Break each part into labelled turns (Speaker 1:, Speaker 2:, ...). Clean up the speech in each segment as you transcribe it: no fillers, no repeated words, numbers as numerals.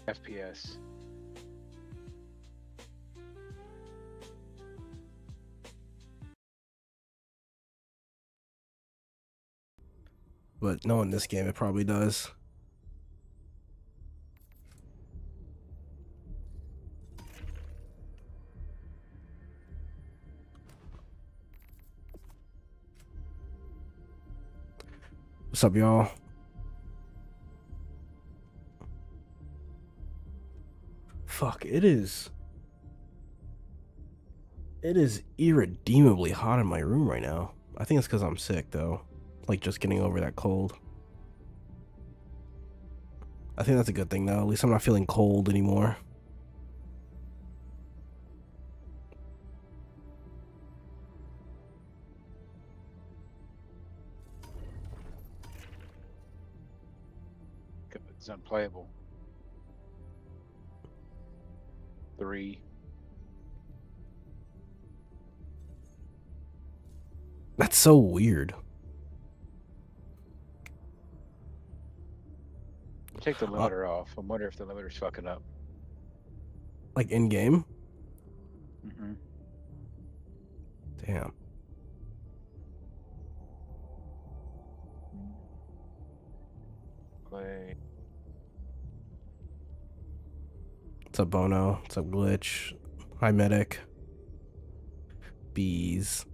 Speaker 1: FPS.
Speaker 2: But knowing this game, it probably does. What's up, y'all? Fuck, it is irredeemably hot in my room right now. I think it's because I'm sick, though. Like, just getting over that cold. I think that's a good thing, though. At least I'm not feeling cold anymore.
Speaker 1: It's unplayable. 3.
Speaker 2: That's so weird.
Speaker 1: Take the limiter off. I wonder if the limiter's fucking up.
Speaker 2: Like in game?
Speaker 1: Mm-hmm.
Speaker 2: Damn.
Speaker 1: Play.
Speaker 2: What's up, Bono? What's up, Glitch? Hi, Medic. Bees.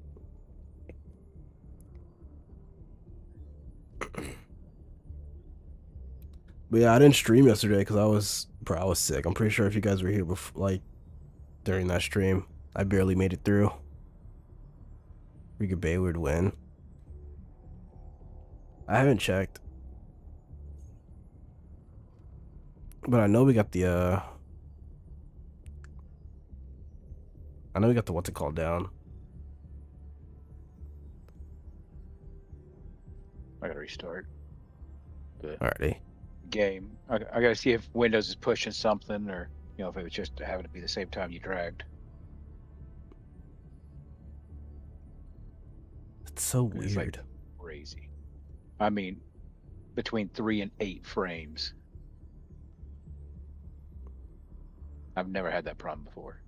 Speaker 2: But yeah, I didn't stream yesterday because I was sick. I'm pretty sure if you guys were here before, like, during that stream, I barely made it through. Rirga Bayward win. I haven't checked. But I know we got the, what's it called down.
Speaker 1: I gotta restart the
Speaker 2: Alrighty.
Speaker 1: game. I gotta see if Windows is pushing something, or if it was just having to be the same time you dragged.
Speaker 2: It's so
Speaker 1: It's like
Speaker 2: weird.
Speaker 1: crazy. I mean, between 3 and 8 frames. I've never had that problem before.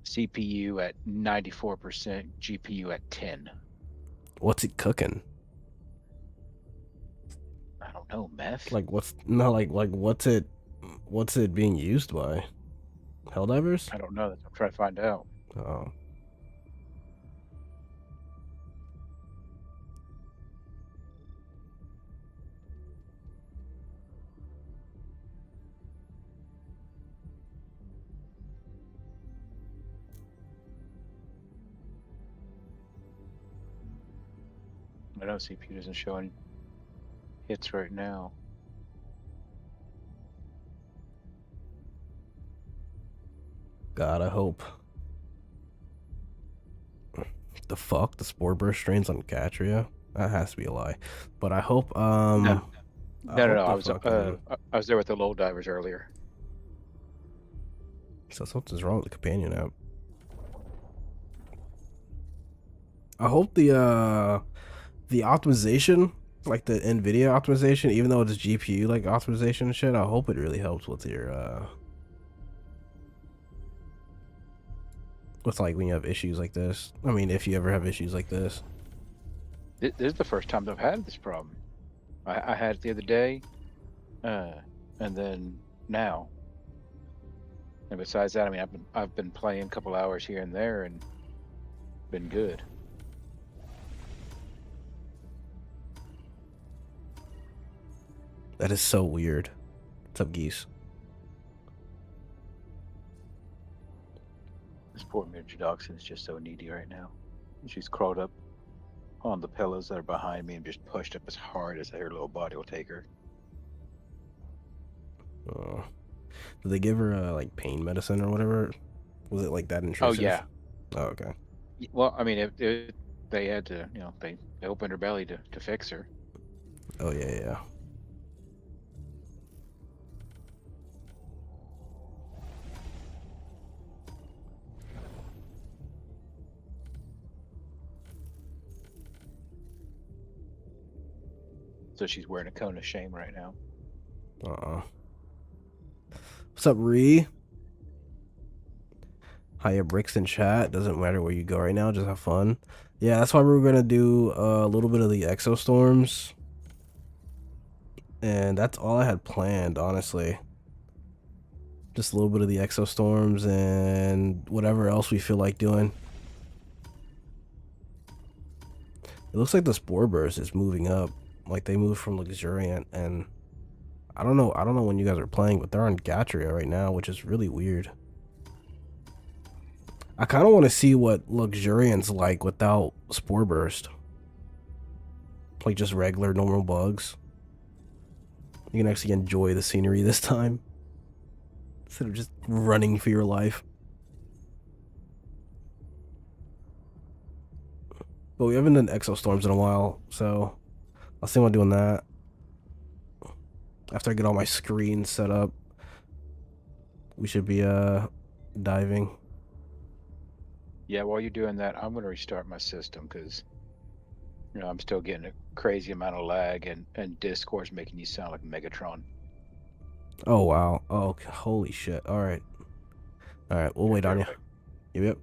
Speaker 1: CPU at 94%, GPU at 10.
Speaker 2: What's it cooking?
Speaker 1: I don't know, meth.
Speaker 2: Like what's what's it being used by? Helldivers?
Speaker 1: I don't know. That's what I'm trying to find out.
Speaker 2: Oh.
Speaker 1: I know CPU isn't showing hits right now.
Speaker 2: God, I hope. The fuck? The spore burst strains on Gatria? That has to be a lie. But I hope
Speaker 1: No,
Speaker 2: I
Speaker 1: no.
Speaker 2: hope
Speaker 1: I
Speaker 2: the
Speaker 1: was
Speaker 2: fucking
Speaker 1: I was there with the low divers earlier.
Speaker 2: so something's wrong with the companion app. I hope the optimization, like the NVIDIA optimization, even though it's GPU like optimization and shit, I hope it really helps with your with like when you have issues like this. I mean, if you ever have issues like this.
Speaker 1: This is the first time I've had this problem. I had it the other day, and then now. And besides that, I mean, I've been playing a couple hours here and there, and been good.
Speaker 2: That is so weird. What's up, geese?
Speaker 1: This poor Major Dachshund is just so needy right now. She's crawled up on the pillows that are behind me and just pushed up as hard as her little body will take her.
Speaker 2: Oh. Did they give her like pain medicine or whatever? Was it like that
Speaker 1: Oh
Speaker 2: intrusive?
Speaker 1: yeah.
Speaker 2: Oh, okay.
Speaker 1: Well, I mean, they had to, you know, they opened her belly to fix her.
Speaker 2: Oh yeah, yeah.
Speaker 1: So she's wearing a cone of shame right now.
Speaker 2: What's up, Ree? Hiya, bricks in chat. Doesn't matter where you go right now. Just have fun. Yeah, that's why we were gonna do a little bit of the Exostorms, and that's all I had planned, honestly. Just a little bit of the Exostorms and whatever else we feel like doing. It looks like the Spore Burst is moving up. Like they moved from Luxuriant, and I don't know when you guys are playing, but they're on Gatria right now, which is really weird. I kind of want to see what Luxuriant's like without Spore Burst. Like just regular normal bugs. You can actually enjoy the scenery this time, instead of just running for your life. But we haven't done Exostorms in a while, so I'll see about doing that. After I get all my screens set up, we should be diving.
Speaker 1: Yeah, while you're doing that, I'm gonna restart my system because, you know, I'm still getting a crazy amount of lag, and Discord's making you sound like Megatron.
Speaker 2: Oh wow. Oh holy shit. Alright. Alright, we'll wait on you. Yep.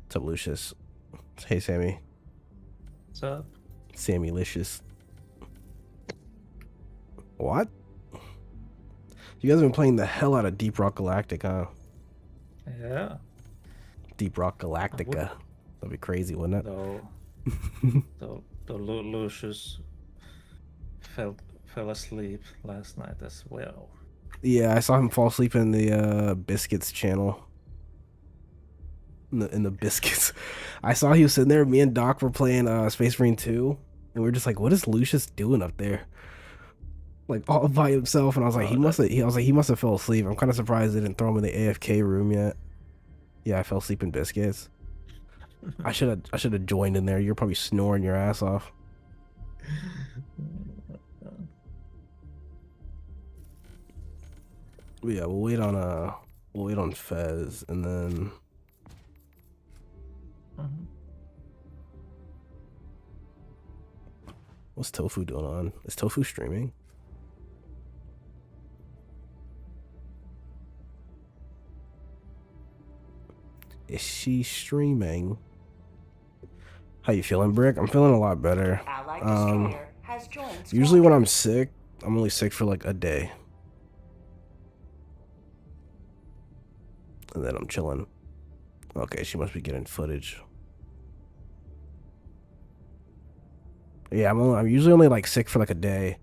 Speaker 2: What's up, Lucius? Hey, Sammy.
Speaker 3: What's up?
Speaker 2: Sammy Licious. What? You guys have been playing the hell out of Deep Rock Galactic, huh?
Speaker 3: Yeah.
Speaker 2: Deep Rock Galactica. That'd be crazy, wouldn't it?
Speaker 3: The Lucius fell asleep last night as well.
Speaker 2: Yeah, I saw him fall asleep in the Biscuits channel. In the Biscuits. I saw he was sitting there. Me and Doc were playing Space Marine 2, and we are just like, what is Lucius doing up there? Like all by himself, and I was like, he must have fell asleep. I'm kind of surprised they didn't throw him in the AFK room yet. Yeah, I fell asleep in Biscuits. I should have joined in there. You're probably snoring your ass off. But yeah, we'll wait on Fez, and then What's Tofu doing on? Is Tofu streaming? Is she streaming? How you feeling, Brick? I'm feeling a lot better. Usually when I'm sick, I'm only sick for like a day. And then I'm chilling. Okay, she must be getting footage. Yeah, I'm usually only like sick for like a day.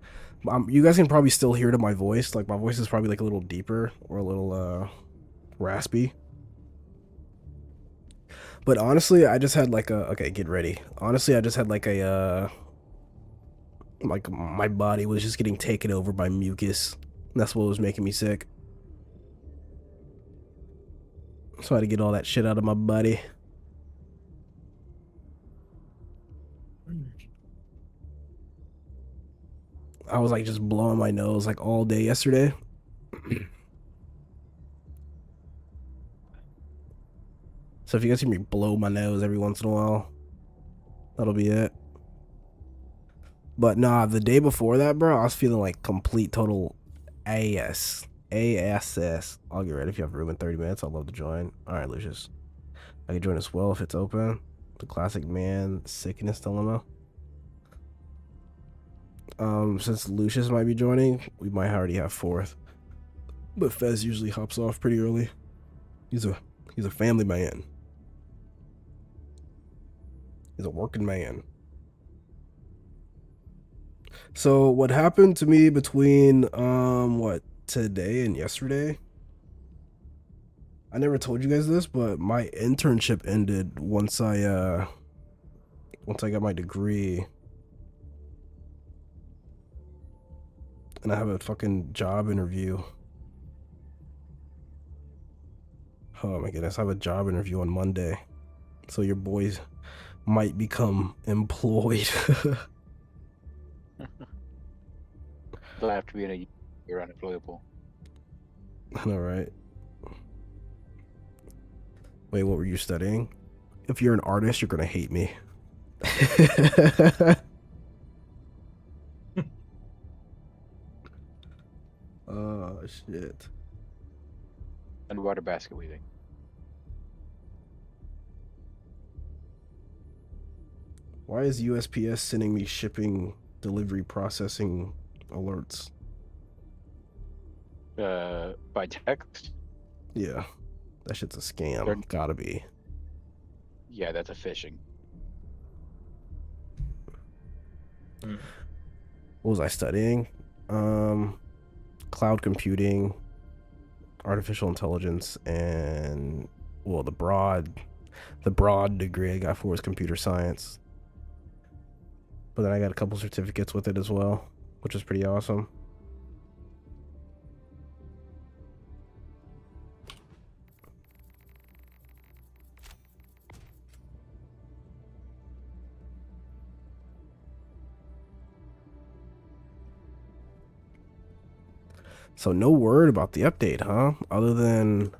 Speaker 2: You guys can probably still hear it in my voice. Like my voice is probably like a little deeper or a little raspy. But honestly, I just had like a okay, get ready. Honestly, I just had like a like my body was just getting taken over by mucus. That's what was making me sick. So I had to get all that shit out of my body. I was like just blowing my nose like all day yesterday. So if you guys hear me blow my nose every once in a while, that'll be it. But nah, the day before that, bro, I was feeling like complete total ASS. I'll get ready if you have room in 30 minutes. I'd love to join. All right, Lucius. I can join as well if it's open. The classic man sickness dilemma. Since Lucius might be joining, we might already have fourth. But Fez usually hops off pretty early. He's a family man. He's a working man. So what happened to me between what today and yesterday? I never told you guys this, but my internship ended once I got my degree. And I have a fucking job interview. Oh my goodness, I have a job interview on Monday. So your boys might become employed.
Speaker 1: They'll have to be in a year unemployable.
Speaker 2: I know, right? Wait, what were you studying? If you're an artist, you're gonna hate me. Oh, shit.
Speaker 1: Underwater basket weaving.
Speaker 2: Why is USPS sending me shipping delivery processing alerts?
Speaker 1: By text?
Speaker 2: Yeah. That shit's a scam.
Speaker 1: They're...
Speaker 2: Gotta be.
Speaker 1: Yeah, that's a phishing.
Speaker 2: What was I studying? Cloud computing, artificial intelligence, and well, the broad degree I got for was computer science. But then I got a couple certificates with it as well, which is pretty awesome. So no word about the update, huh? Other than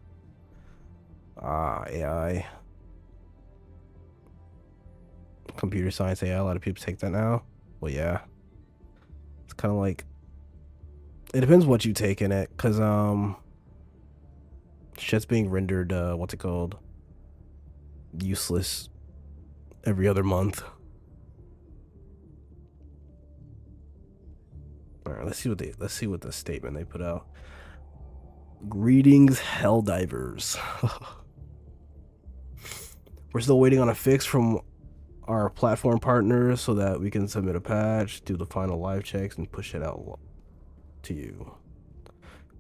Speaker 2: AI. Computer science AI, a lot of people take that now. Well, yeah. It's kind of like, it depends what you take in it, because shit's being rendered, what's it called? Useless every other month. All right, let's see what the statement they put out. Greetings, Helldivers. We're still waiting on a fix from our platform partners so that we can submit a patch, do the final live checks, and push it out to you.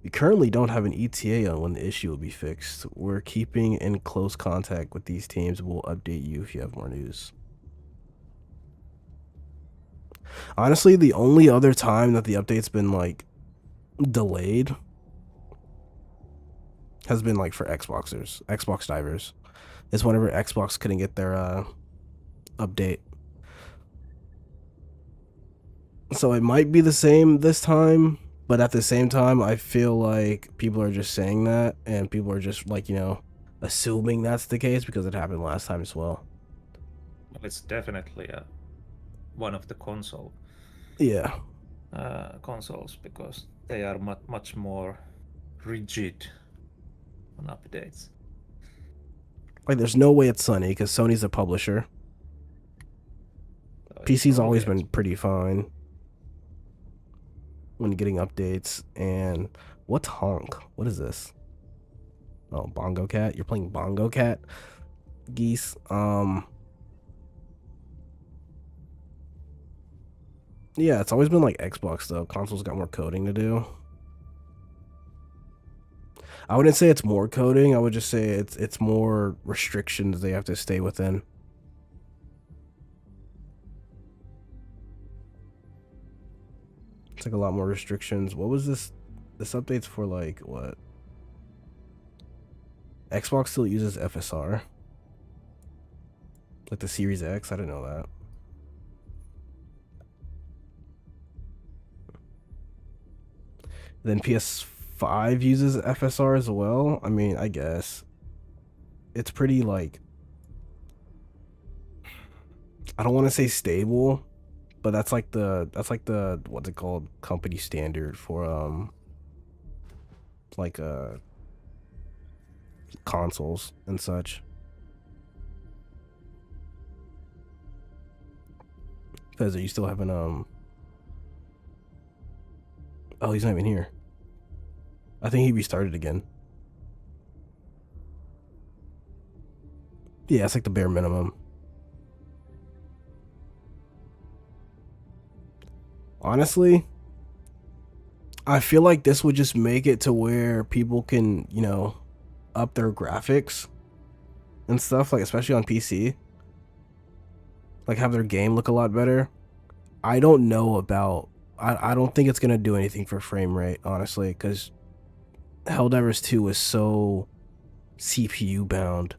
Speaker 2: We currently don't have an ETA on when the issue will be fixed. We're keeping in close contact with these teams. We'll update you if you have more news. Honestly, the only other time that the update's been like delayed has been like for Xbox divers. It's whenever Xbox couldn't get their update. So it might be the same this time, but at the same time, I feel like people are just saying that, and people are just like, you know, assuming that's the case because it happened last time as well.
Speaker 3: It's definitely one of the console
Speaker 2: Yeah.
Speaker 3: Consoles, because they are much more rigid on updates.
Speaker 2: Like, there's no way it's Sony because Sony's a publisher.
Speaker 3: So
Speaker 2: PC's always been pretty fine when getting updates. And what's honk? What is this? Oh, Bongo Cat. You're playing Bongo Cat, Geese. Yeah, it's always been like Xbox though. Consoles got more coding to do. I wouldn't say it's more coding. I would just say it's more restrictions they have to stay within. It's like a lot more restrictions. What was this? This update's for like what? Xbox still uses FSR. Like the Series X? I didn't know that. Then PS5 uses FSR as well. I mean, I guess. It's pretty like, I don't want to say stable, but that's like the what's it called, company standard for like consoles and such. Because you still haven't oh, he's not even here. I think he restarted again. Yeah, it's like the bare minimum. Honestly, I feel like this would just make it to where people can, you know, up their graphics and stuff, like especially on PC. Like have their game look a lot better. I don't know about, I don't think it's gonna do anything for frame rate, honestly, because Helldivers 2 is so CPU bound.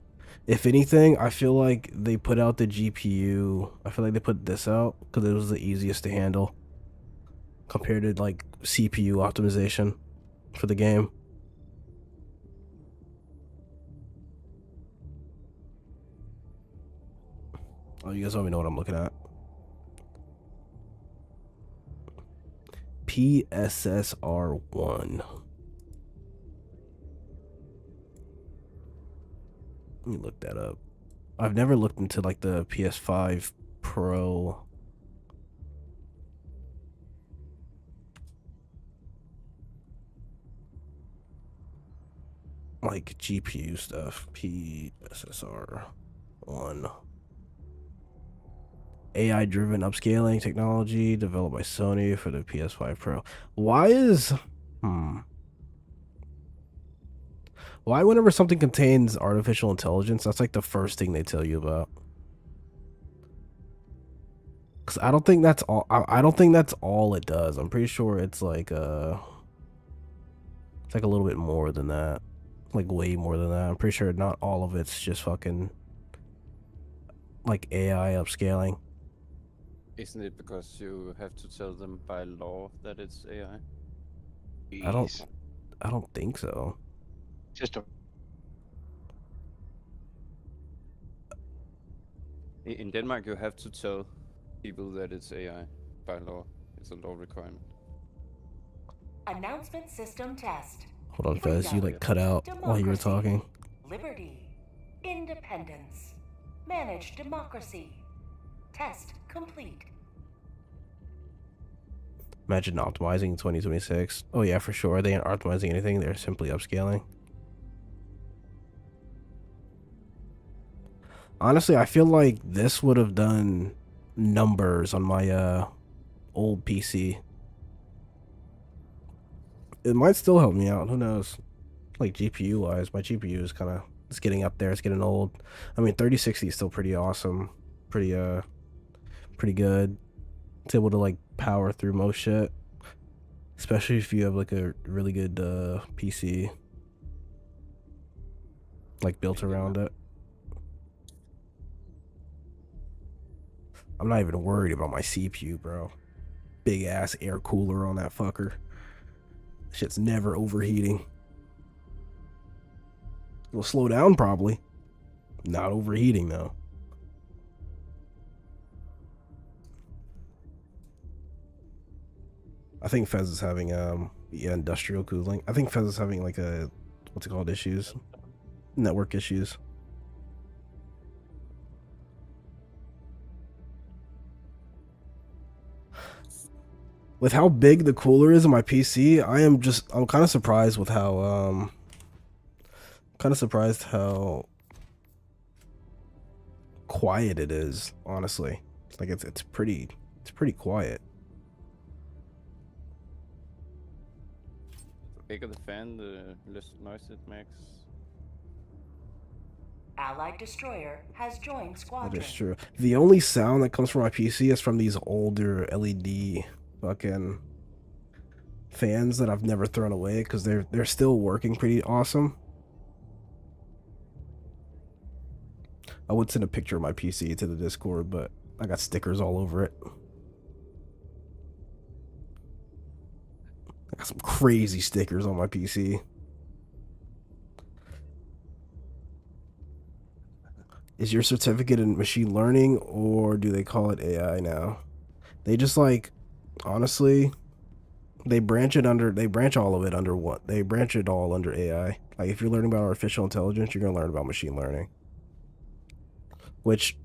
Speaker 2: If anything, I feel like they put out the GPU. I feel like they put this out because it was the easiest to handle compared to like CPU optimization for the game. Oh, you guys don't even know what I'm looking at. PSSR1. Let me look that up. I've never looked into like the PS5 Pro. Like GPU stuff. PSSR1. AI driven upscaling technology developed by Sony for the PS5 Pro. Why is why whenever something contains artificial intelligence, that's like the first thing they tell you about? Cause I don't think that's all. I don't think that's all it does. I'm pretty sure it's like a little bit more than that, like way more than that. I'm pretty sure not all of it's just fucking like AI upscaling.
Speaker 4: Isn't it because you have to tell them by law that it's AI?
Speaker 2: I don't think so.
Speaker 1: Just a
Speaker 4: In Denmark, you have to tell people that it's AI by law. It's a law requirement.
Speaker 5: Announcement system test.
Speaker 2: Hold on, Fez. You like cut out while you were talking.
Speaker 5: Liberty. Independence. Manage democracy. Test complete.
Speaker 2: Imagine optimizing in 2026. Oh yeah, for sure. They aren't optimizing anything. They're simply upscaling. Honestly, I feel like this would have done numbers on my old PC. It might still help me out. Who knows? Like GPU wise, my GPU is kind of, it's getting up there. It's getting old. I mean, 3060 is still pretty awesome. Pretty good. It's able to like power through most shit, especially if you have like a really good PC like built around it. I'm not even worried about my CPU, bro. Big ass air cooler on that fucker. Shit's never overheating. It'll slow down probably. Not overheating though. I think Fez is having yeah, industrial cooling. I think Fez is having like a what's it called, issues, network issues. With how big the cooler is in my PC, I'm kind of surprised with how quiet it is, honestly. Like it's pretty quiet.
Speaker 4: The bigger the fan, the less noise it makes.
Speaker 5: Allied destroyer has joined
Speaker 2: That
Speaker 5: squadron.
Speaker 2: is true. The only sound that comes from my PC is from these older LED fucking fans that I've never thrown away because they're still working pretty awesome. I would send a picture of my PC to the Discord, but I got stickers all over it. I got some crazy stickers on my PC. Is your certificate in machine learning, or do they call it AI now? They just like, honestly, they branch all of it under what? They branch it all under AI. Like if you're learning about artificial intelligence, you're gonna learn about machine learning. Which,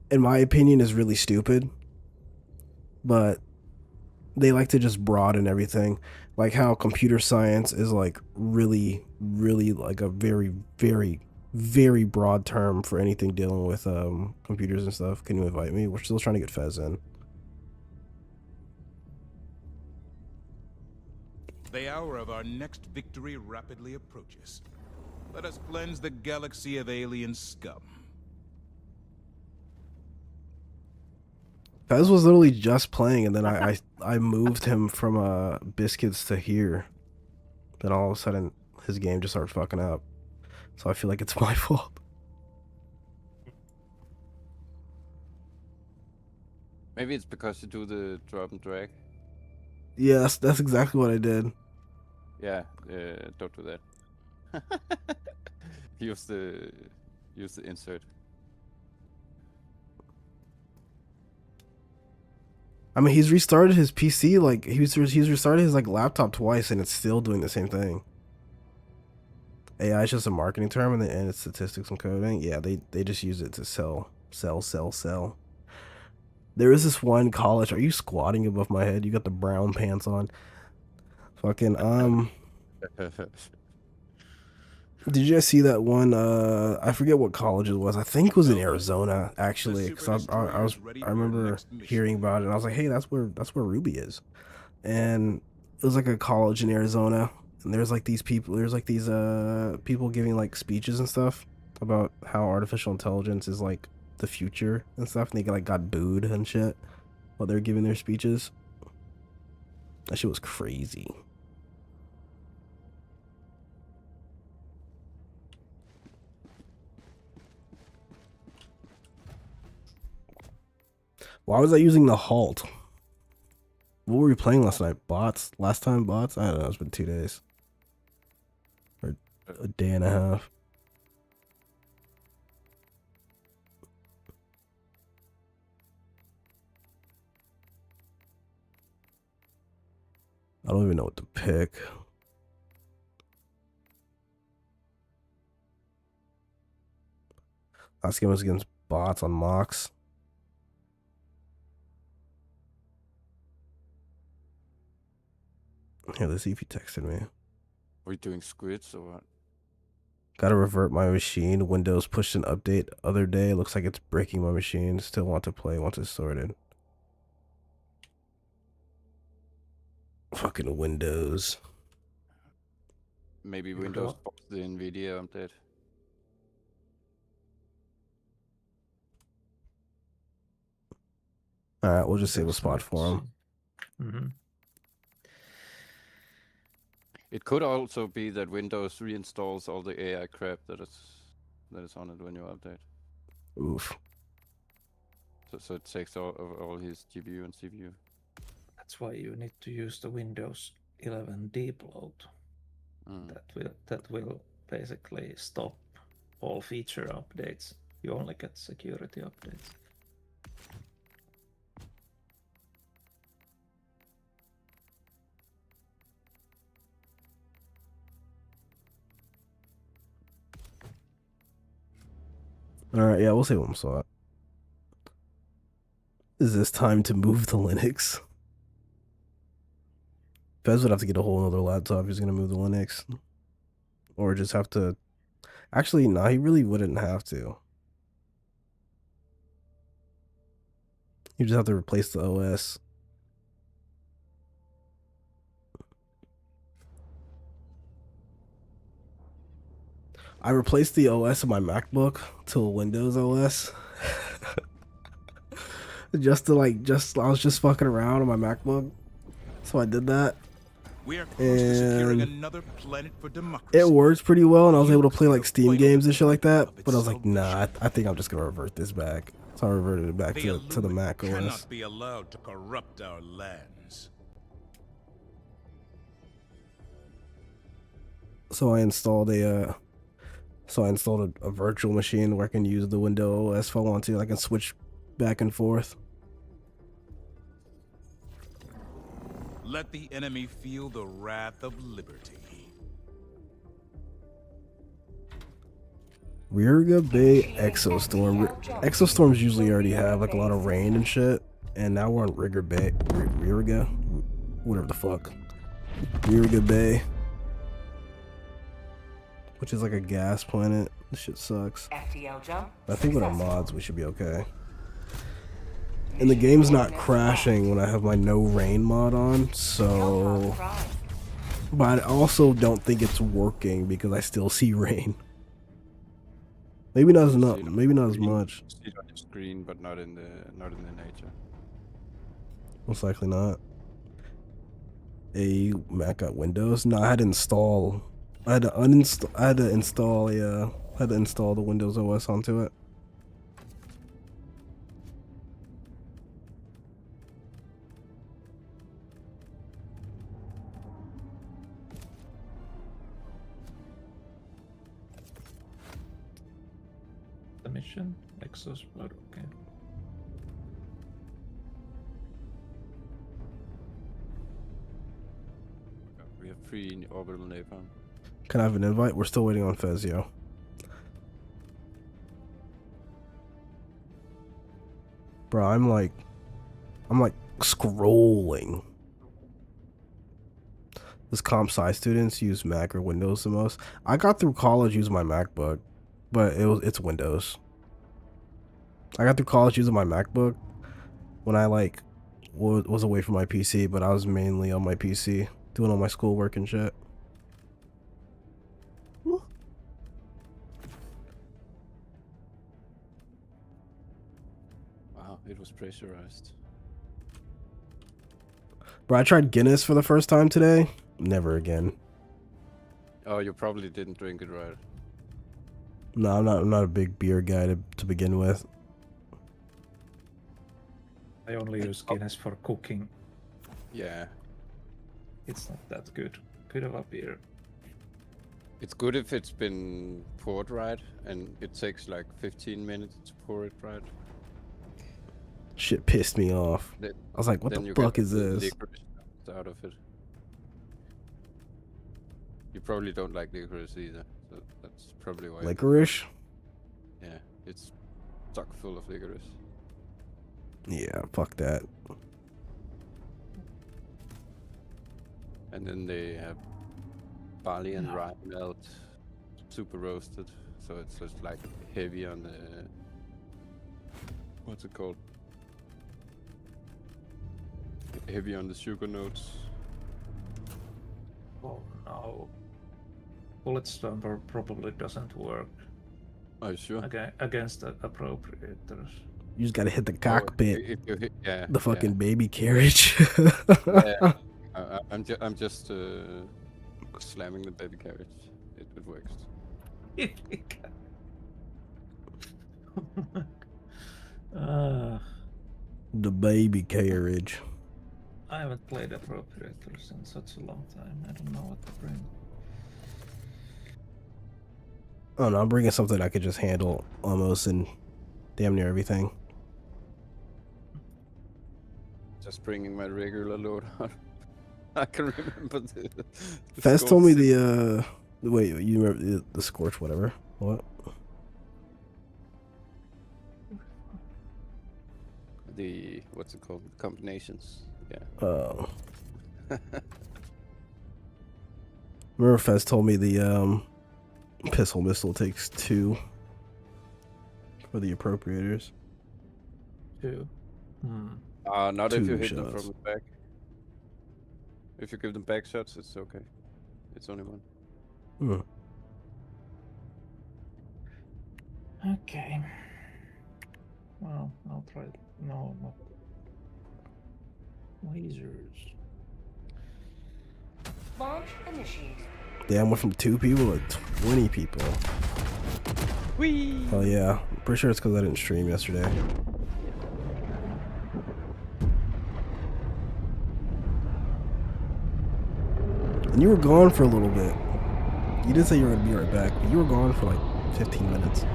Speaker 2: in my opinion, is really stupid. But they like to just broaden everything. Like how computer science is like really like a very broad term for anything dealing with computers and stuff. Can you invite me? We're still trying to get Fez in.
Speaker 6: The hour of our next victory rapidly approaches. Let us cleanse the galaxy of alien scum.
Speaker 2: Fez was literally just playing, and then I moved him from Biscuits to here. Then all of a sudden, his game just started fucking up. So I feel like it's my fault.
Speaker 4: Maybe it's because you do the drop and drag.
Speaker 2: Yes, that's exactly what I did.
Speaker 4: Yeah, don't do that. use the insert.
Speaker 2: I mean, he's restarted his PC, like, he's restarted his, like, laptop twice, and it's still doing the same thing. AI is just a marketing term, and it's statistics and coding. Yeah, they just use it to sell. There is this one college. Are you squatting above my head? You got the brown pants on. Fucking, did you guys see that one? I forget what college it was. I think it was in Arizona, actually. Because I remember hearing about it. And I was like, hey, that's where Ruby is. And it was like a college in Arizona. And there's like these people. There's like these people giving like speeches and stuff about how artificial intelligence is like the future and stuff. And they like got booed and shit while they're giving their speeches. That shit was crazy. Why was I using the halt? What were we playing last night? Bots? Last time bots? I don't know, it's been 2 days. Or a day and a half. I don't even know what to pick. Last game was against bots on Mox. Here, let's see if he texted me.
Speaker 4: Are we doing squids or what?
Speaker 2: Gotta revert my machine. Windows pushed an update other day. Looks like it's breaking my machine. Still want to play once it's sorted. Fucking Windows.
Speaker 4: Maybe Windows pops the NVIDIA update.
Speaker 2: Alright, we'll just save a spot for him.
Speaker 3: Mm-hmm.
Speaker 4: It could also be that Windows reinstalls all the AI crap that is on it when you update.
Speaker 2: Oof.
Speaker 4: So it takes all his GPU and CPU.
Speaker 3: That's why you need to use the Windows 11 deep load. That will basically stop all feature updates. You only get security updates.
Speaker 2: Alright, yeah, we'll see what I'm saw. Is this time to move to Linux? Fez would have to get a whole other laptop if he's gonna move to Linux. Or just have to... Actually, no, he really wouldn't have to. You just have to replace the OS. I replaced the OS of my MacBook to a Windows OS. just to I was just fucking around on my MacBook. So I did that.
Speaker 6: We are close to securing another planet for democracy.
Speaker 2: It works pretty well, and I was able to play like Steam games and shit like that. But I was like, nah, I think I'm just gonna revert this back. So I reverted it back to the Mac OS.
Speaker 6: Cannot be allowed to corrupt our lands.
Speaker 2: So I installed a virtual machine where I can use the Windows OS if I want to. I can switch back and forth.
Speaker 6: Let the enemy feel the wrath of liberty.
Speaker 2: Rirga Bay Exostorm. Exostorms usually already have like a lot of rain and shit, and now we're on Rirga Bay. Rirga, whatever the fuck. Rirga Bay, which is like a gas planet. This shit sucks.
Speaker 5: FTL jump.
Speaker 2: I think with our mods we should be okay. And the game's not crashing when I have my no rain mod on, so... But I also don't think it's working because I still see rain. Maybe not as much. Maybe not as much.
Speaker 4: See it on your screen, but not in the nature.
Speaker 2: Most likely not. A Mac got Windows? No, I had to install. I had to uninstall. I had to install a. I had to install the Windows OS onto it.
Speaker 3: The mission, Exos Blood, okay.
Speaker 4: We have 3 orbital napalm.
Speaker 2: Can I have an invite? We're still waiting on Fezio. Bro, I'm like scrolling. Does comp sci students use Mac or Windows the most? I got through college using my MacBook, but it's Windows. I got through college using my MacBook when I like was away from my PC, but I was mainly on my PC doing all my schoolwork and shit.
Speaker 4: Wow, it was pressurized.
Speaker 2: Bro, I tried Guinness for the first time today. Never again.
Speaker 4: Oh, you probably didn't drink it right.
Speaker 2: No, I'm not a big beer guy to begin with.
Speaker 3: I only use Guinness for cooking.
Speaker 4: Yeah.
Speaker 3: It's not that good. Good of a beer.
Speaker 4: It's good if it's been poured right, and it takes like 15 minutes to pour it right.
Speaker 2: Shit pissed me off. I was like, what the fuck is this?
Speaker 4: Licorice out of it. You probably don't like licorice either, so that's probably why.
Speaker 2: Licorice?
Speaker 4: Yeah, it's chock full of licorice.
Speaker 2: Yeah, fuck that.
Speaker 4: And then they have barley and rye malt, super roasted, so it's just like heavy on the, what's it called? Heavy on the sugar notes.
Speaker 3: Oh no. Bullet Stomper probably doesn't work
Speaker 4: Are you sure?
Speaker 3: against the appropriators.
Speaker 2: You just gotta hit the cockpit.
Speaker 4: If you hit, yeah.
Speaker 2: The fucking baby carriage.
Speaker 4: Yeah. I'm just slamming the baby carriage. It works.
Speaker 2: The baby carriage.
Speaker 3: I haven't played appropriators in such a long time. I don't know what to bring.
Speaker 2: Oh no, I'm bringing something I could just handle almost in damn near everything.
Speaker 4: Just bringing my regular loadout. I can remember the
Speaker 2: Fez
Speaker 4: scope
Speaker 2: told me
Speaker 4: six.
Speaker 2: wait, you remember the Scorch, whatever. What?
Speaker 4: the what's it called? Combinations. Yeah.
Speaker 2: Oh. Remember Fez told me the pistol missile takes 2 for the appropriators.
Speaker 3: 2.
Speaker 4: Not if
Speaker 2: 2
Speaker 4: you hit them
Speaker 2: shots.
Speaker 4: from the back. If you give them back shots, it's okay. It's only 1.
Speaker 2: Hmm.
Speaker 3: Okay. Well, I'll try. No, not lasers.
Speaker 5: Launch initiated.
Speaker 2: Damn, went from 2 people to 20 people.
Speaker 4: Whee!
Speaker 2: Oh yeah, I'm pretty sure it's because I didn't stream yesterday. And you were gone for a little bit. You did say you were gonna be right back, but you were gone for like 15 minutes.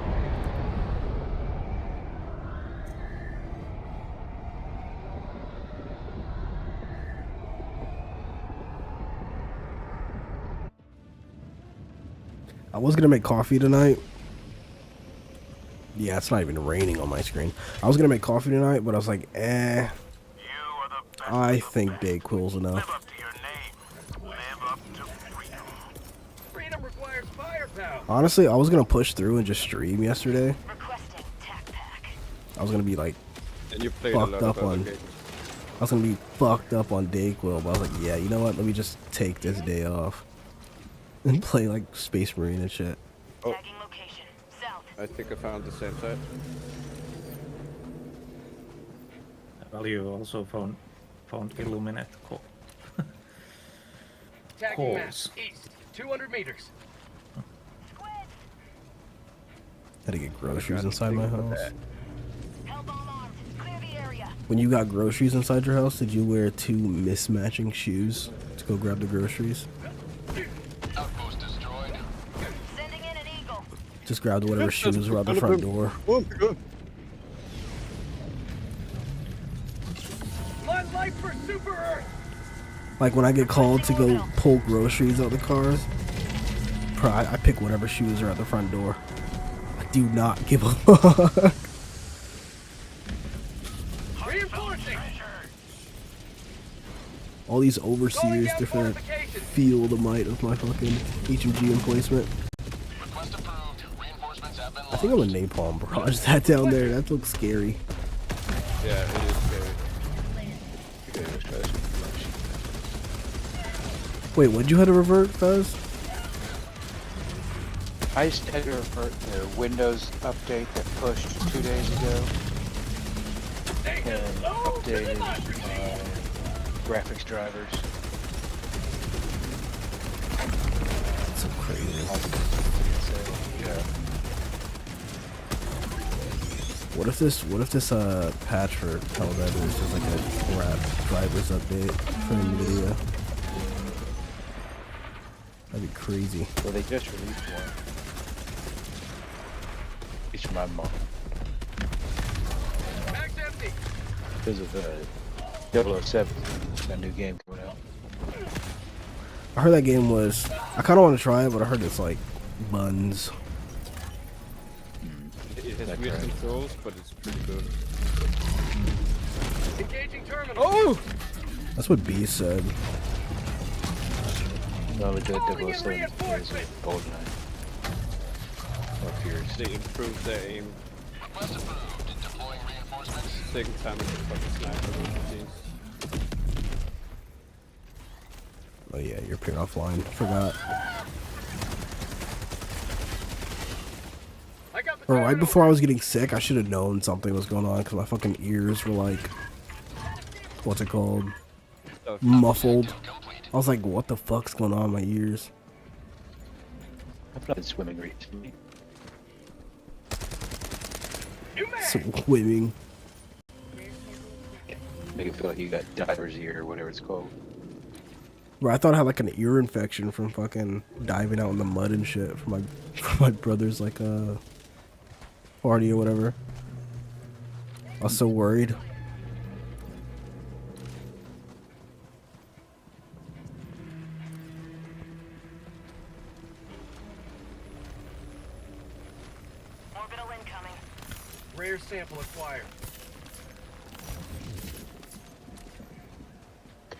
Speaker 2: I was gonna make coffee tonight. Yeah, it's not even raining on my screen. I was gonna make coffee tonight, but I was like, I think Dayquil's enough. Honestly, I was gonna push through and just stream yesterday. I was gonna be like
Speaker 4: And you played a lot
Speaker 2: fucked
Speaker 4: of
Speaker 2: up
Speaker 4: other
Speaker 2: on.
Speaker 4: games.
Speaker 2: I was gonna be fucked up on Dayquil, but I was like, yeah, you know what? Let me just take this day off and play like Space Marine and shit.
Speaker 4: Oh,
Speaker 5: Tagging location. South.
Speaker 4: I think I found the same side.
Speaker 3: Well, you also found Illuminate
Speaker 7: Tagging map.
Speaker 3: calls.
Speaker 7: East. 200 meters.
Speaker 2: Had to get groceries inside my house.
Speaker 5: Hellbomb armed. Clear the area.
Speaker 2: When you got groceries inside your house, did you wear 2 mismatching shoes to go grab the groceries?
Speaker 7: Outpost destroyed.
Speaker 5: Sending in an eagle.
Speaker 2: Just grabbed whatever shoes were out the front door.
Speaker 4: Oh my god.
Speaker 7: Line light for Super Earth.
Speaker 2: Like when I get called to go pull groceries out the cars, I pick whatever shoes are at the front door. I do not give a fuck.
Speaker 7: Reinforcing.
Speaker 2: All these overseers, different feel the might of my fucking HMG emplacement.
Speaker 7: Request approved. Reinforcements have been
Speaker 2: I think I'm a napalm barrage that down there. That looks scary.
Speaker 4: Yeah, it is scary.
Speaker 2: Wait, what'd you have to revert, Fez?
Speaker 1: I just had to revert the Windows update that pushed 2 days ago. And updated graphics drivers.
Speaker 2: That's so crazy.
Speaker 1: Yeah.
Speaker 2: What if this patch for Helldivers is like a wrap drivers update for NVIDIA? That'd be crazy.
Speaker 1: Well, they just released one. It's for my mom.
Speaker 7: Mag's empty.
Speaker 1: Because of 007, that new game coming out.
Speaker 2: I heard that game was. I kind of want to try it, but I heard it's like buns.
Speaker 4: It has
Speaker 1: That
Speaker 4: weird
Speaker 1: correct?
Speaker 4: controls, but it's pretty good.
Speaker 7: Engaging terminal.
Speaker 4: Oh!
Speaker 2: That's what B said.
Speaker 1: No, we did
Speaker 7: Calling in
Speaker 1: 007 is
Speaker 7: reinforcements.
Speaker 1: GoldenEye. Or Furious.
Speaker 4: They improved their aim.
Speaker 7: Request approved. Deploying reinforcements.
Speaker 4: Second time it's a fucking sniper those machines.
Speaker 2: Oh yeah, you're appearing offline. Forgot.
Speaker 7: I got the
Speaker 2: Bro, right
Speaker 7: terminal.
Speaker 2: before I was getting sick, I should have known something was going on because my fucking ears were like, what's it called?
Speaker 4: Stuff.
Speaker 2: Muffled. I was like, what the fuck's going on in my ears?
Speaker 1: I've not been swimming recently.
Speaker 7: New mag.
Speaker 2: Swimming.
Speaker 1: Make it feel like you got diver's ear or whatever it's called.
Speaker 2: Bro, I thought I had like an ear infection from fucking diving out in the mud and shit from my brother's like party or whatever. I was so worried.
Speaker 5: Orbital incoming.
Speaker 7: Rare sample acquired.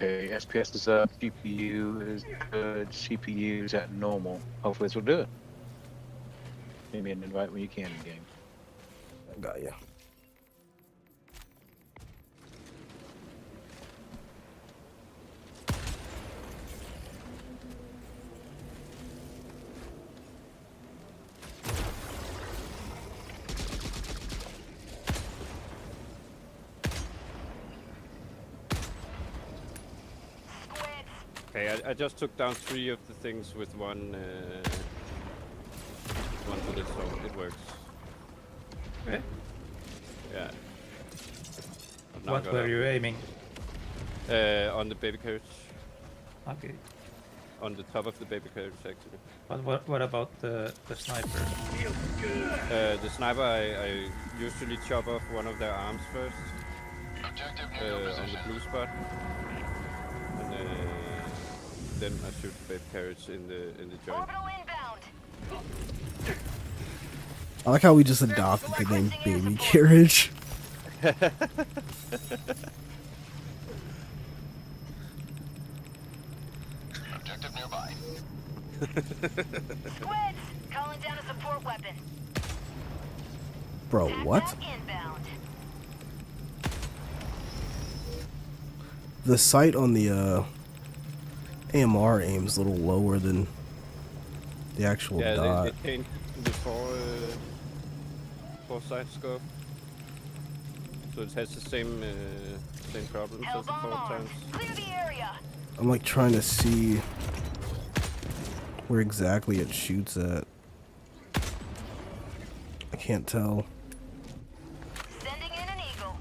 Speaker 1: Okay, SPS is up, GPU is good, CPU is at normal. Hopefully this will do it. Give me an invite when you can in game.
Speaker 2: I got you.
Speaker 4: Okay, I just took down 3 of the things with one bullet, so it works.
Speaker 3: Okay.
Speaker 4: Yeah. I've now
Speaker 3: What
Speaker 4: got
Speaker 3: were
Speaker 4: a-
Speaker 3: you aiming?
Speaker 4: On the baby carriage.
Speaker 3: Okay.
Speaker 4: On the top of the baby carriage, actually.
Speaker 3: But what about the sniper?
Speaker 4: The sniper, I usually chop off one of their arms first.
Speaker 7: Objective near your
Speaker 4: On the
Speaker 7: position.
Speaker 4: blue spot. And then I shoot the baby carriage in the joint.
Speaker 5: Orbital inbound.
Speaker 2: I like how we just adopted the name Baby Carriage.
Speaker 7: Objective nearby.
Speaker 5: Squids, calling down a support weapon.
Speaker 2: Bro, what?
Speaker 5: Attack inbound.
Speaker 2: The sight on the AMR aims a little lower than the actual
Speaker 4: Yeah,
Speaker 2: dot.
Speaker 4: they changed the foresight scope. So it has the same problems as the
Speaker 5: Hellbomb
Speaker 4: 4
Speaker 5: armed.
Speaker 4: times.
Speaker 5: Clear the area.
Speaker 2: I'm like trying to see where exactly it shoots at. I can't tell.
Speaker 5: Sending in an eagle.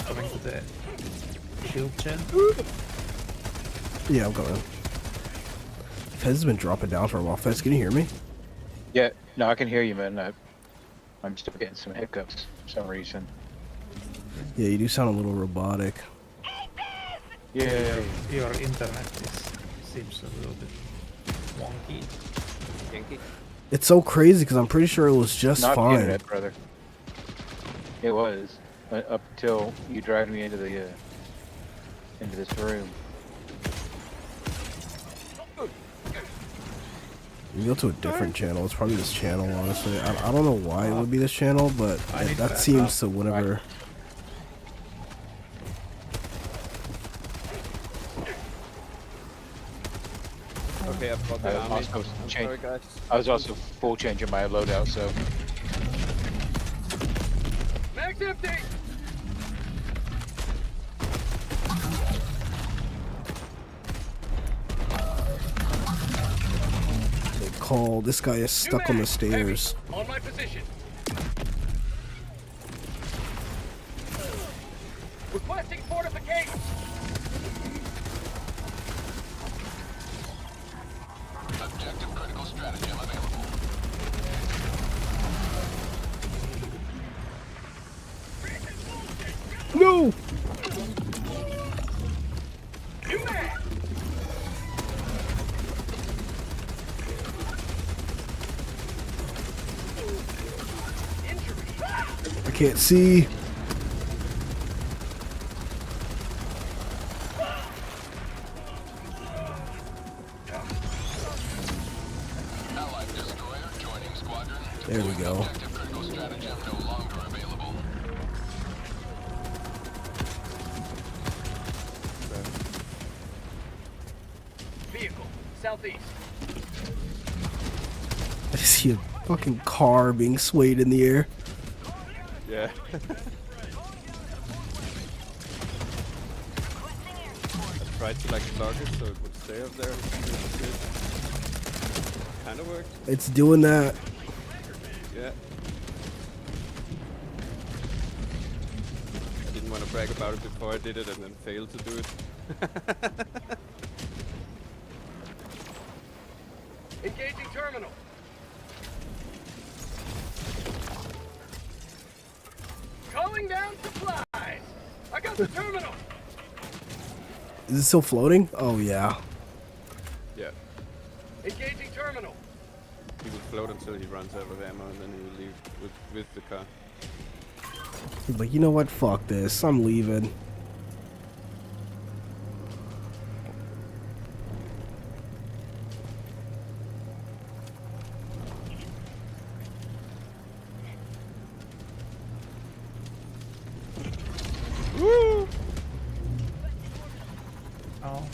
Speaker 3: Coming to the shield gen?
Speaker 2: Yeah, I'm going. Fez has been dropping down for a while. Fez, can you hear me?
Speaker 1: Yeah, no, I can hear you, man. I'm still getting some hiccups for some reason.
Speaker 2: Yeah, you do sound a little robotic.
Speaker 1: Yeah.
Speaker 3: Your internet seems a little bit wonky.
Speaker 4: Yankee.
Speaker 2: It's so crazy because I'm pretty sure it was just
Speaker 1: Not the
Speaker 2: fine.
Speaker 1: internet, brother. It was up until you dragged me into the into this room.
Speaker 2: You go to a different channel. It's probably this channel, honestly. I don't know why it would be this channel, but that seems to whenever.
Speaker 4: Okay, I've got the
Speaker 1: I
Speaker 4: army.
Speaker 1: also
Speaker 4: I'm
Speaker 1: changed-
Speaker 4: sorry, guys.
Speaker 1: I was also full changing my loadout, so
Speaker 7: Mag's empty.
Speaker 2: They call this guy is stuck on the stairs.
Speaker 7: On my position. Requesting fortification. Objective critical stratagem available.
Speaker 2: No!
Speaker 7: You man.
Speaker 2: I can't see.
Speaker 7: Allied destroyer joining squadron.
Speaker 2: There we go.
Speaker 7: Objective critical stratagem no longer available. Vehicle southeast.
Speaker 2: I see a fucking car being swayed in the air.
Speaker 4: Yeah. I tried to like block it so it would stay up there. Kind of worked.
Speaker 2: It's doing that.
Speaker 4: Yeah. I didn't want to brag about it before I did it and then failed to do it.
Speaker 7: Engaging terminal. Calling down supplies. I got the terminal.
Speaker 2: Is it still floating? Oh yeah.
Speaker 4: Yeah.
Speaker 7: Engaging terminal.
Speaker 4: He will float until he runs out of ammo and then he will leave with the car.
Speaker 2: He's like, you know what? Fuck this. I'm leaving.
Speaker 3: Oh.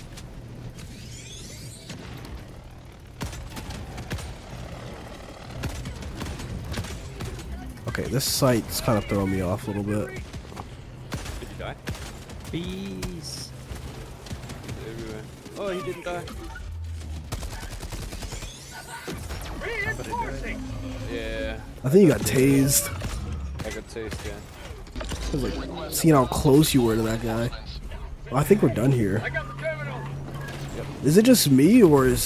Speaker 2: Okay, this site's kind of throwing me off a little bit.
Speaker 4: Did you die?
Speaker 3: Bees.
Speaker 4: Everywhere. Oh, he didn't die.
Speaker 7: Reinforcing.
Speaker 4: Yeah,
Speaker 2: I think you got tased.
Speaker 4: I got taste, yeah.
Speaker 2: I was like, seeing how close you were to that guy. Well, I think we're done here.
Speaker 7: I got the terminal.
Speaker 2: Is it just me, or do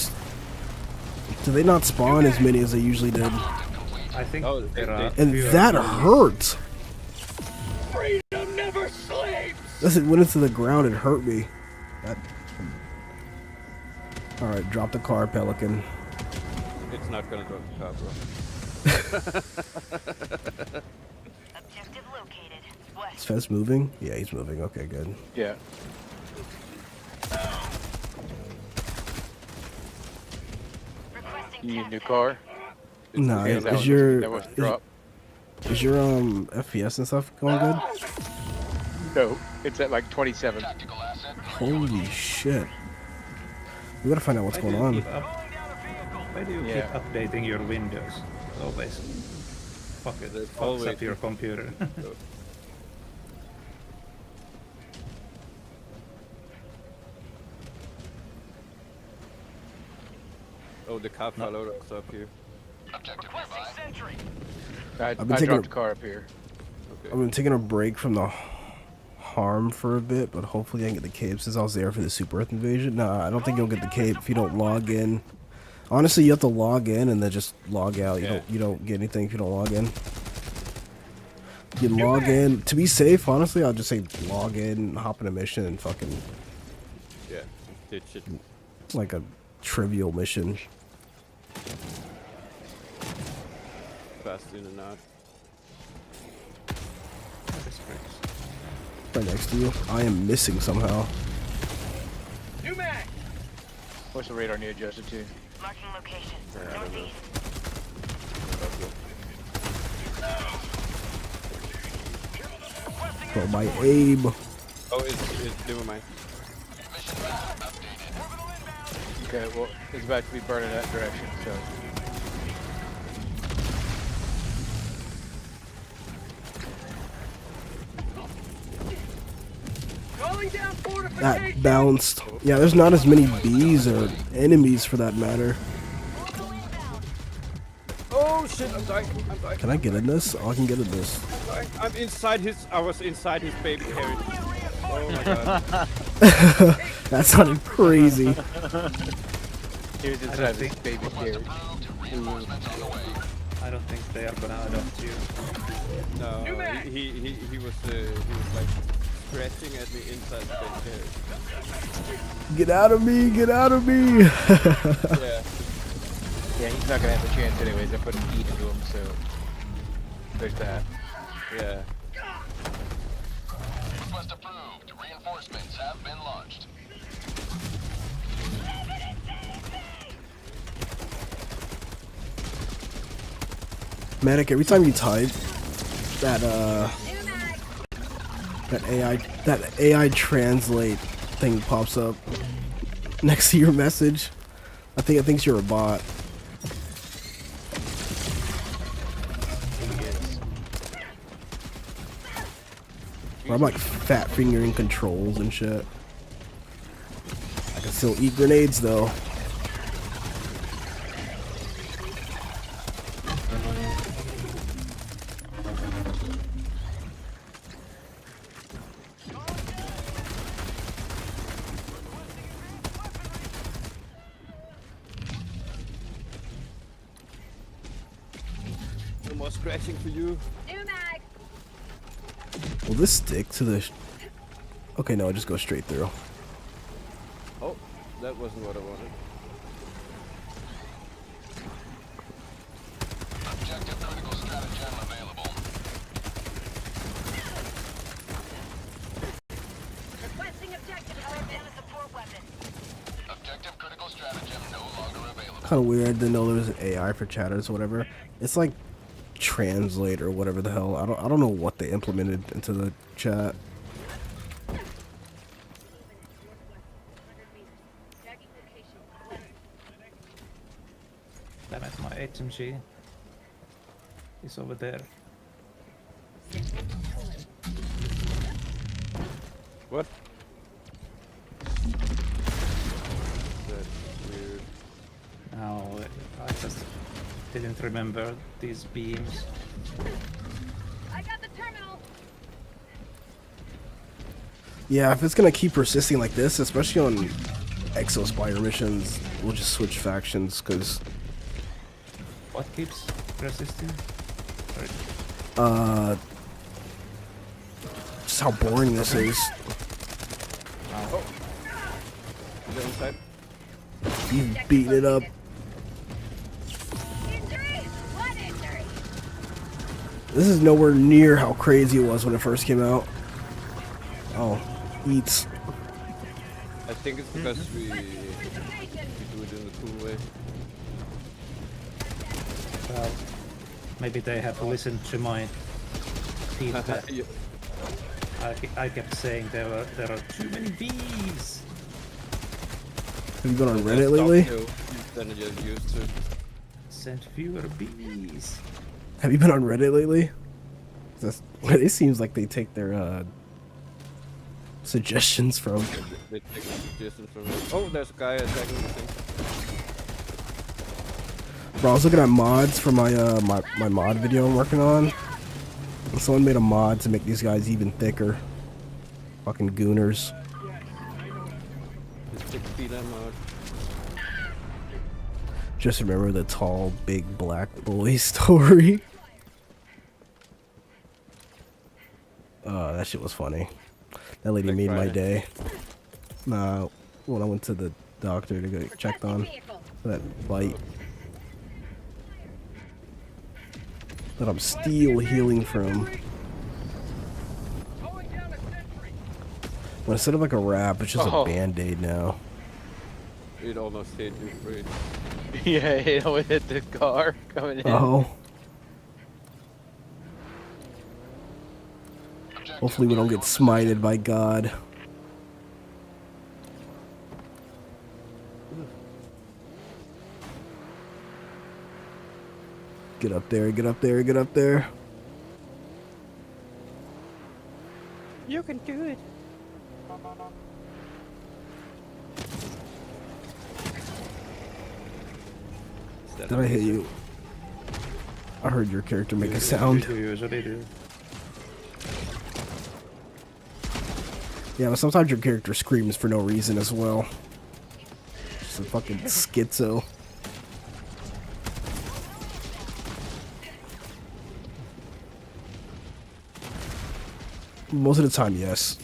Speaker 2: they not spawn as many as they usually did?
Speaker 3: I think
Speaker 4: Oh,
Speaker 3: there are
Speaker 2: And
Speaker 3: fewer
Speaker 2: that
Speaker 3: enemies.
Speaker 2: hurt.
Speaker 7: Freedom never sleeps.
Speaker 2: This it went into the ground and hurt me. All right, drop the car, Pelican.
Speaker 4: It's not gonna drop the car, bro.
Speaker 5: Objective located.
Speaker 2: Is
Speaker 5: West.
Speaker 2: Fez moving? Yeah, he's moving. Okay, good.
Speaker 1: Yeah.
Speaker 5: Requesting
Speaker 1: You need a new
Speaker 5: tap
Speaker 1: car?
Speaker 2: Nah,
Speaker 1: Yeah, that
Speaker 2: is
Speaker 1: was-
Speaker 2: your
Speaker 1: that was drop.
Speaker 2: is your FPS and stuff going good?
Speaker 1: No, it's at like 27.
Speaker 2: Holy shit! We gotta find out what's
Speaker 3: Why
Speaker 2: going
Speaker 3: do you
Speaker 2: on.
Speaker 3: keep up- Why do you
Speaker 1: Yeah.
Speaker 3: keep updating your Windows? Always. Fuck it.
Speaker 4: There's
Speaker 3: Fucks
Speaker 4: always-
Speaker 3: up your computer.
Speaker 4: Oh, the car fell out of up here.
Speaker 7: Requesting sentry.
Speaker 1: I
Speaker 2: been taking
Speaker 1: dropped
Speaker 2: a-
Speaker 1: the car up here.
Speaker 4: Okay.
Speaker 2: I've been taking a break from the harm for a bit, but hopefully I can get the cape since I was there for the Super Earth invasion. Nah, I don't think you'll get the cape if you don't log in. Honestly, you have to log in and then just log out.
Speaker 4: Yeah.
Speaker 2: You don't get anything if you don't log in. You log in to be safe. Honestly, I'll just say log in, hop in a mission, and fucking
Speaker 4: Yeah, did shit.
Speaker 2: it's like a trivial mission.
Speaker 4: Fast in and out.
Speaker 3: That is crazy.
Speaker 2: Right next to you. I am missing somehow.
Speaker 7: New mag.
Speaker 1: What's the radar need adjusted to?
Speaker 5: Marking location.
Speaker 4: I don't know.
Speaker 5: Northeast.
Speaker 2: Bro, my aim.
Speaker 4: Oh, it's never mind.
Speaker 1: Okay, well, it's about to be burning that direction, so.
Speaker 7: Calling down fortification.
Speaker 2: That bounced. Yeah, there's not as many bees or enemies for that matter.
Speaker 4: Oh shit, I'm dying. I'm dying.
Speaker 2: Can I get in this? Oh, I can get in this.
Speaker 4: I'm inside his. I was inside his baby carriage. Oh my god.
Speaker 2: That sounded crazy.
Speaker 1: He was inside this baby carriage.
Speaker 3: I don't think they are gonna adopt you.
Speaker 4: No, he was like scratching at me inside the baby carriage.
Speaker 2: Get out of me! Get out of me!
Speaker 4: Yeah.
Speaker 1: Yeah, he's not gonna have a chance anyways. I put an E into him, so there's that.
Speaker 4: Yeah.
Speaker 8: Request approved. Reinforcements have been launched.
Speaker 2: Manic, every time you type, that AI translate thing pops up next to your message. I think it thinks you're a bot. Or I'm like fat fingering controls and shit. I can still eat grenades though.
Speaker 4: No more scratching for you.
Speaker 5: New mag.
Speaker 2: Will this stick to the... Okay, no, it just goes straight through.
Speaker 4: Oh, that wasn't what I wanted.
Speaker 8: Objective critical stratagem available. stratagem no longer available.
Speaker 2: Kind of weird. Didn't know there was an AI for chatters or whatever. It's like translate or whatever the hell. I don't know what they implemented into the chat.
Speaker 3: Damn it, my HMG is over there.
Speaker 4: What? That's weird.
Speaker 3: No, I just didn't remember these beams.
Speaker 5: I got the terminal.
Speaker 2: Yeah, if it's gonna keep persisting like this, especially on Exospire missions, we'll just switch factions because
Speaker 3: What keeps resisting?
Speaker 2: just how boring this is.
Speaker 4: Is that inside?
Speaker 2: You've beaten it up.
Speaker 5: Injury? What injury?
Speaker 2: This is nowhere near how crazy it was when it first came out. Oh, eats.
Speaker 4: I think it's because we do it in the cool way.
Speaker 3: Well, maybe they have listened to my feedback.
Speaker 4: Yeah.
Speaker 3: I kept saying there are too many bees.
Speaker 2: Have you been on Reddit lately?
Speaker 4: Then you just used to.
Speaker 3: Send fewer bees.
Speaker 2: Have you been on Reddit lately? It seems like they take their suggestions from.
Speaker 4: They take suggestions from it. Oh, there's a guy attacking the thing.
Speaker 2: Bro, I was looking at mods for my my mod video I'm working on. And someone made a mod to make these guys even thicker. Fucking gooners.
Speaker 4: It's 16 mode.
Speaker 2: Just remember the tall, big black boy story. That shit was funny. That lady
Speaker 4: Black
Speaker 2: made my
Speaker 4: Friday.
Speaker 2: day. Nah, when I went to the doctor to get checked on for that bite. That I'm still healing from.
Speaker 7: Towing down a sentry.
Speaker 2: But instead of like a wrap, it's just
Speaker 1: Oh.
Speaker 2: a band-aid now.
Speaker 4: It almost hit you, Fred.
Speaker 1: Yeah, it hit the car coming in.
Speaker 2: Oh. Hopefully we don't get smited by God. Get up there, get up there, get up there.
Speaker 4: You can do it.
Speaker 2: Did I hit you? I heard your character make a sound.
Speaker 3: You usually do.
Speaker 2: Yeah, but sometimes your character screams for no reason as well. Just a fucking schizo. Most of the time, yes.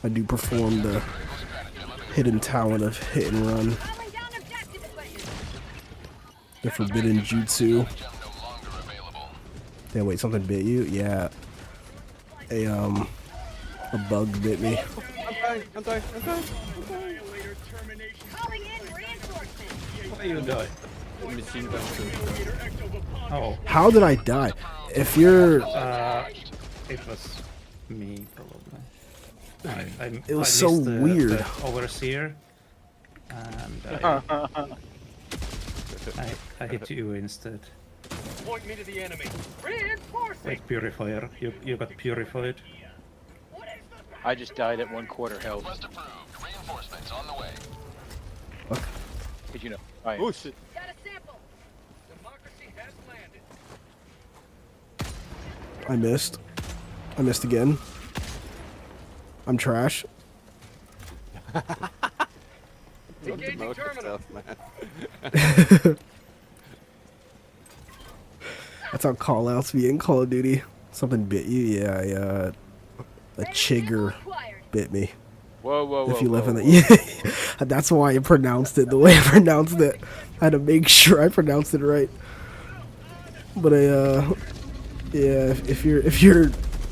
Speaker 2: I do perform the hidden talent of hit and run.
Speaker 5: Calling down objective equipment.
Speaker 2: The forbidden jutsu.
Speaker 8: No longer available.
Speaker 2: Yeah, wait, something bit you? Yeah. A bug bit me.
Speaker 4: I'm dying.
Speaker 7: Violator termination.
Speaker 5: Calling in reinforcements.
Speaker 3: Why you die?
Speaker 4: Machine gun.
Speaker 3: Oh,
Speaker 2: How did I die? If you're...
Speaker 3: it was me probably.
Speaker 2: It was
Speaker 3: I
Speaker 2: so
Speaker 3: missed
Speaker 2: weird.
Speaker 3: the overseer, and I hit you instead.
Speaker 7: Point me to the enemy. Reinforcing.
Speaker 3: Wait, purifier. You got purified.
Speaker 1: I just died at 1/4 health.
Speaker 8: Quest approved. Reinforcements on the way.
Speaker 1: Did you know? I am.
Speaker 4: Oh shit.
Speaker 5: Got a sample.
Speaker 7: Democracy has landed.
Speaker 2: I missed. I missed again. I'm trash.
Speaker 4: Don't
Speaker 7: Engaging
Speaker 4: demote
Speaker 7: terminal.
Speaker 4: yourself, man.
Speaker 2: That's how call-outs be in Call of Duty. Something bit you? Yeah, a chigger
Speaker 5: Acquired.
Speaker 2: bit me.
Speaker 4: Whoa.
Speaker 2: If you live in the... Yeah, that's why I pronounced it the way I pronounced it. I had to make sure I pronounced it right. But yeah, if you're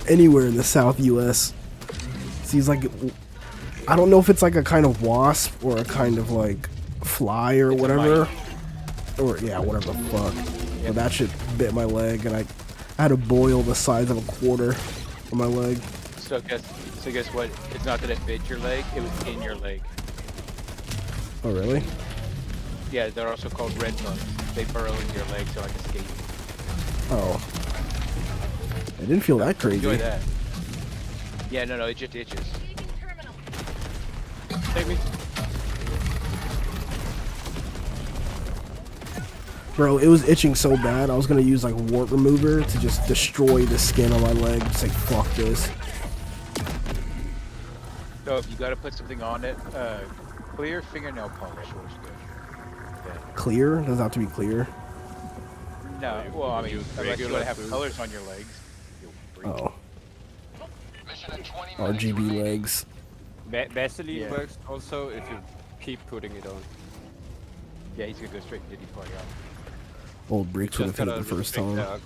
Speaker 2: anywhere in the South U.S., seems like I don't know if it's like a kind of wasp or a kind of like fly or whatever. Or yeah, whatever the fuck. But that shit bit my leg, and I had a boil the size of a quarter on my leg.
Speaker 1: So guess what? It's not that it bit your leg; it was in your leg.
Speaker 2: Oh really?
Speaker 1: Yeah, they're also called red bugs. They burrow into your legs to like escape.
Speaker 2: Oh. I didn't feel that crazy.
Speaker 1: Enjoy that. Yeah, no, it just itches. Take me.
Speaker 2: Bro, it was itching so bad, I was gonna use like wart remover to just destroy the skin on my leg. Just like, fuck this.
Speaker 1: So if you gotta put something on it, clear fingernail polish works good. Yeah.
Speaker 2: Clear? Doesn't have to be clear.
Speaker 1: No, well, I mean, unless you want to have colors on your legs.
Speaker 2: Oh.
Speaker 8: Mission in 20 minutes.
Speaker 2: RGB legs.
Speaker 4: Vaseline works also if you keep putting it on.
Speaker 1: Yeah, he's gonna go straight to Diddy Party out.
Speaker 2: Old bricks would have hit it the first time.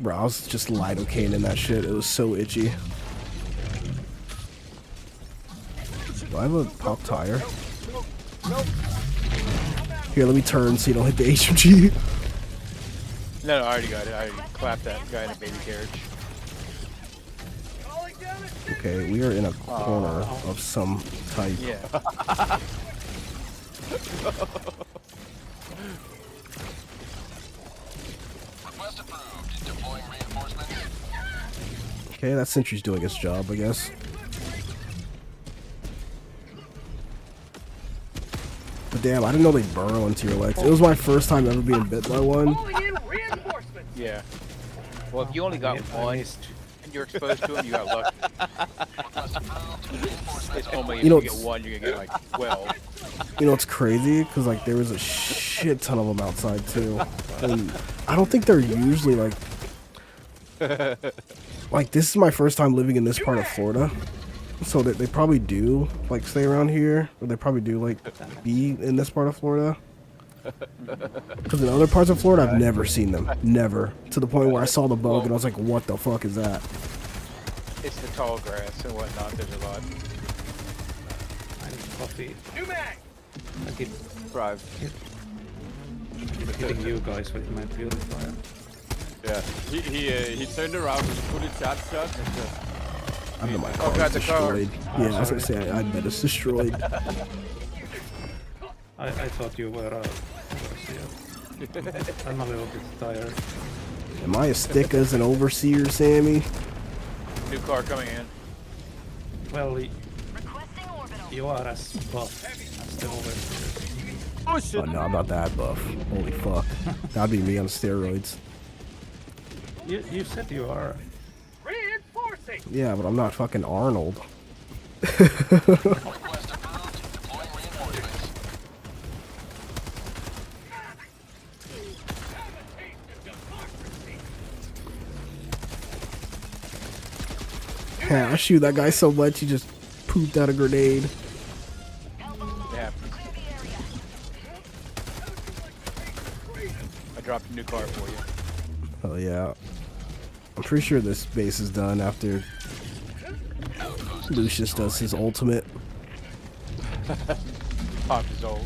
Speaker 2: Bro, I was just lidocaine in that shit. It was so itchy. Do I have a pop tire? Here, let me turn so you don't hit the HMG.
Speaker 1: No, I already got it. I already clapped that guy in a baby carriage.
Speaker 2: Okay, we are in a corner of some type.
Speaker 1: Yeah.
Speaker 8: Request approved. Deploying reinforcements.
Speaker 2: Okay, that sentry's doing its job, I guess. But damn, I didn't know they burrow into your legs. It was my first time ever being bit by one.
Speaker 7: Calling in reinforcements.
Speaker 1: Yeah. Well, if you only got one and you're exposed to them, you got lucky. It's only if
Speaker 2: You know,
Speaker 1: you get one, you're gonna get like 12.
Speaker 2: You know what's crazy? Because like there was a shit ton of them outside too, and I don't think they're usually like. Like this is my first time living in this part of Florida, so that they probably do like stay around here, or they probably do like be in this part of Florida. Because in other parts of Florida, I've never seen them, never. To the point where I saw the bug and I was like, "What the fuck is that?"
Speaker 1: It's the tall grass and whatnot. There's a lot.
Speaker 3: I need coffee.
Speaker 7: New mag.
Speaker 3: I keep
Speaker 4: Drive.
Speaker 3: hitting you guys with my purifier.
Speaker 4: Yeah. He turned around with a fully charged shot and just...
Speaker 2: I bet my car
Speaker 1: God,
Speaker 2: is
Speaker 1: the car.
Speaker 2: destroyed. Yeah, I was gonna say, I bet it's destroyed.
Speaker 3: I thought you were overseer. I'm a little bit tired.
Speaker 2: Am I as thick as an overseer, Sammy?
Speaker 1: New car coming in.
Speaker 3: Well, you are as buff as the overseer.
Speaker 4: Oh shit!
Speaker 2: Oh no, I'm not that buff. Holy fuck. That'd be me on steroids.
Speaker 3: You said you are.
Speaker 7: Reinforcing.
Speaker 2: Yeah, but I'm not fucking Arnold.
Speaker 8: Request approved. Deploying reinforcements.
Speaker 2: Yeah, I shoot that guy so much he just pooped out a grenade.
Speaker 1: Yeah. I dropped a new car for you.
Speaker 2: Oh yeah. I'm pretty sure this base is done after Lucius does his ultimate.
Speaker 1: Pop is old.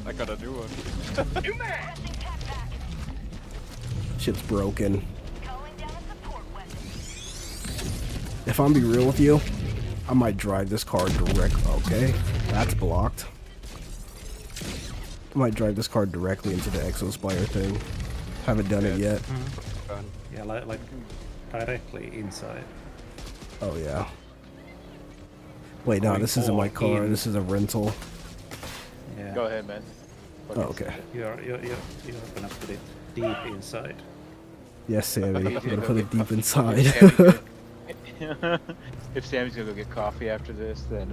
Speaker 4: I got a new one.
Speaker 7: New mag.
Speaker 2: Shit's broken. If I'm being real with you, I might drive this car direct. Okay, that's blocked. I might drive this car directly into the Exospire thing. Haven't done it yet.
Speaker 3: Yeah, like directly inside.
Speaker 2: Oh yeah. Wait, no, this isn't my car. This is a rental.
Speaker 3: Yeah.
Speaker 1: Go ahead, man.
Speaker 2: Oh, okay.
Speaker 3: You're gonna put it deep inside.
Speaker 2: Yes, Sammy. I'm gonna put it deep inside.
Speaker 1: If Sammy's gonna go get coffee after this, then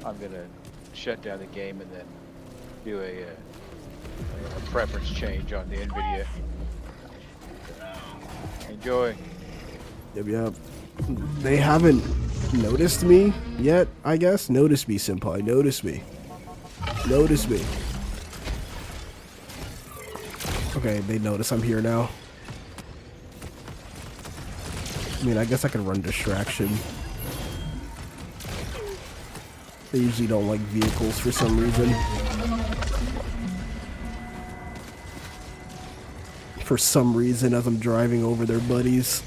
Speaker 1: I'm gonna shut down the game and then do a preference change on the NVIDIA. Enjoy.
Speaker 2: Yep. They haven't noticed me yet, I guess. Notice me, senpai. Notice me. Notice me. Okay, they notice I'm here now. I mean, I guess I could run distraction. They usually don't like vehicles for some reason. For some reason, as I'm driving over their buddies.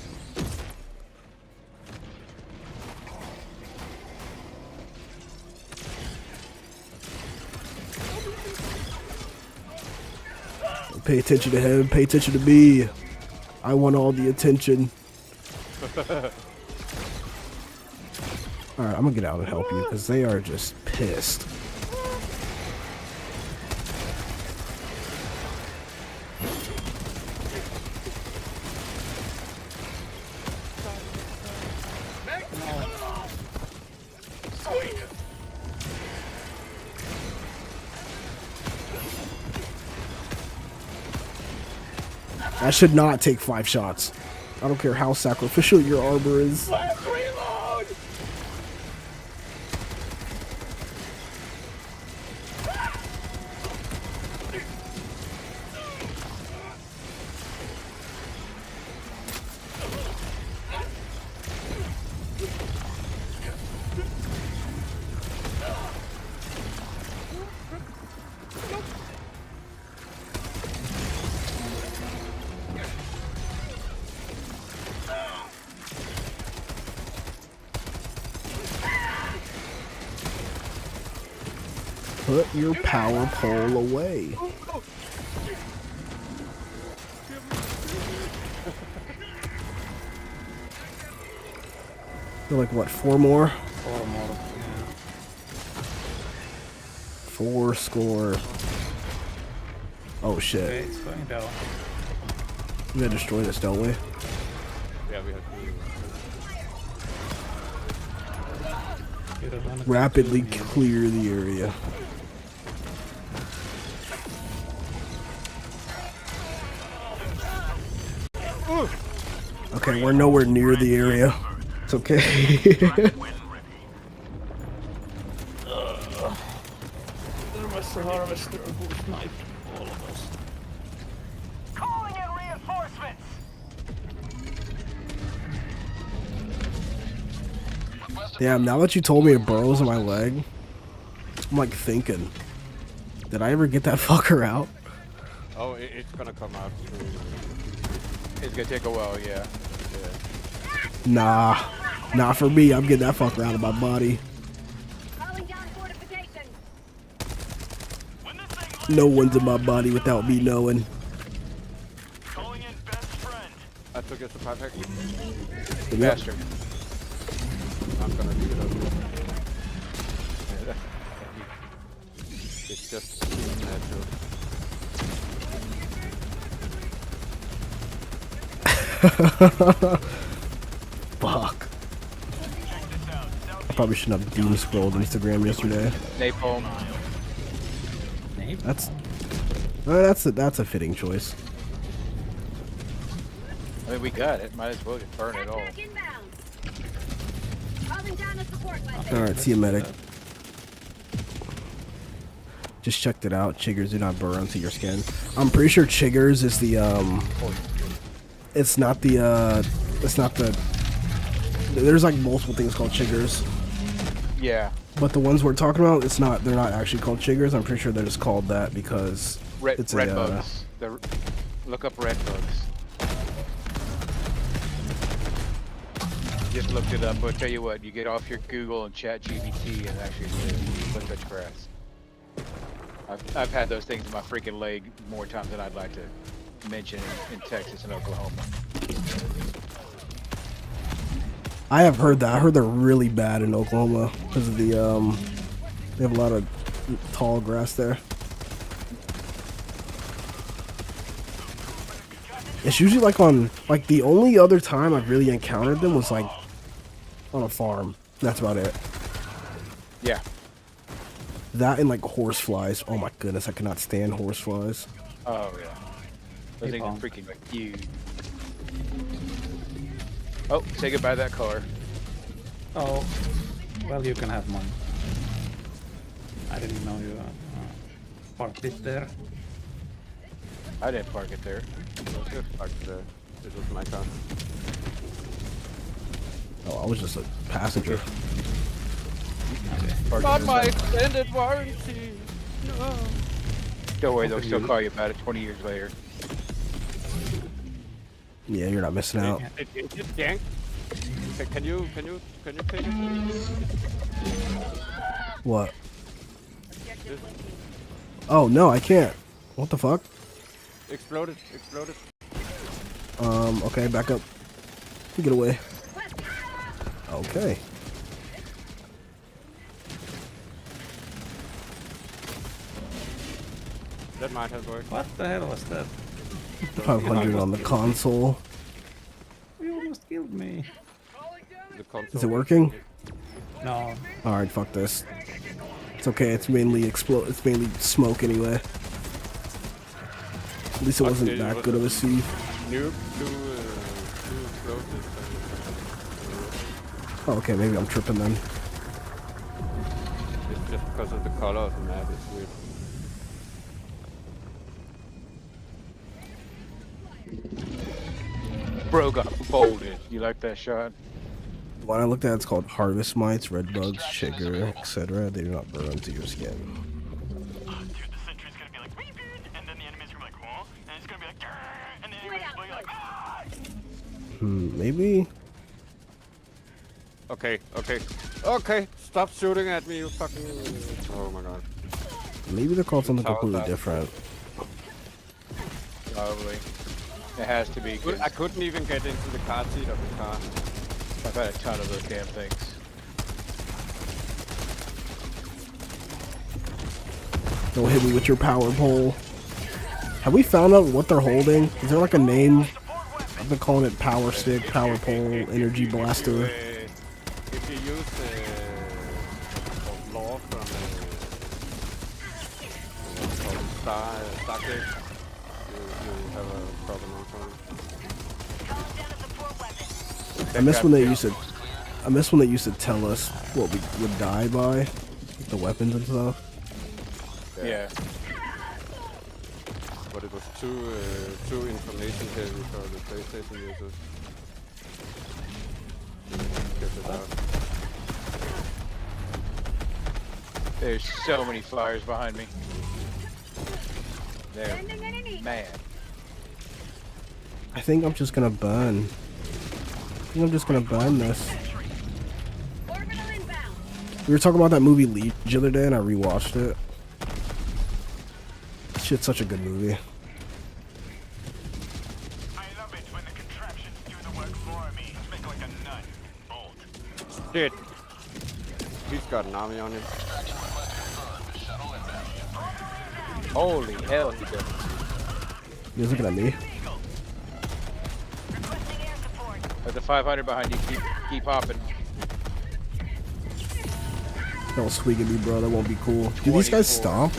Speaker 2: Pay attention to him, pay attention to me. I want all the attention. Alright, I'm gonna get out and help you because they are just pissed. That should not take 5 shots. I don't care how sacrificial your armor is.
Speaker 7: Reload!
Speaker 2: Put your power pole away. They're like, what, 4 more?
Speaker 3: 4 more. Yeah.
Speaker 2: 4 score. Oh shit.
Speaker 3: Okay, it's going down.
Speaker 2: We gotta destroy this, don't we?
Speaker 4: Yeah, we have to.
Speaker 3: You don't wanna
Speaker 2: Rapidly
Speaker 3: continue.
Speaker 2: clear the area. Okay, we're nowhere near the area. It's okay.
Speaker 3: There was a harvester who sniped all of us.
Speaker 7: Calling in reinforcements!
Speaker 2: Damn, now that you told me it burrows in my leg, I'm like thinking, did I ever get that fucker out?
Speaker 4: Oh, it's gonna come out soon.
Speaker 1: It's gonna take a while, yeah.
Speaker 2: Nah, not for me. I'm getting that fucker out of my body.
Speaker 5: Calling down fortifications.
Speaker 2: No one's in my body without me knowing.
Speaker 7: Calling in best friend.
Speaker 4: I took it to 5 heck.
Speaker 2: Yep.
Speaker 1: Bastard.
Speaker 4: I'm gonna leave it up. It's just natural.
Speaker 2: Fuck. I probably shouldn't have doom scrolled Instagram yesterday.
Speaker 1: Napalm.
Speaker 2: That's a fitting choice.
Speaker 1: I mean, we got it. Might as well just burn it all.
Speaker 5: Attack inbound. Calling down a support weapon.
Speaker 2: All right, see you, medic. Just checked it out. Chiggers do not burrow into your skin. I'm pretty sure chiggers is the It's not the There's like multiple things called chiggers,
Speaker 1: Yeah.
Speaker 2: but the ones we're talking about, it's not. They're not actually called chiggers. I'm pretty sure they're just called that because
Speaker 1: Red,
Speaker 2: it's
Speaker 1: red
Speaker 2: a.
Speaker 1: bugs. Look up red bugs. Just looked it up. I'll tell you what. You get off your Google and Chat GBT and actually look at grass. I've had those things in my freaking leg more times than I'd like to mention in Texas and Oklahoma.
Speaker 2: I have heard that. I heard they're really bad in Oklahoma because of the they have a lot of tall grass there. It's usually like the only other time I've really encountered them was like on a farm. That's about it.
Speaker 1: Yeah.
Speaker 2: That and like horse flies. Oh my goodness, I cannot stand horse flies.
Speaker 1: Oh yeah. Those
Speaker 3: Hey,
Speaker 1: things are
Speaker 3: Paul.
Speaker 1: freaking huge. Oh, say goodbye to that car.
Speaker 3: Oh, well, you can have mine. I didn't know you parked it there.
Speaker 1: I didn't park it there.
Speaker 4: Fuck the. This was my car.
Speaker 2: Oh, I was just a passenger.
Speaker 4: Not my extended warranty. No.
Speaker 1: Don't worry, they'll still call you about it 20 years later.
Speaker 2: Yeah, you're not missing out.
Speaker 4: It's just gank. Can you take it?
Speaker 2: What? Oh no, I can't. What the fuck?
Speaker 4: Exploded.
Speaker 2: Okay, back up. Get away. Okay.
Speaker 4: That might have worked.
Speaker 3: What the hell was that?
Speaker 2: 500 on the console.
Speaker 3: You almost killed me.
Speaker 4: The console.
Speaker 2: Is it working?
Speaker 3: No.
Speaker 2: Alright, fuck this. It's okay, it's mainly it's mainly smoke anyway. At least it wasn't that good of a sieve.
Speaker 4: Noob, two explosives.
Speaker 2: Oh, okay, maybe I'm tripping then.
Speaker 4: It's just because of the color of the map, it's weird.
Speaker 1: Bro got folded. You like that shot?
Speaker 2: The one I looked at, it's called Harvest Mites, Red Bugs, Sugar, etc. They do not burn to your skin.
Speaker 9: Dude, the sentry's gonna be like, "Reboot," and then the enemies are gonna be like, "Huh?" And it's gonna be like, "Grr," and then the enemies will be like, "Ah!"
Speaker 2: Maybe.
Speaker 4: Okay. Stop shooting at me, you fucking. Oh my god.
Speaker 2: Maybe they're called something completely different.
Speaker 1: Probably. It has to be. 'Cause
Speaker 4: I couldn't even get into the car seat of the car.
Speaker 1: I've had a ton of those damn things.
Speaker 2: Don't hit me with your power pole. Have we found out what they're holding? Is there like a name? I've been calling it power stick, power pole, energy blaster.
Speaker 4: If you use law from Stargate, you have a problem on phone.
Speaker 2: I miss when they used to tell us what we would die by, like the weapons and stuff.
Speaker 1: Yeah.
Speaker 4: But it was too information heavy for the PlayStation users. Get it out.
Speaker 1: There's so many flyers behind me. They're mad.
Speaker 2: I think I'm just gonna burn. This. We were talking about that movie Leech the other day and I rewatched it. Shit's such a good movie.
Speaker 9: I love it when the contraptions do the work for me. Make like a nut. Bolt.
Speaker 4: Shit. He's got an army on him.
Speaker 1: Holy hell, he does.
Speaker 2: You guys looking at me?
Speaker 1: There's a 500 behind you. Keep hopping.
Speaker 2: Don't swing at me, bro. That won't be cool. Do these guys stomp?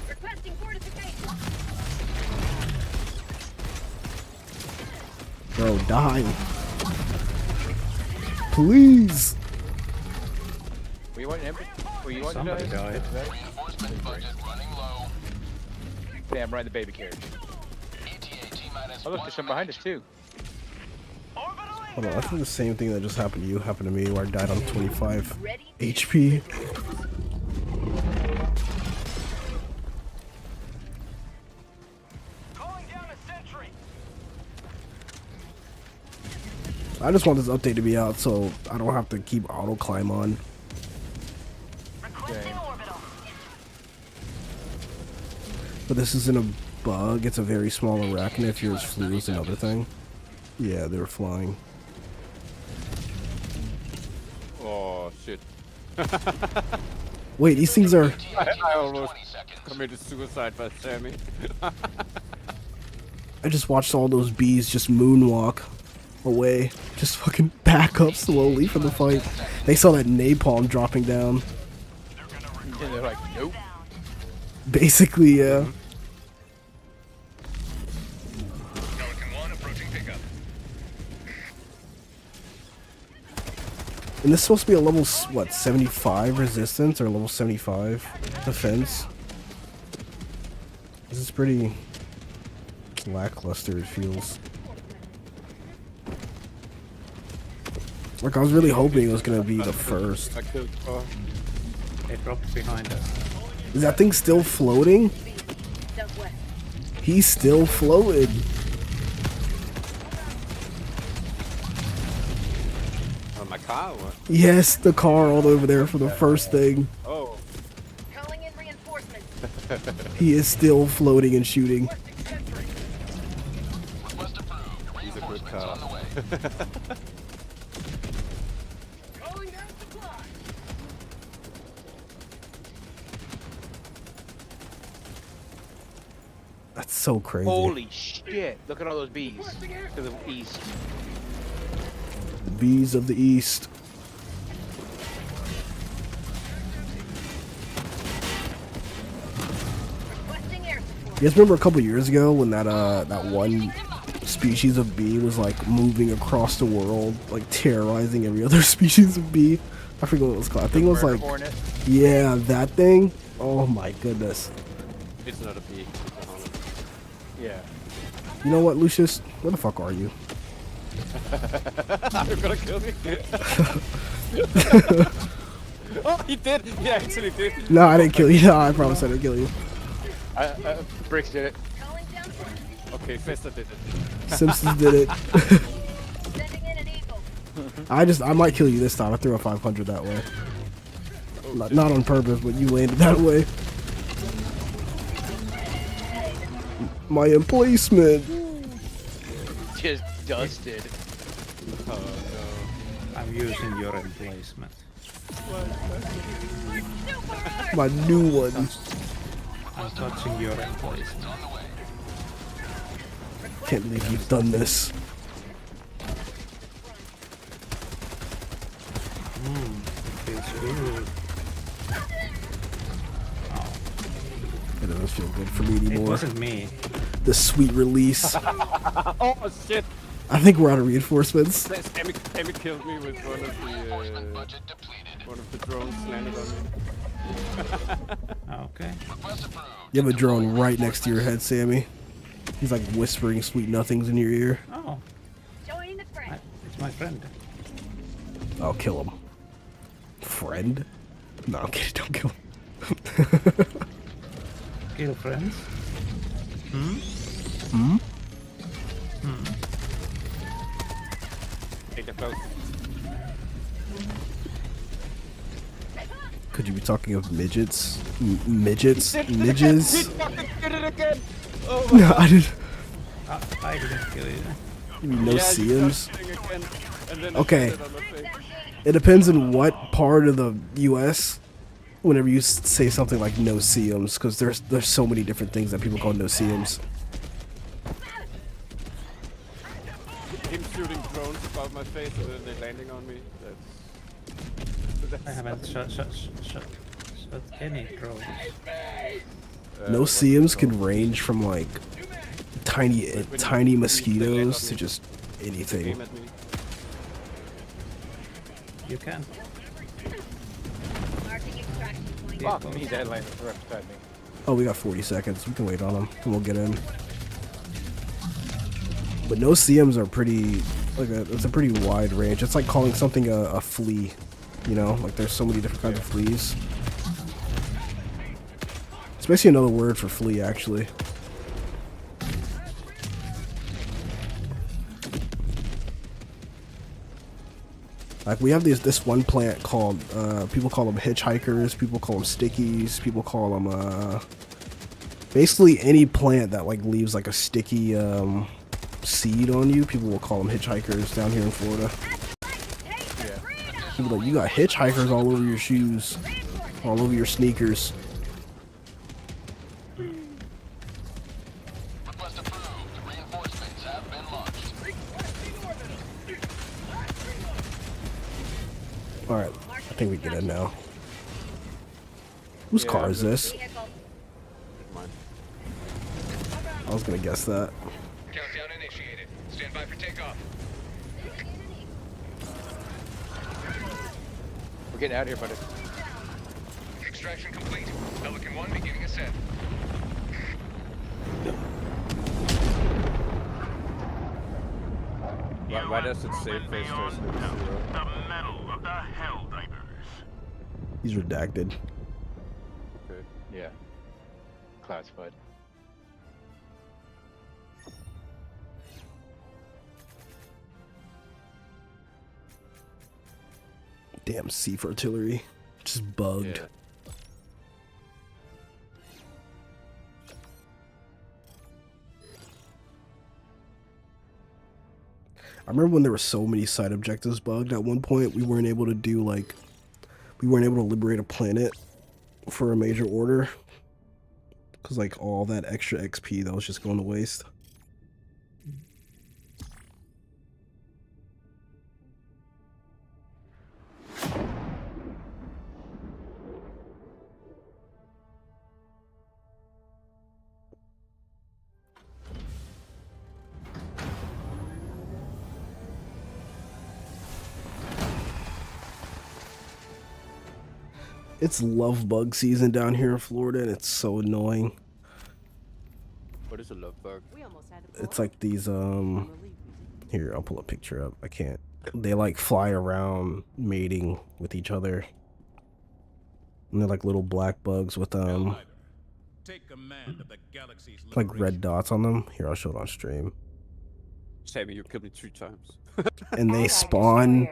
Speaker 5: Requesting fortification.
Speaker 2: Bro, die. Please.
Speaker 1: Were you wanting him? Were you wanting
Speaker 3: Somebody
Speaker 1: to die?
Speaker 3: died.
Speaker 8: Reinforcement budget running low.
Speaker 1: Damn, right in the baby carriage. Oh look, there's some behind us too.
Speaker 2: Hold on, I think the same thing that just happened to you happened to me where I died on 25 HP.
Speaker 9: Calling down a sentry.
Speaker 2: I just want this update to be out so I don't have to keep auto climb on.
Speaker 9: Requesting orbital.
Speaker 2: But this isn't a bug, it's a very small arachnid. Yours flew is another thing. Yeah, they were flying.
Speaker 4: Oh shit.
Speaker 2: Wait, these things are...
Speaker 4: I almost committed suicide by Sammy.
Speaker 2: I just watched all those bees just moonwalk away. Just fucking back up slowly from the fight. They saw that napalm dropping down.
Speaker 1: And they're like, nope.
Speaker 2: Basically, yeah. And this is supposed to be a level, what, 75 resistance or level 75 defense? This is pretty lackluster, it feels. Like, I was really hoping it was gonna be the first.
Speaker 4: I killed Thor.
Speaker 3: It dropped behind us.
Speaker 2: Is that thing still floating?
Speaker 5: Southwest.
Speaker 2: He's still floated.
Speaker 4: Oh, my car? What?
Speaker 2: Yes, the car all over there for the first thing.
Speaker 4: Oh.
Speaker 5: Calling in reinforcements.
Speaker 2: He is still floating and shooting.
Speaker 4: He's a good car.
Speaker 7: Calling down supplies.
Speaker 2: That's so crazy.
Speaker 1: Holy shit! Look at all those bees to the east.
Speaker 2: The bees of the east.
Speaker 5: Requesting air support.
Speaker 2: You guys remember a couple years ago when that one species of bee was like moving across the world, like terrorizing every other species of bee? I forget what it was called. I think it was like,
Speaker 1: Hornet.
Speaker 2: yeah, that thing. Oh my goodness.
Speaker 4: It's not a bee. It's a hornet.
Speaker 1: Yeah.
Speaker 2: You know what, Lucius? Where the fuck are you?
Speaker 4: You're gonna kill me? Oh, he did! He actually did!
Speaker 2: No, I didn't kill you. No, I promise I didn't kill you.
Speaker 1: Bricks did it.
Speaker 5: Calling down support.
Speaker 4: Okay, Festa did it.
Speaker 2: Simpsons did it.
Speaker 5: Sending in an eagle.
Speaker 2: I might kill you this time. I threw a 500 that way. Not on purpose, but you landed that way. My emplacement.
Speaker 1: Just dusted.
Speaker 4: Oh no.
Speaker 3: I'm using your emplacement.
Speaker 2: My new one.
Speaker 3: I'm touching your emplacement.
Speaker 2: Can't believe you've done this.
Speaker 3: Feels good.
Speaker 2: It doesn't feel good for me
Speaker 3: It
Speaker 2: anymore.
Speaker 3: wasn't me.
Speaker 2: The sweet release.
Speaker 4: Oh shit!
Speaker 2: I think we're out of reinforcements.
Speaker 4: Emmy killed me with one of the drones landed on me.
Speaker 3: Okay.
Speaker 2: You have a drone right next to your head, Sammy. He's like whispering sweet nothings in your ear.
Speaker 3: Oh,
Speaker 5: Joining the fray.
Speaker 3: it's my friend.
Speaker 2: I'll kill him. Friend? No, I'm kidding. Don't kill him.
Speaker 3: Kill friends?
Speaker 4: Take a close.
Speaker 2: Could you be talking of midgets? Midgets? Midges?
Speaker 4: He fucking did it again! Oh my
Speaker 2: No, I didn't.
Speaker 3: I didn't kill you.
Speaker 2: You mean no
Speaker 4: yeah,
Speaker 2: seams?
Speaker 4: again, and then
Speaker 2: Okay.
Speaker 4: I said on the face.
Speaker 2: It depends on what part of the U.S. Whenever you say something like no seams, because there's so many different things that people call no seams.
Speaker 4: Him shooting drones above my face and then they landing on me. That's
Speaker 3: I haven't shot any drones.
Speaker 2: No seams can range from like tiny mosquitoes to just anything.
Speaker 4: aim at me.
Speaker 3: You can.
Speaker 5: Marking extraction point.
Speaker 1: Fuck me, that landed right beside me.
Speaker 2: Oh, we got 40 seconds. We can wait on them, and we'll get in. But no CMs are pretty, it's a pretty wide range. It's like calling something a flea, you know? Like there's so many different kinds of fleas. It's basically another word for flea, actually. Like we have this one plant called, people call them hitchhikers, people call them stickies, people call them, basically any plant that like leaves like a sticky, seed on you, people will call them hitchhikers down here in Florida. People are like, you got hitchhikers all over your shoes, all over your sneakers.
Speaker 8: Request approved. Reinforcements have been launched.
Speaker 2: Alright, I think we get in now. Whose car is this?
Speaker 5: Vehicle.
Speaker 4: Mine.
Speaker 2: I was gonna guess that.
Speaker 7: Countdown initiated. Stand by for takeoff.
Speaker 1: getting out of here, buddy.
Speaker 7: Extraction complete. Pelican 1 beginning ascent.
Speaker 4: Why does it say face
Speaker 9: beyond
Speaker 4: zero?
Speaker 9: the metal of the Helldivers.
Speaker 2: He's redacted.
Speaker 4: Okay.
Speaker 1: Yeah. Classified.
Speaker 2: Damn Seaf artillery. Just bugged.
Speaker 4: Yeah.
Speaker 2: I remember when there were so many side objectives bugged. At one point, we weren't able to do like, we weren't able to liberate a planet for a major order because like all that extra XP that was just going to waste. It's love bug season down here in Florida, and it's so annoying.
Speaker 4: What is a love bug?
Speaker 2: It's like these here, I'll pull a picture up. I can't. They like fly around mating with each other. And they're like little black bugs with
Speaker 6: Take command of the galaxy's
Speaker 2: like
Speaker 6: liberation.
Speaker 2: red dots on them. Here, I'll show it on stream.
Speaker 4: Sammy, you killed me 3 times.
Speaker 2: And they spawn.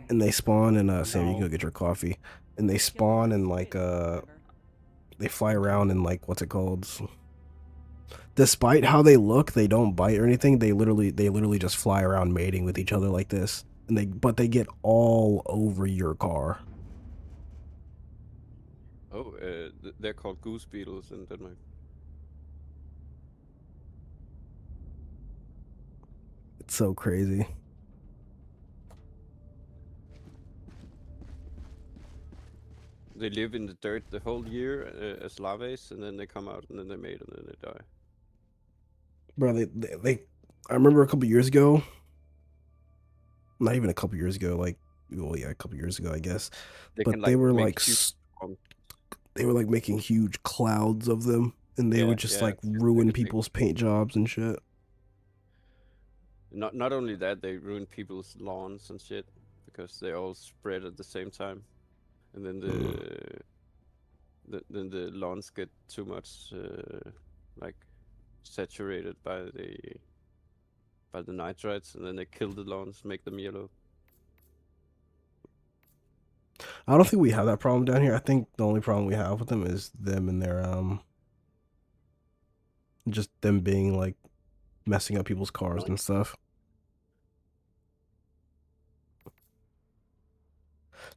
Speaker 2: And they spawn and Sam, you can go get your coffee. And they spawn and like they fly around and like what's it called? Despite how they look, they don't bite or anything. They literally just fly around mating with each other like this. And but they get all over your car.
Speaker 4: Oh, they're called goose beetles in Denmark.
Speaker 2: It's so crazy.
Speaker 4: They live in the dirt the whole year as larvae, and then they come out and then they mate and then they die.
Speaker 2: Bro, I remember a couple years ago. Not even a couple years ago, like, well, yeah, a couple years ago, I guess. But they were like, they were like making huge clouds of them, and they would just like ruin people's paint jobs and shit.
Speaker 4: Not only that, they ruin people's lawns and shit because they all spread at the same time, and then the lawns get too much like saturated by the nitrites, and then they kill the lawns, make them yellow.
Speaker 2: I don't think we have that problem down here. I think the only problem we have with them is them and their just them being like messing up people's cars and stuff.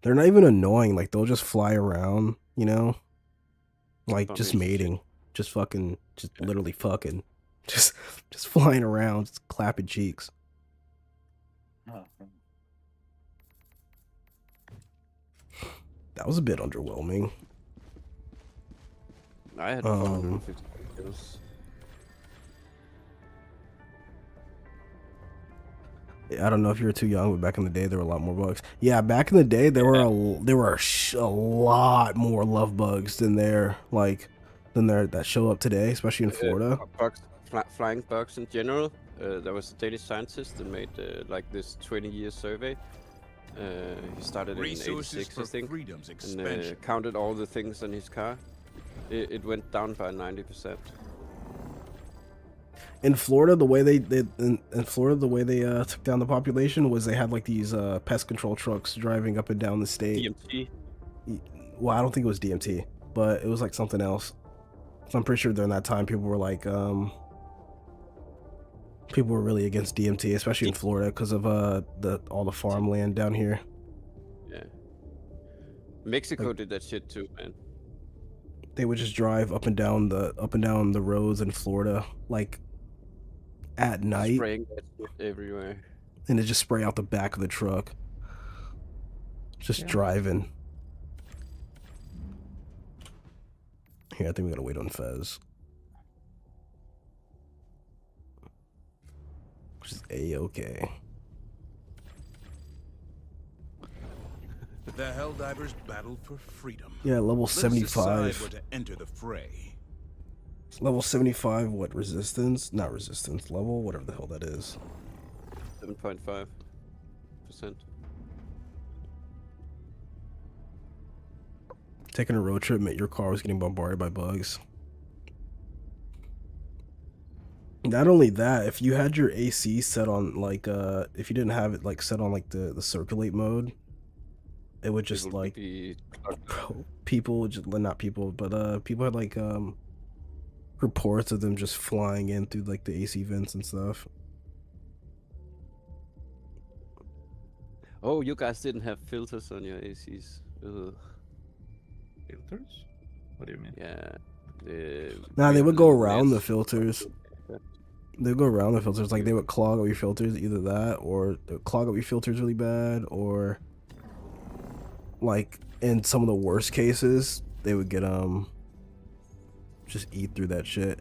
Speaker 2: They're not even annoying, like they'll just fly around, you know? Like just mating. Just fucking literally fucking. Just flying around, just clapping cheeks. That was a bit underwhelming.
Speaker 4: I had 450 kills.
Speaker 2: I don't know if you were too young, but back in the day there were a lot more bugs. Yeah, back in the day there were a lot more love bugs than there that show up today, especially in Florida.
Speaker 4: Flying bugs in general. There was a Danish scientist that made like this 20-year survey. He started in '86, I think, and counted all the things in his car. It went down by 90%.
Speaker 2: In Florida, the way they took down the population was they had like these pest control trucks driving up and down the state.
Speaker 4: DMT.
Speaker 2: Well, I don't think it was DMT, but it was like something else. So I'm pretty sure during that time people were like people were really against DMT, especially in Florida because of all the farmland down here.
Speaker 4: Yeah. Mexico did that shit too, man.
Speaker 2: They would just drive up and down the roads in Florida like at night,
Speaker 4: spraying that shit everywhere,
Speaker 2: and it just spray out the back of the truck. Just driving. Here, I think we gotta wait on Fez. Which is A-okay.
Speaker 6: The Helldivers battled for freedom.
Speaker 2: Yeah, level
Speaker 6: Let us decide
Speaker 2: 75.
Speaker 6: where to enter the fray.
Speaker 2: Level 75, what, resistance? Not resistance, level, whatever the hell that is.
Speaker 4: 7.5%.
Speaker 2: Taking a road trip meant your car was getting bombarded by bugs. Not only that, if you had your AC set on like if you didn't have it like set on like the circulate mode, it would just
Speaker 4: People
Speaker 2: like
Speaker 4: be
Speaker 2: people would just, not people, but people had like reports of them just flying in through like the AC vents and stuff.
Speaker 4: Oh, you guys didn't have filters on your ACs. Ugh.
Speaker 3: Filters? What do you mean?
Speaker 4: Yeah.
Speaker 2: Nah, they would go
Speaker 4: the
Speaker 2: around the
Speaker 4: nets.
Speaker 2: filters. They would go around the filters, like they would clog up your filters, either that or they would clog up your filters really bad, or like in some of the worst cases, they would get just eat through that shit.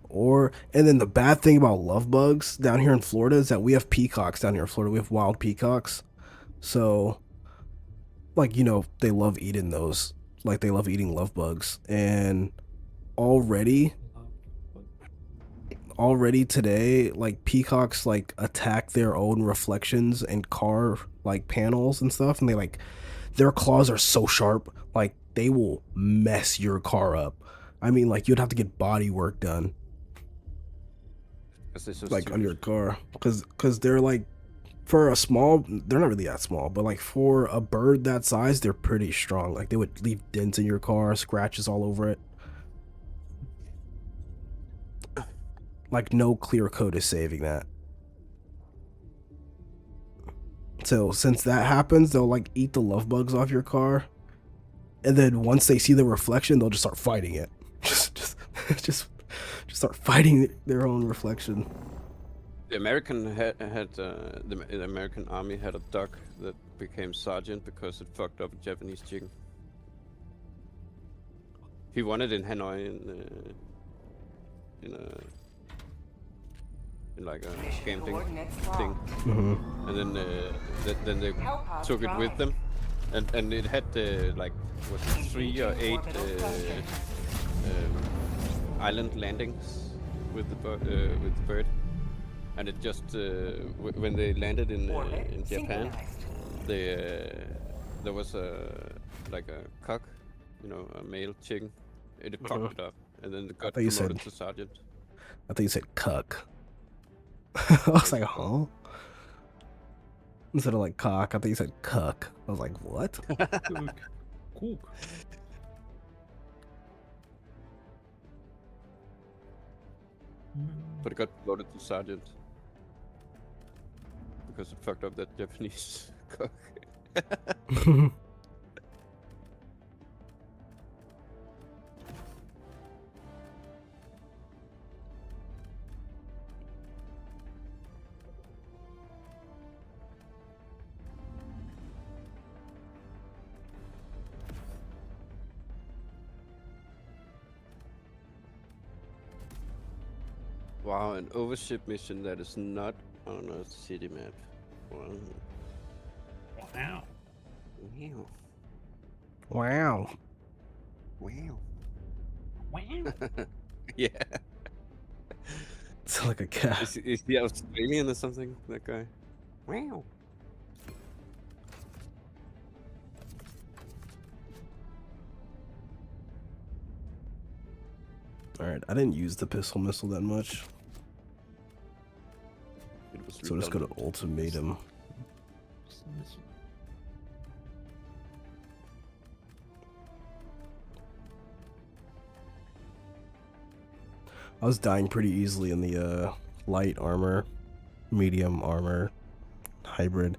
Speaker 2: And then the bad thing about love bugs down here in Florida is that we have peacocks down here in Florida. We have wild peacocks. So like, you know, they love eating those. Like they love eating love bugs. And already today, like peacocks like attack their own reflections and car like panels and stuff, and they like their claws are so sharp, like they will mess your car up. I mean, like you'd have to get body work done,
Speaker 4: So
Speaker 2: like
Speaker 4: stupid.
Speaker 2: on your car, because they're like, for a small, they're not really that small, but like for a bird that size, they're pretty strong. Like they would leave dents in your car, scratches all over it. Like no clear coat is saving that. So since that happens, they'll like eat the love bugs off your car, and then once they see the reflection, they'll just start fighting it. just start fighting their own reflection.
Speaker 4: The American the American army had a duck that became sergeant because it fucked up a Japanese chicken. He won it in Hanoi in like a gambling thing, and then they took it with them, and it had like was it 3 or 8 island landings with the bird, and it just when they landed in Japan, there was like a cock, you know, a male chicken. It fucked it up, and then it got promoted to sergeant.
Speaker 2: I thought you said cuck. I was like, huh? Instead of like cock, I thought you said cuck. I was like, what?
Speaker 3: Cool.
Speaker 4: But it got promoted to sergeant because it fucked up that Japanese cock. Wow, an overship mission that is not on a city map. Wow.
Speaker 3: Wow.
Speaker 4: Wow.
Speaker 2: Wow.
Speaker 4: Wow. Yeah.
Speaker 2: It's like a cat.
Speaker 4: Is he Australian or something, that guy? Wow.
Speaker 2: Alright, I didn't use the pistol missile that much. So let's go to ultimatum. I was dying pretty easily in the light armor, medium armor, hybrid.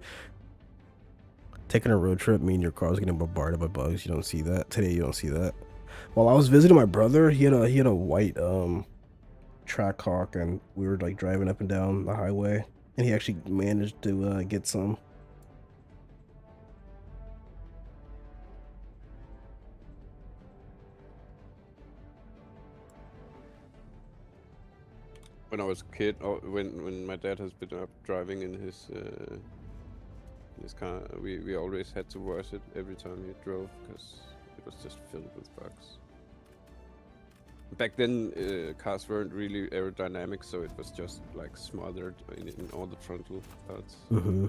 Speaker 2: Taking a road trip, me and your car was getting bombarded by bugs. You don't see that today. You don't see that. While I was visiting my brother, he had a white Trackhawk, and we were like driving up and down the highway, and he actually managed to get some.
Speaker 4: When I was a kid, when my dad has been up driving in his It's kind of we always had to wash it every time you drove because it was just filled with bugs. Back then, cars weren't really aerodynamic, so it was just like smothered in all the frontal parts.
Speaker 2: Mm-hmm.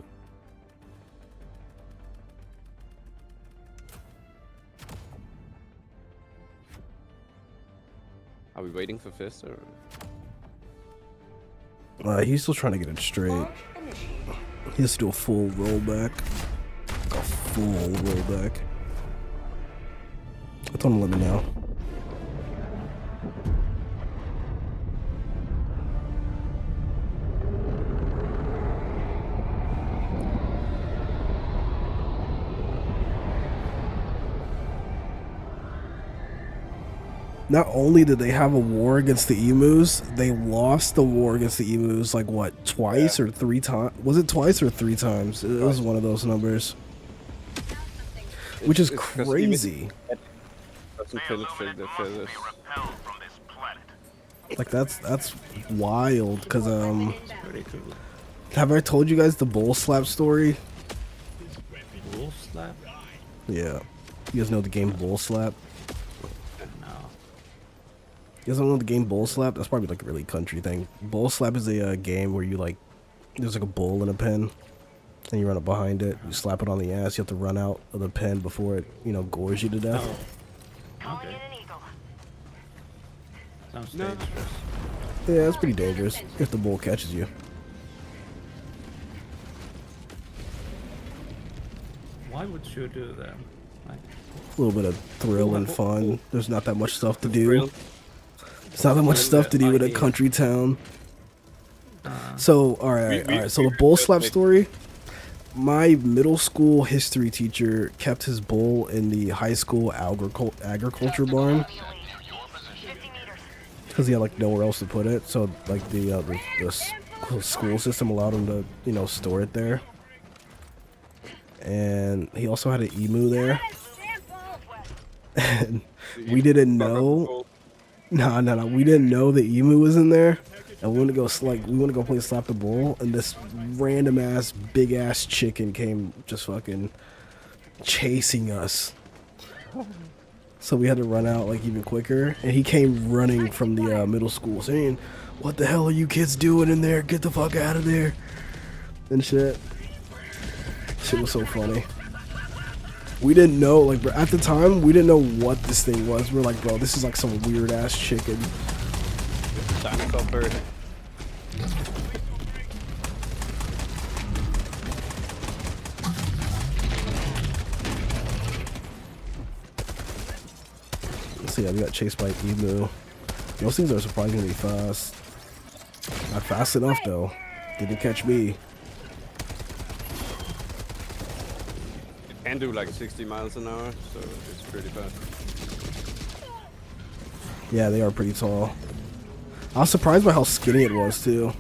Speaker 4: Are we waiting for Fist or?
Speaker 2: He's still trying to get it straight. He has to do a full rollback. Like a full rollback. I told him to let me know. Not only did they have a war against the emus, they lost the war against the emus like what, twice or 3 times? Was it twice or 3 times? It was one of those numbers. Which is crazy.
Speaker 4: Doesn't penetrate the feathers.
Speaker 2: Like that's wild because
Speaker 3: Pretty cool.
Speaker 2: have I told you guys the bull slap story?
Speaker 3: Bull slap?
Speaker 2: Yeah. You guys know the game Bull Slap?
Speaker 3: No.
Speaker 2: You guys don't know the game Bull Slap? That's probably like a really country thing. Bull Slap is a game where you like, there's like a bull in a pen, and you run up behind it, you slap it on the ass, you have to run out of the pen before it, you know, gores you to death.
Speaker 3: Oh. Okay. Sounds dangerous.
Speaker 2: Yeah, it's pretty dangerous if the bull catches you.
Speaker 3: Why would you do that? Like,
Speaker 2: A little bit of thrill and fun. There's not that much stuff to do. There's not that much stuff to do in a country town. So, alright, so the bull slap story. My middle school history teacher kept his bull in the high school agriculture barn because he had like nowhere else to put it. So like the school system allowed him to, you know, store it there. And he also had an emu there. And we didn't know. No, we didn't know the emu was in there. And we want to go play Slap the Bull, and this random ass big ass chicken came just fucking chasing us. So we had to run out like even quicker, and he came running from the middle school saying, "What the hell are you kids doing in there? Get the fuck out of there!" and shit. Shit was so funny. We didn't know, like, bro, at the time we didn't know what this thing was. We're like, bro, this is like some weird ass chicken.
Speaker 4: Dinosaur bird.
Speaker 2: So yeah, we got chased by emu. Those things are surprisingly fast. Not fast enough though. Didn't catch me.
Speaker 4: It can do like 60 miles an hour, so it's pretty fast.
Speaker 2: Yeah, they are pretty tall. I was surprised by how skinny it was too.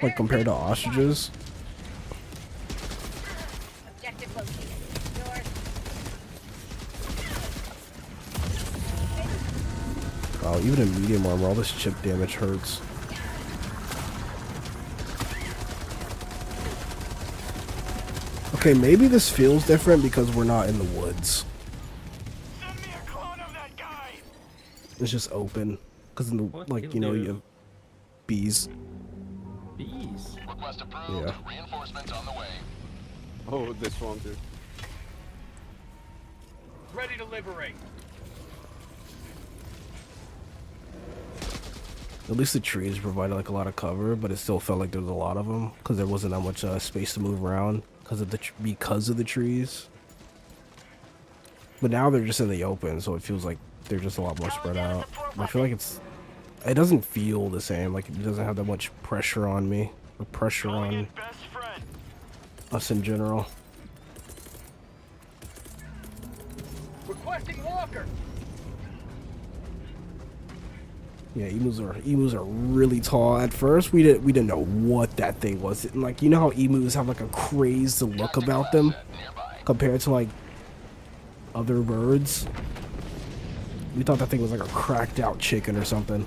Speaker 2: Like compared to ostriches.
Speaker 5: Objective located.
Speaker 2: Oh, even in medium armor, all this chip damage hurts. Okay, maybe this feels different because we're not in the woods.
Speaker 9: Send me a clone of that guy.
Speaker 2: It's just open. Because in the, like, you know, you have bees.
Speaker 3: Bees?
Speaker 8: Request approved.
Speaker 2: Yeah.
Speaker 8: Reinforcements on the way.
Speaker 4: Oh, this one too.
Speaker 7: Ready to liberate.
Speaker 2: At least the trees provided like a lot of cover, but it still felt like there was a lot of them because there wasn't that much space to move around because of the trees. But now they're just in the open, so it feels like they're just a lot more spread out. I feel like it doesn't feel the same. Like it doesn't have that much pressure on me, or pressure on us in general.
Speaker 7: Requesting walker.
Speaker 2: Yeah, emus are really tall. At first, we didn't know what that thing was. And like, you know how emus have like a crazed look about them compared to like other birds. We thought that thing was like a cracked out chicken or something.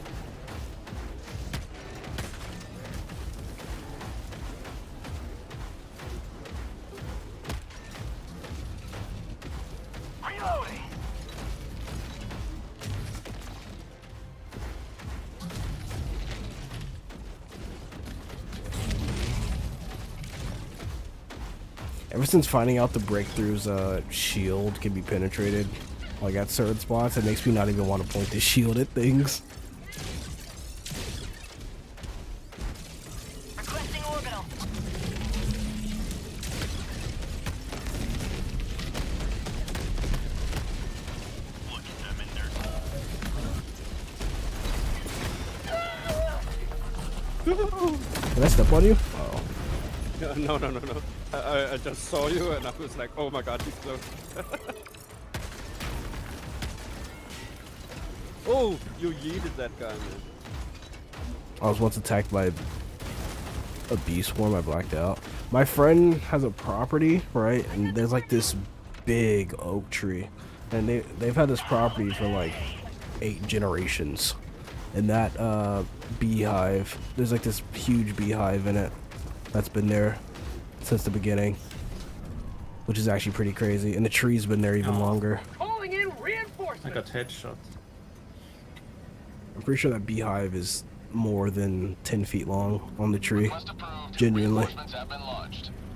Speaker 2: Ever since finding out the breakthrough's shield can be penetrated, like at certain spots, it makes me not even want to point the shield at things.
Speaker 5: Requesting orbital.
Speaker 9: Look at them in their
Speaker 2: Did I step on you? Oh.
Speaker 4: No. I just saw you and I was like, oh my god, he's close. Oh, you yeeted that guy, man.
Speaker 2: I was once attacked by a bee swarm. I blacked out. My friend has a property, right? And there's like this big oak tree. And they've had this property for like 8 generations. And that beehive, there's like this huge beehive in it that's been there since the beginning, which is actually pretty crazy. And the tree's been there even longer.
Speaker 7: Calling in reinforcements.
Speaker 3: I got headshot.
Speaker 2: I'm pretty sure that beehive is more than 10 feet long on the tree. Genuinely.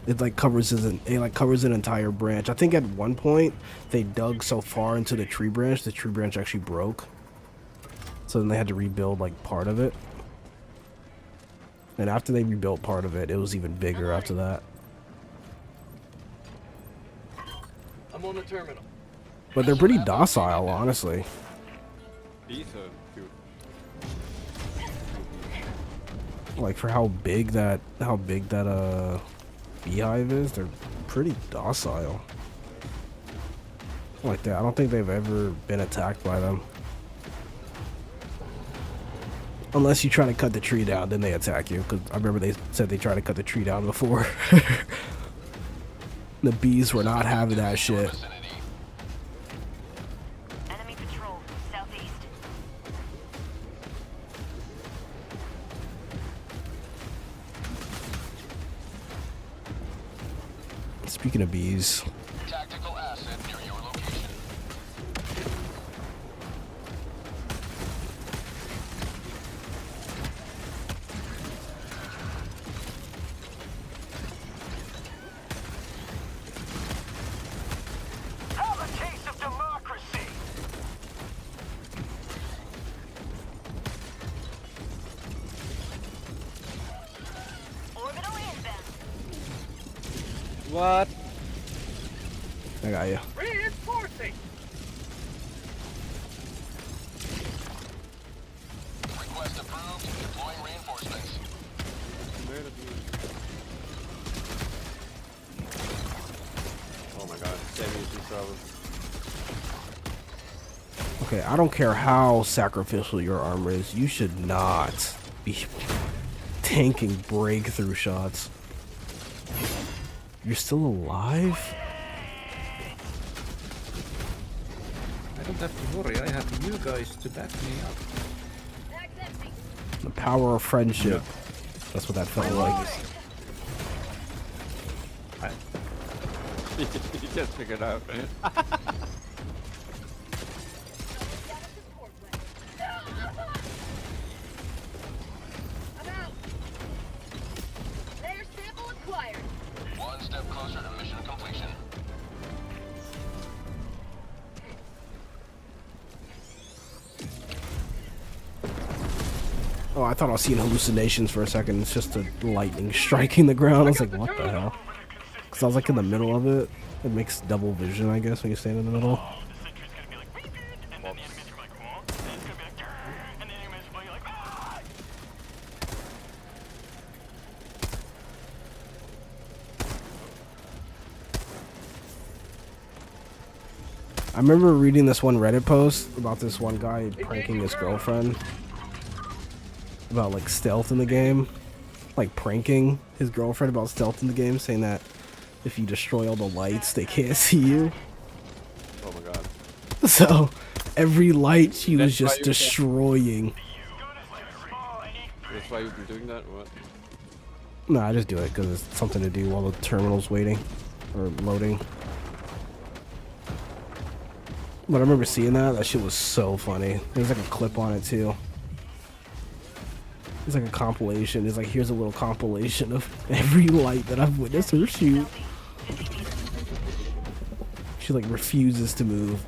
Speaker 2: It like covers an entire branch. I think at one point they dug so far into the tree branch actually broke. So then they had to rebuild like part of it. And after they rebuilt part of it, it was even bigger after that.
Speaker 7: I'm on the terminal.
Speaker 2: But they're pretty docile, honestly.
Speaker 4: These are cute.
Speaker 2: Like for how big that beehive is, they're pretty docile. Like that. I don't think they've ever been attacked by them. Unless you try to cut the tree down, then they attack you. Because I remember they said they tried to cut the tree down before. The bees were not having that shit.
Speaker 5: Enemy patrol, southeast.
Speaker 2: Speaking of bees,
Speaker 8: Tactical asset near your location.
Speaker 7: Have a taste of democracy.
Speaker 5: Orbital inbound.
Speaker 4: What?
Speaker 2: I got you.
Speaker 7: Reinforcing.
Speaker 8: Request approved. Deploying reinforcements.
Speaker 4: Oh my god, Sammy's in trouble.
Speaker 2: Okay, I don't care how sacrificial your armor is, you should not be tanking breakthrough shots. You're still alive?
Speaker 3: I don't have to worry, I have you guys to back me up.
Speaker 2: The power of friendship. That's what that felt like.
Speaker 4: You just figured out.
Speaker 5: I'm out. Layer sample acquired.
Speaker 8: One step closer to mission completion.
Speaker 2: Oh, I thought I was seeing hallucinations for a second. It's just the lightning striking the ground. I was like, what the hell? Because I was like in the middle of it. It makes double vision, I guess, when you stand in the middle.
Speaker 9: the sentry's gonna be like, "Reboot," and then the enemies are like, "Cool," and it's gonna be like, "Grr," and the enemies will be like, "Ah!"
Speaker 2: I remember reading this one Reddit post about this one guy pranking his girlfriend. About like stealth in the game. Like pranking his girlfriend about stealth in the game, saying that if you destroy all the lights, they can't see you.
Speaker 4: Oh my god.
Speaker 2: So every light she was
Speaker 4: That's why
Speaker 2: just
Speaker 4: you
Speaker 2: destroying.
Speaker 4: That's why you've been doing that, or what?
Speaker 2: No, I just do it because it's something to do while the terminal's waiting or loading. But I remember seeing that. That shit was so funny. There's like a clip on it too. It's like a compilation. It's like, here's a little compilation of every light that I've witnessed her shoot.
Speaker 5: Southeast.
Speaker 2: She like refuses to move.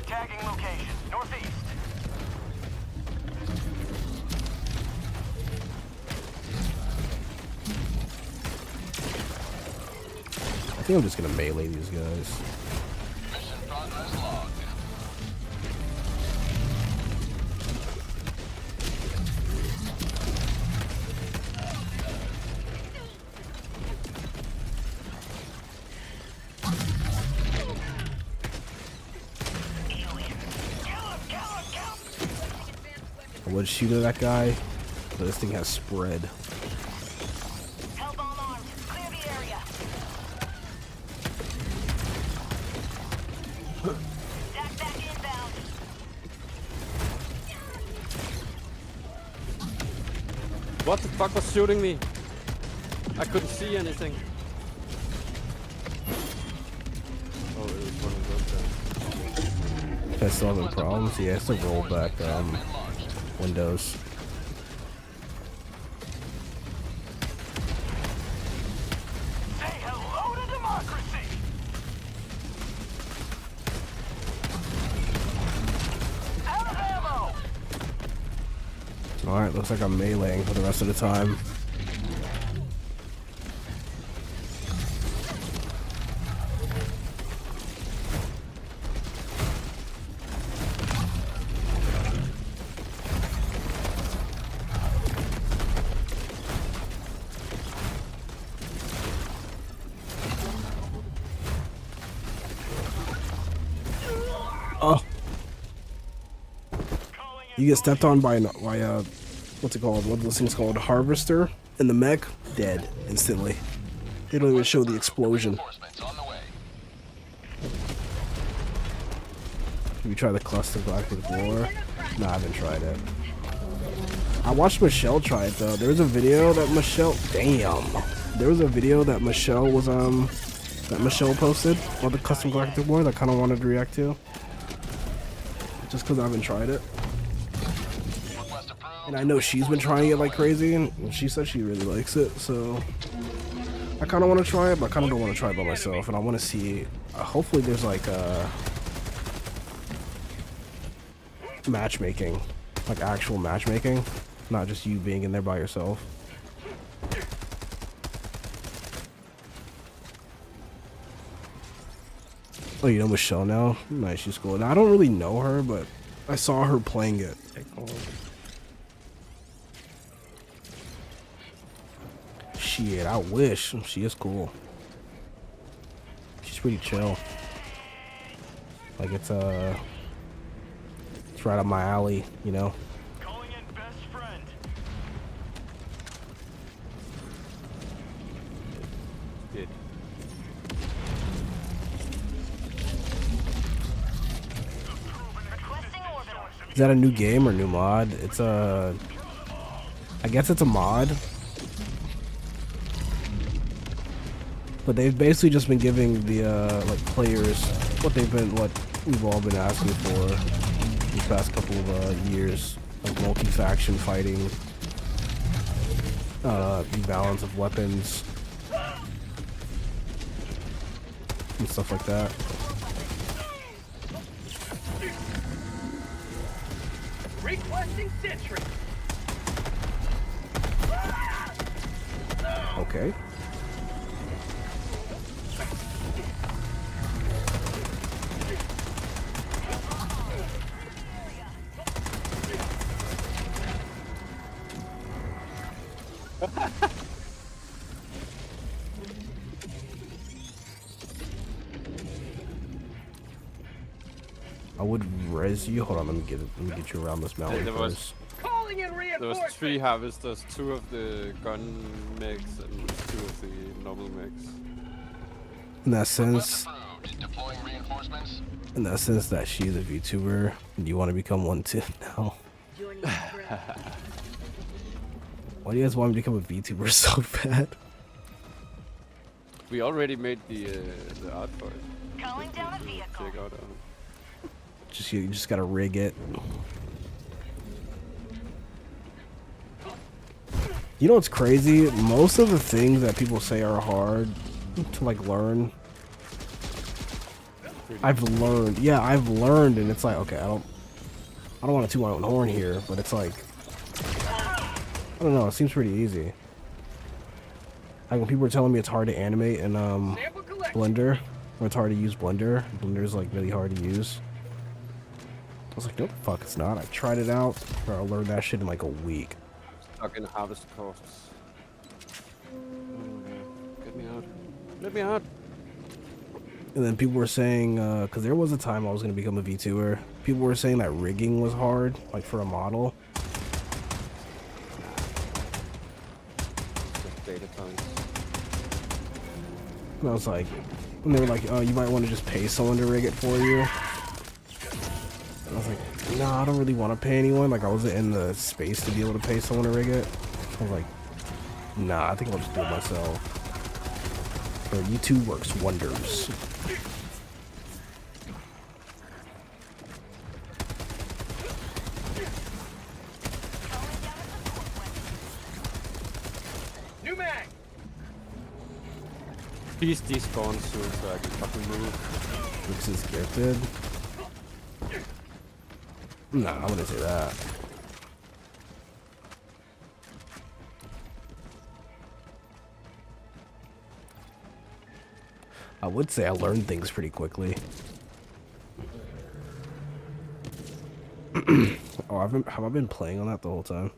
Speaker 9: Tagging location, northeast.
Speaker 2: I think I'm just gonna melee these guys.
Speaker 8: Mission progress logged.
Speaker 2: I would shoot at that guy, but this thing has spread.
Speaker 5: Hellbomb armed. Clear the area. Attack back inbound.
Speaker 4: What the fuck was shooting me? I couldn't see anything. Oh, it was one of those guys.
Speaker 2: If I still having problems, yeah, it's a rollback Windows.
Speaker 9: Say hello to democracy. Out of ammo.
Speaker 2: Alright, looks like I'm meleeing for the rest of the time. Oh. You get stepped on by what's it called? What those things called? Harvester in the mech, dead instantly. They don't even show the explosion.
Speaker 8: Reinforcements on the way.
Speaker 2: Have you tried the cluster black before? No, I haven't tried it. I watched Michelle try it though. There was a video that Michelle was that Michelle posted on the custom galactic war that I kind of wanted to react to. Just because I haven't tried it.
Speaker 8: Request approved.
Speaker 2: And I know she's been trying it like crazy, and she said she really likes it, so I kind of want to try it, but I kind of don't want to try it by myself, and I want to see, hopefully there's like matchmaking, like actual matchmaking, not just you being in there by yourself. Oh, you know Michelle now? Nice, she's cool. Now, I don't really know her, but I saw her playing it. Shit, I wish. She is cool. She's pretty chill. Like it's right up my alley, you know?
Speaker 9: Calling in best friend.
Speaker 4: Good.
Speaker 5: Requesting orbital.
Speaker 2: Is that a new game or new mod? It's a... I guess it's a mod. But they've basically just been giving the like players what we've all been asking for these past couple of years, like multi-faction fighting, balance of weapons, and stuff like that.
Speaker 7: Requesting sentry.
Speaker 2: Okay. I would res you. Hold on, let me get you around this mountain
Speaker 4: There was-
Speaker 2: first.
Speaker 7: Calling in
Speaker 4: There
Speaker 7: reinforcements.
Speaker 4: was 3 harvesters, 2 of the gun mechs and 2 of the normal mechs.
Speaker 2: In that
Speaker 8: Request
Speaker 2: sense,
Speaker 8: approved. Deploying reinforcements.
Speaker 2: in that sense that she's a VTuber, and you want to become one too now.
Speaker 5: Joining the threat.
Speaker 2: Why do you guys want me to become a VTuber so bad?
Speaker 4: We already made the art for it.
Speaker 5: Calling down a vehicle.
Speaker 4: Check out
Speaker 2: You just gotta rig it. You know what's crazy? Most of the things that people say are hard to like learn
Speaker 4: pretty.
Speaker 2: I've learned. Yeah, I've learned, and it's like, okay, I don't want to toot my own horn here, but it's like, I don't know. It seems pretty easy. Like when people were telling me it's hard to animate in Blender, or it's hard to use Blender. Blender's like really hard to use. I was like, nope, fuck, it's not. I tried it out, or I learned that shit in like a week.
Speaker 4: Stuck in harvest costs. Get me out. Let me out.
Speaker 2: And then people were saying, because there was a time I was going to become a VTuber, people were saying that rigging was hard, like for a model.
Speaker 4: Just data points.
Speaker 2: And I was like, and they were like, oh, you might want to just pay someone to rig it for you. And I was like, nah, I don't really want to pay anyone. Like, I wasn't in the space to be able to pay someone to rig it. I was like, nah, I think I'll just do it myself. But YouTube works wonders.
Speaker 7: New mag.
Speaker 4: Please despawn soon so I can fucking move.
Speaker 2: Looks is gifted. Nah, I wouldn't say that. I would say I learned things pretty quickly. Oh, have I been playing on that the whole time?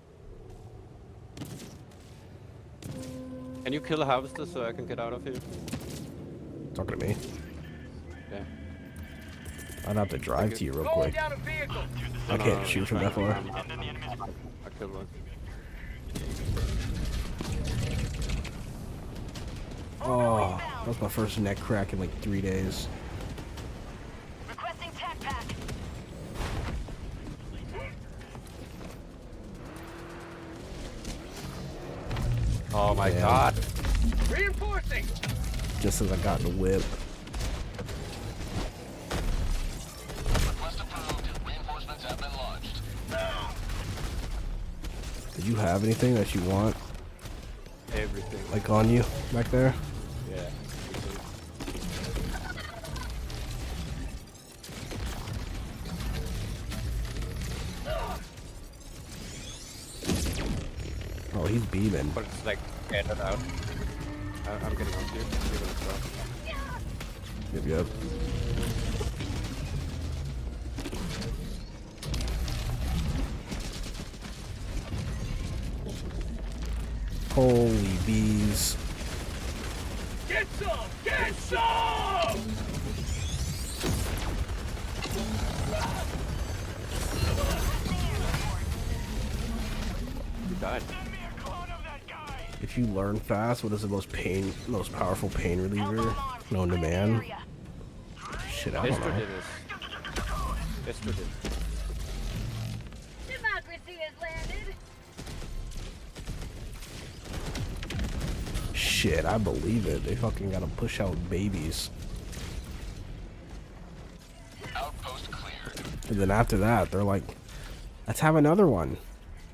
Speaker 4: Can you kill a harvester so I can get out of here?
Speaker 2: Talking to me.
Speaker 4: Yeah.
Speaker 2: I'd have to drive to you real
Speaker 7: Calling
Speaker 2: quick.
Speaker 7: down a vehicle.
Speaker 2: I can't shoot from that far.
Speaker 4: I killed one.
Speaker 2: Oh, that was my first neck crack in like 3 days.
Speaker 5: Requesting tac pack.
Speaker 4: Oh my
Speaker 2: Damn.
Speaker 4: god.
Speaker 7: Reinforcing.
Speaker 2: Just as I got the whip.
Speaker 8: Request approved. Reinforcements have been launched.
Speaker 2: Did you have anything that you want,
Speaker 4: Everything.
Speaker 2: like on you back there?
Speaker 4: Yeah.
Speaker 2: Oh, he's beaming.
Speaker 4: But it's like scattered out. I'm getting up here. You're gonna stop.
Speaker 2: Yep, yep. Holy bees.
Speaker 7: Get some. Get some.
Speaker 4: You died.
Speaker 2: If you learn fast, what is the most powerful pain reliever known to man? Shit, I don't
Speaker 4: Esther
Speaker 2: know.
Speaker 4: did this. Esther did.
Speaker 5: Democracy has landed.
Speaker 2: Shit, I believe it. They fucking gotta push out babies.
Speaker 8: Outpost cleared.
Speaker 2: And then after that, they're like, let's have another one.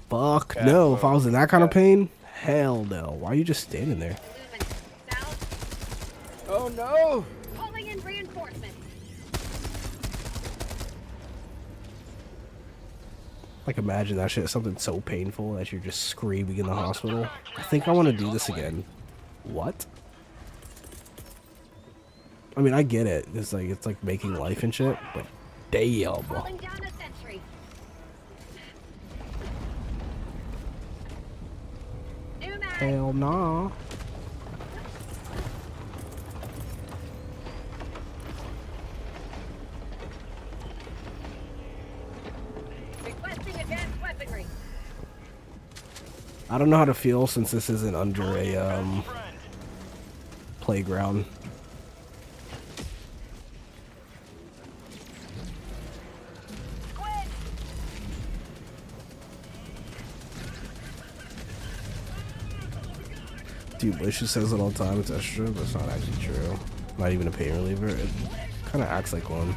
Speaker 2: Fuck
Speaker 4: Yeah,
Speaker 2: no.
Speaker 4: well,
Speaker 2: If I was in that kind of pain, hell no. Why are you just standing there?
Speaker 5: Illuminate. South.
Speaker 4: Oh no!
Speaker 5: Calling in reinforcements.
Speaker 2: Like, imagine that shit. Something so painful that you're just screaming in the hospital. I think I want to do this again. What? I mean, I get it. It's like making life and shit, but damn.
Speaker 5: Calling down a sentry. New mag.
Speaker 2: Hell nah.
Speaker 5: Requesting advanced weaponry.
Speaker 2: I don't know how to feel since this isn't under a playground.
Speaker 5: Squid.
Speaker 2: Dude, Licious says it all the time. It's extra, but it's not actually true. Not even a pain reliever. It kind of acts like one.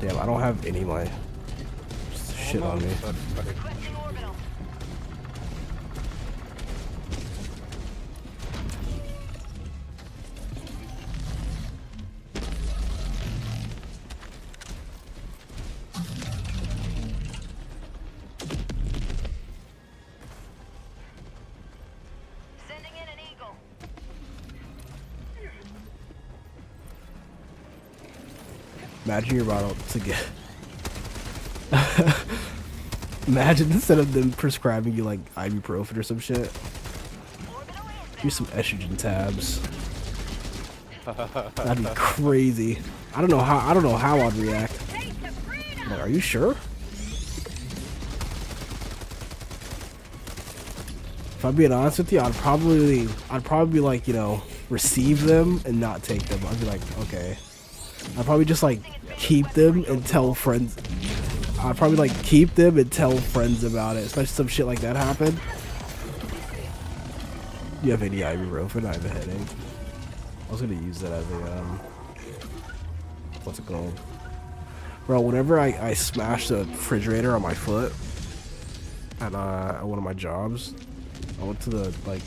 Speaker 2: Damn, I don't have any of my shit on me.
Speaker 5: Requesting orbital.
Speaker 2: Imagine you're about to get. Imagine instead of them prescribing you like ibuprofen or some shit, here's some estrogen tabs. That'd be crazy. I don't know how I'd react. Like, are you sure? If I'm being honest with you, I'd probably like, you know, receive them and not take them. I'd be like, okay. I'd probably just like keep them and tell friends. I'd probably like keep them and tell friends about it, especially some shit like that happened. You have any ibuprofen? I have a headache. I was gonna use that as a what's it called? Bro, whenever I smashed the refrigerator on my foot at one of my jobs, I went to the like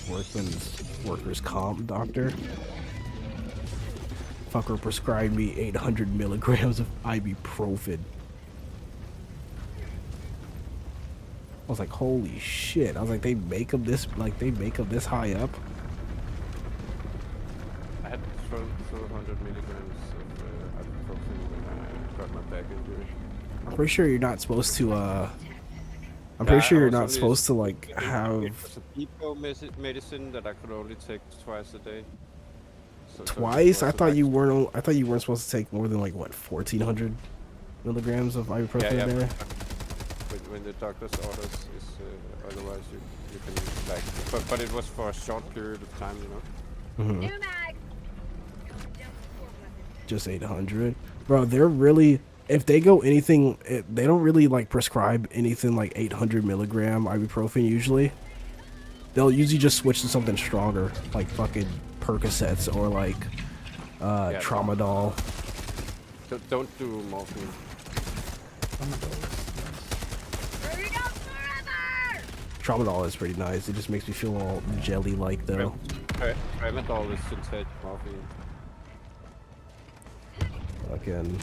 Speaker 2: workers comp doctor. Fucker prescribed me 800 milligrams of ibuprofen. I was like, holy shit. I was like, they make them this high up?
Speaker 4: I had 400 milligrams of ibuprofen when I got my back injury.
Speaker 2: I'm pretty sure you're not supposed to, I'm pretty sure you're not supposed to, like, have...
Speaker 4: It was a depot medicine that I could only take twice a day.
Speaker 2: Twice? I thought you weren't supposed to take more than, like, what, 1,400 milligrams of ibuprofen a day?
Speaker 4: When the doctor's orders is otherwise you can like but it was for a short period of time, you know.
Speaker 5: New mag.
Speaker 2: Just 800, bro. They're really, if they go anything, they don't really like prescribe anything like 800 milligram ibuprofen. Usually they'll usually just switch to something stronger, like fucking Percocets or like Tramadol.
Speaker 4: Don't do morphine.
Speaker 2: Tramadol is pretty nice. It just makes me feel all jelly-like, though.
Speaker 4: Tramadol is synthetic morphine.
Speaker 2: Again.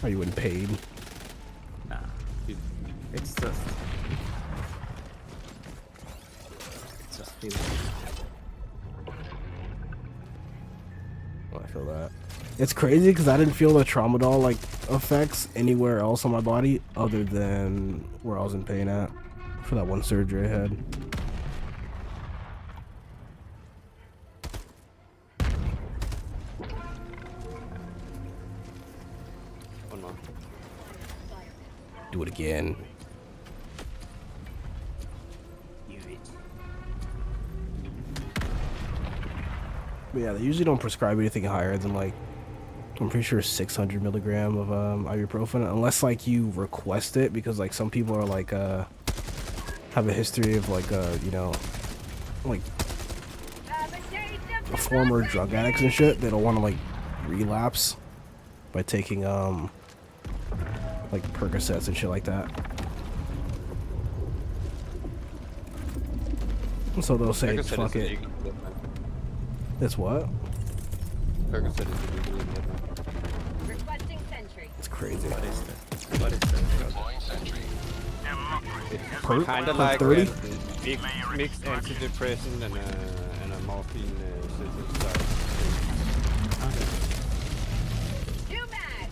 Speaker 2: Are you in pain?
Speaker 3: Nah. It's just feeling.
Speaker 2: I feel that. It's crazy because I didn't feel the Tramadol like effects anywhere else on my body other than where I was in pain at for that one surgery I had.
Speaker 4: One more.
Speaker 2: Do it again. But yeah, they usually don't prescribe anything higher than like, I'm pretty sure 600 milligram of ibuprofen, unless like you request it, because like some people are like have a history of like you know, like a former drug addicts and shit. They don't want to like relapse by taking like Percocets and shit like that. So they'll say, fuck it. It's what?
Speaker 4: Percocet is illegal in Vietnam.
Speaker 5: Requesting sentry.
Speaker 2: It's crazy.
Speaker 3: What is that? What is that?
Speaker 8: Deploying sentry.
Speaker 2: Perk?
Speaker 4: Kind of
Speaker 2: For
Speaker 4: like
Speaker 2: 30?
Speaker 4: mixed antidepressant and a morphine synthesizer.
Speaker 5: New mag.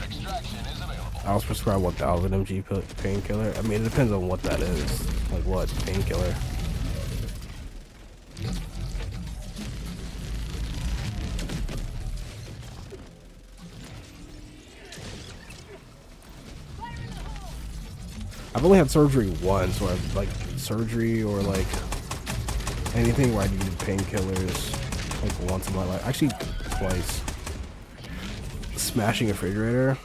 Speaker 8: Extraction is available.
Speaker 2: I was prescribed 1,000 mg painkiller. I mean, it depends on what that is. Like what painkiller. I've only had surgery once, where I've like surgery or like anything where I needed painkillers like once in my life. Actually, twice. Smashing a refrigerator.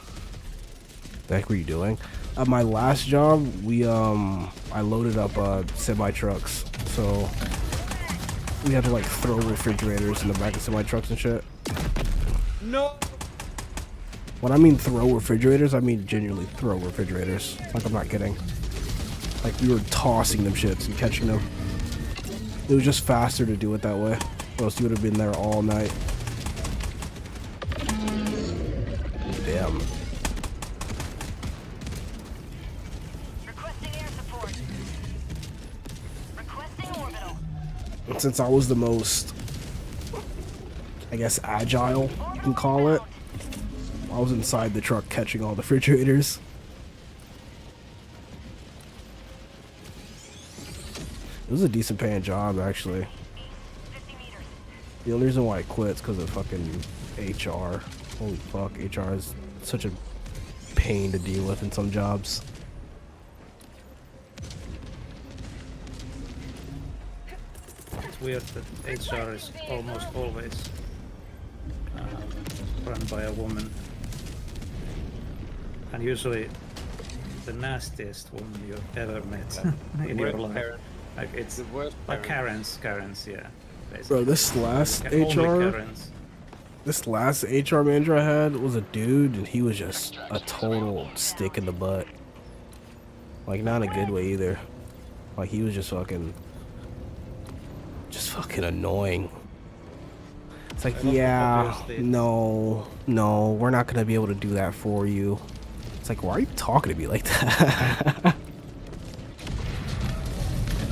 Speaker 2: The heck were you doing? At my last job, I loaded up semi trucks, so we had to like throw refrigerators in the back of semi trucks and shit.
Speaker 4: No.
Speaker 2: When I mean throw refrigerators, I mean genuinely throw refrigerators. Like, I'm not kidding. Like, we were tossing them shits and catching them. It was just faster to do it that way. Or else you would have been there all night. Damn.
Speaker 5: Requesting air
Speaker 2: And since I was the most, I guess, agile, you can call it, I was inside the truck catching all the refrigerators. It was a decent paying job, actually. The only reason why I quit is because of fucking HR. Holy fuck, HR is such a pain to deal with in some jobs.
Speaker 3: It's weird that HR is almost always run by a woman. And usually the nastiest woman you've ever met in your life. Like it's
Speaker 4: The worst
Speaker 3: like
Speaker 4: parents.
Speaker 3: Karens, yeah. Basically.
Speaker 2: Bro, this last
Speaker 3: Only
Speaker 2: HR,
Speaker 3: Karens.
Speaker 2: this last HR manager I had was a dude, and he was just a total stick in the butt. Like, not in a good way either. Like, he was just fucking annoying. It's like, yeah, no, we're not gonna be able to do that for you. It's like, why are you talking to me like that? I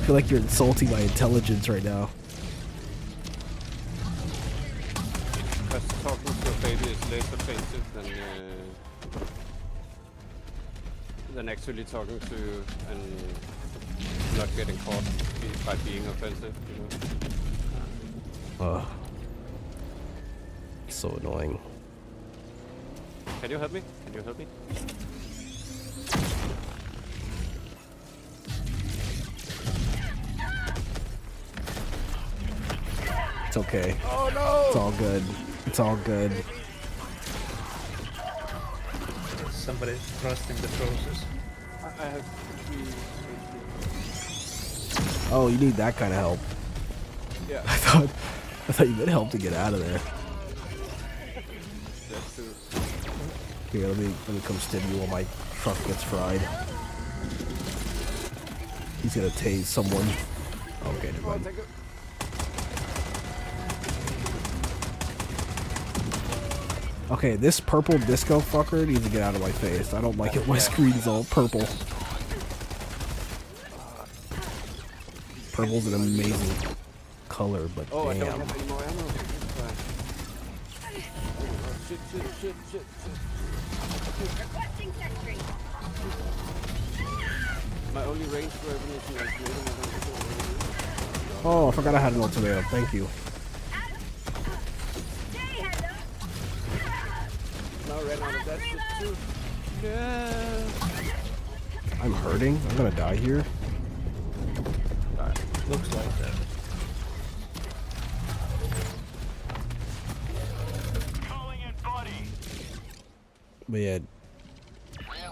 Speaker 2: feel like you're insulting my intelligence right now.
Speaker 4: Because talking to a baby is less offensive than actually talking to and not getting caught by being offensive, you know?
Speaker 2: So annoying.
Speaker 4: Can you help me? Can you help me?
Speaker 2: It's okay.
Speaker 4: Oh no!
Speaker 2: It's all good. It's all good.
Speaker 3: Somebody trusting the process.
Speaker 4: I have 3 HP.
Speaker 2: Oh, you need that kind of help.
Speaker 4: Yeah.
Speaker 2: I thought you needed help to get out of there.
Speaker 4: That's too.
Speaker 2: Here, let me come steady you while my truck gets fried. He's gonna tase someone. Okay, never mind. Okay, this purple disco fucker needs to get out of my face. I don't like it. My screen is all purple. Purple's an amazing color, but
Speaker 4: Oh, I don't
Speaker 2: damn.
Speaker 4: have any more ammo. Shit.
Speaker 5: Requesting sentry.
Speaker 4: My only range weapon is an ultimatum.
Speaker 2: Oh, I forgot I had an ultimatum. Thank you.
Speaker 4: Now I ran out of that shit too. Yeah.
Speaker 2: I'm hurting. I'm gonna die here.
Speaker 3: Looks like that.
Speaker 9: Calling in body.
Speaker 2: But yeah,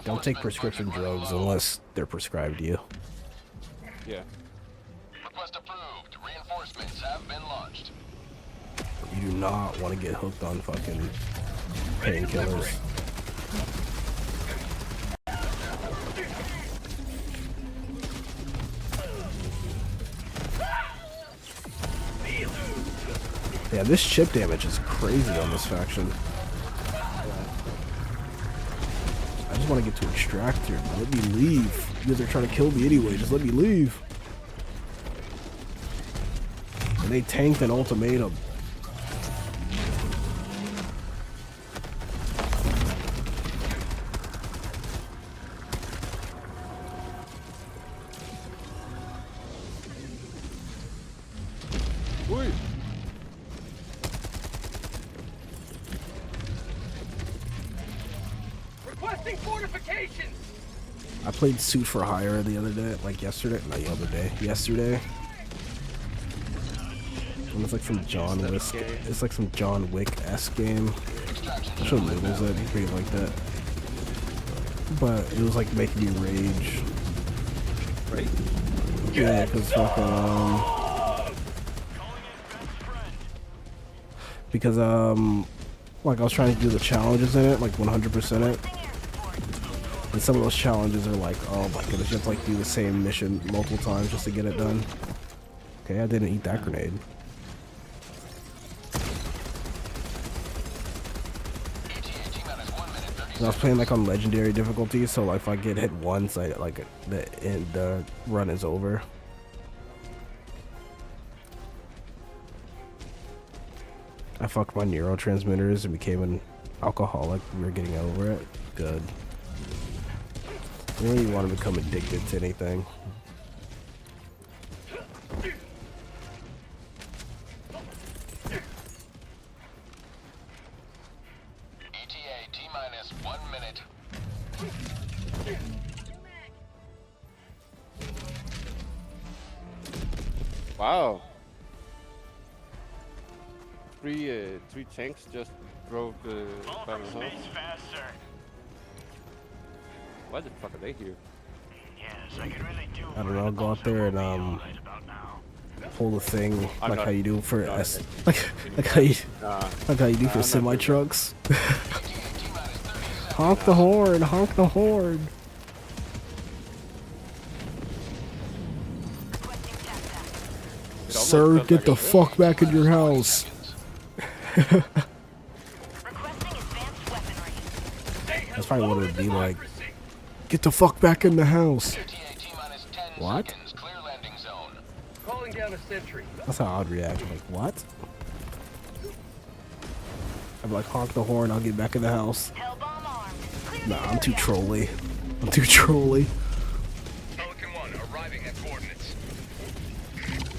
Speaker 2: don't take prescription drugs unless they're prescribed to you.
Speaker 4: Yeah.
Speaker 8: Request approved. Reinforcements have been launched.
Speaker 2: You do not want to get hooked on fucking painkillers. Yeah, this chip damage is crazy on this faction. I just want to get to extractor. Let me leave. You guys are trying to kill me anyway. Just let me leave. And they tanked an ultimatum.
Speaker 4: Oi.
Speaker 7: Requesting fortifications.
Speaker 2: I played Suit for Hire the other day, like yesterday. Not the other day. Yesterday. And it's like some John Wick. It's like some John Wick-esque game. I showed Noodles it. He pretty like that. But it was like making me rage.
Speaker 3: Right?
Speaker 2: Yeah, because fucking because like I was trying to do the challenges in it, like 100% it. And some of those challenges are like, oh my goodness, you have to like do the same mission multiple times just to get it done. Okay, I didn't eat that grenade. And I was playing like on legendary difficulty, so like if I get hit once, I like the run is over. I fucked my neurotransmitters and became an alcoholic. We were getting over it. Good. I don't really want to become addicted to anything.
Speaker 8: ETA T-minus 1 minute.
Speaker 4: Wow. Three tanks just drove
Speaker 9: Fall
Speaker 4: by
Speaker 9: from
Speaker 4: themselves.
Speaker 9: space faster.
Speaker 4: Why the fuck are they here?
Speaker 9: Yes, I could really do.
Speaker 2: I don't know, go out there and
Speaker 9: right about now.
Speaker 2: pull the thing
Speaker 4: I'm
Speaker 2: like
Speaker 4: not-
Speaker 2: how you do for
Speaker 4: not
Speaker 2: S like how you
Speaker 4: Nah.
Speaker 2: like how you do for
Speaker 4: I'm not
Speaker 2: semi
Speaker 4: doing
Speaker 2: trucks. Honk the horn, honk the horn.
Speaker 4: It almost
Speaker 2: Sir,
Speaker 4: felt
Speaker 2: get
Speaker 4: like
Speaker 2: the
Speaker 4: a-
Speaker 2: fuck back in your house. That's probably what it would be like. Get the fuck back in the house.
Speaker 8: ETA T-minus 10
Speaker 2: What?
Speaker 8: seconds. Clear landing zone.
Speaker 7: Calling down a sentry.
Speaker 2: That's how I'd react. I'm like, what? I'd be like, honk the horn, I'll get back in the house. Nah, I'm too trolly. I'm too trolly.
Speaker 7: Pelican 1 arriving at coordinates.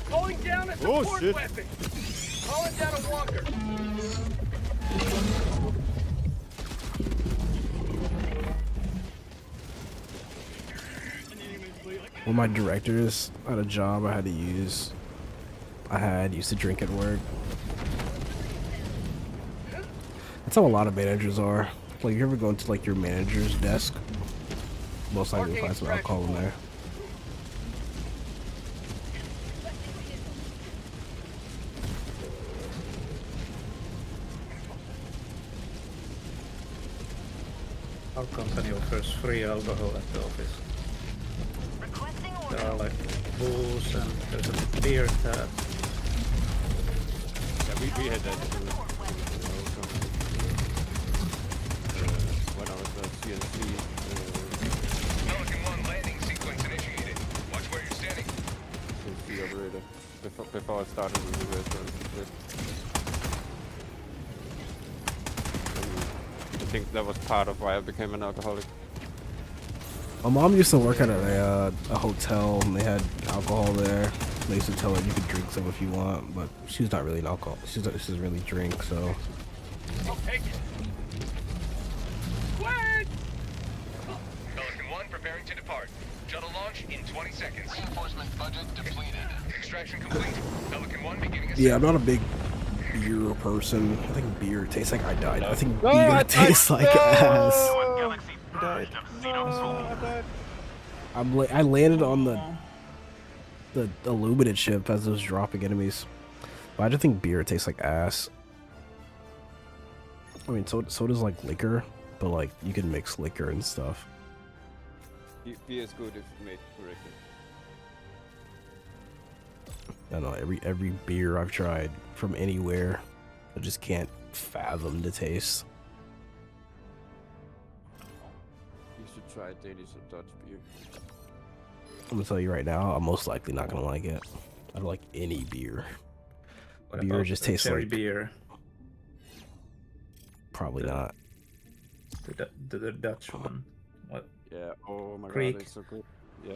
Speaker 7: Calling down a
Speaker 4: Oh,
Speaker 7: support
Speaker 4: shit.
Speaker 7: weapon. Calling down a walker.
Speaker 2: When my directors had a job I had to use, used to drink at work. That's how a lot of managers are. Like, you ever go into like your manager's desk? Most likely you'll find some alcohol in there.
Speaker 3: Our company offers free alcohol at the office. There are like booze and there's a beer tab.
Speaker 4: Yeah, we had that too. When I was at CNC.
Speaker 7: Pelican 1 landing sequence initiated. Watch where you're standing.
Speaker 4: CNC operator. Before I started in the restaurant. I think that was part of why I became an alcoholic.
Speaker 2: My mom used to work at a hotel and they had alcohol there. They used to tell her you could drink some if you want, but she's not really an alcohol. She doesn't really drink, so.
Speaker 7: I'll take it. Squad! Pelican 1 preparing to depart. Shuttle launch in 20 seconds.
Speaker 8: Reinforcement budget depleted.
Speaker 7: Extraction complete. Pelican 1 beginning
Speaker 2: Yeah, I'm not a big beer person. I think beer tastes like I died. I think
Speaker 4: No,
Speaker 2: beer
Speaker 4: I
Speaker 2: tastes like ass.
Speaker 9: One galaxy purged of xenomorphs.
Speaker 2: I landed on the Illuminate ship as it was dropping enemies. But I just think beer tastes like ass. I mean, so does like liquor, but like you can mix liquor and stuff.
Speaker 4: Beer is good if made correctly.
Speaker 2: I don't know, every beer I've tried from anywhere, I just can't fathom the taste.
Speaker 4: You should try Danish or Dutch beer.
Speaker 2: I'm gonna tell you right now, I'm most likely not gonna like it. I don't like any beer.
Speaker 3: What
Speaker 2: Beer
Speaker 3: about
Speaker 2: just
Speaker 3: the
Speaker 2: tastes
Speaker 3: cherry
Speaker 2: like-
Speaker 3: beer.
Speaker 2: Probably not.
Speaker 3: The Dutch one. What?
Speaker 4: Yeah, oh my
Speaker 3: Creek.
Speaker 4: god, it's so good. Yeah.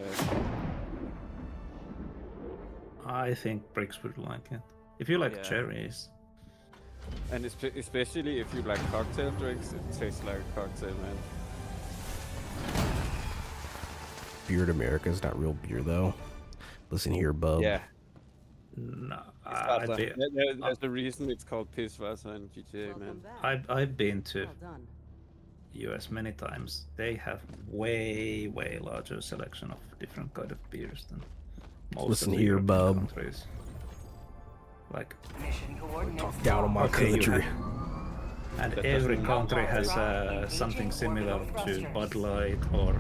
Speaker 3: I think Briggs would like it. If you like
Speaker 4: Yeah.
Speaker 3: cherries.
Speaker 4: And especially if you like cocktail drinks, it tastes like a cocktail, man.
Speaker 2: Beer in America is not real beer though. Listen here, bub.
Speaker 4: Yeah.
Speaker 3: No,
Speaker 4: There's a reason it's called Pisswasser in GTA, man.
Speaker 3: I've been to US many times. They have way larger selection of different kind of beers than most
Speaker 2: Listen
Speaker 3: of the
Speaker 2: here,
Speaker 3: European
Speaker 2: bub.
Speaker 3: countries. Like
Speaker 2: Talk down on my
Speaker 3: Okay, you
Speaker 2: country.
Speaker 3: and
Speaker 4: That
Speaker 3: every
Speaker 4: doesn't-
Speaker 3: country has something similar to Bud Light, or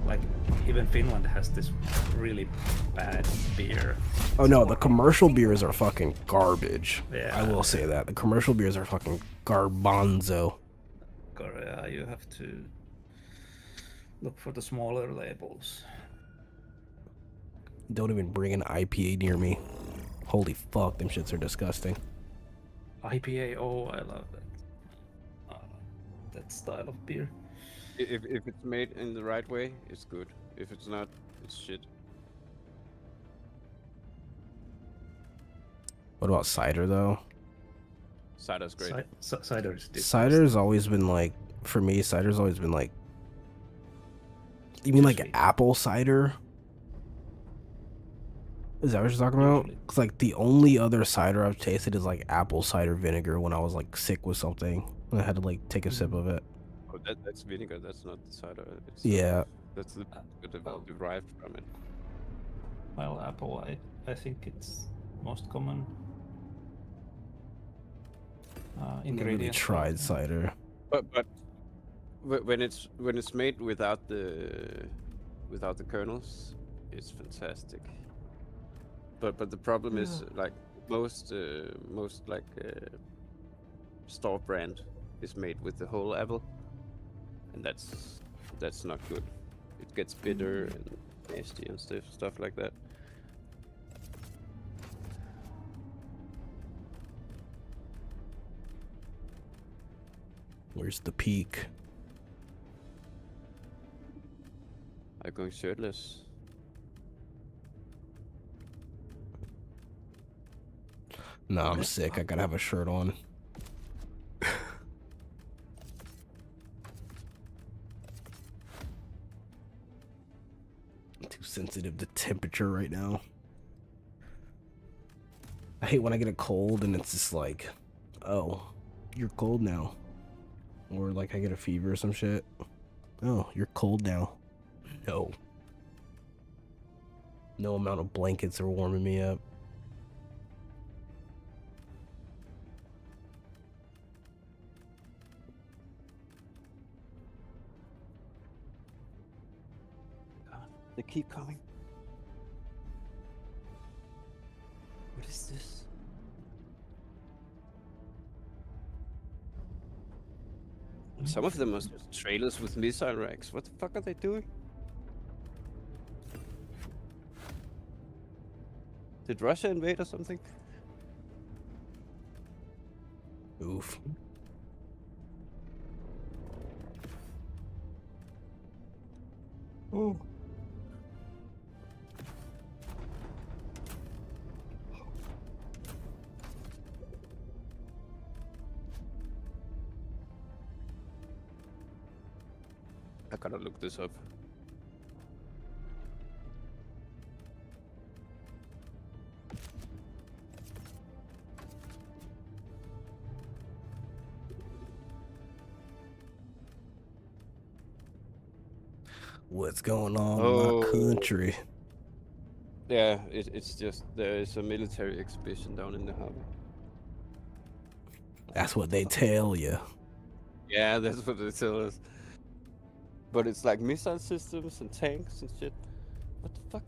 Speaker 3: like even Finland has this really bad beer.
Speaker 2: Oh no, the commercial beers are fucking garbage.
Speaker 3: Yeah.
Speaker 2: I will say that. The commercial beers are fucking garbanzo.
Speaker 3: Korea, you have to look for the smaller labels.
Speaker 2: Don't even bring an IPA near me. Holy fuck, them shits are disgusting.
Speaker 3: IPA. Oh, I love that. That style of beer.
Speaker 4: If it's made in the right way, it's good. If it's not, it's shit.
Speaker 2: What about cider though?
Speaker 4: Cider's great.
Speaker 3: Cider's
Speaker 2: Cider's always been like, for me, cider's always been like. You mean like apple cider? Is that what you're talking about? Cause like the only other cider I've tasted is like apple cider vinegar when I was like sick with something. And I had to like take a sip of it.
Speaker 4: Oh, that's vinegar. That's not the cider. It's
Speaker 2: Yeah.
Speaker 4: That's the derived from it.
Speaker 3: Well, apple, I think it's most common ingredient.
Speaker 2: Never tried cider.
Speaker 4: But when it's made without the kernels, it's fantastic. But the problem is like most like store brand is made with the whole apple, and that's not good. It gets bitter and nasty and stuff like that.
Speaker 2: Where's the peak?
Speaker 4: I'm going shirtless.
Speaker 2: No, I'm sick. I gotta have a shirt on. I'm too sensitive to temperature right now. I hate when I get a cold and it's just like, oh, you're cold now. Or like I get a fever or some shit. Oh, you're cold now. No. No amount of blankets are warming me up.
Speaker 4: They keep coming. What is this? Some of them are just trailers with missile racks. What the fuck are they doing? Did Russia invade or something?
Speaker 2: Oof.
Speaker 4: Oh. I gotta look this up.
Speaker 2: What's going on in my country?
Speaker 4: Yeah, it's just there is a military exhibition down in the harbor.
Speaker 2: That's what they tell you.
Speaker 4: Yeah, that's what they tell us. But it's like missile systems and tanks and shit. What the fuck?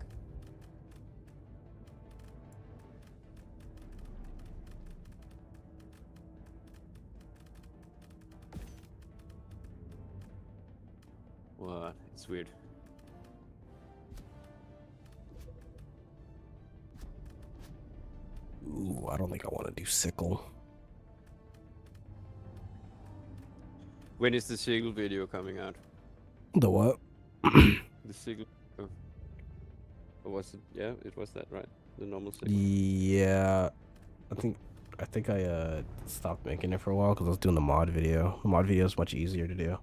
Speaker 4: What? It's weird.
Speaker 2: Ooh, I don't think I want to do sickle.
Speaker 4: When is the Sigil video coming out?
Speaker 2: The what?
Speaker 4: The Sigil. Or was it? Yeah, it was that, right? The normal Sigil.
Speaker 2: Yeah, I think I stopped making it for a while because I was doing the mod video. The mod video is much easier to do.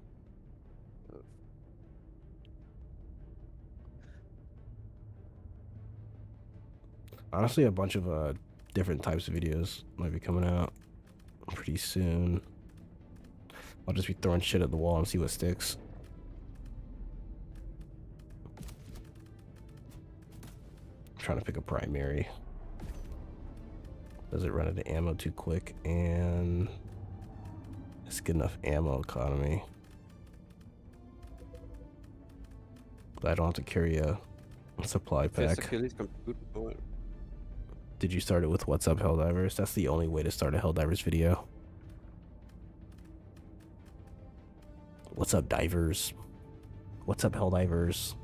Speaker 2: Honestly, a bunch of different types of videos might be coming out pretty soon. I'll just be throwing shit at the wall and see what sticks. I'm trying to pick a primary. Does it run out of ammo too quick? And it's good enough ammo economy. I don't have to carry a supply pack. Did you start it with What's Up Helldivers? That's the only way to start a Helldivers video. What's up, divers? What's up, Helldivers?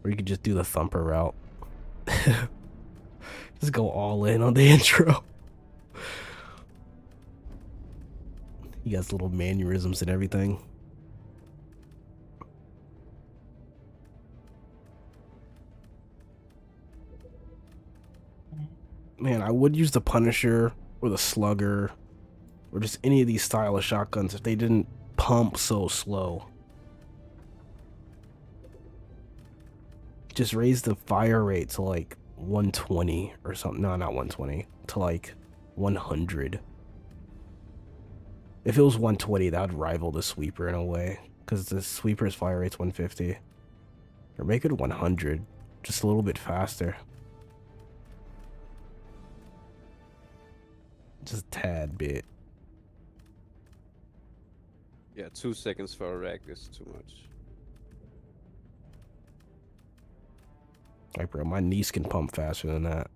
Speaker 2: Or you could just do the thumper route. Just go all in on the intro. He has little mannerisms and everything. Man, I would use the Punisher or the Slugger or just any of these style of shotguns if they didn't pump so slow. Just raise the fire rate to like 120 or something. No, not 120. To like 100. If it was 120, that would rival the Sweeper in a way. Because the Sweeper's fire rate's 150. Or make it 100. Just a little bit faster. Just a tad bit.
Speaker 4: Yeah, 2 seconds for a rack is too much.
Speaker 2: Like, bro, my niece can pump faster than that.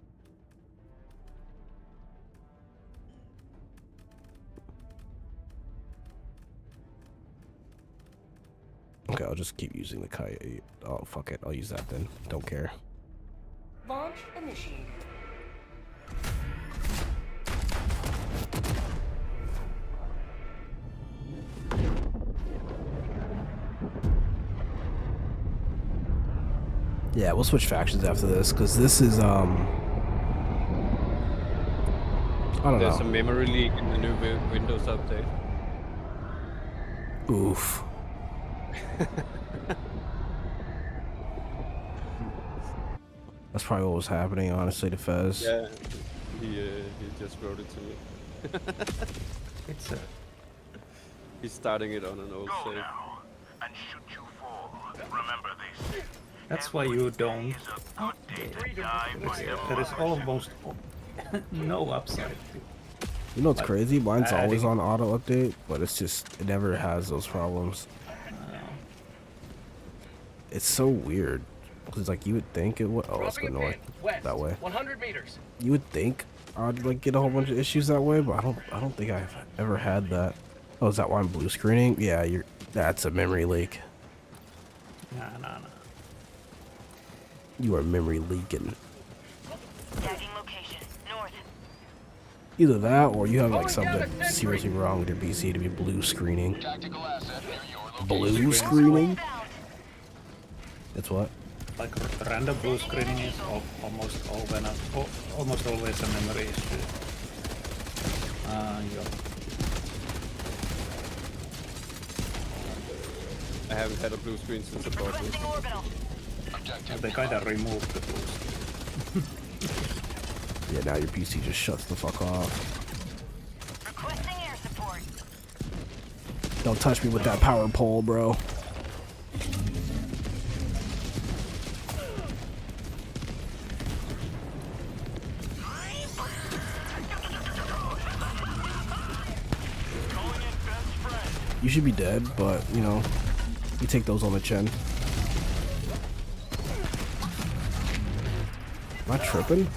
Speaker 2: Okay, I'll just keep using the Coyote. Oh, fuck it. I'll use that then. Don't care.
Speaker 5: Launch initiated.
Speaker 2: Yeah, we'll switch factions after this, because this is, I don't
Speaker 4: There's
Speaker 2: know.
Speaker 4: a memory leak in the new Windows update.
Speaker 2: Oof. That's probably what was happening, honestly, to Fez.
Speaker 4: Yeah, he just wrote it to me.
Speaker 3: It's a
Speaker 4: He's starting it on an old
Speaker 9: Go
Speaker 4: save.
Speaker 9: now and shoot you fall. Remember this.
Speaker 3: That's why you don't.
Speaker 9: Is a good day to die by a
Speaker 3: There is almost no upside.
Speaker 2: You know what's
Speaker 3: Like,
Speaker 2: crazy? Mine's always
Speaker 3: adding-
Speaker 2: on auto update, but it's just, it never has those problems. It's so weird. Cause like you would think it would. Oh, let's go north. That way.
Speaker 10: 100 meters.
Speaker 2: You would think I'd like get a whole bunch of issues that way, but I don't think I've ever had that. Oh, is that why I'm blue screening? Yeah, that's a memory leak.
Speaker 3: Nah.
Speaker 2: You are memory leaking.
Speaker 5: Tagging location. North.
Speaker 2: Either that or you have like something seriously wrong with your PC to be blue screening.
Speaker 8: Tactical asset near your location.
Speaker 2: Blue screening? That's what?
Speaker 3: Like random blue screening is almost always a memory issue. Yeah.
Speaker 4: I haven't had a blue screen since I bought this.
Speaker 5: Requesting orbital.
Speaker 3: But they kinda removed the blue screen.
Speaker 2: Yeah, now your PC just shuts the fuck off.
Speaker 5: Requesting air support.
Speaker 2: Don't touch me with that power pole, bro. You should be dead, but, you know, you take those on the chin. Am I tripping?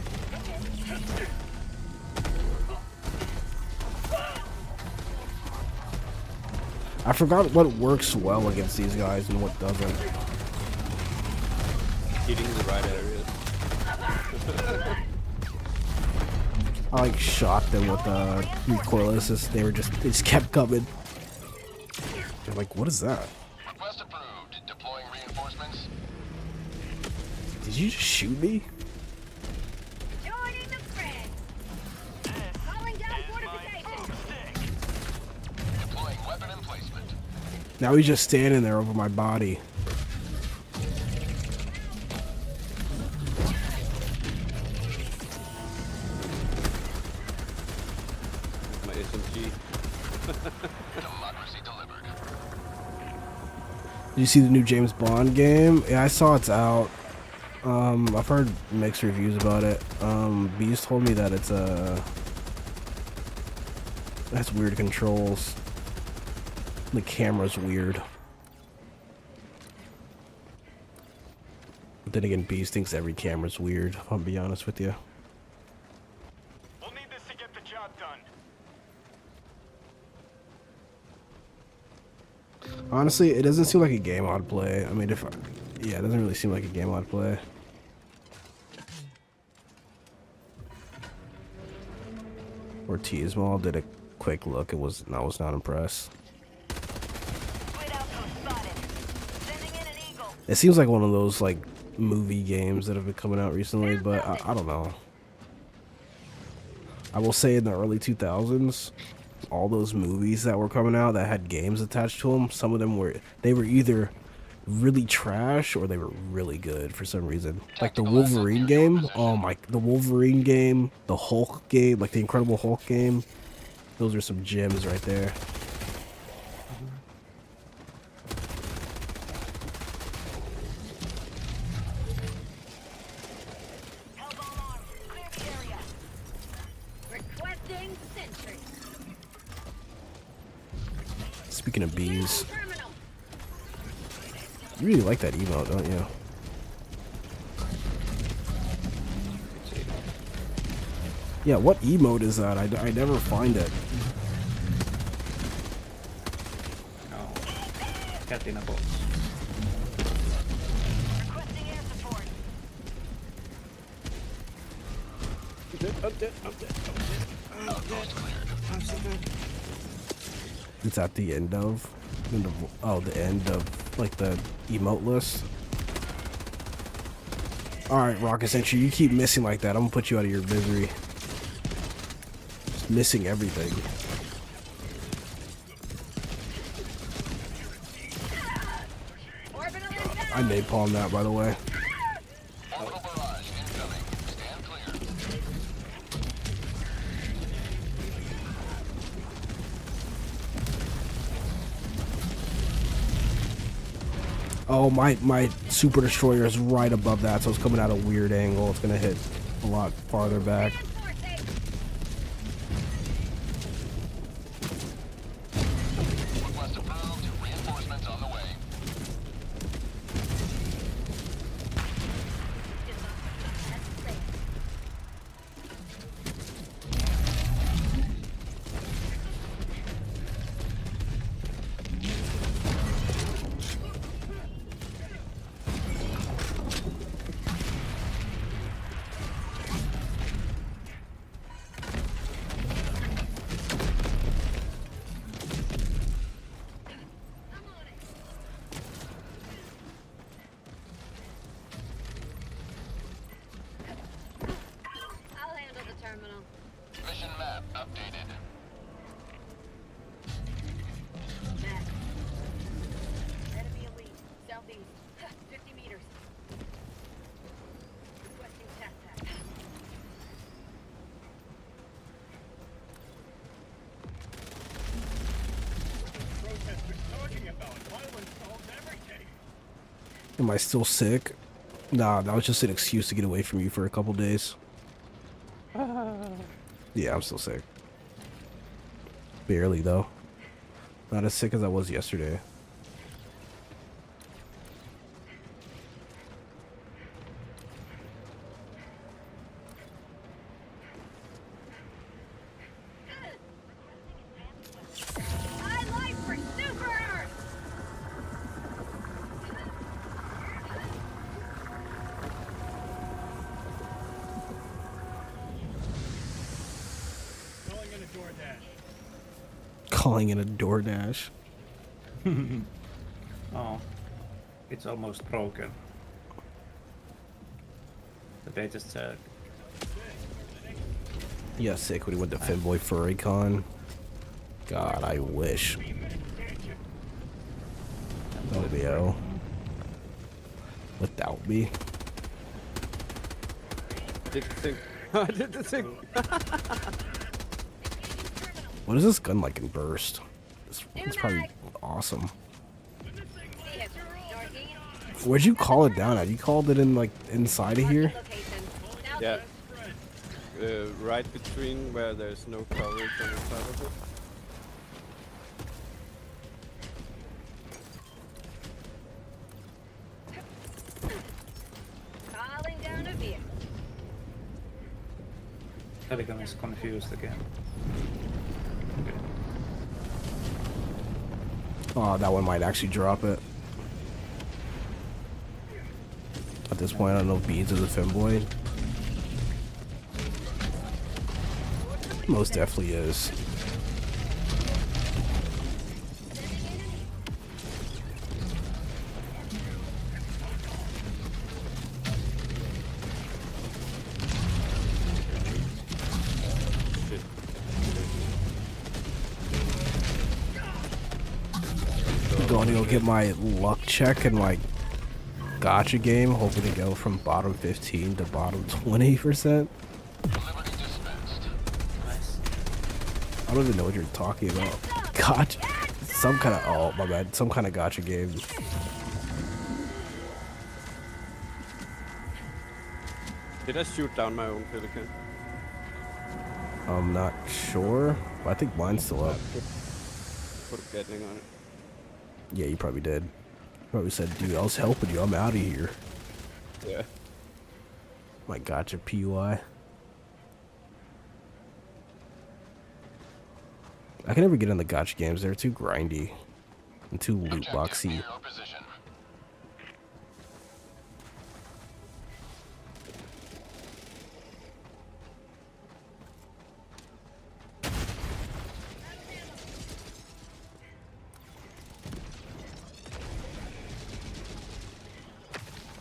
Speaker 2: I forgot what works well against these guys and what doesn't.
Speaker 4: Hitting the right areas.
Speaker 2: I like shot them with recoil assist. They just kept coming. They're like, what is that?
Speaker 8: Request approved. Deploying reinforcements.
Speaker 2: Did you just shoot me?
Speaker 5: Joining the friend. Calling down fortification.
Speaker 8: Deploying weapon emplacement.
Speaker 2: Now he's just standing there over my body.
Speaker 4: My SMG.
Speaker 8: Democracy delivered.
Speaker 2: Did you see the new James Bond game? Yeah, I saw it's out. I've heard mixed reviews about it. Beast told me that it has weird controls. The camera's weird. But then again, Beast thinks every camera's weird, if I'll be honest with you.
Speaker 9: We'll need this to get the job done.
Speaker 2: Honestly, it doesn't seem like a game I'd play. I mean, yeah, it doesn't really seem like a game I'd play. Or T-Small did a quick look. I was not impressed. It seems like one of those like movie games that have been coming out recently, but I don't know. I will say in the early 2000s, all those movies that were coming out that had games attached to them, some of them were either really trash or they were really good for some reason. Like the Wolverine game, the Wolverine game, the Hulk game, like the Incredible Hulk game. Those are some gems right there. Speaking of bees, you really like that emote, don't you? Yeah, what emote is that? I never find it.
Speaker 3: No. Cat in a box.
Speaker 2: It's at the end of, the end of like the emote list. All right, Rocket Sentry, you keep missing like that, I'm gonna put you out of your misery. Just missing everything. I napalmed that, by the way. Oh, my Super Destroyer is right above that, so it's coming at a weird angle. It's gonna hit a lot farther back. Am I still sick? Nah, that was just an excuse to get away from you for a couple days. Yeah, I'm still sick. Barely, though. Not as sick as I was yesterday. Calling in a DoorDash.
Speaker 3: Oh, it's almost broken. The beta said.
Speaker 2: Yeah, sick when he went to Finboy FurryCon. God, I wish. LBO. Without me.
Speaker 4: Did the thing. I did the thing.
Speaker 2: What is this gun like in burst? It's probably awesome. Where'd you call it down at? You called it in like inside of here?
Speaker 4: Yeah. Right between where there's no coverage on the side of it.
Speaker 3: Telegram is confused again. Okay.
Speaker 2: Oh, that one might actually drop it. At this point, I don't know if Beans is a femboy. Most definitely is. going to go get my luck check and my gacha game, hoping to go from bottom 15 to bottom 20%.
Speaker 3: Nice.
Speaker 2: I don't even know what you're talking about. Gacha? Some kind of, oh my bad, some kind of gacha game.
Speaker 4: Did I shoot down my own pelican?
Speaker 2: I'm not sure, but I think mine's still up.
Speaker 4: Put a Gatling on it.
Speaker 2: Yeah, you probably did. Probably said, dude, I was helping you, I'm out of here.
Speaker 4: Yeah.
Speaker 2: My gacha PUI. I can never get in the gacha games, they're too grindy and too loot boxy.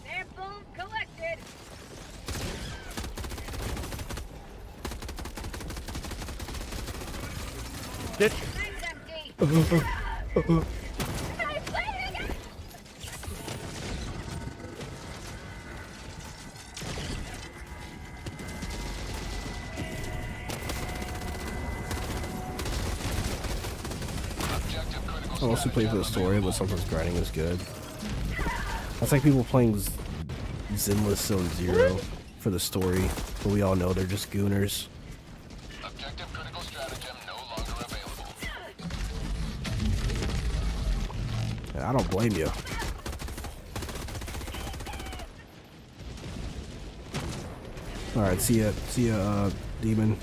Speaker 5: Sample collected.
Speaker 2: Shit.
Speaker 5: Mine's empty.
Speaker 2: I mostly play for the story, but sometimes grinding is good. That's like people playing Zinless Zone Zero for the story, but we all know they're just gooners.
Speaker 8: Objective critical stratagem no longer available.
Speaker 2: And I don't blame you. Alright, see ya, demon.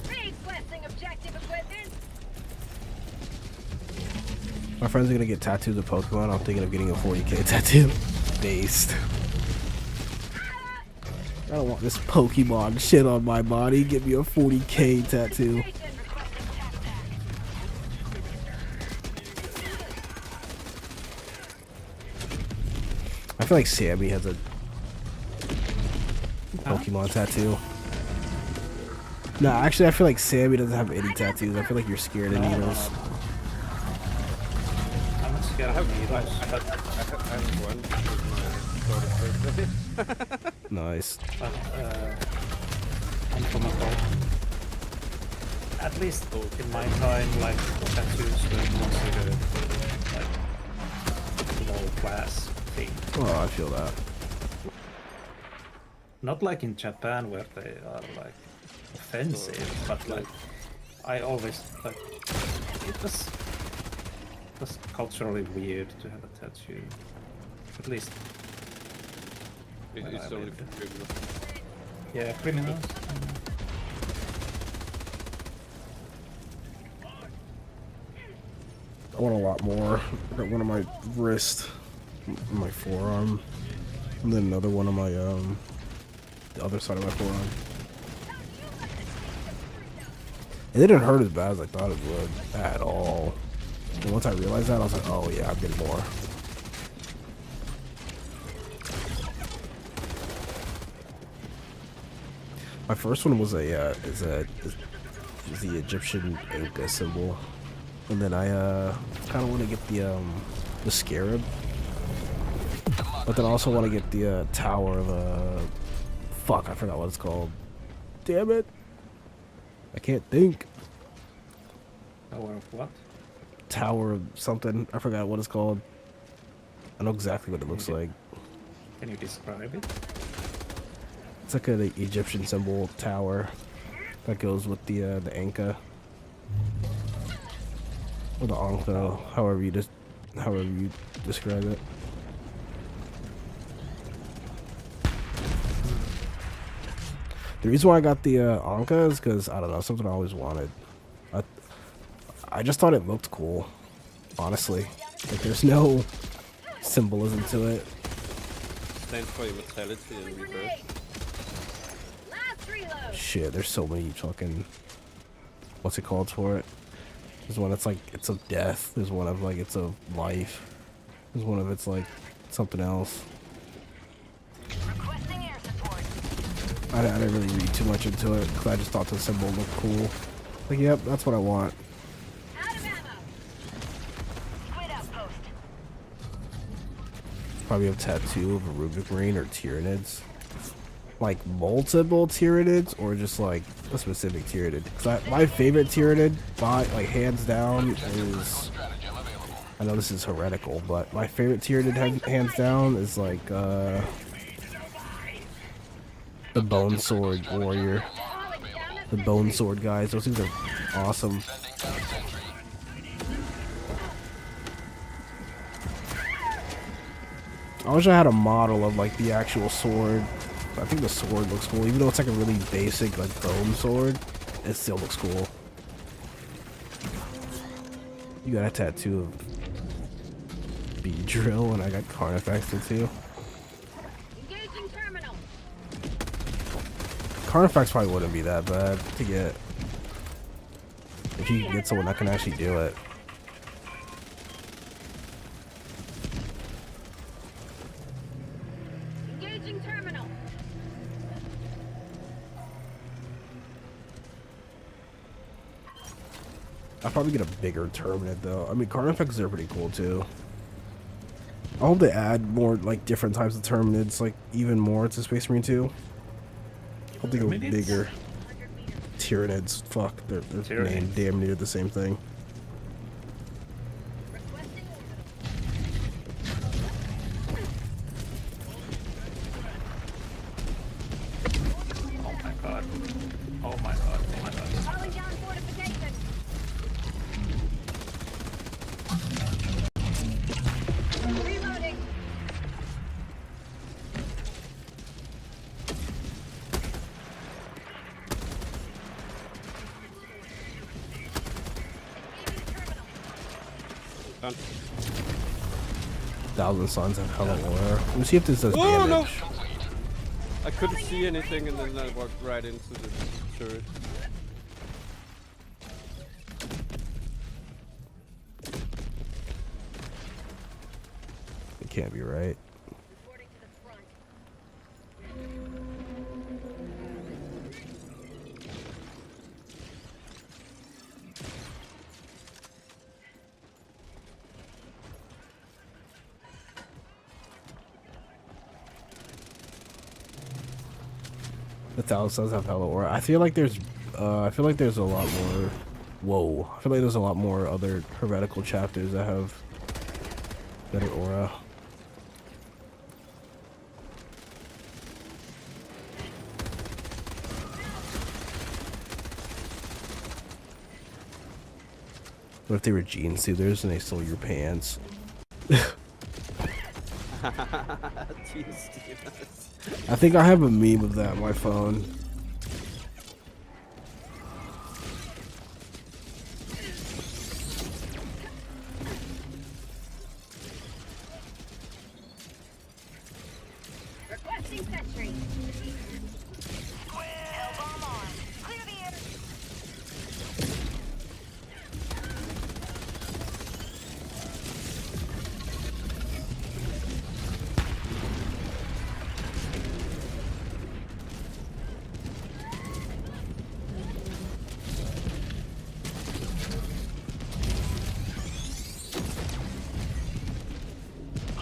Speaker 5: Requesting objective equipment.
Speaker 2: My friends are gonna get tattoos of Pokemon. I'm thinking of getting a 40k tattoo. Based. I don't want this Pokemon shit on my body. Give me a 40k tattoo. I feel like Sammy has a Pokemon tattoo. No, actually, I feel like Sammy doesn't have any tattoos. I feel like you're scared of needles.
Speaker 3: I'm not scared of needles.
Speaker 4: I have one.
Speaker 2: Nice.
Speaker 3: But I'm from a home. At least in my time, like tattoos were considered like low class thing.
Speaker 2: Oh, I feel that.
Speaker 3: Not like in Japan where they are like offensive, but like I always like it was culturally weird to have a tattoo. At least
Speaker 4: It's only for criminals.
Speaker 3: yeah, criminals.
Speaker 2: I want a lot more. I got one on my wrist, my forearm, and then another one on my the other side of my forearm. It didn't hurt as bad as I thought it would at all. And once I realized that, I was like, oh yeah, I'm getting more. My first one was is the Egyptian Inca symbol, and then I kind of want to get the scarab, but then I also want to get the tower of fuck, I forgot what it's called. Damn it, I can't think.
Speaker 3: Tower of what?
Speaker 2: Tower of something. I forgot what it's called. I know exactly what it looks like.
Speaker 3: Can you describe it?
Speaker 2: It's like an Egyptian symbol tower that goes with the Anka or the Anka, however you describe it. The reason why I got the Anka is because I don't know, something I always wanted. I just thought it looked cool, honestly. Like there's no symbolism to it.
Speaker 4: Stands for immortality and rebirth.
Speaker 2: Shit, there's so many fucking, what's it called for it? There's one that's like, it's of death. There's one of like, it's of life. There's one of it's like, something else. I didn't really read too much into it, because I just thought the symbol looked cool. Like, yep, that's what I want. probably have a tattoo of a rubric marine or Tyranids. Like multiple Tyranids or just like a specific Tyranid. Cause my favorite Tyranid, like hands down, is, I know this is heretical, but my favorite Tyranid hands down is like the Bone Sword Warrior. The Bone Sword guys, those things are awesome. I wish I had a model of like the actual sword. I think the sword looks cool, even though it's like a really basic like bone sword. It still looks cool. You got a tattoo of Beedrill, and I got Carnifex too.
Speaker 5: Engaging terminal.
Speaker 2: Carnifex probably wouldn't be that bad to get if you can get someone that can actually do it.
Speaker 5: Engaging terminal.
Speaker 2: I'll probably get a bigger Terminate though. I mean, Carnifexes are pretty cool too. I hope they add more like different types of Terminids, like even more to Space Marine 2. I hope they go bigger. Tyranids, fuck, they're named damn near the same thing.
Speaker 3: Oh my god. Oh my god. Oh my god.
Speaker 5: Calling down fortification. Reloading.
Speaker 4: Done.
Speaker 2: Thousand Suns have hella aura. Let me see if this does
Speaker 4: Oh
Speaker 2: damage.
Speaker 4: no! I couldn't see anything and then I walked right into the turret.
Speaker 2: It can't be right.
Speaker 5: Reporting to the front.
Speaker 2: The Thousand Suns have hella aura. I feel like there's a lot more. Whoa! I feel like there's a lot more other heretical chapters that have better aura. What if they were Gene Soothers and they stole your pants? I think I have a meme of that on my phone.
Speaker 5: Requesting sentry.
Speaker 8: Hellbomb on. Clear the air.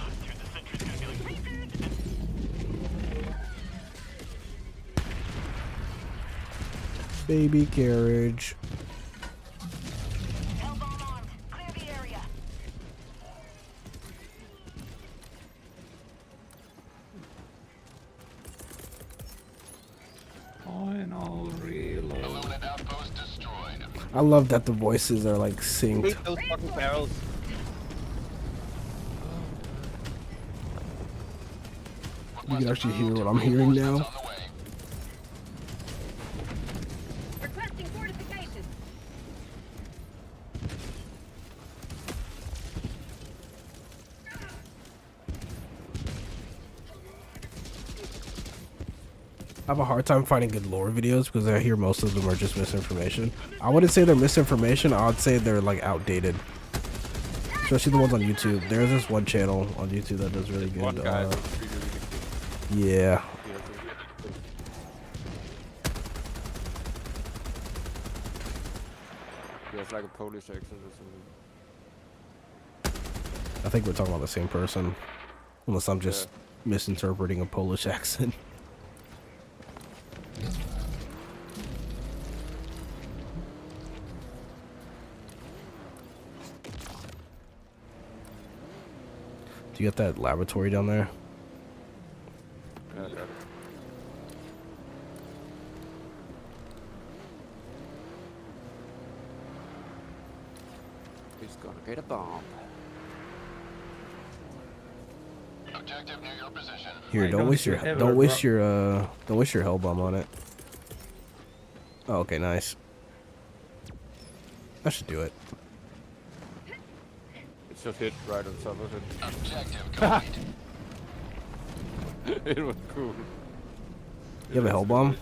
Speaker 9: Dude, the sentry's gonna be like, reboot!
Speaker 2: Baby carriage.
Speaker 8: Hellbomb on. Clear the area.
Speaker 3: Final reload.
Speaker 8: Illuminate outpost destroyed.
Speaker 2: I love that the voices are like synced.
Speaker 4: Hate those fucking barrels.
Speaker 2: You can actually hear what I'm hearing now.
Speaker 8: On the way.
Speaker 5: Requesting fortification.
Speaker 2: I have a hard time finding good lore videos because I hear most of them are just misinformation. I wouldn't say they're misinformation, I would say they're like outdated. Especially the ones on YouTube. There's this one channel on YouTube that does really
Speaker 4: One
Speaker 2: good.
Speaker 4: guy.
Speaker 2: Yeah.
Speaker 4: He has like a Polish accent or something.
Speaker 2: I think we're talking about the same person. Unless I'm just misinterpreting a Polish accent. Do you got that laboratory down there?
Speaker 4: Yeah, I got it. He's gonna get a bomb.
Speaker 8: Objective near your position.
Speaker 2: Here, don't waste your hell bomb on it. Oh, okay, nice. That should do it.
Speaker 4: It should hit right on top of it.
Speaker 8: Objective complete.
Speaker 4: It was cool.
Speaker 2: You have a hell bomb?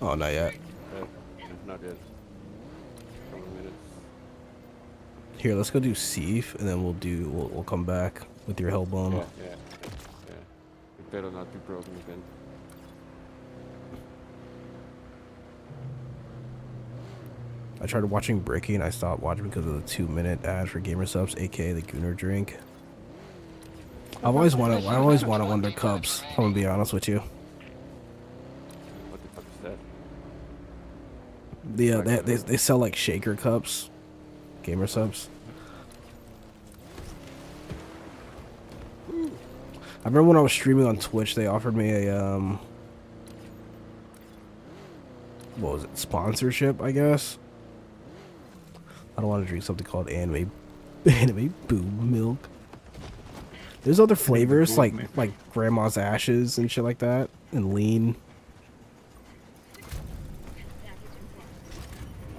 Speaker 2: Oh, not yet.
Speaker 4: Not yet. Couple minutes.
Speaker 2: Here, let's go do Sieve, and then we'll come back with your hell bomb.
Speaker 4: Yeah. It better not be broken again.
Speaker 2: I tried watching Bricky and I stopped watching because of the 2-minute ad for Gamer Subs, aka the Gooner drink. I've always wanted one of their cups. I'm gonna be honest with you.
Speaker 4: What the fuck is that?
Speaker 2: They sell like shaker cups, Gamer Subs. I remember when I was streaming on Twitch, they offered me a what was it? Sponsorship, I guess. I don't want to drink something called anime boob milk. There's other flavors like grandma's ashes and shit like that, and lean.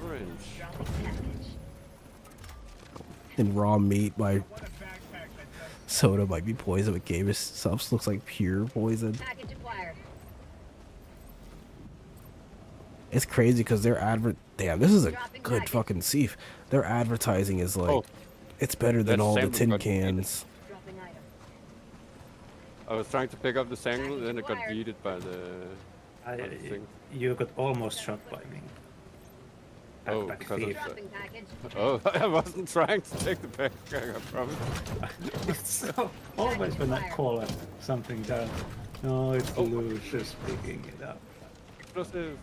Speaker 4: Orange.
Speaker 2: And raw meat by soda might be poison, but Gamer Subs looks like pure poison.
Speaker 5: Package acquired.
Speaker 2: It's crazy because their damn, this is a good fucking Sieve. Their advertising is like, it's better than all the tin cans.
Speaker 5: Dropping item.
Speaker 4: I was trying to pick up the Sangle, then it got yeeted by the thing.
Speaker 3: You got almost shot by me.
Speaker 4: Oh,
Speaker 3: Backpack
Speaker 4: because
Speaker 3: thief.
Speaker 5: Dropping package.
Speaker 4: Oh, I wasn't trying to take the backpack, I promise.
Speaker 3: It's so, always when I call something down. No, it's Lucius picking it up.
Speaker 4: Explosive.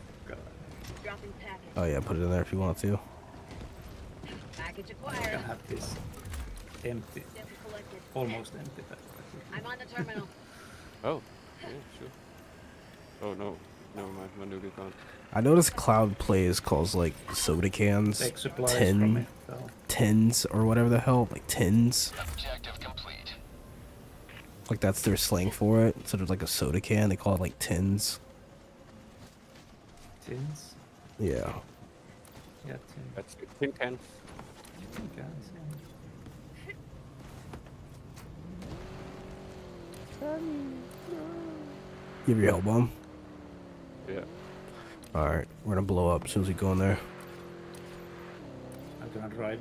Speaker 5: Dropping package.
Speaker 2: Oh yeah, put it in there if you want to.
Speaker 5: Package
Speaker 3: I
Speaker 5: acquired.
Speaker 3: can have this empty,
Speaker 5: Sample collected.
Speaker 3: almost empty backpack.
Speaker 5: I'm on the terminal.
Speaker 4: Oh, yeah, sure. Oh no, never mind, my nuke is gone.
Speaker 2: I noticed Cloud plays calls like soda cans
Speaker 3: Take supplies from it, though.
Speaker 2: tins or whatever the hell, like tins.
Speaker 8: Objective complete.
Speaker 2: Like that's their slang for it. Instead of like a soda can, they call it like tins.
Speaker 3: Tins?
Speaker 2: Yeah.
Speaker 3: Yeah, tins.
Speaker 4: That's good. Tin cans.
Speaker 3: Tin cans,
Speaker 2: You have your hell bomb?
Speaker 4: Yeah.
Speaker 2: Alright, we're gonna blow up as soon as we go in there.
Speaker 3: I'm gonna drive.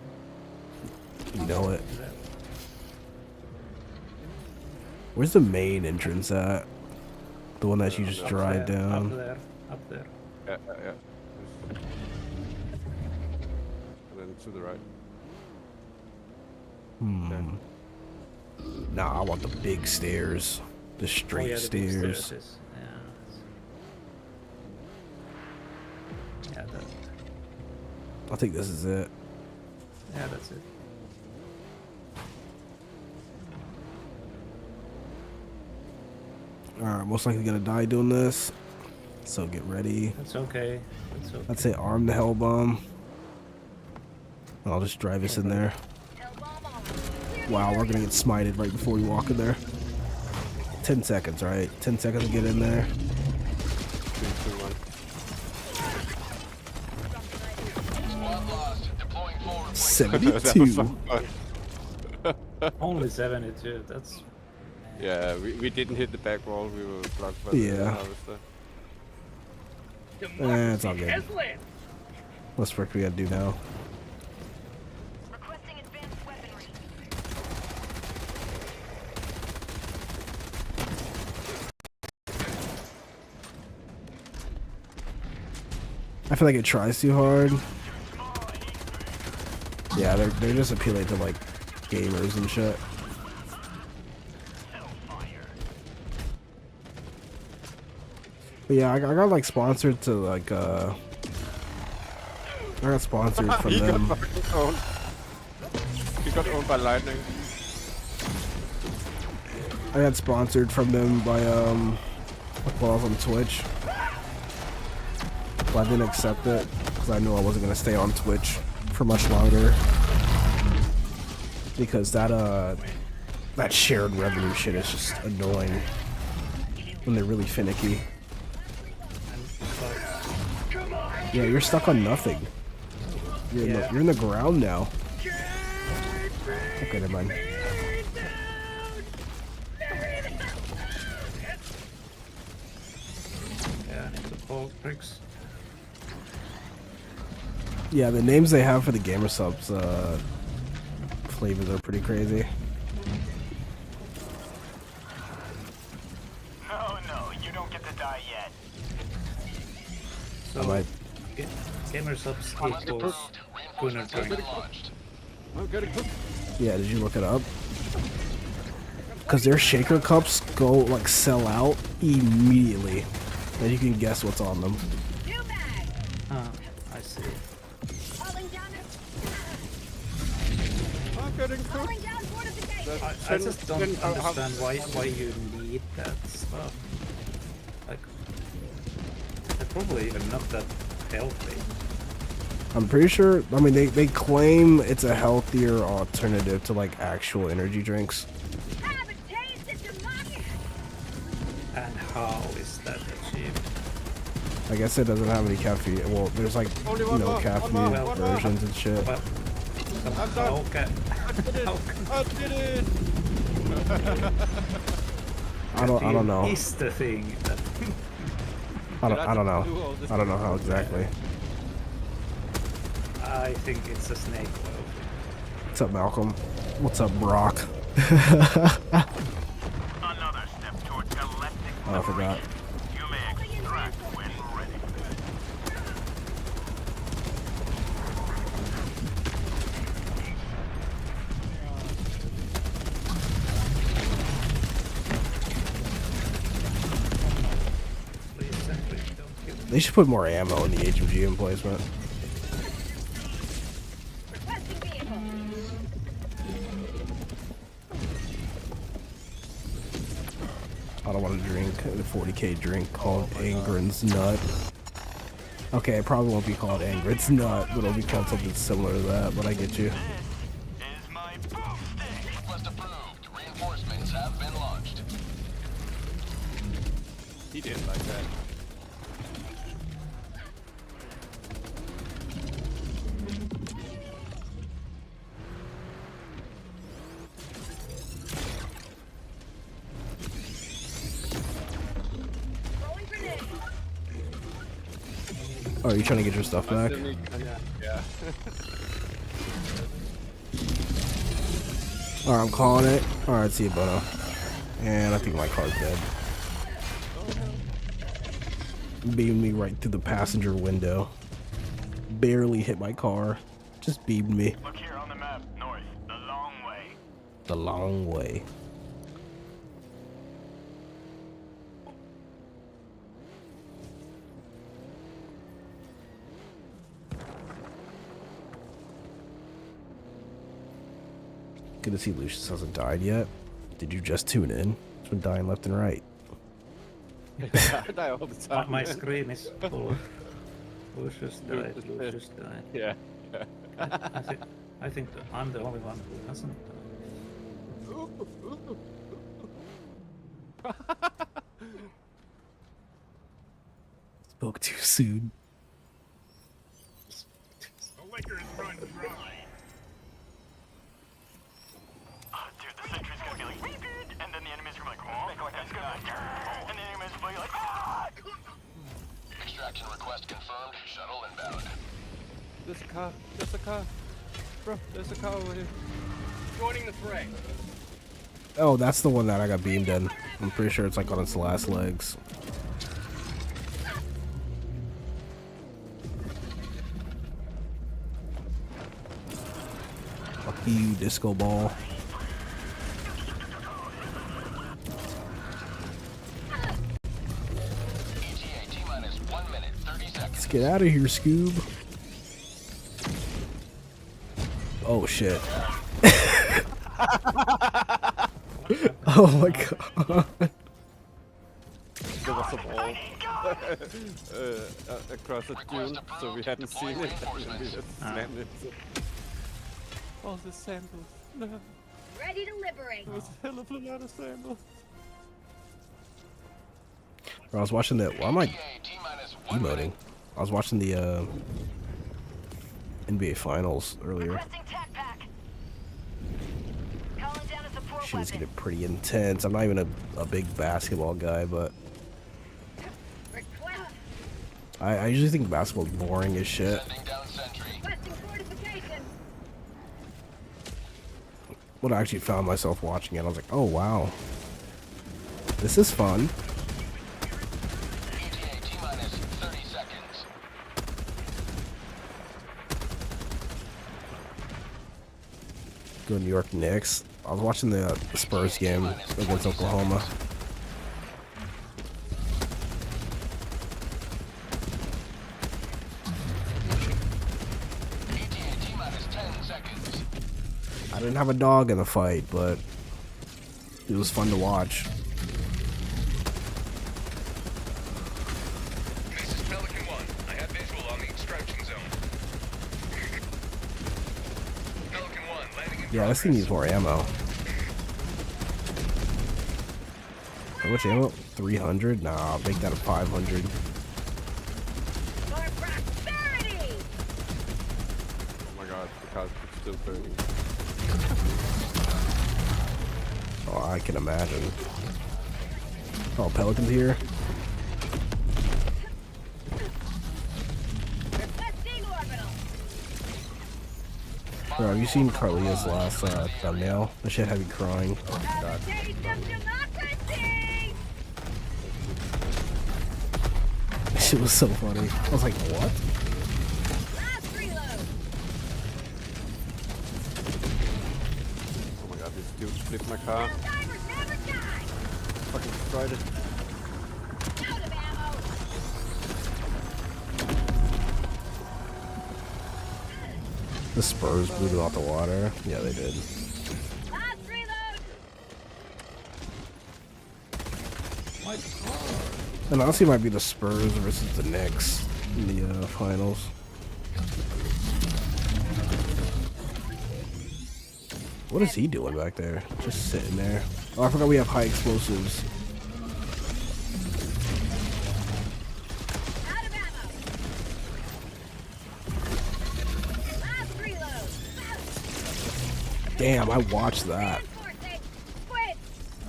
Speaker 2: You know it.
Speaker 3: There.
Speaker 2: Where's the main entrance at? The one that you just drive
Speaker 3: Up
Speaker 2: down.
Speaker 3: there, up there.
Speaker 4: Yeah. And then to the right.
Speaker 2: Nah, I want the big stairs. The straight
Speaker 3: the big
Speaker 2: stairs.
Speaker 3: stairs. Yeah, that,
Speaker 2: I think this is it.
Speaker 3: yeah, that's it.
Speaker 2: Alright, most likely gonna die doing this. So get ready.
Speaker 3: That's okay. That's okay.
Speaker 2: I'd say arm the hell bomb. And I'll just drive us in there. Wow, we're gonna get smited right before we walk in there. 10 seconds, right? 10 seconds to get in there.
Speaker 4: 3, 2, 1.
Speaker 8: Squad lost. Deploying forward.
Speaker 2: 72.
Speaker 3: Only 72. That's
Speaker 4: Yeah, we didn't hit the back wall, we were blocked by the
Speaker 2: Yeah.
Speaker 4: harvester.
Speaker 2: It's all good. What's work we gotta do now?
Speaker 5: Requesting advanced weaponry.
Speaker 2: I feel like it tries too hard. Yeah, they're just appealing to like gamers and shit. But yeah, I got like sponsored to like I got sponsored from
Speaker 4: He
Speaker 2: them.
Speaker 4: got fucking owned. He got owned by Lightning.
Speaker 2: I got sponsored from them by while I was on Twitch. But I didn't accept it because I knew I wasn't gonna stay on Twitch for much longer. Because that shared revenue shit is just annoying when they're really finicky. Yeah, you're stuck on nothing. You're in the ground now. Okay, never mind.
Speaker 3: Yeah, the ball tricks.
Speaker 2: Yeah, the names they have for the gamer subs flavors are pretty crazy.
Speaker 9: No, you don't get to die yet.
Speaker 3: So,
Speaker 2: I might.
Speaker 3: gamer subs equals Gunnar drink.
Speaker 4: I'm getting cooked.
Speaker 2: Yeah, did you look it up? Because their shaker cups go like sell out immediately, and you can guess what's on them.
Speaker 3: I see.
Speaker 5: Calling down
Speaker 4: I'm getting cooked.
Speaker 5: calling down fortification.
Speaker 3: I just don't understand why you need that stuff. Like, they're probably even not that healthy.
Speaker 2: I'm pretty sure. I mean, they claim it's a healthier alternative to like actual energy drinks.
Speaker 5: Have a taste of democracy.
Speaker 3: And how is that achieved?
Speaker 2: I guess it doesn't have any caffeine. Well, there's like
Speaker 4: Only one more,
Speaker 2: caffeine
Speaker 4: one more.
Speaker 2: versions and shit.
Speaker 3: But
Speaker 4: I'm done.
Speaker 3: okay.
Speaker 4: I did it!
Speaker 2: I don't know.
Speaker 3: Is the thing that
Speaker 2: I don't know. I don't know how exactly.
Speaker 3: I think it's a snake oil.
Speaker 2: What's up, Malcolm? What's up, Brock?
Speaker 9: Another step towards galactic
Speaker 2: Oh, I forgot.
Speaker 9: You may extract when ready.
Speaker 3: Please simply don't kill me.
Speaker 2: They should put more ammo in the HMG emplacement.
Speaker 5: Requesting vehicle.
Speaker 2: I don't want to drink a 40k drink called Angren's Nut. Okay, it probably won't be called Angren's Nut, but it'll be called something similar to that, but I get you.
Speaker 9: Is my boomstick.
Speaker 8: Request approved. Reinforcements have been launched.
Speaker 4: He didn't like that.
Speaker 5: Rolling grenade.
Speaker 2: Oh, are you trying to get your stuff back?
Speaker 4: Yeah.
Speaker 2: Alright, I'm calling it. Alright, see you, Bono. And I think my car's dead. Beamed me right through the passenger window. Barely hit my car. Just beamed me.
Speaker 9: Look here on the map. North. The long way.
Speaker 2: The long way. Good to see Lucius hasn't died yet. Did you just tune in? He's been dying left and right.
Speaker 4: I die all the time.
Speaker 3: My screen is full of Lucius died, Lucius died.
Speaker 4: Yeah.
Speaker 3: I think that I'm the only one who hasn't died.
Speaker 2: Spoke too soon.
Speaker 6: The liquor is run dry.
Speaker 9: Dude, the sentry's gonna be like, "Reboot," and then the enemies are like, "Oh," and it's gonna be like, "Grr," and the enemies will be like, "Ah!"
Speaker 8: Extraction request confirmed. Shuttle inbound.
Speaker 4: There's a car. There's a car. Bro, there's a car over here.
Speaker 7: Joining the fray.
Speaker 2: Oh, that's the one that I got beamed in. I'm pretty sure it's like on its last legs. Fuck you, disco ball.
Speaker 8: ETA
Speaker 2: Let's get out of here, Scoob. Oh shit. Oh my god.
Speaker 4: There was a wall across the dune, so we hadn't seen it. And we just slammed it. All the samples. No,
Speaker 5: Ready to liberate.
Speaker 4: there was a hell of a lot of samples.
Speaker 2: Bro, I was watching the. Why am I emoting? I was watching the NBA Finals earlier.
Speaker 5: Requesting tac pack. Calling down a support
Speaker 2: Shit is
Speaker 5: weapon.
Speaker 2: getting pretty intense. I'm not even a big basketball guy, but
Speaker 5: Request.
Speaker 2: I usually think basketball's boring as shit.
Speaker 5: Requesting fortification.
Speaker 2: When I actually found myself watching it, I was like, oh wow, this is fun.
Speaker 8: ETA T-minus 30 seconds.
Speaker 2: Go New York Knicks. I was watching the Spurs game against Oklahoma.
Speaker 8: ETA T-minus 10 seconds.
Speaker 2: I didn't have a dog in the fight, but it was fun to watch.
Speaker 7: This is Pelican 1. I have visual on the extraction zone. Pelican 1, landing in
Speaker 2: Yeah, this thing needs more ammo. How much ammo? 300? Nah, I'll make that a 500.
Speaker 5: For prosperity.
Speaker 4: Oh my god, the car's still burning.
Speaker 2: Oh, I can imagine. Oh, Pelican's here.
Speaker 5: Requesting orbital.
Speaker 2: Bro, have you seen Carlia's last thumbnail? That shit had me crying.
Speaker 5: Have a taste of democracy.
Speaker 2: That shit was so funny. I was like, what?
Speaker 5: Last reload.
Speaker 4: Oh my god, this dude flipped my car.
Speaker 5: Divers never die.
Speaker 4: Fucking destroyed it.
Speaker 5: Out of ammo.
Speaker 2: The Spurs blew them out the water. Yeah, they did.
Speaker 5: Last reload.
Speaker 2: And honestly, it might be the Spurs versus the Knicks in the finals. What is he doing back there? Just sitting there. Oh, I forgot we have high explosives.
Speaker 5: Out of ammo. Last reload.
Speaker 2: Damn, I watched that.
Speaker 5: Reinforcing. Quit.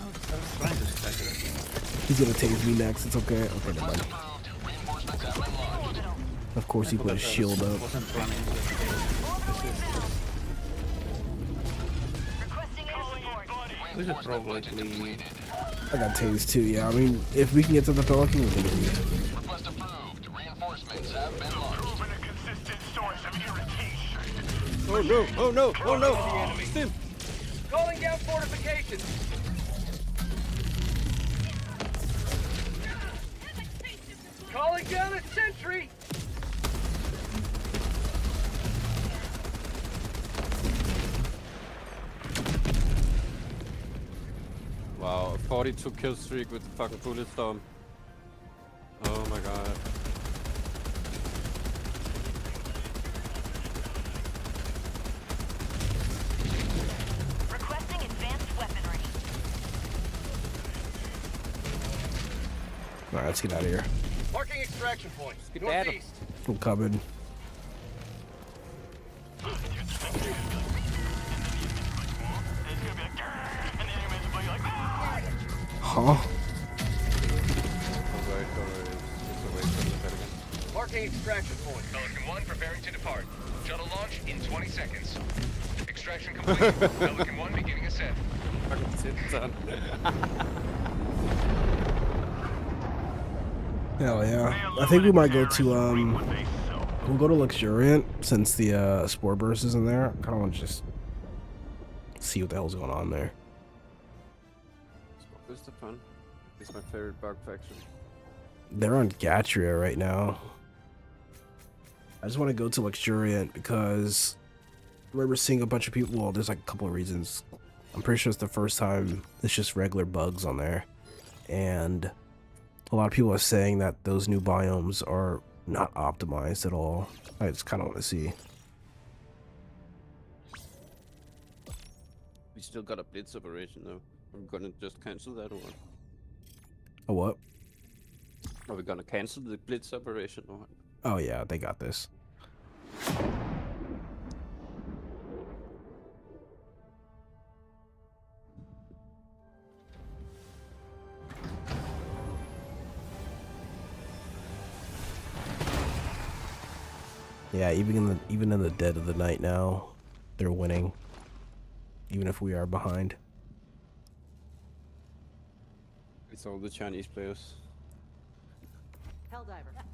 Speaker 3: I was trying to stack it.
Speaker 2: He's gonna tase me next. It's okay. Okay, never mind.
Speaker 8: Approved. Reinforcements have been launched.
Speaker 2: Of course, he put his shield up.
Speaker 3: Wasn't planning to
Speaker 5: Requesting air support.
Speaker 3: We should probably leave.
Speaker 2: I got tased too. Yeah, I mean, if we can get to the Pelican, we can leave.
Speaker 8: Request approved. Reinforcements have been launched.
Speaker 9: Proven a consistent source of irritation.
Speaker 4: Oh no, oh no, oh no! Stim!
Speaker 7: Calling down fortifications. Calling down a sentry.
Speaker 4: Wow, a 42 kill streak with the fucking bullet storm. Oh my god.
Speaker 5: Requesting advanced weaponry.
Speaker 2: Alright, let's get out of here.
Speaker 7: Marking extraction points.
Speaker 4: Get at 'em.
Speaker 7: Northeast.
Speaker 2: I'm coming.
Speaker 9: And it's gonna be like, "Grr," and the enemies will be like, "Ah!"
Speaker 2: Huh?
Speaker 4: Alright, it's away from the Pelican.
Speaker 7: Marking extraction point. Pelican 1 preparing to depart. Shuttle launch in 20 seconds. Extraction complete. Pelican 1 beginning ascent.
Speaker 4: Fucking sit down.
Speaker 2: Hell yeah. I think we might go to we'll go to Luxuriant since the Spore Burst is in there. I kinda wanna just see what the hell's going on there.
Speaker 4: What's the fun? It's my favorite bug faction.
Speaker 2: They're on Gatria right now. I just want to go to Luxuriant because I remember seeing a bunch of people. Well, there's like a couple of reasons. I'm pretty sure it's the first time it's just regular bugs on there, and a lot of people are saying that those new biomes are not optimized at all. I just kind of want to see.
Speaker 4: We still got a blitz operation though. Are we gonna just cancel that or what?
Speaker 2: A what?
Speaker 4: Are we gonna cancel the blitz operation or what?
Speaker 2: Oh yeah, they got this. Yeah, even in the dead of the night now, they're winning. Even if we are behind.
Speaker 4: It's all the Chinese players.
Speaker 10: Helldiver. That's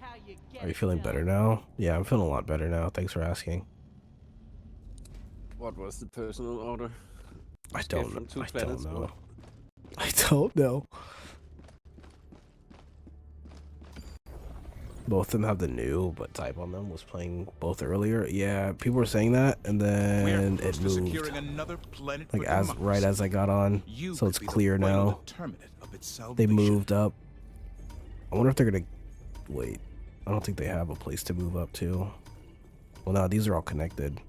Speaker 10: how you get
Speaker 2: Are you feeling better now? Yeah, I'm feeling a lot better now. Thanks for asking.
Speaker 4: What was the personal order?
Speaker 2: I don't know. I don't know.
Speaker 4: Or?
Speaker 2: I don't know. Both of them have the new, but type on them was playing both earlier. Yeah, people were saying that, and then it moved. Like right as I got on, so it's clear now. They moved up. I wonder if they're gonna wait. I don't think they have a place to move up to. Well, no, these are all connected,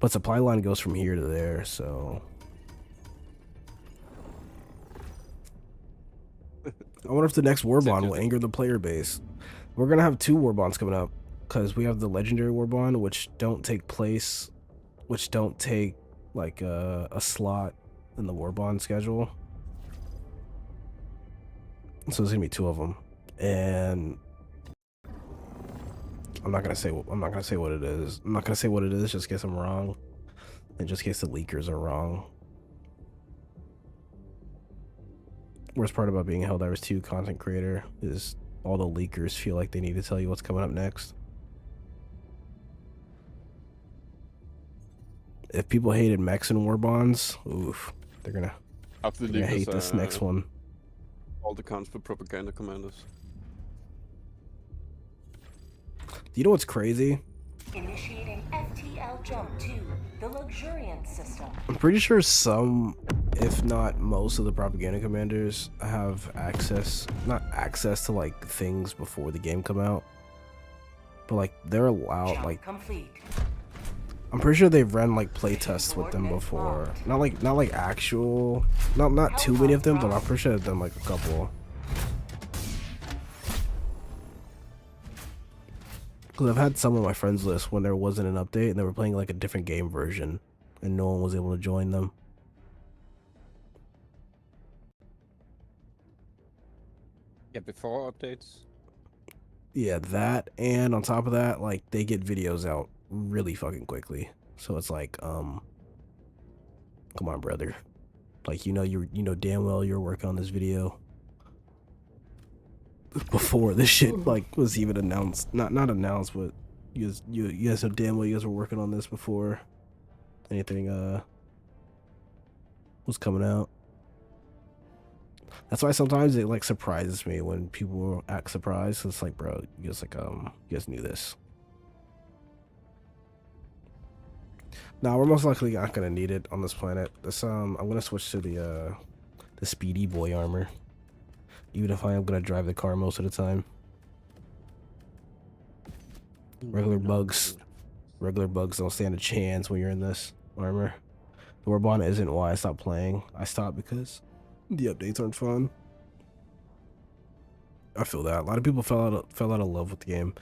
Speaker 2: but supply line goes from here to there. So I wonder if the next Warbond will anger the player base. We're gonna have 2 Warbonds coming up, because we have the legendary Warbond, which don't take like a slot in the Warbond schedule. So there's gonna be 2 of them, and I'm not gonna say what it is. I'm not gonna say what it is just in case I'm wrong, and just in case the leakers are wrong. Worst part about being a Helldivers 2 content creator is all the leakers feel like they need to tell you what's coming up next. If people hated mechs and Warbonds, oof, they're gonna hate this next one.
Speaker 4: All the accounts for propaganda commanders.
Speaker 2: Do you know what's crazy?
Speaker 11: Initiating FTL jump to the Luxuriant system.
Speaker 2: I'm pretty sure some, if not most of the propaganda commanders have access, not access to like things before the game come out, but like they're allowed, like
Speaker 11: complete.
Speaker 2: I'm pretty sure they've run like play tests with them before. Not like actual, not too many of them, but I'm pretty sure I've done like a couple. Because I've had some of my friends list when there wasn't an update and they were playing like a different game version and no one was able to join them.
Speaker 4: Yeah, before updates.
Speaker 2: Yeah, that, and on top of that, like they get videos out really fucking quickly. So it's like, come on, brother. Like you know damn well you're working on this video before this shit like was even announced. Not announced, but you guys know damn well you guys were working on this before anything was coming out. That's why sometimes it like surprises me when people act surprised. It's like, bro, you guys knew this. Now we're most likely not gonna need it on this planet. This I'm gonna switch to the speedy boy armor. Even if I am gonna drive the car most of the time. Regular bugs don't stand a chance when you're in this armor. The Warbond isn't why I stopped playing. I stopped because the updates aren't fun. I feel that a lot of people fell out of love with the game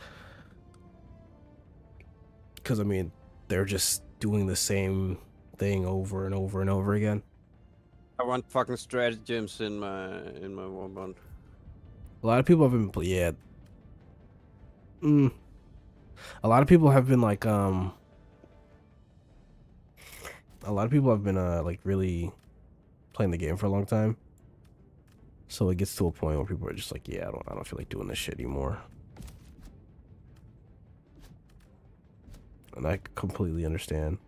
Speaker 2: because I mean they're just doing the same thing over and over and over again.
Speaker 4: I want fucking stratagems in my Warbond.
Speaker 2: A lot of people have been a lot of people have been like like really playing the game for a long time. So it gets to a point where people are just like, yeah, I don't feel like doing this shit anymore. And I completely understand.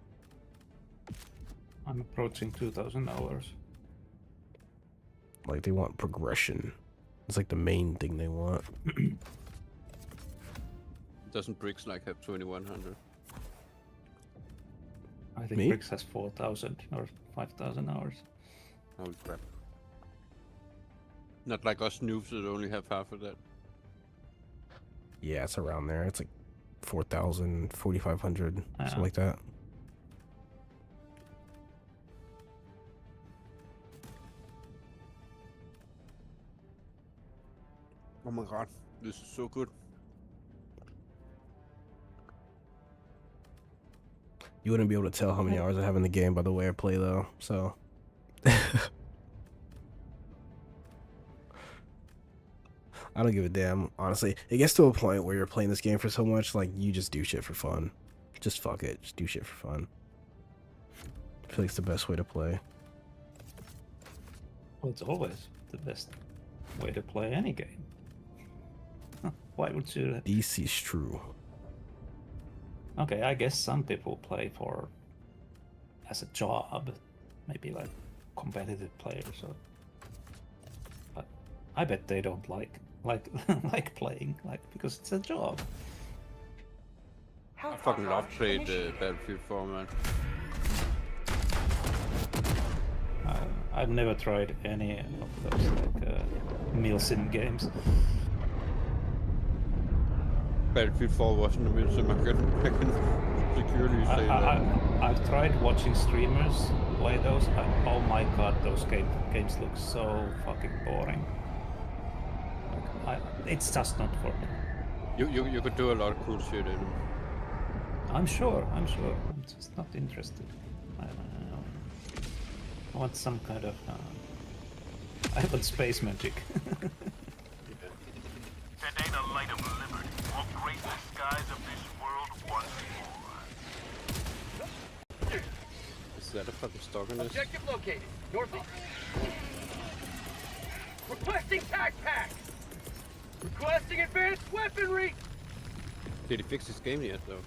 Speaker 3: I'm approaching 2,000 hours.
Speaker 2: Like they want progression. It's like the main thing they want.
Speaker 4: Doesn't Bricks like have 2100?
Speaker 3: I think Bricks has 4,000 or 5,000 hours.
Speaker 4: Holy crap. Not like us noobs that only have half of that.
Speaker 2: Yeah, it's around there. It's like 4,000, 4,500, something like that.
Speaker 4: Oh my god, this is so good.
Speaker 2: You wouldn't be able to tell how many hours I have in the game by the way I play, though, so. I don't give a damn, honestly. It gets to a point where you're playing this game for so much, like, you just do shit for fun. Just fuck it. Just do shit for fun. I feel like it's the best way to play.
Speaker 3: Well, it's always the best way to play any game. Why would you...
Speaker 2: This is true.
Speaker 3: Okay, I guess some people play for... as a job. Maybe like competitive players or... But I bet they don't like playing, because it's a job.
Speaker 4: I fucking love playing Battlefield 4, man.
Speaker 3: I've never tried any of those milsim games.
Speaker 4: Battlefield 4 wasn't a milsim, I can securely say that.
Speaker 3: I've tried watching streamers play those. Oh my god, those games look so fucking boring. It's just not for me.
Speaker 4: You could do a lot of cool shit in them.
Speaker 3: I'm sure. I'm just not interested. I want some kind of... I want space magic.
Speaker 9: Today the light of liberty will grace the skies of this world once more.
Speaker 4: Is that a fucking stalker nest?
Speaker 7: Objective located. Northeast. Requesting tac pack. Requesting advanced weaponry.
Speaker 4: Did he fix his game yet, though?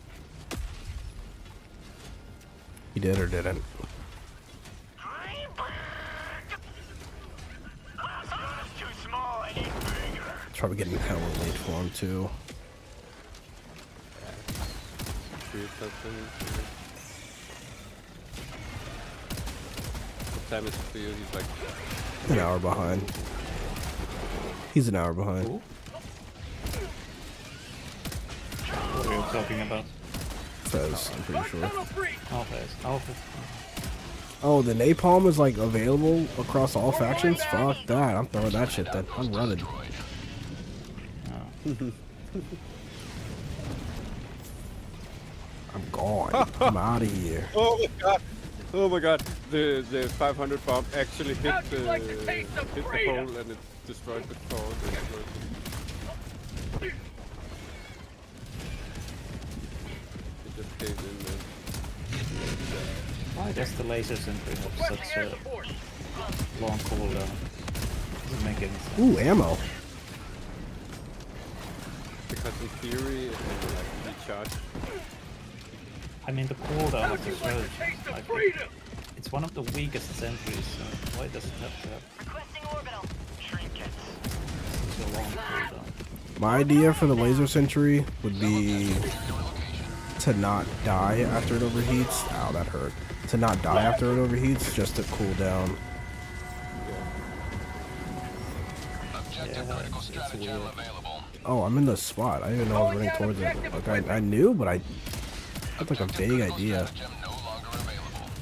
Speaker 2: He did or didn't? It's probably getting hella late for him too.
Speaker 4: What time is it for you? He's like...
Speaker 2: An hour behind. He's an hour behind.
Speaker 3: Ooh. What are you talking about?
Speaker 2: Fez, I'm pretty sure.
Speaker 3: Oh, Fez.
Speaker 2: Oh, the napalm is like available across all factions? Fuck that. I'm throwing that shit then. I'm running. I'm gone. I'm out of here.
Speaker 4: Oh my god. Oh my god. The 500 bomb actually hit the pole and it destroyed the core. It just caved in there.
Speaker 3: Why does the laser sentry have such a long cooldown? Doesn't make any sense.
Speaker 2: Ooh, ammo.
Speaker 4: Because in theory it will like recharge.
Speaker 3: I mean the cooldown of the surge, like it's one of the weakest sentries, so why does it have to have such a long cooldown?
Speaker 2: My idea for the laser sentry would be to not die after it overheats. Ow, that hurt. To not die after it overheats, just to cool down.
Speaker 3: Yeah,
Speaker 2: oh, I'm in the spot. I didn't even know I was running towards it. Like I knew, but I had like a vague idea.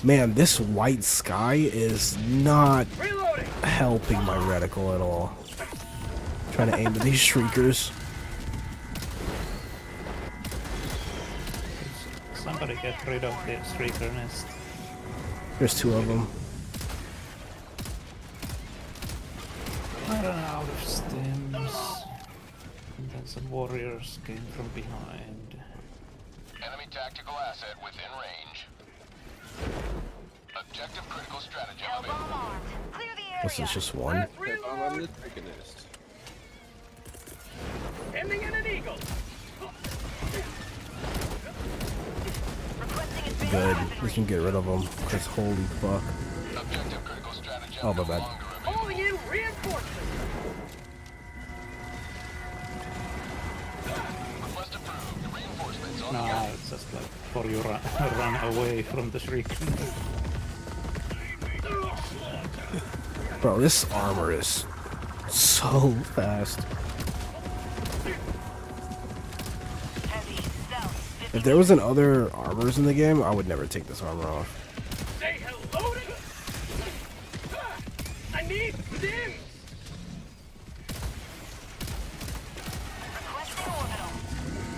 Speaker 2: Man, this white sky is not helping my reticle at all. Trying to aim at these shriekers.
Speaker 3: Somebody get rid of the streaker nest.
Speaker 2: There's two of them.
Speaker 3: I ran out of stems. And then some warriors came from behind.
Speaker 8: Enemy tactical asset within range. Objective critical stratagem available.
Speaker 2: This is just one.
Speaker 7: Ending in an eagle.
Speaker 2: Good. We can get rid of them. Cause holy fuck.
Speaker 8: Objective critical stratagem.
Speaker 2: Oh my bad.
Speaker 7: Calling in reinforcements.
Speaker 8: Request approved.
Speaker 3: just like before you run away from the shrieking.
Speaker 2: Bro, this armor is so fast. If there wasn't other armors in the game, I would never take this armor off.
Speaker 9: Say hello to... I need Sims!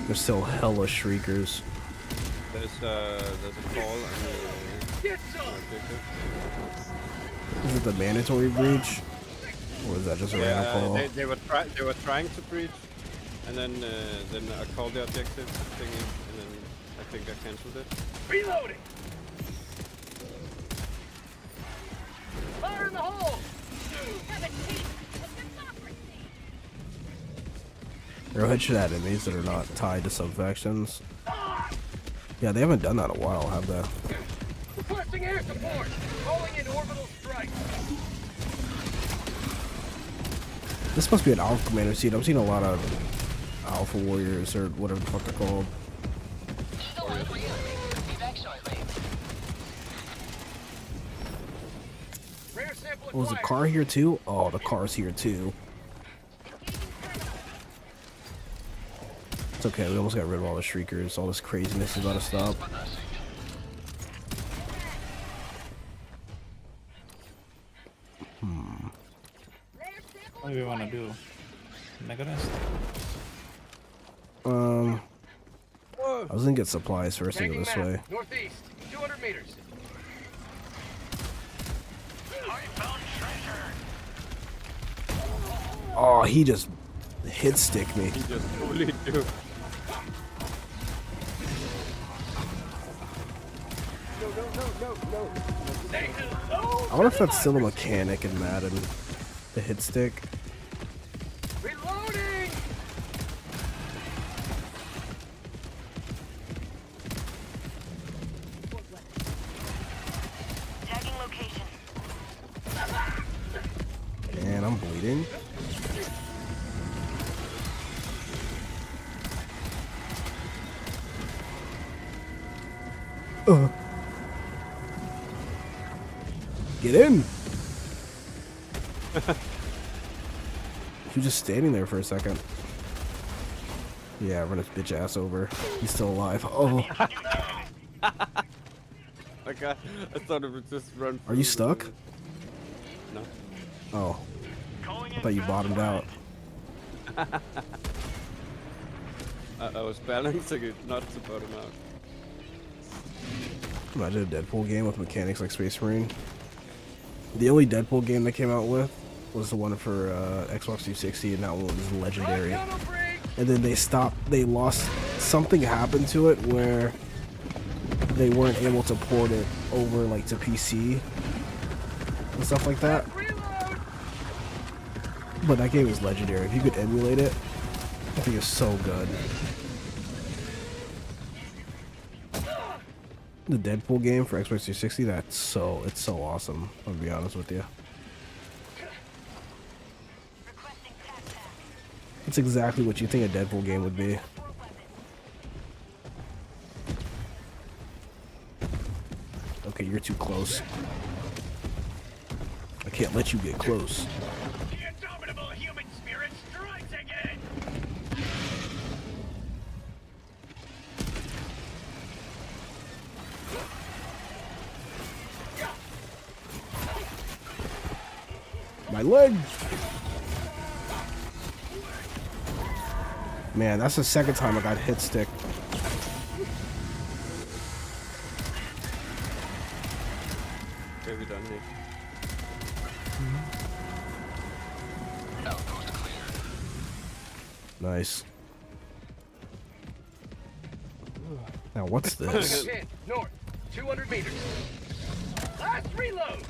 Speaker 2: There's still hella shriekers.
Speaker 4: There's a call on the objective.
Speaker 2: Is it the mandatory breach? Or is that just a random call?
Speaker 4: They were trying to breach, and then I called the objective thingy, and then I think I cancelled it.
Speaker 9: Reloading! Fire in the hole! Have a taste of democracy!
Speaker 2: Arrowhead should add enemies that are not tied to subfactions. Yeah, they haven't done that in a while, have they?
Speaker 9: Requesting air support! Calling in orbital strike!
Speaker 2: This must be an Alpha Commander seat. I'm seeing a lot of Alpha Warriors, or whatever the fuck they're called. Oh, is the car here too? Oh, the car's here too. It's okay, we almost got rid of all the shriekers. All this craziness is about to stop.
Speaker 3: What do we want to do? Mega Nest?
Speaker 2: I was gonna get supplies first and go this way.
Speaker 9: Northeast, 200 meters.
Speaker 2: Oh, he just hit stick me.
Speaker 4: He just bullied you.
Speaker 2: I wonder if that's still a mechanic in Madden. The hit stick.
Speaker 9: Reloading!
Speaker 5: Tagging location.
Speaker 2: And I'm bleeding. Get in! He was just standing there for a second. Yeah, run his bitch ass over. He's still alive. Oh.
Speaker 4: Okay, I thought it would just run.
Speaker 2: Are you stuck?
Speaker 4: No.
Speaker 2: Oh. I thought you bottomed out.
Speaker 4: I was balancing it not to bottom out.
Speaker 2: Imagine a Deadpool game with mechanics like Space Marine. The only Deadpool game they came out with was the one for Xbox 360, and that one was legendary. And then they stopped. They lost. Something happened to it where they weren't able to port it over like to PC and stuff like that. But that game was legendary. If you could emulate it, I think it's so good. The Deadpool game for Xbox 360, it's so awesome. I'll be honest with you. It's exactly what you think a Deadpool game would be. Okay, you're too close. I can't let you get close.
Speaker 9: The indomitable human spirit strikes again!
Speaker 2: My leg! Man, that's the second time I got hit stick.
Speaker 4: Okay, we done here.
Speaker 2: Nice. Now what's this?
Speaker 9: 10, north, 200 meters. Last reload!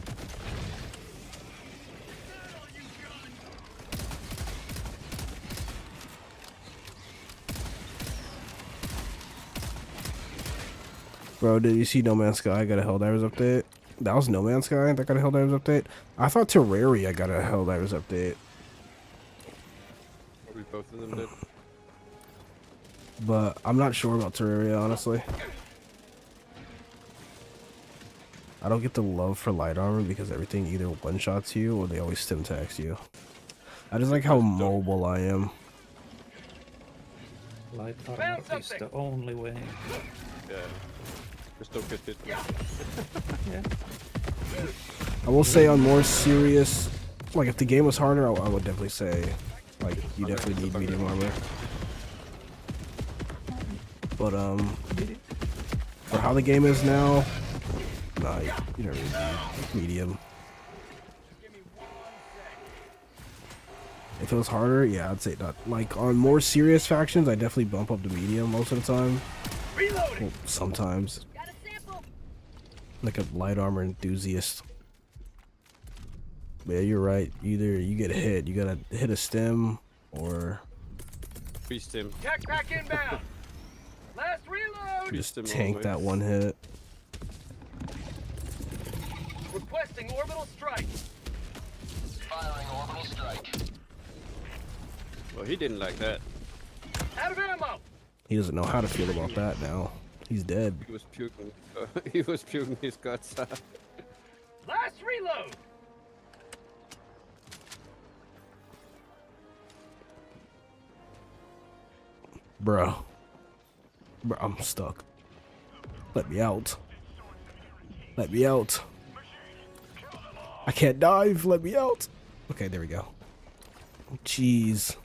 Speaker 2: Bro, did you see No Man's Sky got a Helldivers update? That was No Man's Sky that got a Helldivers update? I thought Terraria got a Helldivers update.
Speaker 4: Probably both of them did.
Speaker 2: But I'm not sure about Terraria, honestly. I don't get the love for light armor because everything either one-shots you or they always stim tax you. I just like how mobile I am.
Speaker 3: Light armor is the only way.
Speaker 4: Yeah. Just don't get hit.
Speaker 3: Yeah.
Speaker 2: I will say on more serious, like if the game was harder, I would definitely say, like, you definitely need medium armor. But for how the game is now, nah, you don't really need medium. If it was harder, yeah, I'd say not. Like on more serious factions, I definitely bump up to medium most of the time. Well, sometimes. Like a light armor enthusiast. But yeah, you're right. Either you get hit, you gotta hit a stem, or
Speaker 4: Free stim.
Speaker 7: Tech pack inbound. Last reload.
Speaker 2: just tank that one hit.
Speaker 7: Requesting orbital strike.
Speaker 8: Firing orbital strike.
Speaker 4: Well, he didn't like that.
Speaker 7: Out of ammo.
Speaker 2: He doesn't know how to feel about that now. He's dead.
Speaker 4: He was puking. He was puking his guts out.
Speaker 7: Last reload.
Speaker 2: Bro, I'm stuck. Let me out. Let me out. I can't dive. Let me out. Okay, there we go. Jeez.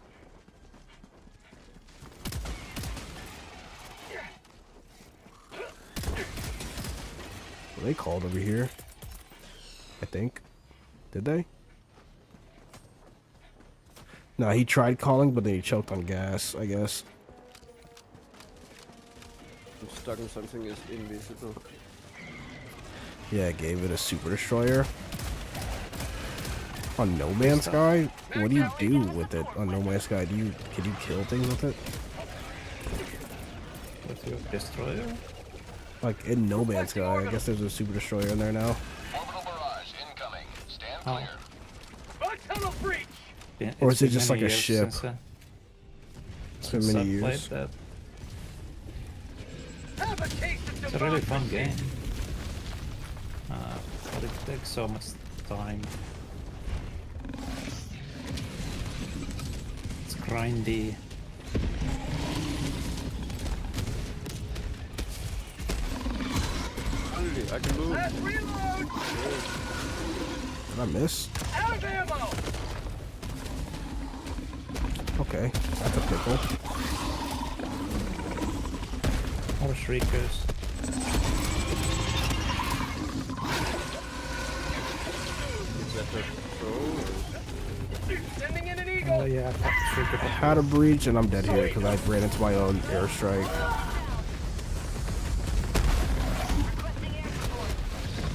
Speaker 2: Were they called over here? I think. Did they? No, he tried calling, but then he choked on gas, I guess.
Speaker 4: I'm stuck in something is invisible.
Speaker 2: Yeah, I gave it a super destroyer. On No Man's Sky? What do you do with it on No Man's Sky? Can you kill things with it?
Speaker 3: With your destroyer?
Speaker 2: Like in No Man's Sky, I guess there's a super destroyer in there now.
Speaker 8: Orbital barrage incoming. Stand clear.
Speaker 7: Bug tunnel breach.
Speaker 3: Yeah,
Speaker 2: Or
Speaker 3: it's
Speaker 2: is it
Speaker 3: been
Speaker 2: just
Speaker 3: many
Speaker 2: like a
Speaker 3: years
Speaker 2: ship?
Speaker 3: Since
Speaker 2: It's been many
Speaker 3: I played
Speaker 2: years.
Speaker 3: that.
Speaker 7: Have a taste of
Speaker 3: It's a really fun game. But it takes so much time. It's grindy.
Speaker 4: Finally, I can move.
Speaker 7: Last reload.
Speaker 2: Did I miss?
Speaker 7: Out of ammo.
Speaker 2: Okay, that's a pickle.
Speaker 3: More shriekers.
Speaker 4: Is that the throw?
Speaker 7: Sending in an eagle.
Speaker 3: Oh yeah,
Speaker 2: I had a breach and I'm dead here because I ran into my own airstrike.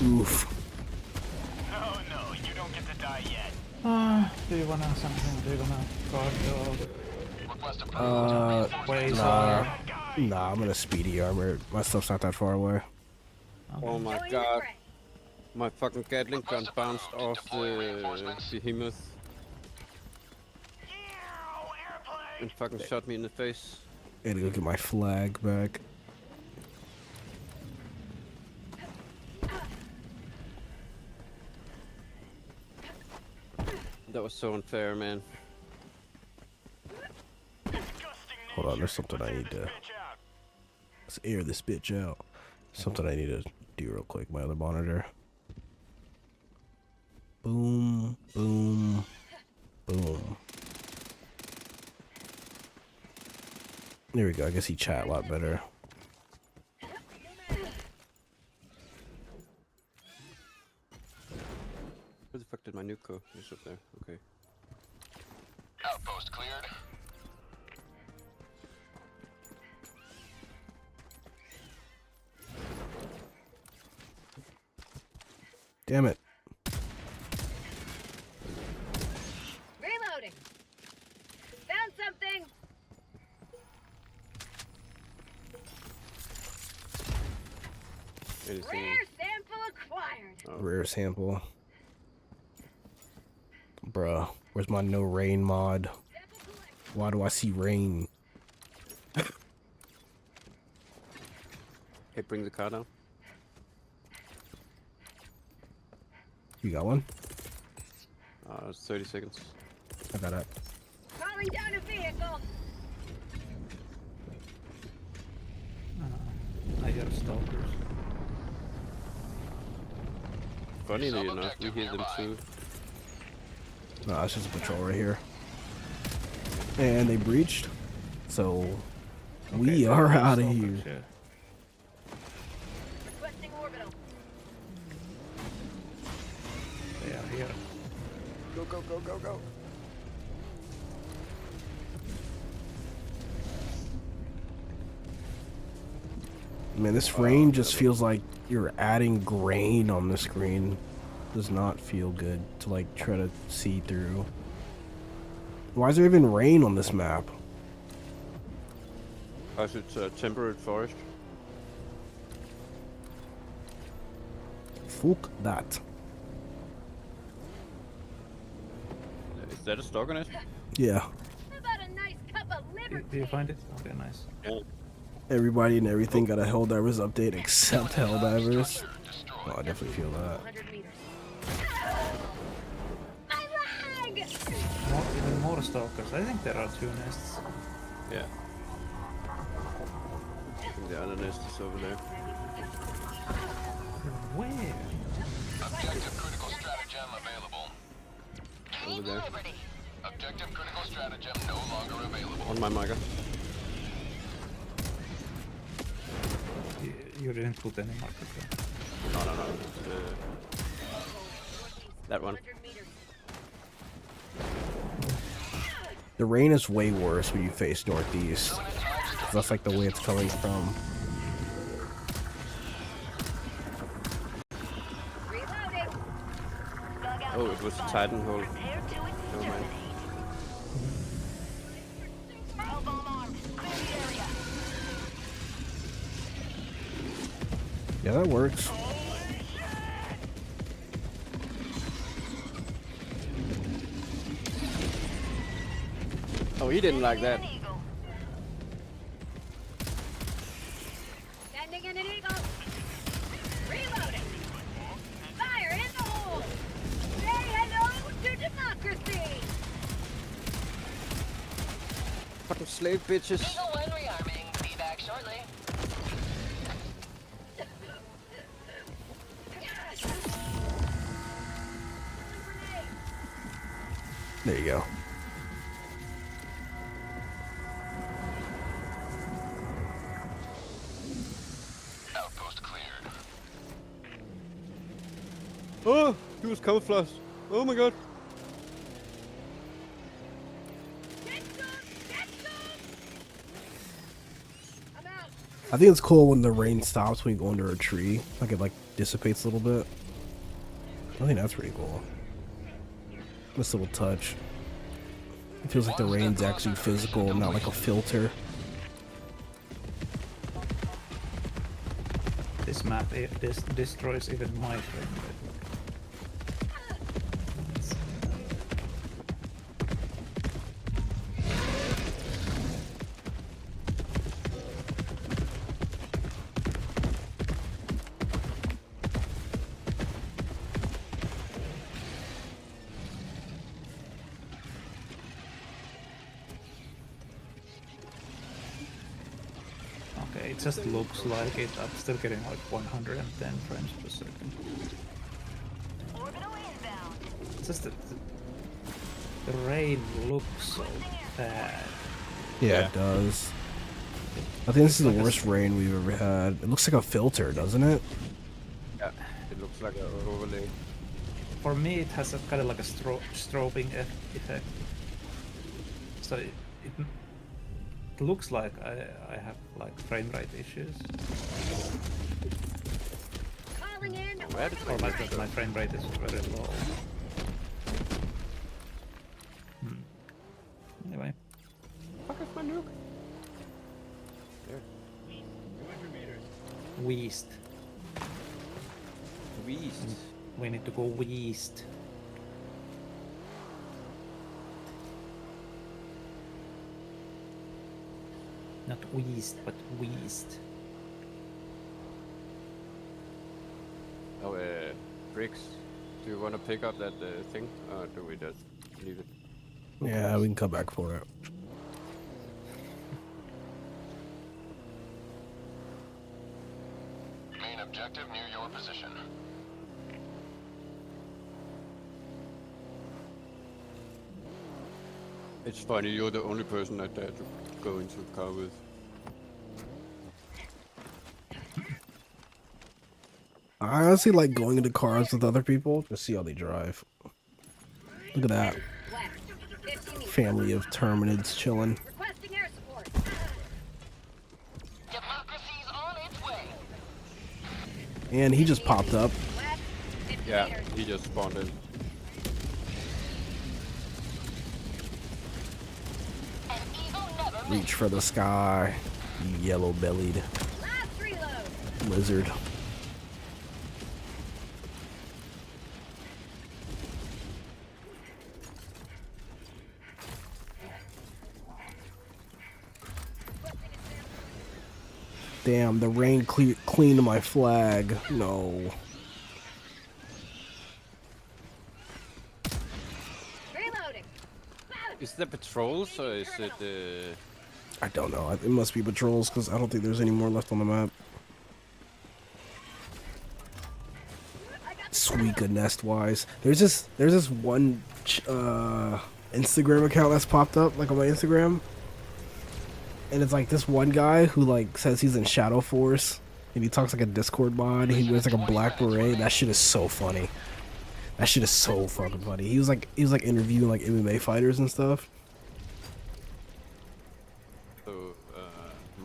Speaker 2: Oof.
Speaker 9: No, you don't get to die yet.
Speaker 3: Do you wanna something? Do you wanna guard
Speaker 8: Request
Speaker 3: the ways?
Speaker 2: Nah, I'm gonna speedy armor. My stuff's not that far away.
Speaker 4: Oh my god. My fucking Gatling gun bounced off the behemoth. And fucking shot me in the face.
Speaker 2: I gotta go get my flag back.
Speaker 4: That was so unfair, man.
Speaker 2: Hold on, there's something I need to... Let's air this bitch out. Something I need to do real quick. My other monitor. Boom, boom, boom. There we go. I guess he chat a lot better.
Speaker 4: Where the fuck did my nuke go? It's up there. Okay.
Speaker 8: Outpost cleared.
Speaker 2: Damn it.
Speaker 5: Reloading. Found something.
Speaker 4: Anything?
Speaker 5: Rare sample acquired.
Speaker 4: Oh.
Speaker 2: Rare sample. Bruh, where's my no rain mod? Why do I see rain?
Speaker 4: Hey, bring the car down.
Speaker 2: You got one?
Speaker 4: It's 30 seconds.
Speaker 2: I got it.
Speaker 5: Calling down a vehicle.
Speaker 3: I hear stalkers.
Speaker 4: Funnily enough, we hear them too.
Speaker 2: No, it's just a patrol right here. And they breached. So we are out of here.
Speaker 3: Yeah.
Speaker 5: Requesting orbital.
Speaker 3: They are here.
Speaker 4: Go, go, go, go, go.
Speaker 2: Man, this rain just feels like you're adding grain on the screen. Does not feel good to like try to see through. Why is there even rain on this map?
Speaker 4: Because it's a temperate forest.
Speaker 2: Fuck that.
Speaker 4: Is that a stalker nest?
Speaker 2: Yeah.
Speaker 5: How about a nice cup of liver?
Speaker 3: Do you find it? Okay, nice.
Speaker 4: Yeah.
Speaker 2: Everybody and everything got a Helldivers update except Helldivers. Oh, I definitely feel that.
Speaker 5: 100 meters. My leg!
Speaker 3: Even more stalkers. I think there are 2 nests.
Speaker 4: Yeah. I think the other nest is over there.
Speaker 3: Where?
Speaker 8: Objective critical stratagem available.
Speaker 4: Over there.
Speaker 8: Objective critical stratagem no longer available.
Speaker 4: On my marker.
Speaker 3: You didn't put any markers there.
Speaker 4: No. That one.
Speaker 5: 100 meters.
Speaker 2: The rain is way worse when you face northeast. That's like the way it's coming from.
Speaker 5: Reloading.
Speaker 4: Oh, it was a Titan hole. Never mind.
Speaker 2: Yeah, that works.
Speaker 4: Oh, he didn't like that.
Speaker 5: Sending in an eagle. Reloading. Fire in the hole. Say hello to democracy.
Speaker 4: Fucking slave bitches.
Speaker 8: Eagle 1 rearming. Be back shortly.
Speaker 2: There you go.
Speaker 8: Outpost cleared.
Speaker 4: Oh, he was camouflaged. Oh my god.
Speaker 5: Get some. I'm out.
Speaker 2: I think it's cool when the rain stops when you go under a tree. Like it like dissipates a little bit. I think that's pretty cool. This little touch. It feels like the rain's actually physical, not like a filter.
Speaker 3: This map destroys even my frame rate. Okay, it just looks like it. I'm still getting like 110 frames per second. It's just that the rain looks so bad.
Speaker 2: Yeah, it does. I think this is the worst rain we've ever had. It looks like a filter, doesn't it?
Speaker 4: Yeah, it looks like an overlay.
Speaker 3: For me, it has a kind of like a strobing effect. So it looks like I have like frame rate issues.
Speaker 5: Calling in.
Speaker 4: Where did
Speaker 3: Or my frame rate is very low. Anyway.
Speaker 4: Fuck is my nuke? There.
Speaker 3: West.
Speaker 4: West.
Speaker 3: We need to go west. Not west, but west.
Speaker 4: Oh, Briggs, do you want to pick up that thing, or do we just leave it?
Speaker 2: Yeah, we can come back for it.
Speaker 8: Main objective near your position.
Speaker 4: It's funny, you're the only person I dare to go into the car with.
Speaker 2: I honestly like going into cars with other people to see how they drive. Look at that. Family of Terminids chilling.
Speaker 5: Requesting air support.
Speaker 8: Democracy's on its way.
Speaker 2: And he just popped up.
Speaker 4: Yeah, he just spawned in.
Speaker 2: Reach for the sky, you yellow-bellied lizard. Damn, the rain cleaned my flag. No.
Speaker 5: Reloading.
Speaker 4: Is there patrols, or is it...
Speaker 2: I don't know. It must be patrols, because I don't think there's any more left on the map. Suika nest-wise. There's this one Instagram account that's popped up, like on my Instagram. And it's like this one guy who like says he's in Shadow Force, and he talks like a Discord mod. He wears like a black beret. That shit is so funny. That shit is so fucking funny. He was like interviewing like MMA fighters and stuff.
Speaker 4: So,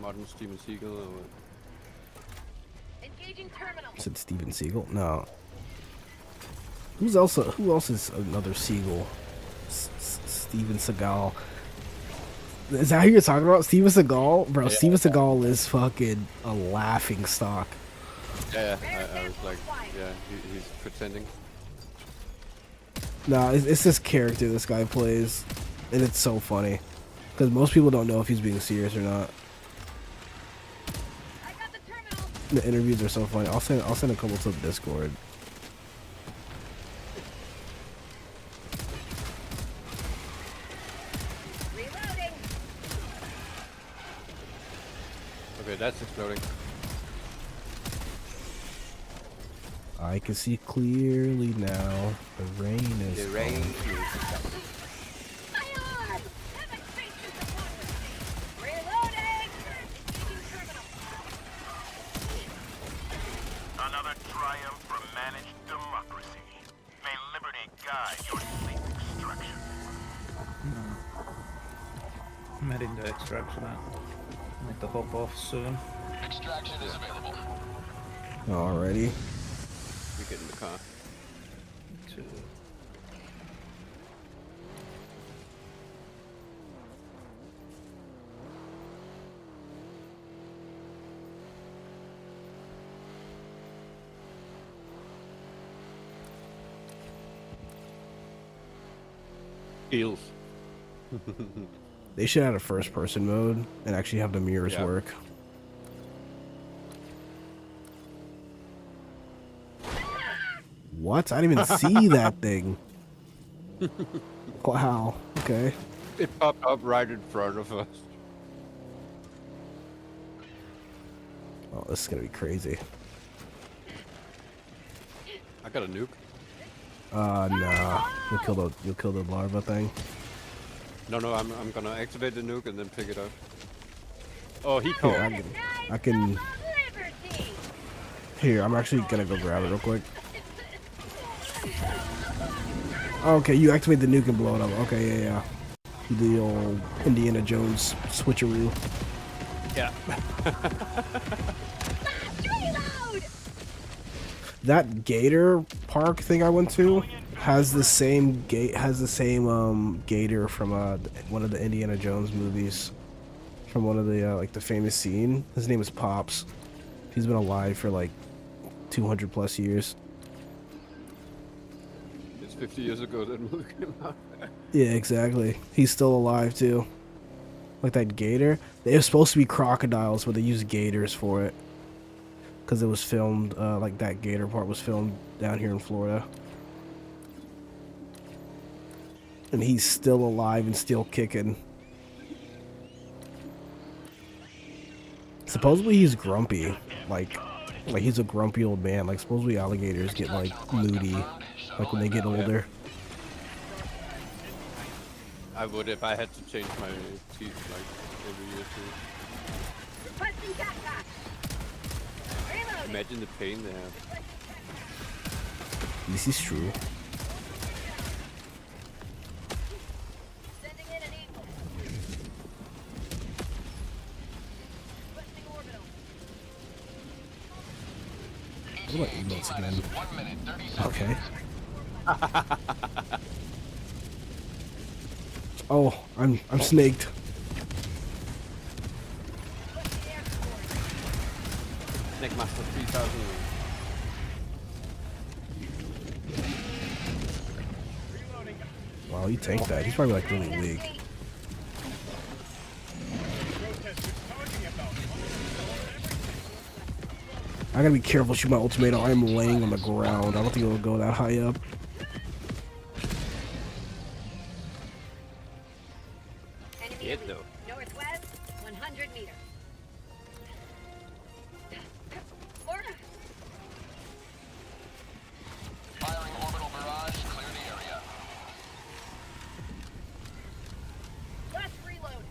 Speaker 4: modern Steven Seagal or what?
Speaker 5: Engaging terminal.
Speaker 2: Is it Steven Seagal? No. Who else is another Seagal? Steven Seagal. Is that who you're talking about? Steven Seagal? Bro, yeah. Steven Seagal is fucking a laughing stock.
Speaker 4: Yeah, I was like, yeah, he's pretending.
Speaker 2: Nah, it's this character this guy plays, and it's so funny. Because most people don't know if he's being serious or not.
Speaker 5: I got the terminal.
Speaker 2: The interviews are so funny. I'll send a couple to the Discord.
Speaker 5: Reloading.
Speaker 4: Okay, that's exploding.
Speaker 2: I can see clearly now. The rain is.
Speaker 4: The rain is.
Speaker 5: My arm. Heaven faces democracy. Reloading. Engaging terminal.
Speaker 9: Another triumph for managed democracy. May liberty guide your sleep extraction.
Speaker 3: I'm heading to extraction. I need to hop off soon.
Speaker 8: Extraction is available.
Speaker 2: Alrighty.
Speaker 4: We get in the car.
Speaker 3: To
Speaker 4: Eels.
Speaker 2: They should add a first-person mode and actually have the mirrors work. What? I didn't even see that thing. Wow. Okay.
Speaker 4: It popped up right in front of us.
Speaker 2: Oh, this is gonna be crazy.
Speaker 4: I got a nuke.
Speaker 2: Nah. You'll kill the larva thing.
Speaker 4: No, I'm gonna activate the nuke and then pick it up. Oh, he called.
Speaker 2: Here, I can. Here, I'm actually gonna go grab it real quick. Okay, you activate the nuke and blow it up. Okay, yeah. The old Indiana Jones switcheroo.
Speaker 4: Yeah.
Speaker 2: That gator park thing I went to has the same gator from one of the Indiana Jones movies, from one of the like the famous scene. His name is Pops. He's been alive for like 200 plus years.
Speaker 4: It's 50 years ago that movie came out.
Speaker 2: Yeah, exactly. He's still alive too. Like that gator. They were supposed to be crocodiles, but they use gators for it. because it was filmed, like that gator part was filmed down here in Florida. And he's still alive and still kicking. Supposedly he's grumpy, like he's a grumpy old man. Like supposedly alligators get like moody, like when they get older.
Speaker 4: I would if I had to change my teeth like every year too.
Speaker 5: Requesting cacti. Reloading.
Speaker 4: Imagine the pain they have.
Speaker 2: This is true.
Speaker 5: Sending in an eagle. Requesting orbital.
Speaker 2: What about emotes again?
Speaker 8: 1 minute, 30 seconds.
Speaker 2: Okay. Oh, I'm snaked.
Speaker 4: Snake Master 3000.
Speaker 2: Wow, he tanked that. He's probably like really weak. I gotta be careful shooting my ultimatum. I'm laying on the ground. I don't think it'll go that high up.
Speaker 4: It though.
Speaker 5: Northwest, 100 meters. Order.
Speaker 8: Firing orbital barrage, clear the area.
Speaker 5: Last reload.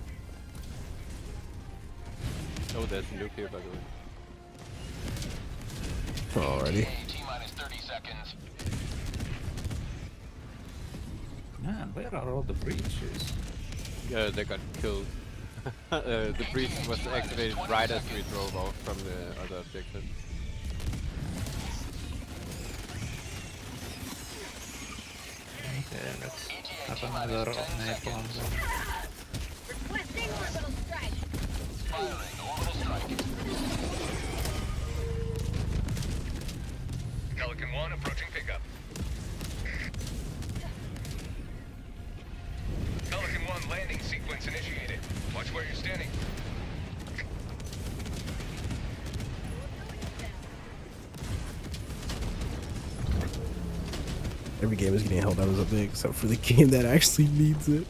Speaker 4: Oh, there's a nuke here by the way.
Speaker 2: Alrighty.
Speaker 8: T-minus 30 seconds.
Speaker 3: Man, where are all the breaches?
Speaker 4: They got killed. The breach was activated right as we drove off from the other objective.
Speaker 3: Okay, let's have another napalm.
Speaker 5: Requesting orbital strike.
Speaker 8: Firing orbital strike.
Speaker 7: Pelican 1 approaching pickup. Pelican 1 landing sequence initiated. Watch where you're standing.
Speaker 2: Every game is getting Helldivers up big, except for the game that actually needs it.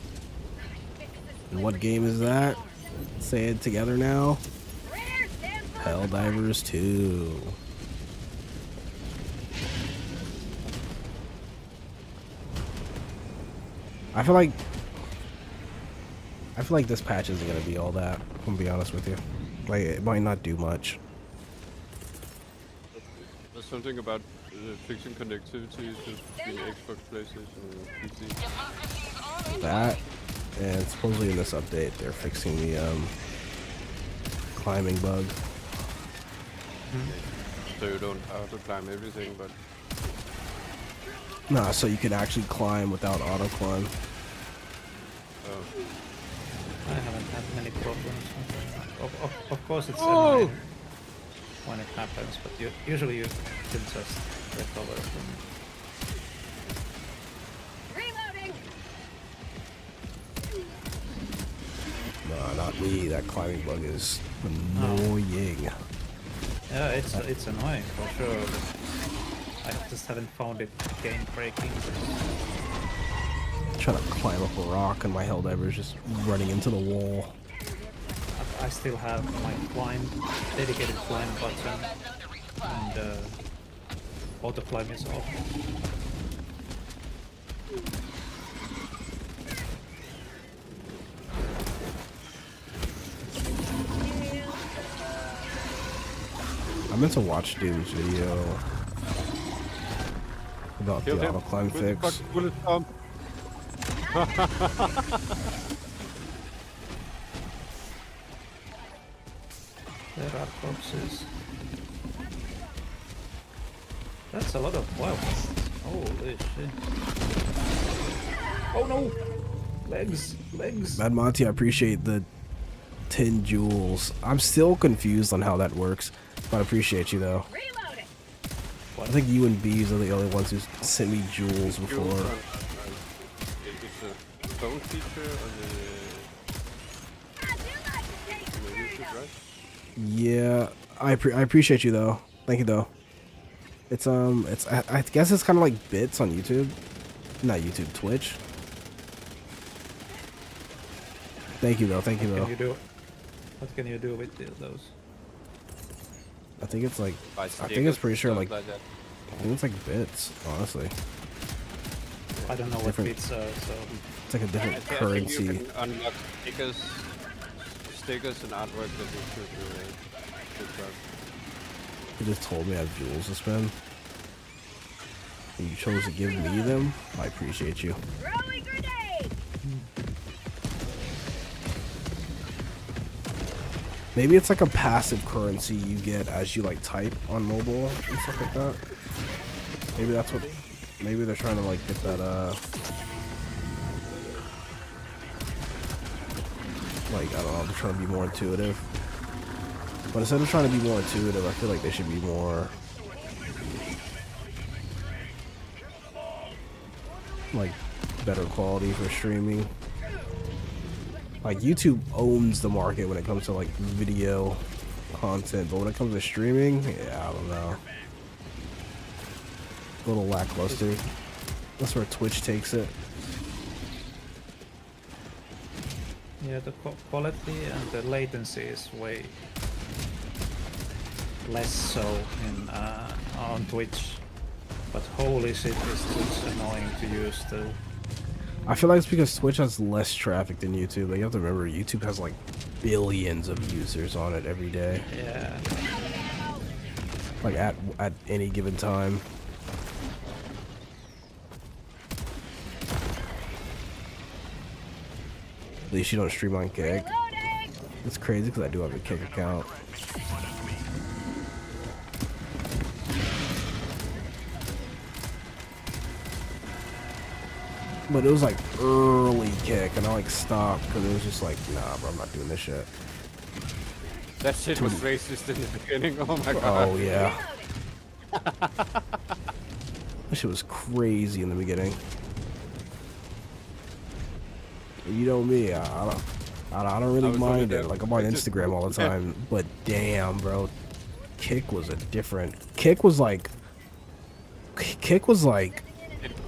Speaker 2: And what game is that? Say it together now. Helldivers 2. I feel like this patch isn't gonna be all that. I'm gonna be honest with you. Like it might not do much.
Speaker 4: There's something about fixing connectivity between Xbox, PlayStation, and PC.
Speaker 2: That, and supposedly in this update they're fixing the climbing bug.
Speaker 4: So you don't have to climb everything, but
Speaker 2: Nah, so you can actually climb without auto climb.
Speaker 4: oh.
Speaker 3: I haven't had many problems. Of course it's annoying when it happens, but usually you can just recover from
Speaker 5: Reloading.
Speaker 2: Nah, not me. That climbing bug is annoying.
Speaker 3: Yeah, it's annoying for sure. I just haven't found it game breaking.
Speaker 2: Trying to climb up a rock and my Helldivers just running into the wall.
Speaker 3: I still have my climb, dedicated climb button, and auto climb is off.
Speaker 2: I meant to watch dude's video about the auto climb fix.
Speaker 3: There are corpses. That's a lot of weapons. Holy shit. Oh no! Legs! Legs!
Speaker 2: Mad Monty, I appreciate the 10 jewels. I'm still confused on how that works, but I appreciate you though.
Speaker 5: Reloading.
Speaker 2: I think you and Bees are the only ones who sent me jewels before.
Speaker 4: It's a phone feature on the YouTube, right?
Speaker 2: Yeah, I appreciate you though. Thank you though. It's I guess it's kind of like bits on YouTube, not YouTube, Twitch. Thank you though. Thank you though.
Speaker 3: What can you do with those?
Speaker 2: I think it's like
Speaker 4: Buy
Speaker 2: I think
Speaker 4: stickers
Speaker 2: it's pretty sure
Speaker 4: and
Speaker 2: like
Speaker 4: stuff that.
Speaker 2: I think it's like bits. Honestly,
Speaker 3: I don't know what
Speaker 2: Different-
Speaker 3: bits are, so
Speaker 2: it's like a different
Speaker 4: I think
Speaker 2: currency.
Speaker 4: you can unlock stickers and artwork that you should grab.
Speaker 2: You just told me I have jewels to spend. And you chose to give me them. I appreciate you.
Speaker 5: Throwing grenade!
Speaker 2: Maybe it's like a passive currency you get as you like type on mobile and stuff like that. Maybe that's what. Maybe they're trying to like get that like I don't know. They're trying to be more intuitive. But instead of trying to be more intuitive, I feel like they should be more like better quality for streaming. Like YouTube owns the market when it comes to like video content, but when it comes to streaming, yeah, I don't know. A little lackluster. That's where Twitch takes it.
Speaker 3: yeah, the quality and the latency is way less so in on Twitch. But holy shit, is Twitch annoying to use still.
Speaker 2: I feel like it's because Twitch has less traffic than YouTube. Like, you have to remember, YouTube has like billions of users on it every day.
Speaker 3: Yeah.
Speaker 2: Like at any given time. At least you don't stream on Kick. It's crazy because I do have a Kick account. But it was like early Kick, and I like stopped because it was just like, nah, bro, I'm not doing this shit.
Speaker 4: That shit was racist in the beginning. Oh my god.
Speaker 2: Oh yeah. That shit was crazy in the beginning. You know me, I don't really mind it. Like, I'm on Instagram all the time, but damn, bro, Kick was like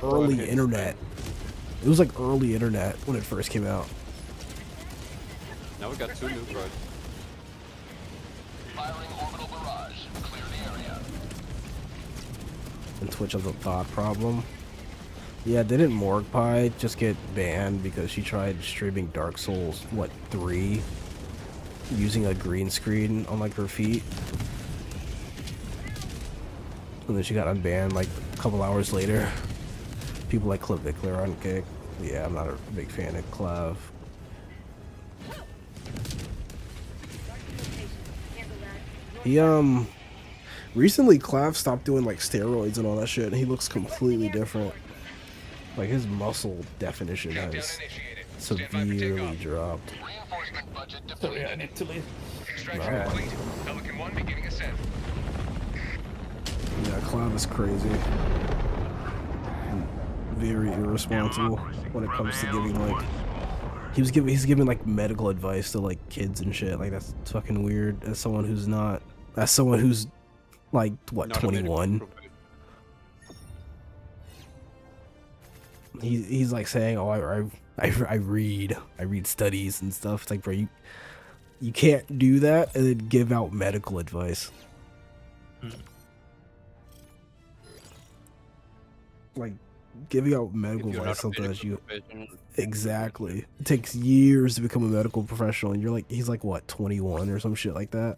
Speaker 2: early internet. It was like early internet when it first came out.
Speaker 4: Now we got 2 new bros.
Speaker 8: Firing orbital barrage. Clear the area.
Speaker 2: And Twitch has a thought problem. Yeah, didn't Morgpie just get banned because she tried streaming Dark Souls, what, 3? Using a green screen on like her feet? And then she got unbanned like a couple hours later. People like Clip Vickler on Kick. Yeah, I'm not a big fan of Clav. He recently Clav stopped doing like steroids and all that shit, and he looks completely different. Like, his muscle definition has severely dropped.
Speaker 8: Reinforcement budget
Speaker 3: Sorry,
Speaker 8: depleted.
Speaker 3: I need to leave.
Speaker 7: Extraction complete. Pelican 1 beginning ascent.
Speaker 2: Yeah, Clav is crazy. And very irresponsible when it comes to giving like he's giving like medical advice to like kids and shit. Like, that's fucking weird as someone who's like what,
Speaker 4: Not a
Speaker 2: 21.
Speaker 4: medical
Speaker 2: He's like saying, "Oh, I read studies and stuff." It's like, bro, you can't do that and then give out medical advice. Like, giving out medical
Speaker 4: If you're
Speaker 2: advice,
Speaker 4: not a
Speaker 2: something that you
Speaker 4: professional.
Speaker 2: exactly. It takes years to become a medical professional, and he's like what, 21 or some shit like that.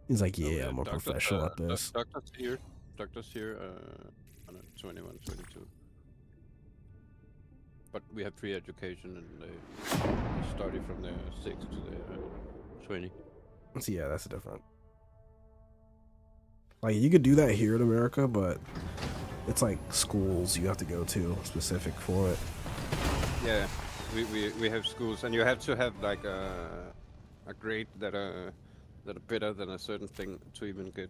Speaker 2: He's like, yeah, I'm a professional at this.
Speaker 4: Doctors here, 21, 22. But we have free education, and they study from their 6 to their 20.
Speaker 2: So yeah, that's different. Like, you could do that here in America, but it's like schools you have to go to specific for it.
Speaker 4: Yeah, we have schools, and you have to have like a grade that are better than a certain thing to even get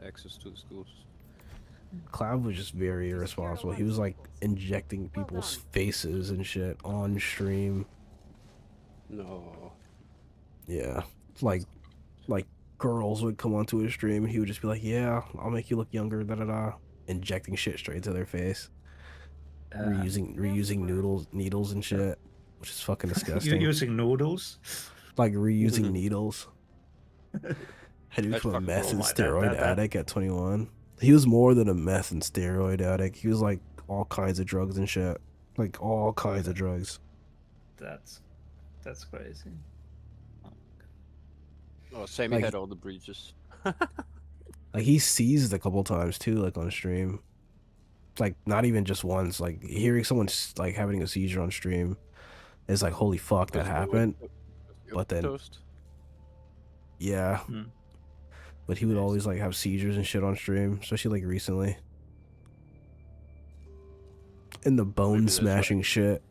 Speaker 4: access to the schools.
Speaker 2: Cloud was just very irresponsible. He was like injecting people's faces and shit on stream.
Speaker 4: No.
Speaker 2: Yeah, like girls would come onto his stream. He would just be like, "Yeah, I'll make you look younger." Da da da, injecting shit straight into their face, reusing needles and shit, which is fucking disgusting.
Speaker 3: You're using noodles,
Speaker 2: like reusing needles. Had to become a meth
Speaker 3: cool.
Speaker 2: and steroid addict at 21. He was more than a meth and steroid addict. He was like all kinds of drugs and shit, like all kinds of drugs.
Speaker 3: That's crazy.
Speaker 4: Oh, Sammy
Speaker 2: Like-
Speaker 4: had all the breaches.
Speaker 2: Like he seized a couple times too, like on stream. Like not even just once. Like hearing someone like having a seizure on stream is like, holy fuck, that happened. But then, yeah. But he would always like have seizures and shit on stream, especially like recently. And the bone smashing shit.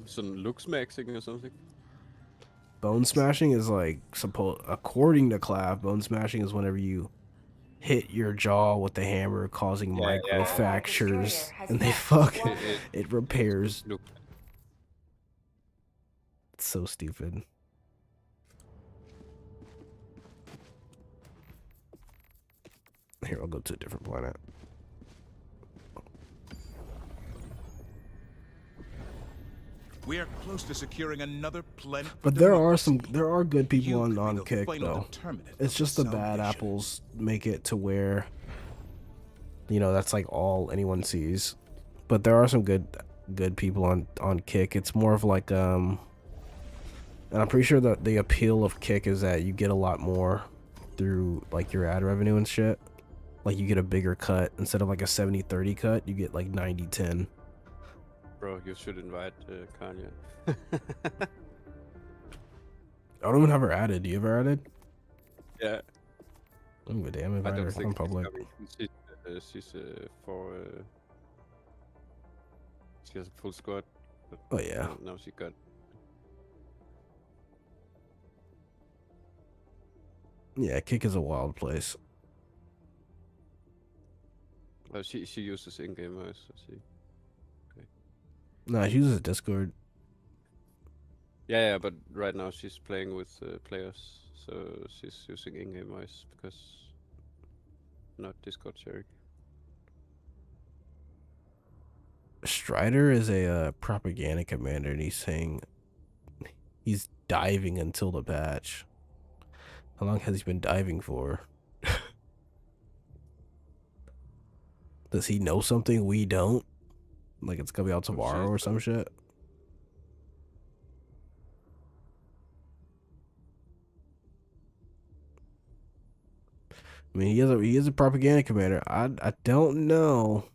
Speaker 4: Some look smashing or something.
Speaker 2: Bone smashing is like according to Clav, bone smashing is whenever you hit your jaw with the hammer, causing microfractures, and they it repairs. It's so stupid. Here, I'll go to a different planet.
Speaker 6: We are close to securing another planet.
Speaker 2: But there are good people on Kick though. It's just the bad apples make it to where, you know, that's like all anyone sees. But there are some good people on Kick. It's more of like and I'm pretty sure that the appeal of Kick is that you get a lot more through like your ad revenue and shit. Like you get a bigger cut instead of like a 70-30 cut, you get like 90-10.
Speaker 4: Bro, you should invite Kanye.
Speaker 2: I don't even have her added. Do you have her added?
Speaker 4: Yeah.
Speaker 2: I don't give a damn if I
Speaker 4: don't
Speaker 2: her
Speaker 4: think
Speaker 2: on public.
Speaker 4: She's for. She has a full squad.
Speaker 2: Oh yeah.
Speaker 4: Now she got.
Speaker 2: Yeah, Kick is a wild place.
Speaker 4: Well, she uses in-game voice. So she.
Speaker 2: Nah, she uses Discord.
Speaker 4: Yeah, but right now she's playing with players, so she's using in-game voice because not Discord sharing.
Speaker 2: Strider is a propaganda commander, and he's saying he's diving until the patch. How long has he been diving for? Does he know something we don't? Like it's gonna be out tomorrow or some shit? I mean, he is a propaganda commander. I don't know.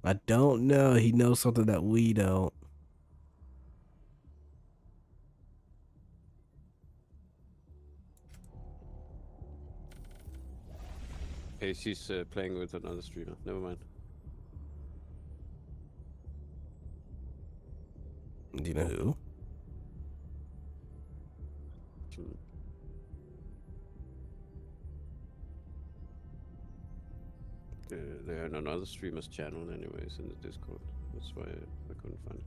Speaker 2: I don't know. He knows something that we don't.
Speaker 4: Okay, she's playing with another streamer. Never mind.
Speaker 2: Do you know who?
Speaker 4: They're on another streamer's channel anyways in the Discord. That's why I couldn't find it.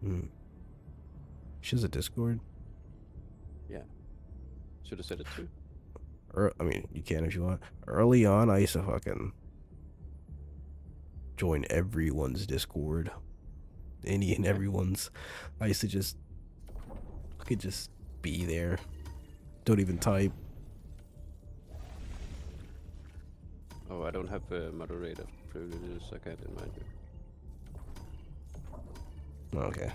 Speaker 2: Hmm. She has a Discord?
Speaker 4: Yeah. Should have said it too.
Speaker 2: I mean, you can if you want. Early on, I used to fucking join everyone's Discord. Any and everyone's. I used to just be there. Don't even type.
Speaker 4: Oh, I don't have moderator privileges. I can't invite you.
Speaker 2: Okay.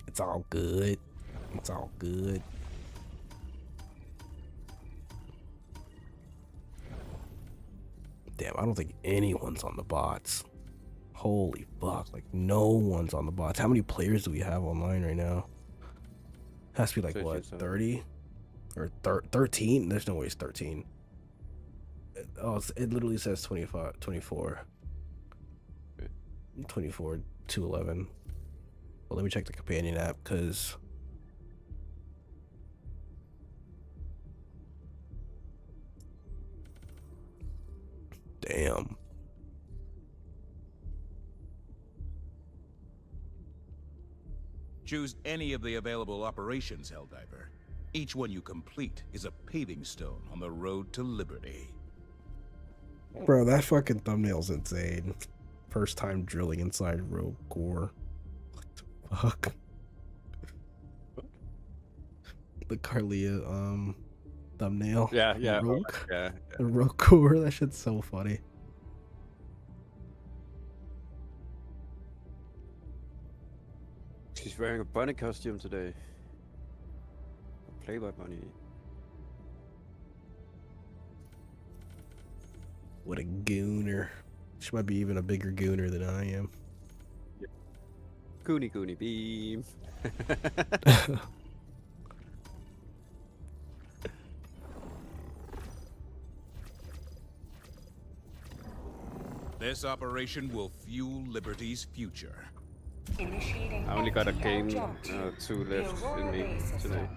Speaker 2: It's all good. It's all good. Damn, I don't think anyone's on the bots. Holy fuck, like no one's on the bots. How many players do we have online right now? Has to be like what, 30? Or 13? There's no way it's 13. Oh, it literally says 25, 24.
Speaker 4: Okay.
Speaker 2: 24 to 11. Well, let me check the companion app, because damn.
Speaker 6: Choose any of the available operations, Helldiver. Each one you complete is a paving stone on the road to liberty.
Speaker 2: Bro, that fucking thumbnail's insane. First time drilling inside rogue core. What the fuck? The Carlia thumbnail.
Speaker 4: Yeah.
Speaker 2: Rogue.
Speaker 4: Yeah.
Speaker 2: The rogue core. That shit's so funny.
Speaker 4: She's wearing a bunny costume today. Play by bunny.
Speaker 2: What a gooner. She might be even a bigger gooner than I am.
Speaker 4: Goonie beam.
Speaker 6: This operation will fuel Liberty's future.
Speaker 11: Initiating
Speaker 4: I only got a
Speaker 11: FTL
Speaker 4: game
Speaker 11: jump to
Speaker 4: 2
Speaker 11: the
Speaker 4: left in
Speaker 11: Aurora
Speaker 4: me
Speaker 11: base system.
Speaker 4: today.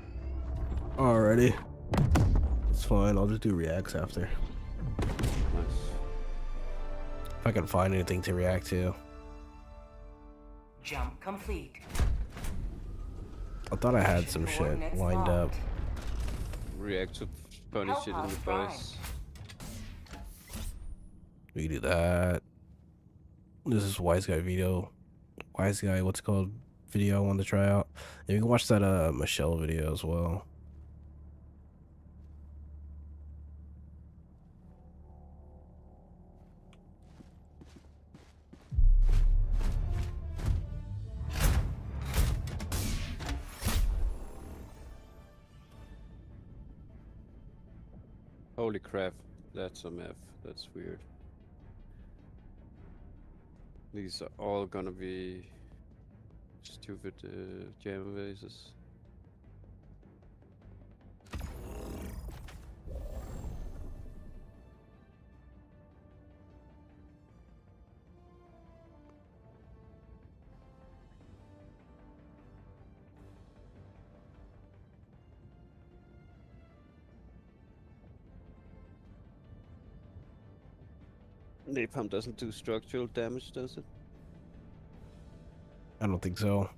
Speaker 2: Alrighty. It's fine. I'll just do reacts after.
Speaker 4: Nice.
Speaker 2: If I can find anything to react to.
Speaker 11: Jump complete.
Speaker 2: I thought I had some shit lined up.
Speaker 4: React to bunny shit in the bus.
Speaker 2: We can do that. This is Wise Guy video. Wise Guy, what's it called? Video I wanted to try out. And you can watch that Michelle video as well.
Speaker 4: Holy crap, that's a map. That's weird. These are all gonna be stupid jam bases. Napalm doesn't do structural damage, does it?
Speaker 2: I don't think so.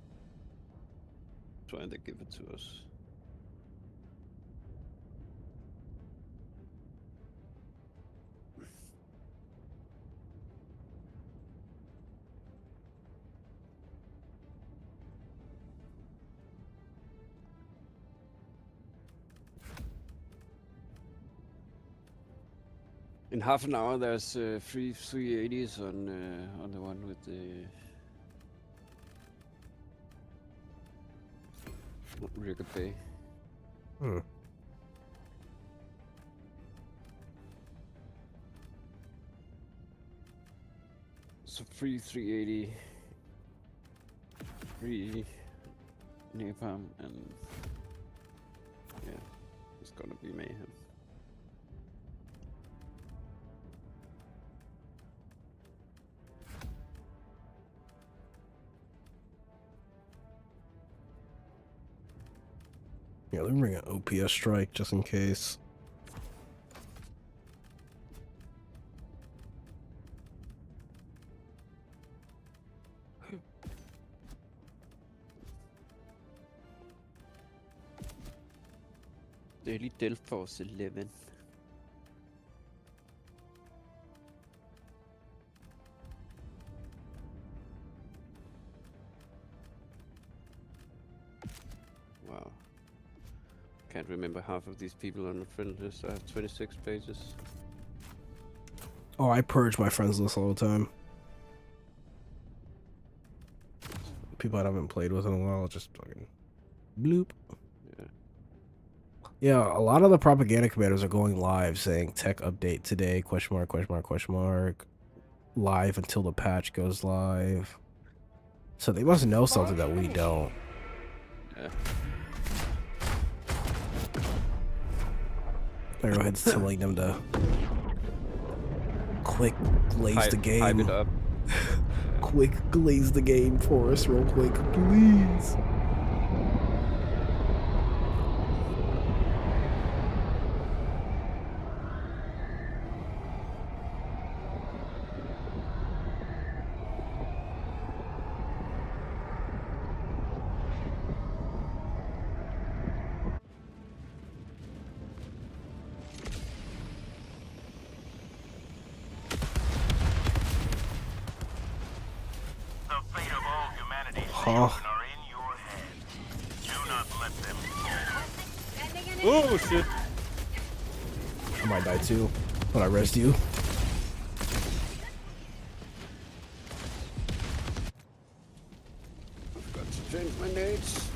Speaker 4: Trying to give it to us. In half an hour, there's free 380s on the one with the Rirga Bay.
Speaker 2: Hmm.
Speaker 4: So free 380, free napalm, and yeah, it's gonna be mayhem.
Speaker 2: Yeah, let me bring an OPS strike just in case.
Speaker 4: Daily Delphos 11. Wow. Can't remember half of these people on my friend list. I have 26 pages.
Speaker 2: Oh, I purge my friends list all the time. People I haven't played with in a while, just fucking bloop.
Speaker 4: Yeah.
Speaker 2: Yeah, a lot of the propaganda commanders are going live saying tech update today, question mark, question mark, question mark. Live until the patch goes live. So they must know something that we don't.
Speaker 4: Yeah.
Speaker 2: Arrowhead's telling them to quick glaze the game.
Speaker 4: Hype it up.
Speaker 2: Quick glaze the game for us real quick, please. Huh?
Speaker 4: Oh shit!
Speaker 2: I might die too when I rest you.
Speaker 4: I've got to change my nades.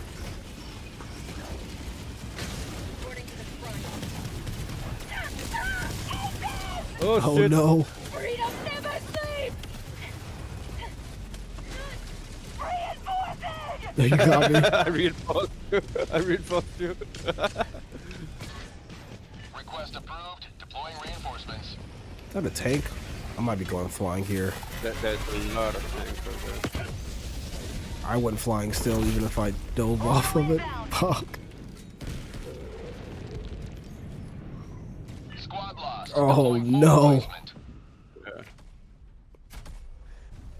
Speaker 2: Oh
Speaker 4: shit.
Speaker 2: no.
Speaker 5: Freedom never sleeps! Reinforcing!
Speaker 2: You got me.
Speaker 4: I reinforced you. I reinforced you.
Speaker 8: Request approved. Deploying reinforcements.
Speaker 2: Is that a tank? I might be going flying here.
Speaker 4: There's a lot of tanks over there.
Speaker 2: I went flying still, even if I dove off of it. Fuck.
Speaker 8: Squad lost.
Speaker 2: Oh
Speaker 8: Deploying full
Speaker 2: no.
Speaker 8: replacement.
Speaker 4: Yeah.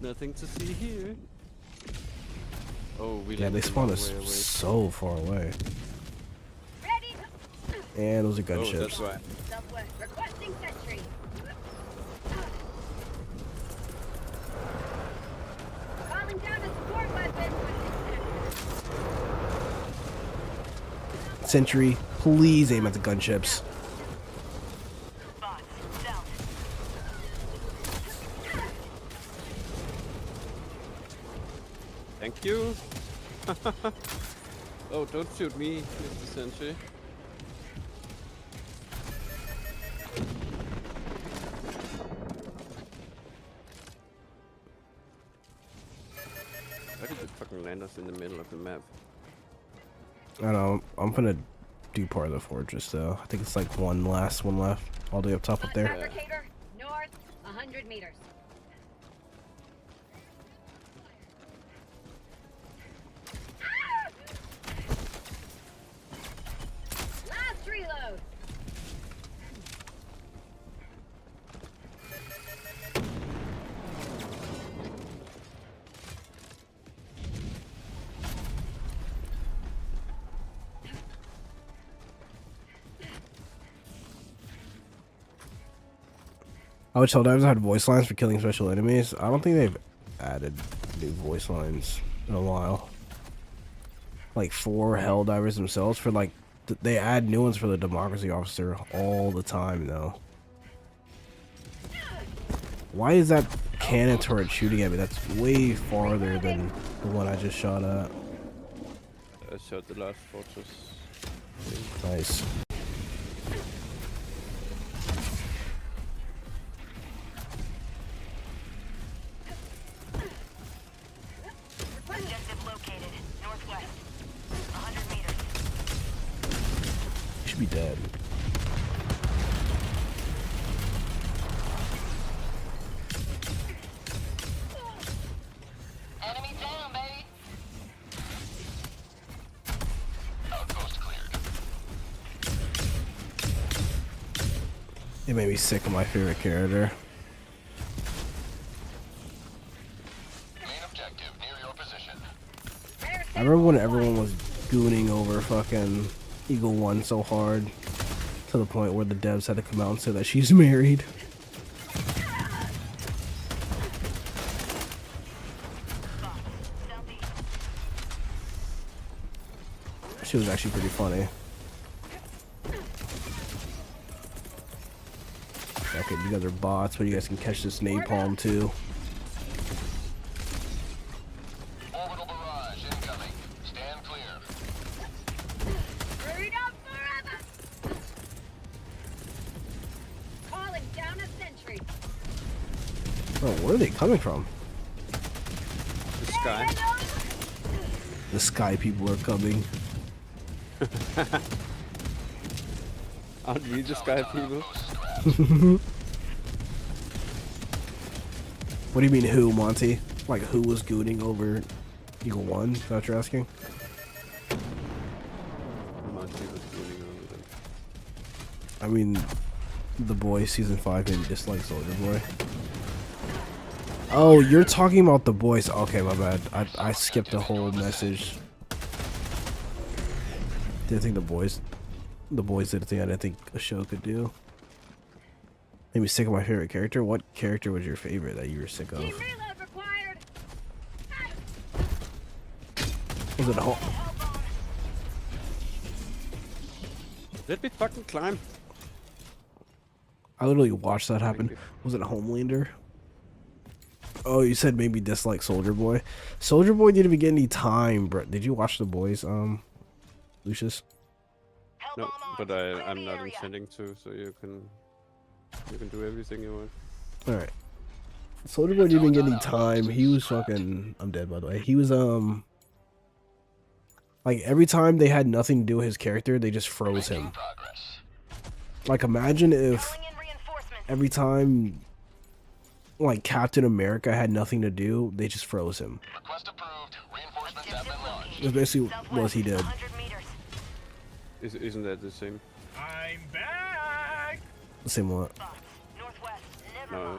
Speaker 4: Nothing to see here. Oh, we
Speaker 2: Yeah, they
Speaker 4: landed
Speaker 2: spawned
Speaker 4: way
Speaker 2: us
Speaker 4: away.
Speaker 2: so far away. And those are
Speaker 4: Oh,
Speaker 2: gunships.
Speaker 4: that's right.
Speaker 5: Southwest, requesting sentry. Calling down a support weapon.
Speaker 2: Sentry, please aim at the gunships.
Speaker 4: Thank you. Oh, don't shoot me, Mr. Sentry. Why did they fucking land us in the middle of the map?
Speaker 2: I don't know. I'm gonna do part of the fortress though. I think it's like one last one left, all the way up top up there.
Speaker 5: Fabricator, north, 100 meters. Last reload.
Speaker 2: I wish Helldivers had voice lines for killing special enemies. I don't think they've added new voice lines in a while. Like for Helldivers themselves, for like they add new ones for the Democracy Officer all the time though. Why is that cannon turret shooting at me? That's way farther than the one I just shot at.
Speaker 4: I shot the last fortress.
Speaker 2: Nice.
Speaker 5: Objective located, northwest, 100 meters.
Speaker 2: You should be dead.
Speaker 8: Enemy down, baby. Outpost cleared.
Speaker 2: It made me sick of my favorite character.
Speaker 8: Main objective near your position.
Speaker 2: I remember when everyone was gooning over fucking Eagle 1 so hard to the point where the devs had to come out and say that she's married. She was actually pretty funny. Okay, you guys are bots, but you guys can catch this napalm too.
Speaker 8: Orbital barrage incoming. Stand clear.
Speaker 5: Hurried up forever! Calling down a sentry.
Speaker 2: Bro, where are they coming from?
Speaker 4: The sky.
Speaker 2: The sky people are coming.
Speaker 4: Aren't we the sky people?
Speaker 2: What do you mean who, Monty? Like who was gooning over Eagle 1? Is that what you're asking?
Speaker 4: Monty was gooning over them.
Speaker 2: I mean, The Boys season 5 maybe dislikes Soldier Boy. Oh, you're talking about The Boys. Okay, my bad. I skipped the whole message. Didn't think The Boys did a thing I didn't think a show could do. Made me sick of my favorite character. What character was your favorite that you were sick of?
Speaker 5: Team reload required.
Speaker 2: Was it home?
Speaker 4: Let me fucking climb.
Speaker 2: I literally watched that happen. Was it Homelander? Oh, you said maybe dislike Soldier Boy. Soldier Boy didn't even get any time, bro. Did you watch The Boys, Lucius?
Speaker 4: No, but I'm not intending to, so you can do everything you want.
Speaker 2: Alright. Soldier Boy didn't even get any time. He was fucking... I'm dead, by the way. He was, like, every time they had nothing to do with his character, they just froze him. Like, imagine if every time, like, Captain America had nothing to do, they just froze him.
Speaker 8: Request approved. Reinforcements have been launched.
Speaker 2: That's basically what he did.
Speaker 4: Isn't that the same?
Speaker 9: I'm back.
Speaker 2: The same what?
Speaker 4: No,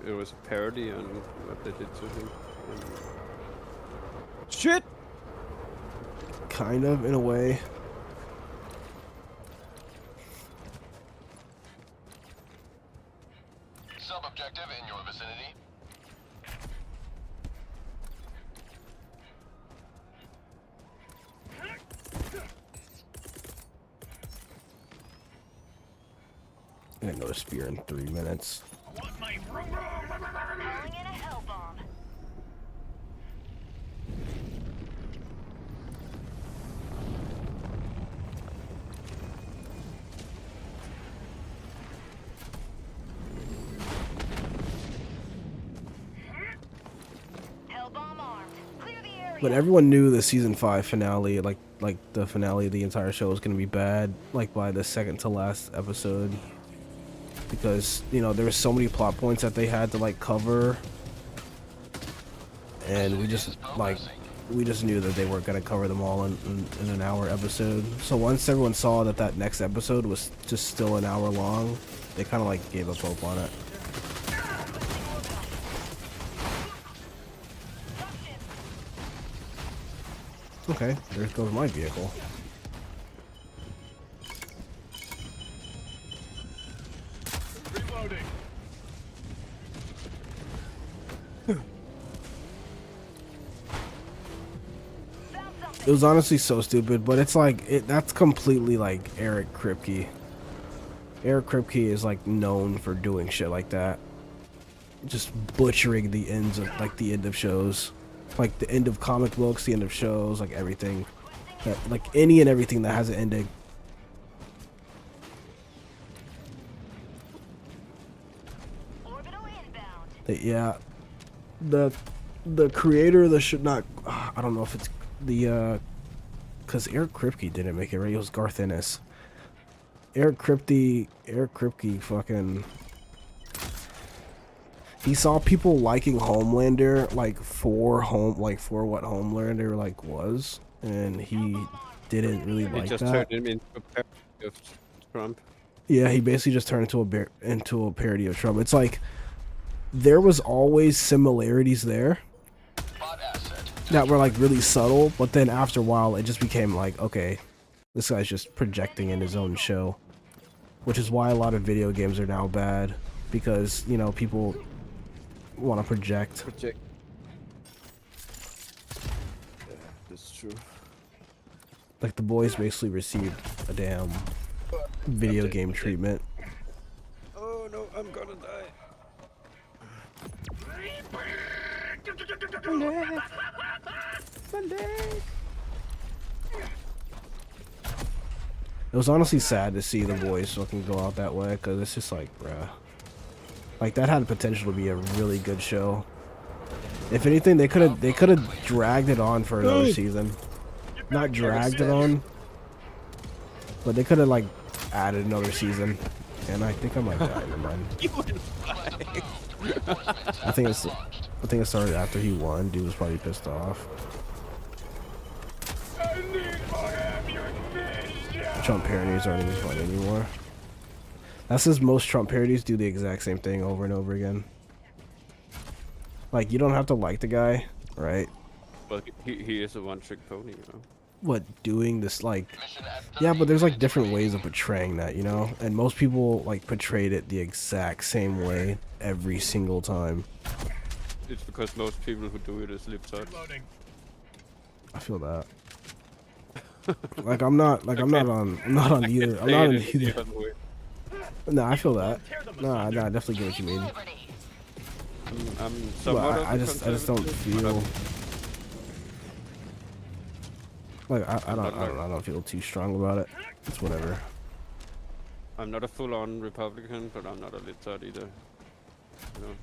Speaker 4: it was a parody on what they did to him. Shit!
Speaker 2: Kind of, in a way.
Speaker 8: Sub-objective in your vicinity.
Speaker 2: I got another spear in 3 minutes.
Speaker 5: Calling in a hell bomb. Hell bomb armed. Clear the area.
Speaker 2: But everyone knew the season 5 finale, like the finale of the entire show was gonna be bad, like by the second to last episode. Because, you know, there were so many plot points that they had to like cover, and we just knew that they weren't gonna cover them all in an hour episode. So once everyone saw that that next episode was just still an hour long, they kind of like gave up hope on it. Okay, there goes my vehicle.
Speaker 9: Reloading.
Speaker 2: It was honestly so stupid, but it's like that's completely like Eric Kripke. Eric Kripke is like known for doing shit like that, just butchering the ends of like the end of shows, like the end of comic books, the end of shows, like everything, like any and everything that has an ending. Yeah, the creator of the show, not I don't know if it's the because Eric Kripke didn't make it, right? It was Garth Ennis. Eric Kripke fucking, he saw people liking Homelander like for what Homelander like was, and he didn't really like that. He just turned him into a parody of Trump. Yeah, he basically just turned into a parody of Trump. It's like there was always similarities there that were like really subtle, but then after a while it just became like, okay, this guy's just projecting in his own show, which is why a lot of video games are now bad, because, you know, people want to project. Yeah, that's true. Like The Boys basically received a damn video game treatment.
Speaker 4: Oh no, I'm gonna die.
Speaker 2: It was honestly sad to see The Boys fucking go out that way, because it's just like, bruh. Like, that had potential to be a really good show. If anything, they could have dragged it on for another season. Not dragged it on, but they could have like added another season. And I think I might die. Never mind. I think it started after he won. Dude was probably pissed off. Trump parodies aren't even fun anymore. That's because most Trump parodies do the exact same thing over and over again. Like, you don't have to like the guy, right?
Speaker 4: Well, he is a one-trick pony, you know.
Speaker 2: What, doing this, like... Yeah, but there's like different ways of portraying that, you know? And most people like portrayed it the exact same way every single time.
Speaker 4: It's because most people who do it is lip touch.
Speaker 2: I feel that. Like I'm not on either. I'm not on either. No, I feel that. No, I definitely get what you mean. But I just don't feel like I don't feel too strong about it. It's whatever.
Speaker 4: I'm not a full-on Republican, but I'm not a lizard either. You know?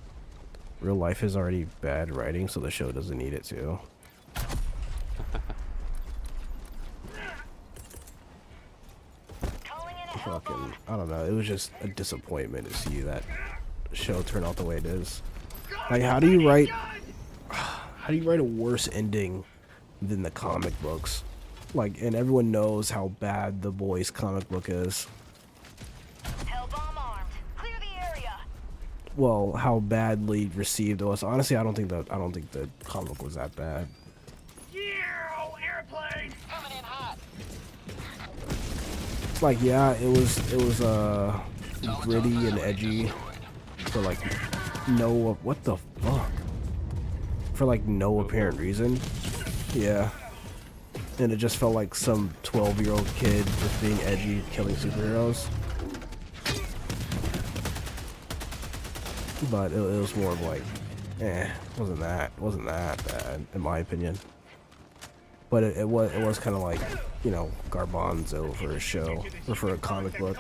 Speaker 2: Real life is already bad writing, so the show doesn't need it to. Fucking, I don't know. It was just a disappointment to see that show turn out the way it is. Like, how do you write a worse ending than the comic books? Like, and everyone knows how bad the Boys comic book is. Well, how badly received it was. Honestly, I don't think the comic book was that bad.
Speaker 9: Airplane! Coming in hot.
Speaker 2: Like, yeah, it was gritty and edgy for like what the fuck? For like no apparent reason. Yeah. And it just felt like some 12-year-old kid just being edgy, killing superheroes. But it was more of like, wasn't that bad in my opinion. But it was kind of like, you know, garbanzo for a show or for a comic book.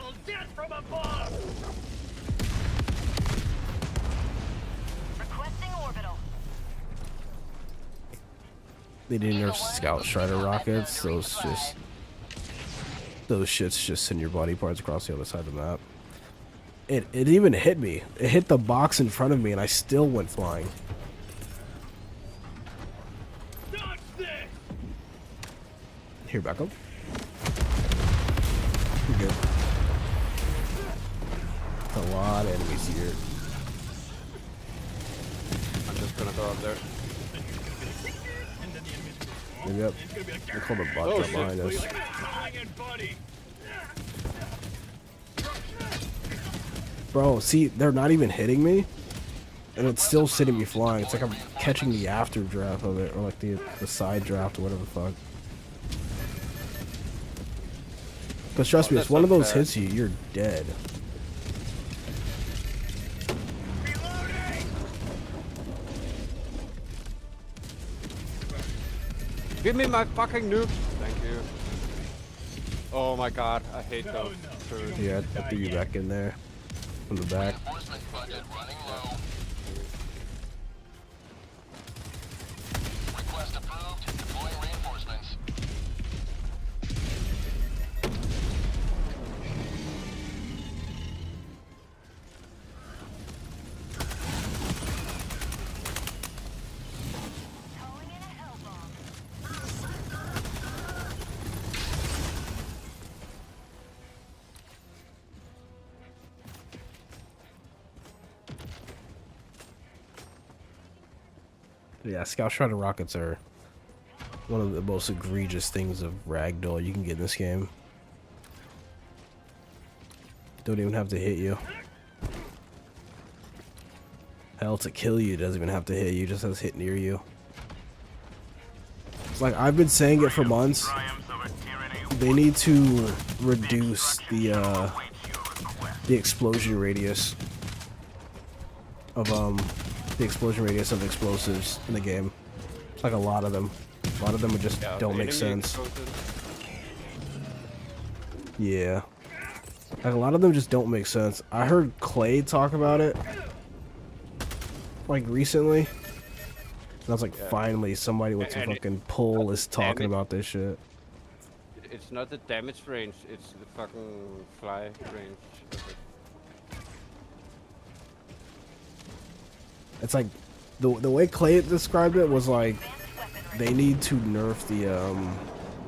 Speaker 2: They didn't nerf Scout Strider rockets. Those shits just send your body parts across the other side of the map. It even hit me. It hit the box in front of me, and I still went flying. Here, back up. You're good. A lot of enemies here.
Speaker 4: I'm just gonna go up there.
Speaker 2: Yep. They called a bot drop behind us. Bro, see, they're not even hitting me, and it's still sending me flying. It's like I'm catching the after draft of it, or like the side draft, or whatever the fuck. But trust me, if one of those hits you, you're dead.
Speaker 4: Give me my fucking nuke! Thank you. Oh my god, I hate those.
Speaker 2: Yeah, I threw you back in there. From the back.
Speaker 8: Request approved. Deploying reinforcements.
Speaker 2: Yeah, Scout Strider rockets are one of the most egregious things of ragdoll you can get in this game. Don't even have to hit you. Hell, to kill you doesn't even have to hit you, just has hit near you. It's like, I've been saying it for months. They need to reduce the explosion radius of the explosion radius of explosives in the game. It's like a lot of them. A lot of them just don't make sense. Yeah. Like a lot of them just don't make sense. I heard Clay talk about it like recently. And I was like, finally somebody with some fucking pull is talking about this shit.
Speaker 4: It's not the damage range, it's the fucking fly range of it.
Speaker 2: It's like the way Clay described it was like they need to nerf the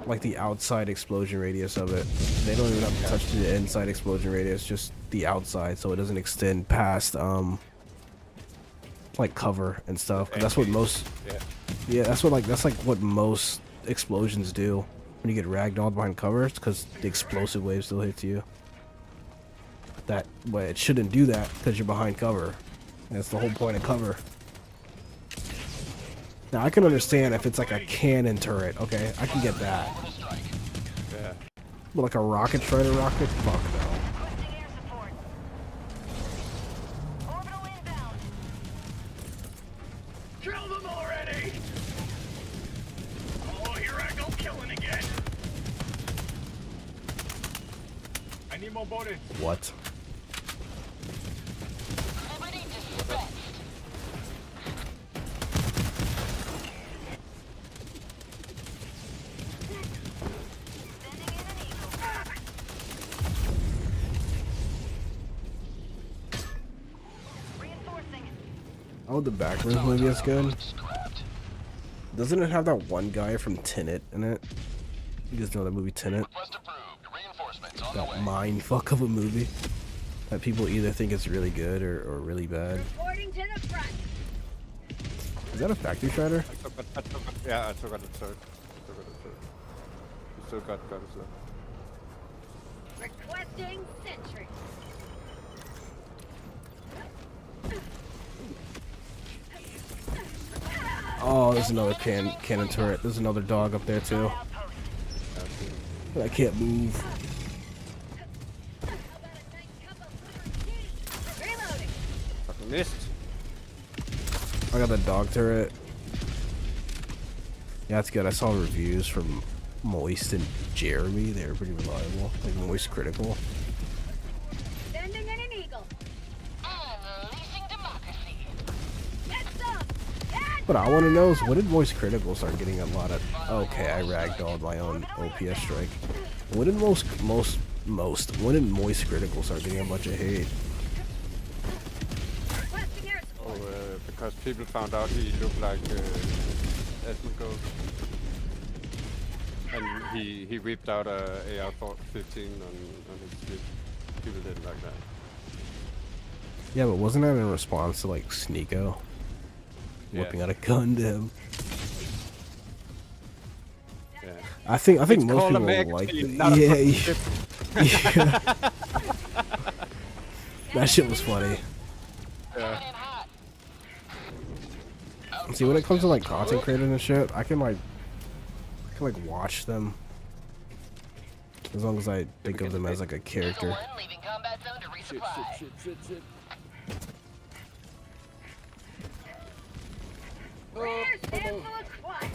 Speaker 2: like the outside explosion radius of it. They don't even have to touch the inside explosion radius, just the outside, so it doesn't extend past like cover and stuff. 'Cause that's what most that's like what most explosions do when you get ragdolled behind cover. It's because the explosive wave still hits you. But it shouldn't do that because you're behind cover. That's the whole point of cover. Now I can understand if it's like a cannon turret. Okay, I can get that.
Speaker 4: Yeah.
Speaker 2: But like a rocket strider rocket? Fuck no.
Speaker 9: Kill them already! Oh, here I go killing again. I need more bullets.
Speaker 2: What? Oh, the Backrooms movie is good. Doesn't it have that one guy from Tenet in it? You guys know that movie Tenet? That mind fuck of a movie that people either think is really good or really bad.
Speaker 5: Reporting to the front.
Speaker 2: Is that a factory shredder?
Speaker 4: Yeah, I took out the third. You still got guns left.
Speaker 5: Requesting sentry.
Speaker 2: Oh, there's another cannon turret. There's another dog up there too. But I can't move.
Speaker 5: Reloading.
Speaker 4: Fucking missed.
Speaker 2: I got the dog turret. Yeah, that's good. I saw reviews from Moist and Jeremy. They were pretty reliable. Like Moist Critical.
Speaker 5: Sending in an eagle. Unleashing democracy. Get some.
Speaker 2: What I want to know is, when did Moist Critical start getting a lot of... Okay, I ragdolled my own OPS strike. When did when did Moist Critical start getting a bunch of hate?
Speaker 4: Oh, because people found out he looked like Asmongold. And he whipped out a AR-15 on his clip. People didn't like that.
Speaker 2: Yeah, but wasn't that in response to like Sneeko? Whipping out a gun to him.
Speaker 4: Yeah.
Speaker 2: I think
Speaker 4: It's
Speaker 2: most
Speaker 4: called a
Speaker 2: people like
Speaker 4: magazine,
Speaker 2: it.
Speaker 4: not a
Speaker 2: Yeah,
Speaker 4: fucking
Speaker 2: yeah. That shit was funny.
Speaker 4: Yeah.
Speaker 2: See, when it comes to like content creators and shit, I can like watch them as long as I think of them as like a character.
Speaker 4: Shit.
Speaker 5: Rare sample acquired.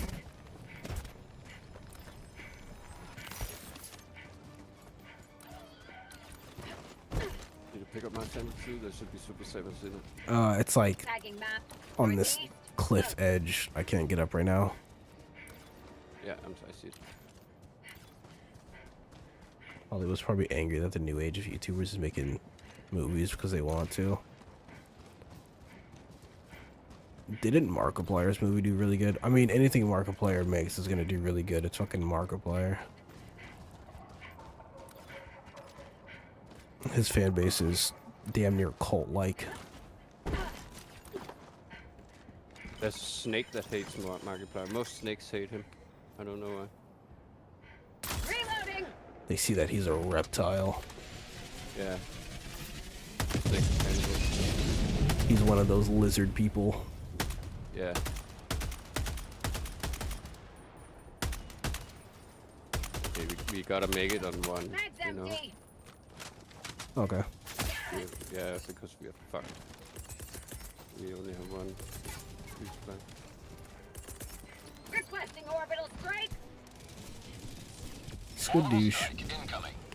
Speaker 4: Did you pick up my 72? There should be Super 7s in it.
Speaker 2: It's like
Speaker 5: Tagging map.
Speaker 2: on this cliff edge. I can't get up right now.
Speaker 4: Yeah, I see it.
Speaker 2: Holly was probably angry that the new age of YouTubers is making movies because they want to. Didn't Markiplier's movie do really good? I mean, anything Markiplier makes is gonna do really good. It's fucking Markiplier. His fan base is damn near cult-like.
Speaker 4: There's a snake that hates Markiplier. Most snakes hate him. I don't know why.
Speaker 5: Reloading.
Speaker 2: They see that he's a reptile.
Speaker 4: Yeah. Snakes are cannibals.
Speaker 2: He's one of those lizard people.
Speaker 4: Yeah. Okay, we gotta make it on one, you know.
Speaker 2: Okay.
Speaker 4: Yeah, because we are fucked. We only have one.
Speaker 5: Requesting orbital strike.
Speaker 2: Skadoosh.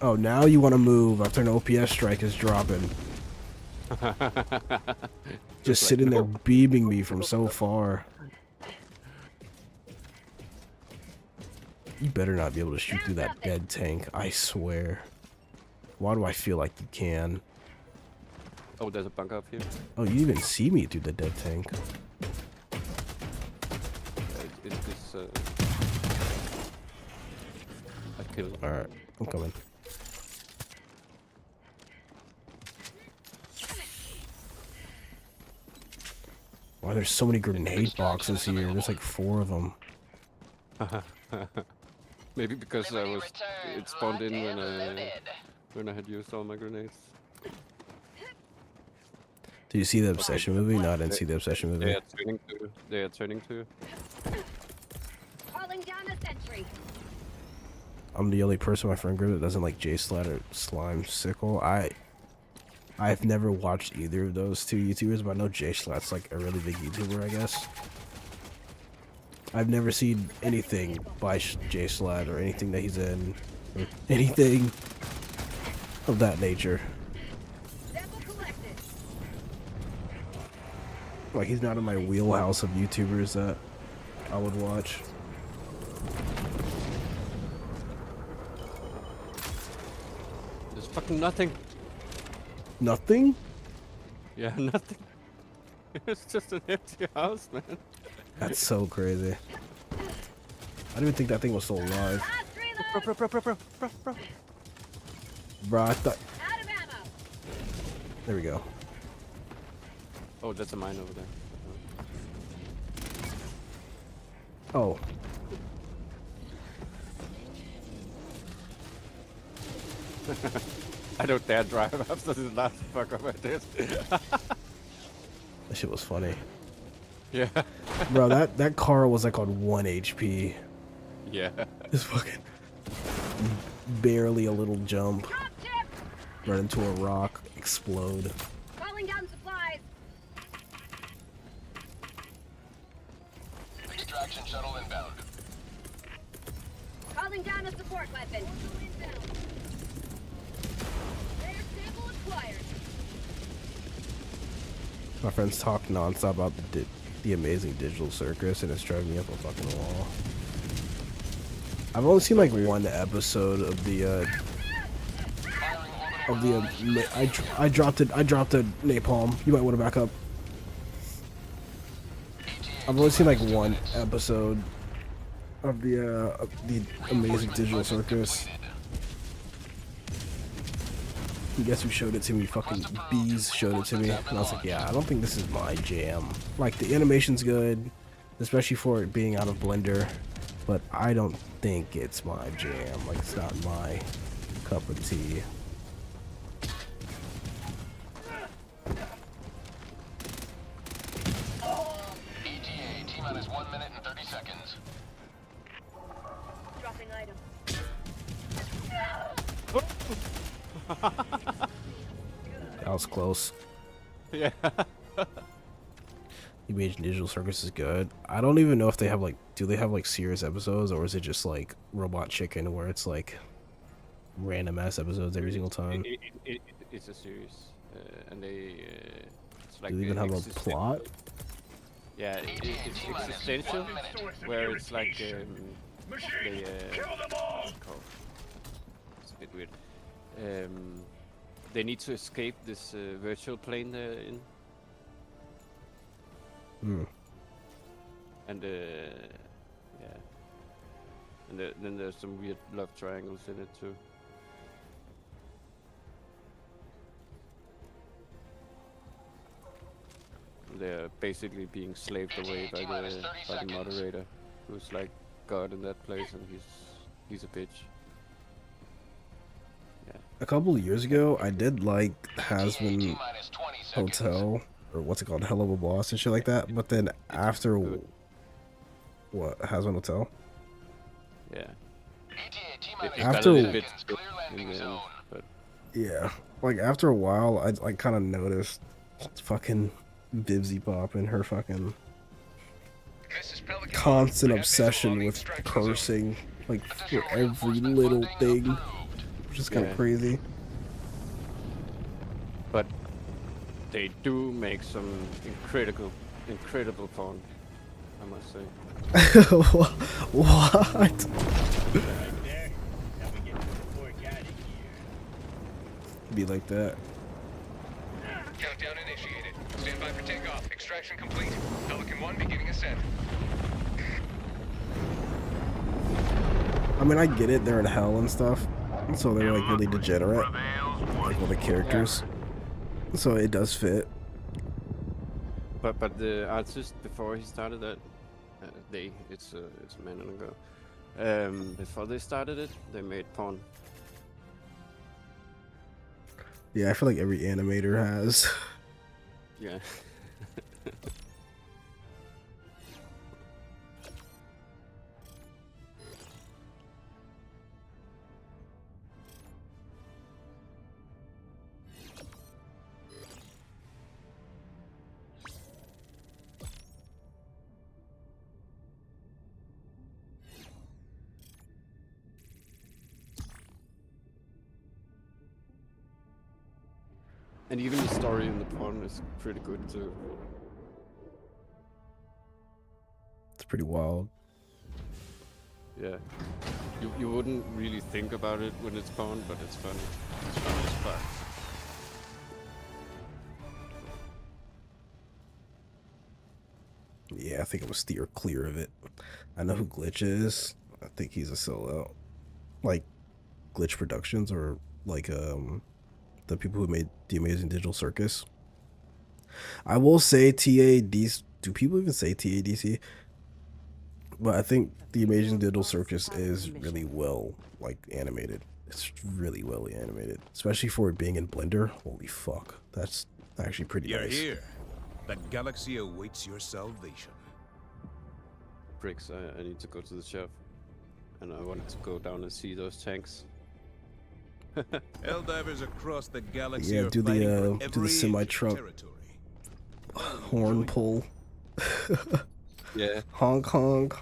Speaker 2: Oh, now you want to move after an OPS strike is dropping. Just sitting there beaming me from so far. You better not be able to shoot through that dead tank, I swear. Why do I feel like you can?
Speaker 4: Oh, there's a bunker up here.
Speaker 2: Oh, you even see me through the dead tank.
Speaker 4: It's I killed him.
Speaker 2: Alright, I'm coming. Why there's so many grenade boxes here? There's like 4 of them.
Speaker 4: Maybe because it spawned in when I had used all my grenades.
Speaker 2: Did you see the Obsession movie? No, I didn't see the Obsession movie.
Speaker 4: They are turning to. They are turning to.
Speaker 5: Calling down a sentry.
Speaker 2: I'm the only person in my friend group that doesn't like J-Slat or Slime Sickle. I've never watched either of those two YouTubers, but I know J-Slat's like a really big YouTuber, I guess. I've never seen anything by J-Slat or anything that he's in, or anything of that nature. Like, he's not in my wheelhouse of YouTubers that I would watch.
Speaker 4: There's fucking nothing.
Speaker 2: Nothing?
Speaker 4: Yeah, nothing. It's just an empty house, man.
Speaker 2: That's so crazy. I didn't even think that thing was still alive. Bro, I thought... There we go.
Speaker 4: Oh, that's a mine over there.
Speaker 2: Oh.
Speaker 4: I don't dare drive after this last fuck up I did.
Speaker 2: That shit was funny.
Speaker 4: Yeah.
Speaker 2: Bro, that car was like on 1 HP.
Speaker 4: Yeah.
Speaker 2: Just fucking barely a little jump. Run into a rock, explode.
Speaker 5: Calling down supplies.
Speaker 8: Extraction shuttle inbound.
Speaker 5: Calling down a support weapon. Rare sample acquired.
Speaker 2: My friends talk nonstop about the amazing digital circus, and it's driving me up a fucking wall. I've only seen like one episode of the I dropped a napalm. You might want to back up. I've only seen like one episode of the amazing digital circus. I guess who showed it to me? Fucking Bees showed it to me, and I was like, yeah, I don't think this is my jam. Like, the animation's good, especially for it being out of Blender, but I don't think it's my jam. Like, it's not my cup of tea.
Speaker 8: ETA, T-minus 1 minute and 30 seconds.
Speaker 5: Dropping item.
Speaker 2: That was close.
Speaker 4: Yeah.
Speaker 2: Imagine Digital Circus is good. I don't even know if they have like, do they have like serious episodes, or is it just like Robot Chicken where it's like random ass episodes every single time?
Speaker 4: It's a series, and they it's like
Speaker 2: do they even have a plot?
Speaker 4: Yeah, it's existential, where it's like it's a bit weird. They need to escape this virtual plane they're in.
Speaker 2: Hmm.
Speaker 4: And yeah, and then there's some weird love triangles in it too. They're basically being slaved away by the moderator, who's like God in that place, and he's a bitch. Yeah.
Speaker 2: A couple of years ago, I did like Hasbin Hotel, or what's it called, Hell of a Boss and shit like that. But then after what, Hasbin Hotel?
Speaker 4: Yeah.
Speaker 2: After
Speaker 4: but
Speaker 2: yeah, like after a while, I like kind of noticed fucking Bibsy Pop and her fucking constant obsession with cursing, like for every little thing, which is kind of crazy.
Speaker 4: But they do make some incredible porn, I must say.
Speaker 2: What? Be like that.
Speaker 7: Countdown initiated. Stand by for takeoff. Extraction complete. Pelican 1 beginning ascent.
Speaker 2: I mean, I get it, they're in hell and stuff, so they're like really degenerate, like all the characters, so it does fit.
Speaker 4: But the artist, before he started that, it's a man and a girl. Before they started it, they made porn.
Speaker 2: Yeah, I feel like every animator has.
Speaker 4: Yeah. And even the story in the pawn is pretty good too.
Speaker 2: It's pretty wild.
Speaker 4: Yeah. You wouldn't really think about it when it's pawn, but it's funny. It's funny as fuck.
Speaker 2: Yeah, I think I'm gonna steer clear of it. I know who Glitch is. I think he's a sellout. Like Glitch Productions, or like the people who made the Amazing Digital Circus. I will say TADC. Do people even say TADC? But I think the Amazing Digital Circus is really well animated. It's really well animated, especially for it being in Blender. Holy fuck, that's actually pretty
Speaker 6: You're
Speaker 2: nice.
Speaker 6: here. The galaxy awaits your salvation.
Speaker 4: Bricks, I need to go to the shop. And I wanted to go down and see those tanks.
Speaker 6: Helldivers across the galaxy
Speaker 2: Yeah,
Speaker 6: are
Speaker 2: do
Speaker 6: fighting for
Speaker 2: the
Speaker 6: every
Speaker 2: semi
Speaker 6: inch of
Speaker 2: truck
Speaker 6: territory.
Speaker 2: horn pull.
Speaker 4: Yeah.
Speaker 2: Honk honk.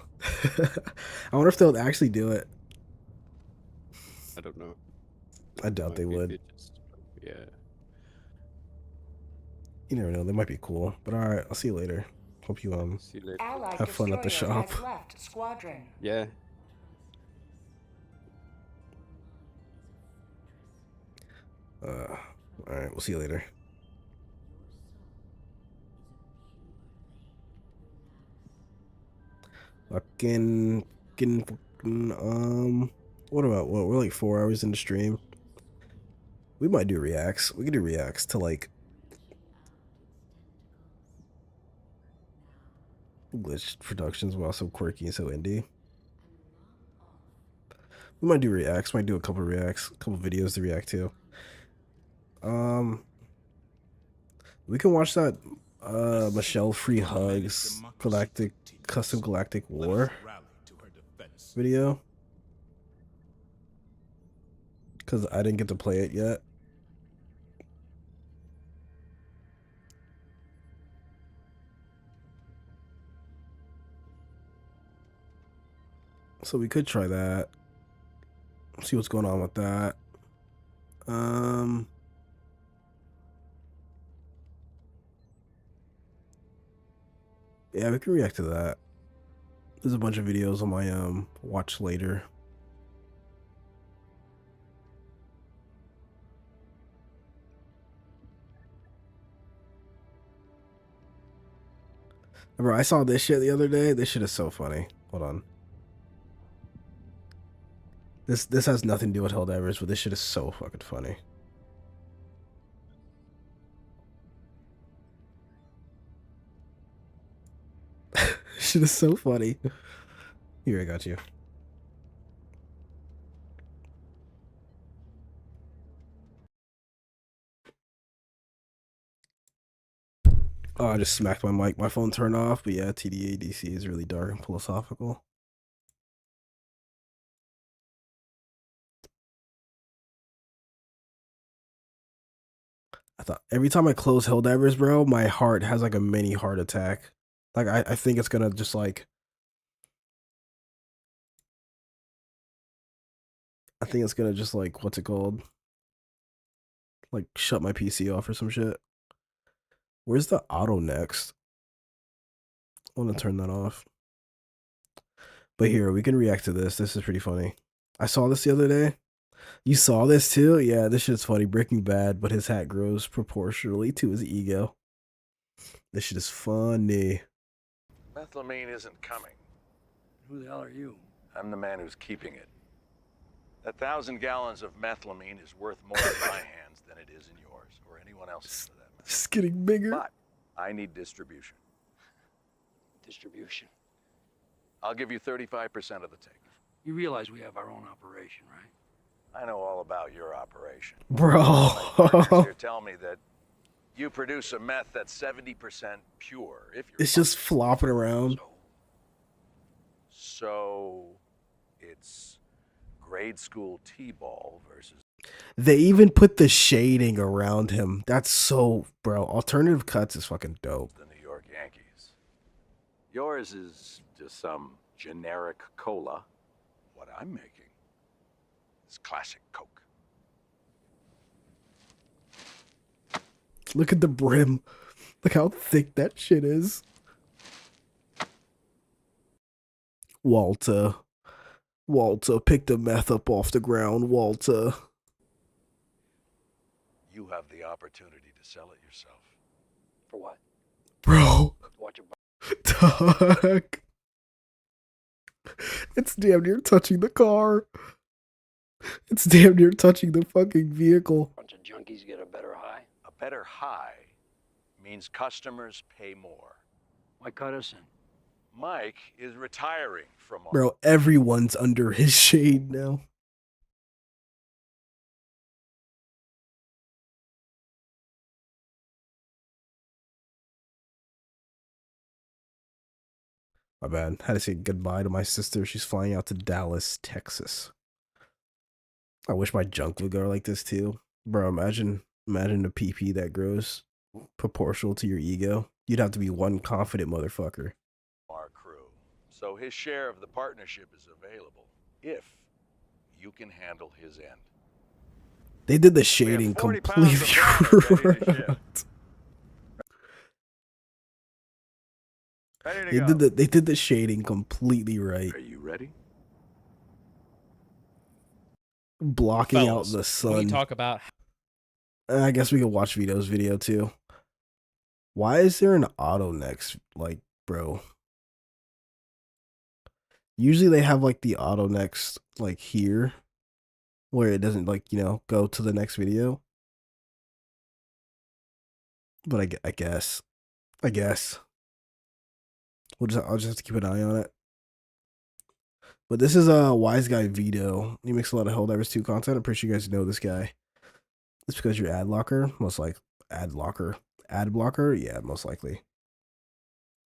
Speaker 2: I wonder if they'll actually do it.
Speaker 4: I don't know.
Speaker 2: I doubt they would.
Speaker 4: Yeah.
Speaker 2: You never know. They might be cool. But all right, I'll see you later. Hope you
Speaker 4: See you later.
Speaker 11: Allied
Speaker 2: have fun at the
Speaker 11: destroyer
Speaker 2: shop.
Speaker 11: has left squadron.
Speaker 4: Yeah.
Speaker 2: All right, we'll see you later. Fucking, what about what? We're like 4 hours in the stream. We might do reacts. We could do reacts to Glitch Productions while so quirky and so indie. We might do reacts. Might do a couple reacts, a couple videos to react to. We can watch that Michelle Free Hugs Custom Galactic War video, because I didn't get to play it yet. So we could try that. See what's going on with that. Yeah, we can react to that. There's a bunch of videos on my watch later. Bro, I saw this shit the other day. This shit is so funny. Hold on. This has nothing to do with Helldivers, but this shit is so fucking funny. Shit is so funny. Here, I got you. Oh, I just smacked my mic. My phone turned off, but yeah, TDADC is really dark and philosophical. I thought every time I close Helldivers, bro, my heart has like a mini heart attack. Like I think it's gonna just like what's it called? Like shut my PC off or some shit. Where's the auto next? I want to turn that off. But here, we can react to this. This is pretty funny. I saw this the other day. You saw this too? Yeah, this shit's funny. Breaking Bad, but his hat grows proportionally to his ego. This shit is funny.
Speaker 12: Methylamine isn't coming.
Speaker 13: Who the hell are you?
Speaker 12: I'm the man who's keeping it. 1,000 gallons of methylamine is worth more in my hands than it is in yours, or anyone else's for that matter.
Speaker 2: It's getting bigger.
Speaker 12: But I need distribution.
Speaker 13: Distribution.
Speaker 12: I'll give you 35% of the take.
Speaker 13: You realize we have our own operation, right?
Speaker 12: I know all about your operation.
Speaker 2: Bro.
Speaker 12: My partners here tell me that You produce a meth that's 70% pure. If you're
Speaker 2: It's just flopping around.
Speaker 12: So it's grade school T-ball versus
Speaker 2: They even put the shading around him. That's so, bro. Alternative cuts is fucking dope.
Speaker 12: the New York Yankees. Yours is just some generic cola. What I'm making is classic Coke.
Speaker 2: Look at the brim. Look how thick that shit is. Walter, pick the meth up off the ground, Walter.
Speaker 12: You have the opportunity to sell it yourself.
Speaker 13: For what?
Speaker 2: Bro.
Speaker 13: Watch your
Speaker 2: Doc. It's damn near touching the car. It's damn near touching the fucking vehicle.
Speaker 13: bunch of junkies get a better high.
Speaker 12: A better high means customers pay more.
Speaker 13: Why cut us in?
Speaker 12: Mike is retiring from all.
Speaker 2: Bro, everyone's under his shade now. My bad. Had to say goodbye to my sister. She's flying out to Dallas, Texas. I wish my junk would go like this too. Bro, imagine a PP that grows proportional to your ego. You'd have to be one confident motherfucker.
Speaker 12: Our crew. So his share of the partnership is available if you can handle his end.
Speaker 2: They did the shading completely right. They did the shading completely right.
Speaker 12: Are you ready?
Speaker 2: Blocking out
Speaker 14: Fellas,
Speaker 2: the sun.
Speaker 14: Can we talk about
Speaker 2: I guess we could watch Vito's video too. Why is there an auto next? Like, bro. Usually they have like the auto next like here, where it doesn't like, you know, go to the next video. But I guess. I'll just have to keep an eye on it. But this is a wise guy Vito. He makes a lot of Helldivers 2 content. I'm pretty sure you guys know this guy. It's because you're ad blocker, ad blocker, yeah, most likely.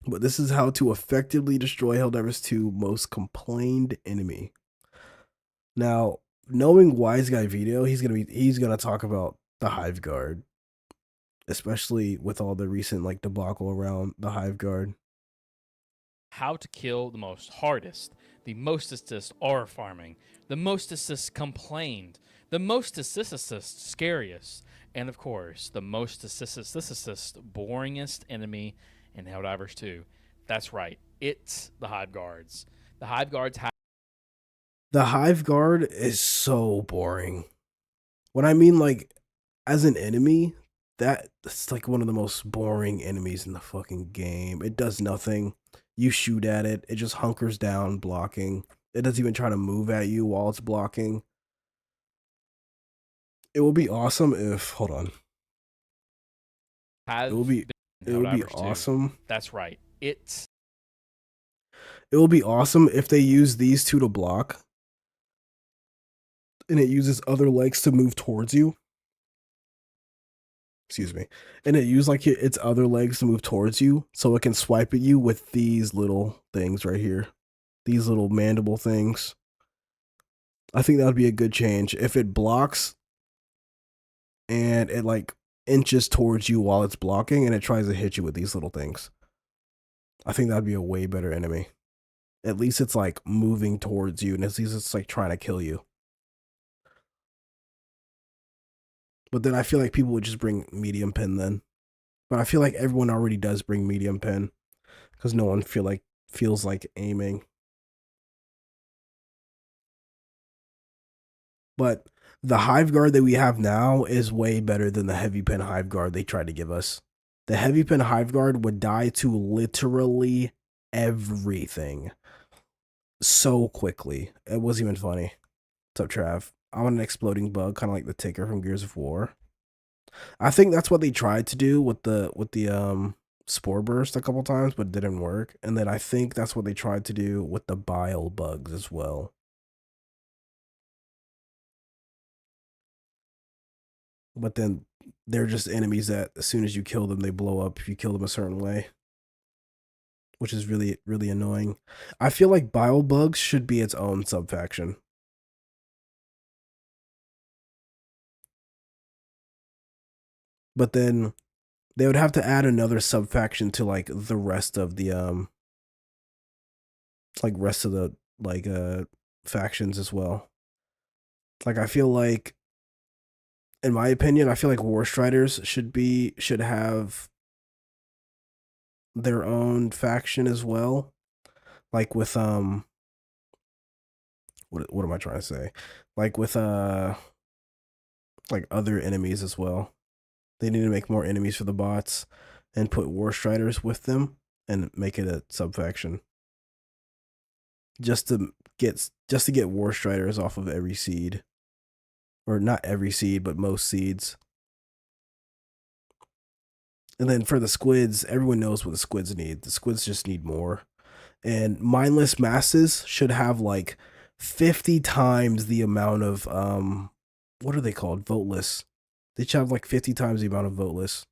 Speaker 2: But this is how to effectively destroy Helldivers 2 most complained enemy. Now, knowing wise guy Vito, he's gonna talk about the Hive Guard, especially with all the recent like debacle around the Hive Guard.
Speaker 14: how to kill the most hardest, the most assist aura farming, the most assist complained, the most assist scariest, and of course, the most assist boringest enemy in Helldivers 2. That's right, it's the Hive Guards. The Hive Guards have...
Speaker 2: The Hive Guard is so boring. When I mean like, as an enemy, that's like one of the most boring enemies in the fucking game. It does nothing. You shoot at it, it just hunkers down, blocking. It doesn't even try to move at you while it's blocking. It would be awesome if, hold on. It would be awesome.
Speaker 14: That's right. It
Speaker 2: would be awesome if they use these two to block, and it uses other legs to move towards you. Excuse me. And it uses like its other legs to move towards you, so it can swipe at you with these little things right here. These little mandible things. I think that would be a good change. If it blocks and it like inches towards you while it's blocking and it tries to hit you with these little things, I think that'd be a way better enemy. At least it's like moving towards you, and at least it's like trying to kill you. But then I feel like people would just bring medium pen then. But I feel like everyone already does bring medium pen, because no one feels like aiming. But the Hive Guard that we have now is way better than the Heavy Pen Hive Guard they tried to give us. The Heavy Pen Hive Guard would die to literally everything so quickly. It wasn't even funny. What's up, Trav? I'm an exploding bug, kind of like the Ticker from Gears of War. I think that's what they tried to do with the Spore Burst a couple times, but it didn't work. And then I think that's what they tried to do with the Bile Bugs as well. But then they're just enemies that as soon as you kill them, they blow up if you kill them a certain way, which is really, really annoying. I feel like bile bugs should be its own subfaction. But then they would have to add another subfaction to like the rest of the factions as well. Like I feel like, in my opinion, I feel like Warstriders should have their own faction as well. Like with what am I trying to say? Like with like other enemies as well. They need to make more enemies for the bots and put Warstriders with them and make it a subfaction. Just to get Warstriders off of every seed. Or not every seed, but most seeds. And then for the squids, everyone knows what the squids need. The squids just need more. And mindless masses should have like 50 times the amount of what are they called? Voteless. They should have like 50 times the amount of voteless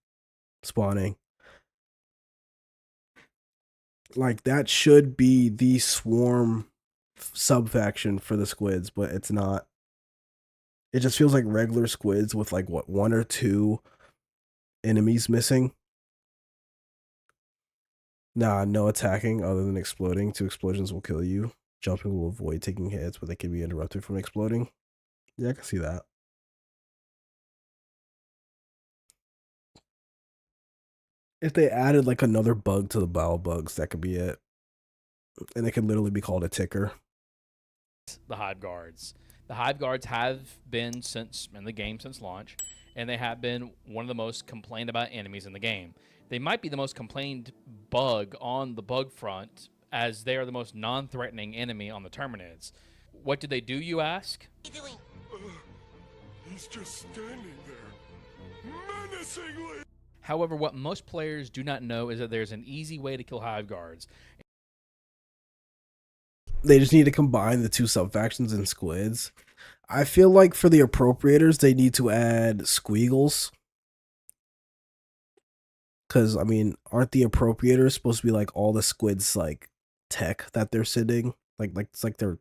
Speaker 2: spawning. Like that should be the swarm subfaction for the squids, but it's not. It just feels like regular squids with like what, 1 or 2 enemies missing. Nah, no attacking other than exploding. 2 explosions will kill you. Jumping will avoid taking hits, but they can be interrupted from exploding. Yeah, I can see that. If they added like another bug to the bile bugs, that could be it. And it could literally be called a ticker.
Speaker 14: The Hive Guards. The Hive Guards have been in the game since launch, and they have been one of the most complained about enemies in the game. They might be the most complained bug on the bug front, as they are the most non-threatening enemy on the Terminids. What do they do, you ask?
Speaker 15: He's just standing there, menacingly.
Speaker 14: However, what most players do not know is that there's an easy way to kill Hive Guards.
Speaker 2: They just need to combine the 2 subfactions and squids. I feel like for the appropriators, they need to add squeagles. Because, I mean, aren't the appropriators supposed to be like all the squids, like, tech that they're sending? Like it's like their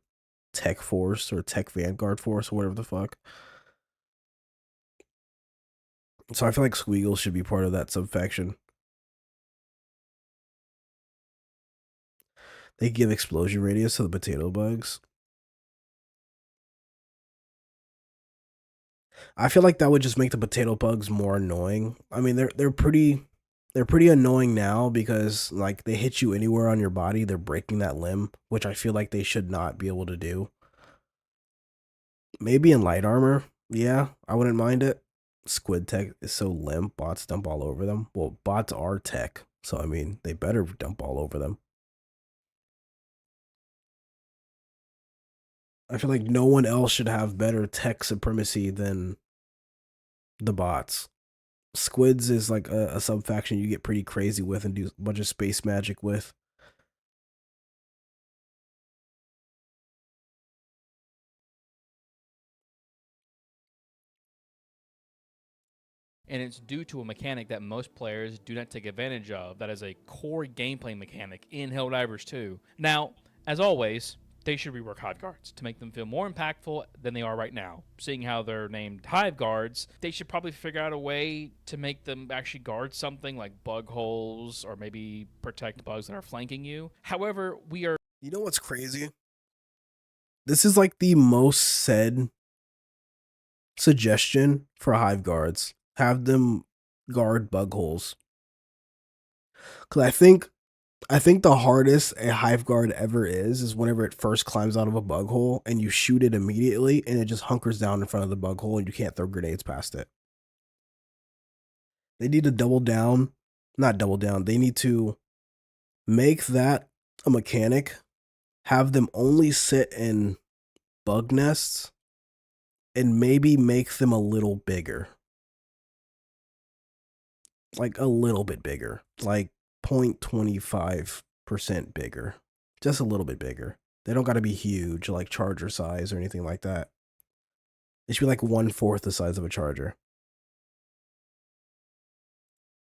Speaker 2: tech force or tech vanguard force or whatever the fuck. So I feel like squeagles should be part of that subfaction. They give explosion radius to the potato bugs. I feel like that would just make the potato bugs more annoying. I mean, they're pretty annoying now because like they hit you anywhere on your body, they're breaking that limb, which I feel like they should not be able to do. Maybe in light armor, yeah, I wouldn't mind it. Squid tech is so limp, bots dump all over them. Well, bots are tech, so I mean, they better dump all over them. I feel like no one else should have better tech supremacy than the bots. Squids is like a subfaction you get pretty crazy with and do a bunch of space magic with.
Speaker 14: And it's due to a mechanic that most players do not take advantage of. That is a core gameplay mechanic in Helldivers 2. Now, as always, they should rework Hive Guards to make them feel more impactful than they are right now. Seeing how they're named Hive Guards, they should probably figure out a way to make them actually guard something like bug holes or maybe protect bugs that are flanking you. However, we are...
Speaker 2: You know what's crazy? This is like the most said suggestion for Hive Guards. Have them guard bug holes. Because I think the hardest a Hive Guard ever is whenever it first climbs out of a bug hole and you shoot it immediately and it just hunkers down in front of the bug hole and you can't throw grenades past it. They need to double down. Not double down. They need to make that a mechanic. Have them only sit in bug nests and maybe make them a little bigger. Like a little bit bigger. Like 0.25% bigger. Just a little bit bigger. They don't got to be huge, like charger size or anything like that. It should be like 1/4 the size of a charger.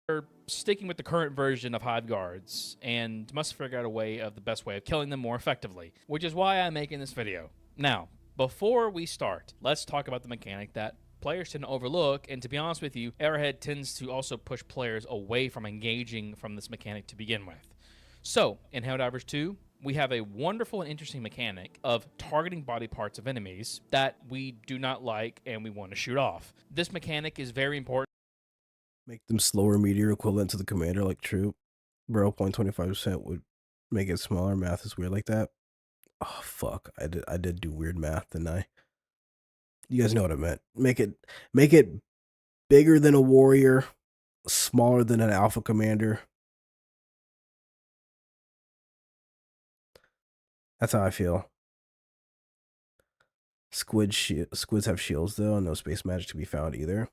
Speaker 14: They're sticking with the current version of Hive Guards and must figure out the best way of killing them more effectively, which is why I'm making this video. Now, before we start, let's talk about the mechanic that players tend to overlook, and to be honest with you, Arrowhead tends to also push players away from engaging from this mechanic to begin with. So, in Helldivers 2, we have a wonderful and interesting mechanic of targeting body parts of enemies that we do not like and we want to shoot off. This mechanic is very important.
Speaker 2: Make them slower meteor equivalent to the commander like troop. Bro, 0.25% would make it smaller. Math is weird like that. Oh fuck. I did do weird math, didn't I? You guys know what I meant. Make it bigger than a warrior, smaller than an alpha commander. That's how I feel. Squids have shields though, and no space magic to be found either.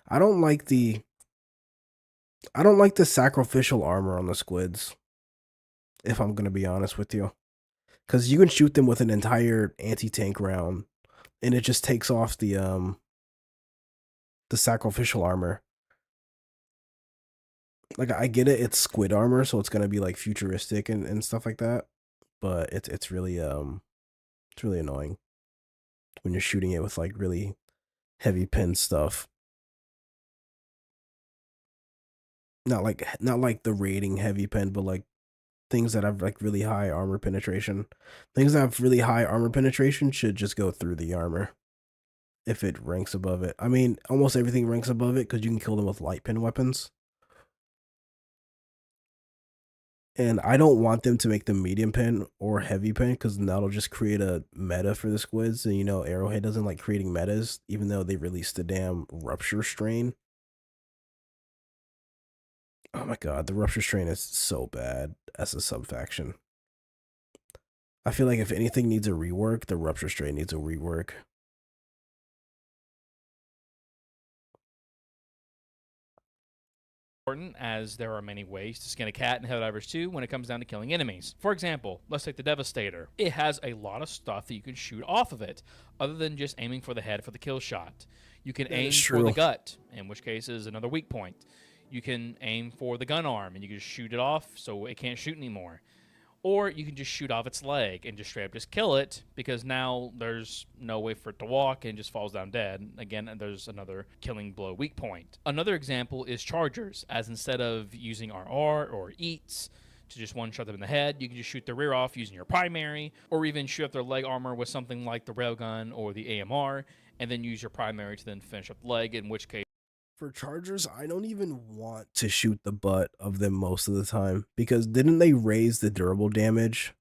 Speaker 2: I don't like the sacrificial armor on the squids, if I'm gonna be honest with you. Because you can shoot them with an entire anti-tank round, and it just takes off the sacrificial armor. Like, I get it, it's squid armor, so it's gonna be like futuristic and stuff like that. But it's really annoying when you're shooting it with like really heavy pin stuff. Not like the rating heavy pen, but like things that have like really high armor penetration. Things that have really high armor penetration should just go through the armor if it ranks above it. I mean, almost everything ranks above it because you can kill them with light pen weapons. And I don't want them to make them medium pen or heavy pen because that'll just create a meta for the squids. And you know, Arrowhead doesn't like creating metas, even though they released the damn Rupture Strain. Oh my god, the Rupture Strain is so bad as a sub-faction. I feel like if anything needs a rework, the Rupture Strain needs a rework.
Speaker 14: Important, as there are many ways to skin a cat in Helldivers 2 when it comes down to killing enemies. For example, let's take the Devastator. It has a lot of stuff that you can shoot off of it, other than just aiming for the head for the kill shot. You can aim for the gut, in which case is another weak point. You can aim for the gun arm, and you can just shoot it off so it can't shoot anymore. Or you can just shoot off its leg and just straight up just kill it, because now there's no way for it to walk and just falls down dead. Again, there's another killing blow weak point. Another example is chargers, as instead of using RR or EATs to just one-shot them in the head, you can just shoot the rear off using your primary, or even shoot up their leg armor with something like the railgun or the AMR, and then use your primary to then finish up the leg, in which case
Speaker 2: for chargers, I don't even want to shoot the butt of them most of the time, because didn't they raise the durable damage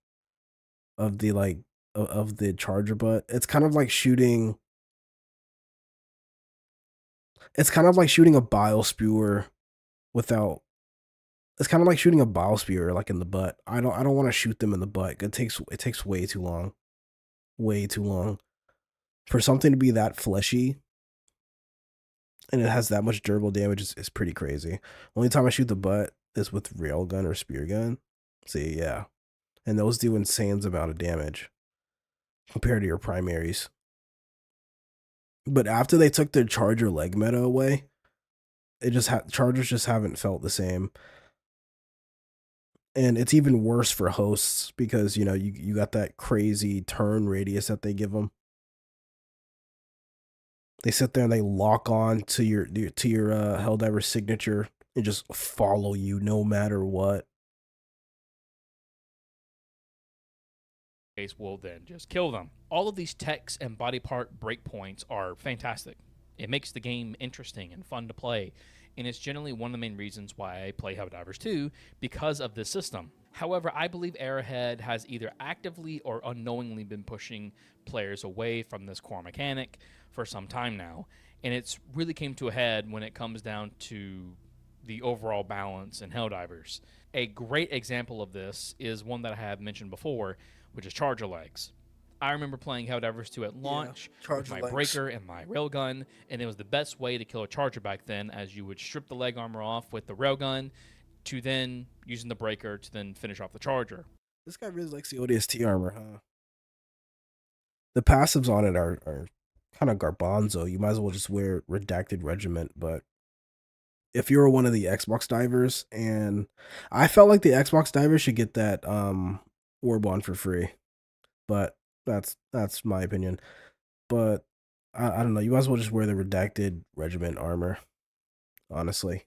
Speaker 2: of the of the charger butt? It's kind of like shooting a bile spewer without. It's kind of like shooting a bile spewer like in the butt. I don't want to shoot them in the butt. It takes way too long. Way too long. For something to be that fleshy and it has that much durable damage is pretty crazy. Only time I shoot the butt is with railgun or spear gun. See, yeah. And those do insane amount of damage compared to your primaries. But after they took their charger leg meta away, it just chargers just haven't felt the same. And it's even worse for hosts because, you know, you got that crazy turn radius that they give them. They sit there and they lock on to your Helldiver signature and just follow you no matter what.
Speaker 14: Case will then just kill them. All of these techs and body part breakpoints are fantastic. It makes the game interesting and fun to play, and it's generally one of the main reasons why I play Helldivers 2, because of this system. However, I believe Arrowhead has either actively or unknowingly been pushing players away from this core mechanic for some time now, and it's really came to a head when it comes down to the overall balance in Helldivers. A great example of this is one that I have mentioned before, which is charger legs. I remember playing Helldivers 2 at launch with my breaker and my railgun, and it was the best way to kill a charger back then, as you would strip the leg armor off with the railgun to then using the breaker to then finish off the charger.
Speaker 2: This guy really likes the ODST armor, huh? The passives on it are kind of garbanzo. You might as well just wear Redacted Regiment. But if you're one of the Xbox divers, and I felt like the Xbox divers should get that Warbond for free, but that's my opinion. But I don't know. You might as well just wear the Redacted Regiment armor, honestly.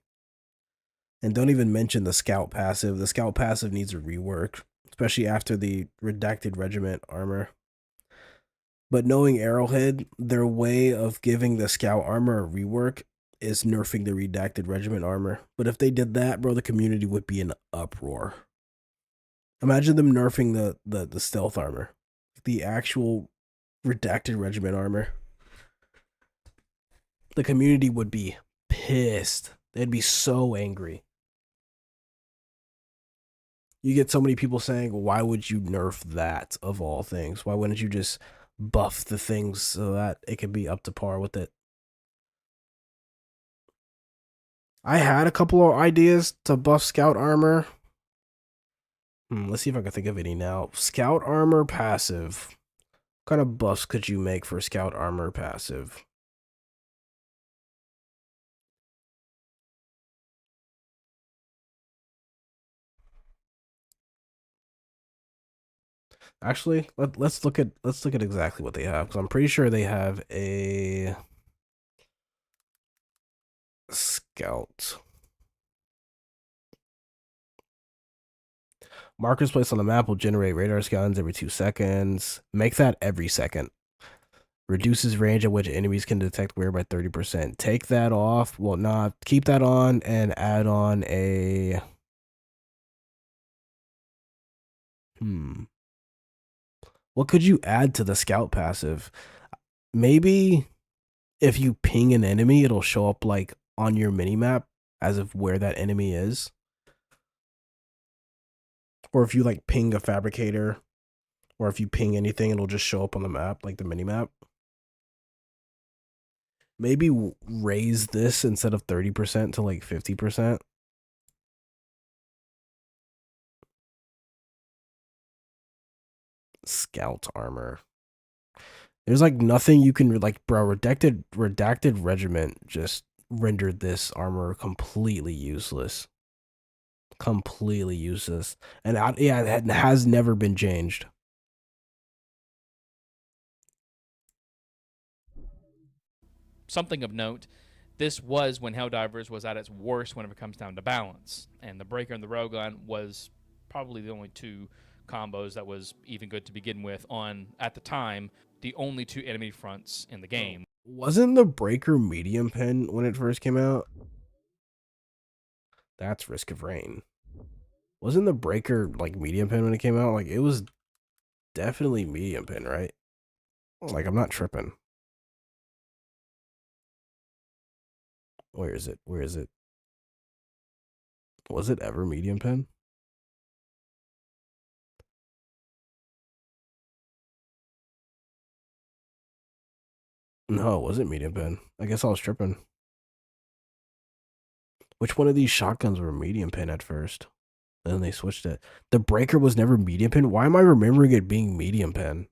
Speaker 2: And don't even mention the Scout passive. The Scout passive needs a rework, especially after the Redacted Regiment armor. But knowing Arrowhead, their way of giving the Scout armor a rework is nerfing the Redacted Regiment armor. But if they did that, bro, the community would be in uproar. Imagine them nerfing the stealth armor. The actual Redacted Regiment armor. The community would be pissed. They'd be so angry. You get so many people saying, why would you nerf that of all things? Why wouldn't you just buff the things so that it can be up to par with it? I had a couple of ideas to buff Scout armor. Let's see if I can think of any now. Scout armor passive. What kind of buffs could you make for Scout armor passive? Actually, let's look at exactly what they have, because I'm pretty sure they have a Scout. Markers placed on the map will generate radar scans every 2 seconds. Make that every second. Reduces range at which enemies can detect wear by 30%. Take that off. Well, not keep that on and add on a What could you add to the Scout passive? Maybe if you ping an enemy, it'll show up like on your minimap as of where that enemy is. Or if you like ping a fabricator, or if you ping anything, it'll just show up on the map, like the minimap. Maybe raise this instead of 30% to like 50%. Scout armor. There's like nothing you can like, bro. Redacted Regiment just rendered this armor completely useless. Completely useless. And yeah, it has never been changed.
Speaker 14: Something of note, this was when Helldivers was at its worst whenever it comes down to balance. And the Breaker and the Railgun was probably the only two combos that was even good to begin with on, at the time, the only two enemy fronts in the game.
Speaker 2: Wasn't the Breaker medium pen when it first came out? That's Risk of Rain. Wasn't the Breaker like medium pen when it came out? Like, it was definitely medium pen, right? Like, I'm not tripping. Where is it? Where is it? Was it ever medium pen? No, it wasn't medium pen. I guess I was tripping. Which one of these shotguns were medium pen at first? And then they switched it. The Breaker was never medium pen? Why am I remembering it being medium pen?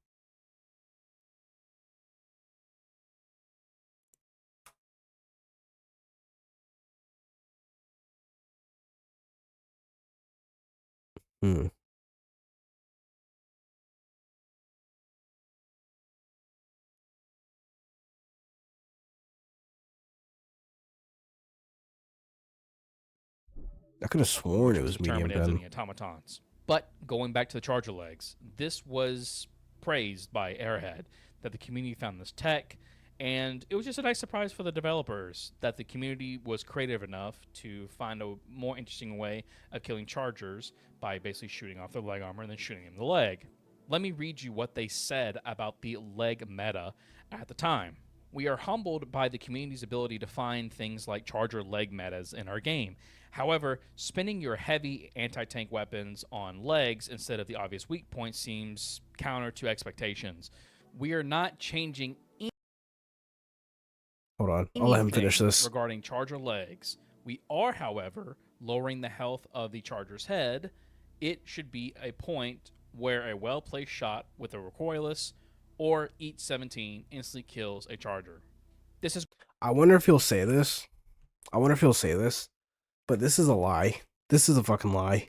Speaker 2: I could have sworn it was medium
Speaker 14: Terminids and
Speaker 2: pen.
Speaker 14: the automatons. But going back to the charger legs, this was praised by Arrowhead, that the community found this tech, and it was just a nice surprise for the developers that the community was creative enough to find a more interesting way of killing chargers by basically shooting off their leg armor and then shooting them in the leg. Let me read you what they said about the leg meta at the time. We are humbled by the community's ability to find things like charger leg metas in our game. However, spending your heavy anti-tank weapons on legs instead of the obvious weak points seems counter to expectations. We are not changing
Speaker 2: Hold on, I'll let him finish this.
Speaker 14: regarding charger legs. We are, however, lowering the health of the charger's head. It should be a point where a well-placed shot with a recoilless or each 17 instantly kills a charger. This is.
Speaker 2: I wonder if he'll say this. But this is a lie. This is a fucking lie.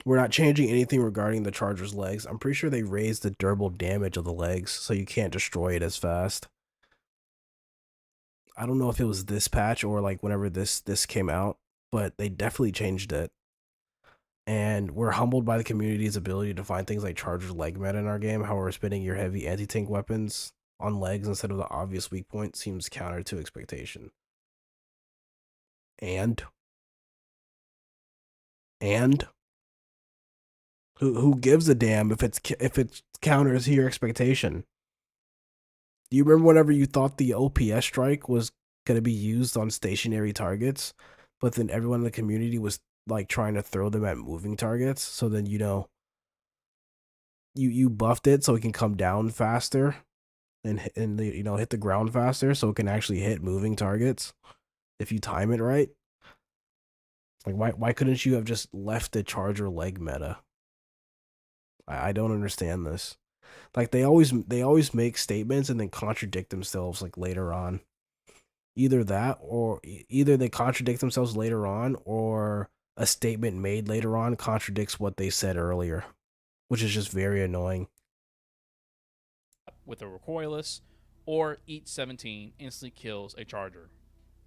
Speaker 2: We're not changing anything regarding the charger's legs. I'm pretty sure they raised the durable damage of the legs, so you can't destroy it as fast. I don't know if it was this patch or like whenever this came out, but they definitely changed it. And we're humbled by the community's ability to find things like charger leg meta in our game. However, spinning your heavy anti-tank weapons on legs instead of the obvious weak point seems counter to expectation. And who gives a damn if it counters to your expectation? Do you remember whenever you thought the OPS strike was going to be used on stationary targets, but then everyone in the community was like trying to throw them at moving targets? So then, you know, you buffed it so it can come down faster and you know, hit the ground faster so it can actually hit moving targets if you time it right. Like, why couldn't you have just left the charger leg meta? I don't understand this. Like, they always make statements and then contradict themselves like later on. Either that, or either they contradict themselves later on, or a statement made later on contradicts what they said earlier, which is just very annoying.
Speaker 14: With a recoilless, or each 17 instantly kills a charger.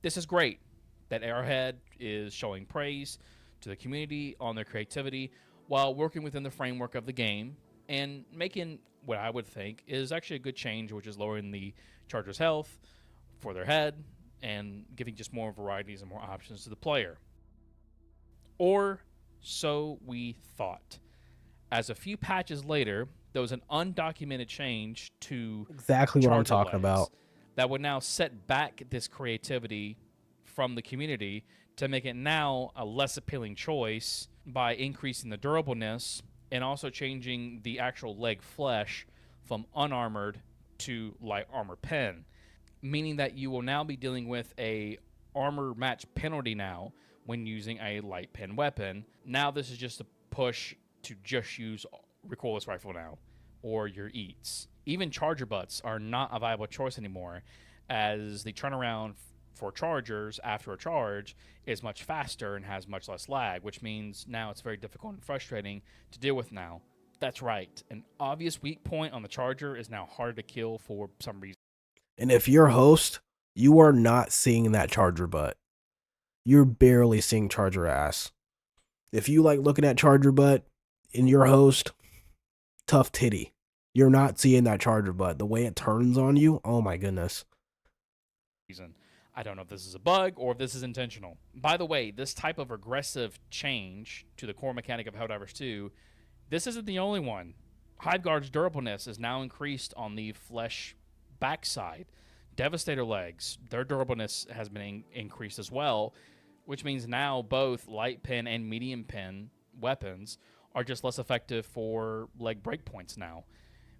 Speaker 14: This is great that Arrowhead is showing praise to the community on their creativity while working within the framework of the game and making what I would think is actually a good change, which is lowering the charger's health for their head and giving just more varieties and more options to the player. Or so we thought. As a few patches later, there was an undocumented change to
Speaker 2: Exactly what I'm
Speaker 14: charger
Speaker 2: talking
Speaker 14: legs
Speaker 2: about.
Speaker 14: that would now set back this creativity from the community to make it now a less appealing choice by increasing the durableness and also changing the actual leg flesh from unarmored to light armor pen, meaning that you will now be dealing with a armor match penalty now when using a light pen weapon. Now this is just a push to just use recoilless rifle now, or your eats. Even charger butts are not a viable choice anymore, as the turnaround for chargers after a charge is much faster and has much less lag, which means now it's very difficult and frustrating to deal with now. That's right. An obvious weak point on the charger is now harder to kill for some reason.
Speaker 2: And if you're host, you are not seeing that charger butt. You're barely seeing charger ass. If you like looking at charger butt in your host, tough titty. You're not seeing that charger butt. The way it turns on you, oh my goodness.
Speaker 14: I don't know if this is a bug or if this is intentional. By the way, this type of regressive change to the core mechanic of Helldivers 2, this isn't the only one. Hiveguard's durableness is now increased on the flesh backside. Devastator legs, their durableness has been increased as well, which means now both light pen and medium pen weapons are just less effective for leg breakpoints now,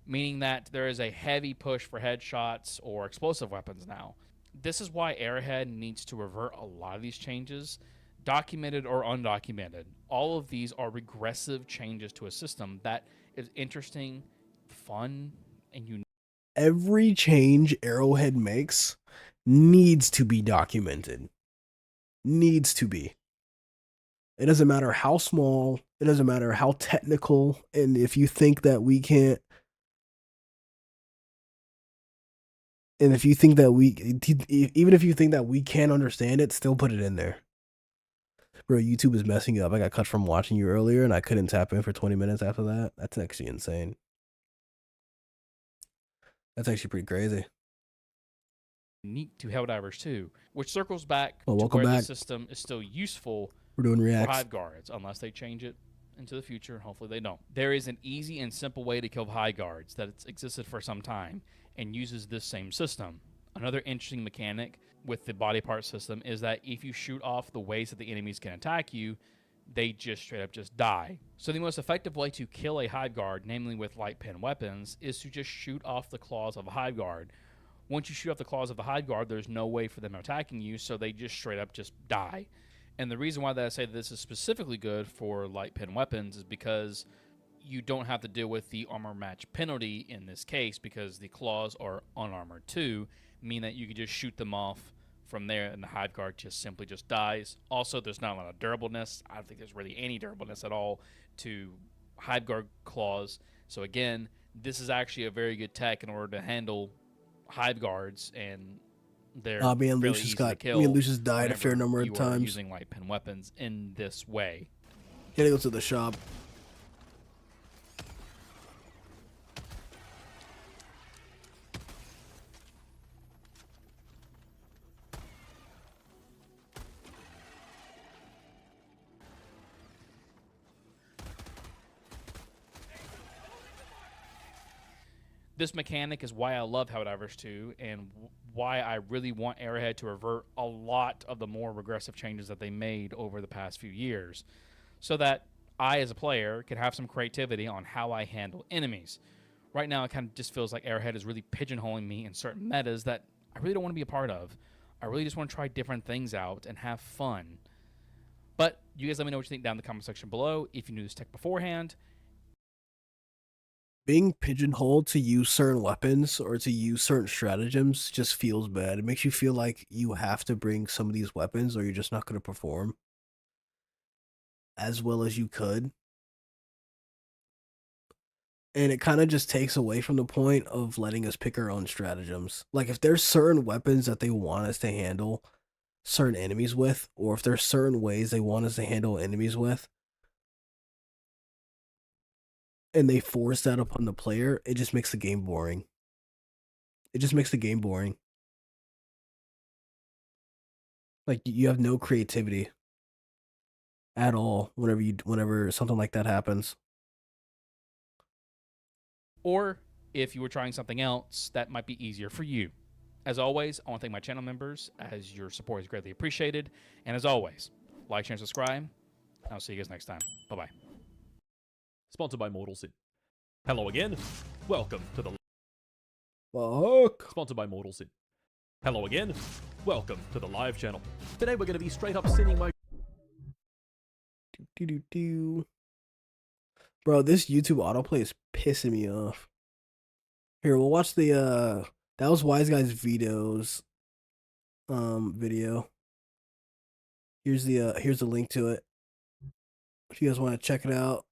Speaker 14: meaning that there is a heavy push for headshots or explosive weapons now. This is why Arrowhead needs to revert a lot of these changes, documented or undocumented. All of these are regressive changes to a system that is interesting, fun, and unique.
Speaker 2: Every change Arrowhead makes needs to be documented. Needs to be. It doesn't matter how small, it doesn't matter how technical, and if you think that we can't, and if you think that even if you think that we can't understand it, still put it in there. Bro, YouTube is messing up. I got cut from watching you earlier and I couldn't tap in for 20 minutes after that. That's actually insane. That's actually pretty crazy.
Speaker 14: Unique to Helldivers 2, which circles back
Speaker 2: Well,
Speaker 14: to
Speaker 2: welcome
Speaker 14: where
Speaker 2: back.
Speaker 14: the system is still useful
Speaker 2: We're doing
Speaker 14: for
Speaker 2: reacts.
Speaker 14: hive guards, unless they change it into the future. Hopefully they don't. There is an easy and simple way to kill hive guards that it's existed for some time and uses this same system. Another interesting mechanic with the body part system is that if you shoot off the ways that the enemies can attack you, they just straight up just die. So the most effective way to kill a hive guard, namely with light pen weapons, is to just shoot off the claws of a hive guard. Once you shoot off the claws of the hive guard, there's no way for them attacking you, so they just straight up just die. And the reason why that I say that this is specifically good for light pen weapons is because you don't have to deal with the armor match penalty in this case because the claws are unarmored too, meaning that you can just shoot them off from there and the hive guard just simply just dies. Also, there's not a lot of durableness. I don't think there's really any durableness at all to hive guard claws. So again, this is actually a very good tech in order to handle hive guards, and they're
Speaker 2: me and
Speaker 14: really
Speaker 2: Lucius
Speaker 14: easy to
Speaker 2: got
Speaker 14: kill
Speaker 2: me and Lucius died a fair
Speaker 14: whenever
Speaker 2: number of
Speaker 14: you are
Speaker 2: times.
Speaker 14: using light pen weapons in this way.
Speaker 2: Gotta go to the shop.
Speaker 14: This mechanic is why I love Helldivers 2 and why I really want Arrowhead to revert a lot of the more regressive changes that they made over the past few years, so that I, as a player, can have some creativity on how I handle enemies. Right now, it kind of just feels like Arrowhead is really pigeonholing me in certain metas that I really don't want to be a part of. I really just want to try different things out and have fun. But you guys let me know what you think down in the comment section below. If you knew this tech beforehand,
Speaker 2: Being pigeonholed to use certain weapons or to use certain stratagems just feels bad. It makes you feel like you have to bring some of these weapons or you're just not going to perform as well as you could. And it kind of just takes away from the point of letting us pick our own stratagems. Like, if there's certain weapons that they want us to handle certain enemies with, or if there's certain ways they want us to handle enemies with, and they force that upon the player, it just makes the game boring. It just makes the game boring. Like, you have no creativity at all whenever something like that happens.
Speaker 14: or if you were trying something else that might be easier for you. As always, I want to thank my channel members, as your support is greatly appreciated. And as always, like, share, and subscribe. I'll see you guys next time. Bye-bye.
Speaker 16: Sponsored by Mortal Sin. Hello again. Welcome to the...
Speaker 2: Fuck.
Speaker 16: Sponsored by Mortal Sin. Hello again. Welcome to the live channel. Today we're going to be straight up sinning my...
Speaker 2: Bro, this YouTube autoplay is pissing me off. Here, we'll watch the that was Wise Guy's Vito's video. Here's the link to it. If you guys want to check it out,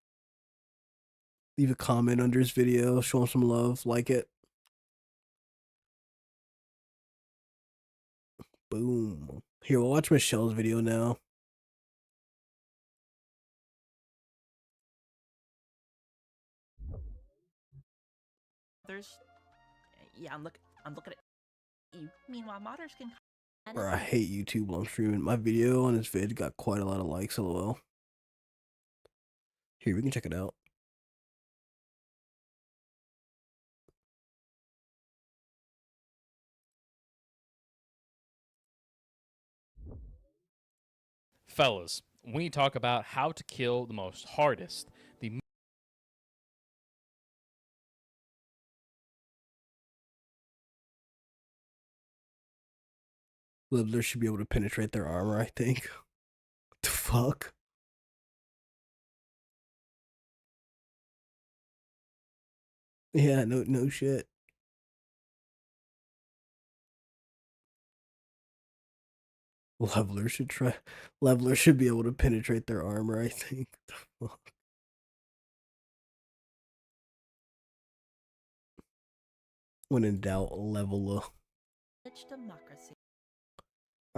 Speaker 2: leave a comment under his video, show him some love, like it. Boom. Here, we'll watch Michelle's video now.
Speaker 17: Yeah, I'm looking at you. Meanwhile, modders can...
Speaker 2: Bro, I hate YouTube while I'm streaming. My video on this vid got quite a lot of likes, lol. Here, we can check it out.
Speaker 14: Fellas, we talk about how to kill the most hardest, the
Speaker 2: Leveler should be able to penetrate their armor, I think. What the fuck? Yeah, no shit. Leveler should be able to penetrate their armor, I think. What the fuck? When in doubt, leveler.
Speaker 17: Democracy.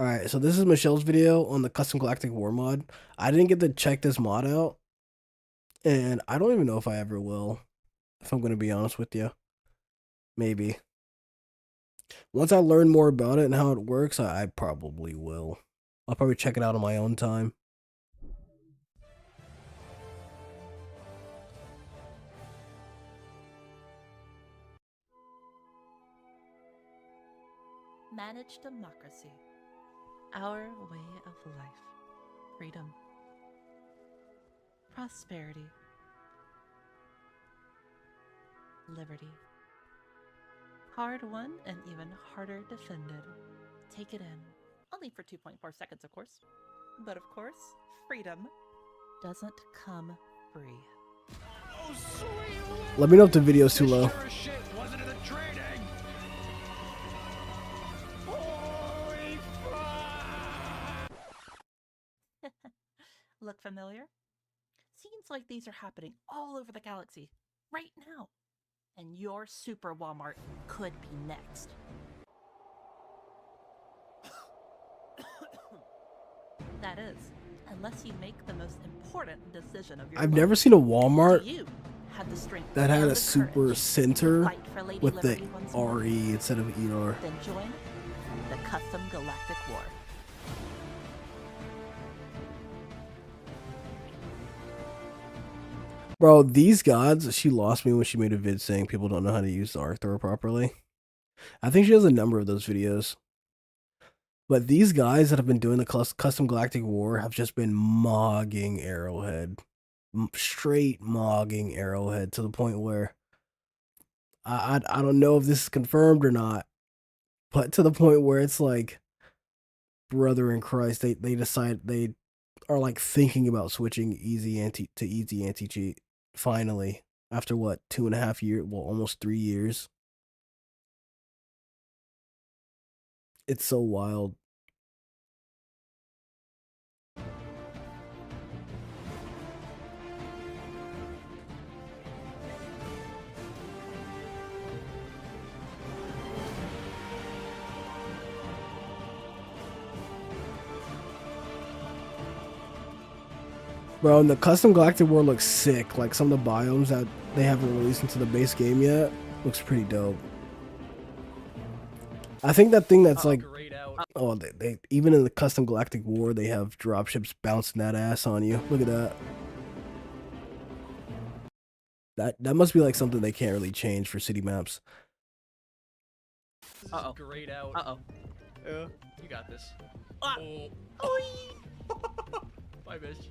Speaker 2: Alright, so this is Michelle's video on the Custom Galactic War mod. I didn't get to check this mod out, and I don't even know if I ever will, if I'm going to be honest with you. Maybe. Once I learn more about it and how it works, I probably will. I'll probably check it out on my own time.
Speaker 17: Manage democracy. Our way of life. Freedom. Prosperity. Liberty. Hard won and even harder defended. Take it in. Only for 2.4 seconds, of course. But of course, freedom doesn't come free.
Speaker 2: Let me know if the video's too low.
Speaker 17: Look familiar? Seems like these are happening all over the galaxy right now. And your super Walmart could be next. That is, unless you make the most important decision of your
Speaker 2: I've
Speaker 17: life.
Speaker 2: never seen a Walmart
Speaker 17: Do you have the strength
Speaker 2: that had
Speaker 17: and
Speaker 2: a
Speaker 17: the
Speaker 2: super
Speaker 17: courage
Speaker 2: center
Speaker 17: fight for Lady
Speaker 2: with the
Speaker 17: Liberty once more?
Speaker 2: RE instead of ER.
Speaker 17: Then join the Custom Galactic War.
Speaker 2: Bro, these gods, she lost me when she made a vid saying people don't know how to use the arc thrower properly. I think she has a number of those videos. But these guys that have been doing the Custom Galactic War have just been mogging Arrowhead. Straight mogging Arrowhead to the point where I don't know if this is confirmed or not, but to the point where it's like, brother in Christ, they decide they are like thinking about switching easy anti-cheat finally after what, 2.5 years, well, almost 3 years. It's so wild. Bro, and the Custom Galactic War looks sick. Like, some of the biomes that they haven't released into the base game yet looks pretty dope. I think that thing that's like, oh, they even in the Custom Galactic War, they have dropships bouncing that ass on you. Look at that. That must be like something they can't really change for city maps.
Speaker 18: Uh-oh. Grayed out.
Speaker 17: Uh-oh.
Speaker 18: Yeah, you got this. Bye, bitch.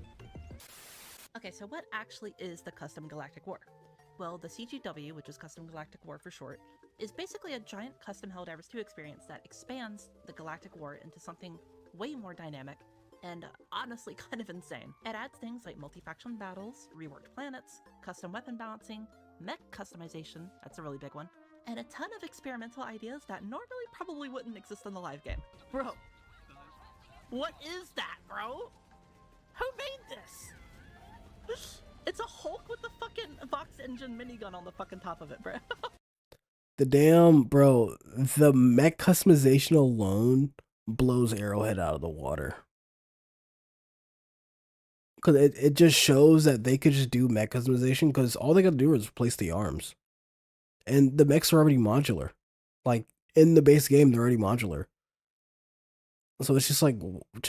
Speaker 17: Okay, so what actually is the Custom Galactic War? Well, the CGW, which is Custom Galactic War for short, is basically a giant custom Helldivers 2 experience that expands the Galactic War into something way more dynamic and honestly kind of insane. It adds things like multi-faction battles, reworked planets, custom weapon balancing, mech customization, that's a really big one, and a ton of experimental ideas that normally probably wouldn't exist in the live game. Bro, what is that, bro? Who made this? It's a Hulk with the fucking Vox engine minigun on the fucking top of it, bro.
Speaker 2: The damn, bro, the mech customization alone blows Arrowhead out of the water. Because it just shows that they could just do mech customization because all they got to do is replace the arms. And the mechs are already modular. Like, in the base game, they're already modular. So it's just like,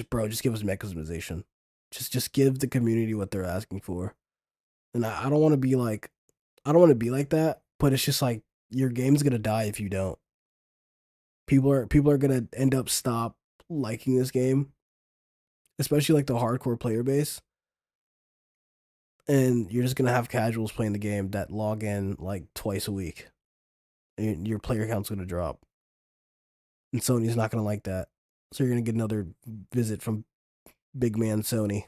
Speaker 2: bro, just give us mech customization. Just give the community what they're asking for. And I don't want to be like, I don't want to be like that, but it's just like, your game's gonna die if you don't. People are gonna end up stop liking this game. Especially like the hardcore player base. And you're just gonna have casuals playing the game that log in like twice a week. And your player count's gonna drop. And Sony's not gonna like that. So you're gonna get another visit from big man Sony.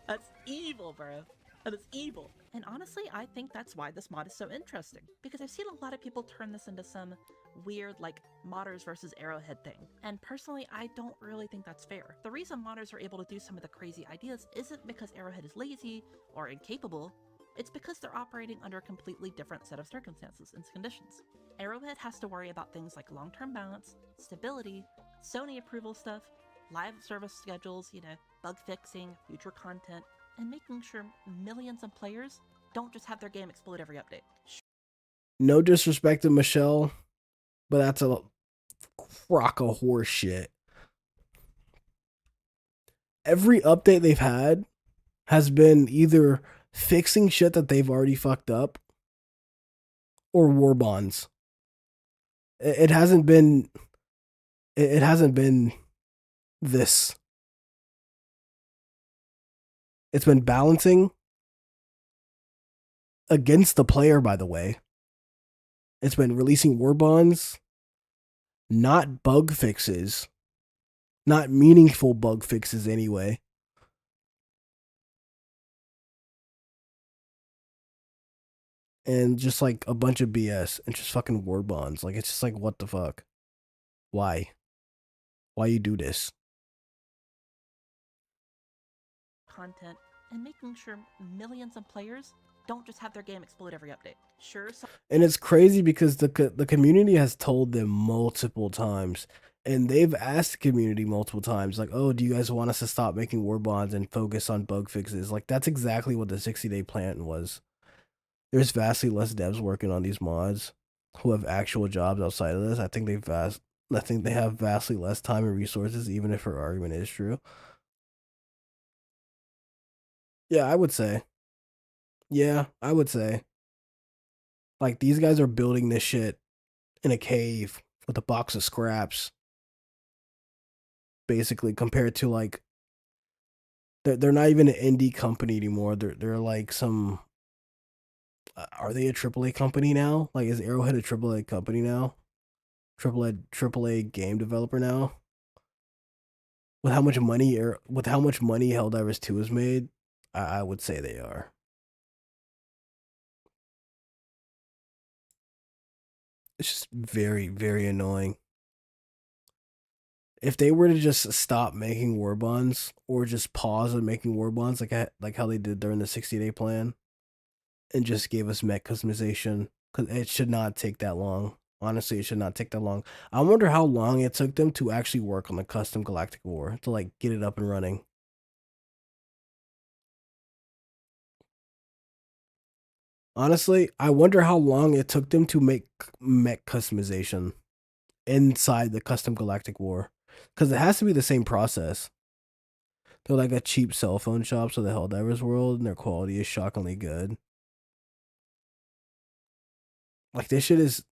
Speaker 17: That's evil, bro. That is evil. And honestly, I think that's why this mod is so interesting. Because I've seen a lot of people turn this into some weird, like, modders versus Arrowhead thing. And personally, I don't really think that's fair. The reason modders are able to do some of the crazy ideas isn't because Arrowhead is lazy or incapable. It's because they're operating under a completely different set of circumstances and conditions. Arrowhead has to worry about things like long-term balance, stability, Sony approval stuff, live service schedules, bug fixing, future content, and making sure millions of players don't just have their game explode every update.
Speaker 2: No disrespect to Michelle, but that's a crock of horse shit. Every update they've had has been either fixing shit that they've already fucked up or war bonds. It hasn't been this. It's been balancing against the player, by the way. It's been releasing war bonds, not bug fixes, not meaningful bug fixes anyway. and just like a bunch of BS and just fucking war bonds. Like it's just like what the fuck? Why? Why you do this?
Speaker 17: Content and making sure millions of players don't just have their game explode every update. Sure.
Speaker 2: And it's crazy because the community has told them multiple times, and they've asked the community multiple times, like, "Oh, do you guys want us to stop making war bonds and focus on bug fixes?" Like that's exactly what the 60-day plan was. There's vastly less devs working on these mods who have actual jobs outside of this. I think they have vastly less time and resources, even if her argument is true. Yeah, I would say. Yeah, I would say. Like, these guys are building this shit in a cave with a box of scraps. Basically, compared to, like... They're not even an indie company anymore. They're like some... are they a AAA company now? Like, is Arrowhead a AAA company now? AAA game developer now? With how much money Helldivers 2 has made, I would say they are. It's just very, very annoying. If they were to just stop making war bonds or just pause on making war bonds like how they did during the 60-day plan and just gave us mech customization, because it should not take that long. Honestly, it should not take that long. I wonder how long it took them to actually work on the custom Galactic War to like get it up and running. Honestly, I wonder how long it took them to make mech customization inside the custom Galactic War. Because it has to be the same process. They're like a cheap cell phone shop, so the Helldivers world, and their quality is shockingly good. Like, this shit is...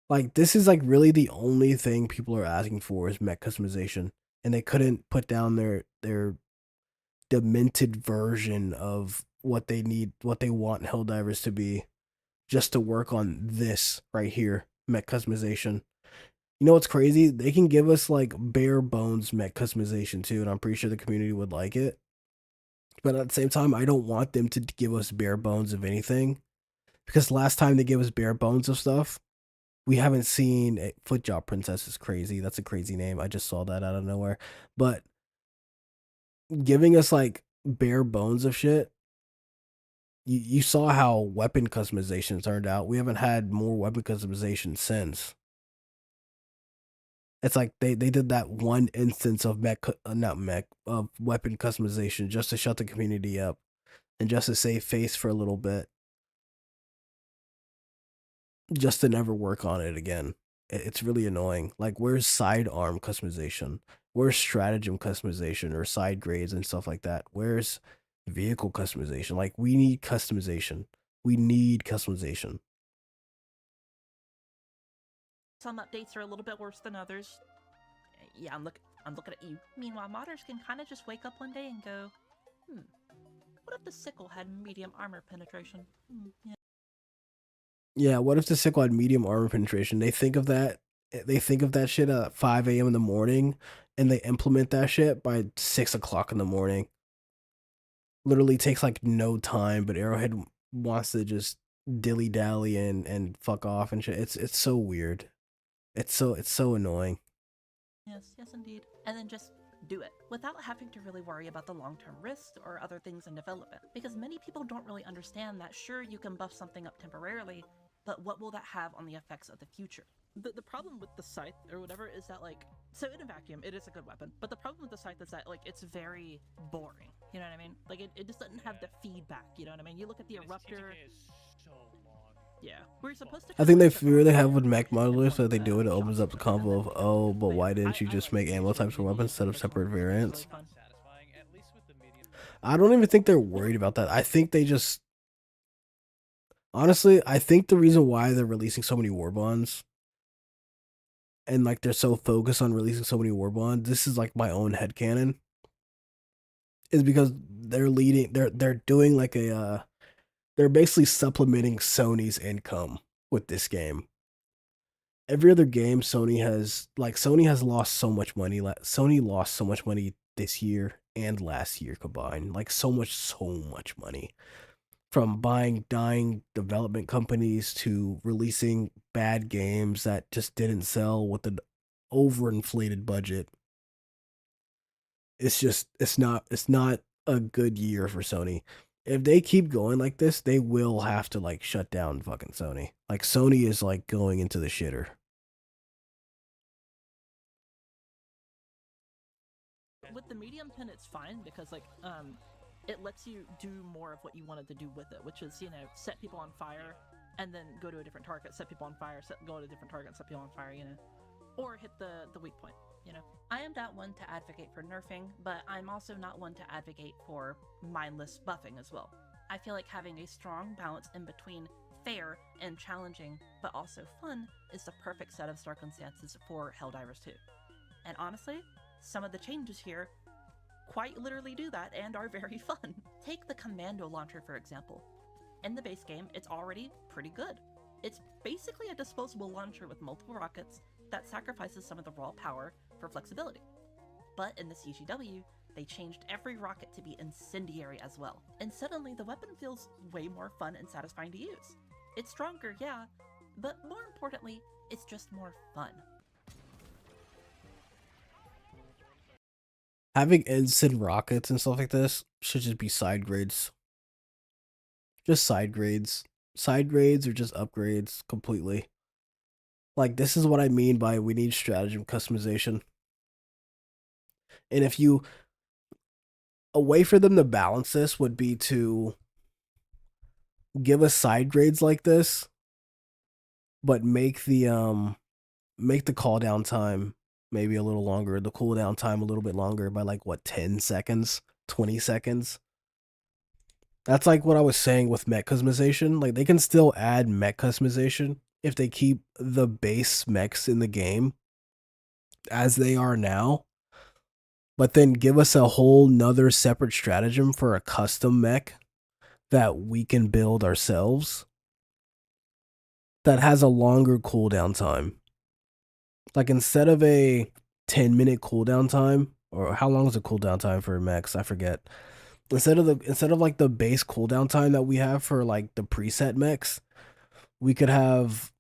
Speaker 2: like, this is like really the only thing people are asking for is mech customization. And they couldn't put down their demented version of what they need, what they want Helldivers to be, just to work on this right here, mech customization. You know what's crazy? They can give us like bare bones mech customization too, and I'm pretty sure the community would like it. But at the same time, I don't want them to give us bare bones of anything, because last time they gave us bare bones of stuff, we haven't seen a Footjob Princess is crazy. That's a crazy name. I just saw that out of nowhere. But giving us like bare bones of shit, you saw how weapon customization turned out. We haven't had more weapon customization since. It's like they did that one instance of of weapon customization just to shut the community up and just to save face for a little bit, just to never work on it again. It's really annoying. Like, where's sidearm customization? Where's stratagem customization or side grades and stuff like that? Where's vehicle customization? Like, we need customization. We need customization.
Speaker 17: Some updates are a little bit worse than others. Yeah, I'm looking at you. Meanwhile, modders can kind of just wake up one day and go, what if the sickle had medium armor penetration? Yeah.
Speaker 2: Yeah, what if the sickle had medium armor penetration? They think of that shit at 5 a.m. in the morning, and they implement that shit by 6 o'clock in the morning. Literally takes like no time, but Arrowhead wants to just dilly-dally and fuck off and shit. It's so weird. It's so annoying.
Speaker 17: Yes, indeed. And then just do it without having to really worry about the long-term risks or other things in development. Because many people don't really understand that sure, you can buff something up temporarily, but what will that have on the effects of the future? The problem with the scythe or whatever is that, like, so in a vacuum, it is a good weapon, but the problem with the scythe is that, like, it's very boring. You know what I mean? Like, it just doesn't have the feedback, you know what I mean? You look at the eruptor. Yeah, we're supposed to.
Speaker 2: I think they fear they have with mech modelers that they do it. It opens up the combo of, oh, but why didn't you just make ammo types for weapons instead of separate variants? I don't even think they're worried about that. I think they just, honestly, I think the reason why they're releasing so many war bonds and like they're so focused on releasing so many war bonds, this is like my own headcanon, is because they're doing like a they're basically supplementing Sony's income with this game. Every other game Sony has lost so much money. Sony lost so much money this year and last year combined. Like so much money. From buying dying development companies to releasing bad games that just didn't sell with an overinflated budget. It's not a good year for Sony. If they keep going like this, they will have to like shut down fucking Sony. Like Sony is like going into the shitter.
Speaker 17: With the medium pin, it's fine because like it lets you do more of what you wanted to do with it, which is, you know, set people on fire and then go to a different target, set people on fire, go to a different target, set people on fire, you know, or hit the weak point, you know. I am not one to advocate for nerfing, but I'm also not one to advocate for mindless buffing as well. I feel like having a strong balance in between fair and challenging, but also fun, is the perfect set of circumstances for Helldivers 2. And honestly, some of the changes here quite literally do that and are very fun. Take the Commando launcher, for example. In the base game, it's already pretty good. It's basically a disposable launcher with multiple rockets that sacrifices some of the raw power for flexibility. But in the CGW, they changed every rocket to be incendiary as well. And suddenly the weapon feels way more fun and satisfying to use. It's stronger, yeah, but more importantly, it's just more fun.
Speaker 2: Having ensign rockets and stuff like this should just be side grades. Just side grades. Side grades or just upgrades completely. Like, this is what I mean by we need stratagem customization. And if you... A way for them to balance this would be to give us side grades like this, but make the cooldown time maybe a little longer, the cooldown time a little bit longer by like, what, 10 seconds, 20 seconds? That's like what I was saying with mech customization. Like, they can still add mech customization if they keep the base mechs in the game as they are now, but then give us a whole nother separate stratagem for a custom mech that we can build ourselves that has a longer cooldown time. Like, instead of a 10-minute cooldown time, or how long is the cooldown time for mechs? I forget. Instead of like the base cooldown time that we have for like the preset mechs, we could have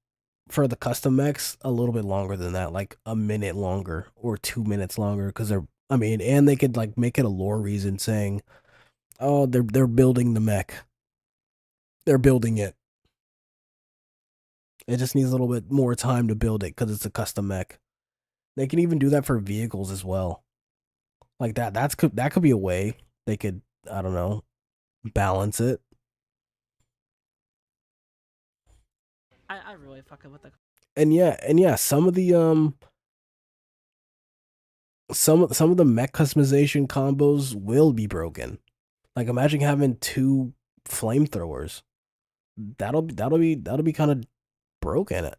Speaker 2: for the custom mechs a little bit longer than that, like a minute longer or 2 minutes longer, because and they could like make it a lore reason saying, oh, they're building the mech. They're building it. It just needs a little bit more time to build it because it's a custom mech. They can even do that for vehicles as well. Like that could be a way they could, I don't know, balance it.
Speaker 17: I really fucking with the...
Speaker 2: And yeah, some of the some of the mech customization combos will be broken. Like, imagine having 2 flamethrowers. That'll be kind of broken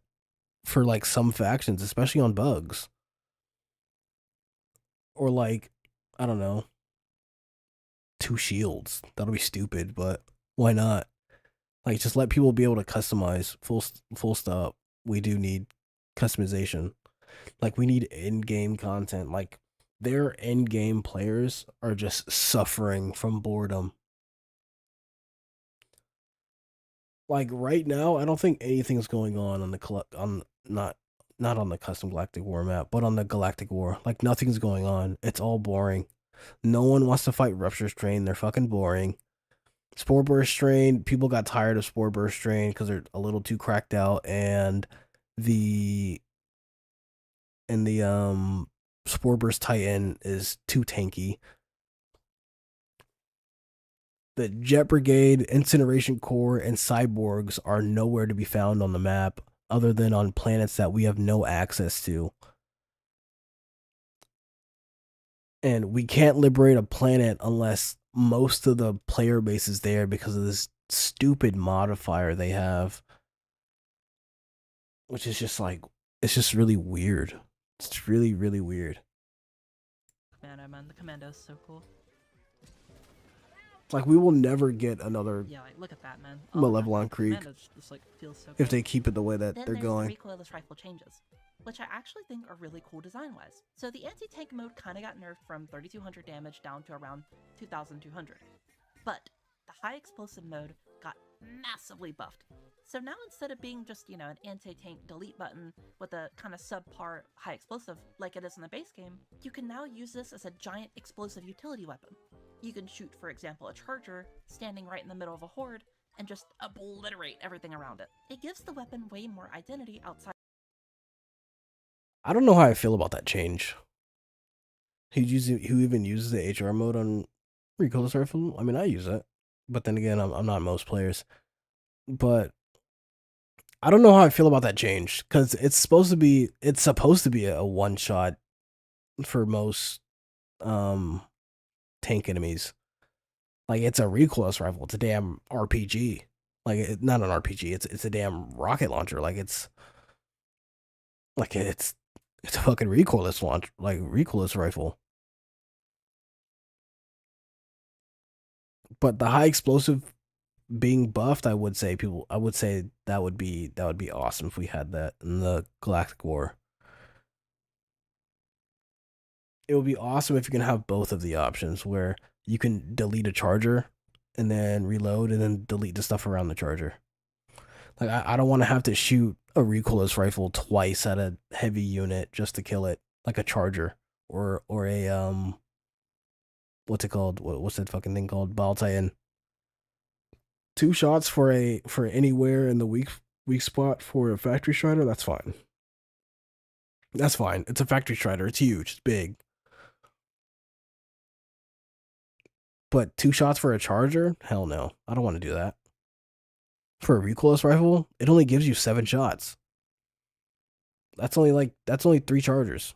Speaker 2: for like some factions, especially on bugs. Or like, I don't know, 2 shields. That'll be stupid, but why not? Like, just let people be able to customize. Full stop. We do need customization. Like, we need in-game content. Like, their in-game players are just suffering from boredom. Like, right now, I don't think anything's going on not on the custom Galactic War map, but on the Galactic War. Like, nothing's going on. It's all boring. No one wants to fight Rupture Strain. They're fucking boring. Spore Burst Strain, people got tired of Spore Burst Strain because they're a little too cracked out, and the Spore Burst Titan is too tanky. The Jet Brigade, Incineration Core, and Cyborgs are nowhere to be found on the map other than on planets that we have no access to. And we can't liberate a planet unless most of the player base is there because of this stupid modifier they have. Which is just like, it's just really weird. It's really, really weird.
Speaker 17: Man, the Commando's so cool.
Speaker 2: Like, we will never get another
Speaker 17: Yeah, like, look at that, man.
Speaker 2: Malevolent Creek
Speaker 17: Just, like, feels so
Speaker 2: if
Speaker 17: good.
Speaker 2: they keep it the way that
Speaker 17: Then
Speaker 2: they're
Speaker 17: there's
Speaker 2: going.
Speaker 17: the recoilless rifle changes, which I actually think are really cool design-wise. So the anti-tank mode kind of got nerfed from 3,200 damage down to around 2,200. But the high explosive mode got massively buffed. So now instead of being just, an anti-tank delete button with a kind of subpar high explosive like it is in the base game, you can now use this as a giant explosive utility weapon. You can shoot, for example, a charger standing right in the middle of a horde and just obliterate everything around it. It gives the weapon way more identity outside.
Speaker 2: I don't know how I feel about that change. Who even uses the HR mode on recoilless rifle? I mean, I use it, but then again, I'm not most players. But I don't know how I feel about that change because it's supposed to be a one shot for most tank enemies. Like, it's a recoilless rifle. It's a damn RPG. Like, not an RPG. It's a damn rocket launcher. It's a fucking recoilless rifle. But the high explosive being buffed, I would say that would be awesome if we had that in the Galactic War. It would be awesome if you can have both of the options where you can delete a charger and then reload and then delete the stuff around the charger. Like, I don't want to have to shoot a recoilless rifle twice at a heavy unit just to kill it, like a charger or a what's it called? What's that fucking thing called? Ball Titan. 2 shots for anywhere in the weak spot for a factory strider. That's fine. That's fine. It's a factory strider. It's huge. It's big. But 2 shots for a charger? Hell no. I don't want to do that. For a recoilless rifle, it only gives you 7 shots. That's only 3 chargers.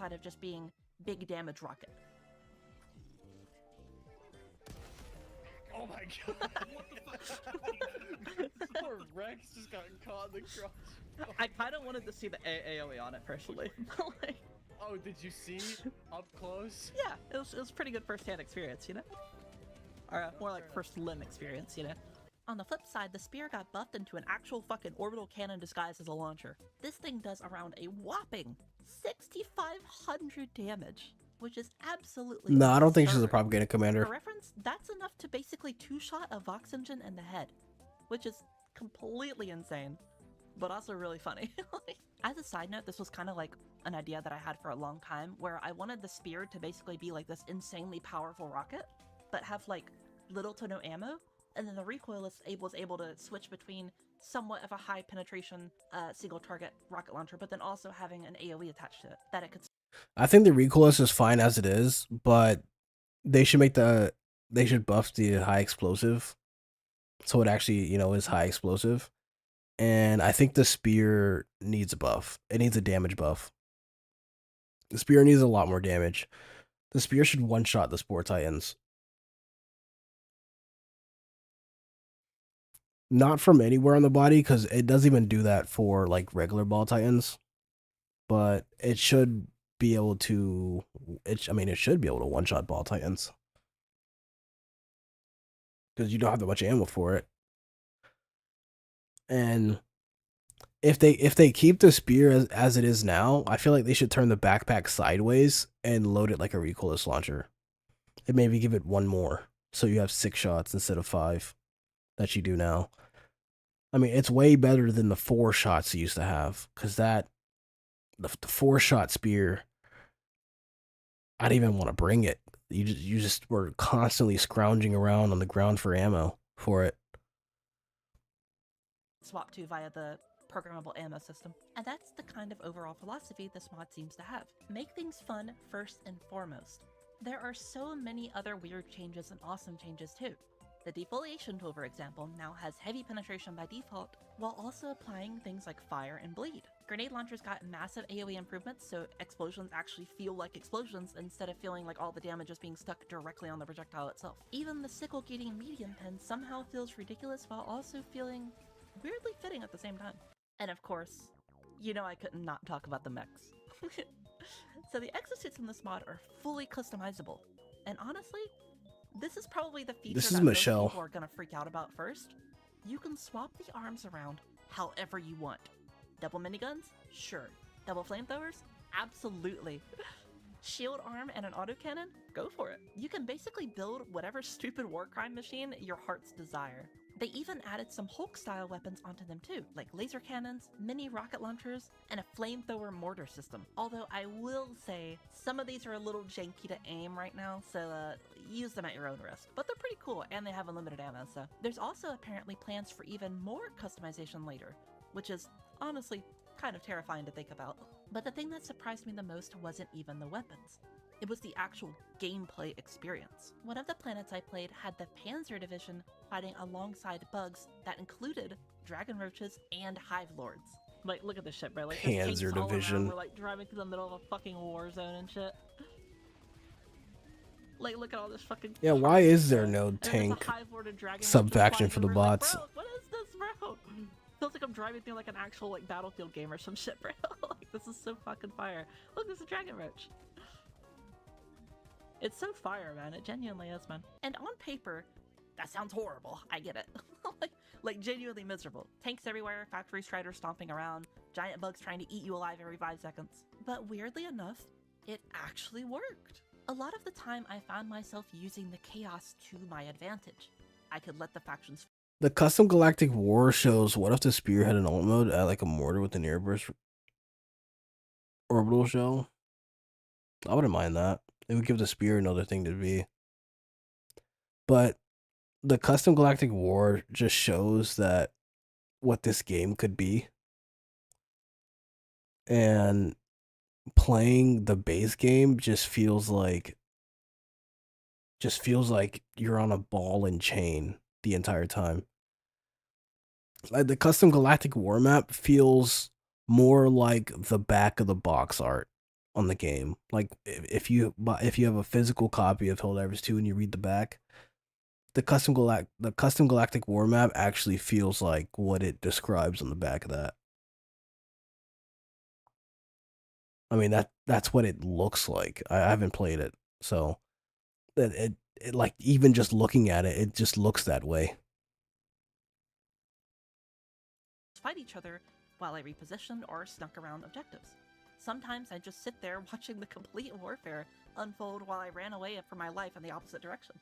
Speaker 17: Outside of just being big damage rocket.
Speaker 18: Oh my god! What the fuck? Poor Rex just got caught in the crotch.
Speaker 17: I kind of wanted to see the AoE on it personally.
Speaker 18: Oh, did you see up close?
Speaker 17: Yeah, it was pretty good first-hand experience, Or more like first limb experience, On the flip side, the spear got buffed into an actual fucking orbital cannon disguised as a launcher. This thing does around a whopping 6,500 damage, which is absolutely
Speaker 2: No, I don't think she's a
Speaker 17: absurd.
Speaker 2: propaganda commander.
Speaker 17: For reference, that's enough to basically 2-shot a Vox engine in the head, which is completely insane, but also really funny. As a side note, this was kind of like an idea that I had for a long time, where I wanted the spear to basically be like this insanely powerful rocket, but have like little to no ammo, and then the recoilless was able to switch between somewhat of a high penetration single target rocket launcher, but then also having an AoE attached to it that it could.
Speaker 2: I think the recoilless is fine as it is, but they should buff the high explosive so it actually, is high explosive. And I think the spear needs a buff. It needs a damage buff. The spear needs a lot more damage. The spear should one-shot the Spore Titans. Not from anywhere on the body, because it doesn't even do that for like regular Ball Titans. But it should be able to. It should be able to one-shot Ball Titans. Because you don't have that much ammo for it. And if they keep the spear as it is now, I feel like they should turn the backpack sideways and load it like a recoilless launcher. And maybe give it 1 more, so you have 6 shots instead of 5 that you do now. I mean, it's way better than the 4 shots you used to have, because the 4-shot spear, I didn't even want to bring it. You just were constantly scrounging around on the ground for ammo for it.
Speaker 17: Swap to via the programmable ammo system. And that's the kind of overall philosophy this mod seems to have. Make things fun first and foremost. There are so many other weird changes and awesome changes too. The defoliation tool, for example, now has heavy penetration by default, while also applying things like fire and bleed. Grenade launchers got massive AoE improvements, so explosions actually feel like explosions instead of feeling like all the damage is being stuck directly on the projectile itself. Even the sickle gating medium pen somehow feels ridiculous while also feeling weirdly fitting at the same time. And of course, I couldn't not talk about the mechs. So the exosuits in this mod are fully customizable, and honestly, this is probably the feature that most people are gonna freak out about first. You can swap the arms around however you want. Double miniguns? Sure. Double flamethrowers? Absolutely. Shield arm and an autocannon? Go for it. You can basically build whatever stupid war crime machine your heart's desire. They even added some Hulk-style weapons onto them too, like laser cannons, mini rocket launchers, and a flamethrower mortar system. Although I will say, some of these are a little janky to aim right now, so use them at your own risk. But they're pretty cool, and they have unlimited ammo, so. There's also apparently plans for even more customization later, which is honestly kind of terrifying to think about. But the thing that surprised me the most wasn't even the weapons. It was the actual gameplay experience. One of the planets I played had the Panzer Division fighting alongside bugs that included dragon roaches and hive lords. Like, look at this shit, bro. Like, there's tanks all around. We're like driving through the middle of a fucking war zone and shit. Like, look at all this fucking.
Speaker 2: Yeah, why is there no
Speaker 17: and
Speaker 2: tank
Speaker 17: hive lord and dragon
Speaker 2: sub-faction for the bots?
Speaker 17: Like, bro, what is this, bro? Feels like I'm driving through like an actual like Battlefield game or some shit, bro. Like, this is so fucking fire. Look, there's a dragon roach. It's so fire, man. It genuinely is, man. And on paper, that sounds horrible. I get it. like genuinely miserable. Tanks everywhere, factory striders stomping around, giant bugs trying to eat you alive every 5 seconds. But weirdly enough, it actually worked. A lot of the time, I found myself using the chaos to my advantage. I could let the factions.
Speaker 2: The Custom Galactic War shows what if the Spear had an alt mode at like a mortar with an airburst orbital shell. I wouldn't mind that. It would give the Spear another thing to be. But the Custom Galactic War just shows that what this game could be. And playing the base game just feels like you're on a ball and chain the entire time. Like the Custom Galactic War map feels more like the back of the box art on the game. Like if you have a physical copy of Helldivers 2 and you read the back, the Custom Galactic War map actually feels like what it describes on the back of that. I mean that's what it looks like. I haven't played it, so it like even just looking at it, it just looks that way.
Speaker 17: Fight each other while I repositioned or snuck around objectives. Sometimes I just sit there watching the complete warfare unfold while I ran away for my life in the opposite direction.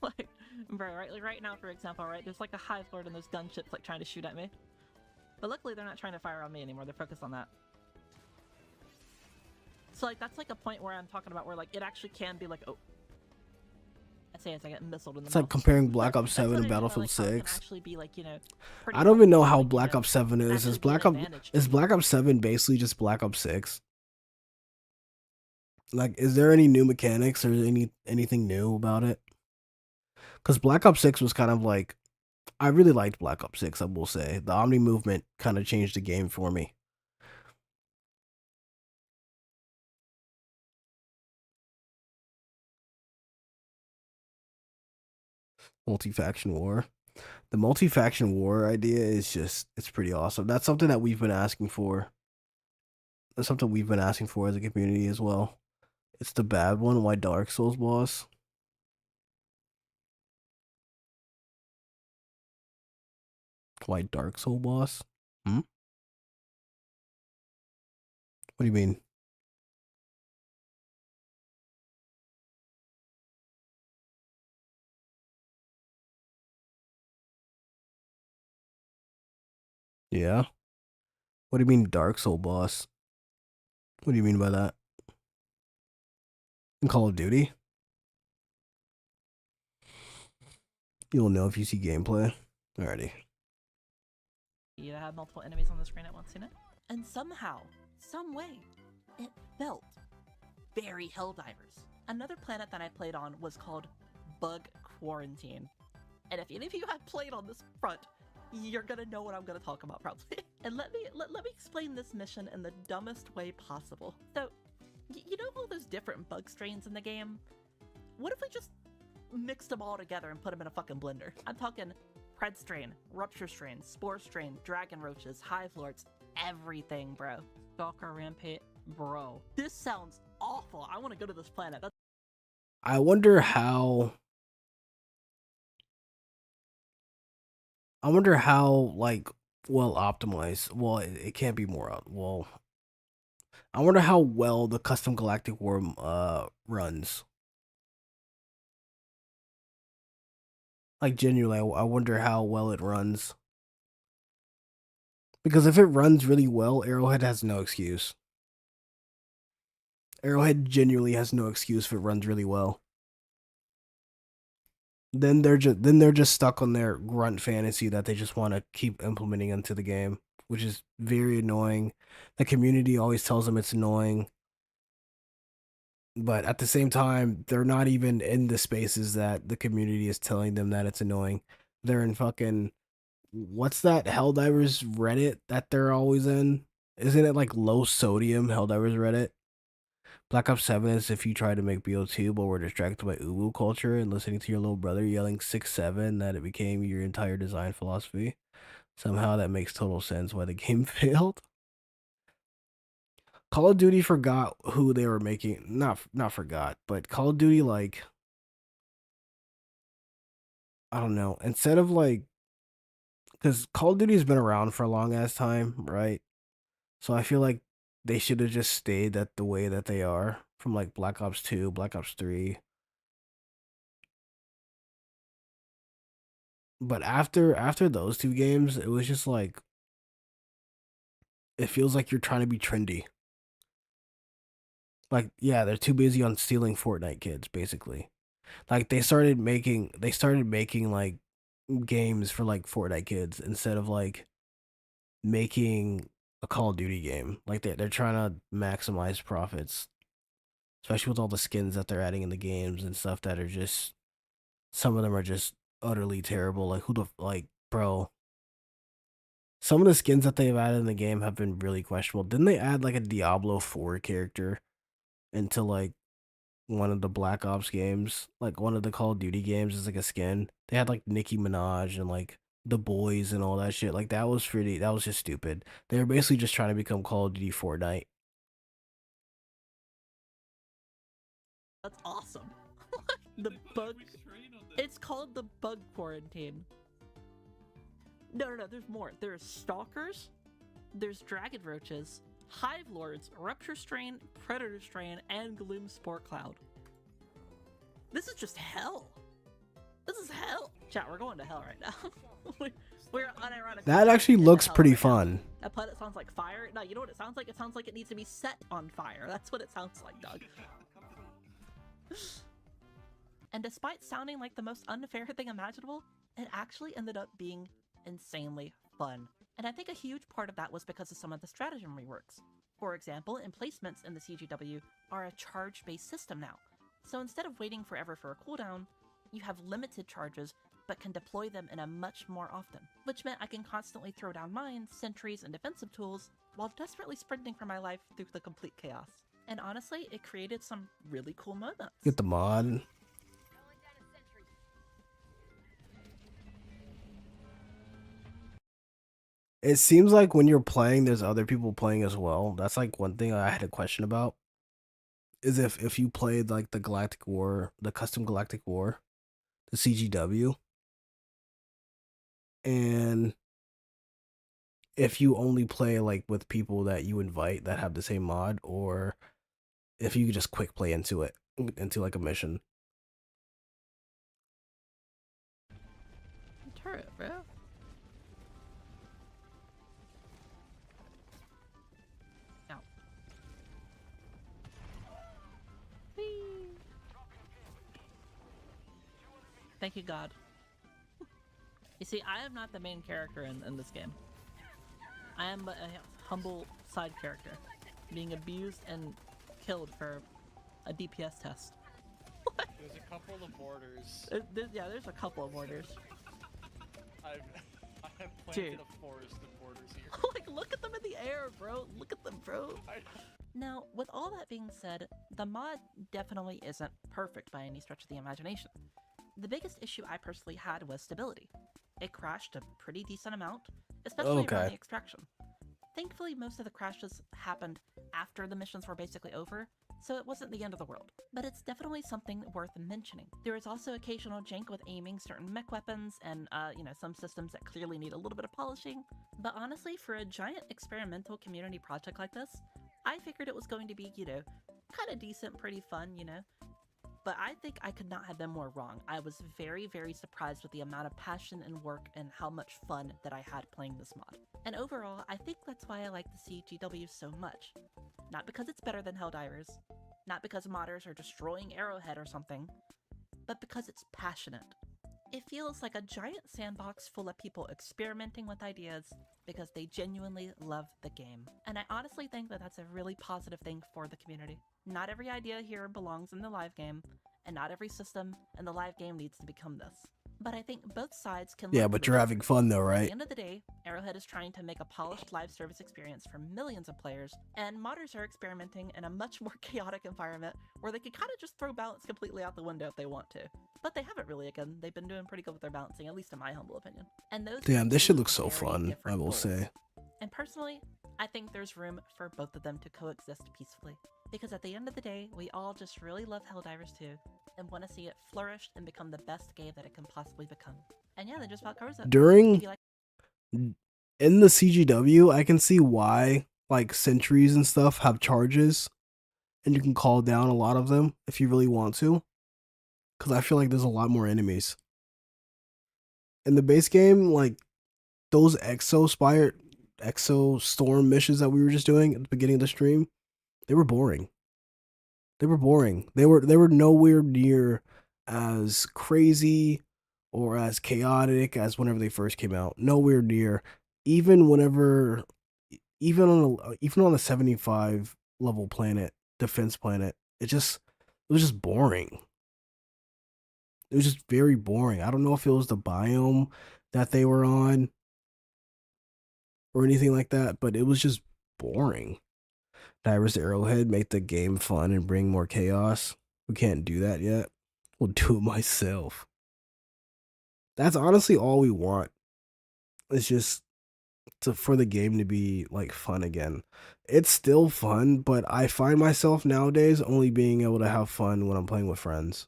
Speaker 17: Like, bro, right now, for example, right, there's like a hive lord and those gunships like trying to shoot at me. But luckily they're not trying to fire on me anymore, they're focused on that. So like that's like a point where I'm talking about where like it actually can be like, oh, I say as I get missiled in the
Speaker 2: It's like comparing Black Ops 7 and Battlefield 6.
Speaker 17: Be like, you know,
Speaker 2: I don't even know how Black Ops 7 is. Is Black Ops 7 basically just Black Ops 6? Like, is there any new mechanics or anything new about it? Because Black Ops 6 was kind of like, I really liked Black Ops 6, I will say. The Omni movement kind of changed the game for me. Multi-faction war. The multi-faction war idea is just, it's pretty awesome. That's something that we've been asking for. That's something we've been asking for as a community as well. It's the bad one. Why Dark Souls boss? Why Dark Soul boss? Hmm? What do you mean? Yeah? What do you mean Dark Soul boss? What do you mean by that? In Call of Duty? You'll know if you see gameplay. Alrighty.
Speaker 17: You have multiple enemies on the screen at once, you know? And somehow, some way, it felt very Helldivers. Another planet that I played on was called Bug Quarantine. And if any of you have played on this front, you're gonna know what I'm gonna talk about probably. And let me explain this mission in the dumbest way possible. So, you know all those different bug strains in the game? What if we just mixed them all together and put them in a fucking blender? I'm talking Pred strain, Rupture strain, Spore strain, Dragon roaches, Hive lords, everything, bro. Stalker rampage, bro. This sounds awful. I want to go to this planet.
Speaker 2: I wonder how like well optimized. Well, it can't be more well. I wonder how well the Custom Galactic War runs. Like genuinely, I wonder how well it runs. Because if it runs really well, Arrowhead has no excuse. Arrowhead genuinely has no excuse if it runs really well. Then they're just stuck on their grunt fantasy that they just want to keep implementing into the game, which is very annoying. The community always tells them it's annoying. But at the same time, they're not even in the spaces that the community is telling them that it's annoying. They're in fucking, what's that Helldivers Reddit that they're always in? Isn't it like low sodium Helldivers Reddit? Black Ops 7 is if you try to make BO2 but were distracted by Uwu culture and listening to your little brother yelling 6-7 that it became your entire design philosophy. Somehow that makes total sense why the game failed. Call of Duty forgot who they were making. Not forgot, but Call of Duty, like, I don't know. Instead of like, because Call of Duty has been around for a long ass time, right? So I feel like they should have just stayed at the way that they are from like Black Ops 2, Black Ops 3. But after those two games, it was just like, it feels like you're trying to be trendy. Like, yeah, they're too busy on stealing Fortnite kids, basically. Like they started making like games for like Fortnite kids instead of like making a Call of Duty game. Like they're trying to maximize profits, especially with all the skins that they're adding in the games and stuff that are just, some of them are just utterly terrible. Like bro. Some of the skins that they've added in the game have been really questionable. Didn't they add like a Diablo 4 character into like one of the Black Ops games? Like one of the Call of Duty games is like a skin. They had like Nicki Minaj and like the boys and all that shit. Like that was just stupid. They were basically just trying to become Call of Duty Fortnite.
Speaker 17: That's awesome. The bug. It's called the bug quarantine. No, there's more. There's stalkers, there's dragon roaches, hive lords, rupture strain, predator strain, and gloom spore cloud. This is just hell. This is hell. Chat, we're going to hell right now. We're unironically.
Speaker 2: That actually looks pretty fun.
Speaker 17: That planet sounds like fire. No, you know what it sounds like? It sounds like it needs to be set on fire. That's what it sounds like, Doug. And despite sounding like the most unfair thing imaginable, it actually ended up being insanely fun. And I think a huge part of that was because of some of the stratagem reworks. For example, emplacements in the CGW are a charge-based system now. So instead of waiting forever for a cooldown, you have limited charges, but can deploy them in a much more often, which meant I can constantly throw down mines, sentries, and defensive tools while desperately sprinting for my life through the complete chaos. And honestly, it created some really cool moments.
Speaker 2: Get the mod. It seems like when you're playing, there's other people playing as well. That's like one thing I had a question about. Is if you played like the Galactic War, the Custom Galactic War, the CGW, and if you only play like with people that you invite that have the same mod, or if you could just quick play into like a mission.
Speaker 17: Turret, bro. Thank you, God. You see, I am not the main character in this game. I am a humble side character, being abused and killed for a DPS test.
Speaker 18: There's a couple of borders.
Speaker 17: Yeah, there's a couple of borders.
Speaker 18: I have planted a forest of borders here.
Speaker 17: Like, look at them in the air, bro. Look at them, bro. Now, with all that being said, the mod definitely isn't perfect by any stretch of the imagination. The biggest issue I personally had was stability. It crashed a pretty decent amount, especially around the extraction. Thankfully, most of the crashes happened after the missions were basically over, so it wasn't the end of the world. But it's definitely something worth mentioning. There is also occasional jank with aiming certain mech weapons and, some systems that clearly need a little bit of polishing. But honestly, for a giant experimental community project like this, I figured it was going to be, kind of decent, pretty fun, But I think I could not have been more wrong. I was very, very surprised with the amount of passion and work and how much fun that I had playing this mod. And overall, I think that's why I like the CGW so much. Not because it's better than Helldivers, not because modders are destroying Arrowhead or something, but because it's passionate. It feels like a giant sandbox full of people experimenting with ideas because they genuinely love the game. And I honestly think that that's a really positive thing for the community. Not every idea here belongs in the live game, and not every system in the live game needs to become this. But I think both sides can
Speaker 2: Yeah,
Speaker 17: learn
Speaker 2: but
Speaker 17: from
Speaker 2: you're
Speaker 17: each
Speaker 2: having
Speaker 17: other.
Speaker 2: fun though,
Speaker 17: At
Speaker 2: right?
Speaker 17: the end of the day, Arrowhead is trying to make a polished live service experience for millions of players, and modders are experimenting in a much more chaotic environment where they can kind of just throw balance completely out the window if they want to. But they haven't really, again. They've been doing pretty good with their balancing, at least in my humble opinion. And those
Speaker 2: Damn, this
Speaker 17: two
Speaker 2: shit looks so
Speaker 17: very
Speaker 2: fun, I
Speaker 17: different
Speaker 2: will
Speaker 17: goals.
Speaker 2: say.
Speaker 17: And personally, I think there's room for both of them to coexist peacefully. Because at the end of the day, we all just really love Helldivers 2 and want to see it flourish and become the best game that it can possibly become. And yeah, that just about covers it.
Speaker 2: During
Speaker 17: If you like
Speaker 2: in the CGW, I can see why like sentries and stuff have charges, and you can call down a lot of them if you really want to. Because I feel like there's a lot more enemies in the base game. Like those Exostorm missions that we were just doing at the beginning of the stream, they were boring. They were boring. They were nowhere near as crazy or as chaotic as whenever they first came out. Nowhere near. Even on a 75 level planet, defense planet, it was just boring. It was just very boring. I don't know if it was the biome that they were on or anything like that, but it was just boring. Divers to Arrowhead make the game fun and bring more chaos. We can't do that yet. We'll do it myself. That's honestly all we want. It's just for the game to be like fun again. It's still fun, but I find myself nowadays only being able to have fun when I'm playing with friends.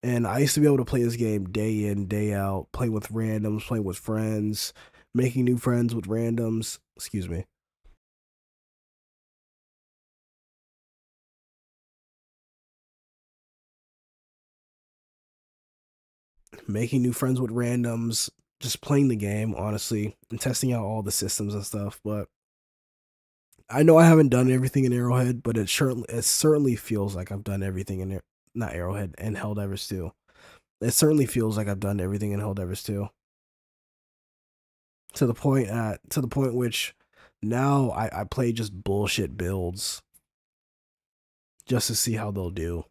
Speaker 2: And I used to be able to play this game day in, day out, playing with randoms, playing with friends, making new friends with randoms. Excuse me. Making new friends with randoms, just playing the game, honestly, and testing out all the systems and stuff. But I know I haven't done everything in Arrowhead, but it certainly feels like I've done everything in not Arrowhead and Helldivers 2. It certainly feels like I've done everything in Helldivers 2. To the point which now I play just bullshit builds just to see how they'll do.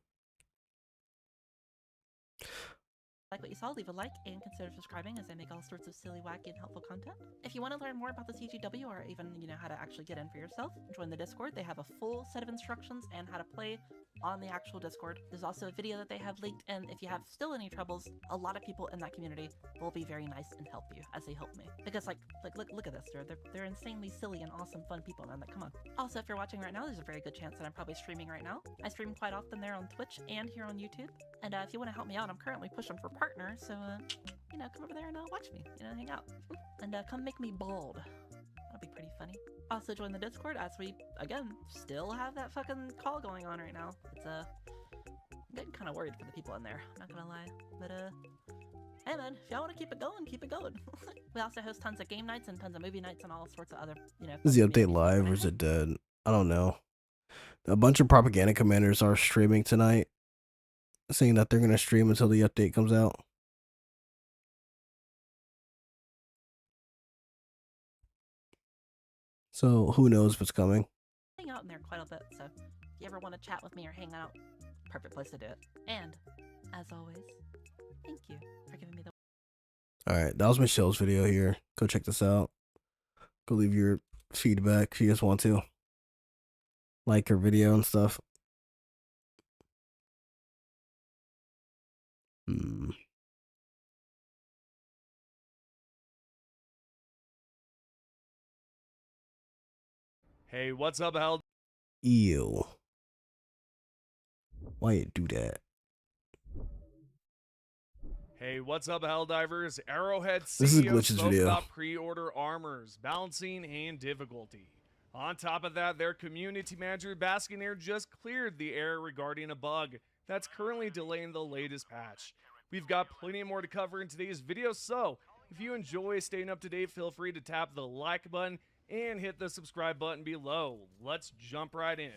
Speaker 17: like what you saw, leave a like and consider subscribing as I make all sorts of silly, wacky, and helpful content. If you want to learn more about the CGW or even, how to actually get in for yourself, join the Discord. They have a full set of instructions and how to play on the actual Discord. There's also a video that they have linked, and if you have still any troubles, a lot of people in that community will be very nice and help you as they help me. Because look at this, they're insanely silly and awesome, fun people, man. Like, come on. Also, if you're watching right now, there's a very good chance that I'm probably streaming right now. I stream quite often there on Twitch and here on YouTube. And if you want to help me out, I'm currently pushing for partner, so come over there and watch me, hang out. And come make me bald. That'll be pretty funny. Also join the Discord as we, again, still have that fucking call going on right now. It's I'm getting kind of worried for the people in there, I'm not gonna lie. But hey man, if y'all want to keep it going, keep it going. We also host tons of game nights and tons of movie nights and all sorts of other,
Speaker 2: Is the update live or is it dead? I don't know. A bunch of propaganda commanders are streaming tonight, saying that they're gonna stream until the update comes out. So who knows if it's coming?
Speaker 17: Hang out in there quite a bit, so if you ever want to chat with me or hang out, perfect place to do it. And as always, thank you for giving me the.
Speaker 2: Alright, that was Michelle's video here. Go check this out. Go leave your feedback if you guys want to. Like her video and stuff.
Speaker 19: Hey, what's up, Held?
Speaker 2: Ew. Why you do that?
Speaker 19: Hey, what's up, Helldivers? Arrowhead
Speaker 2: This is
Speaker 19: CEO
Speaker 2: Glitch's
Speaker 19: spoke
Speaker 2: video.
Speaker 19: about pre-order armors, balancing, and difficulty. On top of that, their community manager Baskinair just cleared the air regarding a bug that's currently delaying the latest patch. We've got plenty more to cover in today's video, so if you enjoy staying up to date, feel free to tap the like button and hit the subscribe button below. Let's jump right in.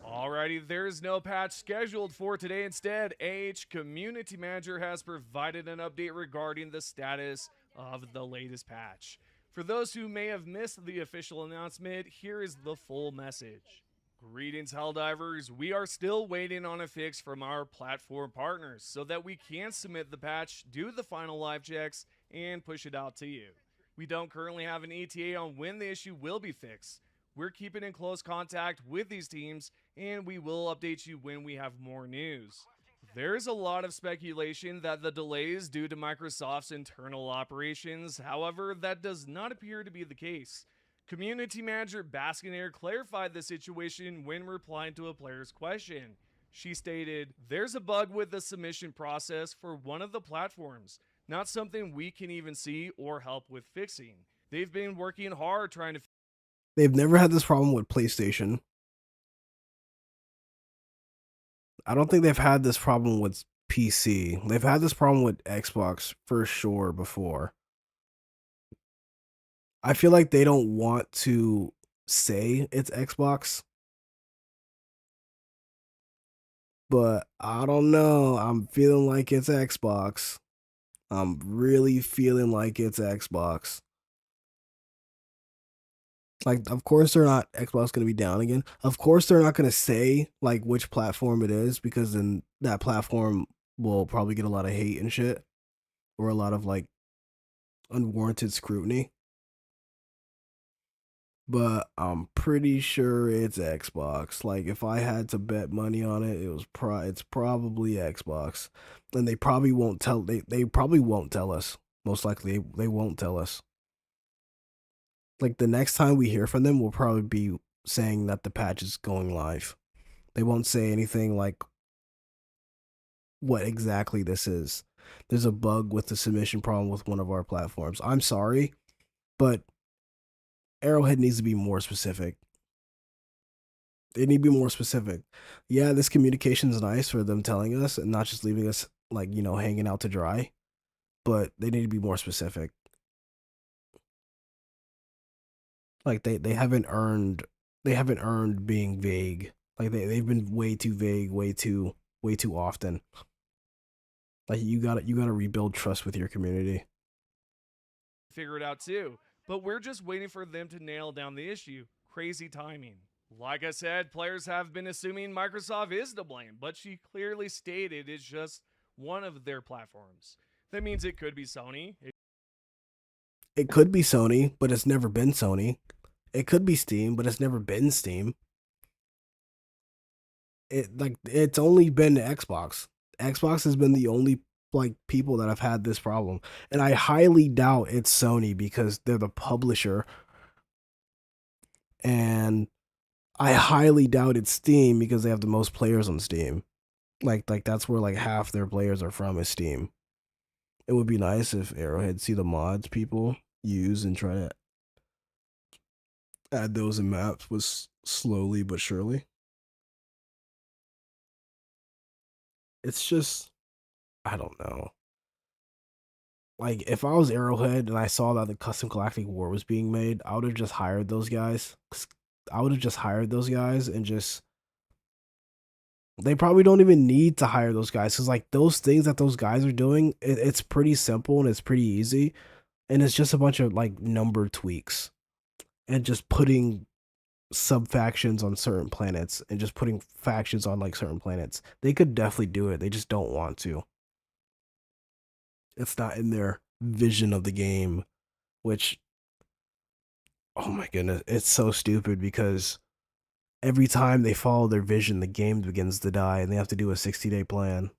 Speaker 19: Alrighty, there's no patch scheduled for today. Instead, AH Community Manager has provided an update regarding the status of the latest patch. For those who may have missed the official announcement, here is the full message. Greetings, Helldivers. We are still waiting on a fix from our platform partners so that we can submit the patch, do the final live checks, and push it out to you. We don't currently have an ETA on when the issue will be fixed. We're keeping in close contact with these teams, and we will update you when we have more news. There's a lot of speculation that the delay is due to Microsoft's internal operations. However, that does not appear to be the case. Community Manager Baskinair clarified the situation when replying to a player's question. She stated, "There's a bug with the submission process for one of the platforms, not something we can even see or help with fixing. They've been working hard trying to..."
Speaker 2: They've never had this problem with PlayStation. I don't think they've had this problem with PC. They've had this problem with Xbox for sure before. I feel like they don't want to say it's Xbox. But I don't know. I'm feeling like it's Xbox. I'm really feeling like it's Xbox. Like, of course they're not, Xbox going to be down again. Of course they're not going to say, like, which platform it is, because then that platform will probably get a lot of hate and shit. Or a lot of, like, unwarranted scrutiny. But I'm pretty sure it's Xbox. Like, if I had to bet money on it, it's probably Xbox. And they probably won't tell, they probably won't tell us. Most likely, they won't tell us. Like, the next time we hear from them, we'll probably be saying that the patch is going live. They won't say anything like what exactly this is. There's a bug with the submission problem with one of our platforms. I'm sorry, but Arrowhead needs to be more specific. They need to be more specific. Yeah, this communication is nice for them telling us and not just leaving us, like, you know, hanging out to dry. But they need to be more specific. Like, they haven't earned being vague. Like, they've been way too vague, way too often. Like, you gotta rebuild trust with your community.
Speaker 19: Figure it out too, but we're just waiting for them to nail down the issue. Crazy timing. Like I said, players have been assuming Microsoft is to blame, but she clearly stated it's just one of their platforms. That means it could be Sony.
Speaker 2: It could be Sony, but it's never been Sony. It could be Steam, but it's never been Steam. It's only been Xbox. Xbox has been the only, like, people that have had this problem. And I highly doubt it's Sony because they're the publisher. And I highly doubt it's Steam because they have the most players on Steam. Like that's where, like, half their players are from is Steam. It would be nice if Arrowhead see the mods people use and try to add those in maps was slowly but surely. It's just, I don't know. Like, if I was Arrowhead and I saw that the Custom Galactic War was being made, I would have just hired those guys. And just... They probably don't even need to hire those guys. Because, like, those things that those guys are doing, it's pretty simple and it's pretty easy. And it's just a bunch of, like, number tweaks. And just putting sub-factions on certain planets. And just putting factions on, like, certain planets. They could definitely do it. They just don't want to. It's not in their vision of the game. Which, oh my goodness, it's so stupid because every time they follow their vision, the game begins to die and they have to do a 60-day plan.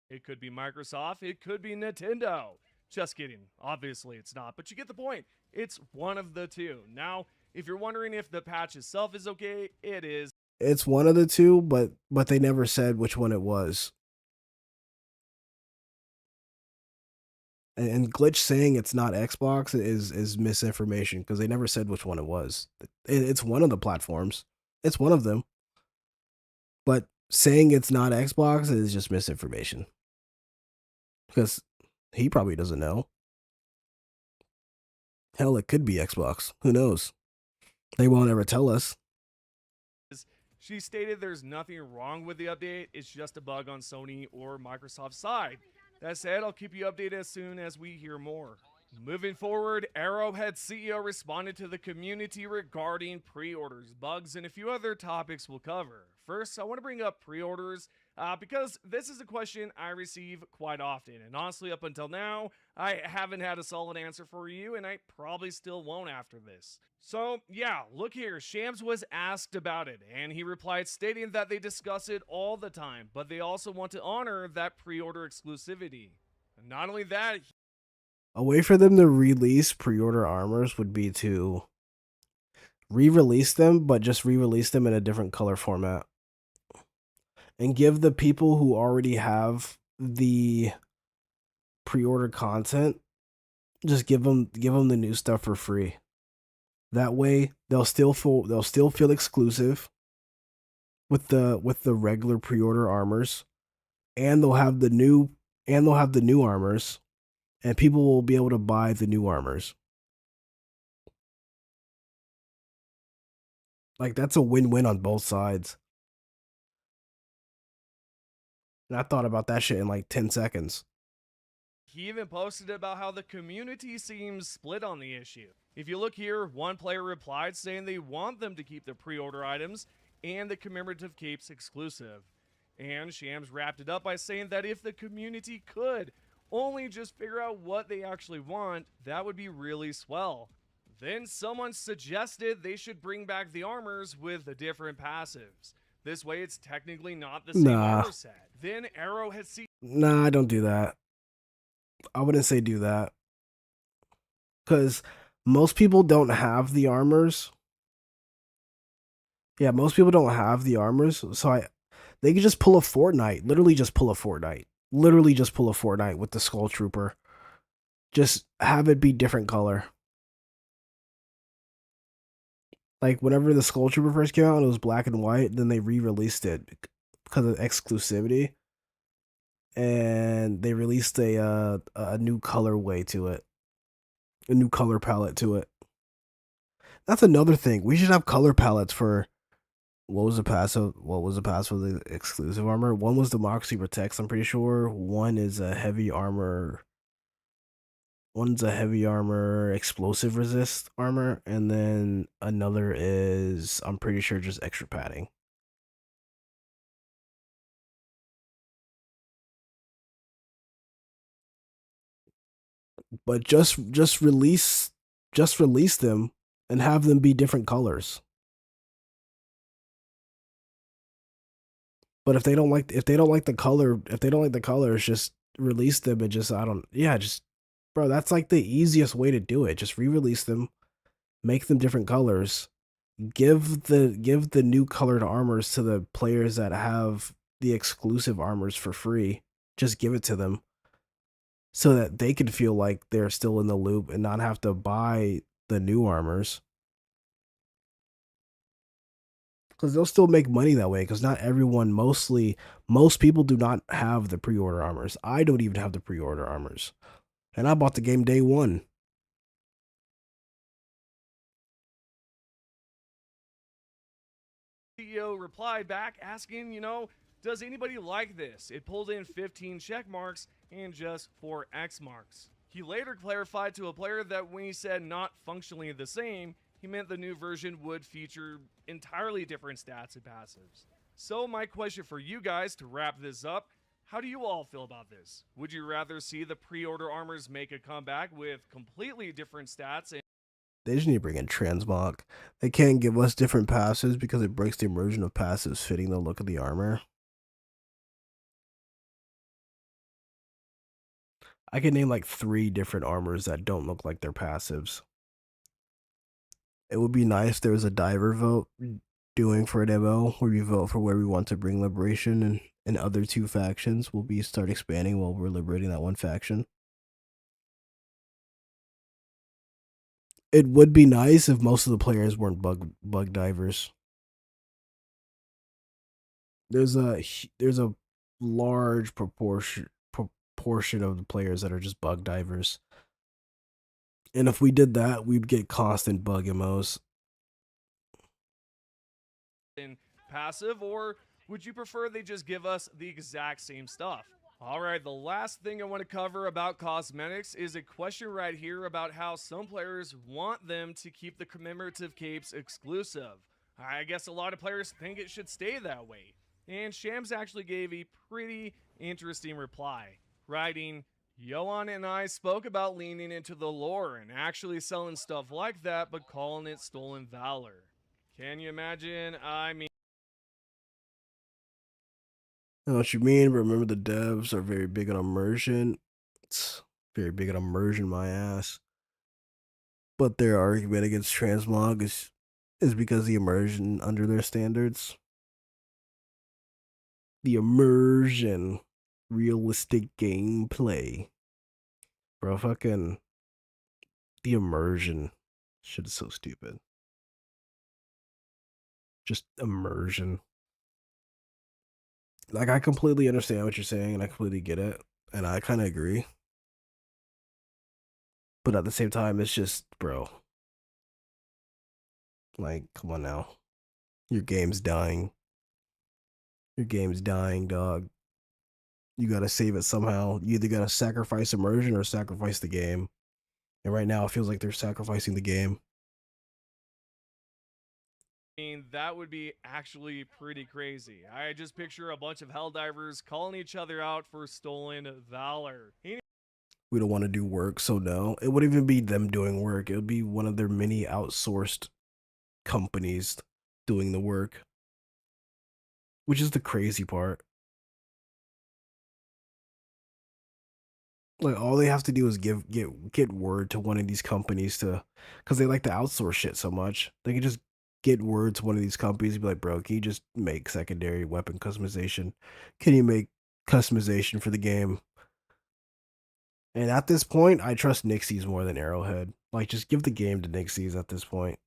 Speaker 19: It could be Microsoft, it could be Nintendo. Just kidding. Obviously it's not, but you get the point. It's one of the two. Now, if you're wondering if the patch itself is okay, it is.
Speaker 2: It's one of the two, but they never said which one it was. And Glitch saying it's not Xbox is misinformation because they never said which one it was. It's one of the platforms. It's one of them. But saying it's not Xbox is just misinformation. Because he probably doesn't know. Hell, it could be Xbox. Who knows? They won't ever tell us.
Speaker 19: She stated there's nothing wrong with the update, it's just a bug on Sony or Microsoft's side. That said, I'll keep you updated as soon as we hear more. Moving forward, Arrowhead CEO responded to the community regarding pre-orders, bugs, and a few other topics we'll cover. First, I want to bring up pre-orders because this is a question I receive quite often, and honestly, up until now, I haven't had a solid answer for you, and I probably still won't after this. So, yeah, look here, Shams was asked about it, and he replied stating that they discuss it all the time, but they also want to honor that pre-order exclusivity. And not only that,
Speaker 2: A way for them to release pre-order armors would be to re-release them, but just re-release them in a different color format. And give the people who already have the pre-order content, just give them the new stuff for free. That way, they'll still feel exclusive with the regular pre-order armors, and they'll have the new armors, and people will be able to buy the new armors. Like, that's a win-win on both sides. And I thought about that shit in like 10 seconds.
Speaker 19: he even posted about how the community seems split on the issue. If you look here, one player replied saying they want them to keep the pre-order items and the commemorative capes exclusive. And Shams wrapped it up by saying that if the community could only just figure out what they actually want, that would be really swell. Then someone suggested they should bring back the armors with the different passives. This way it's technically not the same armor set. Then Arrowhead
Speaker 2: Nah, don't do that. I wouldn't say do that. Because most people don't have the armors. Yeah, most people don't have the armors. So they could just pull a Fortnite. Literally just pull a Fortnite. Literally just pull a Fortnite with the Skull Trooper. Just have it be different color. Like, whenever the Skull Trooper first came out, it was black and white. Then they re-released it because of exclusivity. And they released a new colorway to it. A new color palette to it. That's another thing. We should have color palettes for... What was the passive of the exclusive armor? One was Democracy Protects, I'm pretty sure. One is a heavy armor... One's a heavy armor explosive resist armor, and then another is, I'm pretty sure, just extra padding. But just release them and have them be different colors. But if they don't like the colors, just release them and just bro, that's like the easiest way to do it. Just re-release them, make them different colors, give the new colored armors to the players that have the exclusive armors for free. Just give it to them so that they can feel like they're still in the loop and not have to buy the new armors. Because they'll still make money that way, because not everyone, most people do not have the pre-order armors. I don't even have the pre-order armors. And I bought the game day one.
Speaker 19: CEO replied back asking, does anybody like this? It pulled in 15 check marks and just 4 X marks. He later clarified to a player that when he said not functionally the same, he meant the new version would feature entirely different stats and passives. So my question for you guys to wrap this up, how do you all feel about this? Would you rather see the pre-order armors make a comeback with completely different stats?
Speaker 2: They just need to bring in transmog. They can't give us different passives because it breaks the immersion of passives fitting the look of the armor. I can name like 3 different armors that don't look like their passives. It would be nice if there was a diver vote doing for an MO where we vote for where we want to bring liberation, and other 2 factions will start expanding while we're liberating that one faction. It would be nice if most of the players weren't bug divers. There's a large proportion of the players that are just bug divers. And if we did that, we'd get constant bug MOs.
Speaker 19: In passive, or would you prefer they just give us the exact same stuff? Alright, the last thing I want to cover about cosmetics is a question right here about how some players want them to keep the commemorative capes exclusive. I guess a lot of players think it should stay that way. And Shams actually gave a pretty interesting reply, writing, Johan and I spoke about leaning into the lore and actually selling stuff like that, but calling it stolen valor. Can you imagine? I mean,
Speaker 2: I know what you mean, but remember the devs are very big on immersion. It's very big on immersion, my ass. But their argument against transmog is because the immersion under their standards. The immersion. Realistic gameplay. Bro, fucking the immersion. Shit is so stupid. Just immersion. Like, I completely understand what you're saying, and I completely get it, and I kind of agree. But at the same time, it's just, bro. Like, come on now. Your game's dying. Your game's dying, dog. You gotta save it somehow. You either gotta sacrifice immersion or sacrifice the game. And right now, it feels like they're sacrificing the game.
Speaker 19: that would be actually pretty crazy. I just picture a bunch of Helldivers calling each other out for stolen valor.
Speaker 2: We don't want to do work, so no. It wouldn't even be them doing work. It would be one of their many outsourced companies doing the work. Which is the crazy part. Like, all they have to do is get word to one of these companies to, because they like to outsource shit so much. They can just get word to one of these companies and be like, bro, can you just make secondary weapon customization? Can you make customization for the game? And at this point, I trust Nixies more than Arrowhead. Like, just give the game to Nixies at this point.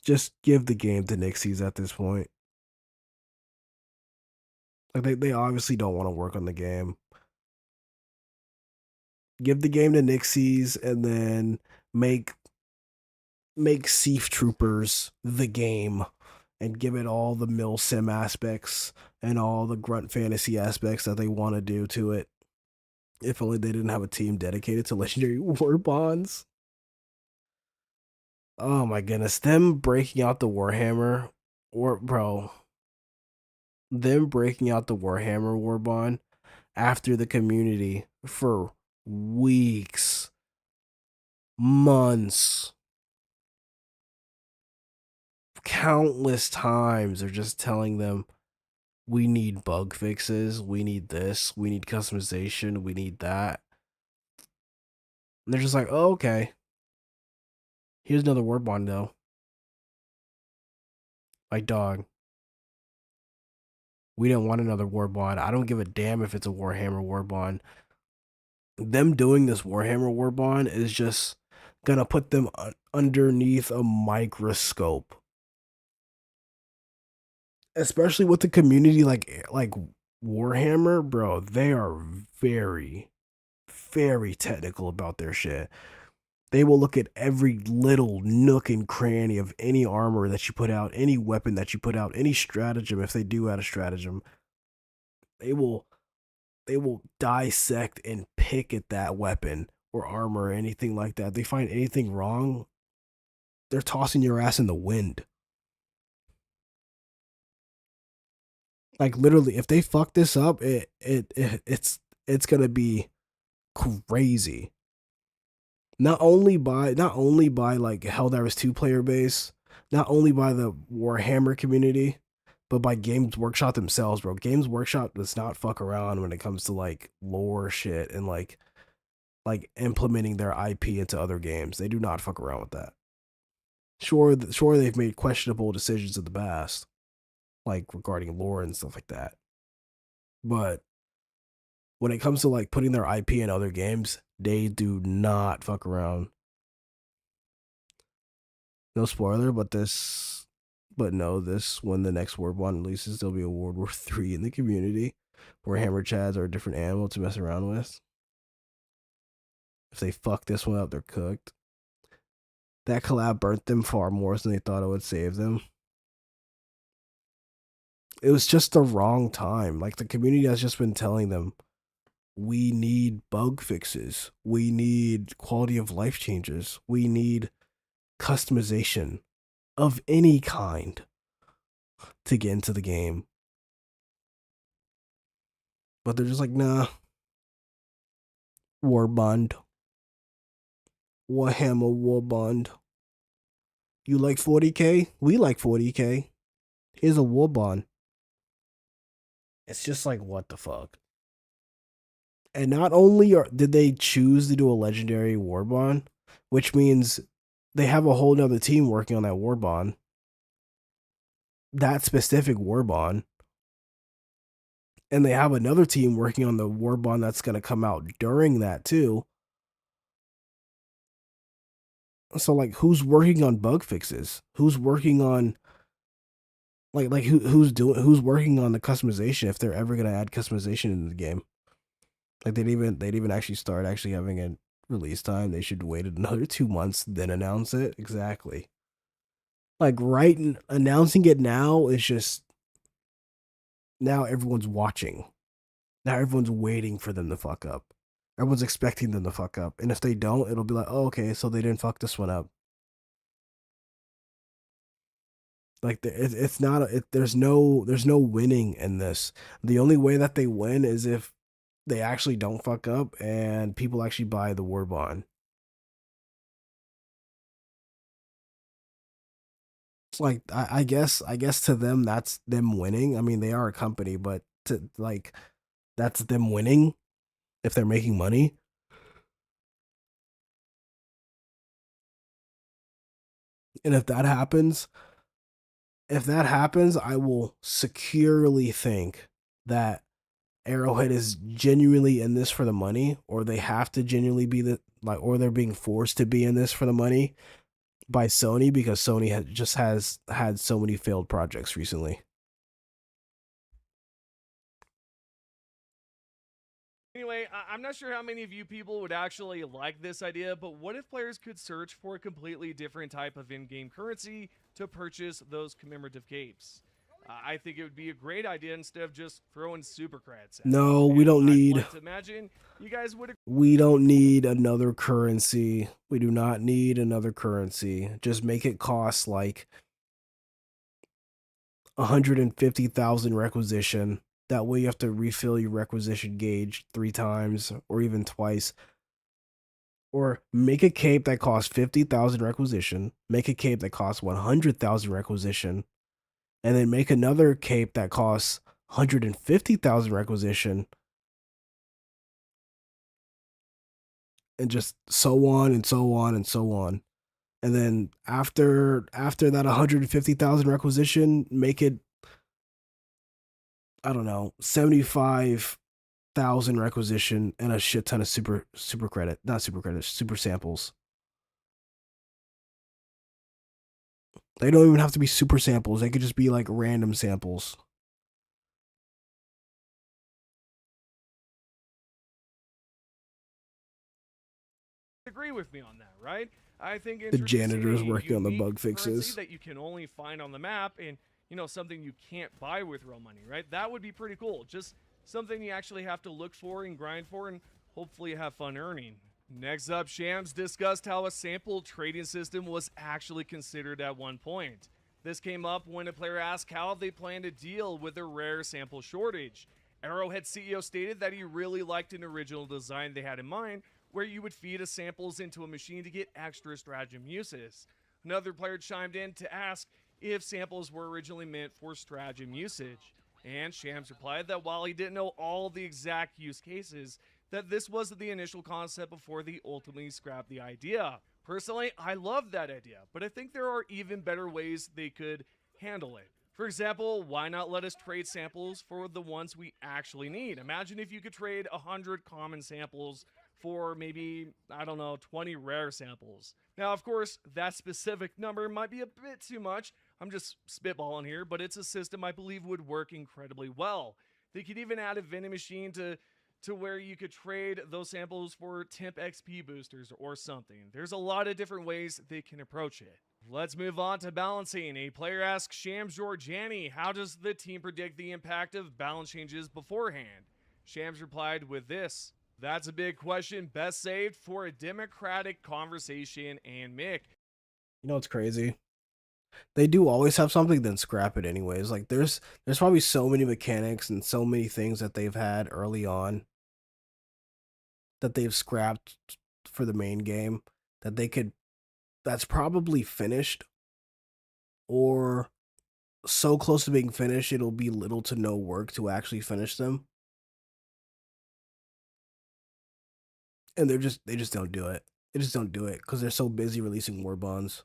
Speaker 2: Just give the game to Nixies at this point. Like, they obviously don't want to work on the game. Give the game to Nixies and then make Siege Troopers the game and give it all the milsim aspects and all the grunt fantasy aspects that they want to do to it. If only they didn't have a team dedicated to legendary war bonds. Oh my goodness, them breaking out the Warhammer them breaking out the Warhammer war bond after the community for weeks, months, countless times are just telling them, we need bug fixes, we need this, we need customization, we need that. And they're just like, oh, okay. Here's another war bond though. Like, dog. We didn't want another war bond. I don't give a damn if it's a Warhammer war bond. Them doing this Warhammer war bond is just gonna put them underneath a microscope. Especially with the community like Warhammer, bro, they are very, very technical about their shit. They will look at every little nook and cranny of any armor that you put out, any weapon that you put out, any stratagem, if they do add a stratagem. They will dissect and pick at that weapon or armor or anything like that. They find anything wrong, they're tossing your ass in the wind. Like, literally, if they fuck this up, it's gonna be crazy. Not only by like Helldivers 2 player base, not only by the Warhammer community, but by Games Workshop themselves, bro. Games Workshop does not fuck around when it comes to like lore shit and like implementing their IP into other games. They do not fuck around with that. Sure, they've made questionable decisions in the past, like regarding lore and stuff like that. But when it comes to like putting their IP in other games, they do not fuck around. No spoiler, but when the next Warbond releases, there'll be a World War III in the community where Hammer Chads are a different animal to mess around with. If they fuck this one up, they're cooked. That collab burnt them far more than they thought it would save them. It was just the wrong time. Like, the community has just been telling them, we need bug fixes. We need quality of life changes. We need customization of any kind to get into the game. But they're just like, nah. Warbond. Warhammer Warbond. You like 40k? We like 40k. Here's a Warbond. It's just like, what the fuck? And not only did they choose to do a legendary Warbond, which means they have a whole nother team working on that Warbond. That specific Warbond. And they have another team working on the Warbond that's going to come out during that too. So, like, who's working on bug fixes? Who's working on who's working on the customization if they're ever gonna add customization into the game? Like, they'd even actually start having a release time. They should wait another 2 months, then announce it. Exactly. Like, announcing it now is just, now everyone's watching. Now everyone's waiting for them to fuck up. Everyone's expecting them to fuck up. And if they don't, it'll be like, oh, okay, so they didn't fuck this one up. Like, it's not, there's no winning in this. The only way that they win is if they actually don't fuck up and people actually buy the Warbond. It's like, I guess to them, that's them winning. I mean, they are a company, but that's them winning if they're making money. And if that happens, I will securely think that Arrowhead is genuinely in this for the money, or they have to genuinely be or they're being forced to be in this for the money by Sony, because Sony has had so many failed projects recently.
Speaker 19: Anyway, I'm not sure how many of you people would actually like this idea, but what if players could search for a completely different type of in-game currency to purchase those commemorative capes? I think it would be a great idea instead of just throwing super credits.
Speaker 2: No, we don't need.
Speaker 19: I'd like to imagine you guys would.
Speaker 2: We don't need another currency. We do not need another currency. Just make it cost like 150,000 requisition. That way you have to refill your requisition gauge 3 times or even twice. Or make a cape that costs 50,000 requisition. Make a cape that costs 100,000 requisition. And then make another cape that costs 150,000 requisition. And just so on and so on and so on. And then after that 150,000 requisition, make it, I don't know, 75,000 requisition and a shit ton of super samples. They don't even have to be super samples. They could just be like random samples.
Speaker 19: Agree with me on that, right? I think
Speaker 2: The janitor's working on the bug
Speaker 19: currency
Speaker 2: fixes.
Speaker 19: that you can only find on the map, and something you can't buy with real money, right? That would be pretty cool. Just something you actually have to look for and grind for, and hopefully have fun earning. Next up, Shams discussed how a sample trading system was actually considered at one point. This came up when a player asked how they plan to deal with a rare sample shortage. Arrowhead CEO stated that he really liked an original design they had in mind, where you would feed samples into a machine to get extra stratagem uses. Another player chimed in to ask if samples were originally meant for stratagem usage. And Shams replied that while he didn't know all the exact use cases, that this was the initial concept before they ultimately scrapped the idea. Personally, I love that idea, but I think there are even better ways they could handle it. For example, why not let us trade samples for the ones we actually need? Imagine if you could trade 100 common samples for maybe, I don't know, 20 rare samples. Now, of course, that specific number might be a bit too much. I'm just spitballing here, but it's a system I believe would work incredibly well. They could even add a vending machine to where you could trade those samples for temp XP boosters or something. There's a lot of different ways they can approach it. Let's move on to balancing. A player asks Shams Georgiani, how does the team predict the impact of balance changes beforehand? Shams replied with this: that's a big question, best saved for a democratic conversation. And Mick,
Speaker 2: You know what's crazy? They do always have something, then scrap it anyways. Like there's probably so many mechanics and so many things that they've had early on that they've scrapped for the main game that that's probably finished or so close to being finished it'll be little to no work to actually finish them. And they just don't do it. They just don't do it because they're so busy releasing war bonds.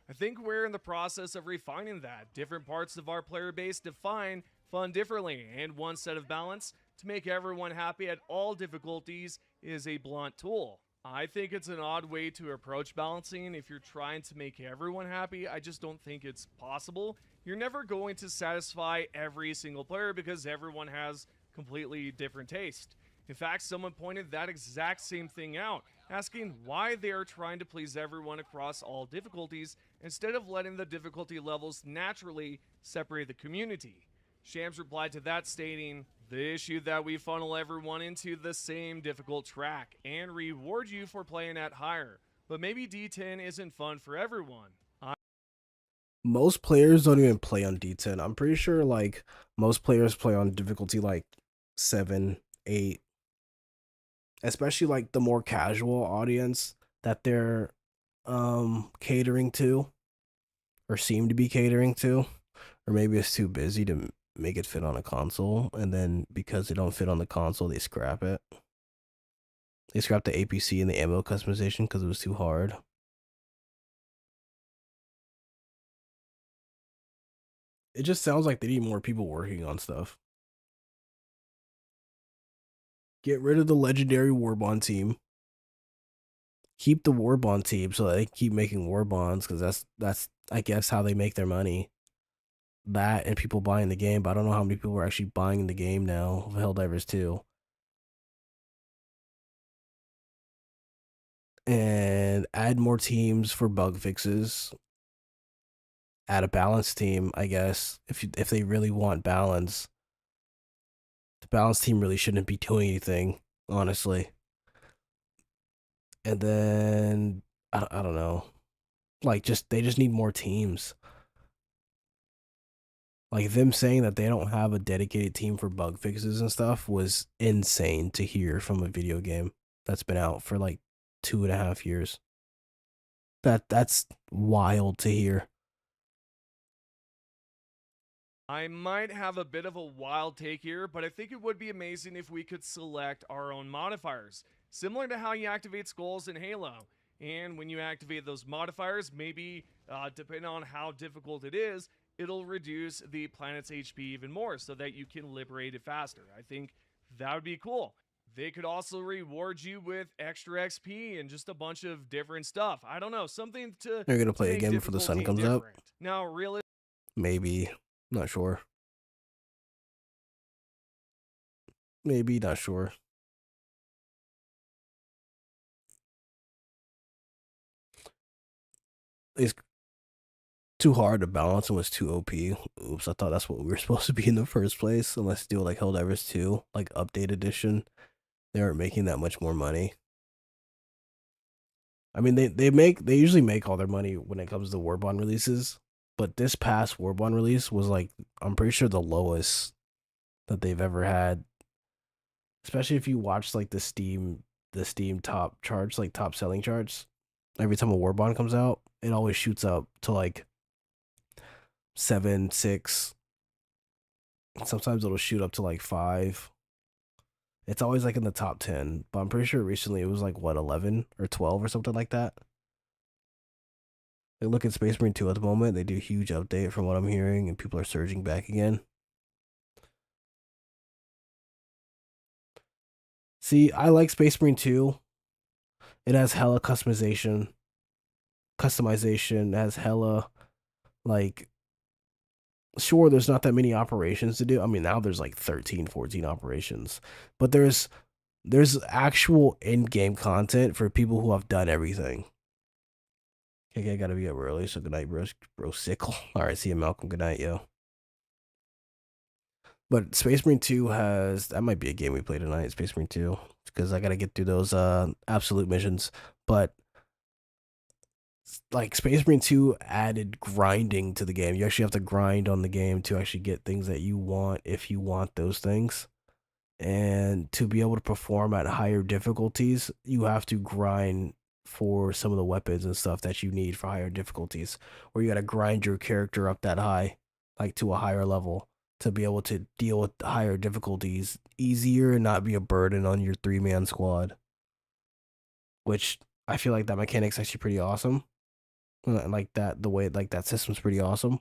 Speaker 19: I think we're in the process of refining that. Different parts of our player base define fun differently, and one set of balance to make everyone happy at all difficulties is a blunt tool. I think it's an odd way to approach balancing if you're trying to make everyone happy. I just don't think it's possible. You're never going to satisfy every single player because everyone has completely different taste. In fact, someone pointed that exact same thing out, asking why they are trying to please everyone across all difficulties instead of letting the difficulty levels naturally separate the community. Shams replied to that stating, the issue that we funnel everyone into the same difficult track and reward you for playing at higher, but maybe D10 isn't fun for everyone.
Speaker 2: Most players don't even play on D10. I'm pretty sure like most players play on difficulty like 7, 8. Especially like the more casual audience that they're catering to or seem to be catering to, or maybe it's too busy to make it fit on a console, and then because they don't fit on the console they scrap it. They scrapped the APC and the ammo customization because it was too hard. It just sounds like they need more people working on stuff. Get rid of the legendary Warbond team. Keep the Warbond team so that they keep making Warbonds, because that's I guess how they make their money. That and people buying the game, but I don't know how many people are actually buying the game now of Helldivers 2. And add more teams for bug fixes. Add a balance team, I guess, if they really want balance. The balance team really shouldn't be doing anything, honestly. And then I don't know. Like they just need more teams. Like them saying that they don't have a dedicated team for bug fixes and stuff was insane to hear from a video game that's been out for like 2.5 years. That's wild to hear.
Speaker 19: I might have a bit of a wild take here, but I think it would be amazing if we could select our own modifiers, similar to how you activate skulls in Halo. And when you activate those modifiers, maybe depending on how difficult it is, it'll reduce the planet's HP even more so that you can liberate it faster. I think that would be cool. They could also reward you with extra XP and just a bunch of different stuff. I don't know, something to.
Speaker 2: They're gonna play a game before the sun comes up.
Speaker 19: Now, really.
Speaker 2: Maybe. Not sure. Maybe, not sure. It's too hard to balance and was too OP. Oops, I thought that's what we were supposed to be in the first place. Unless do like Helldivers 2, like update edition. They aren't making that much more money. I mean, they usually make all their money when it comes to Warbond releases. But this past Warbond release was like, I'm pretty sure the lowest that they've ever had. Especially if you watch like the Steam top charts, like top selling charts. Every time a Warbond comes out, it always shoots up to like 7, 6. Sometimes it'll shoot up to like 5. It's always like in the top 10, but I'm pretty sure recently it was like what 11 or 12 or something like that. Like, look at Space Marine 2 at the moment. They do a huge update from what I'm hearing, and people are surging back again. See, I like Space Marine 2. It has hella customization. It has hella, like, sure, there's not that many operations to do. I mean, now there's like 13, 14 operations. But there's actual in-game content for people who have done everything. Okay, I gotta be up early, so good night, bro sickle. Alright, see you, Malcolm. Good night, yo. But Space Marine 2 has, that might be a game we play tonight, Space Marine 2, because I gotta get through those absolute missions. But like Space Marine 2 added grinding to the game. You actually have to grind on the game to actually get things that you want if you want those things. And to be able to perform at higher difficulties, you have to grind for some of the weapons and stuff that you need for higher difficulties, where you got to grind your character up that high, like to a higher level, to be able to deal with higher difficulties easier and not be a burden on your 3-man squad. Which I feel like that mechanic's actually pretty awesome. Like that, the way like that system's pretty awesome.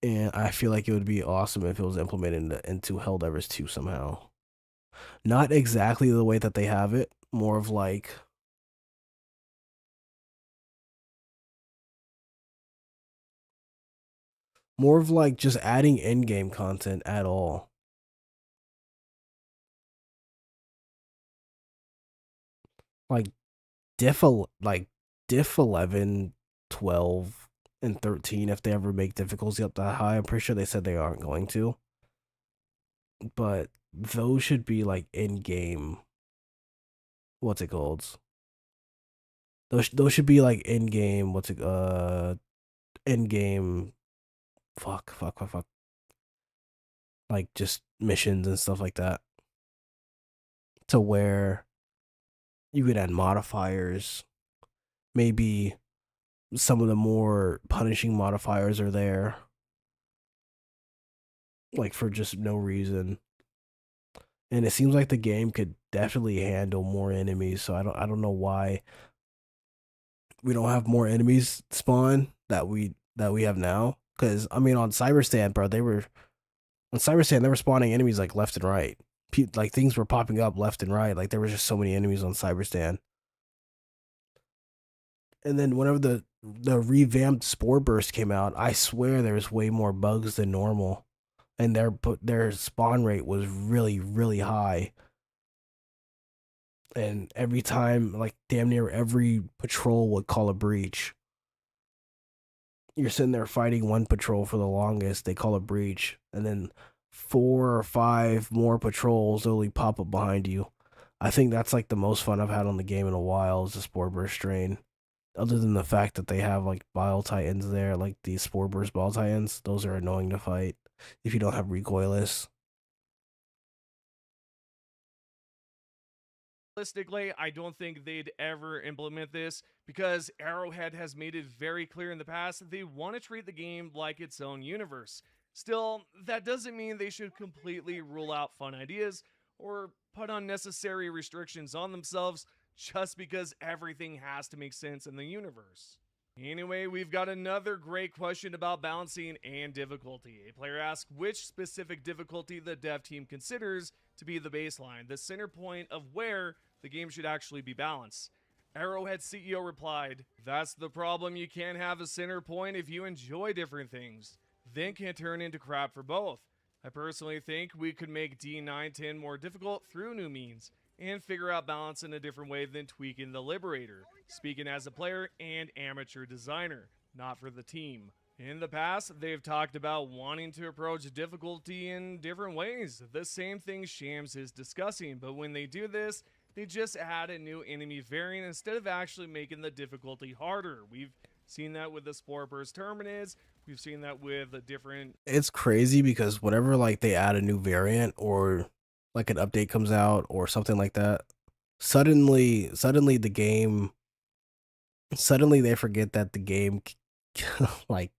Speaker 2: And I feel like it would be awesome if it was implemented into Helldivers 2 somehow. Not exactly the way that they have it, more of like just adding in-game content at all. Like diff 11, 12, and 13, if they ever make difficulty up that high. I'm pretty sure they said they aren't going to. But those should be like in-game. What's it called? Those should be like in-game. In-game. Fuck. Like just missions and stuff like that. To where you could add modifiers. Maybe some of the more punishing modifiers are there. Like for just no reason. And it seems like the game could definitely handle more enemies, so I don't know why we don't have more enemies spawn that we have now. Because I mean, on Cyberstand, bro, they were spawning enemies like left and right. Like things were popping up left and right. Like there were just so many enemies on Cyberstand. And then whenever the revamped Spore Burst came out, I swear there was way more bugs than normal. And their spawn rate was really, really high. And every time, like damn near every patrol would call a breach. You're sitting there fighting one patrol for the longest, they call a breach, and then 4 or 5 more patrols only pop up behind you. I think that's like the most fun I've had on the game in a while is the Spore Burst strain. Other than the fact that they have like Bile Titans there, like the Spore Burst Bile Titans, those are annoying to fight if you don't have recoilless.
Speaker 19: Realistically, I don't think they'd ever implement this because Arrowhead has made it very clear in the past that they want to treat the game like its own universe. Still, that doesn't mean they should completely rule out fun ideas or put unnecessary restrictions on themselves just because everything has to make sense in the universe. Anyway, we've got another great question about balancing and difficulty. A player asks which specific difficulty the dev team considers to be the baseline, the center point of where the game should actually be balanced. Arrowhead CEO replied, "That's the problem, you can't have a center point if you enjoy different things. Then can turn into crap for both. I personally think we could make D910 more difficult through new means, and figure out balance in a different way than tweaking the Liberator, speaking as a player and amateur designer, not for the team." In the past, they've talked about wanting to approach difficulty in different ways, the same thing Shams is discussing, but when they do this, they just add a new enemy variant instead of actually making the difficulty harder. We've seen that with the Spore Burst Terminus, we've seen that with a different...
Speaker 2: It's crazy because whenever like they add a new variant or like an update comes out or something like that, suddenly the game, suddenly they forget that the game like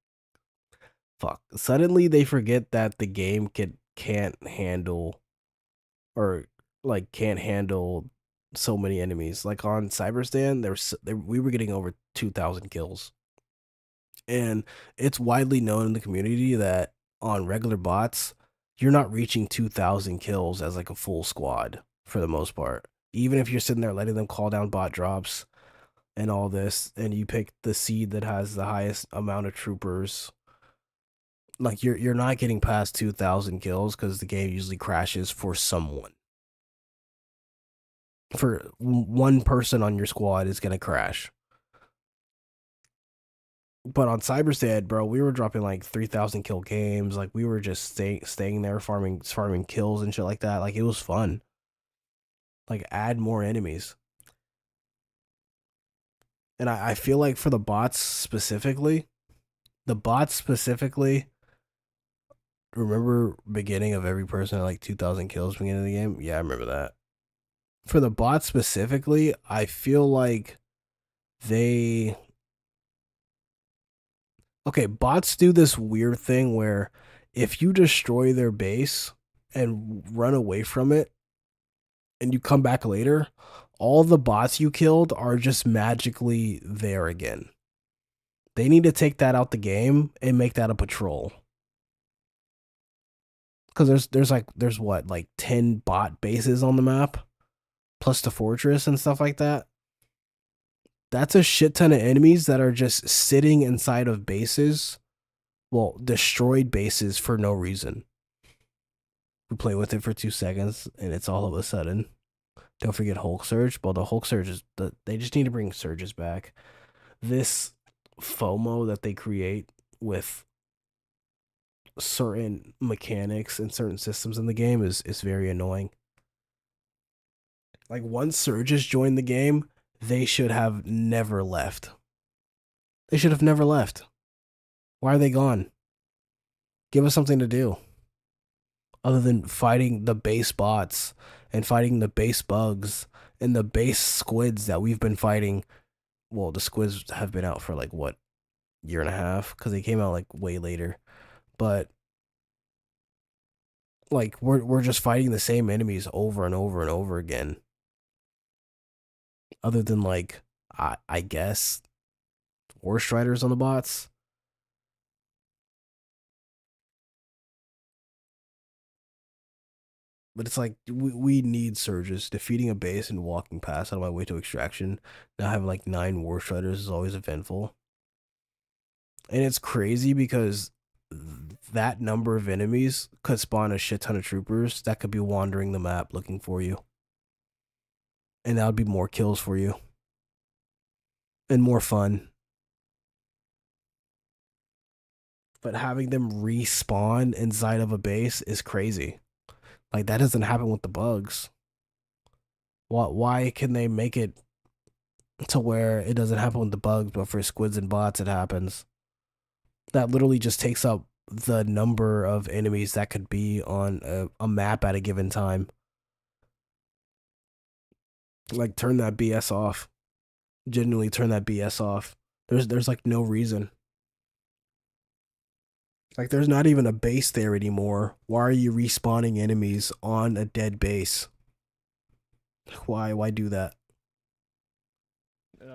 Speaker 2: Suddenly they forget that the game can't handle or like can't handle so many enemies. Like on Cyberstand, we were getting over 2,000 kills. And it's widely known in the community that on regular bots, you're not reaching 2,000 kills as like a full squad for the most part. Even if you're sitting there letting them call down bot drops and all this, and you pick the seed that has the highest amount of troopers, like you're not getting past 2,000 kills because the game usually crashes for someone. For one person on your squad is gonna crash. But on Cyberstead, bro, we were dropping like 3,000 kill games. Like we were just staying there farming kills and shit like that. Like it was fun. Like add more enemies. And I feel like for the bots specifically, remember beginning of every person at like 2,000 kills beginning of the game? Yeah, I remember that. For the bots specifically, I feel like bots do this weird thing where if you destroy their base and run away from it and you come back later, all the bots you killed are just magically there again. They need to take that out the game and make that a patrol. Because there's what, like 10 bot bases on the map, plus the fortress and stuff like that. That's a shit ton of enemies that are just sitting inside of bases. Well, destroyed bases for no reason. We play with it for 2 seconds, and it's all of a sudden. Don't forget Hulk Surge. Well, the Hulk Surge they just need to bring surges back. This FOMO that they create with certain mechanics and certain systems in the game is very annoying. Like once surges join the game, they should have never left. They should have never left. Why are they gone? Give us something to do. Other than fighting the base bots and fighting the base bugs and the base squids that we've been fighting. Well, the squids have been out for like what, year and a half? Because they came out like way later. But like we're just fighting the same enemies over and over and over again. Other than like I guess War Striders on the bots. But it's like we need surges. Defeating a base and walking past on my way to extraction. Now having like 9 War Striders is always eventful. And it's crazy because that number of enemies could spawn a shit ton of troopers that could be wandering the map looking for you. And that would be more kills for you. And more fun. But having them respawn inside of a base is crazy. Like, that doesn't happen with the bugs. Why can they make it to where it doesn't happen with the bugs, but for squids and bots it happens? That literally just takes up the number of enemies that could be on a map at a given time. Like, turn that BS off. Genuinely turn that BS off. There's like no reason. Like, there's not even a base there anymore. Why are you respawning enemies on a dead base? Why do that?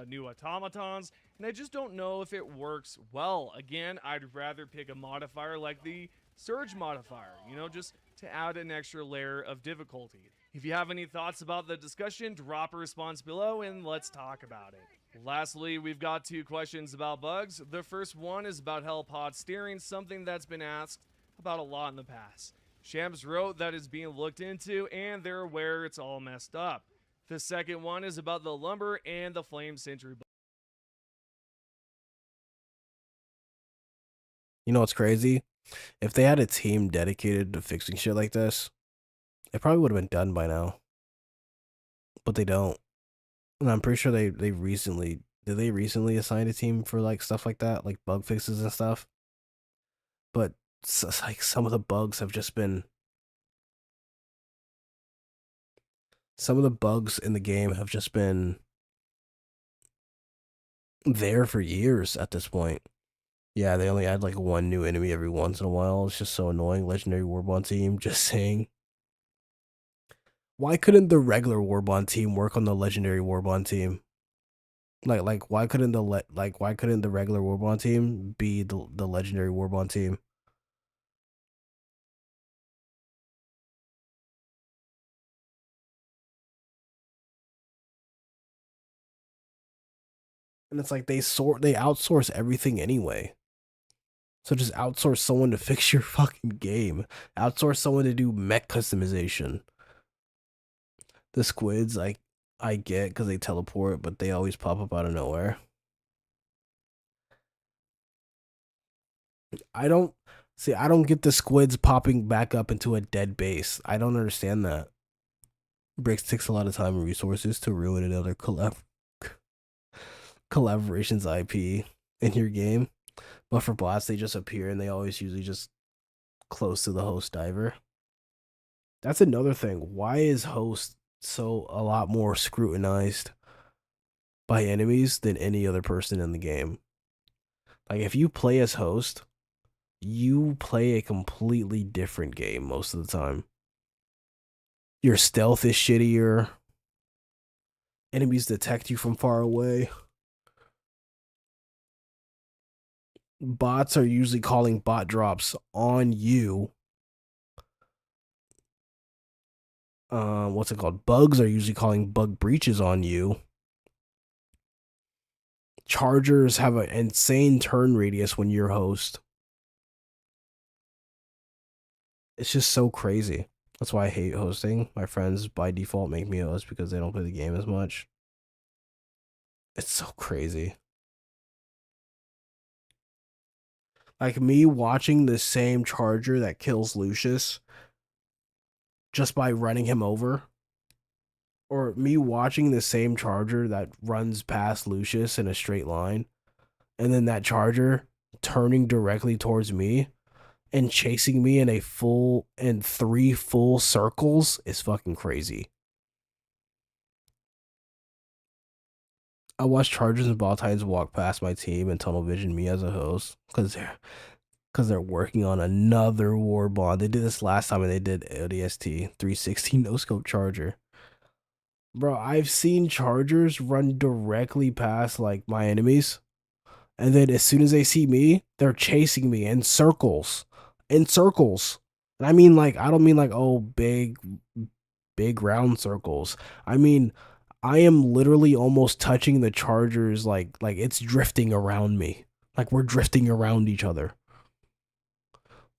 Speaker 19: New automatons, and I just don't know if it works well. Again, I'd rather pick a modifier like the Surge modifier, you know, just to add an extra layer of difficulty. If you have any thoughts about the discussion, drop a response below and let's talk about it. Lastly, we've got 2 questions about bugs. The first one is about Hellpod steering, something that's been asked about a lot in the past. Shams wrote that it's being looked into and they're aware it's all messed up. The second one is about the lumber and the flame sentry.
Speaker 2: You know what's crazy? If they had a team dedicated to fixing shit like this, it probably would have been done by now. But they don't. And I'm pretty sure they recently assign a team for like stuff like that, like bug fixes and stuff. But like some of the bugs have just been in the game have just been there for years at this point. Yeah, they only add like one new enemy every once in a while. It's just so annoying. Legendary Warbond team, just saying. Why couldn't the regular Warbond team work on the legendary Warbond team? Like why couldn't why couldn't the regular Warbond team be the legendary Warbond team? And it's like they outsource everything anyway. So just outsource someone to fix your fucking game. Outsource someone to do mech customization. The squids, I get because they teleport, but they always pop up out of nowhere. I don't get the squids popping back up into a dead base. I don't understand that. Bricks takes a lot of time and resources to ruin another collaboration's IP in your game. But for bots, they just appear and they always usually just close to the host diver. That's another thing. Why is host so a lot more scrutinized by enemies than any other person in the game? Like if you play as host, you play a completely different game most of the time. Your stealth is shittier. Enemies detect you from far away. Bots are usually calling bot drops on you. What's it called? Bugs are usually calling bug breaches on you. Chargers have an insane turn radius when you're host. It's just so crazy. That's why I hate hosting. My friends by default make me host because they don't play the game as much. It's so crazy. Like me watching the same charger that kills Lucius just by running him over. Or me watching the same charger that runs past Lucius in a straight line. And then that charger turning directly towards me and chasing me in 3 full circles is fucking crazy. I watch Chargers and Balltines walk past my team and tunnel vision me as a host because they're working on another Warbond. They did this last time and they did ODST 360 no scope charger. Bro, I've seen Chargers run directly past like my enemies, and then as soon as they see me, they're chasing me in circles. In circles. And I mean like I don't mean like big round circles. I mean I am literally almost touching the Chargers like it's drifting around me. Like we're drifting around each other.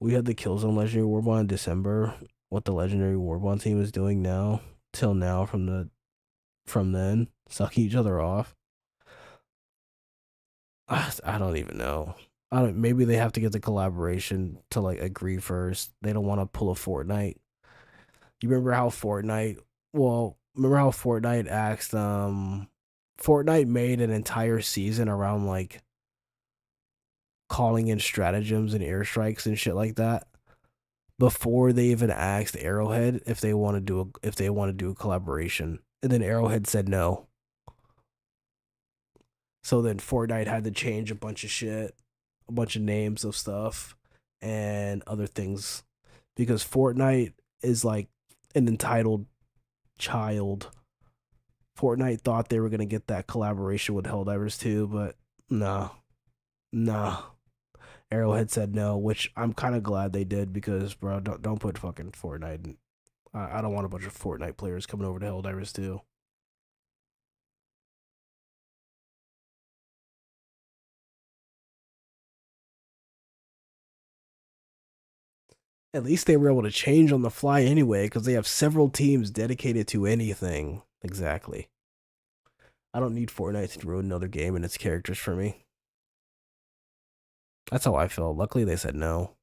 Speaker 2: We had the Killzone Legendary Warbond in December. What the Legendary Warbond team is doing now, till now from then, sucking each other off. I don't even know. Maybe they have to get the collaboration to like agree first. They don't want to pull a Fortnite. You remember how Fortnite asked Fortnite made an entire season around like calling in stratagems and airstrikes and shit like that before they even asked Arrowhead if they want to do a collaboration. And then Arrowhead said no. So then Fortnite had to change a bunch of shit, a bunch of names of stuff and other things because Fortnite is like an entitled child. Fortnite thought they were going to get that collaboration with Helldivers too, but no. Arrowhead said no, which I'm kind of glad they did because, bro, don't put fucking Fortnite in. I don't want a bunch of Fortnite players coming over to Helldivers too. At least they were able to change on the fly anyway, because they have several teams dedicated to anything. Exactly. I don't need Fortnite to ruin another game and its characters for me. That's how I felt. Luckily, they said no.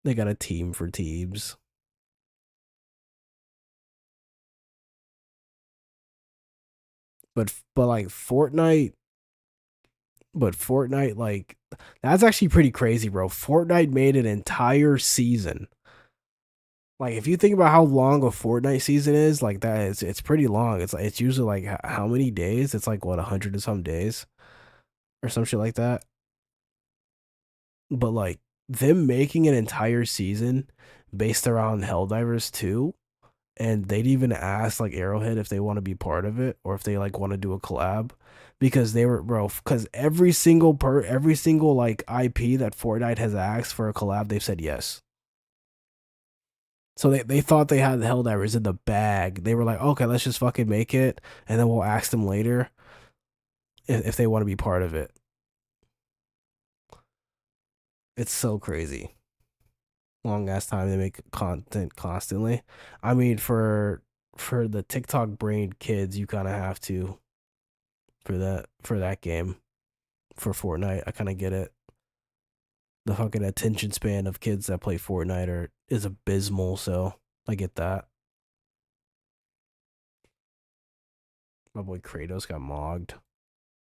Speaker 2: They got a team for teams. But like Fortnite, like that's actually pretty crazy, bro. Fortnite made an entire season. Like if you think about how long a Fortnite season is, like that, it's pretty long. It's usually like how many days? It's like what 100 and some days, or some shit like that. but like them making an entire season based around Helldivers 2, and they'd even ask like Arrowhead if they want to be part of it or if they like want to do a collab, because they were because every single like IP that Fortnite has asked for a collab, they've said yes. So they thought they had the Helldivers in the bag. They were like, okay, let's just fucking make it, and then we'll ask them later if they want to be part of it. It's so crazy. Long ass time they make content constantly. I mean, for the TikTok brain kids, you kind of have to for that game. For Fortnite, I kind of get it. The fucking attention span of kids that play Fortnite is abysmal, so I get that. My boy Kratos got mogged.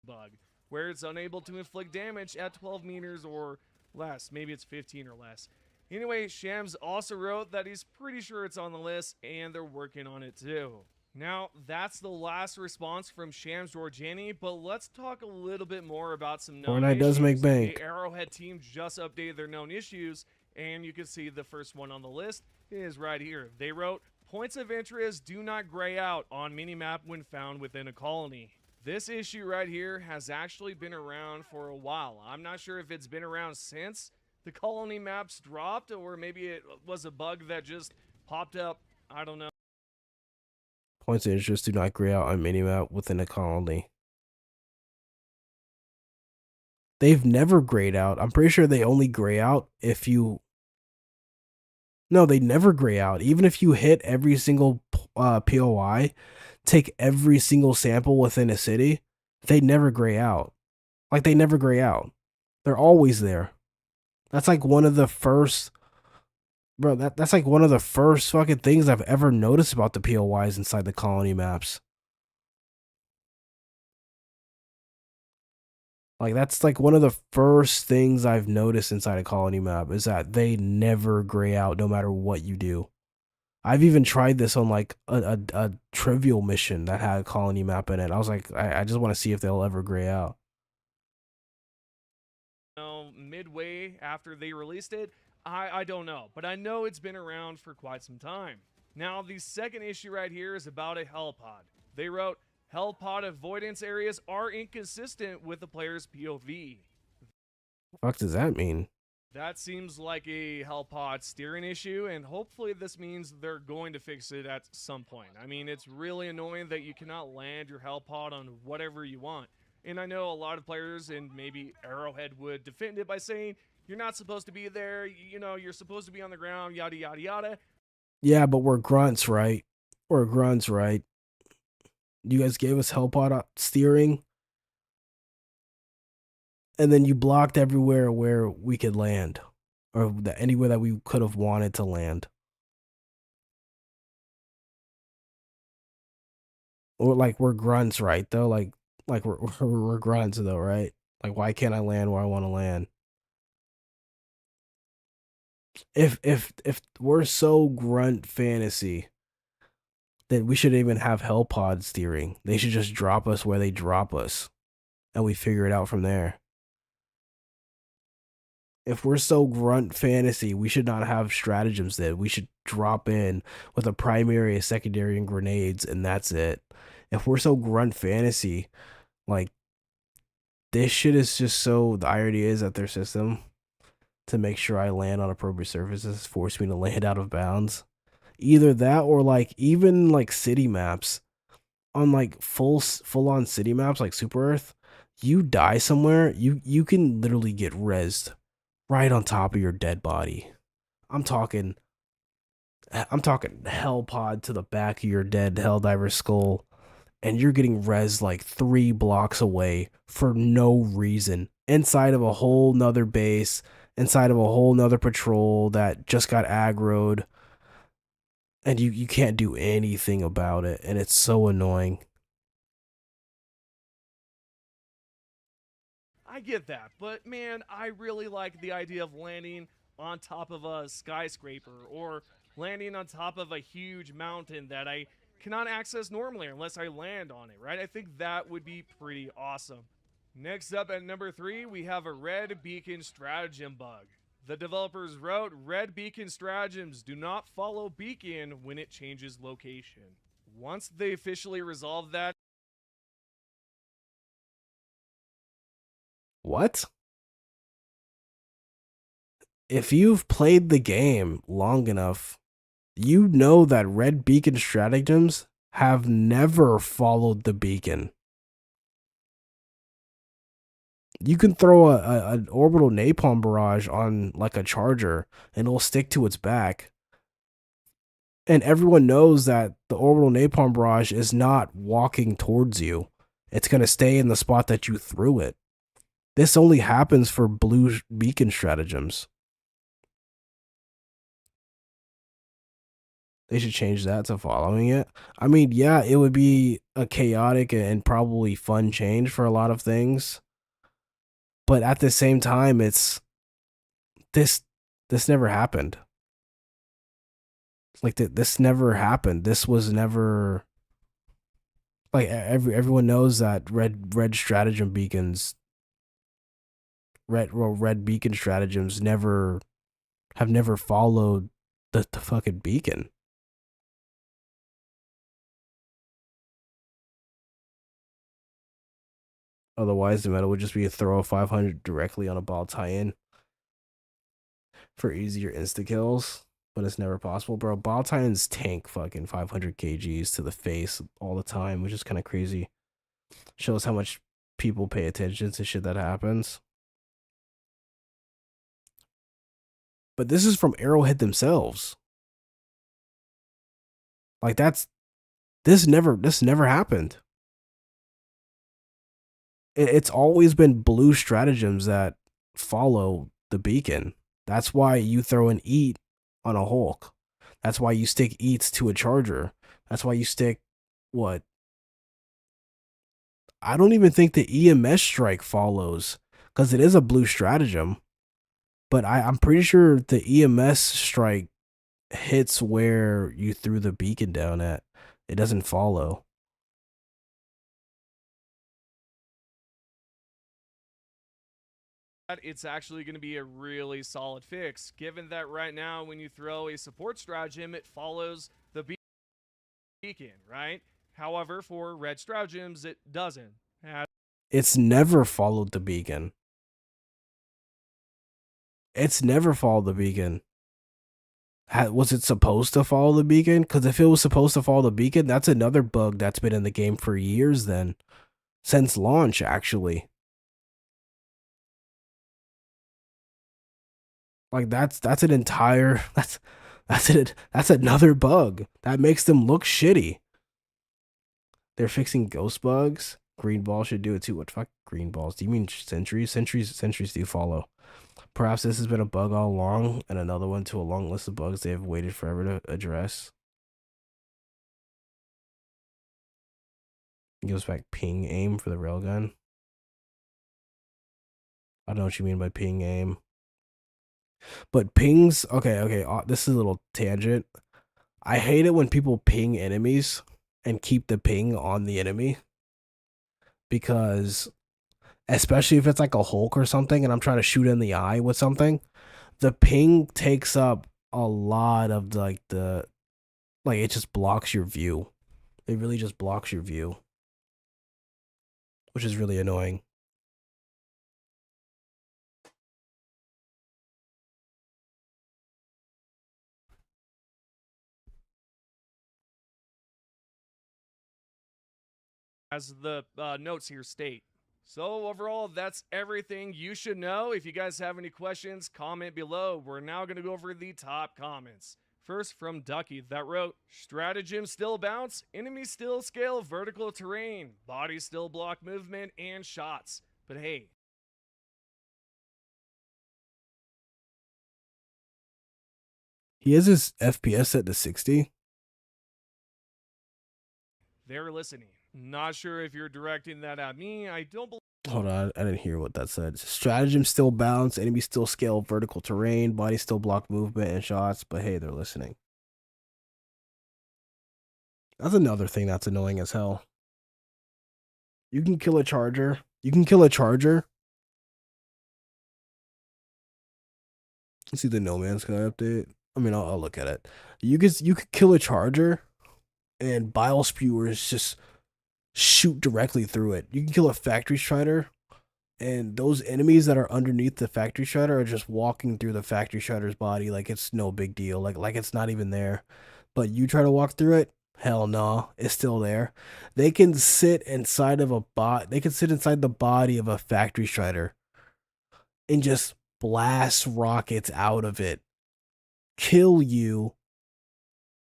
Speaker 19: Bug, where it's unable to inflict damage at 12 meters or less. Maybe it's 15 or less. Anyway, Shams also wrote that he's pretty sure it's on the list and they're working on it too. Now, that's the last response from Shams Georgiani, but let's talk a little bit more about some known
Speaker 2: Fortnite
Speaker 19: issues.
Speaker 2: does make bank.
Speaker 19: The Arrowhead team just updated their known issues, and you can see the first one on the list is right here. They wrote, points of interest do not gray out on minimap when found within a colony. This issue right here has actually been around for a while. I'm not sure if it's been around since the colony maps dropped, or maybe it was a bug that just popped up. I don't know.
Speaker 2: Points of interest do not gray out on minimap within a colony. They've never grayed out. I'm pretty sure they only gray out if you... No, they never gray out. Even if you hit every single POI, take every single sample within a city, they never gray out. Like, they never gray out. They're always there. That's like one of the first... Bro, that's like one of the first fucking things I've ever noticed about the POIs inside the colony maps. Like, that's like one of the first things I've noticed inside a colony map is that they never gray out no matter what you do. I've even tried this on like a trivial mission that had a colony map in it. I was like, I just want to see if they'll ever gray out.
Speaker 19: Midway after they released it, I don't know, but I know it's been around for quite some time. Now, the second issue right here is about a hell pod. They wrote, hell pod avoidance areas are inconsistent with the player's POV.
Speaker 2: What does that mean?
Speaker 19: That seems like a hell pod steering issue, and hopefully this means they're going to fix it at some point. I mean, it's really annoying that you cannot land your hell pod on whatever you want. And I know a lot of players, and maybe Arrowhead would defend it by saying, you're not supposed to be there, you know, you're supposed to be on the ground, yada, yada, yada.
Speaker 2: Yeah, but we're grunts, right? We're grunts, right? You guys gave us Hellpod steering, and then you blocked everywhere where we could land, or anywhere that we could have wanted to land. Or like we're grunts, right? Though, like we're grunts, though, right? Like, why can't I land where I want to land? If we're so grunt fantasy, then we shouldn't even have Hellpod steering. They should just drop us where they drop us, and we figure it out from there. If we're so grunt fantasy, we should not have stratagems then. We should drop in with a primary, a secondary, and grenades, and that's it. If we're so grunt fantasy, like, this shit is just so... The irony is that their system, to make sure I land on appropriate surfaces, force me to land out of bounds. Either that or, like, even, like, city maps. On, like, full-on city maps, like Super Earth, you die somewhere, you can literally get rezzed right on top of your dead body. I'm talking hell pod to the back of your dead Helldiver skull, and you're getting rezzed like 3 blocks away for no reason. Inside of a whole nother base, inside of a whole nother patrol that just got aggroed, and you can't do anything about it, and it's so annoying.
Speaker 19: I get that, but man, I really like the idea of landing on top of a skyscraper or landing on top of a huge mountain that I cannot access normally unless I land on it, right? I think that would be pretty awesome. Next up at number 3, we have a red beacon stratagem bug. The developers wrote, red beacon stratagems do not follow beacon when it changes location. Once they officially resolved that,
Speaker 2: What? If you've played the game long enough, you know that red beacon stratagems have never followed the beacon. You can throw an orbital napalm barrage on like a charger and it'll stick to its back. And everyone knows that the orbital napalm barrage is not walking towards you. It's going to stay in the spot that you threw it. This only happens for blue beacon stratagems. They should change that to following it. I mean, yeah, it would be a chaotic and probably fun change for a lot of things. But at the same time, it's this never happened. Like this never happened. This was never like everyone knows that red stratagem beacons red beacon stratagems have never followed the fucking beacon. Otherwise, the meta would just be a throw of 500 directly on a ball tie-in for easier insta-kills, but it's never possible, bro. Ball tie-ins tank fucking 500 kgs to the face all the time, which is kind of crazy. Shows how much people pay attention to shit that happens. But this is from Arrowhead themselves. Like this never happened. It's always been blue stratagems that follow the beacon. That's why you throw an eat on a Hulk. That's why you stick eats to a charger. That's why you stick what? I don't even think the EMS strike follows because it is a blue stratagem. But I'm pretty sure the EMS strike hits where you threw the beacon down at. It doesn't follow.
Speaker 19: it's actually going to be a really solid fix, given that right now when you throw a support stratagem, it follows the beacon, right? However, for red stratagems, it doesn't.
Speaker 2: It's never followed the beacon. It's never followed the beacon. Was it supposed to follow the beacon? Because if it was supposed to follow the beacon, that's another bug that's been in the game for years then. Since launch, actually. Like that's an entire that's another bug that makes them look shitty. They're fixing ghost bugs. Green ball should do it too. What the fuck? Green balls? Do you mean sentries? Sentries do follow. Perhaps this has been a bug all along, and another one to a long list of bugs they have waited forever to address. It goes back ping aim for the railgun. I don't know what you mean by ping aim. But pings, okay, this is a little tangent. I hate it when people ping enemies and keep the ping on the enemy. Because, especially if it's like a Hulk or something and I'm trying to shoot in the eye with something, the ping takes up a lot of like it just blocks your view. It really just blocks your view. Which is really annoying.
Speaker 19: As the notes here state. So overall, that's everything you should know. If you guys have any questions, comment below. We're now going to go over the top comments. First from Ducky that wrote, stratagem still bounce, enemies still scale vertical terrain, bodies still block movement and shots. But hey,
Speaker 2: he has his FPS set to 60.
Speaker 19: they're listening. Not sure if you're directing that at me. I don't believe.
Speaker 2: Hold on, I didn't hear what that said. Stratagem still bounce, enemies still scale vertical terrain, bodies still block movement and shots, but hey, they're listening. That's another thing that's annoying as hell. You can kill a charger You can kill a charger. See the No Man's Sky update. I mean, I'll look at it. You could kill a charger, and bile spewers just shoot directly through it. You can kill a factory strider, and those enemies that are underneath the factory strider are just walking through the factory strider's body like it's no big deal, like it's not even there. But you try to walk through it, hell no, it's still there. They can sit inside of a bot. They can sit inside the body of a factory strider and just blast rockets out of it, kill you.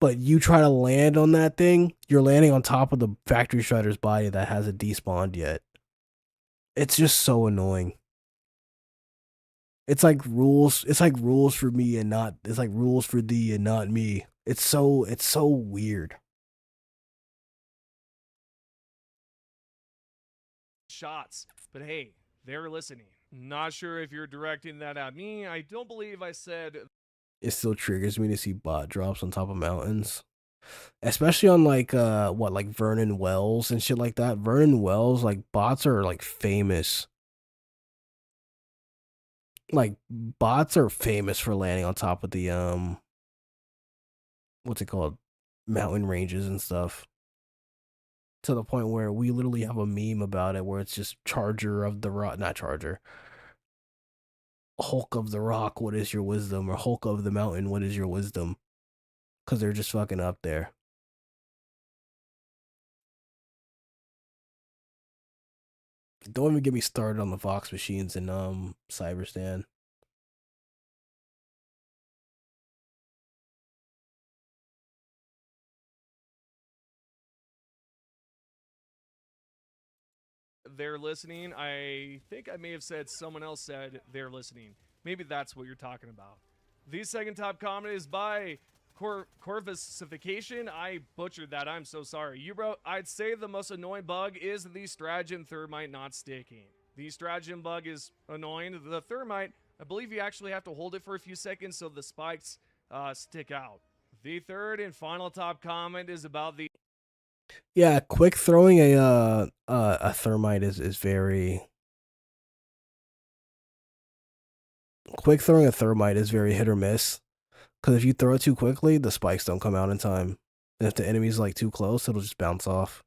Speaker 2: But you try to land on that thing, you're landing on top of the factory strider's body that hasn't despawned yet. It's just so annoying. It's like rules. It's like rules for me and not. It's like rules for thee and not me. It's so weird.
Speaker 19: Shots, but hey, they're listening. Not sure if you're directing that at me. I don't believe I said.
Speaker 2: It still triggers me to see bot drops on top of mountains, especially on like Vernon Wells and shit like that. Vernon Wells, like bots are like famous. Like bots are famous for landing on top of the what's it called, mountain ranges and stuff. To the point where we literally have a meme about it where it's just Charger of the Rock, not Charger. Hulk of the Rock, what is your wisdom? Or Hulk of the Mountain, what is your wisdom? Because they're just fucking up there. Don't even get me started on the Vox machines in Cyberstan.
Speaker 19: They're listening. I think I may have said someone else said they're listening. Maybe that's what you're talking about. The second top comment is by Corvusification. I butchered that. I'm so sorry. You wrote, I'd say the most annoying bug is the Strategian Thermite not sticking. The Strategian bug is annoying. The Thermite, I believe you actually have to hold it for a few seconds so the spikes stick out. The third and final top comment is about the...
Speaker 2: Yeah, quick throwing a thermite is very... Quick throwing a thermite is very hit or miss. Because if you throw it too quickly, the spikes don't come out in time. And if the enemy's like too close, it'll just bounce off.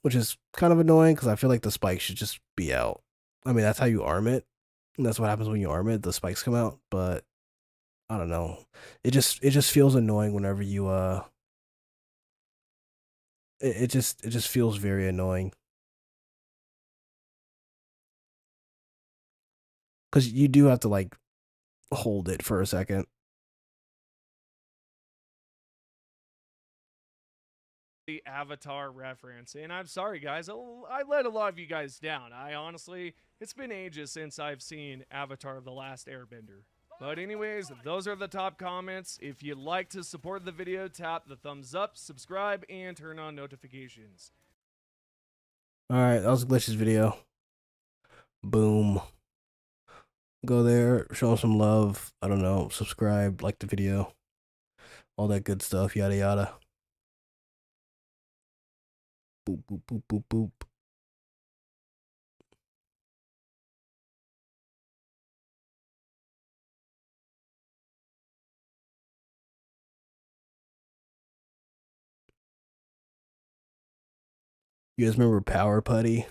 Speaker 2: Which is kind of annoying because I feel like the spikes should just be out. I mean, that's how you arm it. And that's what happens when you arm it. The spikes come out. But I don't know. It just feels annoying whenever you it just feels very annoying. Because you do have to like hold it for a second.
Speaker 19: The Avatar reference, and I'm sorry guys, I let a lot of you guys down. I honestly, it's been ages since I've seen Avatar: The Last Airbender. But anyways, those are the top comments. If you'd like to support the video, tap the thumbs up, subscribe, and turn on notifications.
Speaker 2: Alright, that was a Glitches video. Boom. Go there, show some love, I don't know, subscribe, like the video, all that good stuff, yada yada. Boop, boop, boop, boop, boop. You guys remember Power Putty?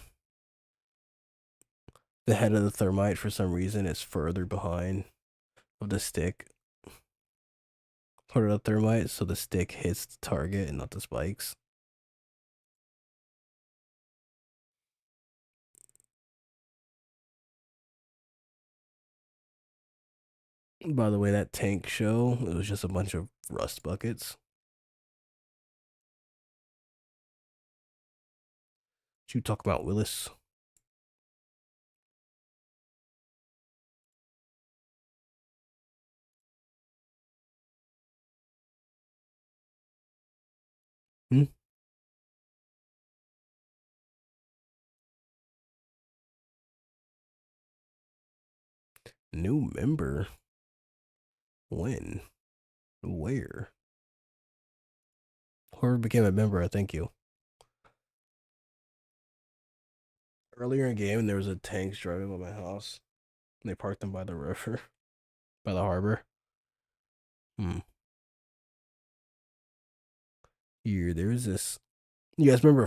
Speaker 2: The head of the thermite, for some reason, is further behind of the stick. Put it up thermite so the stick hits the target and not the spikes. By the way, that tank show, it was just a bunch of rust buckets. What you talk about, Willis? Hmm? New member? When? Where? Whoever became a member, I thank you. Earlier in game, there was a tanks driving by my house. And they parked them by the river, by the harbor. Here, there's this. You guys remember?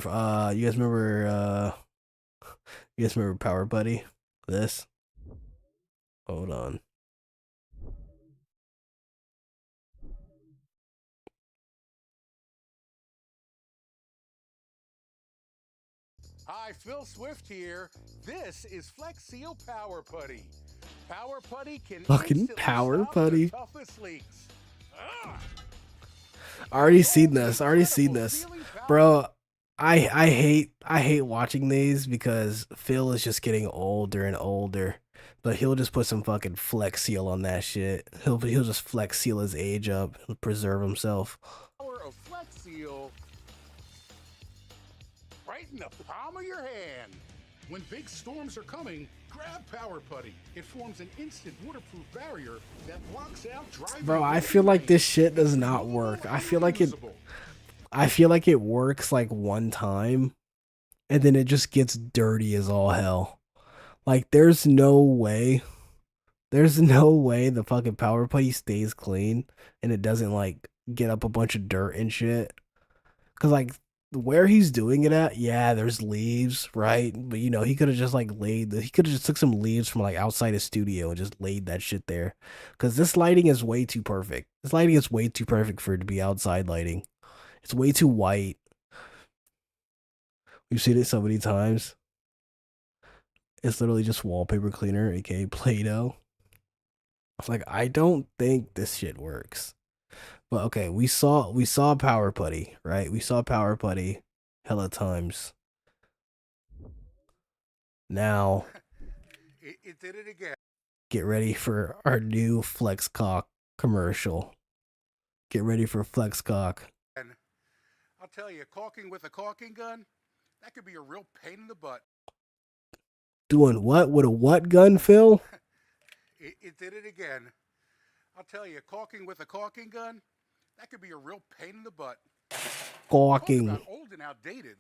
Speaker 2: You guys remember? You guys remember Power Buddy? This. Hold on.
Speaker 20: Hi, Phil Swift here. This is Flex Seal Power Putty. Power Putty can
Speaker 2: Fucking Power Putty.
Speaker 20: toughest leaks.
Speaker 2: I already seen this. Bro, I hate watching these because Phil is just getting older and older. But he'll just put some fucking Flex Seal on that shit. He'll just Flex Seal his age up. He'll preserve himself.
Speaker 20: Power of Flex Seal right in the palm of your hand. When big storms are coming, grab Power Putty. It forms an instant waterproof barrier that blocks out driving.
Speaker 2: Bro, I feel like this shit does not work. I feel like it works like one time and then it just gets dirty as all hell. Like there's no way the fucking Power Putty stays clean and it doesn't like get up a bunch of dirt and shit. Cause like where he's doing it at, yeah, there's leaves, right? But you know, he could have just like took some leaves from like outside his studio and just laid that shit there. Cause this lighting is way too perfect. This lighting is way too perfect for it to be outside lighting. It's way too white. We've seen it so many times. It's literally just wallpaper cleaner, aka Play-Doh. It's like, I don't think this shit works. But okay, we saw Power Putty, right? We saw Power Putty hella times. Now
Speaker 20: It did it again.
Speaker 2: get ready for our new Flex Cock commercial. Get ready for Flex Cock.
Speaker 20: I'll tell you, caulking with a caulking gun, that could be a real pain in the butt.
Speaker 2: Doing what with a what gun, Phil?
Speaker 20: It did it again. I'll tell you, caulking with a caulking gun, that could be a real pain in the butt.
Speaker 2: Caulking.
Speaker 20: Talk about old and outdated.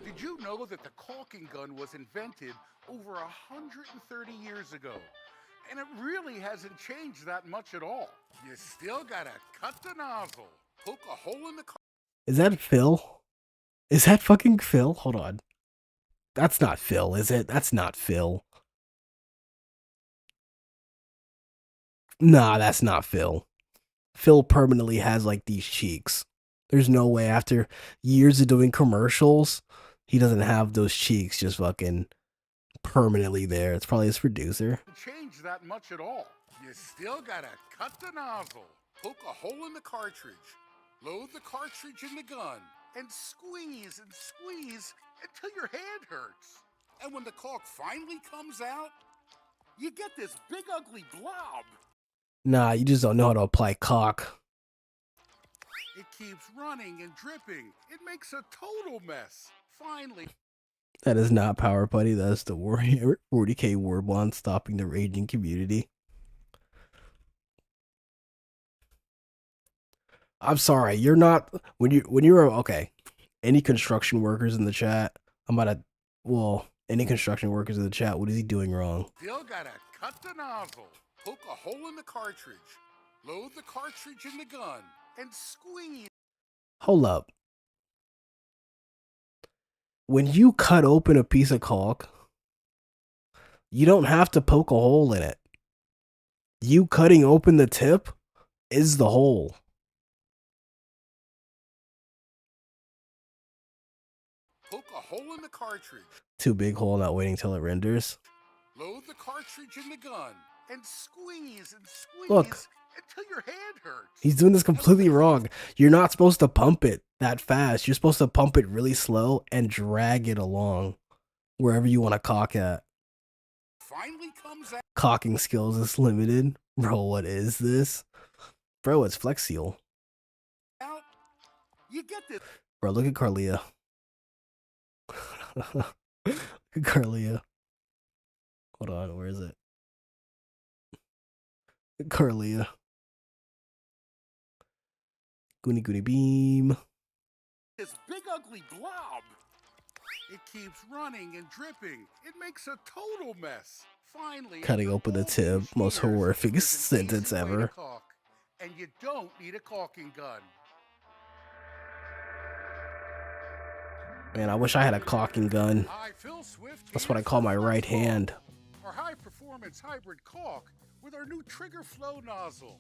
Speaker 20: Did you know that the caulking gun was invented over 130 years ago? And it really hasn't changed that much at all. You still gotta cut the nozzle, poke a hole in the car.
Speaker 2: Is that Phil? Is that fucking Phil? Hold on. That's not Phil, is it? That's not Phil. Nah, that's not Phil. Phil permanently has like these cheeks. There's no way after years of doing commercials, he doesn't have those cheeks just fucking permanently there. It's probably his producer.
Speaker 20: Change that much at all. You still gotta cut the nozzle, poke a hole in the cartridge, load the cartridge in the gun, and squeeze until your hand hurts. And when the caulk finally comes out, you get this big ugly blob.
Speaker 2: Nah, you just don't know how to apply cock.
Speaker 20: It keeps running and dripping. It makes a total mess. Finally.
Speaker 2: That is not Power Putty. That's the 40k Warbond stopping the raging community. I'm sorry, you're not when you're okay. Any construction workers in the chat? Any construction workers in the chat, what is he doing wrong?
Speaker 20: Still gotta cut the nozzle, poke a hole in the cartridge, load the cartridge in the gun, and squeeze.
Speaker 2: Hold up. When you cut open a piece of caulk, you don't have to poke a hole in it. You cutting open the tip is the hole.
Speaker 20: Poke a hole in the cartridge.
Speaker 2: Too big hole, not waiting till it renders.
Speaker 20: Load the cartridge in the gun and squeeze
Speaker 2: Look.
Speaker 20: until your hand hurts.
Speaker 2: He's doing this completely wrong. You're not supposed to pump it that fast. You're supposed to pump it really slow and drag it along wherever you want to caulk at.
Speaker 20: Finally comes out.
Speaker 2: Caulking skills is limited. Bro, what is this? Bro, it's Flex Seal.
Speaker 20: You get this.
Speaker 2: Bro, look at Carlia. Look at Carlia. Hold on, where is it? Carlia. Goony Goony Beam.
Speaker 20: This big ugly blob. It keeps running and dripping. It makes a total mess. Finally,
Speaker 2: Cutting open the tip, most horrific sentence
Speaker 20: easy way to
Speaker 2: ever.
Speaker 20: caulk, and you don't need a caulking gun.
Speaker 2: Man, I wish I had a caulking gun. That's what I call my right hand.
Speaker 20: Our high-performance hybrid caulk with our new trigger flow nozzle.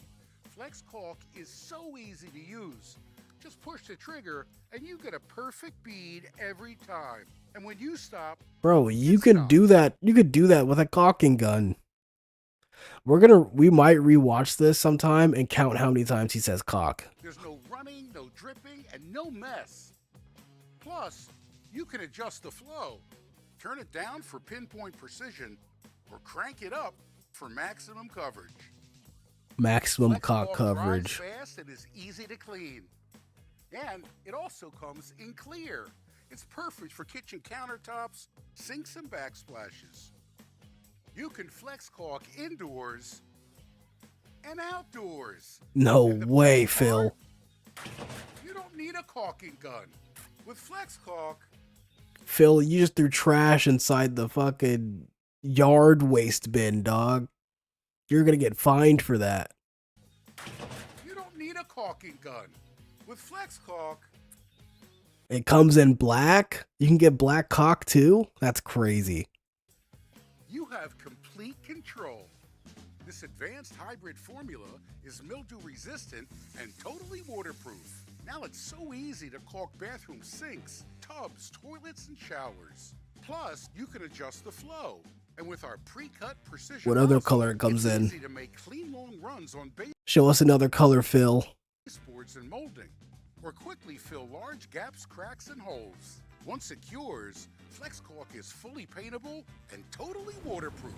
Speaker 20: Flex caulk is so easy to use. Just push the trigger and you get a perfect bead every time. And when you stop,
Speaker 2: Bro, you could do that. You could do that with a caulking gun. We might rewatch this sometime and count how many times he says caulk.
Speaker 20: there's no running, no dripping, and no mess. Plus, you can adjust the flow. Turn it down for pinpoint precision or crank it up for maximum coverage.
Speaker 2: Maximum caulk
Speaker 20: Dries
Speaker 2: coverage.
Speaker 20: fast and is easy to clean. And it also comes in clear. It's perfect for kitchen countertops, sinks, and backsplashes. You can flex caulk indoors and outdoors.
Speaker 2: No way, Phil.
Speaker 20: You don't need a caulking gun. With flex caulk,
Speaker 2: Phil, you just threw trash inside the fucking yard waste bin, dog. You're gonna get fined for that.
Speaker 20: you don't need a caulking gun. With flex caulk,
Speaker 2: It comes in black. You can get black caulk too. That's crazy.
Speaker 20: you have complete control. This advanced hybrid formula is mildew resistant and totally waterproof. Now it's so easy to caulk bathroom sinks, tubs, toilets, and showers. Plus, you can adjust the flow. And with our pre-cut precision
Speaker 2: What other
Speaker 20: nozzle,
Speaker 2: color it comes
Speaker 20: it's
Speaker 2: in?
Speaker 20: easy to make clean long runs on
Speaker 2: Show us another color, Phil.
Speaker 20: baseboards and molding, or quickly fill large gaps, cracks, and holes. Once it cures, flex caulk is fully paintable and totally waterproof.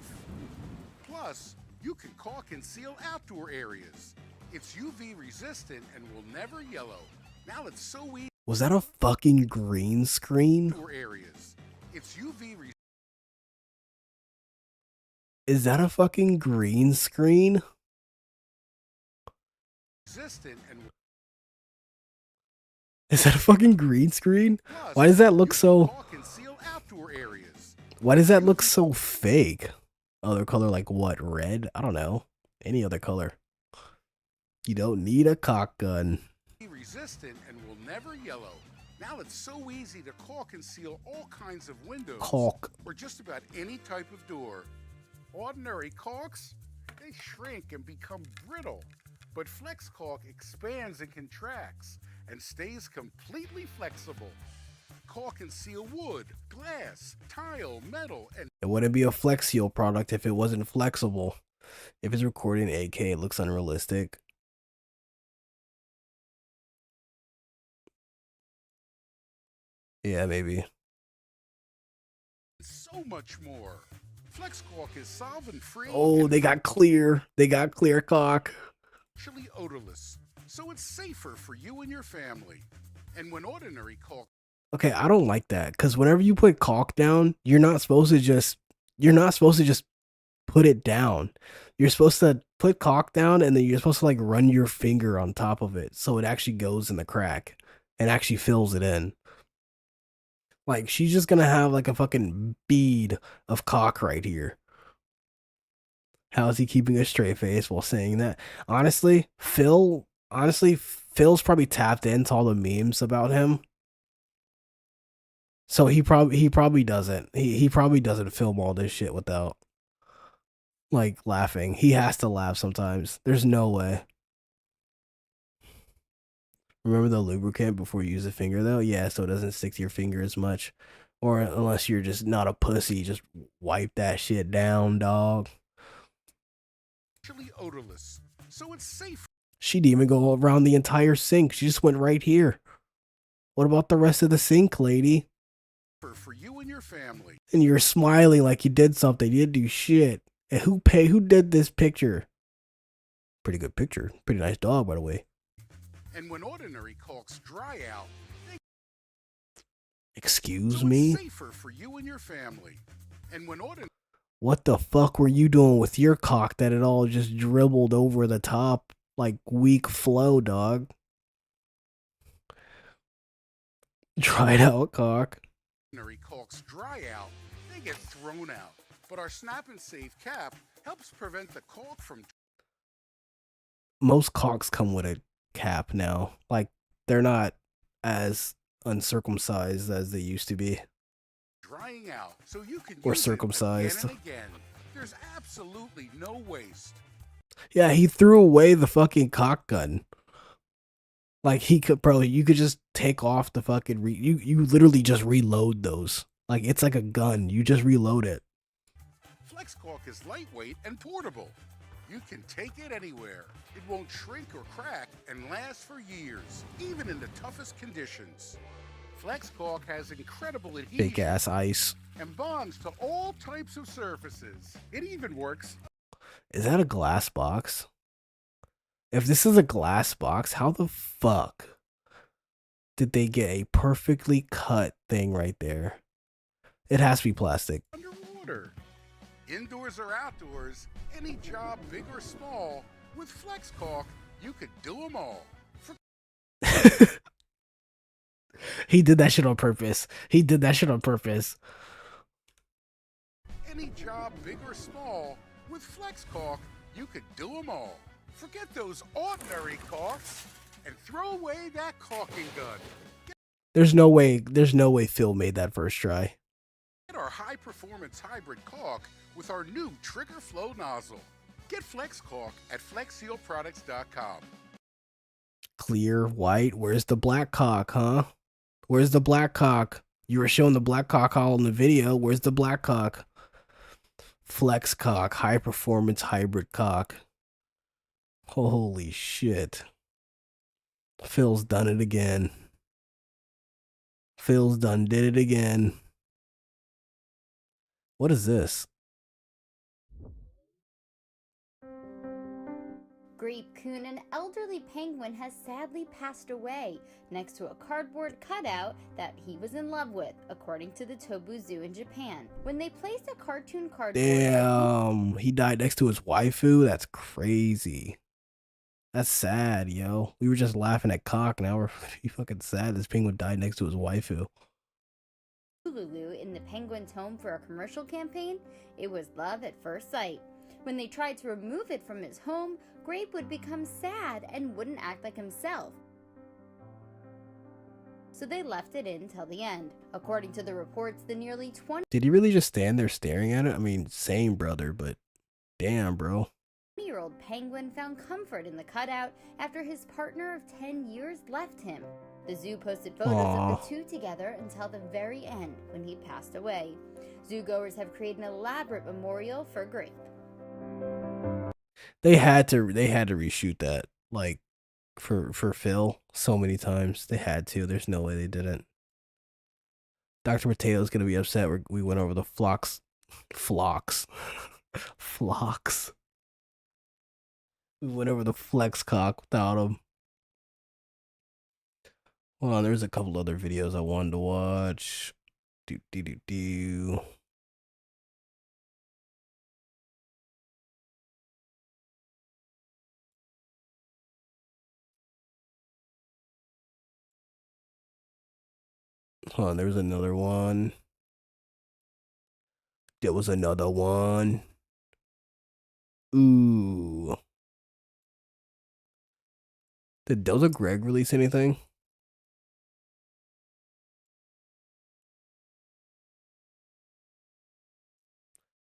Speaker 20: Plus, you can caulk and seal outdoor areas. It's UV resistant and will never yellow. Now it's so easy.
Speaker 2: Was that a fucking green screen?
Speaker 20: Outdoor areas. It's UV
Speaker 2: Is that a fucking green screen?
Speaker 20: resistant and
Speaker 2: Is that a fucking green screen? Why does that look so...
Speaker 20: caulk and seal outdoor areas.
Speaker 2: Why does that look so fake? Other color like what? Red? I don't know. Any other color. You don't need a caulk gun.
Speaker 20: Resistant and will never yellow. Now it's so easy to caulk and seal all kinds of windows.
Speaker 2: Caulk.
Speaker 20: Or just about any type of door. Ordinary caulks, they shrink and become brittle. But flex caulk expands and contracts and stays completely flexible. Caulk can seal wood, glass, tile, metal, and
Speaker 2: It wouldn't be a Flex Seal product if it wasn't flexible. If it's recording 8K, it looks unrealistic. Yeah, maybe.
Speaker 20: so much more. Flex caulk is solvent-free.
Speaker 2: Oh, they got clear. They got clear caulk.
Speaker 20: Actually odorless, so it's safer for you and your family. And when ordinary caulk
Speaker 2: Okay, I don't like that because whenever you put caulk down, you're not supposed to just put it down. You're supposed to put caulk down and then you're supposed to like run your finger on top of it so it actually goes in the crack and actually fills it in. Like she's just gonna have like a fucking bead of caulk right here. How is he keeping a straight face while saying that? Honestly, Phil's probably tapped into all the memes about him. So he probably doesn't. He probably doesn't film all this shit without like laughing. He has to laugh sometimes. There's no way. Remember the lubricant before you use a finger though? Yeah, so it doesn't stick to your finger as much. Or unless you're just not a pussy, just wipe that shit down, dog.
Speaker 20: actually odorless, so it's safe.
Speaker 2: She didn't even go around the entire sink. She just went right here. What about the rest of the sink, lady?
Speaker 20: For you and your family.
Speaker 2: And you're smiling like you did something. You didn't do shit. And who did this picture? Pretty good picture. Pretty nice dog, by the way.
Speaker 20: And when ordinary caulks dry out,
Speaker 2: Excuse
Speaker 20: so
Speaker 2: me?
Speaker 20: it's safer for you and your family. And when ordinary
Speaker 2: What the fuck were you doing with your caulk that it all just dribbled over the top like weak flow, dog? Dried out caulk.
Speaker 20: ordinary caulks dry out, they get thrown out. But our snap and save cap helps prevent the caulk from
Speaker 2: Most caulks come with a cap now. Like, they're not as uncircumcised as they used to be.
Speaker 20: drying out, so you can
Speaker 2: Or
Speaker 20: use
Speaker 2: circumcised.
Speaker 20: it again and again. There's absolutely no waste.
Speaker 2: Yeah, he threw away the fucking cock gun. Like, he could probably, you could just take off the fucking, you literally just reload those. Like, it's like a gun. You just reload it.
Speaker 20: Flex caulk is lightweight and portable. You can take it anywhere. It won't shrink or crack and last for years, even in the toughest conditions. Flex caulk has incredible adhesion
Speaker 2: Big ass ice.
Speaker 20: and bonds to all types of surfaces. It even works.
Speaker 2: Is that a glass box? If this is a glass box, how the fuck did they get a perfectly cut thing right there? It has to be plastic.
Speaker 20: Underwater. Indoors or outdoors, any job, big or small, with Flex caulk, you could do them all.
Speaker 2: He did that shit on purpose. He did that shit on purpose.
Speaker 20: Any job, big or small, with Flex caulk, you could do them all. Forget those ordinary caulks and throw away that caulking gun.
Speaker 2: There's no way Phil made that first try.
Speaker 20: Get our high-performance hybrid caulk with our new Trigger Flow nozzle. Get Flex caulk at flexsealproducts.com.
Speaker 2: Clear, white. Where's the black cock, huh? Where's the black cock? You were showing the black cock all in the video. Where's the black cock? Flex cock, high performance hybrid cock. Holy shit. Phil's done it again. Phil's done did it again. What is this?
Speaker 21: Grape Coon, an elderly penguin, has sadly passed away next to a cardboard cutout that he was in love with, according to the Tobu Zoo in Japan. When they placed a cartoon cardboard...
Speaker 2: Damn, he died next to his waifu? That's crazy. That's sad, yo. We were just laughing at cock, now we're fucking sad this penguin died next to his waifu.
Speaker 21: Lulu in the penguin's home for a commercial campaign, it was love at first sight. When they tried to remove it from his home, Grape would become sad and wouldn't act like himself. So they left it in till the end. According to the reports, the nearly 20
Speaker 2: Did he really just stand there staring at it? I mean, same brother, but damn, bro.
Speaker 21: 20-year-old penguin found comfort in the cutout after his partner of 10 years left him. The zoo posted photos of the two together until the very end when he passed away. Zoogoers have created an elaborate memorial for Grape.
Speaker 2: They had to reshoot that, like, for Phil so many times. They had to. There's no way they didn't. Dr. Mateo's gonna be upset we went over the flocks. We went over the flex cock without him. Hold on, there's a couple other videos I wanted to watch. Do. Hold on, there was another one. There was another one. Ooh. Did Delta Greg release anything?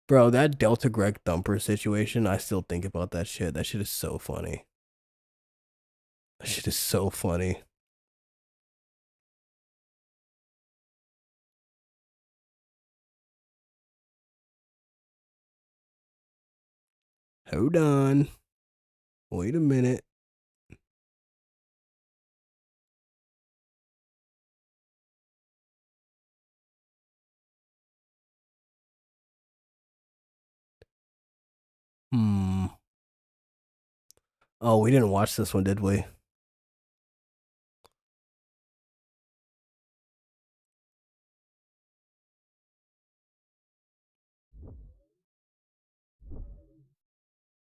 Speaker 2: Bro, that Delta Greg thumper situation, I still think about that shit. That shit is so funny. That shit is so funny. Hold on. Wait a minute. Oh, we didn't watch this one, did we?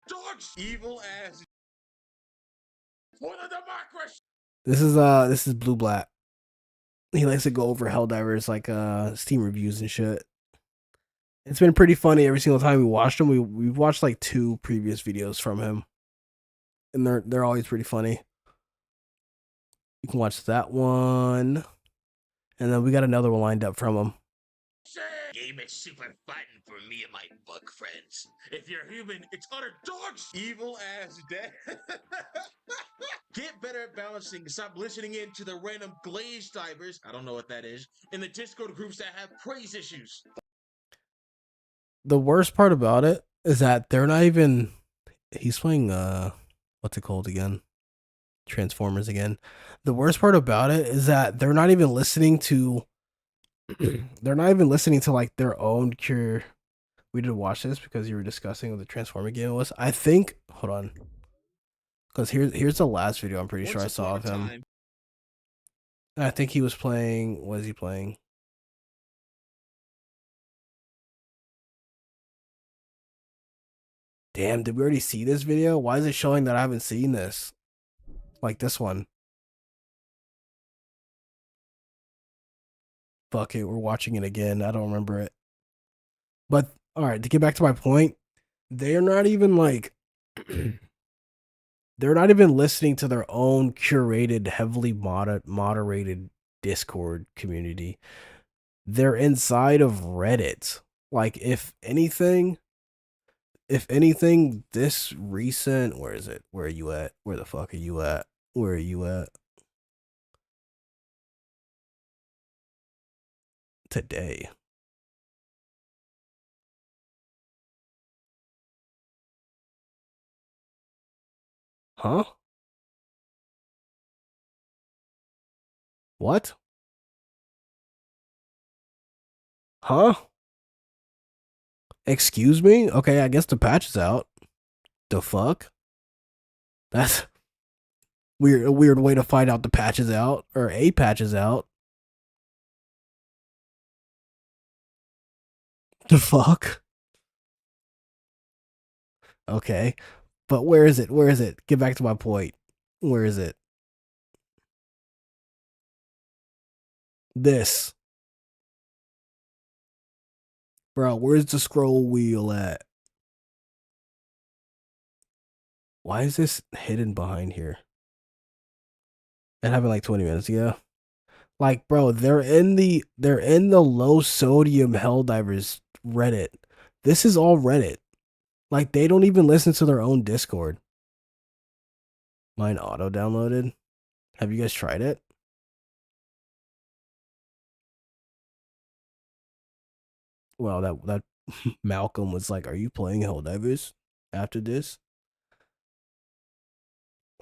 Speaker 20: Dogs, evil as for the democracy.
Speaker 2: This is Blue Black. He likes to go over Helldivers like Steam reviews and shit. It's been pretty funny every single time we watched him. We've watched like 2 previous videos from him, and they're always pretty funny. You can watch that one, and then we got another one lined up from him.
Speaker 1: Game is super fun for me and my bug friends. If you're human, it's utter dogs. Evil as death. Get better at balancing. Stop listening in to the random glazed divers. I don't know what that is. In the Discord groups that have praise issues.
Speaker 2: The worst part about it is that they're not even. He's playing what's it called again? Transformers again. The worst part about it is that they're not even listening to. They're not even listening to like their own cure. We did watch this because you were discussing what the Transformer game was. I think. Hold on. Because here's the last video I'm pretty sure I saw of him. I think he was playing. What is he playing? Damn, did we already see this video? Why is it showing that I haven't seen this? Like this one. Fuck it, we're watching it again. I don't remember it. But, alright, to get back to my point, they're not even like... they're not even listening to their own curated, heavily moderated Discord community. They're inside of Reddit. Like, if anything, this recent... Where is it? Where are you at? Where the fuck are you at? Where are you at? Today. Huh? What? Huh? Excuse me? Okay, I guess the patch is out. The fuck? That's weird. A weird way to find out the patch is out, or a patch is out. The fuck? Okay. But where is it? Where is it? Get back to my point. Where is it? This. Bro, where's the scroll wheel at? Why is this hidden behind here? It happened like 20 minutes ago. Like, bro, they're in the low sodium Helldivers Reddit. This is all Reddit. Like, they don't even listen to their own Discord. Mine auto downloaded. Have you guys tried it? Well, that Malcolm was like, "Are you playing Helldivers after this?"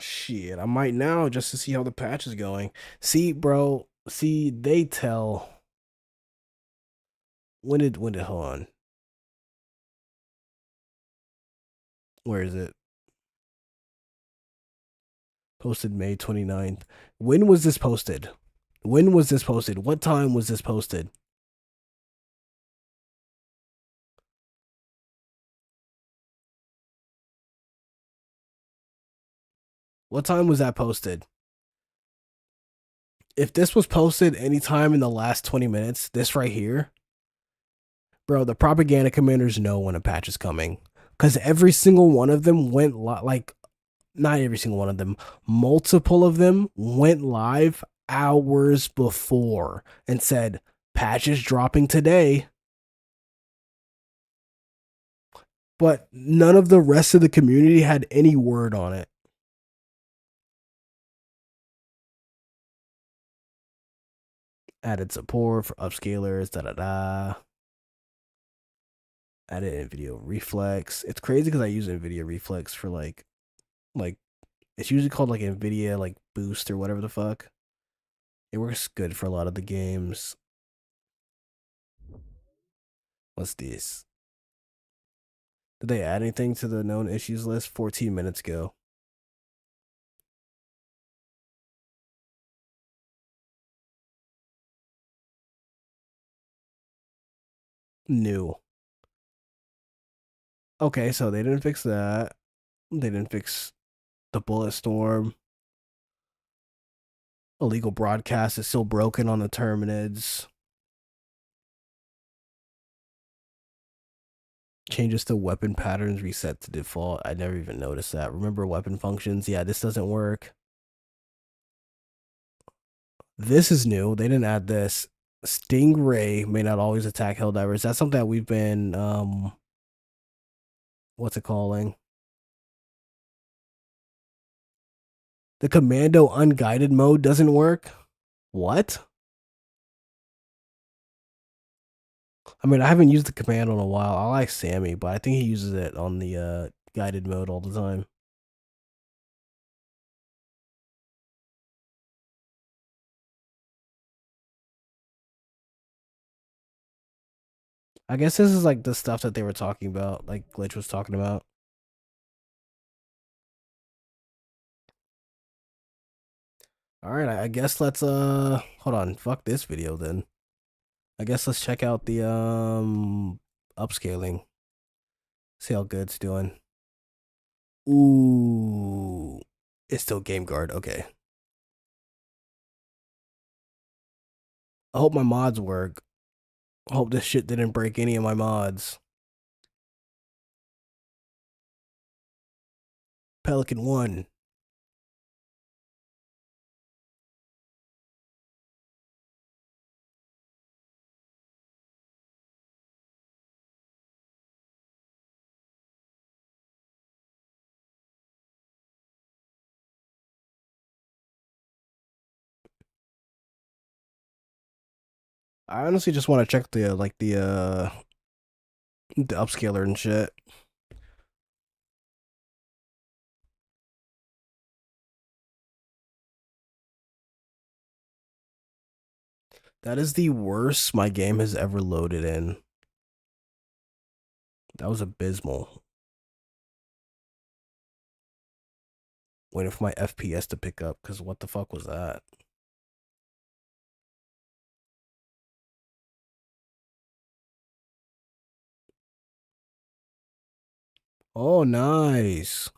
Speaker 2: Shit, I might now just to see how the patch is going. See, bro, they tell. When did hold on. Where is it? Posted May 29th. When was this posted? When was this posted? What time was this posted? What time was that posted? If this was posted anytime in the last 20 minutes, this right here, bro, the propaganda commanders know when a patch is coming. Because every single one of them went like, not every single one of them, multiple of them went live hours before and said, patch is dropping today. But none of the rest of the community had any word on it. Added support for upscalers, Added NVIDIA Reflex. It's crazy because I use NVIDIA Reflex for like it's usually called like NVIDIA like Boost or whatever the fuck. It works good for a lot of the games. What's this? Did they add anything to the known issues list? 14 minutes ago. New. Okay, so they didn't fix that. They didn't fix the bullet storm. Illegal broadcast is still broken on the Terminids. Changes to weapon patterns reset to default. I never even noticed that. Remember weapon functions? Yeah, this doesn't work. This is new. They didn't add this. Stingray may not always attack Helldivers. That's something that we've been what's it calling? The commando unguided mode doesn't work? What? I mean, I haven't used the commando in a while. I like Sammy, but I think he uses it on the guided mode all the time. I guess this is like the stuff that they were talking about, like Glitch was talking about. All right, I guess let's hold on, fuck this video then. I guess let's check out the upscaling. See how good it's doing. Ooh, it's still game guard. Okay. I hope my mods work. I hope this shit didn't break any of my mods. Pelican 1. I honestly just want to check the the upscaler and shit. That is the worst my game has ever loaded in. That was abysmal. Waiting for my FPS to pick up, because what the fuck was that? Oh, nice.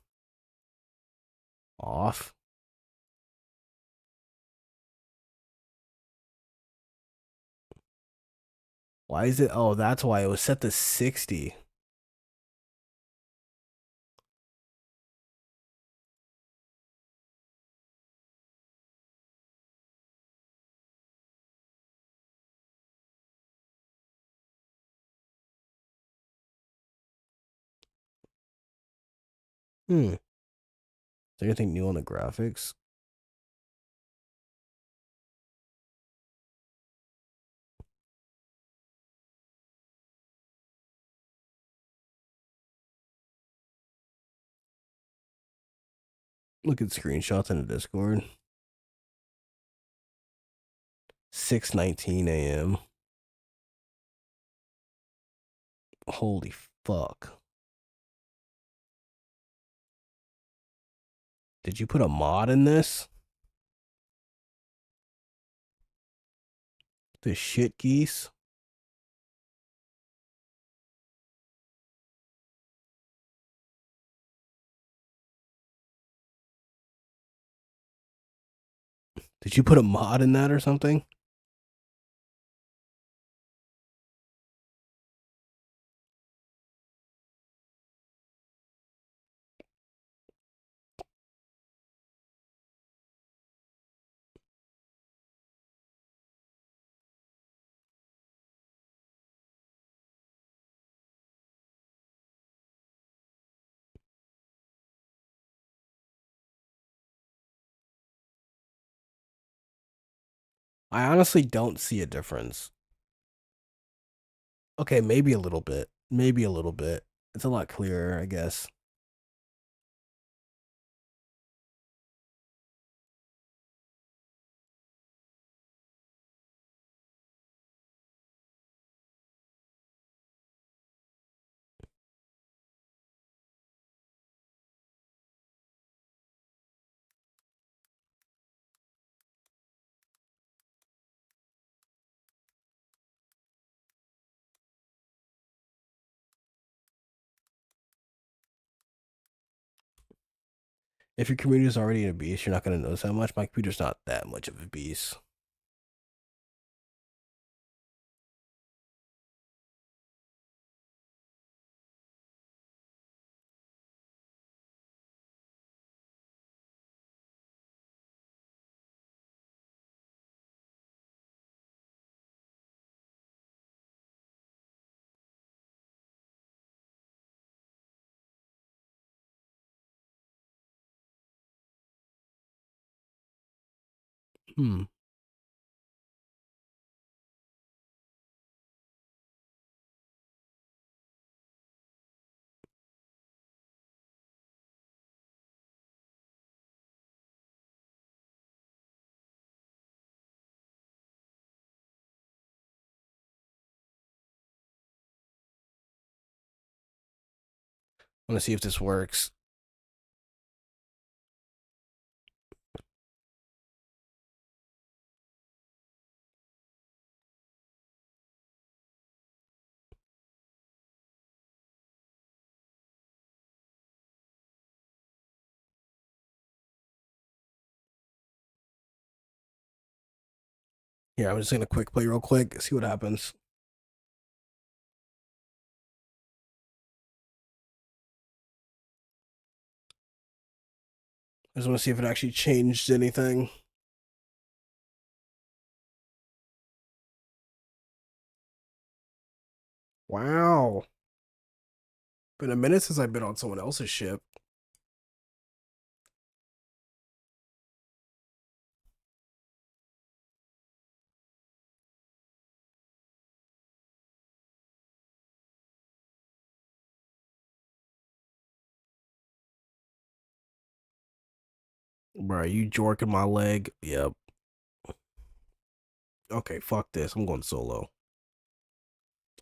Speaker 2: Off. Why is it? Oh, that's why it was set to 60. Is there anything new on the graphics? Look at screenshots in the Discord. 6:19 a.m. Holy fuck. Did you put a mod in this? The shit geese? Did you put a mod in that or something? I honestly don't see a difference. Okay, maybe a little bit. Maybe a little bit. It's a lot clearer, I guess. If your community is already a beast, you're not going to notice that much. My computer's not that much of a beast. Hmm. I want to see if this works. Here, I'm just going to quick play real quick, see what happens. I just want to see if it actually changed anything. Wow. Been a minute since I've been on someone else's ship. Bro, you jorking my leg? Yep. Okay, fuck this. I'm going solo.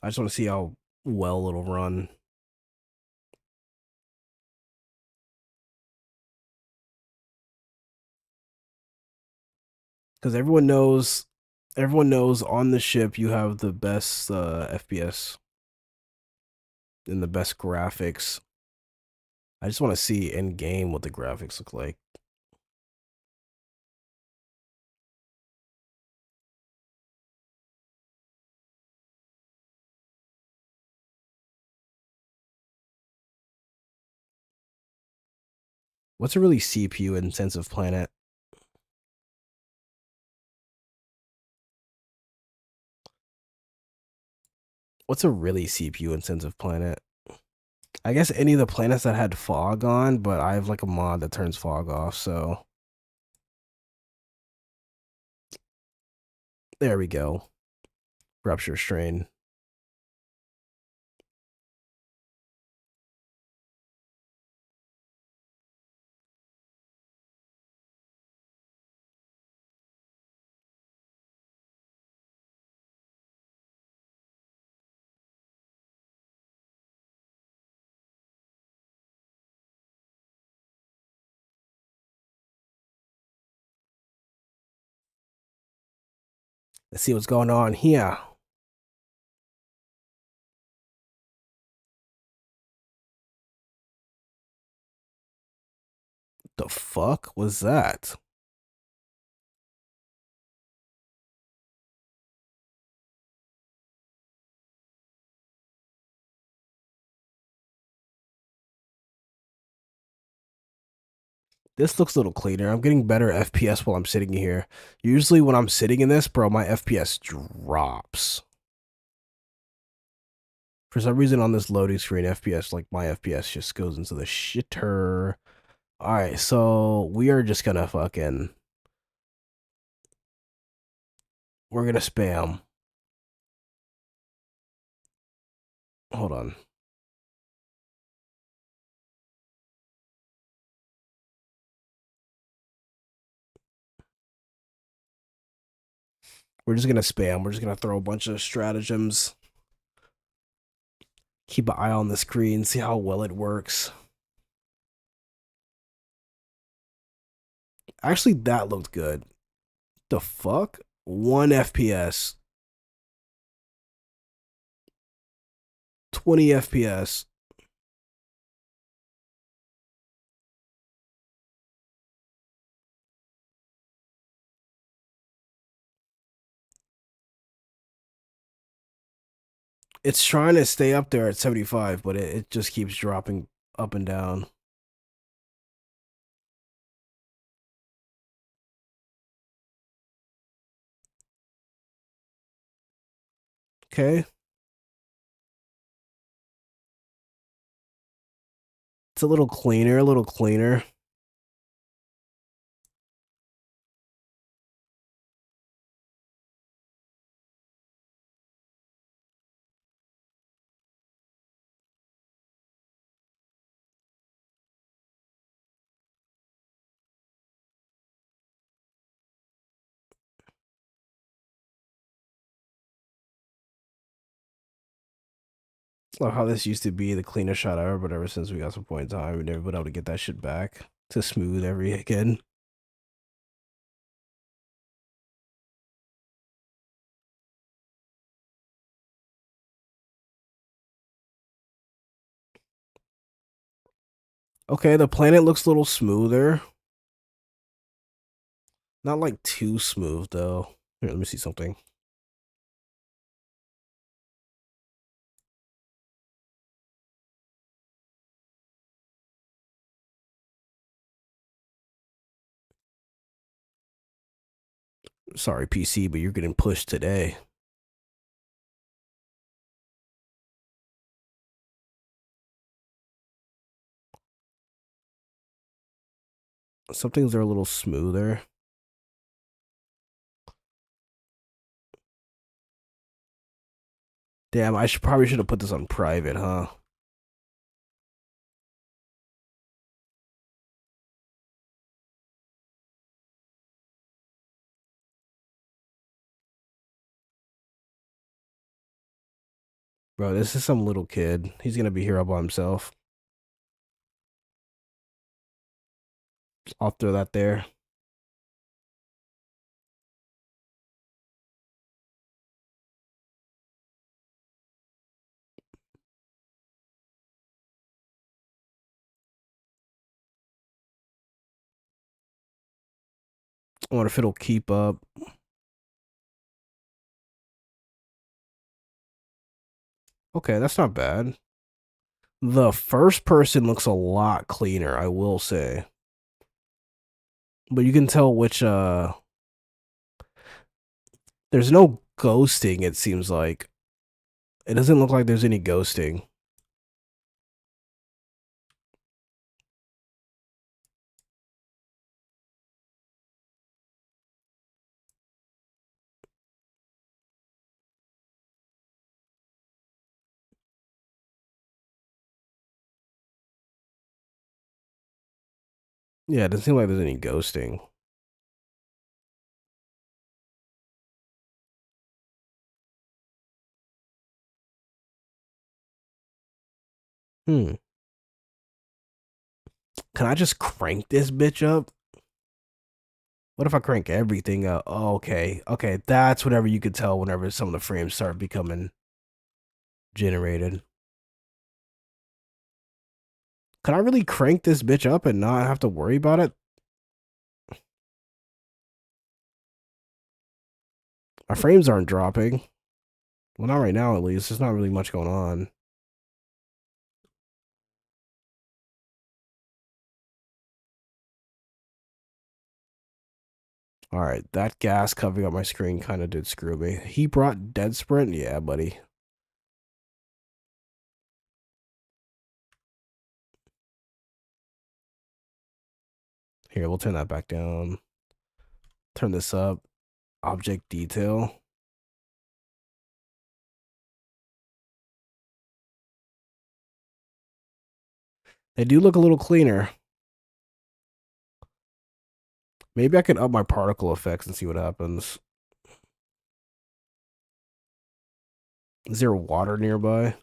Speaker 2: I just want to see how well it'll run. Because everyone knows on the ship you have the best FPS and the best graphics. I just want to see in game what the graphics look like. What's a really CPU intensive planet? What's a really CPU intensive planet? I guess any of the planets that had fog on, but I have like a mod that turns fog off, so there we go. Rupture strain. Let's see what's going on here. The fuck was that? This looks a little cleaner. I'm getting better FPS while I'm sitting here. Usually when I'm sitting in this, bro, my FPS drops. For some reason on this loading screen, FPS, like my FPS just goes into the shitter. Alright, so we are just gonna fucking... We're gonna spam. Hold on. We're just gonna spam. We're just gonna throw a bunch of stratagems. Keep an eye on the screen, see how well it works. Actually, that looked good. The fuck? 1 FPS. 20 FPS. It's trying to stay up there at 75, but it just keeps dropping up and down. Okay. It's a little cleaner, a little cleaner. Love how this used to be the cleanest shot ever, but ever since we got some point in time, we've never been able to get that shit back to smooth every again. Okay, the planet looks a little smoother. Not like too smooth though. Here, let me see something. Sorry, PC, but you're getting pushed today. Some things are a little smoother. Damn, I probably should have put this on private, huh? Bro, this is some little kid. He's gonna be here all by himself. I'll throw that there. I wonder if it'll keep up. Okay, that's not bad. The first person looks a lot cleaner, I will say. But you can tell which, there's no ghosting, it seems like. It doesn't look like there's any ghosting. Yeah, it doesn't seem like there's any ghosting. Can I just crank this bitch up? What if I crank everything up? Oh, okay. Okay, that's whenever you could tell whenever some of the frames start becoming generated. Can I really crank this bitch up and not have to worry about it? My frames aren't dropping. Well, not right now, at least. There's not really much going on. Alright, that gas covering up my screen kind of did screw me. He brought dead sprint? Yeah, buddy. Here, we'll turn that back down. Turn this up. Object detail. They do look a little cleaner. Maybe I can up my particle effects and see what happens. Is there water nearby?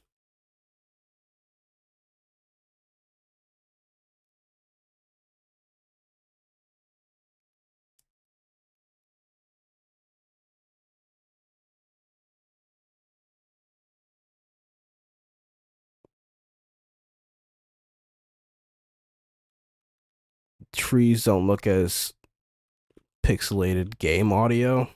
Speaker 2: Trees don't look as pixelated game audio.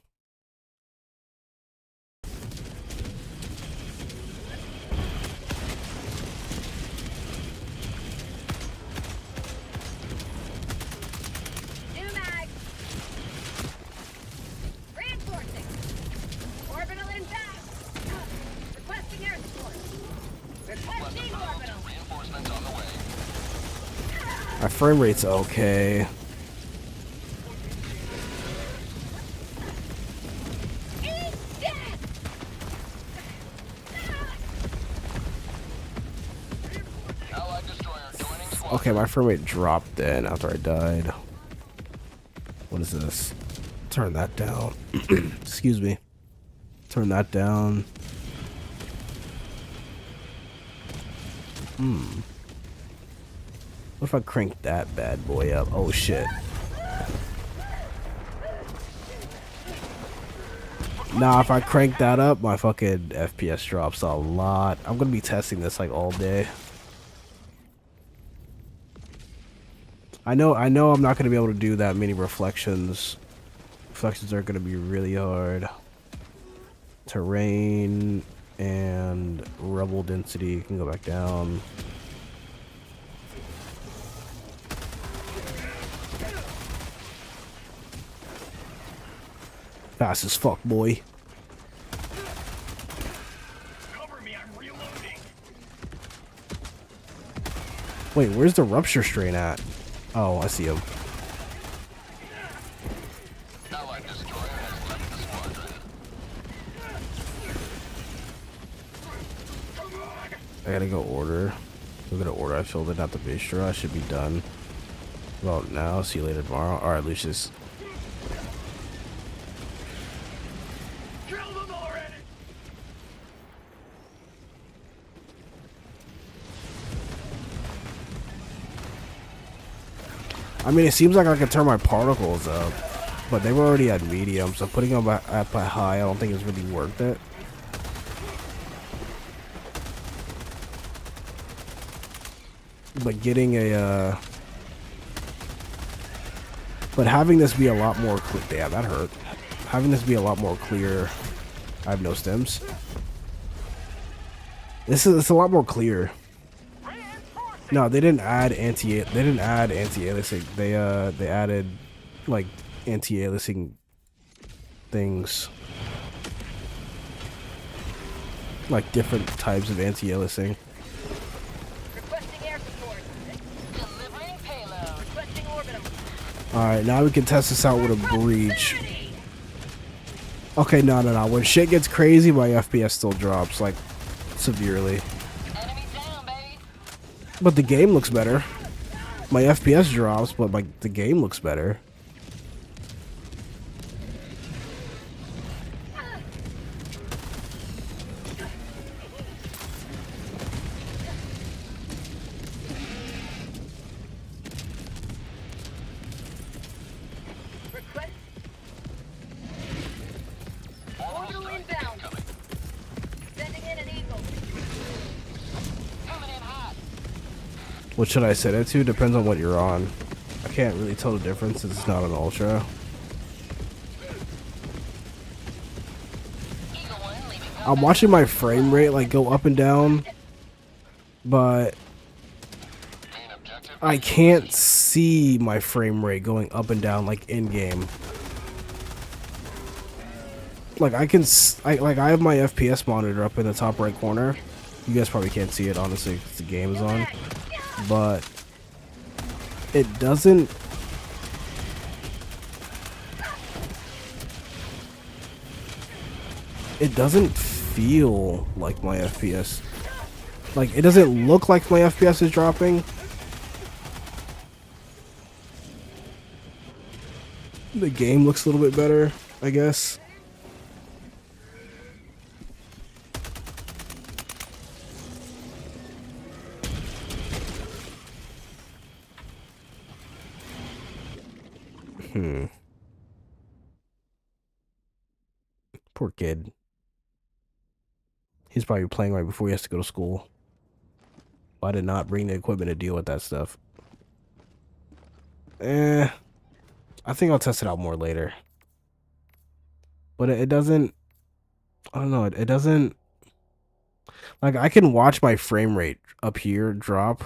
Speaker 2: frame rate's okay. Okay, my frame rate dropped then after I died. What is this? Turn that down. Excuse me. Turn that down. What if I crank that bad boy up? Oh shit. Nah, if I crank that up, my fucking FPS drops a lot. I'm gonna be testing this like all day. I know I'm not gonna be able to do that many reflections. Reflections are gonna be really hard. Terrain and rubble density can go back down. Fast as fuck, boy.
Speaker 9: Cover me, I'm reloading.
Speaker 2: Wait, where's the rupture strain at? Oh, I see him. I gotta go order. I'm gonna order. I filled it out the bistro. I should be done about now. See you later tomorrow. Alright, Lucius.
Speaker 9: Kill them already.
Speaker 2: I mean, it seems like I could turn my particles up, but they were already at medium, so putting them at high, I don't think it's really worth it. But getting a, but having this be a lot more clear. Damn, that hurt. Having this be a lot more clear. I have no stems. It's a lot more clear. No, they didn't add anti-aliasing. They added like anti-aliasing things. Like different types of anti-aliasing. Alright, now we can test this out with a breach. Okay, no. When shit gets crazy, my FPS still drops, like, severely. But the game looks better. My FPS drops, but the game looks better.
Speaker 5: Orbital inbound. Sending in an eagle. Coming in hot.
Speaker 2: What should I set it to? Depends on what you're on. I can't really tell the difference. It's not an ultra. I'm watching my frame rate like go up and down, but I can't see my frame rate going up and down like in game. Like I have my FPS monitor up in the top right corner. You guys probably can't see it honestly because the game is on, but it doesn't. It doesn't feel like my FPS. Like, it doesn't look like my FPS is dropping. The game looks a little bit better, I guess. Poor kid. He's probably playing right before he has to go to school. I did not bring the equipment to deal with that stuff. I think I'll test it out more later. But it doesn't... I don't know. It doesn't... Like, I can watch my frame rate up here drop.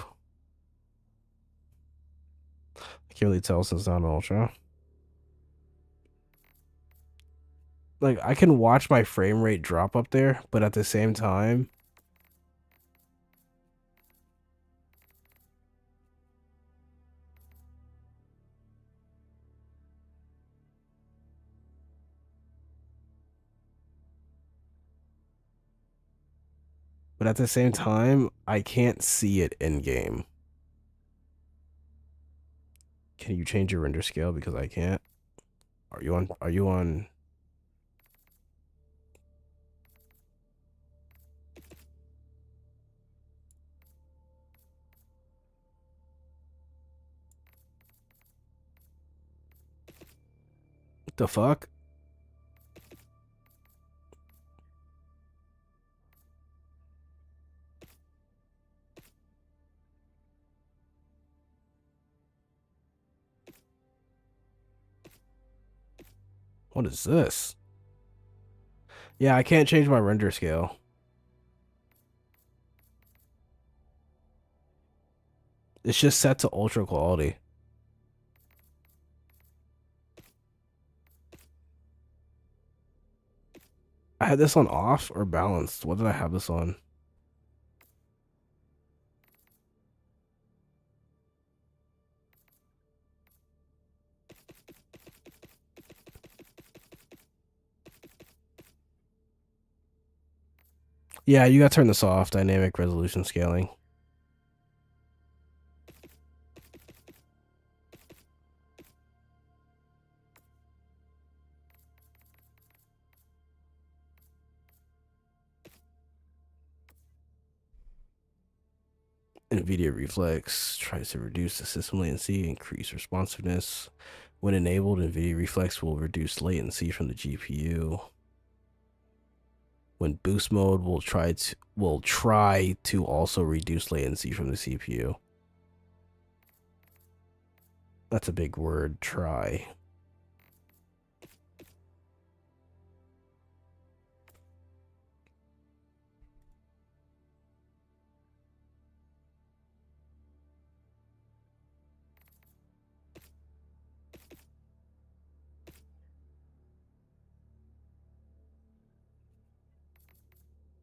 Speaker 2: I can't really tell since it's not an ultra. Like, I can watch my frame rate drop up there, but at the same time... But at the same time, I can't see it in game. Can you change your render scale? Because I can't. Are you on? What the fuck? What is this? Yeah, I can't change my render scale. It's just set to ultra quality. I had this on off or balanced. What did I have this on? Yeah, you gotta turn this off. Dynamic resolution scaling. NVIDIA Reflex tries to reduce the system latency, increase responsiveness. When enabled, NVIDIA Reflex will reduce latency from the GPU. When boost mode will try to also reduce latency from the CPU. That's a big word, try.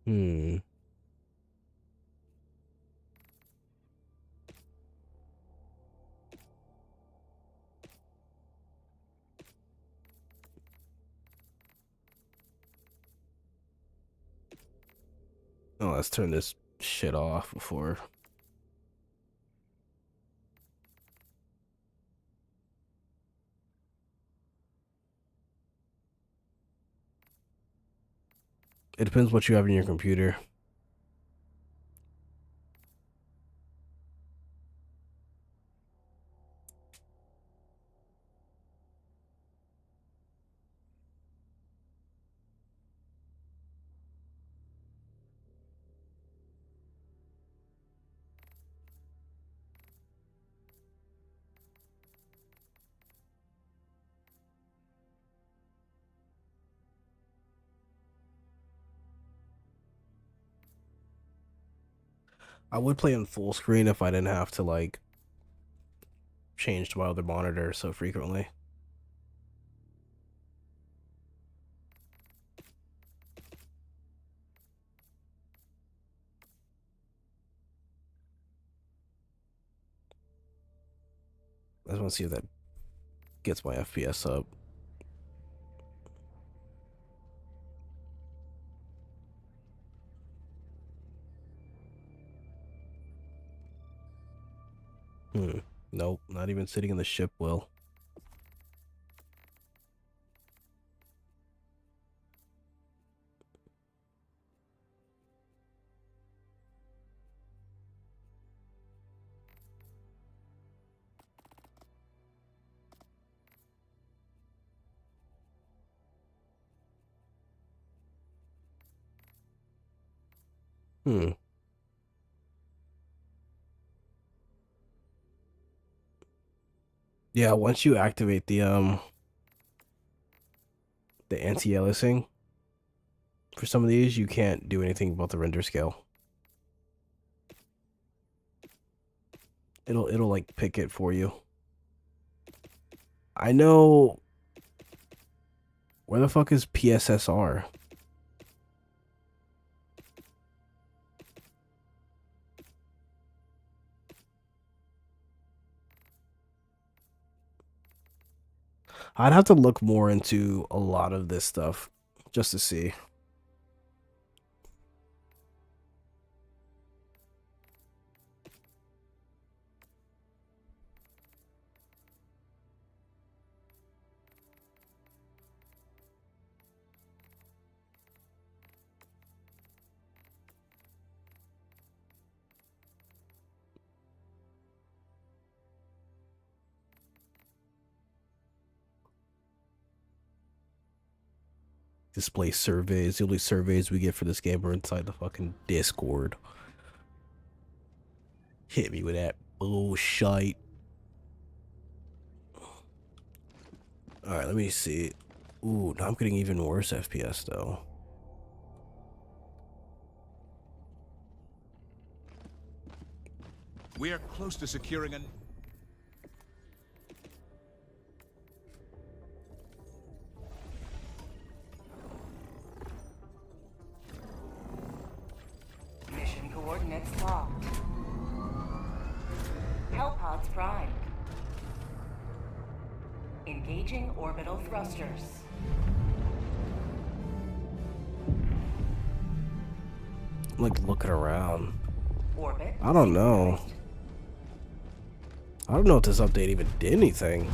Speaker 2: Hmm. Oh, let's turn this shit off before. It depends what you have in your computer. I would play on full screen if I didn't have to like change to my other monitor so frequently. I just want to see if that gets my FPS up. Nope, not even sitting in the ship will. Yeah, once you activate the anti-aliasing for some of these, you can't do anything about the render scale. It'll like pick it for you. I know. Where the fuck is PSSR? I'd have to look more into a lot of this stuff just to see. display surveys. The only surveys we get for this game are inside the fucking Discord. Hit me with that bullshit. Alright, let me see. Ooh, now I'm getting even worse FPS though.
Speaker 6: We are close to securing an...
Speaker 11: Mission coordinates locked. Hellpods primed. Engaging orbital thrusters.
Speaker 2: I'm like looking around.
Speaker 11: Orbit.
Speaker 2: I don't know. I don't know if this update even did anything.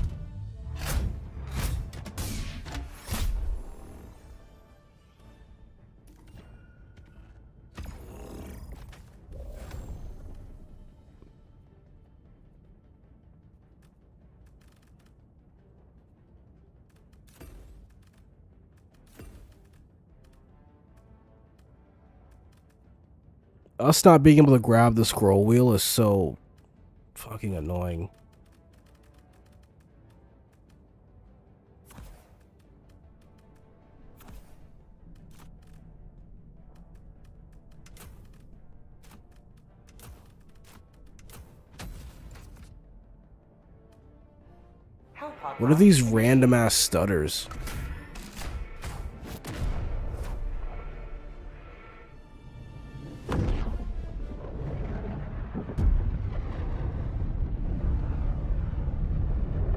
Speaker 2: Us not being able to grab the scroll wheel is so fucking annoying. What are these random ass stutters?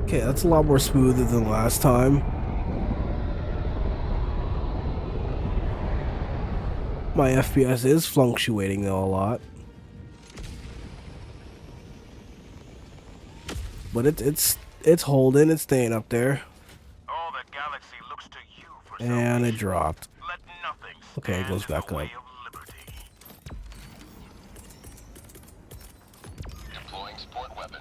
Speaker 2: Okay, that's a lot more smoother than last time. My FPS is fluctuating though a lot. But it's holding, it's staying up there.
Speaker 6: All the galaxy looks to you for
Speaker 2: And it dropped.
Speaker 6: Let nothing
Speaker 2: Okay, it goes back up.
Speaker 8: Deploying support weapon.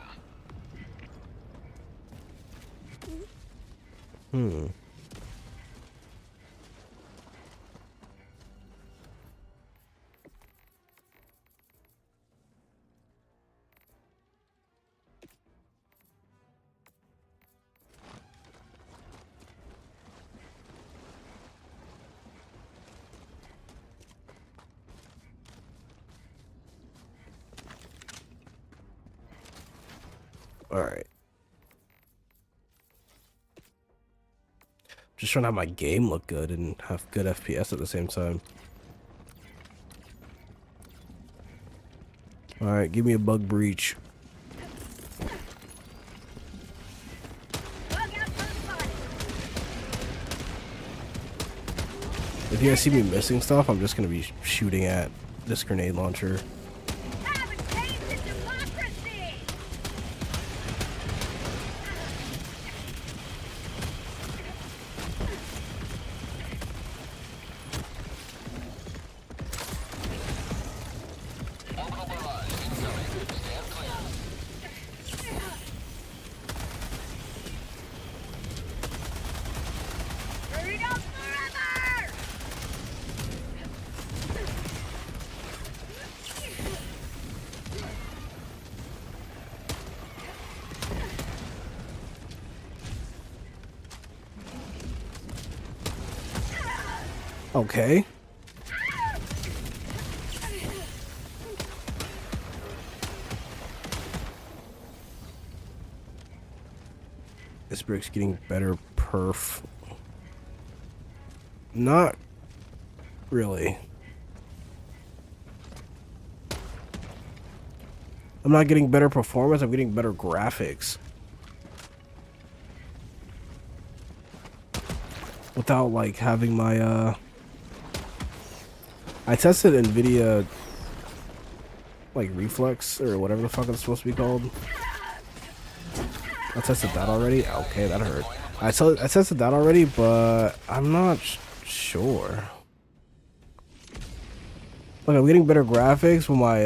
Speaker 2: Alright. Just trying to have my game look good and have good FPS at the same time. Alright, give me a bug breach. If you guys see me missing stuff, I'm just gonna be shooting at this grenade launcher. Okay. This brick's getting better perf. Not really. I'm not getting better performance, I'm getting better graphics. Without like having my I tested NVIDIA like Reflex or whatever the fuck it's supposed to be called. I tested that already. Okay, that hurt. I tested that already, but I'm not sure. Look, I'm getting better graphics when my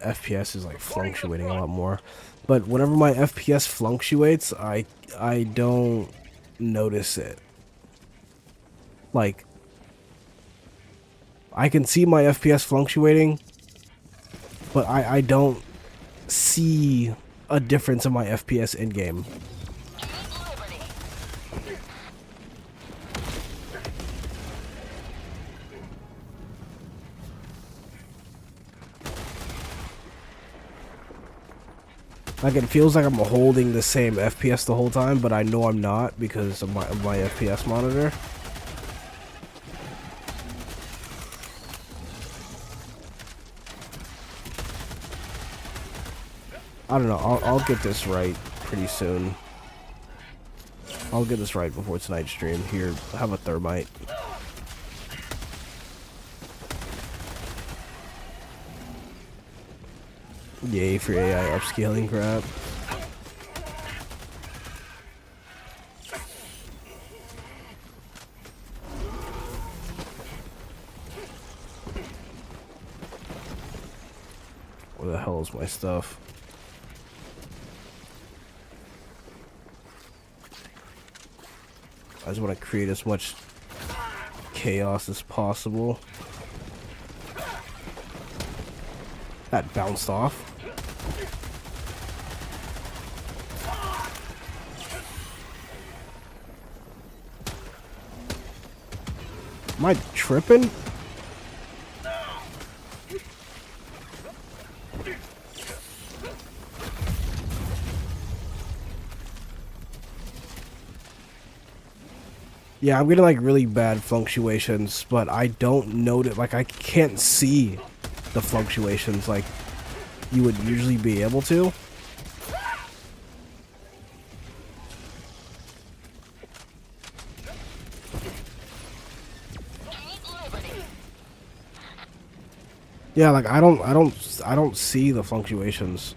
Speaker 2: FPS is like fluctuating a lot more. But whenever my FPS fluctuates, I don't notice it. Like, I can see my FPS fluctuating, but I don't see a difference in my FPS in-game. Like, it feels like I'm holding the same FPS the whole time, but I know I'm not because of my FPS monitor. I don't know, I'll get this right pretty soon. I'll get this right before tonight's stream. Here, have a thermite. Yay for AI upscaling crap. Where the hell is my stuff? I just want to create as much chaos as possible. That bounced off. Am I tripping? Yeah, I'm getting like really bad fluctuations, but I don't notice, like I can't see the fluctuations like you would usually be able to. Yeah, like I don't see the fluctuations.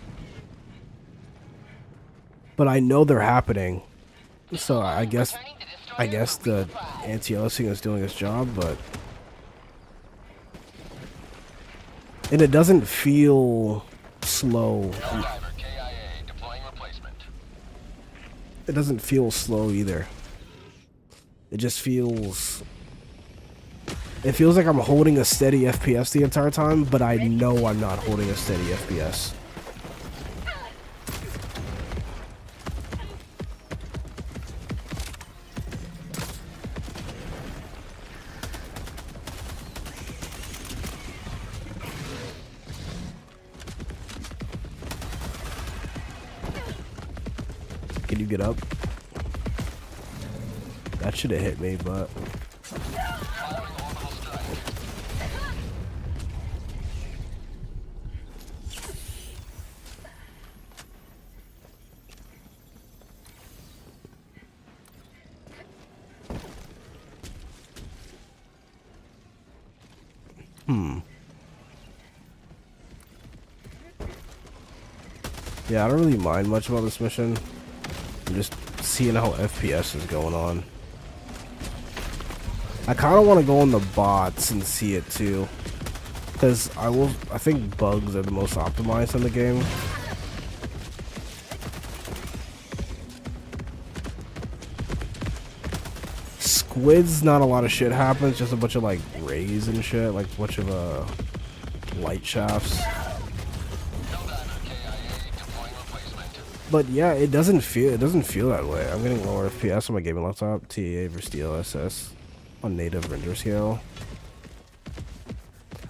Speaker 2: But I know they're happening. So I guess the anti-aliasing is doing its job, but and it doesn't feel slow. It doesn't feel slow either. It just feels... It feels like I'm holding a steady FPS the entire time, but I know I'm not holding a steady FPS. Can you get up? That should have hit me, but... Yeah, I don't really mind much about this mission. I'm just seeing how FPS is going on. I kind of want to go on the bots and see it too, because I think bugs are the most optimized in the game. Squids, not a lot of shit happens, just a bunch of like rays and shit, like a bunch of light shafts. But yeah, it doesn't feel that way. I'm getting lower FPS on my gaming laptop. TAA versus DLSS on native render scale.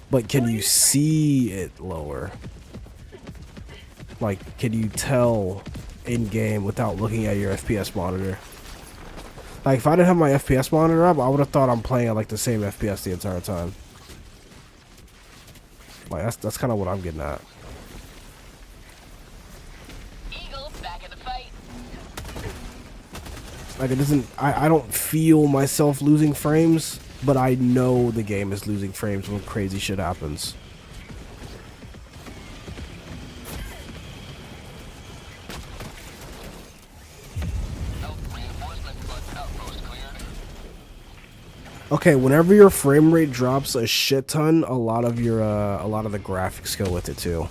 Speaker 2: But can you see it lower? Like, can you tell in game without looking at your FPS monitor? Like, if I didn't have my FPS monitor up, I would have thought I'm playing at like the same FPS the entire time. Like, that's kind of what I'm getting at. Like, it doesn't... I don't feel myself losing frames, but I know the game is losing frames when crazy shit happens. Okay, whenever your frame rate drops a shit ton, a lot of the graphics go with it too.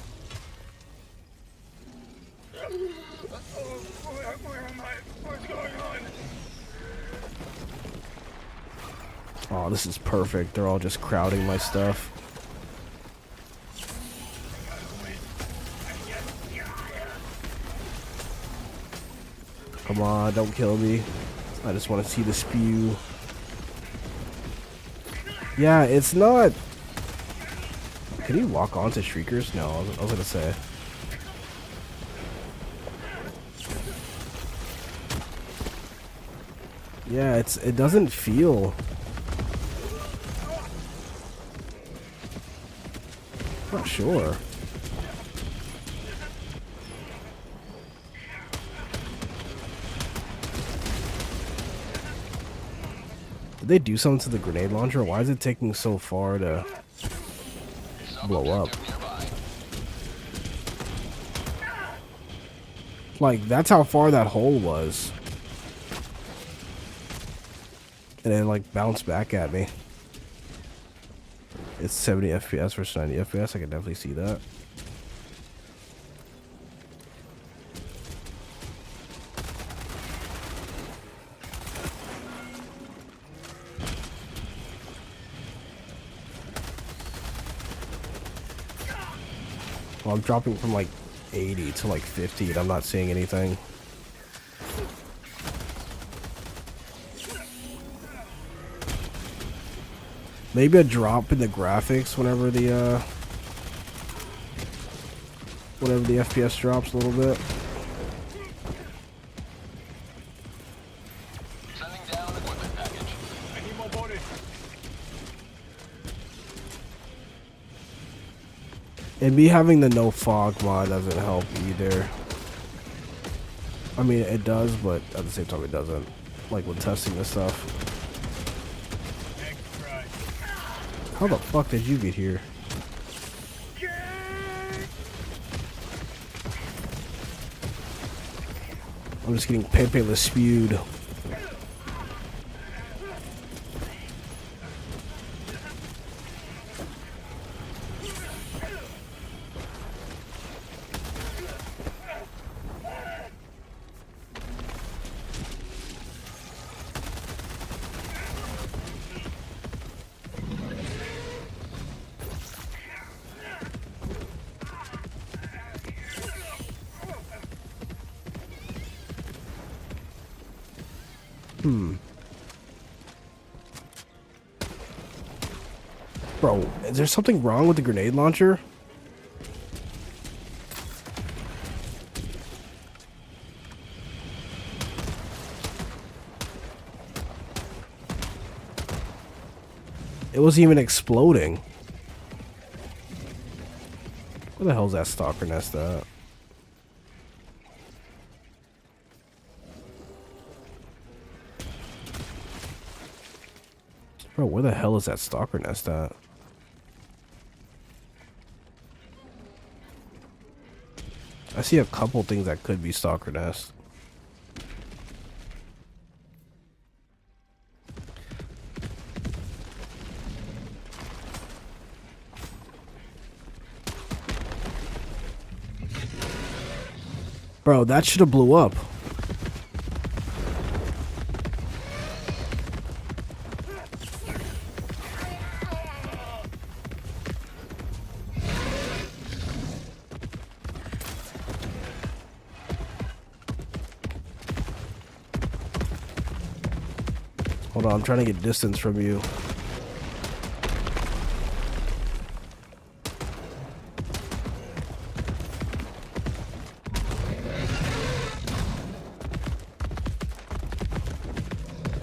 Speaker 2: Oh, this is perfect. They're all just crowding my stuff. Come on, don't kill me. I just want to see the spew. Yeah, it's not... Can he walk onto Shriekers? No, I was gonna say. Yeah, it doesn't feel... I'm not sure. Did they do something to the grenade launcher? Why is it taking so far to blow up? Like, that's how far that hole was. And then, like, bounced back at me. It's 70 FPS versus 90 FPS. I can definitely see that. Well, I'm dropping from like 80 to like 50 and I'm not seeing anything. Maybe a drop in the graphics whenever the FPS drops a little bit.
Speaker 8: Sending down equipment package. I need more bodies.
Speaker 2: And me having the no fog mod doesn't help either. I mean, it does, but at the same time it doesn't. Like when testing this stuff. How the fuck did you get here? I'm just getting Pepe spewed. Bro, is there something wrong with the grenade launcher? It wasn't even exploding. Where the hell's that stalker nest at? Bro, where the hell is that stalker nest at? I see a couple things that could be stalker nest. Bro, that should have blew up. Hold on, I'm trying to get distance from you.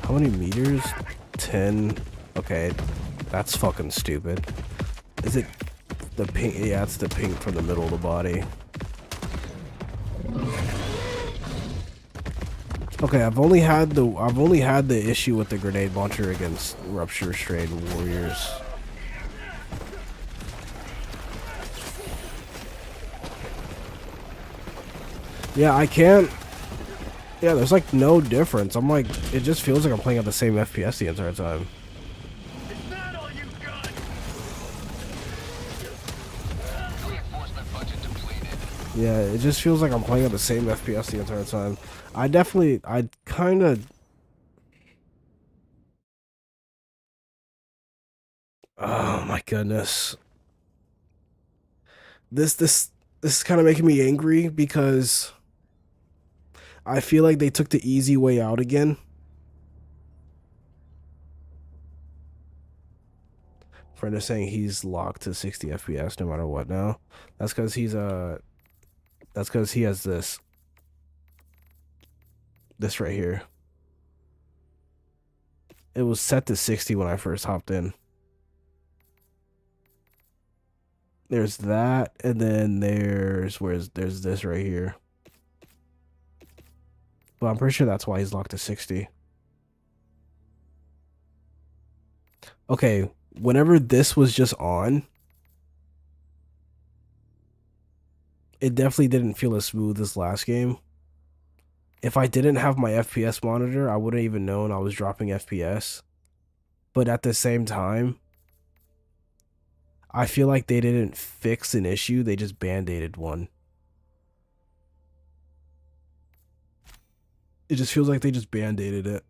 Speaker 2: How many meters? 10. Okay, that's fucking stupid. Is it the pink? Yeah, it's the pink from the middle of the body. Okay, I've only had the issue with the grenade launcher against Rupture Strain Warriors. Yeah, I can't. Yeah, there's like no difference. I'm like, it just feels like I'm playing at the same FPS the entire time. Yeah, it just feels like I'm playing at the same FPS the entire time. I kind of Oh my goodness. This is kind of making me angry because I feel like they took the easy way out again. Friend is saying he's locked to 60 FPS no matter what now. That's because he has this right here. It was set to 60 when I first hopped in. There's that, and then there's this right here. But I'm pretty sure that's why he's locked to 60. Okay, whenever this was just on, it definitely didn't feel as smooth as last game. If I didn't have my FPS monitor, I wouldn't even known I was dropping FPS. But at the same time, I feel like they didn't fix an issue, they just band-aided one. It just feels like they just band-aided it.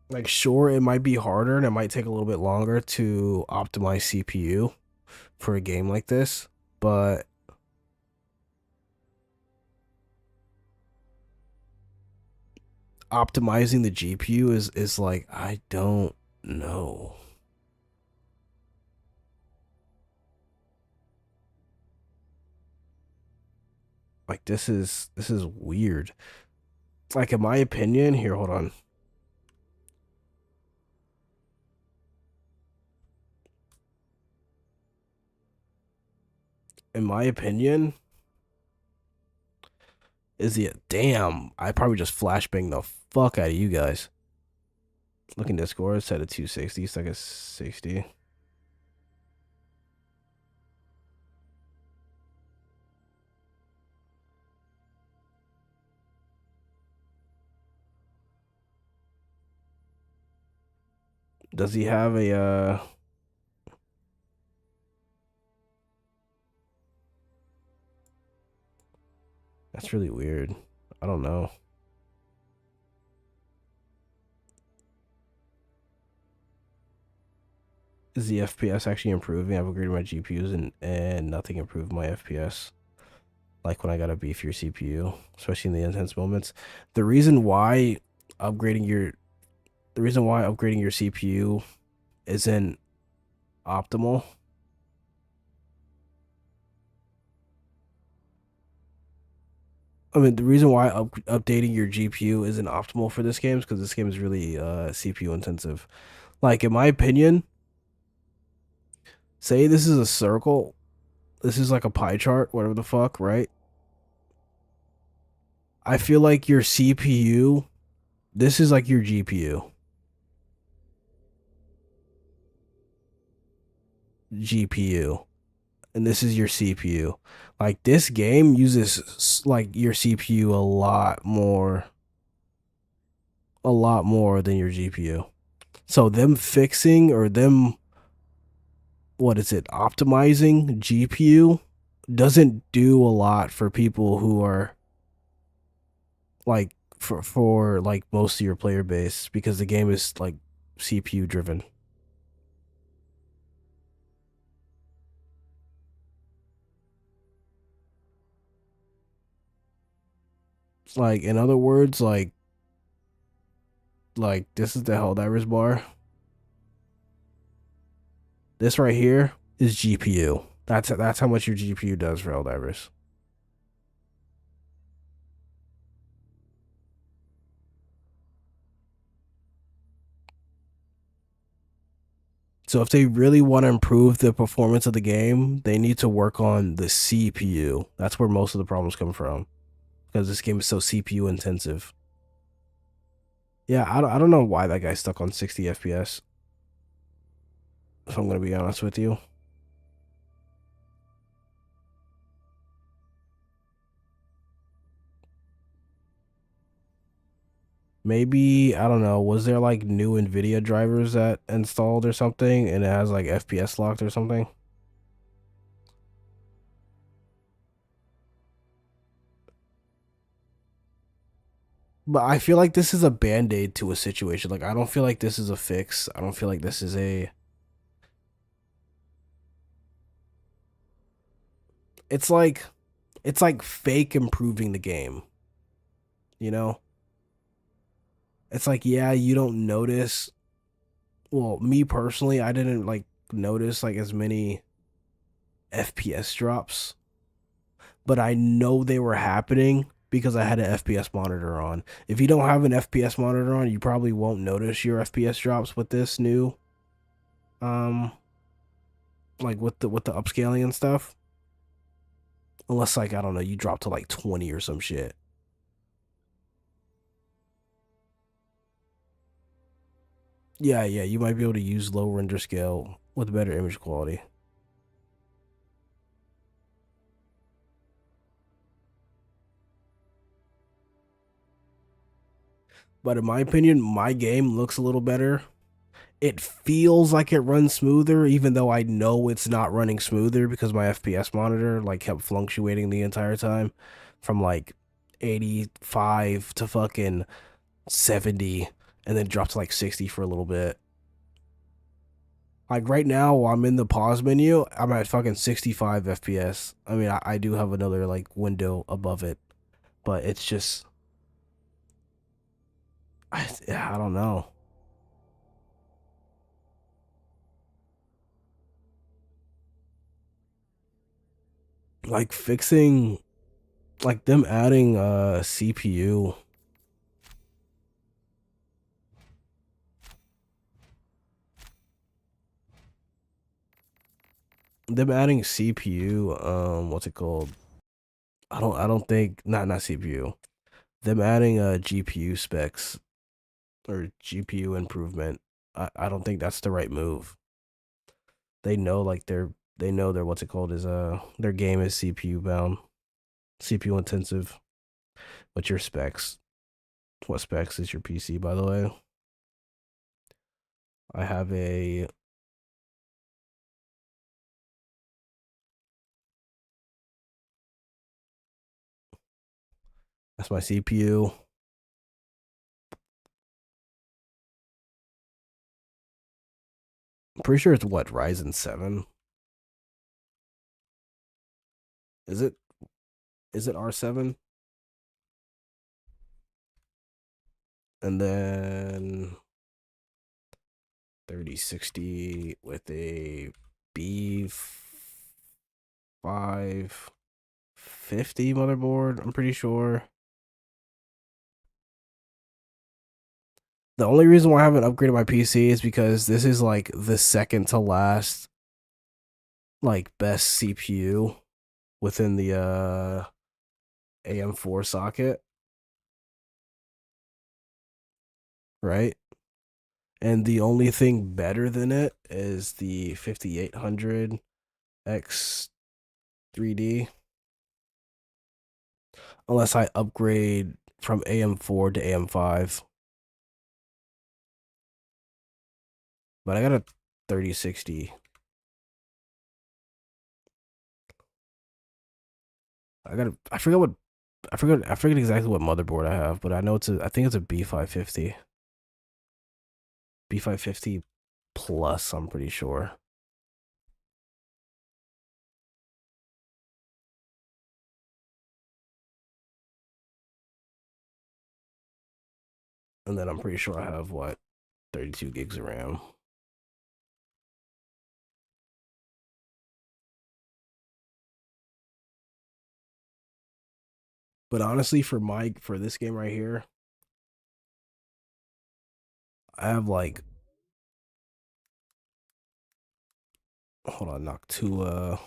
Speaker 2: Like, sure, it might be harder and it might take a little bit longer to optimize CPU for a game like this, but optimizing the GPU is like, I don't know. Like, this is weird. Like, in my opinion, here, hold on. In my opinion, damn, I probably just flashbanged the fuck out of you guys. Look in Discord, set at 260, stuck at 60. Does he have a That's really weird. I don't know. Is the FPS actually improving? I've upgraded my GPUs and nothing improved my FPS. Like when I got a beefier CPU, especially in the intense moments. The reason why upgrading your CPU isn't optimal. I mean, the reason why updating your GPU isn't optimal for this game is because this game is really CPU intensive. Like, in my opinion, say this is a circle, this is like a pie chart, whatever the fuck, right? I feel like your CPU, this is like your GPU. And this is your CPU. Like, this game uses like your CPU a lot more than your GPU. So them fixing or them optimizing GPU doesn't do a lot for people who are like for like most of your player base, because the game is like CPU driven. Like, in other words, like this is the Helldivers bar. This right here is GPU. That's how much your GPU does for Helldivers. So if they really want to improve the performance of the game, they need to work on the CPU. That's where most of the problems come from, because this game is so CPU intensive. Yeah, I don't know why that guy's stuck on 60 FPS. If I'm going to be honest with you. Maybe, I don't know, was there like new NVIDIA drivers that installed or something and it has like FPS locked or something? But I feel like this is a band-aid to a situation. Like, I don't feel like this is a fix. I don't feel like this is a... It's like fake improving the game. You know? It's like, yeah, you don't notice. Well, me personally, I didn't like notice like as many FPS drops, but I know they were happening because I had an FPS monitor on. If you don't have an FPS monitor on, you probably won't notice your FPS drops with this new like with the upscaling and stuff. Unless like, I don't know, you drop to like 20 or some shit. Yeah, you might be able to use low render scale with better image quality. But in my opinion, my game looks a little better. It feels like it runs smoother, even though I know it's not running smoother because my FPS monitor like kept fluctuating the entire time from like 85 to fucking 70 and then dropped to like 60 for a little bit. Like right now, while I'm in the pause menu, I'm at fucking 65 FPS. I mean, I do have another like window above it, but it's just, I don't know. Like fixing, like them adding CPU. Them adding CPU, what's it called? I don't think, not CPU. Them adding GPU specs or GPU improvement. I don't think that's the right move. They know like they know their what's it called is their game is CPU bound, CPU intensive. But your specs, what specs is your PC, by the way? I have a that's my CPU. I'm pretty sure it's what, Ryzen 7? Is it? Is it R7? And then 3060 with a B550 motherboard, I'm pretty sure. The only reason why I haven't upgraded my PC is because this is like the second to last like best CPU within the AM4 socket, right? And the only thing better than it is the 5800 X3D. Unless I upgrade from AM4 to AM5. But I got a 3060. I forget exactly what motherboard I have, but I know I think it's a B550. B550 plus, I'm pretty sure. And then I'm pretty sure I have what, 32 gigs of RAM. But honestly, for this game right here, I have like, hold on, knock two.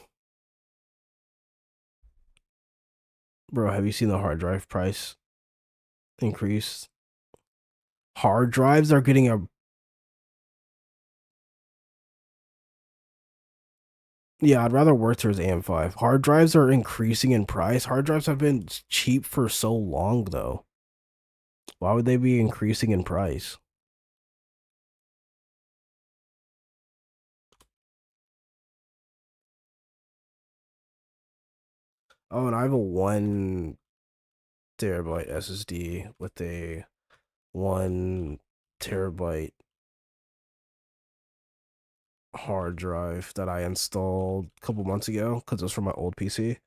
Speaker 2: Bro, have you seen the hard drive price increase? Hard drives are getting a... Yeah, I'd rather work towards AM5. Hard drives are increasing in price. Hard drives have been cheap for so long, though. Why would they be increasing in price? Oh, and I have a 1 terabyte SSD with a 1 terabyte hard drive that I installed a couple months ago because it was from my old PC.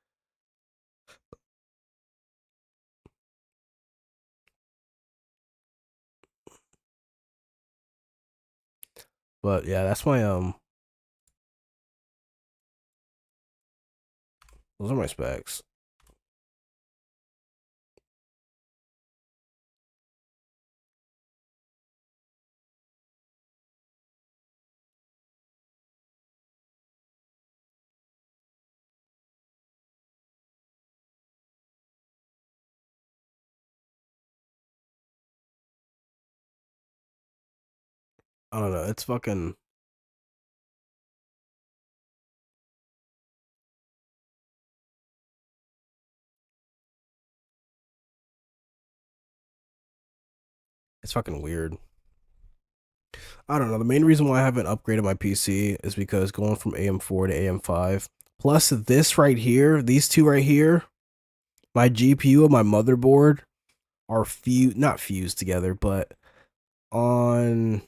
Speaker 2: But yeah, that's my those are my specs. I don't know, it's fucking weird. I don't know. The main reason why I haven't upgraded my PC is because going from AM4 to AM5, plus this right here, these two right here, my GPU and my motherboard are not fused together, but on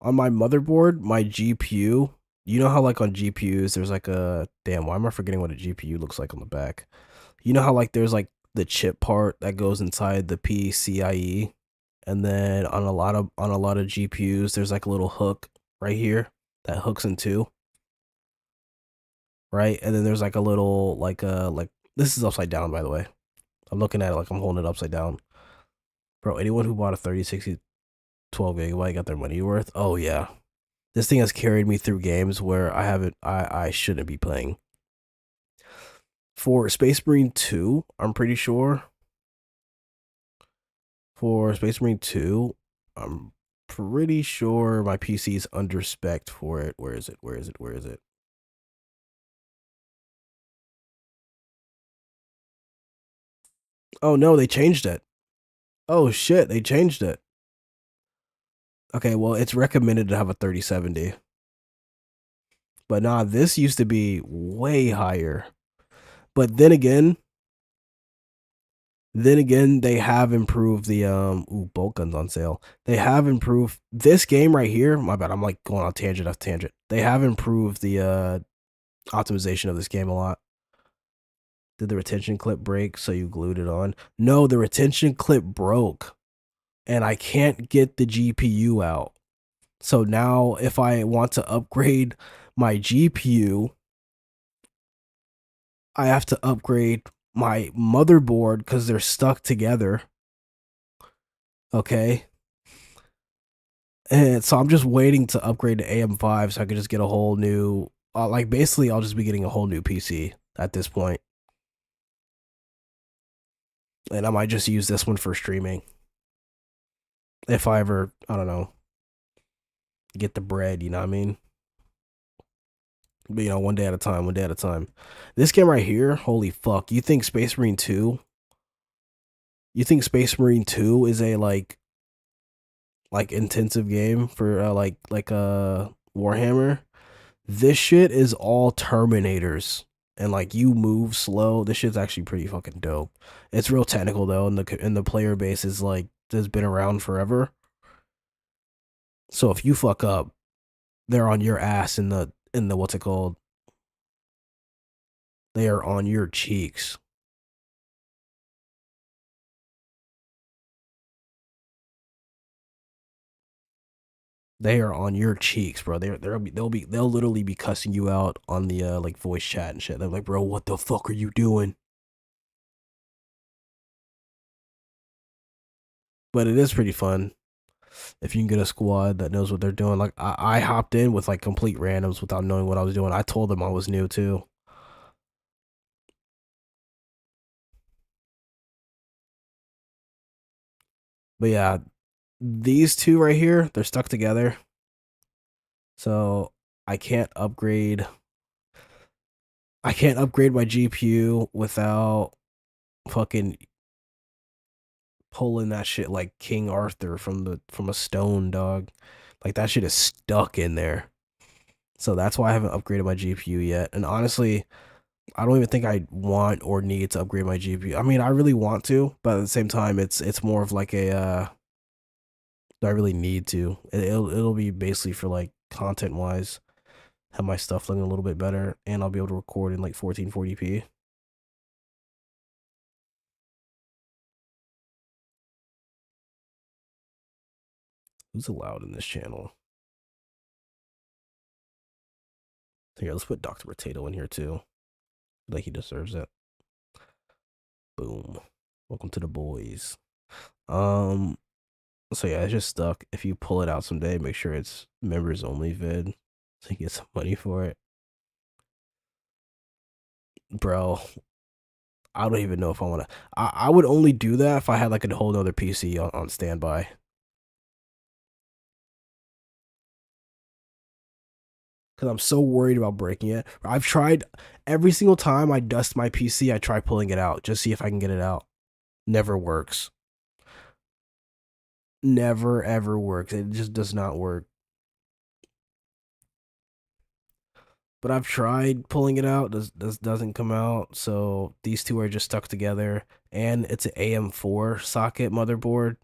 Speaker 2: my motherboard, my GPU, you know how like on GPUs there's like a damn, why am I forgetting what a GPU looks like on the back? You know how like there's like the chip part that goes inside the PCIe, and then on a lot of GPUs there's like a little hook right here that hooks in two, right? And then there's like a little like this is upside down, by the way. I'm looking at it like I'm holding it upside down. Bro, anyone who bought a 3060 12 gigabyte got their money worth. Oh yeah, this thing has carried me through games where I shouldn't be playing. For Space Marine 2, I'm pretty sure. For Space Marine 2, I'm pretty sure my PC is under-spec'd for it. Where is it? Where is it? Where is it? Oh no, they changed it. Oh shit, they changed it. Okay, well, it's recommended to have a 3070. But nah, this used to be way higher. But then again, they have improved the bolt guns on sale. They have improved this game right here. My bad, I'm like going on tangent after tangent. They have improved the optimization of this game a lot. Did the retention clip break so you glued it on? No, the retention clip broke and I can't get the GPU out. So now if I want to upgrade my GPU, I have to upgrade my motherboard because they're stuck together. Okay. And so I'm just waiting to upgrade to AM5 so I can just get a whole new, like basically I'll just be getting a whole new PC at this point. And I might just use this one for streaming. If I ever, I don't know, get the bread, you know what I mean? But, you know, one day at a time, one day at a time. This game right here, holy fuck. You think Space Marine 2? You think Space Marine 2 is a, like intensive game for, Warhammer? This shit is all Terminators. And, like, you move slow. This shit's actually pretty fucking dope. It's real technical, though, and the player base is, like, has been around forever. So if you fuck up, they're on your ass in the what's it called? They are on your cheeks. They are on your cheeks, bro. They'll literally be cussing you out on the like voice chat and shit. They're like, bro, what the fuck are you doing? But it is pretty fun if you can get a squad that knows what they're doing. Like I hopped in with like complete randoms without knowing what I was doing. I told them I was new too. But yeah, these two right here, they're stuck together. So I can't upgrade my GPU without fucking pulling that shit like King Arthur from a stone, dog. Like that shit is stuck in there. So that's why I haven't upgraded my GPU yet. And honestly, I don't even think I want or need to upgrade my GPU. I mean, I really want to, but at the same time, it's more of like a do I really need to? It'll be basically for like content wise, have my stuff looking a little bit better, and I'll be able to record in like 1440p. Who's allowed in this channel? Here, let's put Dr. Potato in here too. Like he deserves it. Boom. Welcome to the boys. So yeah, it's just stuck. If you pull it out someday, make sure it's members only vid so you get some money for it. Bro, I don't even know if I want to. I would only do that if I had like a whole nother PC on standby. Because I'm so worried about breaking it. I've tried every single time I dust my PC, I try pulling it out. Just see if I can get it out. Never works. Never ever works. It just does not work. But I've tried pulling it out. This doesn't come out. So these two are just stuck together. And it's an AM4 socket motherboard.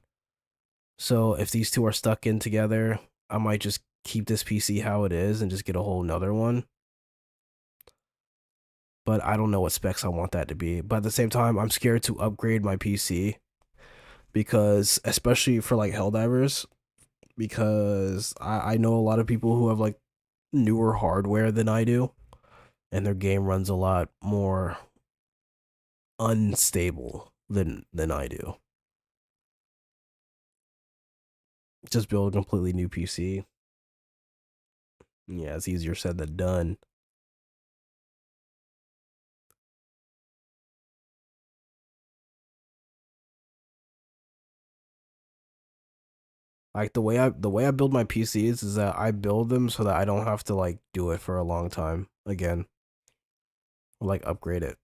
Speaker 2: So if these two are stuck in together, I might just keep this PC how it is and just get a whole nother one. But I don't know what specs I want that to be. But at the same time, I'm scared to upgrade my PC. Because, especially for like Helldivers, because I know a lot of people who have like newer hardware than I do, and their game runs a lot more unstable than I do. Just build a completely new PC. Yeah, it's easier said than done. Like the way I build my PCs is that I build them so that I don't have to like do it for a long time again. Or like upgrade it.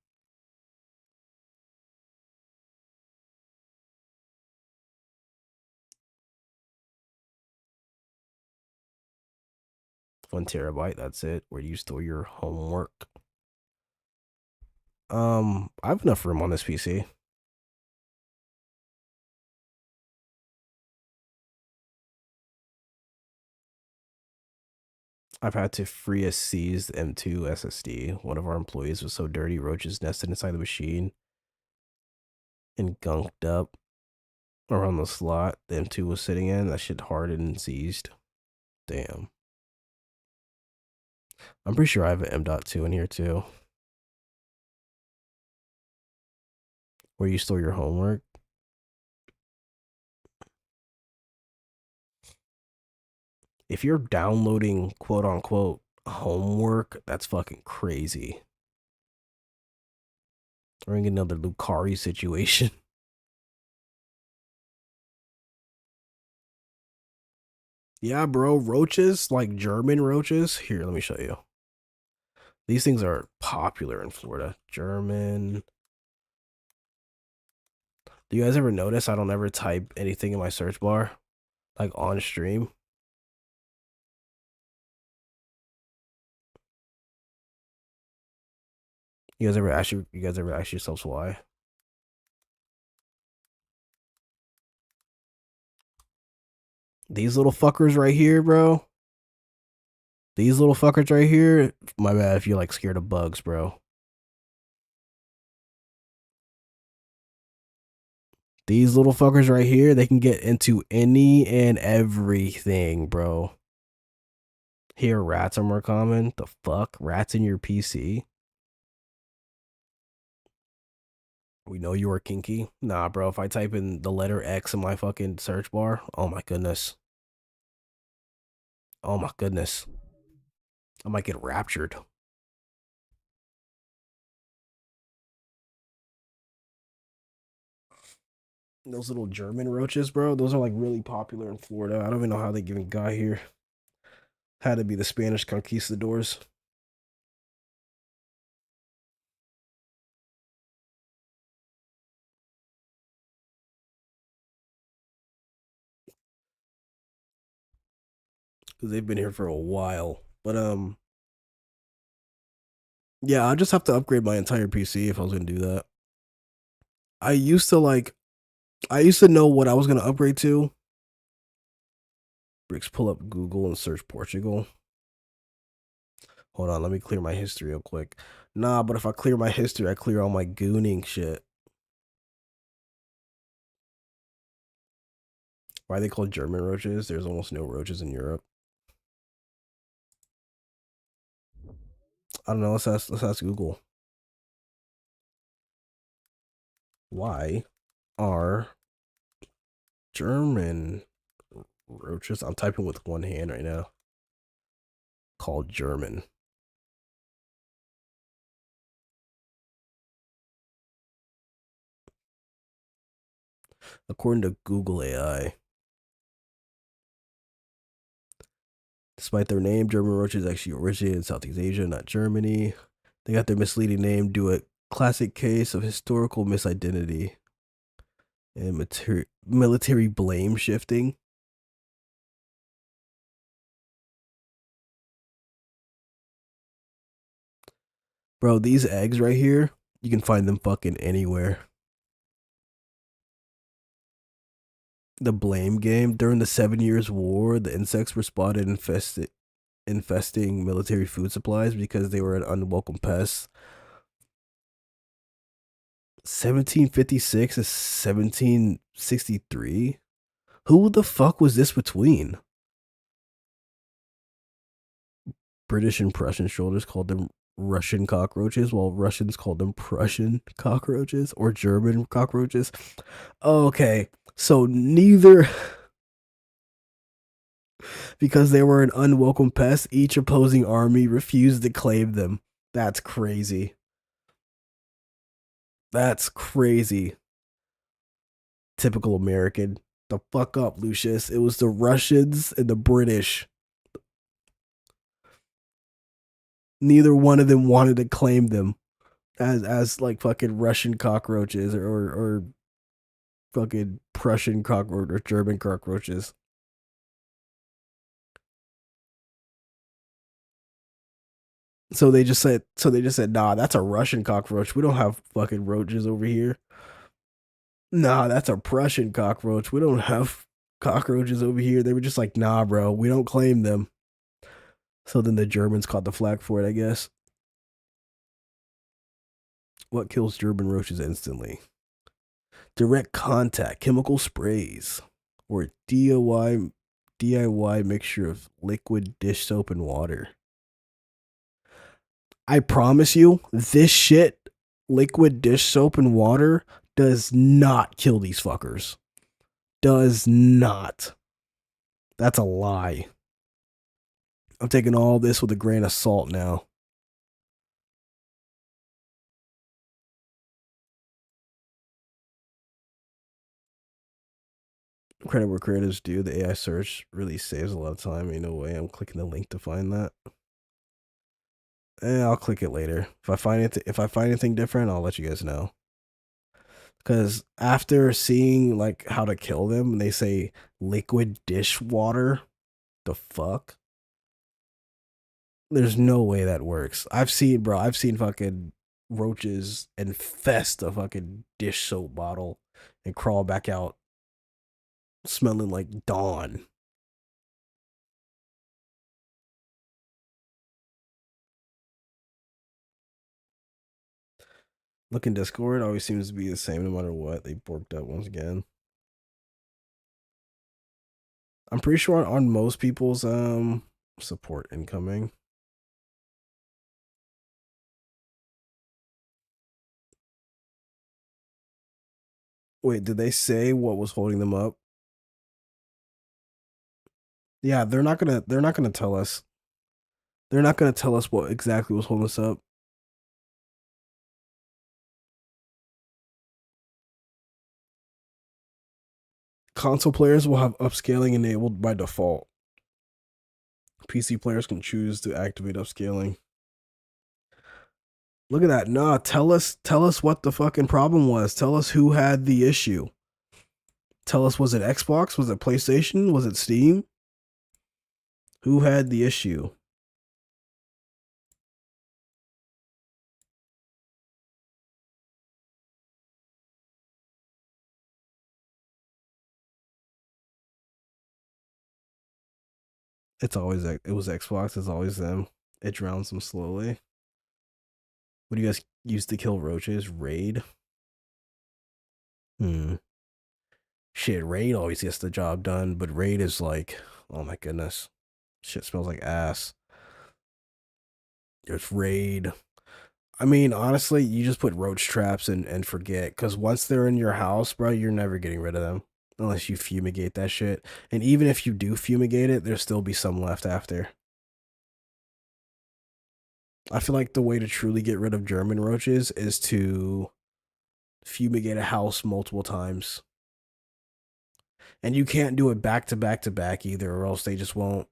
Speaker 2: One terabyte, that's it. Where do you store your homework? I have enough room on this PC. I've had to free a seized M2 SSD. One of our employees was so dirty, roaches nested inside the machine and gunked up around the slot the M2 was sitting in. That shit hardened and seized. Damn. I'm pretty sure I have an M.2 in here too. Where you store your homework. If you're downloading quote unquote homework, that's fucking crazy. We're in another Lucari situation. Yeah, bro, roaches, like German roaches. Here, let me show you. These things are popular in Florida. German. Do you guys ever notice I don't ever type anything in my search bar? Like on stream? You guys ever ask yourselves why? These little fuckers right here, bro. These little fuckers right here. My bad if you're like scared of bugs, bro. These little fuckers right here, they can get into any and everything, bro. Here, rats are more common. The fuck? Rats in your PC? We know you are kinky. Nah, bro, if I type in the letter X in my fucking search bar, oh my goodness. Oh my goodness. I might get raptured. Those little German roaches, bro, those are like really popular in Florida. I don't even know how they even got here. Had to be the Spanish conquistadors. Because they've been here for a while. But Yeah, I just have to upgrade my entire PC if I was gonna do that. I used to know what I was gonna upgrade to. Bricks, pull up Google and search Portugal. Hold on, let me clear my history real quick. Nah, but if I clear my history, I clear all my gooning shit. Why are they called German roaches? There's almost no roaches in Europe. I don't know. Let's ask Google. Why are German roaches? I'm typing with one hand right now. Called German. According to Google AI. Despite their name, German roaches actually originated in Southeast Asia, not Germany. They got their misleading name due to a classic case of historical misidentity and military blame shifting. Bro, these eggs right here, you can find them fucking anywhere. The blame game. During the 7 Years' War, the insects were spotted infesting military food supplies because they were an unwelcome pest. 1756 to 1763? Who the fuck was this between? British and Prussian soldiers called them Russian cockroaches, while Russians called them Prussian cockroaches or German cockroaches. Okay, so neither, because they were an unwelcome pest, each opposing army refused to claim them. That's crazy. That's crazy. Typical American. The fuck up, Lucius. It was the Russians and the British. Neither one of them wanted to claim them as like fucking Russian cockroaches or fucking Prussian cockroach or German cockroaches. So they just said, nah, that's a Russian cockroach. We don't have fucking roaches over here. Nah, that's a Prussian cockroach. We don't have cockroaches over here. They were just like, nah, bro, we don't claim them. So then the Germans caught the flag for it, I guess. What kills German roaches instantly? Direct contact, chemical sprays, or DIY mixture of liquid dish soap and water. I promise you, this shit, liquid dish soap and water, does not kill these fuckers. Does not. That's a lie. I'm taking all this with a grain of salt now. Credit where credit is due. The AI search really saves a lot of time. Ain't no way I'm clicking the link to find that. I'll click it later. If I find anything different, I'll let you guys know. Because after seeing like how to kill them, they say liquid dishwater. The fuck? There's no way that works. I've seen fucking roaches infest a fucking dish soap bottle and crawl back out smelling like dawn. Look in Discord, always seems to be the same no matter what. They borked up once again. I'm pretty sure on most people's support incoming. Wait, did they say what was holding them up? Yeah, they're not gonna tell us. They're not gonna tell us what exactly was holding us up. Console players will have upscaling enabled by default. PC players can choose to activate upscaling. Look at that. Nah, tell us what the fucking problem was. Tell us who had the issue. Tell us, was it Xbox? Was it PlayStation? Was it Steam? Who had the issue? It's always it was Xbox. It's always them. It drowns them slowly. What do you guys use to kill roaches? Raid. Shit, Raid always gets the job done, but Raid is like, oh my goodness, shit smells like ass. There's Raid. I mean, honestly, you just put roach traps and forget, because once they're in your house, bro, you're never getting rid of them unless you fumigate that shit. And even if you do fumigate it, there'll still be some left after. I feel like the way to truly get rid of German roaches is to fumigate a house multiple times. And you can't do it back to back to back either, or else they just won't.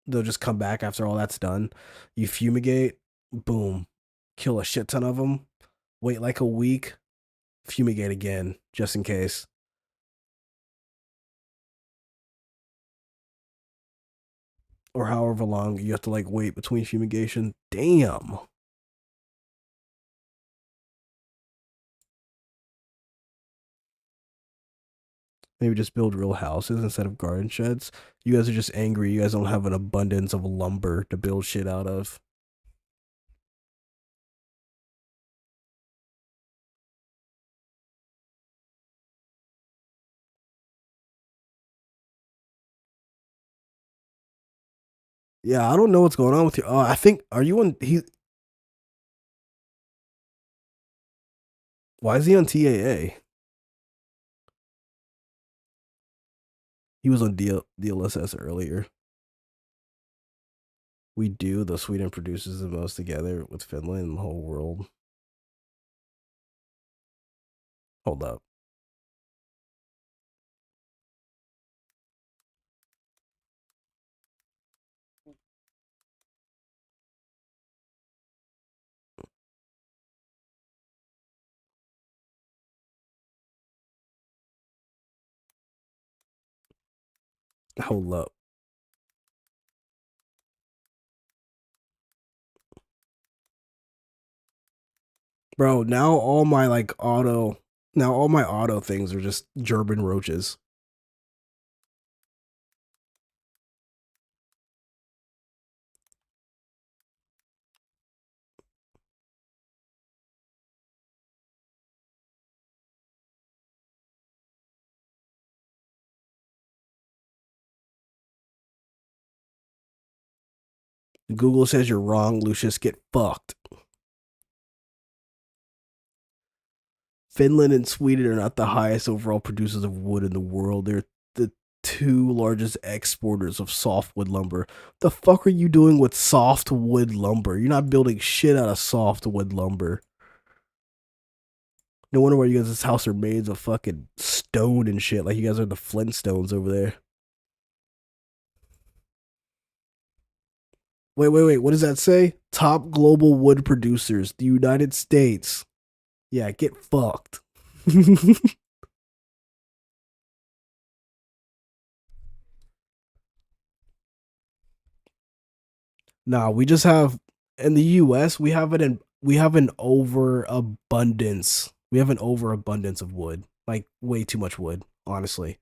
Speaker 2: They'll just come back after all that's done. You fumigate, boom, kill a shit ton of them, wait like a week, fumigate again, just in case. Or however long you have to like wait between fumigation. Damn. Maybe just build real houses instead of garden sheds. You guys are just angry. You guys don't have an abundance of lumber to build shit out of. Yeah, I don't know what's going on with you. I think, are you on, why is he on TAA? He was on DLSS earlier. We do, though Sweden produces the most together with Finland in the whole world. Hold up. Hold up. Bro, now all my auto things are just German roaches. Google says you're wrong, Lucius. Get fucked. Finland and Sweden are not the highest overall producers of wood in the world. They're the two largest exporters of softwood lumber. The fuck are you doing with softwood lumber? You're not building shit out of softwood lumber. No wonder why you guys' house are made of fucking stone and shit. Like you guys are the Flintstones over there. Wait. What does that say? Top global wood producers, the United States. Yeah, get fucked. Nah, we just have in the US we have an overabundance. We have an overabundance of wood. Like way too much wood, honestly.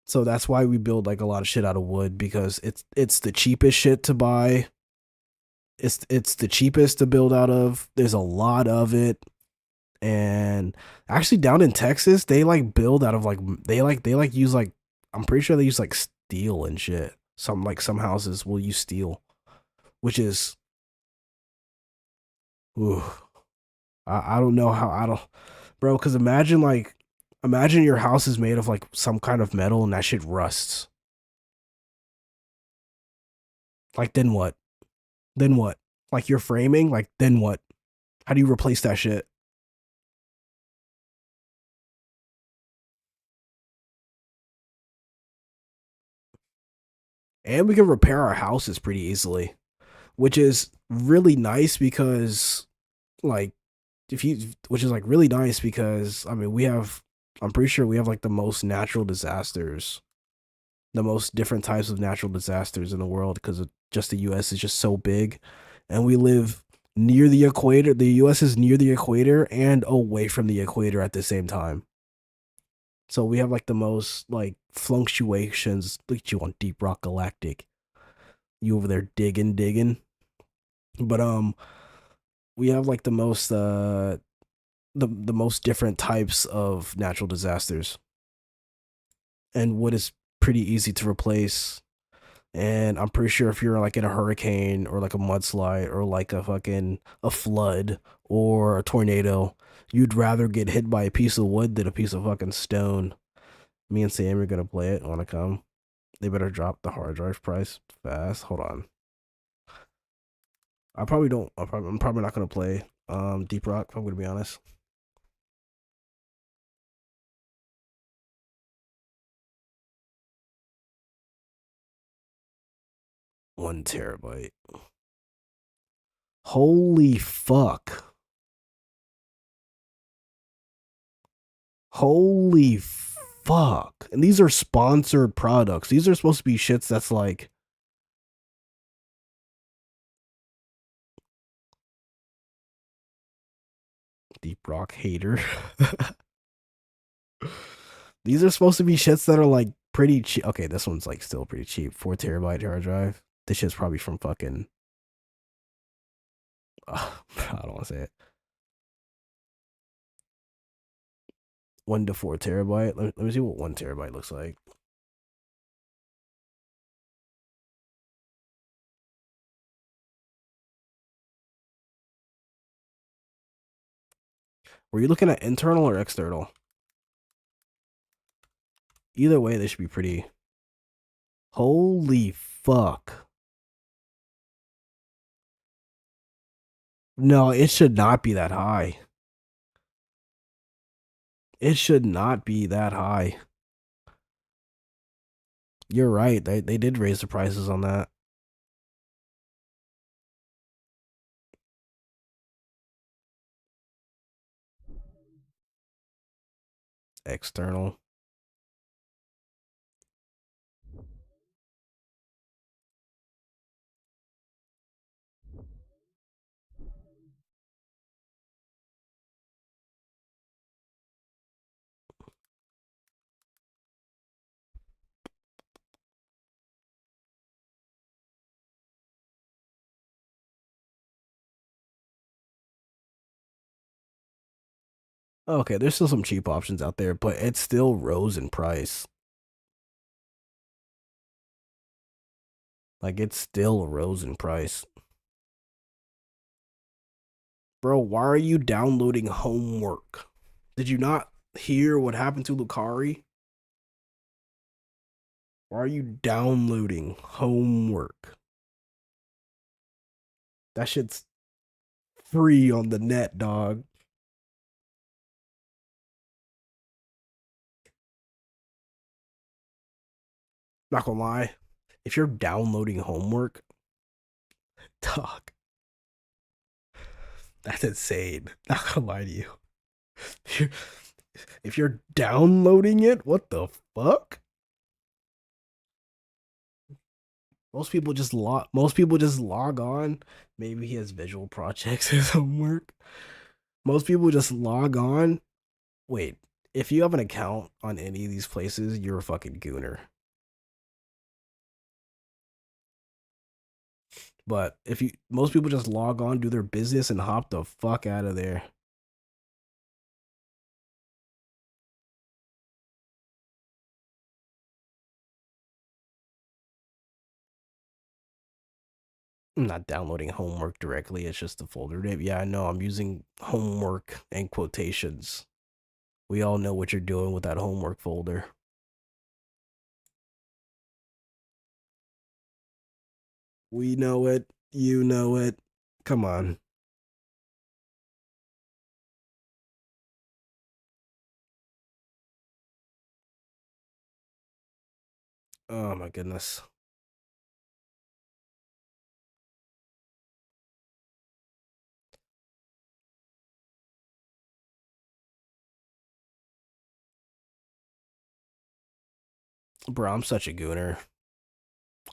Speaker 2: So that's why we build like a lot of shit out of wood, because it's the cheapest shit to buy. It's the cheapest to build out of. There's a lot of it. And actually down in Texas, they like build out of like they use like, I'm pretty sure they use like steel and shit. Some houses will use steel, which is, ooh, I don't know how, bro, because imagine your house is made of like some kind of metal and that shit rusts. Like then what? Like your framing, like then what? How do you replace that shit? And we can repair our houses pretty easily, which is really nice because, like, really nice because, I mean, I'm pretty sure we have like the most natural disasters, the most different types of natural disasters in the world, because just the US is just so big, and we live near the equator. The US is near the equator and away from the equator at the same time. So we have like the most like fluctuations. Look at you on Deep Rock Galactic. You over there digging. But we have like the most the most different types of natural disasters. And wood is pretty easy to replace. And I'm pretty sure if you're like in a hurricane or like a mudslide or like a flood or a tornado, you'd rather get hit by a piece of wood than a piece of fucking stone. Me and Sam are gonna play it. Wanna come? They better drop the hard drive price fast. Hold on. I'm probably not gonna play Deep Rock, if I'm gonna be honest. One terabyte. Holy fuck. Holy fuck. And these are sponsored products. These are supposed to be shits that's like Deep Rock hater. These are supposed to be shits that are like pretty cheap. Okay, this one's like still pretty cheap. 4 terabyte hard drive. This shit's probably from fucking I don't want to say it. 1 to 4 terabyte. Let me see what 1 terabyte looks like. Were you looking at internal or external? Either way, they should be pretty. Holy fuck. No, it should not be that high. It should not be that high. You're right. They did raise the prices on that. External. Okay, there's still some cheap options out there, but it still rose in price. Like, it still rose in price. Bro, why are you downloading homework? Did you not hear what happened to Lucari? Why are you downloading homework? That shit's free on the net, dog. Not gonna lie. If you're downloading homework, dog, that's insane. Not gonna lie to you. If you're downloading it, what the fuck? Most people just log on. Maybe he has visual projects as homework. Most people just log on. Wait, if you have an account on any of these places, you're a fucking gooner. But most people just log on, do their business, and hop the fuck out of there. I'm not downloading homework directly. It's just the folder name. Yeah, I know. I'm using homework and quotations. We all know what you're doing with that homework folder. We know it. You know it. Come on. Oh my goodness. Bro, I'm such a gooner.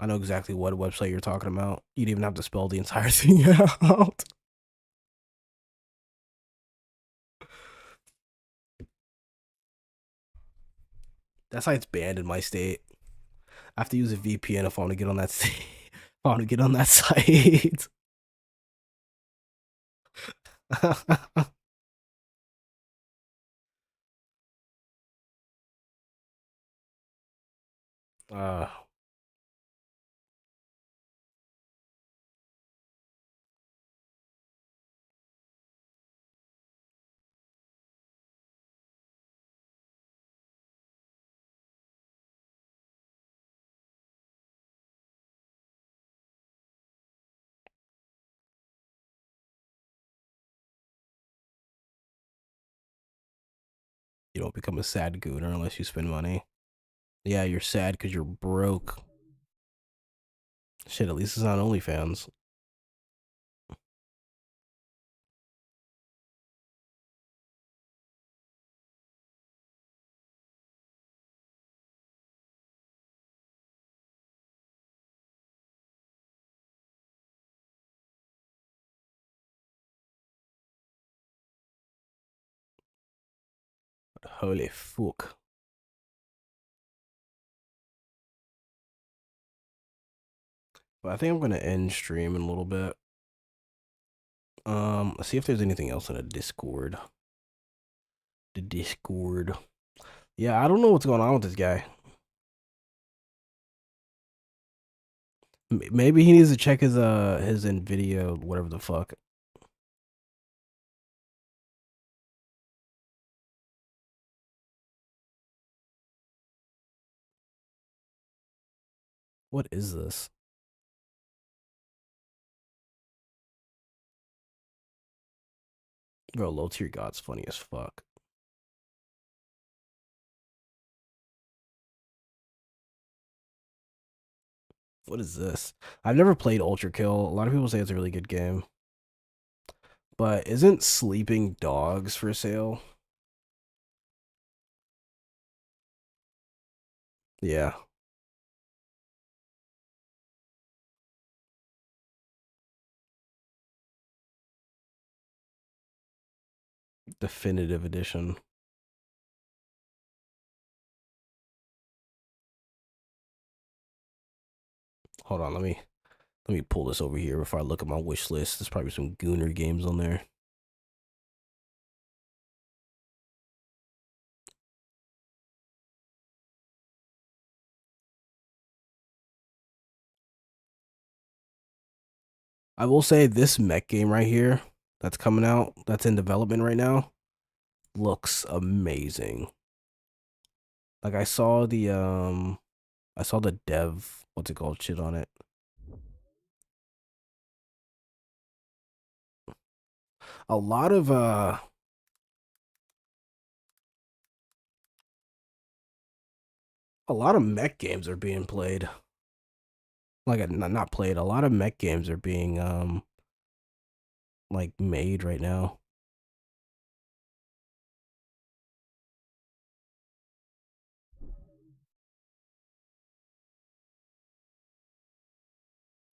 Speaker 2: I know exactly what website you're talking about. You didn't even have to spell the entire thing out. That site's banned in my state. I have to use a VPN if I want to get on that site. If I want to get on that site. uh You don't become a sad gooner unless you spend money. Yeah, you're sad because you're broke. Shit, at least it's not OnlyFans. Holy fuck. But I think I'm gonna end stream in a little bit. Let's see if there's anything else in the Discord. The Discord. Yeah, I don't know what's going on with this guy. Maybe he needs to check his NVIDIA, whatever the fuck. What is this? Bro, low tier god's funny as fuck. What is this? I've never played Ultra Kill. A lot of people say it's a really good game. But isn't Sleeping Dogs for sale? Yeah. Definitive edition. Hold on, let me pull this over here before I look at my wish list. There's probably some Gooner games on there. I will say this mech game right here that's coming out, that's in development right now, looks amazing. Like I saw the dev, what's it called, shit on it. A lot of mech games are being played. Like not played, a lot of mech games are being like made right now.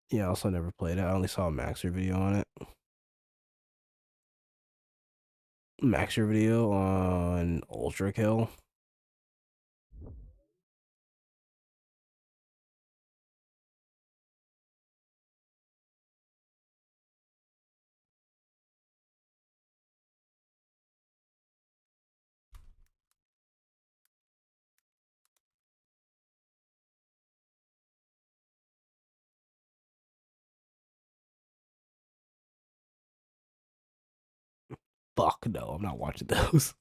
Speaker 2: Yeah, I also never played it. I only saw a Maxer video on it. Maxer video on Ultra Kill. Fuck no, I'm not watching those.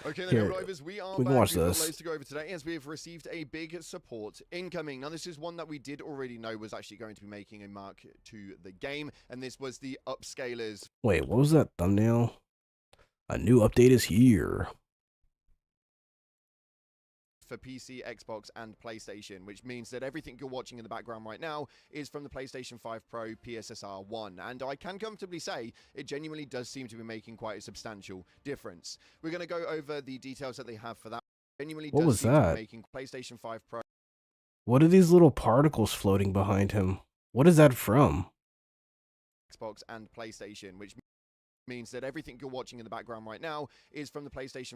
Speaker 10: Okay, then,
Speaker 2: Here,
Speaker 10: Helldivers, we are
Speaker 2: we can
Speaker 10: back.
Speaker 2: watch
Speaker 10: We've got
Speaker 2: this.
Speaker 10: loads to go over today as we have received a big support incoming. Now, this is one that we did already know was actually going to be making a mark to the game, and this was the Upscalers.
Speaker 2: Wait, what was that thumbnail? A new update is here.
Speaker 10: For PC, Xbox, and PlayStation, which means that everything you're watching in the background right now is from the PlayStation 5 Pro PSSR 1, and I can comfortably say it genuinely does seem to be making quite a substantial difference. We're going to go over the details that they have for that. Genuinely
Speaker 2: What
Speaker 10: does
Speaker 2: was
Speaker 10: seem to
Speaker 2: that?
Speaker 10: be making PlayStation 5 Pro.
Speaker 2: What are these little particles floating behind him? What is that from?
Speaker 10: Xbox and PlayStation, which means that everything you're watching in the background right now is from the PlayStation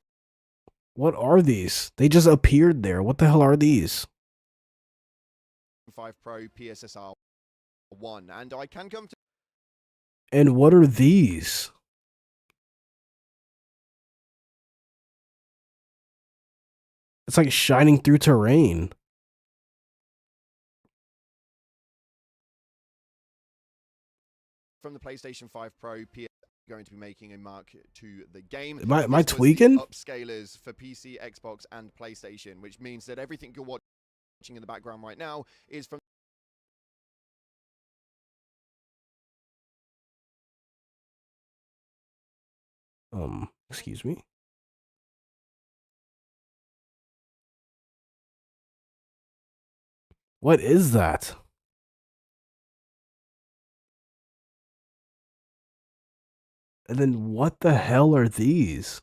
Speaker 2: What are these? They just appeared there. What the hell are these?
Speaker 10: 5 Pro PSSR 1, and I can come to.
Speaker 2: And what are these? It's like shining through terrain.
Speaker 10: From the PlayStation 5 Pro, PS going to be making a mark to the game.
Speaker 2: Am I tweaking?
Speaker 10: Upscalers for PC, Xbox, and PlayStation, which means that everything you're watching in the background right now is from.
Speaker 2: Excuse me. What is that? And then what the hell are these?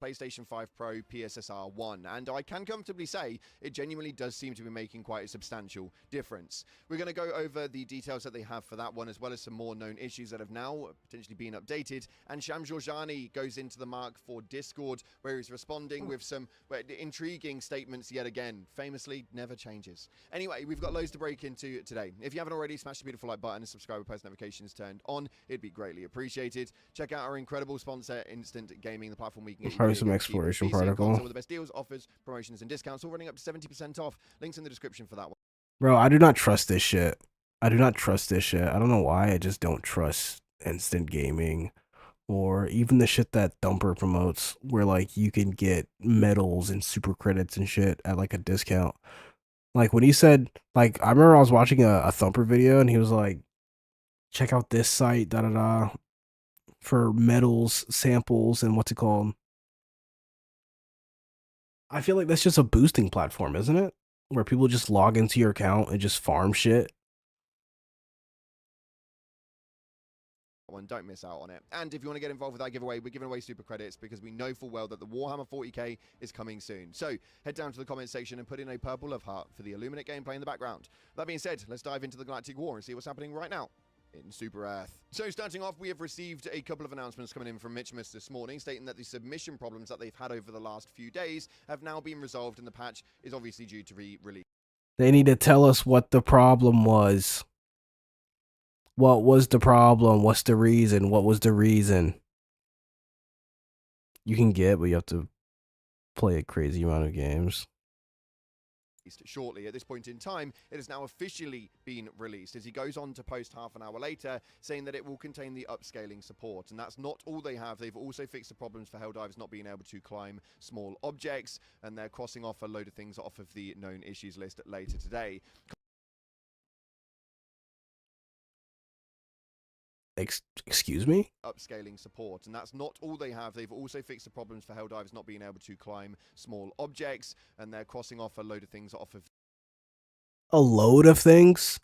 Speaker 10: PlayStation 5 Pro PSSR 1, and I can comfortably say it genuinely does seem to be making quite a substantial difference. We're going to go over the details that they have for that one, as well as some more known issues that have now potentially been updated, and Sham Jorjani goes into the mark for Discord, where he's responding with some intriguing statements yet again. Famously, never changes. Anyway, we've got loads to break into today. If you haven't already, smash the beautiful like button and subscribe with post notifications turned on. It'd be greatly appreciated. Check out our incredible sponsor, Instant Gaming, the platform we can get you
Speaker 2: Some exploration protocol.
Speaker 10: With the best deals, offers, promotions, and discounts, all running up to 70% off. Links in the description for that one.
Speaker 2: Bro, I do not trust this shit. I do not trust this shit. I don't know why. I just don't trust Instant Gaming or even the shit that Thumper promotes, where like you can get medals and super credits and shit at like a discount. Like when he said, like, I remember I was watching a Thumper video and he was like, check out this site, da da da, for medals, samples, and what's it called? I feel like that's just a boosting platform, isn't it? Where people just log into your account and just farm shit.
Speaker 10: Don't miss out on it. And if you want to get involved with that giveaway, we're giving away super credits because we know full well that the Warhammer 40k is coming soon. So head down to the comment section and put in a purple love heart for the Illuminate gameplay in the background. That being said, let's dive into the Galactic War and see what's happening right now in Super Earth. So starting off, we have received a couple of announcements coming in from Mitchimus this morning, stating that the submission problems that they've had over the last few days have now been resolved and the patch is obviously due to be released.
Speaker 2: They need to tell us what the problem was. What was the problem? What's the reason? What was the reason? You can get, but you have to play a crazy amount of games.
Speaker 10: Shortly. At this point in time, it has now officially been released, as he goes on to post half an hour later saying that it will contain the upscaling support. And that's not all they have. They've also fixed the problems for Helldivers not being able to climb small objects, and they're crossing off a load of things off of the known issues list later today.
Speaker 2: Excuse me?
Speaker 10: Upscaling support, and that's not all they have. They've also fixed the problems for Helldivers not being able to climb small objects, and they're crossing off a load of things off of.
Speaker 2: A load of things?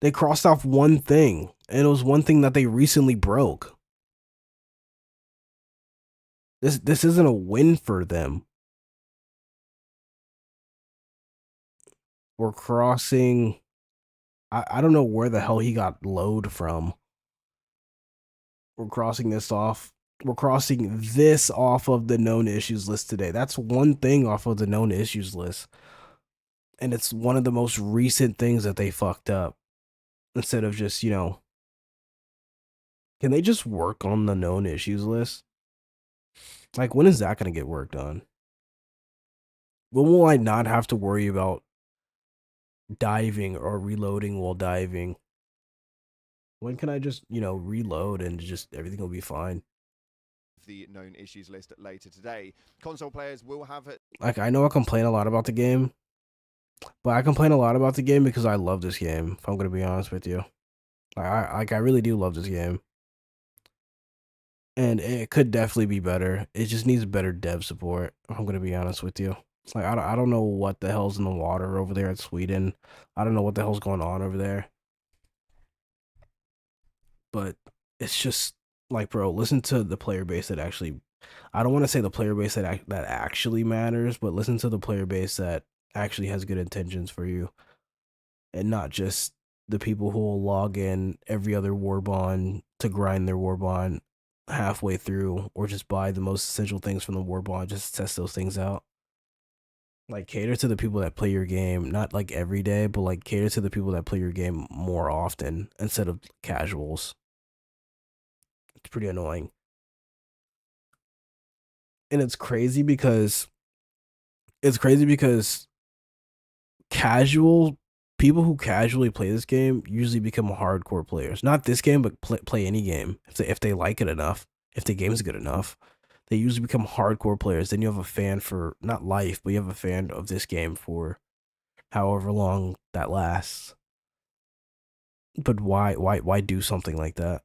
Speaker 2: They crossed off one thing, and it was one thing that they recently broke. This isn't a win for them. We're crossing. I don't know where the hell he got load from. We're crossing this off. We're crossing this off of the known issues list today. That's one thing off of the known issues list. And it's one of the most recent things that they fucked up. Instead of just, you know, can they just work on the known issues list? Like, when is that going to get worked on? When will I not have to worry about diving or reloading while diving? When can I just, you know, reload and just everything will be fine?
Speaker 10: The known issues list later today. Console players will have it.
Speaker 2: Like, I know I complain a lot about the game, but I complain a lot about the game because I love this game, if I'm going to be honest with you. I really do love this game. And it could definitely be better. It just needs better dev support, if I'm going to be honest with you. Like, I don't know what the hell's in the water over there in Sweden. I don't know what the hell's going on over there. But it's just, Like, bro, listen to the player base that actually. I don't want to say the player base that actually matters, but listen to the player base that actually has good intentions for you, and not just the people who will log in every other Warbond to grind their Warbond halfway through, or just buy the most essential things from the Warbond just to test those things out. Like, cater to the people that play your game, not like every day, but like cater to the people that play your game more often instead of casuals. It's pretty annoying. And it's crazy because casual people who casually play this game usually become hardcore players. Not this game, but play any game. If they like it enough, if the game's good enough, they usually become hardcore players. Then you have a fan for not life, but you have a fan of this game for however long that lasts. But why do something like that?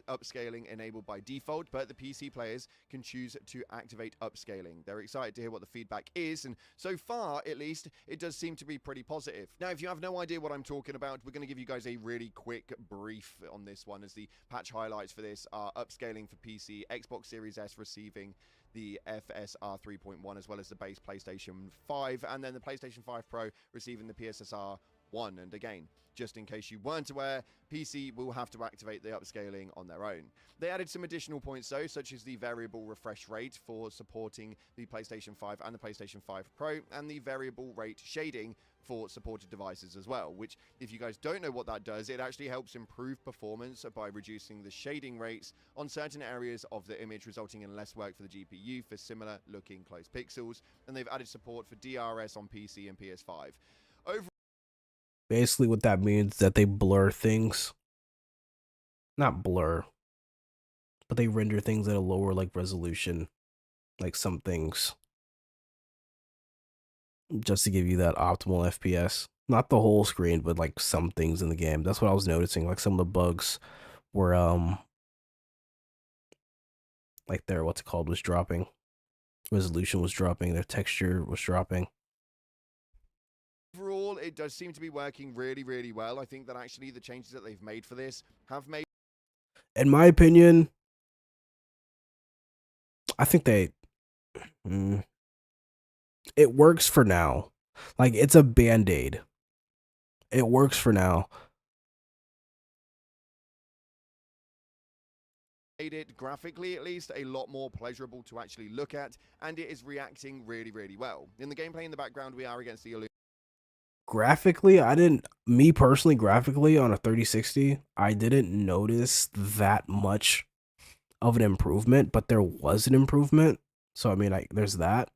Speaker 10: Upscaling enabled by default, but the PC players can choose to activate upscaling. They're excited to hear what the feedback is, and so far, at least, it does seem to be pretty positive. Now, if you have no idea what I'm talking about, we're going to give you guys a really quick brief on this one, as the patch highlights for this are upscaling for PC, Xbox Series S receiving the FSR 3.1, as well as the base PlayStation 5, and then the PlayStation 5 Pro receiving the PSSR 1. And again, just in case you weren't aware, PC will have to activate the upscaling on their own. They added some additional points though, such as the variable refresh rate for supporting the PlayStation 5 and the PlayStation 5 Pro, and the variable rate shading for supported devices as well, which, if you guys don't know what that does, it actually helps improve performance by reducing the shading rates on certain areas of the image, resulting in less work for the GPU for similar looking close pixels. And they've added support for DRS on PC and PS5.
Speaker 2: Basically, what that means is that they blur things. Not blur, but they render things at a lower like resolution, like some things, just to give you that optimal FPS. Not the whole screen, but like some things in the game. That's what I was noticing. Like some of the bugs were like their what's it called was dropping. Resolution was dropping, their texture was dropping.
Speaker 10: Overall, it does seem to be working really, really well. I think that actually the changes that they've made for this have made...
Speaker 2: In my opinion, I think it works for now. Like, it's a band-aid. It works for now.
Speaker 10: Made it, graphically at least, a lot more pleasurable to actually look at, and it is reacting really, really well. In the gameplay in the background, we are against the Illuminate.
Speaker 2: Graphically, graphically on a 3060, I didn't notice that much of an improvement, but there was an improvement. So, I mean, there's that.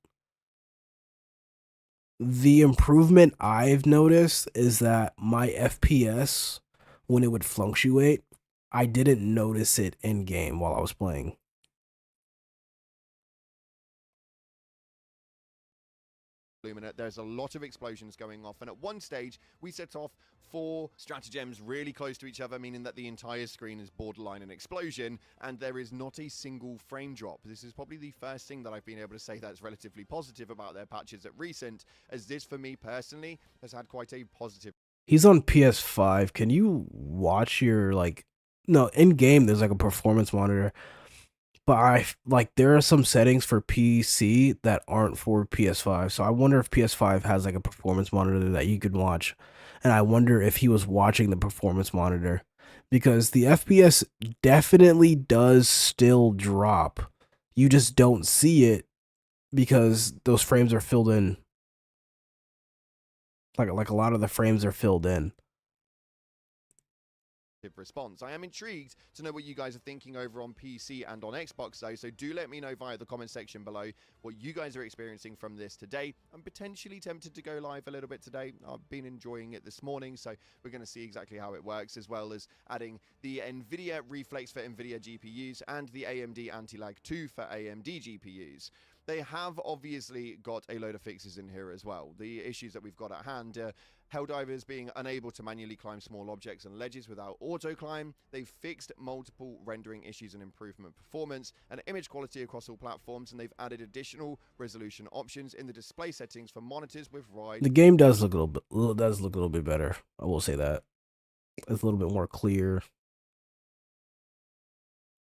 Speaker 2: The improvement I've noticed is that my FPS, when it would fluctuate, I didn't notice it in game while I was playing.
Speaker 10: Illuminate. There's a lot of explosions going off, and at one stage we set off 4 stratagems really close to each other, meaning that the entire screen is borderline an explosion, and there is not a single frame drop. This is probably the first thing that I've been able to say that's relatively positive about their patches at recent, as this for me personally has had quite a positive...
Speaker 2: He's on PS5. Can you watch your no, in game there's like a performance monitor, but there are some settings for PC that aren't for PS5. So I wonder if PS5 has like a performance monitor that you could watch. And I wonder if he was watching the performance monitor, because the FPS definitely does still drop. You just don't see it because those frames are filled in. Like a lot of the frames are filled in.
Speaker 10: Response. I am intrigued to know what you guys are thinking over on PC and on Xbox though, so do let me know via the comment section below what you guys are experiencing from this today. I'm potentially tempted to go live a little bit today. I've been enjoying it this morning, so we're going to see exactly how it works, as well as adding the NVIDIA Reflex for NVIDIA GPUs and the AMD Anti-Lag 2 for AMD GPUs. They have obviously got a load of fixes in here as well. The issues that we've got at hand, Helldivers being unable to manually climb small objects and ledges without auto climb. They've fixed multiple rendering issues and improvement performance and image quality across all platforms, and they've added additional resolution options in the display settings for monitors with wide...
Speaker 2: The game does look a little bit better. I will say that. It's a little bit more clear.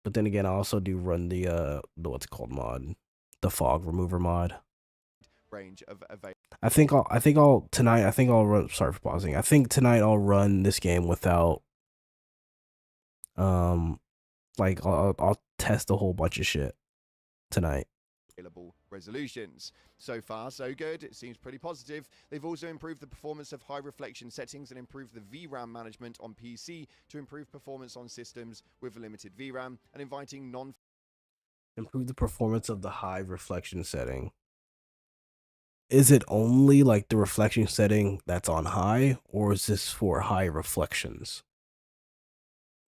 Speaker 2: But then again, I also do run the what's it called mod, the fog remover mod.
Speaker 10: Range of
Speaker 2: I think I'll tonight. I think I'll run. Sorry for pausing. I think tonight I'll run this game without. Like I'll test a whole bunch of shit tonight.
Speaker 10: Available resolutions. So far, so good. It seems pretty positive. They've also improved the performance of high reflection settings and improved the VRAM management on PC to improve performance on systems with limited VRAM and inviting
Speaker 2: Improve the performance of the high reflection setting. Is it only like the reflection setting that's on high, or is this for high reflections?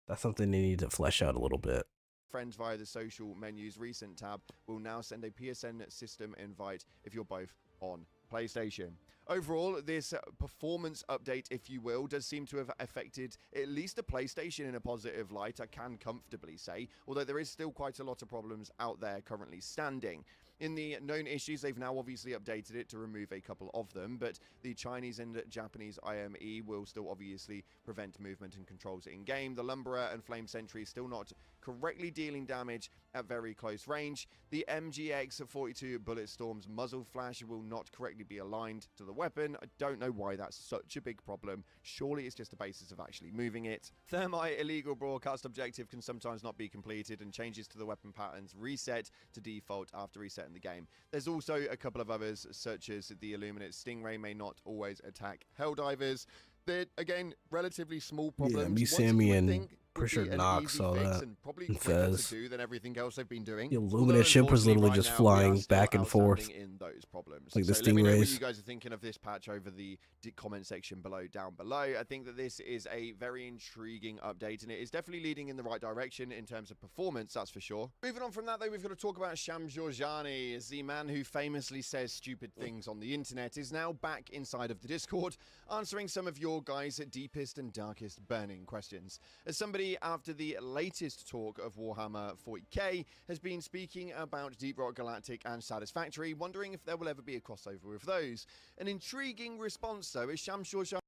Speaker 2: That's something they need to flesh out a little bit.
Speaker 10: friends via the social menus recent tab will now send a PSN system invite if you're both on PlayStation. Overall, this performance update, if you will, does seem to have affected at least the PlayStation in a positive light, I can comfortably say, although there is still quite a lot of problems out there currently standing. In the known issues, they've now obviously updated it to remove a couple of them, but the Chinese and Japanese IME will still obviously prevent movement and controls in-game. The Lumberer and Flame Sentry is still not correctly dealing damage at very close range. The MGX-42 Bulletstorm's muzzle flash will not correctly be aligned to the weapon. I don't know why that's such a big problem. Surely it's just a basis of actually moving it. Thermite illegal broadcast objective can sometimes not be completed, and changes to the weapon patterns reset to default after resetting the game. There's also a couple of others, such as the Illuminate Stingray may not always attack Helldivers. They're, again, relatively small problems.
Speaker 2: Yeah, me, Sammy, and pretty sure Knox saw that. And Fez.
Speaker 10: Than everything else they've been doing.
Speaker 2: The Illuminate ship was literally just flying back and forth.
Speaker 10: In those problems.
Speaker 2: Like the
Speaker 10: so let me know what
Speaker 2: Stingrays.
Speaker 10: you guys are thinking of this patch over the comment section down below. I think that this is a very intriguing update, and it is definitely leading in the right direction in terms of performance, that's for sure. Moving on from that, though, we've got to talk about Sham Georgiani, as the man who famously says stupid things on the internet is now back inside of the Discord, answering some of your guys' deepest and darkest burning questions. As somebody after the latest talk of Warhammer 40k has been speaking about Deep Rock Galactic and Satisfactory, wondering if there will ever be a crossover with those. An intriguing response, though, is Sham Georgiani.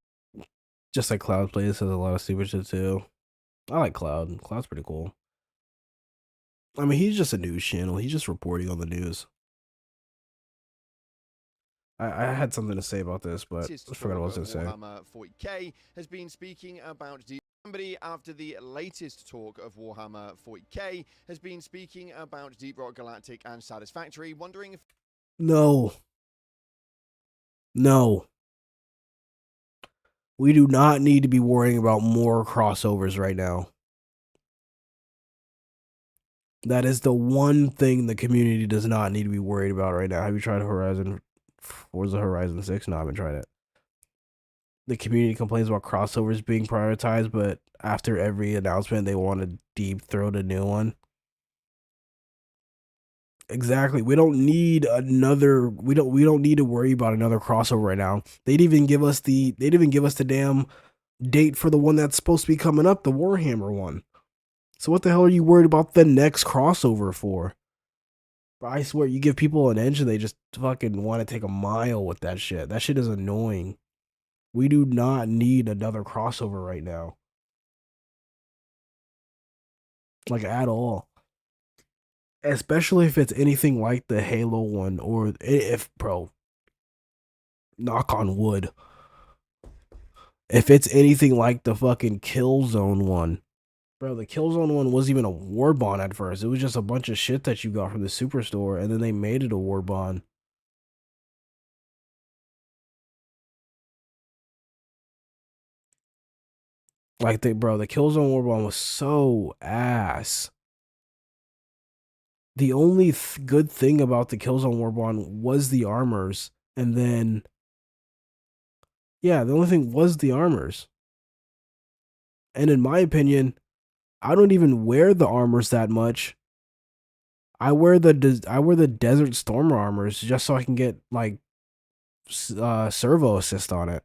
Speaker 2: Just like Cloud plays, has a lot of stupid shit too. I like Cloud. Cloud's pretty cool. I mean, he's just a news channel. He's just reporting on the news. I had something to say about this, but I forgot what I was going to say.
Speaker 10: Warhammer 40k has been speaking about somebody after the latest talk of Warhammer 40k has been speaking about Deep Rock Galactic and Satisfactory, wondering if
Speaker 2: No. We do not need to be worrying about more crossovers right now. That is the one thing the community does not need to be worried about right now. Have you tried Forza Horizon 6? No, I haven't tried it. The community complains about crossovers being prioritized, but after every announcement, they want to deep throat a new one. Exactly. We don't need another. We don't need to worry about another crossover right now. They didn't even give us the damn date for the one that's supposed to be coming up, the Warhammer one. So what the hell are you worried about the next crossover for? I swear, you give people an engine, they just fucking want to take a mile with that shit. That shit is annoying. We do not need another crossover right now. Like, at all. Especially if it's anything like the Halo one, or if, bro, knock on wood. If it's anything like the fucking Killzone one. Bro, the Killzone one wasn't even a war bond at first. It was just a bunch of shit that you got from the Superstore, and then they made it a war bond. Like, the Killzone war bond was so ass. The only good thing about the Killzone war bond was the armors, and then, yeah, the only thing was the armors. And in my opinion, I don't even wear the armors that much. I wear the Desert Stormer armors just so I can get like servo assist on it.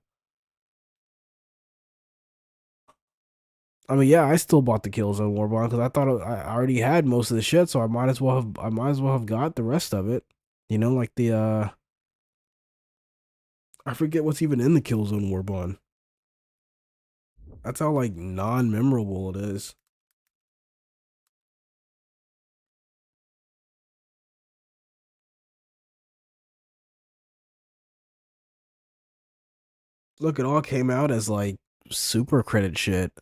Speaker 2: I mean, yeah, I still bought the Killzone Warbond because I thought I already had most of the shit, so I might as well have got the rest of it. You know, like the I forget what's even in the Killzone Warbond. That's how like non-memorable it is. Look, it all came out as like super credit shit.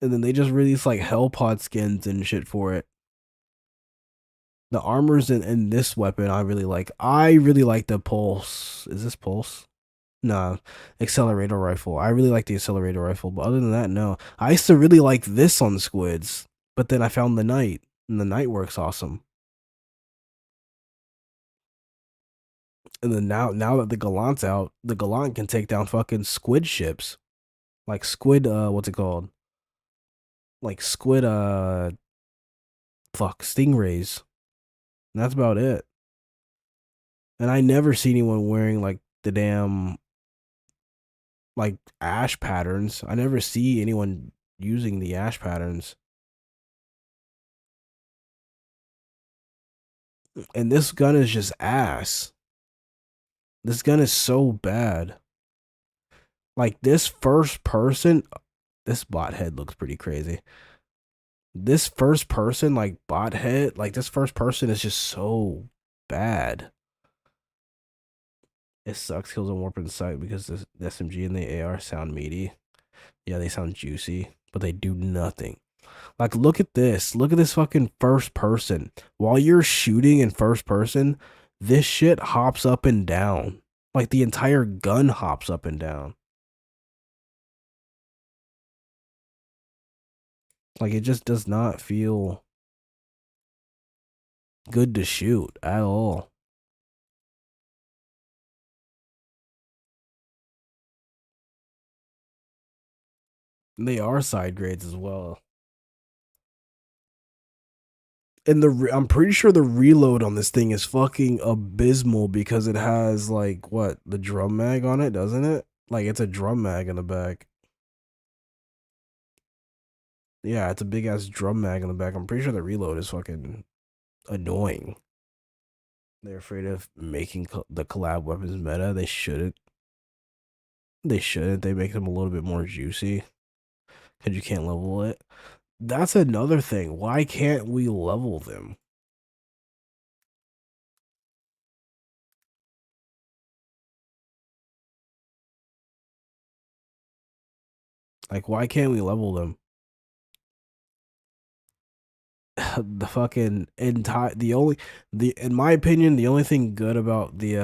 Speaker 2: And then they just released like Hellpod skins and shit for it. The armors in this weapon I really like. I really like the pulse. Is this pulse? Nah, accelerator rifle. I really like the accelerator rifle, but other than that, no. I used to really like this on squids, but then I found the knight, and the knight works awesome. And then now that the Gallant's out, the Gallant can take down fucking squid ships. Like squid, what's it called? Like squid, stingrays. And that's about it. And I never see anyone wearing like the damn like ash patterns. I never see anyone using the ash patterns. And this gun is just ass. This gun is so bad. Like this first person, this bot head looks pretty crazy. This first person, like bot head, like this first person is just so bad. It sucks. Kills on warp in sight because the SMG and the AR sound meaty. Yeah, they sound juicy, but they do nothing. Like, look at this. Look at this fucking first person. While you're shooting in first person, this shit hops up and down. Like, the entire gun hops up and down. Like, it just does not feel good to shoot at all. And they are side grades as well. And I'm pretty sure the reload on this thing is fucking abysmal because it has like what, the drum mag on it, doesn't it? Like it's a drum mag in the back. Yeah, it's a big ass drum mag in the back. I'm pretty sure the reload is fucking annoying. They're afraid of making the collab weapons meta. They shouldn't. They shouldn't. They make them a little bit more juicy because you can't level it. That's another thing. Why can't we level them? Like, why can't we level them? The fucking entire, in my opinion, the only thing good about the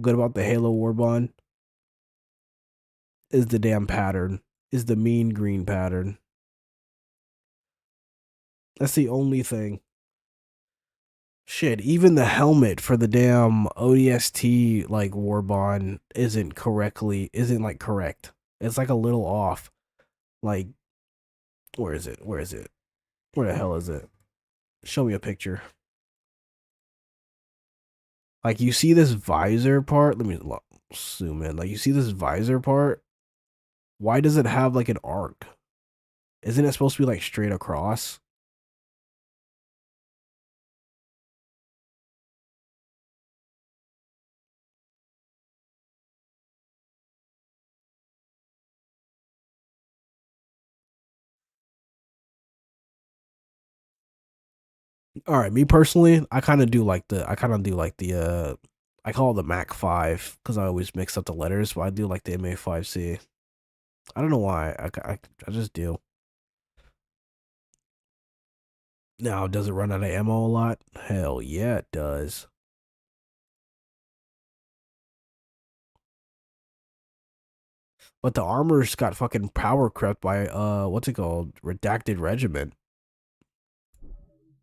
Speaker 2: Halo Warbond is the damn pattern, is the mean green pattern. That's the only thing. Shit, even the helmet for the damn ODST like Warbond isn't like correct. It's like a little off. Like, where is it? Where is it? Where the hell is it? Show me a picture. Like, you see this visor part? Let me zoom in. Like, you see this visor part? Why does it have like an arc? Isn't it supposed to be like straight across? All right, me personally, I kind of do like the I call it the Mac 5 because I always mix up the letters, but I do like the MA5C. I don't know why. I just do. Now, does it run out of ammo a lot? Hell yeah, it does. But the armor's got fucking power crept by what's it called? Redacted Regiment.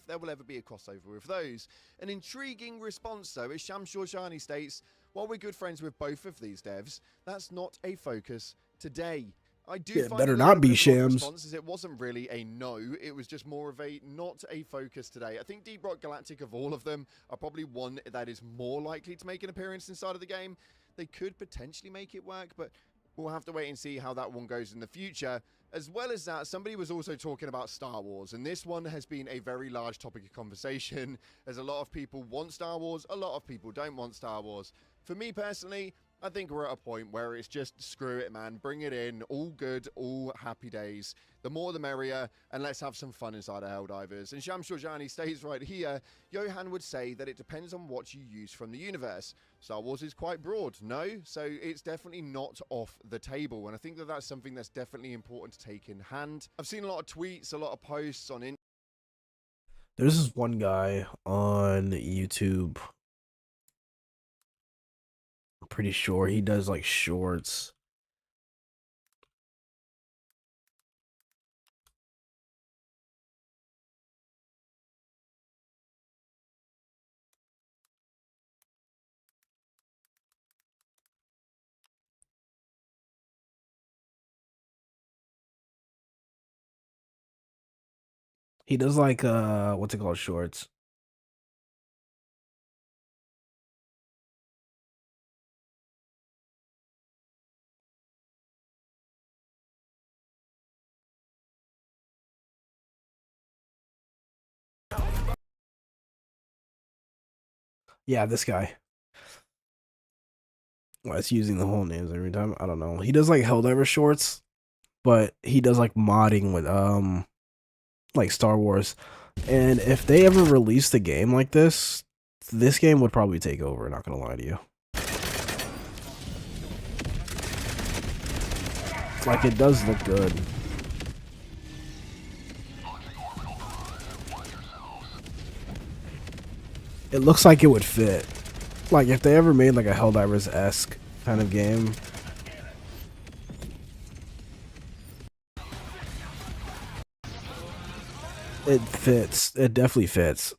Speaker 10: There will ever be a crossover with those. An intriguing response, though, as Shams Shorshani states, while we're good friends with both of these devs, that's not a focus today. I do find
Speaker 2: better not be Shams.
Speaker 10: Response, as it wasn't really a no, it was just more of a not a focus today. I think Deep Rock Galactic of all of them are probably one that is more likely to make an appearance inside of the game. They could potentially make it work, but we'll have to wait and see how that one goes in the future. As well as that, somebody was also talking about Star Wars, and this one has been a very large topic of conversation, as a lot of people want Star Wars, a lot of people don't want Star Wars. For me personally, I think we're at a point where it's just screw it, man. Bring it in. All good, all happy days. The more the merrier, and let's have some fun inside of Helldivers. And Shams Jorjani stays right here. Johan would say that it depends on what you use from the universe. Star Wars is quite broad, no? So it's definitely not off the table. And I think that that's something that's definitely important to take in hand. I've seen a lot of tweets, a lot of posts on
Speaker 2: There's this one guy on YouTube. I'm pretty sure he does like shorts. He does like what's it called, shorts. Yeah, this guy. Well, it's using the whole names every time. I don't know. He does like Helldiver shorts, but he does like modding with like Star Wars. And if they ever released a game like this game would probably take over, not gonna lie to you. Like, it does look good. It looks like it would fit. Like, if they ever made like a Helldivers-esque kind of game. It fits. It definitely fits.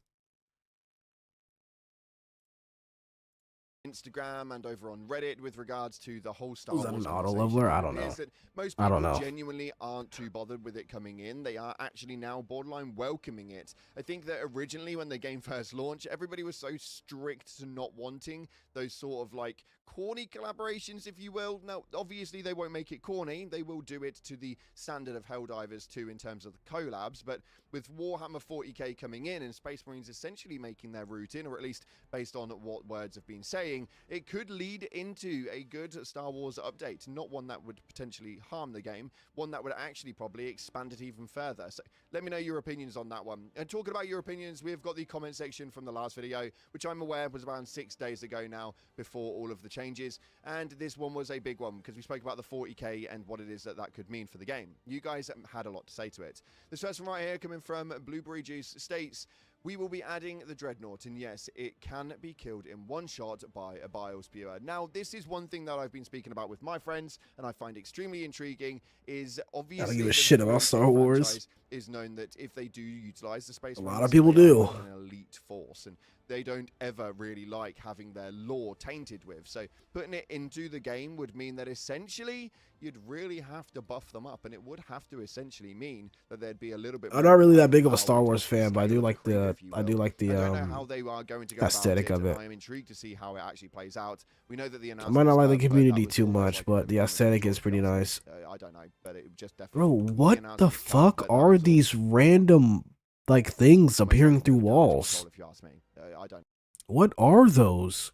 Speaker 10: Instagram and over on Reddit with regards to the whole Star Wars.
Speaker 2: Is that an auto leveler? I don't know.
Speaker 10: Most
Speaker 2: I don't
Speaker 10: people
Speaker 2: know.
Speaker 10: genuinely aren't too bothered with it coming in. They are actually now borderline welcoming it. I think that originally when the game first launched, everybody was so strict to not wanting those sort of like corny collaborations, if you will. Now, obviously they won't make it corny. They will do it to the standard of Helldivers 2 in terms of the collabs, but with Warhammer 40k coming in and Space Marines essentially making their route in, or at least based on what words have been saying, it could lead into a good Star Wars update. Not one that would potentially harm the game, one that would actually probably expand it even further. So let me know your opinions on that one. And talking about your opinions, we've got the comment section from the last video, which I'm aware was around 6 days ago now, before all of the changes. And this one was a big one because we spoke about the 40k and what it is that that could mean for the game. You guys had a lot to say to it. This first one right here coming from Blueberry Juice states, we will be adding the Dreadnought, and yes, it can be killed in one shot by a bile spewer. Now, this is one thing that I've been speaking about with my friends, and I find extremely intriguing, is obviously...
Speaker 2: I don't give a shit about Star Wars.
Speaker 10: ...is known that if they do utilize the Space
Speaker 2: a
Speaker 10: Marines,
Speaker 2: lot of people do.
Speaker 10: An elite force, and they don't ever really like having their lore tainted with. So putting it into the game would mean that essentially you'd really have to buff them up, and it would have to essentially mean that there'd be a little bit...
Speaker 2: I'm not really that big of a Star Wars fan, but I do like the
Speaker 10: I don't know how they are going to go
Speaker 2: aesthetic
Speaker 10: about
Speaker 2: of it.
Speaker 10: I am intrigued to see how it actually plays out. We know that the
Speaker 2: I might not like the community too much, but the aesthetic is pretty nice.
Speaker 10: I don't know, but it just
Speaker 2: Bro,
Speaker 10: definitely...
Speaker 2: what the fuck are these random like things appearing through walls?
Speaker 10: If you ask me, I don't...
Speaker 2: What are those?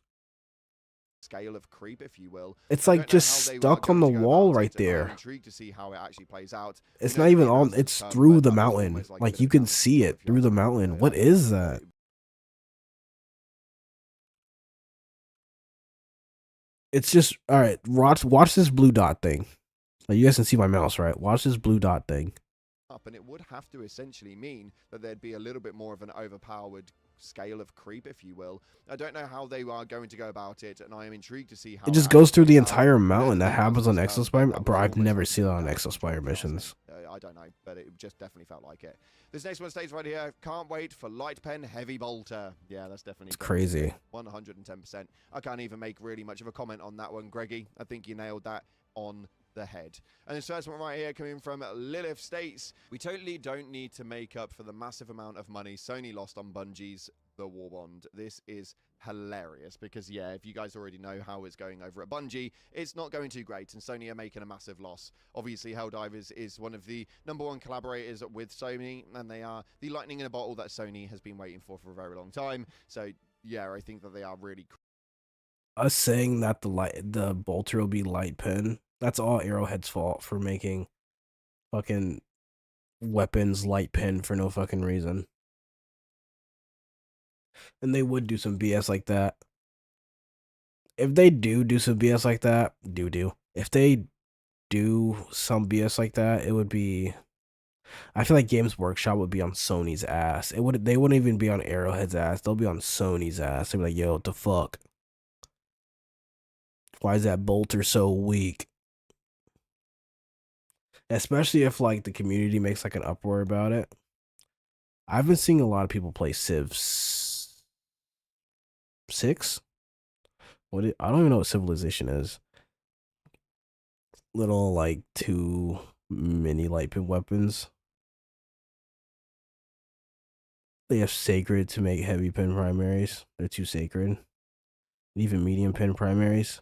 Speaker 10: Scale of creep, if you will.
Speaker 2: It's like just stuck on the wall right there.
Speaker 10: Intrigued to see how it actually plays out.
Speaker 2: It's not even on, it's through the mountain. Like you can see it through the mountain. What is that? It's just, all right, watch this blue dot thing. Like, you guys can see my mouse, right? Watch this blue dot thing.
Speaker 10: And it would have to essentially mean that there'd be a little bit more of an overpowered scale of creep, if you will. I don't know how they are going to go about it, and I am intrigued to see how...
Speaker 2: It just goes through the entire mountain. That happens on Exospire. Bro, I've never seen that on Exospire missions.
Speaker 10: I don't know, but it just definitely felt like it. This next one stays right here. Can't wait for Light Pen Heavy Bolter. Yeah, that's definitely...
Speaker 2: It's crazy.
Speaker 10: 110%. I can't even make really much of a comment on that one, Greggy. I think you nailed that on the head. And this first one right here coming from Lilith states, we totally don't need to make up for the massive amount of money Sony lost on Bungie's The Warbond. This is hilarious because, yeah, if you guys already know how it's going over at Bungie, it's not going too great, and Sony are making a massive loss. Obviously, Helldivers is one of the #1 collaborators with Sony, and they are the lightning in a bottle that Sony has been waiting for a very long time. So, yeah, I think that they are really
Speaker 2: us saying that the bolter will be light pen, that's all Arrowhead's fault for making fucking weapons light pen for no fucking reason. And they would do some BS like that. If they do some BS like that, if they do some BS like that, it would be. I feel like Games Workshop would be on Sony's ass. They wouldn't even be on Arrowhead's ass. They'll be on Sony's ass. They'll be like, yo, what the fuck? Why is that bolter so weak? Especially if like the community makes like an uproar about it. I've been seeing a lot of people play Civ 6. I don't even know what Civilization is. Little like 2 mini light pin weapons. They have sacred to make heavy pin primaries. They're too sacred. Even medium pin primaries.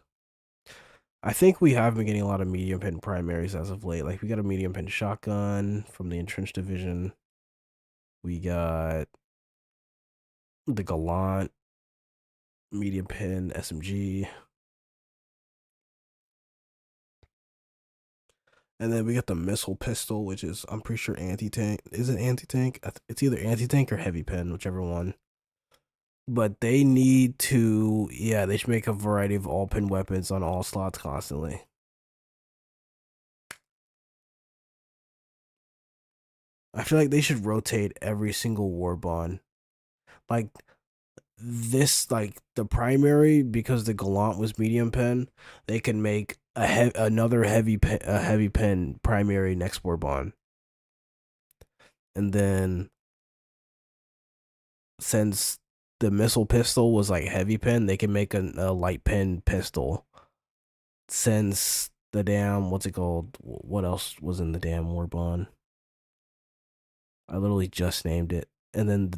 Speaker 2: I think we have been getting a lot of medium pin primaries as of late. Like we got a medium pin shotgun from the entrenched division. We got the Gallant medium pin SMG. And then we got the missile pistol, which is, I'm pretty sure, anti-tank. Is it anti-tank? It's either anti-tank or heavy pen, whichever one. But they need to, they should make a variety of all-pin weapons on all slots constantly. I feel like they should rotate every single Warbond. Like, this, like, the primary, because the Gallant was medium pen, they can make another heavy pen primary next Warbond. And then, since the missile pistol was like heavy pen, they can make a light pen pistol. Since the damn, what's it called? What else was in the damn Warbond? I literally just named it. And then,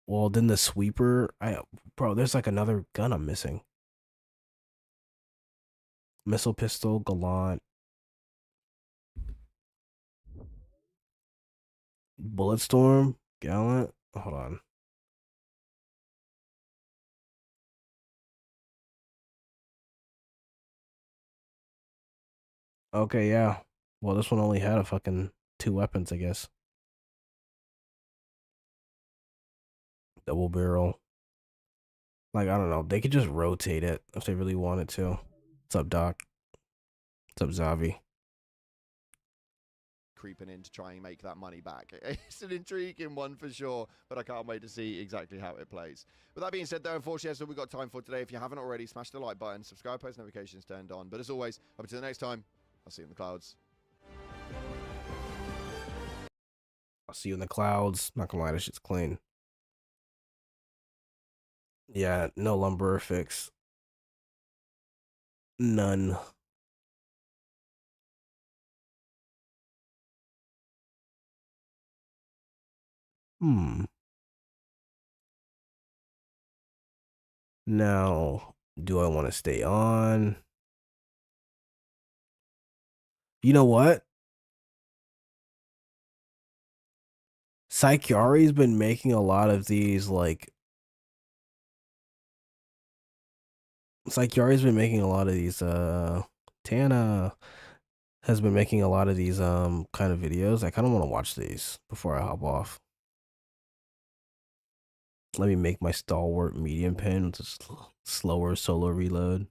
Speaker 2: then the sweeper. Bro, there's like another gun I'm missing. Missile pistol, Gallant, Bulletstorm, Gallant. Hold on. Okay, yeah. Well, this one only had a fucking 2 weapons, I guess. Double barrel. Like, I don't know. They could just rotate it if they really wanted to. What's up, Doc? What's up, Zavi?
Speaker 10: Creeping in to try and make that money back. It's an intriguing one for sure, but I can't wait to see exactly how it plays. With that being said, though, unfortunately, that's all we've got time for today. If you haven't already, smash the like button, subscribe, post notifications turned on. But as always, up until the next time, I'll see you in the clouds.
Speaker 2: I'll see you in the clouds. Not gonna lie, this shit's clean. Yeah, no lumber fix. None. Now, do I want to stay on? You know what? Psychiari's been making a lot of these, like... Psychiari's been making a lot of these, Tana has been making a lot of these, kind of videos. I kind of want to watch these before I hop off. Let me make my stalwart medium pen with a slower solo reload.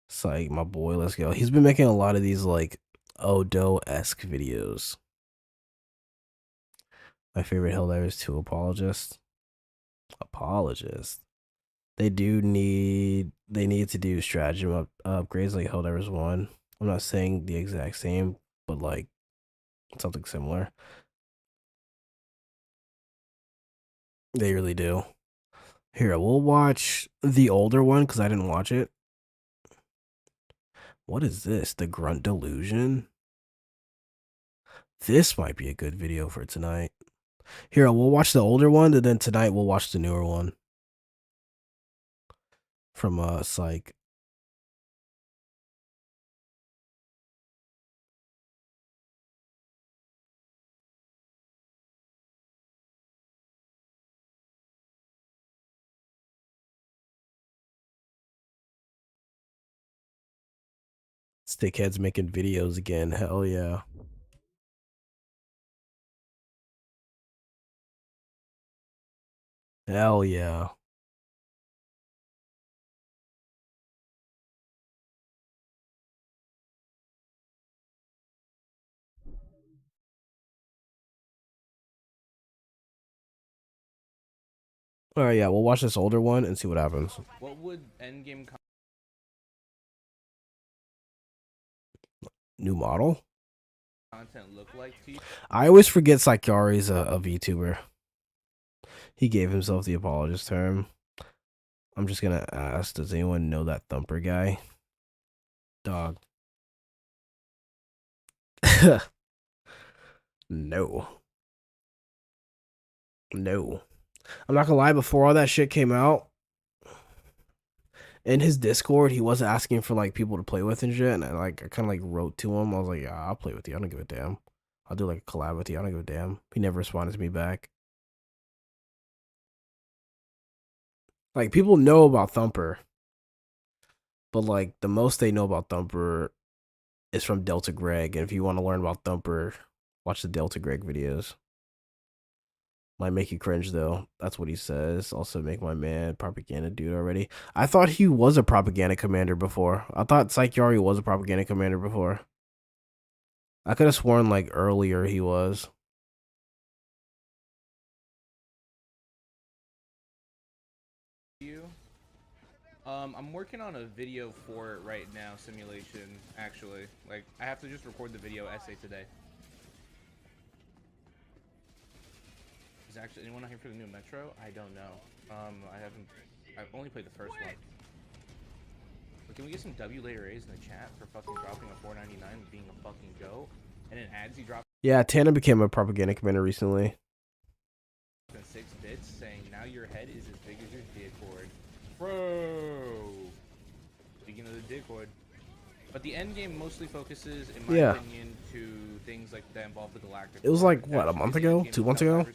Speaker 2: Psych, my boy, let's go. He's been making a lot of these, like, Odo-esque videos. My favorite Helldivers 2 apologist. They need to do stratagem upgrades like Helldivers 1. I'm not saying the exact same, but like something similar. They really do. Here, we'll watch the older one because I didn't watch it. What is this? The Grunt Delusion? This might be a good video for tonight. Here, we'll watch the older one, and then tonight we'll watch the newer one. From Psych. Stickheads making videos again. Hell yeah. Hell yeah. All right, yeah, we'll watch this older one and see what happens.
Speaker 19: What would endgame
Speaker 2: New model?
Speaker 19: content look like to you?
Speaker 2: I always forget Sakyari's a VTuber. He gave himself the apologist term. I'm just gonna ask, does anyone know that Thumper guy? Dog. No. No. I'm not gonna lie, before all that shit came out, in his Discord, he wasn't asking for like people to play with and shit. And I kind of like wrote to him. I was like, yeah, I'll play with you. I don't give a damn. I'll do like a collab with you. I don't give a damn. He never responded to me back. Like people know about Thumper, but like the most they know about Thumper is from Delta Greg. And if you want to learn about Thumper, watch the Delta Greg videos. Might make you cringe though. That's what he says. Also make my man propaganda dude already. I thought he was a propaganda commander before. I thought Sakyari was a propaganda commander before. I could have sworn like earlier he was.
Speaker 19: I'm working on a video for it right now, simulation, actually. Like, I have to just record the video essay today. Is actually anyone out here for the new Metro? I don't know. I've only played the first one. But can we get some W later A's in the chat for fucking dropping a 499 and being a fucking goat? And then ads he dropped
Speaker 2: Yeah, Tana became a propaganda commander recently.
Speaker 19: 6 bits saying now your head is as big as your dick cord. Bro! Speaking of the dick cord. But the end game mostly focuses, in my opinion, to things like that involve the galactic.
Speaker 2: It was like what, a month ago? 2 months ago?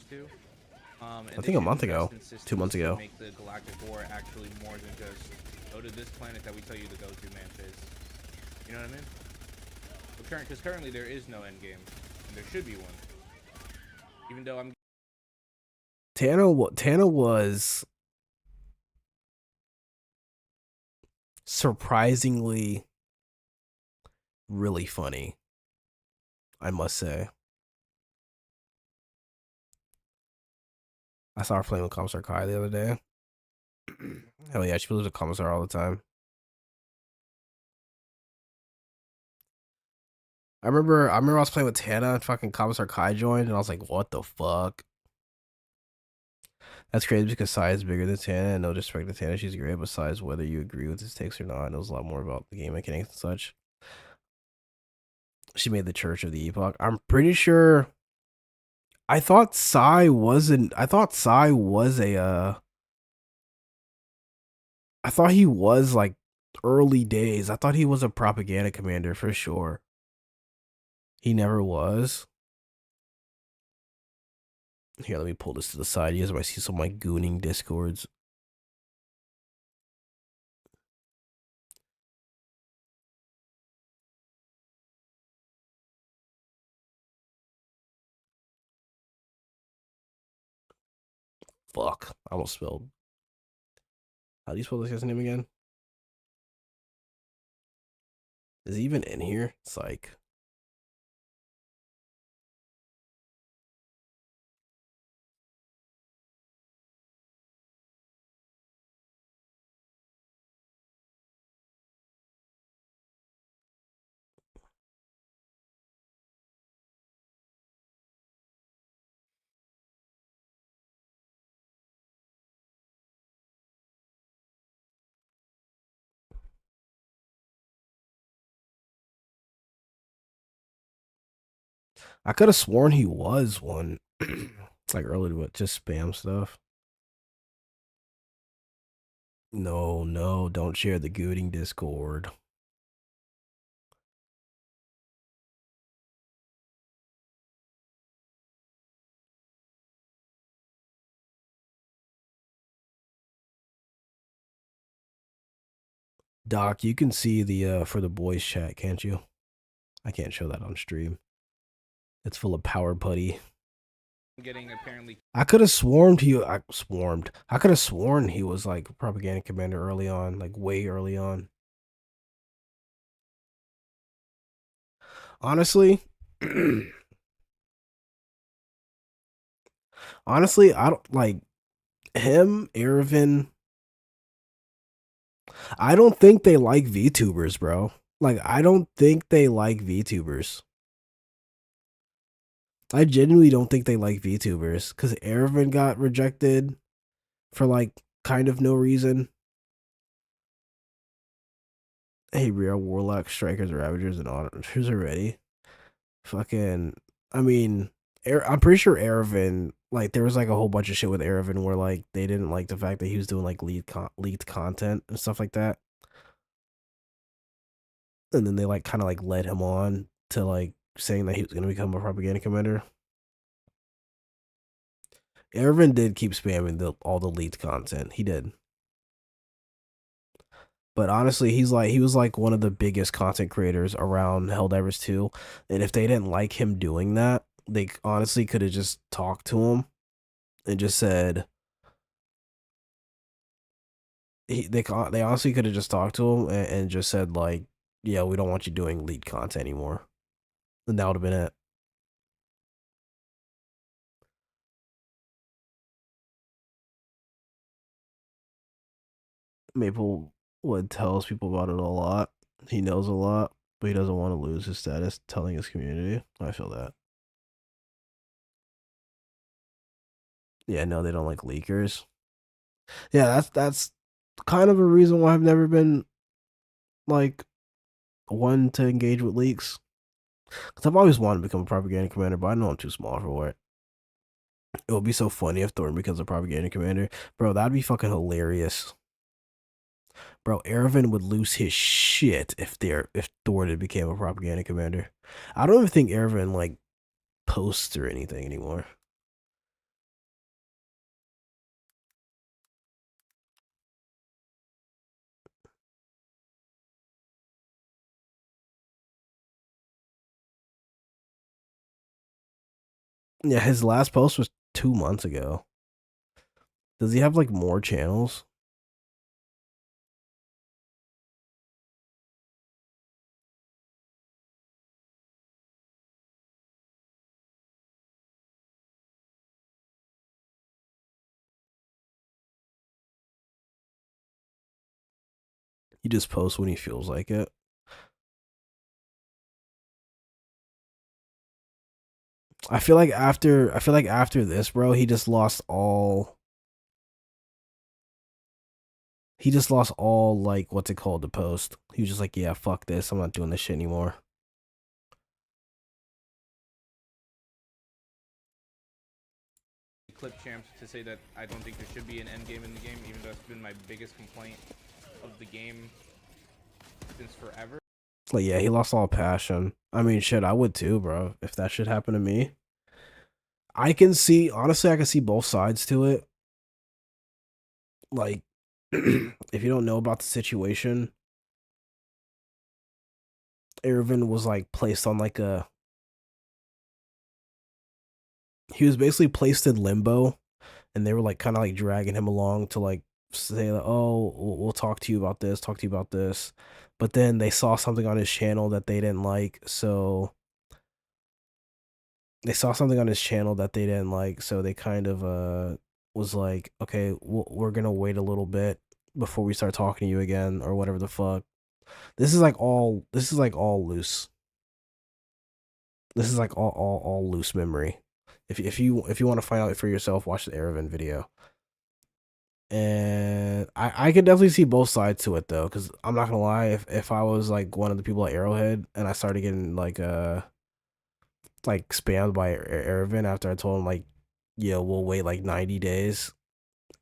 Speaker 2: I think a month ago. 2 months ago.
Speaker 19: Make the galactic war actually more than just go to this planet that we tell you to go to, man. You know what I mean? Because currently there is no end game, and there should be one. Even though I'm.
Speaker 2: Tana was surprisingly really funny, I must say. I saw her playing with Commissar Kai the other day. Hell yeah, she plays with Commissar all the time. I remember I was playing with Tana and fucking Commissar Kai joined, and I was like, what the fuck? That's crazy because Sai is bigger than Tana, and no disrespect to Tana, she's great, but Sai is whether you agree with his takes or not, knows a lot more about the game mechanics and such. She made the Church of the Epoch. I'm pretty sure. I thought Sai wasn't. I thought Sai was a. I thought he was like early days. I thought he was a propaganda commander for sure. He never was. Here, let me pull this to the side. You guys might see some of my gooning discords. Fuck. I almost spelled. How do you spell this guy's name again? Is he even in here? Psych. I could have sworn he was one. Like early, but just spam stuff. No, don't share the gooting Discord. Doc, you can see the for the boys chat, can't you? I can't show that on stream. It's full of power putty.
Speaker 19: Getting apparently.
Speaker 2: I could have sworn I could have sworn he was like propaganda commander early on, like way early on. Honestly, honestly, I don't like him, Erevin. I don't think they like VTubers, bro. Like, I don't think they like VTubers. I genuinely don't think they like VTubers because Erevin got rejected for like kind of no reason. Hey, real Warlock, Strikers, Ravagers, and Auditors are ready. Fucking, I mean, I'm pretty sure Erevin, like, there was like a whole bunch of shit with Erevin where like they didn't like the fact that he was doing like leaked content and stuff like that. And then they like kind of like led him on to like saying that he was going to become a propaganda commander. Erevin did keep spamming all the leaked content. He did. But honestly, he was like one of the biggest content creators around Helldivers 2. And if they didn't like him doing that, they honestly could have just talked to him and just said they honestly could have just talked to him and just said like, yeah, we don't want you doing lead content anymore. And that would have been it. Maplewood tells people about it a lot. He knows a lot, but he doesn't want to lose his status telling his community. I feel that. Yeah, no, they don't like leakers. Yeah, that's kind of a reason why I've never been like one to engage with leaks. Because I've always wanted to become a propaganda commander, but I know I'm too small for it. It would be so funny if Thorn becomes a propaganda commander. Bro, that'd be fucking hilarious. Bro, Erevin would lose his shit if Thorn became a propaganda commander. I don't even think Erevin like posts or anything anymore. Yeah, his last post was 2 months ago. Does he have like more channels? He just posts when he feels like it. I feel like after this, bro, he just lost all like what's it called, the post. He was just like, yeah, fuck this. I'm not doing this shit anymore.
Speaker 19: Clip champs to say that I don't think there should be an end game in the game, even though it's been my biggest complaint of the game since forever.
Speaker 2: Like, yeah, he lost all passion. I mean, shit, I would too, bro. If that shit happened to me. I can see both sides to it. Like, if you don't know about the situation, Erevin was like placed on like he was basically placed in limbo, and they were like kind of like dragging him along to like say that, oh, we'll talk to you about this, but then they saw something on his channel that they didn't like, so they kind of was like, okay, we're gonna wait a little bit before we start talking to you again, or whatever the fuck. This is like all loose. This is like all loose memory. If you want to find out for yourself, watch the Erevin video. And I can definitely see both sides to it though, because I'm not gonna lie, if I was like one of the people at Arrowhead and I started getting like spammed by Erevin after I told him like, yeah, we'll wait like 90 days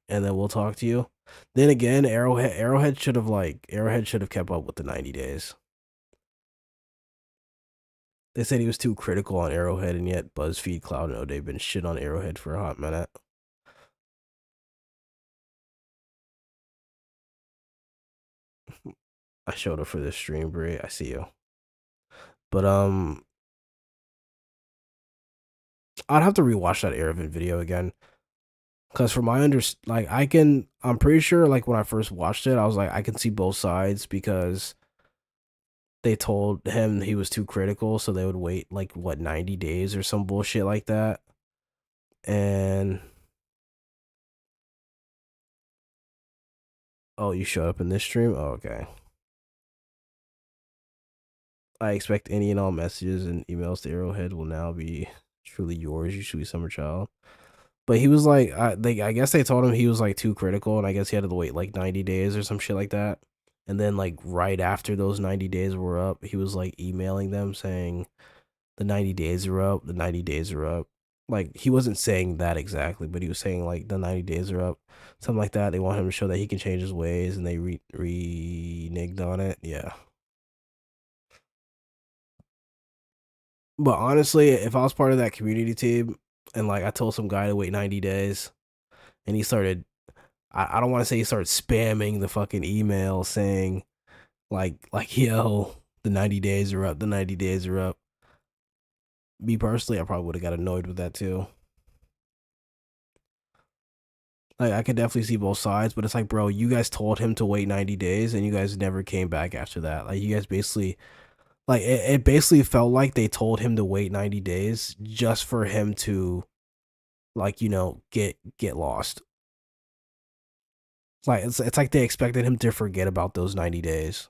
Speaker 2: and then we'll talk to you. Then again, Arrowhead should have kept up with the 90 days. They said he was too critical on Arrowhead, and yet BuzzFeed, Cloud, and O'Day been shit on Arrowhead for a hot minute. I showed up for this stream, Brie. I see you. But I'd have to rewatch that Arrowhead video again. Cause from my I'm pretty sure like when I first watched it, I was like, I can see both sides because they told him he was too critical, so they would wait like what 90 days or some bullshit like that. And oh, you showed up in this stream? Oh, okay. I expect any and all messages and emails to Arrowhead will now be truly yours, you sweet summer child. But he was like, I guess they told him he was like too critical, and I guess he had to wait like 90 days or some shit like that. And then like right after those 90 days were up, he was like emailing them saying, the 90 days are up, the 90 days are up. Like he wasn't saying that exactly, but he was saying like the 90 days are up, something like that. They want him to show that he can change his ways, and they reneged on it. Yeah. But honestly, if I was part of that community team and like I told some guy to wait 90 days and he started, I don't want to say he started spamming the fucking email saying like yo, the 90 days are up, the 90 days are up. Me personally, I probably would have got annoyed with that too. Like I could definitely see both sides, but it's like, bro, you guys told him to wait 90 days and you guys never came back after that. Like you guys basically like it basically felt like they told him to wait 90 days just for him to like, you know, get lost. Like it's like they expected him to forget about those 90 days.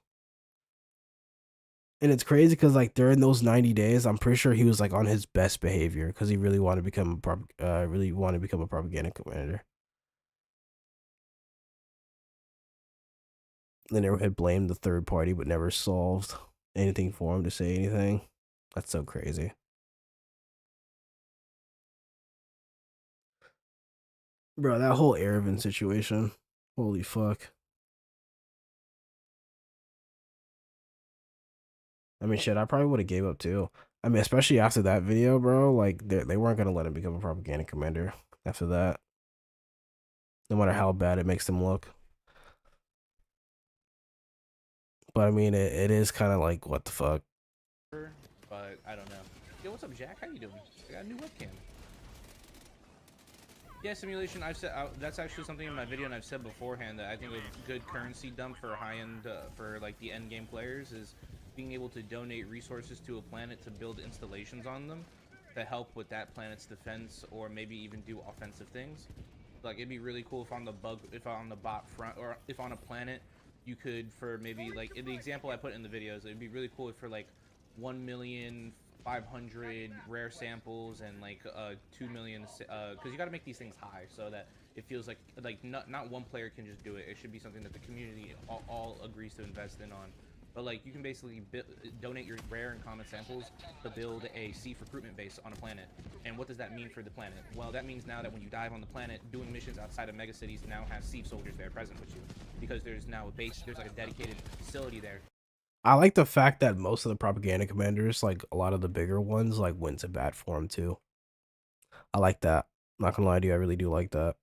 Speaker 2: And it's crazy because like during those 90 days, I'm pretty sure he was like on his best behavior because he really wanted to become a propaganda commander. They never had blamed the third party, but never solved anything for him to say anything. That's so crazy. Bro, that whole Arrowhead situation. Holy fuck. I mean, shit, I probably would have gave up too. I mean, especially after that video, bro. Like, they weren't going to let him become a propaganda commander after that. No matter how bad it makes them look. But I mean, it is kind of like, what the fuck?
Speaker 3: But I don't know. Yo, what's up, Jack? How you doing? I got a new webcam. Yeah, simulation. I've said that's actually something in my video, and I've said beforehand that I think a good currency dump for high-end, for like the end game players, is being able to donate resources to a planet to build installations on them to help with that planet's defense, or maybe even do offensive things. Like it'd be really cool if on the bot front, or if on a planet you could, for maybe like in the example I put in the videos, it'd be really cool if for like 1,500,000 rare samples and like 2 million, because you got to make these things high so that it feels like not one player can just do it. It should be something that the community all agrees to invest in on. But like you can basically donate your rare and common samples to build a Sieve recruitment base on a planet. And what does that mean for the planet? Well, that means now that when you dive on the planet, doing missions outside of megacities now have Sieve soldiers there present with you, because there's now a base, there's like a dedicated facility there.
Speaker 2: I like the fact that most of the propaganda commanders, like a lot of the bigger ones, like went to bat for him too. I like that. Not gonna lie to you, I really do like that.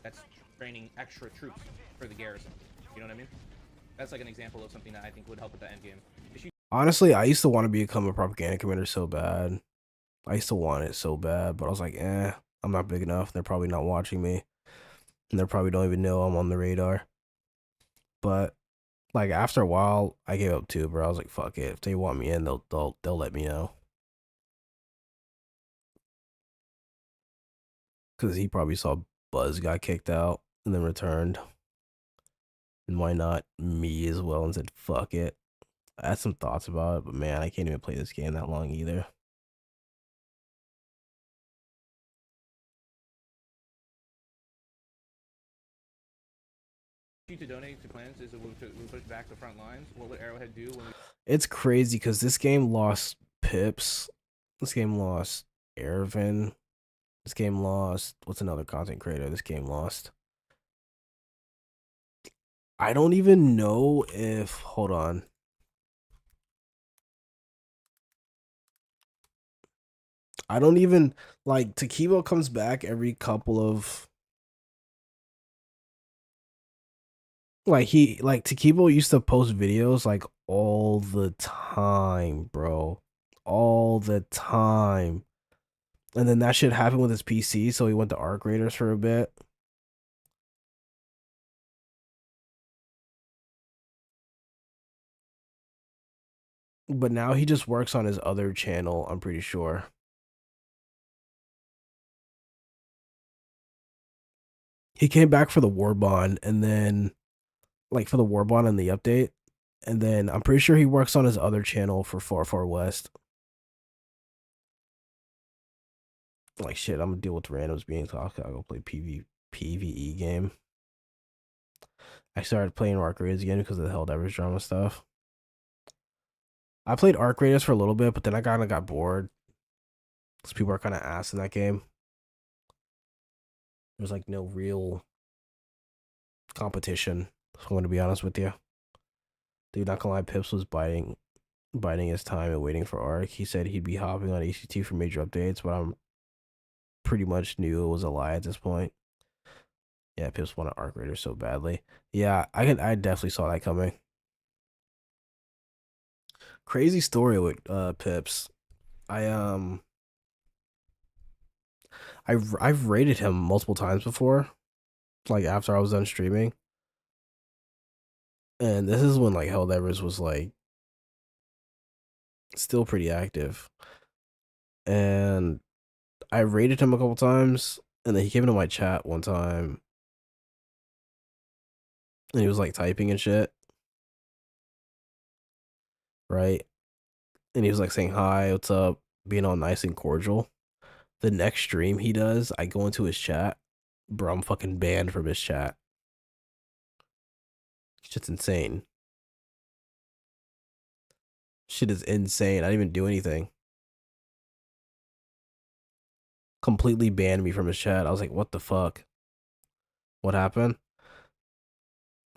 Speaker 3: That's training extra troops for the garrison. You know what I mean? That's like an example of something that I think would help with the end game.
Speaker 2: Honestly, I used to want to become a propaganda commander so bad. I used to want it so bad, but I was like, I'm not big enough. They're probably not watching me. And they probably don't even know I'm on the radar. But like after a while, I gave up too, bro. I was like, fuck it. If they want me in, they'll let me know. Cause he probably saw Buzz got kicked out and then returned. And why not me as well, and said, fuck it. I had some thoughts about it, but man, I can't even play this game that long either.
Speaker 3: To donate to plans is we push back the front lines. What would Arrowhead do when
Speaker 2: It's crazy because this game lost Pips. This game lost Ervin. This game lost, what's another content creator this game lost? I don't even know if, hold on. I don't even, like, Takibo comes back every couple of Like Takibo used to post videos like all the time, bro. All the time. And then that shit happened with his PC, so he went to Arc Raiders for a bit. But now he just works on his other channel, I'm pretty sure. He came back for the Warbond, and then like for the Warbond and the update, and then I'm pretty sure he works on his other channel for Far Far West. Like shit, I'm gonna deal with randoms being talked. I'll go play PvE game. I started playing Arc Raiders again because of the Helldivers drama stuff. I played Arc Raiders for a little bit, but then I kind of got bored. Because people are kind of ass in that game. There's like no real competition, if I'm going to be honest with you. Dude, not gonna lie, Pips was biding his time and waiting for Arc. He said he'd be hopping on ACT for major updates, but I'm pretty much knew it was a lie at this point. Yeah, Pips wanted Arc Raiders so badly. Yeah, I definitely saw that coming. Crazy story with Pips. I've rated him multiple times before, like after I was done streaming. And this is when like Helldivers was like still pretty active. And I rated him a couple times, and then he came into my chat one time. And he was like typing and shit. Right? And he was like saying hi, what's up, being all nice and cordial. The next stream he does, I go into his chat. Bro, I'm fucking banned from his chat. Shit's insane. Shit is insane. I didn't even do anything. Completely banned me from his chat. I was like, what the fuck? What happened?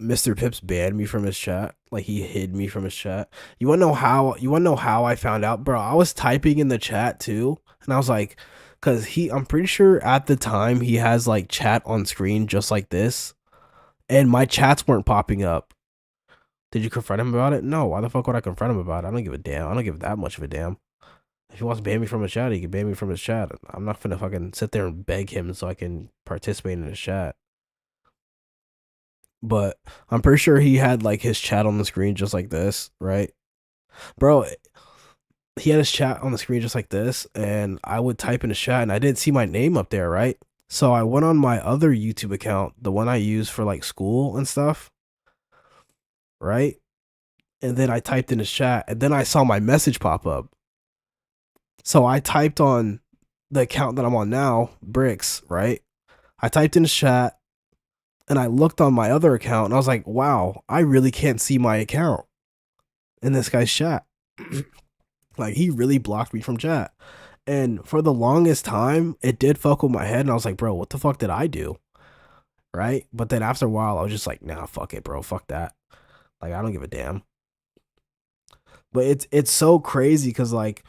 Speaker 2: Mr. Pips banned me from his chat. Like he hid me from his chat. You wanna know how I found out? Bro, I was typing in the chat too. And I was like, I'm pretty sure at the time he has like chat on screen just like this. And my chats weren't popping up. Did you confront him about it? No. Why the fuck would I confront him about it? I don't give a damn. I don't give that much of a damn. If he wants to ban me from his chat, he can ban me from his chat. I'm not gonna fucking sit there and beg him so I can participate in his chat. But I'm pretty sure he had like his chat on the screen just like this, right? Bro, he had his chat on the screen just like this, and I would type in his chat and I didn't see my name up there, right? So I went on my other YouTube account, the one I use for like school and stuff, right? And then I typed in his chat, and then I saw my message pop up. So I typed on the account that I'm on now, Bricks, right? I typed in his chat, and I looked on my other account, and I was like, wow, I really can't see my account in this guy's chat. Like, he really blocked me from chat. And for the longest time, it did fuck with my head, and I was like, bro, what the fuck did I do? Right? But then after a while, I was just like, nah, fuck it, bro. Fuck that. Like, I don't give a damn. But it's so crazy, because, like,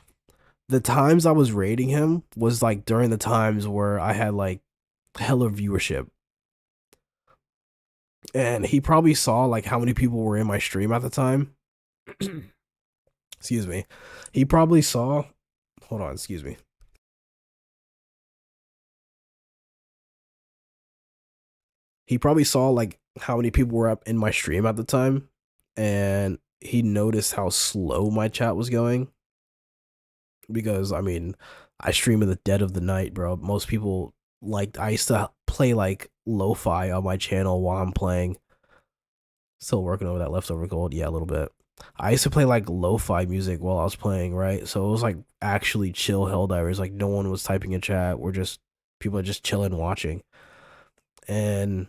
Speaker 2: the times I was rating him was, like, during the times where I had, like, hella viewership. And he probably saw, like, how many people were in my stream at the time. Excuse me. He probably saw... Hold on, excuse me. He probably saw, like, how many people were up in my stream at the time. And he noticed how slow my chat was going. Because, I mean, I stream in the dead of the night, bro. Most people, like, I used to play, like, lo-fi on my channel while I'm playing. Still working over that leftover gold. Yeah, a little bit. I used to play, like, lo-fi music while I was playing, right? So it was, like, actually chill Helldivers. Like, no one was typing in chat. People are just chilling, watching. And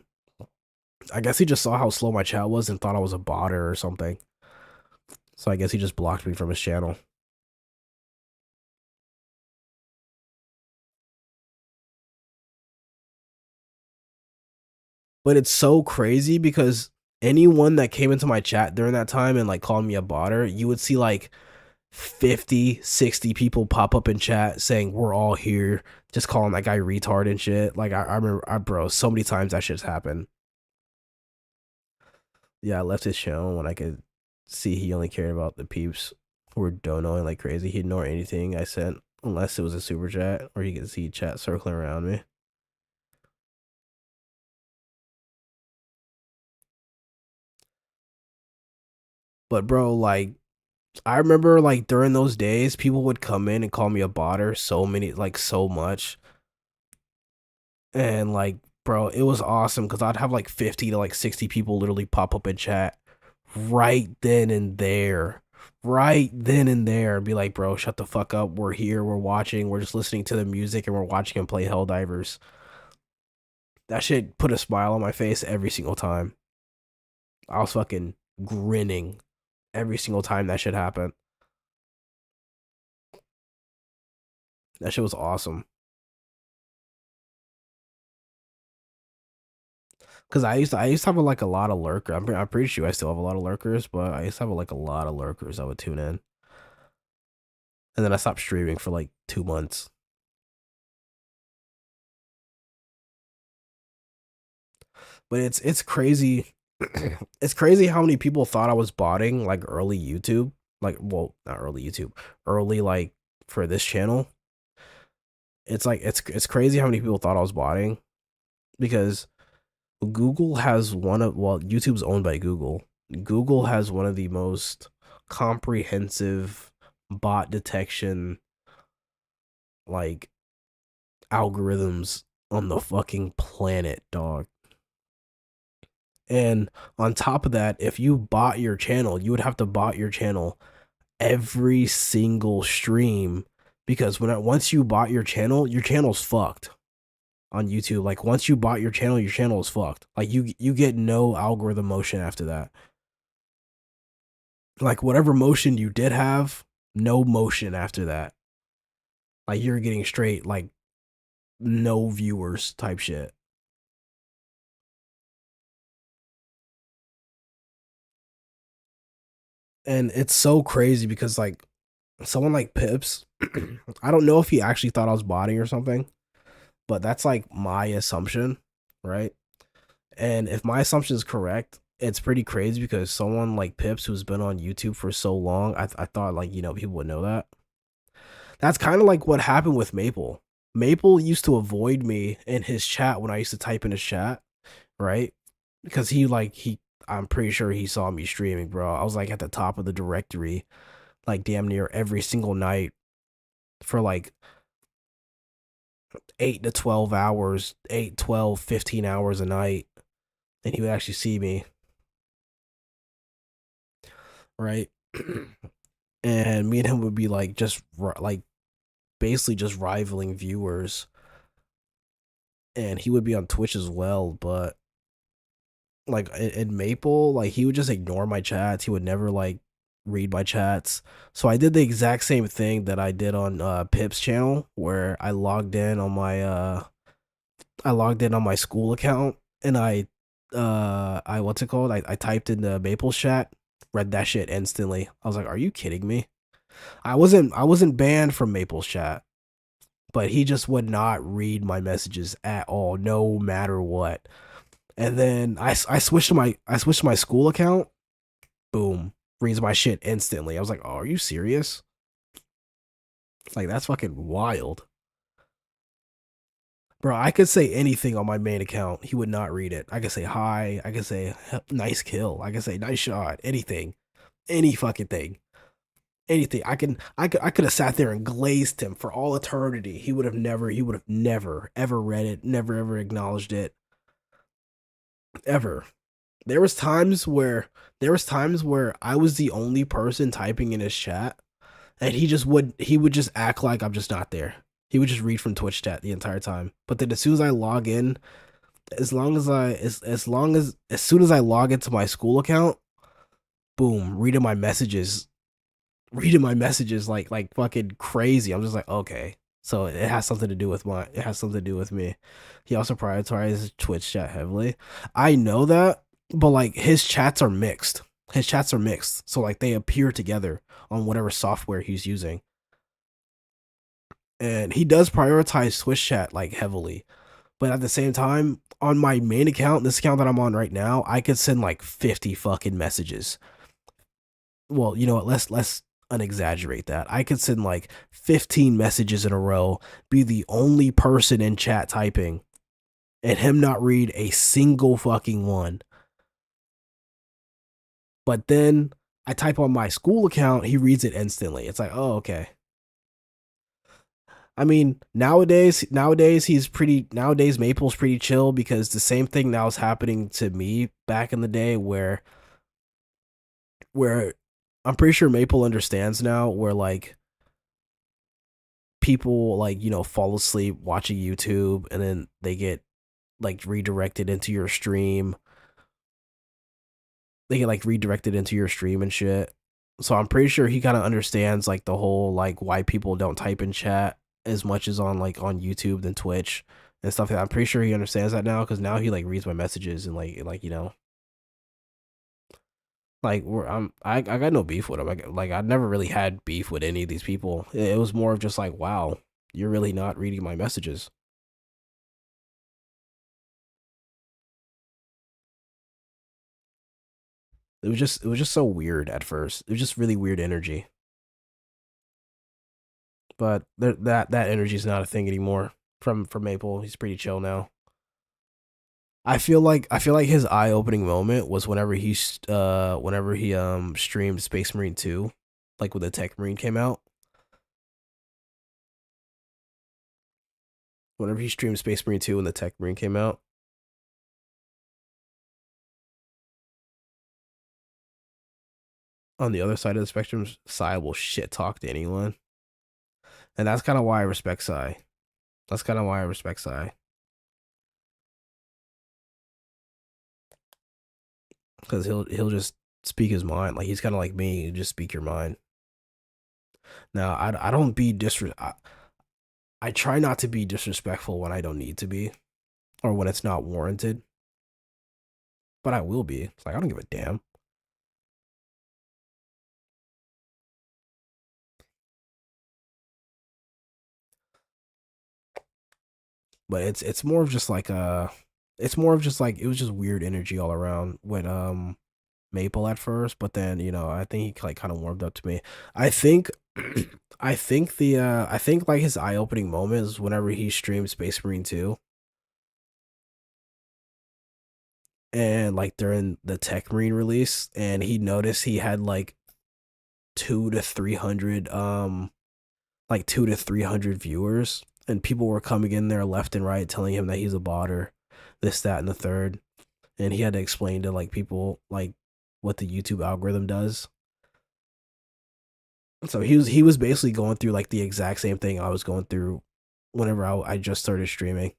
Speaker 2: I guess he just saw how slow my chat was and thought I was a botter or something. So I guess he just blocked me from his channel. But it's so crazy because anyone that came into my chat during that time and like called me a botter, you would see like 50, 60 people pop up in chat saying we're all here, just calling that guy retard and shit. Like I remember, bro, so many times that shit's happened. Yeah, I left his channel when I could see he only cared about the peeps who were donoing like crazy. He'd ignore anything I sent unless it was a super chat or he could see chat circling around me. But bro, like I remember like during those days, people would come in and call me a botter so much. And like, bro, it was awesome because I'd have like 50 to like 60 people literally pop up in chat right then and there. Right then and there and be like, bro, shut the fuck up. We're here, we're watching, we're just listening to the music and we're watching him play Helldivers. That shit put a smile on my face every single time. I was fucking grinning every single time that shit happened. That shit was awesome. Cause I used to have like a lot of lurkers. I'm pretty sure I still have a lot of lurkers, but I used to have like a lot of lurkers that would tune in. And then I stopped streaming for like 2 months. But it's crazy. It's crazy how many people thought I was botting like early YouTube. Like, well, not early YouTube. Early like for this channel. It's like it's crazy how many people thought I was botting. Because Google has YouTube's owned by Google. Google has one of the most comprehensive bot detection like algorithms on the fucking planet, dog. And on top of that, if you bought your channel, you would have to bot your channel every single stream because once you bought your channel's fucked on YouTube. Like once you bought your channel is fucked. Like you get no algorithm motion after that. Like whatever motion you did have, no motion after that. Like you're getting straight like no viewers type shit. And it's so crazy because like someone like Pips, I don't know if he actually thought I was botting or something, but that's like my assumption, right? And if my assumption is correct, it's pretty crazy because someone like Pips who's been on YouTube for so long, I thought like, you know, people would know that. That's kind of like what happened with Maple. Maple used to avoid me in his chat when I used to type in his chat, right? Because I'm pretty sure he saw me streaming, bro. I was like at the top of the directory, like damn near every single night for like 8 to 12 hours, 8, 12, 15 hours a night. And he would actually see me. Right? And me and him would be like just like basically just rivaling viewers. And he would be on Twitch as well, but like in Maple, like he would just ignore my chats. He would never like read my chats. So I did the exact same thing that I did on Pip's channel, where I logged in on my school account and I what's it called? I typed in the Maple chat, read that shit instantly. I was like, are you kidding me? I wasn't banned from Maple's chat, but he just would not read my messages at all, no matter what. And then I switched to my school account. Boom, reads my shit instantly. I was like, "Oh, are you serious?" Like that's fucking wild, bro. I could say anything on my main account, he would not read it. I could say hi. I could say nice kill. I could say nice shot. Anything, any fucking thing, anything. I could have sat there and glazed him for all eternity. He would have never ever read it. Never ever acknowledged it. Ever. There was times where I was the only person typing in his chat, and he would just act like I'm just not there. He would just read from Twitch chat the entire time. But then as soon as I log in, as soon as I log into my school account, boom, reading my messages like fucking crazy. I'm just like, okay. So it has something to do with me. He also prioritizes Twitch chat heavily. I know that, but like his chats are mixed. So like they appear together on whatever software he's using. And he does prioritize Twitch chat like heavily. But at the same time, on my main account, this account that I'm on right now, I could send like 50 fucking messages. Well, you know what? Let's unexaggerate that. I could send like 15 messages in a row, be the only person in chat typing, and him not read a single fucking one. But then I type on my school account, he reads it instantly. It's like, oh, okay. I mean, nowadays Maple's pretty chill, because the same thing now is happening to me back in the day where I'm pretty sure Maple understands now, where like people like, you know, fall asleep watching YouTube and then they get like redirected into your stream. They get like redirected into your stream and shit. So I'm pretty sure he kind of understands like the whole like why people don't type in chat as much as on YouTube than Twitch and stuff like that. I'm pretty sure he understands that now, because now he like reads my messages and like you know, like I got no beef with him. I never really had beef with any of these people. It was more of just like, wow, you're really not reading my messages. It was just so weird at first. It was just really weird energy. But that energy is not a thing anymore from Maple. He's pretty chill now. I feel like his eye-opening moment was whenever he streamed Space Marine 2, like when the Tech Marine came out. Whenever he streamed Space Marine 2 when the Tech Marine came out. On the other side of the spectrum, Sai will shit talk to anyone. And that's kind of why I respect Sai. Because he'll just speak his mind. Like, he's kind of like me. You just speak your mind. Now, I don't be I try not to be disrespectful when I don't need to be, or when it's not warranted. But I will be. It's like, I don't give a damn. But it's more of just like it was just weird energy all around with Maple at first, but then, you know, I think he like kind of warmed up to me. I think I think like his eye-opening moment is whenever he streamed Space Marine 2. And like during the Tech Marine release, and he noticed he had like 200 to 300 viewers, and people were coming in there left and right telling him that he's a botter, this, that, and the third. And he had to explain to like people like what the YouTube algorithm does. So he was basically going through like the exact same thing I was going through whenever I just started streaming.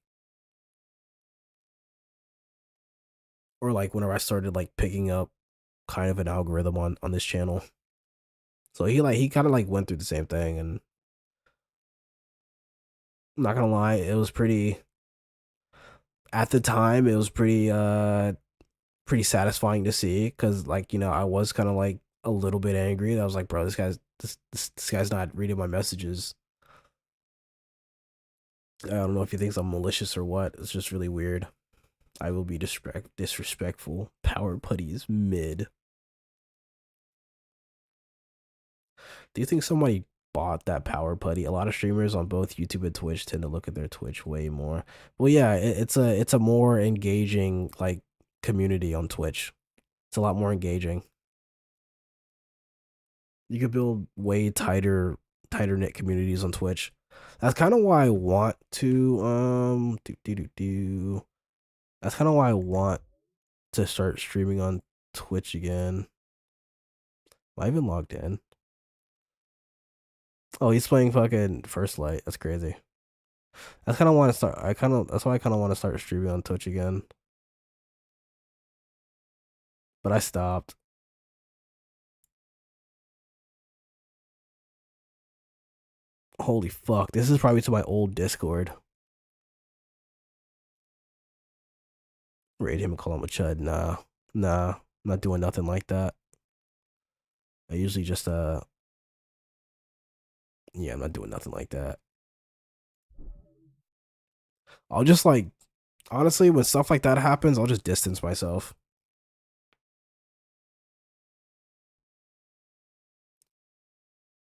Speaker 2: Or like whenever I started like picking up kind of an algorithm on this channel. So he kind of like went through the same thing, and I'm not gonna lie, it was pretty, at the time it was pretty satisfying to see, because like, you know, I was kind of like a little bit angry. I was like, bro, this guy's not reading my messages. I don't know if he thinks I'm malicious or what. It's just really weird. I will be disrespectful. Power putty is mid. Do you think somebody bought that power putty? A lot of streamers on both YouTube and Twitch tend to look at their Twitch way more. Well, yeah, it's a more engaging like community on Twitch. It's a lot more engaging. You could build way tighter knit communities on Twitch. That's kind of why I want to That's kind of why I want to start streaming on Twitch again. Am I even logged in? Oh, he's playing fucking First Light. That's crazy. That's kind of want to start. That's why I kind of want to start streaming on Twitch again. But I stopped. Holy fuck! This is probably to my old Discord. Raid him and call him a chud. Nah, I'm not doing nothing like that. I usually just yeah, I'm not doing nothing like that. I'll just like Honestly, when stuff like that happens, I'll just distance myself.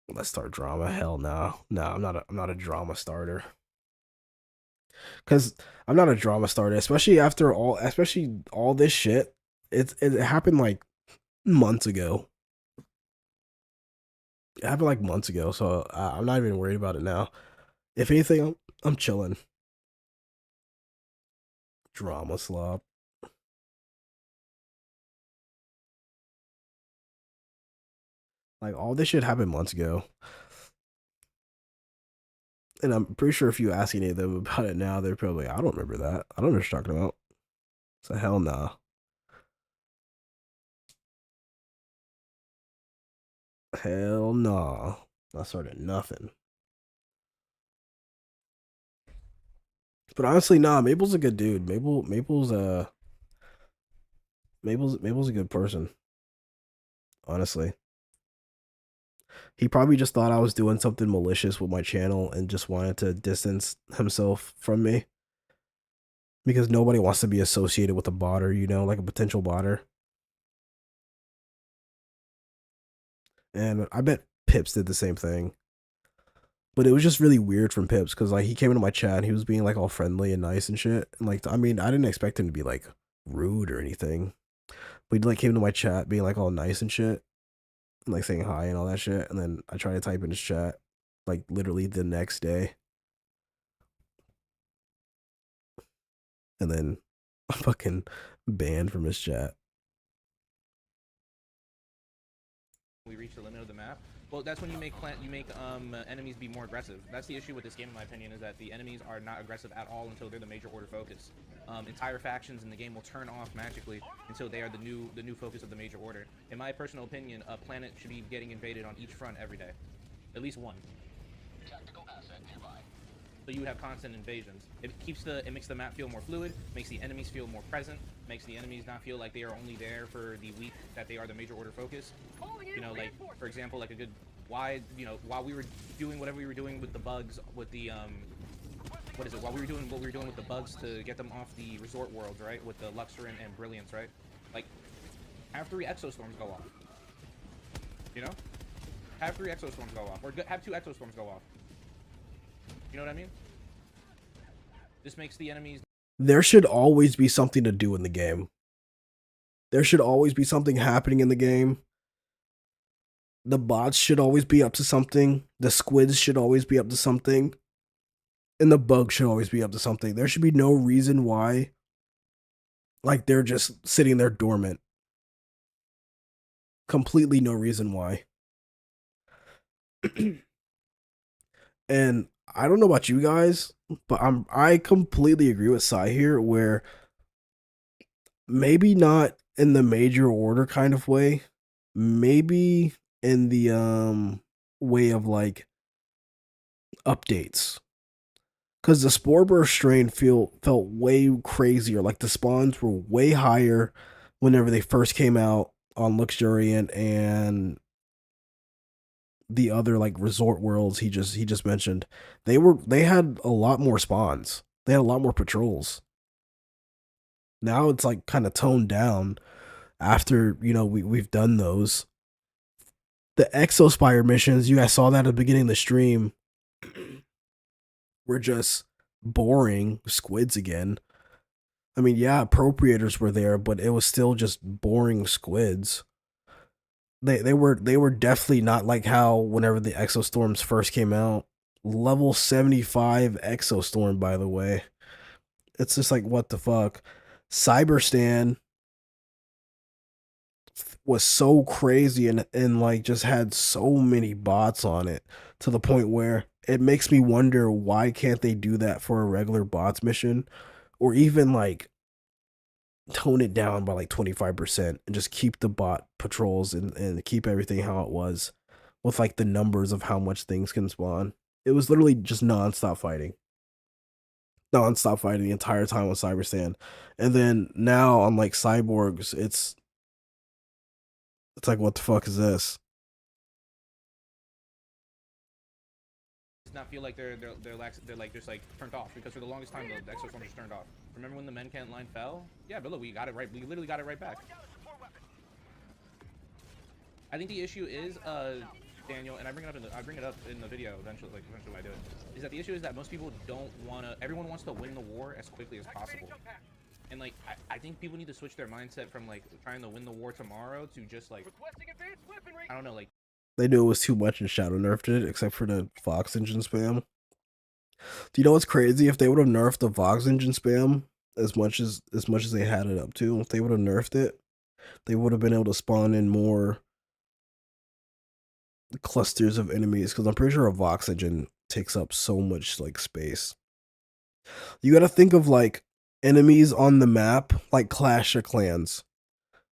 Speaker 2: Let's start drama. Hell no. No, I'm not a drama starter. Cause I'm not a drama starter, especially all this shit. It happened like months ago. It happened like months ago, so I'm not even worried about it now. If anything, I'm chilling. Drama slob. Like, all this shit happened months ago. And I'm pretty sure if you ask any of them about it now, they're probably like, I don't remember that. I don't know what you're talking about. So hell nah. Hell nah. I started nothing. But honestly, nah, Mabel's a good dude. Mabel's a good person. Honestly. He probably just thought I was doing something malicious with my channel and just wanted to distance himself from me. Because nobody wants to be associated with a botter, you know, like a potential botter. And I bet Pips did the same thing. But it was just really weird from Pips because like he came into my chat and he was being like all friendly and nice and shit. And like I mean, I didn't expect him to be like rude or anything. But he like came to my chat being like all nice and shit. And like saying hi and all that shit. And then I tried to type in his chat like literally the next day. And then I'm fucking banned from his chat.
Speaker 3: We reach the limit of the map. Well, that's when you make enemies be more aggressive. That's the issue with this game, in my opinion, is that the enemies are not aggressive at all until they're the major order focus. Entire factions in the game will turn off magically until they are the new focus of the major order. In my personal opinion, a planet should be getting invaded on each front every day, at least one.
Speaker 8: Tactical asset nearby.
Speaker 3: So you would have constant invasions. It makes the map feel more fluid, makes the enemies feel more present, makes the enemies not feel like they are only there for the week that they are the major order focus. You know, like for example, like a good while we were doing whatever we were doing with the bugs with the while we were doing what we were doing with the bugs to get them off the resort worlds, right? With the Luxor and Brilliance, right? Like have 3 exostorms go off. You know? Have 3 exostorms go off, or have 2 exostorms go off. You know what I mean? This makes the enemies...
Speaker 2: There should always be something to do in the game. There should always be something happening in the game. The bots should always be up to something. The squids should always be up to something. And the bugs should always be up to something. There should be no reason why, like, they're just sitting there dormant. Completely no reason why. And I don't know about you guys, but I completely agree with Sai here, where maybe not in the major order kind of way, maybe in the way of like updates. Because the Spore Burst strain felt way crazier. Like the spawns were way higher whenever they first came out on Luxuriant and the other like resort worlds he just mentioned. They had a lot more spawns. They had a lot more patrols. Now it's like kind of toned down after, you know, we've done those. The Exospire missions, you guys saw that at the beginning of the stream, were just boring squids again. I mean, yeah, appropriators were there, but it was still just boring squids. They were definitely not like how whenever the Exostorms first came out. Level 75 Exostorm, by the way. It's just like, what the fuck? Cyberstan was so crazy and like just had so many bots on it to the point where it makes me wonder why can't they do that for a regular bots mission, or even like tone it down by like 25% and just keep the bot patrols and keep everything how it was with like the numbers of how much things can spawn. It was literally just non-stop fighting the entire time on Cyberstan. And then now on like Cyborgs, it's like, what the fuck is this?
Speaker 3: not feel like they're like just like turned off, because for the longest time the Exostorms just turned off. Remember when the Men Can't line fell? Yeah, but look, we got it right. We literally got it right back. I think the issue is, Daniel, and I bring it up in the video eventually, when I do it, is that the issue is that most people don't wanna. Everyone wants to win the war as quickly as possible, and like I think people need to switch their mindset from like trying to win the war tomorrow to just like, I don't know, like.
Speaker 2: They knew it was too much and Shadow nerfed it, except for the Fox engine spam. Do you know what's crazy? If they would have nerfed the Fox engine spam as much as they had it up to, if they would have nerfed it, they would have been able to spawn in more clusters of enemies, because I'm pretty sure a Vox engine takes up so much like space. You got to think of like enemies on the map, like Clash of Clans,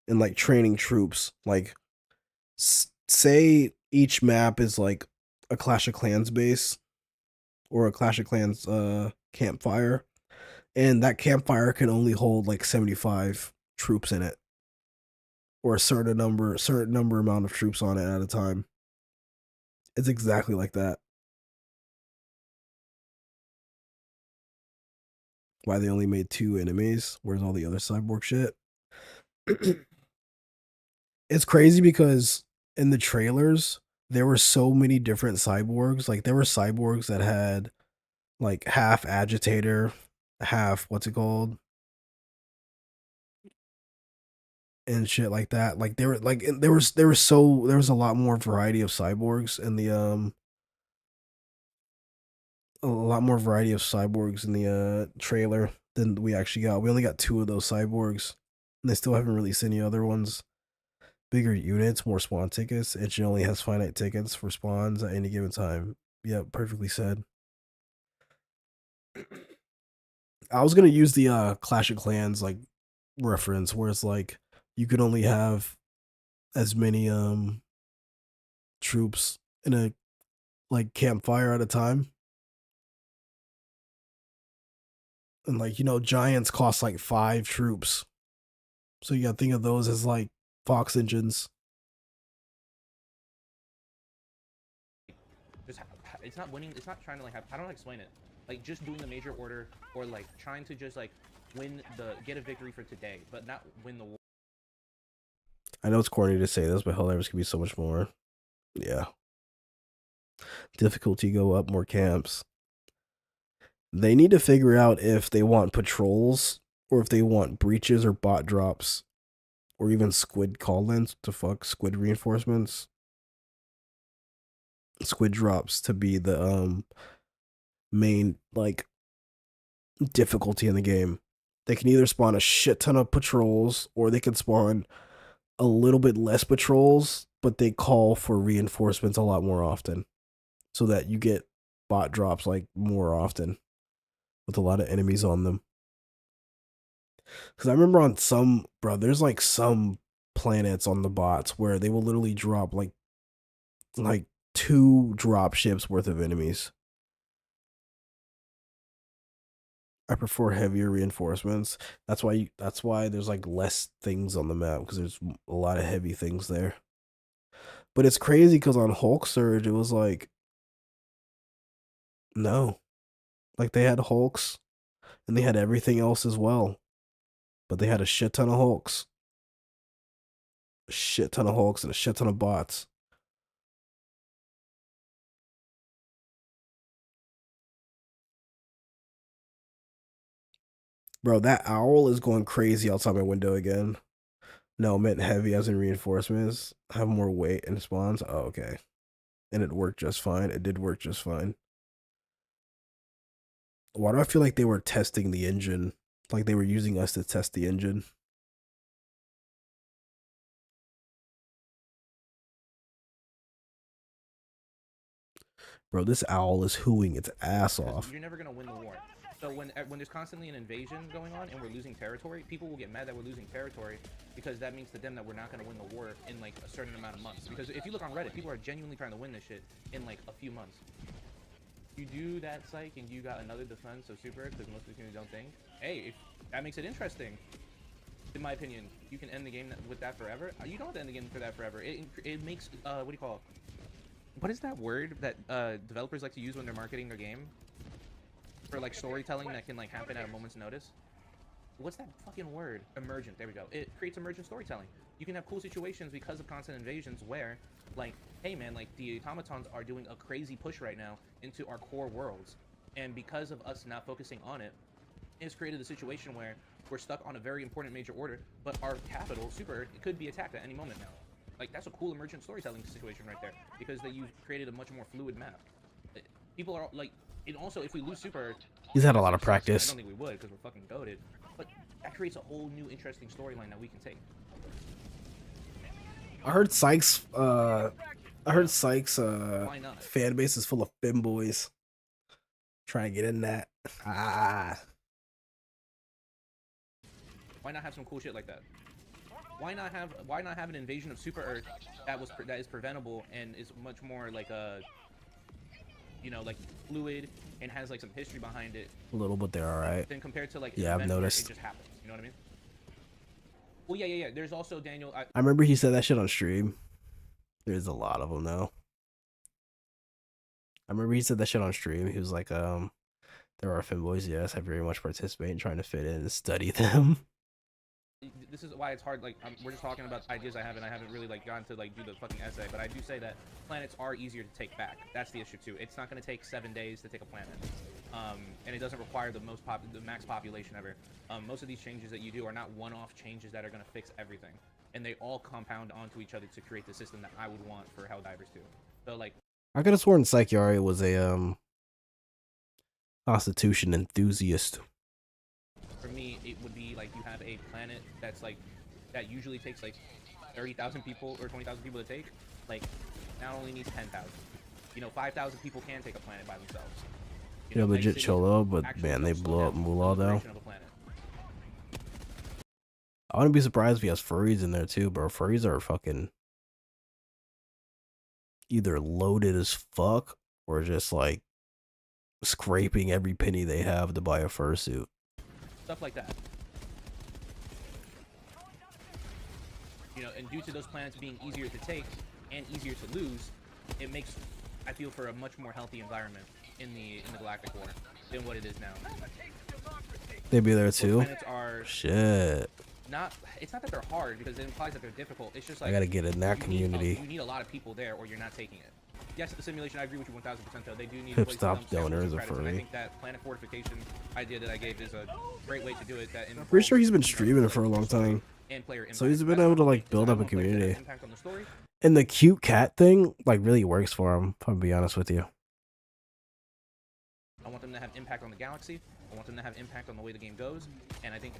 Speaker 2: and like training troops. Like, say each map is like a Clash of Clans base or a Clash of Clans campfire, and that campfire can only hold like 75 troops in it, or a certain number amount of troops on it at a time. It's exactly like that. Why they only made 2 enemies? Where's all the other cyborg shit? It's crazy because in the trailers, there were so many different cyborgs. Like, there were cyborgs that had like half agitator, half what's it called, and shit like that. Like, there was a lot more variety of cyborgs in the trailer than we actually got. We only got 2 of those cyborgs, and they still haven't released any other ones. Bigger units, more spawn tickets. It only has finite tickets for spawns at any given time. Yep, perfectly said. I was gonna use the Clash of Clans like reference, where it's like you could only have as many troops in a like campfire at a time. And like, you know, giants cost like 5 troops. So you gotta think of those as like Fox engines.
Speaker 3: Just, it's not winning. It's not trying to like have. I don't know how to explain it. Like just doing the major order, or like trying to just like get a victory for today, but not win the war.
Speaker 2: I know it's corny to say this, but Helldivers can be so much more. Yeah. Difficulty go up, more camps. They need to figure out if they want patrols, or if they want breaches or bot drops, or even squid call-ins to fuck squid reinforcements. Squid drops to be the main like difficulty in the game. They can either spawn a shit ton of patrols, or they can spawn a little bit less patrols, but they call for reinforcements a lot more often, so that you get bot drops like more often with a lot of enemies on them. Because I remember on there's like some planets on the bots where they will literally drop like 2 drop ships worth of enemies. I prefer heavier reinforcements. That's why there's like less things on the map, because there's a lot of heavy things there. But it's crazy because on Hulk Surge it was like, no, like they had Hulks and they had everything else as well, but they had a shit ton of Hulks, and a shit ton of bots. Bro, that owl is going crazy outside my window again. No, meant heavy as in reinforcements. Have more weight and spawns. Oh, okay. And it worked just fine. It did work just fine. Why do I feel like they were testing the engine? Like they were using us to test the engine. Bro, this owl is hooing its ass off.
Speaker 3: You're never gonna win the war. So when there's constantly an invasion going on and we're losing territory, people will get mad that we're losing territory, because that means to them that we're not going to win the war in like a certain amount of months. Because if you look on Reddit, people are genuinely trying to win this shit in like a few months. You do that psych and you got another defense of super, because most of the community don't think. Hey, if that makes it interesting. In my opinion, you can end the game with that forever. You don't have to end the game for that forever. It makes what do you call it? what is that word that developers like to use when they're marketing their game? For like storytelling that can like happen at a moment's notice. What's that fucking word? Emergent. There we go. It creates emergent storytelling. You can have cool situations because of constant invasions where, like, hey man, like the automatons are doing a crazy push right now into our core worlds, and because of us not focusing on it, it's created a situation where we're stuck on a very important major order, but our capital, Super Earth, it could be attacked at any moment now. Like, that's a cool emergent storytelling situation right there, because that you've created a much more fluid map. People are like, and also if we lose Super Earth,
Speaker 2: He's had a lot of
Speaker 3: I
Speaker 2: practice.
Speaker 3: don't think we would because we're fucking goated, but that creates a whole new interesting storyline that we can take.
Speaker 2: I heard Sykes fan base is full of femboys. Try and get in that.
Speaker 3: Why not have some cool shit like that? Why not have an invasion of Super Earth that is preventable and is much more like a, you know, like fluid and has like some history behind it.
Speaker 2: A little, but they're all right.
Speaker 3: Then compared to like
Speaker 2: yeah, I've noticed.
Speaker 3: It just happens. You know what I mean? Well, yeah. There's also Daniel.
Speaker 2: I remember he said that shit on stream. There's a lot of them though. I remember he said that shit on stream. He was like, there are femboys, yes, I very much participate in trying to fit in and study them.
Speaker 3: This is why it's hard. Like, we're just talking about ideas I have, and I haven't really like gotten to like do the fucking essay. But I do say that planets are easier to take back. That's the issue too. It's not going to take 7 days to take a planet, and it doesn't require the max population ever. Most of these changes that you do are not one-off changes that are going to fix everything, and they all compound onto each other to create the system that I would want for Helldivers too. So like,
Speaker 2: I could have sworn Psychiari was a Constitution enthusiast.
Speaker 3: for me, it would be like you have a planet that's like that usually takes like 30,000 people or 20,000 people to take. Like, now only needs 10,000. You know, 5,000 people can take a planet by themselves.
Speaker 2: You know, legit chill though, but man, they blow up Moolah though. I wouldn't be surprised if he has furries in there too, bro. Furries are fucking either loaded as fuck or just like scraping every penny they have to buy a fursuit.
Speaker 3: Stuff like that. You know, and due to those planets being easier to take and easier to lose, it makes, I feel, for a much more healthy environment in the Galactic War than what it is now.
Speaker 2: They'd be there too.
Speaker 3: Planets are
Speaker 2: Shit.
Speaker 3: It's not that they're hard because it implies that they're difficult. It's just like
Speaker 2: I gotta get in that community.
Speaker 3: You need a lot of people there, or you're not taking it. Yes, the simulation. I agree with you 1000%. Though they do need.
Speaker 2: Hip Stop Donor is a
Speaker 3: credits, and I
Speaker 2: furry.
Speaker 3: think that planet fortification idea that I gave is a great way to do it. That
Speaker 2: I'm pretty sure he's been streaming it for a long time, so he's been able to like build up a community. And the cute cat thing like really works for him. If I'm be honest with you.
Speaker 3: I want them to have impact on the galaxy. I want them to have impact on the way the game goes. And I think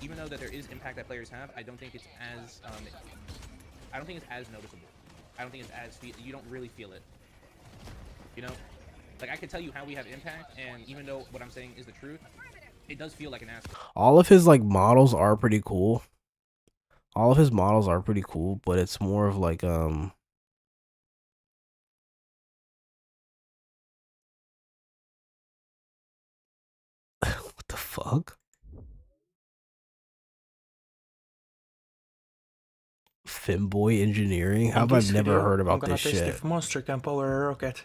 Speaker 3: even though that there is impact that players have, I don't think it's as noticeable. I don't think it's as you don't really feel it. You know, like I can tell you how we have impact, and even though what I'm saying is the truth, it does feel like an ass.
Speaker 2: All of his like models are pretty cool. All of his models are pretty cool, but it's more of like what the fuck? Femboy engineering? How have I never heard about this shit?
Speaker 7: If monster can power a rocket.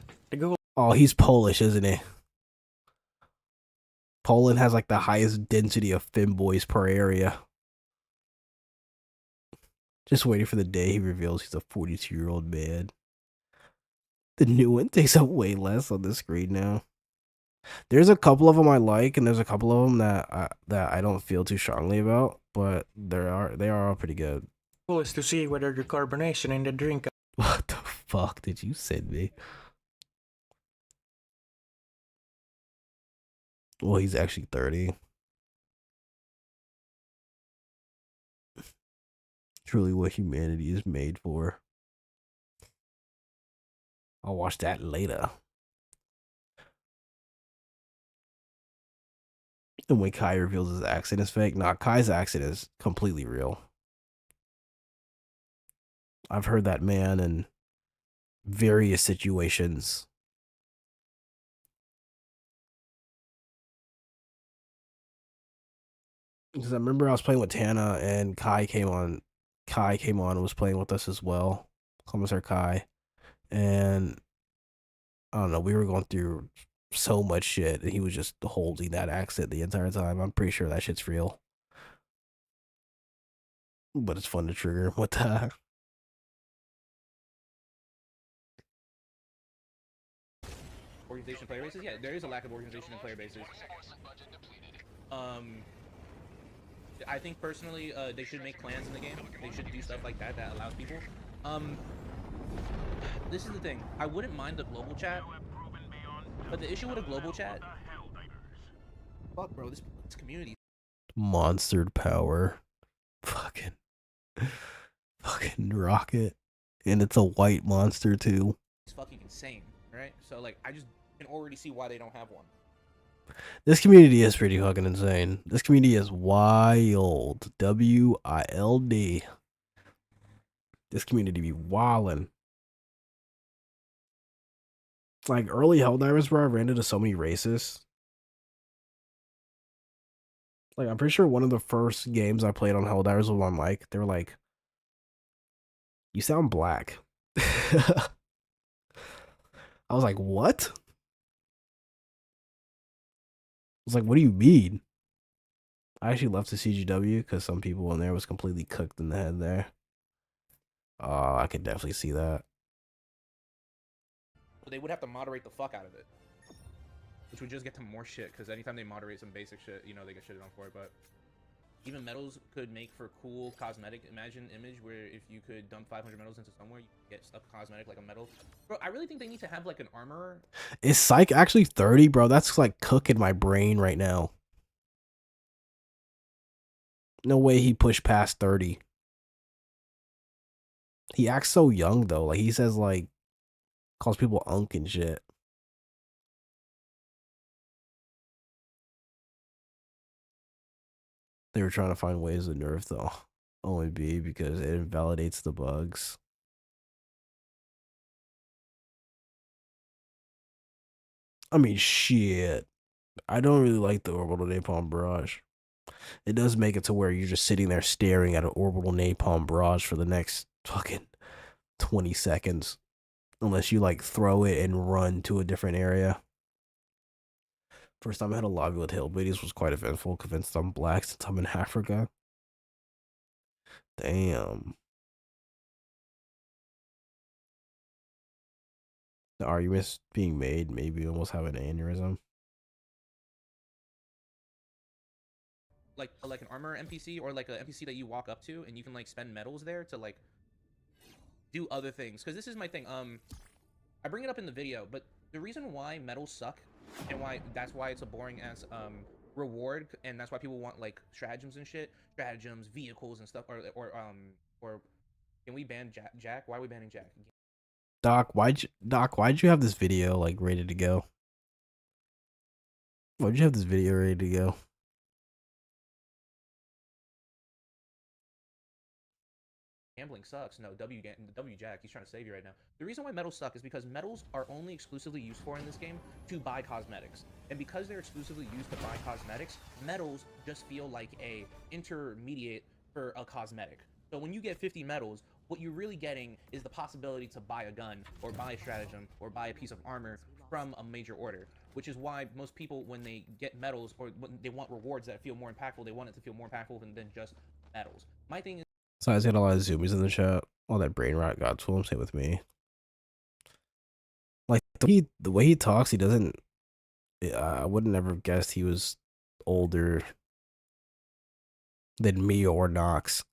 Speaker 2: Oh, he's Polish, isn't he? Poland has like the highest density of femboys per area. Just waiting for the day he reveals he's a 42-year-old man. The new one takes up way less on the screen now. There's a couple of them I like, and there's a couple of them that I don't feel too strongly about, but they are all pretty good.
Speaker 7: Goal is to see whether the carbonation in the drink.
Speaker 2: What the fuck did you send me? Well, he's actually 30. Truly what humanity is made for. I'll watch that later. And when Kai reveals his accent is fake, nah, Kai's accent is completely real. I've heard that man in various situations. Because I remember I was playing with Tana and Kai came on and was playing with us as well. Commissar Kai. And I don't know. We were going through so much shit, and he was just holding that accent the entire time. I'm pretty sure that shit's real. But it's fun to trigger him with that.
Speaker 3: Organization player bases? Yeah, there is a lack of organization and player bases. I think personally, they should make clans in the game. They should do stuff like that that allows people. This is the thing. I wouldn't mind the global chat, but the issue with a global chat, fuck, bro, this community.
Speaker 2: Monstered power. Fucking rocket. And it's a white monster too.
Speaker 3: It's fucking insane, right? So like, I just can already see why they don't have one.
Speaker 2: This community is pretty fucking insane. This community is wild. W-I-L-D. This community be wildin'. Like early Helldivers, bro, I ran into so many racists. Like, I'm pretty sure one of the first games I played on Helldivers with my mic, they were like, "You sound black." I was like, "What?" I was like, "What do you mean?" I actually left the CGW because some people in there was completely cooked in the head there. Oh, I could definitely see that.
Speaker 3: They would have to moderate the fuck out of it, which would just get them more shit, because anytime they moderate some basic shit, you know, they get shitted on for it. But even metals could make for cool cosmetic image where if you could dump 500 metals into somewhere, you could get stuff cosmetic like a metal. Bro, I really think they need to have like an armorer.
Speaker 2: Is Psych actually 30, bro? That's like cooking my brain right now. No way he pushed past 30. He acts so young though. Like he says like, calls people unk and shit. They were trying to find ways to nerf the OMB because it invalidates the bugs. I mean, shit. I don't really like the orbital napalm barrage. It does make it to where you're just sitting there staring at an orbital napalm barrage for the next fucking 20 seconds. Unless you like throw it and run to a different area. First time I had a lobby with Hillbillies was quite eventful. Convinced I'm black since I'm in Africa. Damn. The argument's being made. Maybe almost have an aneurysm.
Speaker 3: Like an armor NPC or like an NPC that you walk up to and you can like spend metals there to like do other things. Because this is my thing. I bring it up in the video, but the reason why metals suck and that's why it's a boring ass reward, and that's why people want like stratagems and shit, stratagems, vehicles and stuff, or can we ban Jack? Why are we banning Jack?
Speaker 2: Doc, why'd you have this video like ready to go? Why'd you have this video ready to go?
Speaker 3: Gambling sucks. No, W Jack, he's trying to save you right now. The reason why metals suck is because metals are only exclusively used for in this game to buy cosmetics. And because they're exclusively used to buy cosmetics, metals just feel like a intermediate for a cosmetic. So when you get 50 metals, what you're really getting is the possibility to buy a gun, or buy a stratagem, or buy a piece of armor from a major order. Which is why most people, when they get metals, or when they want rewards that feel more impactful, they want it to feel more impactful than just metals. My thing is,
Speaker 2: So I got a lot of zoomies in the chat. All that brain rot got to him. Same with me. Like the way he talks, he doesn't. I wouldn't ever guessed he was older than me or Nox.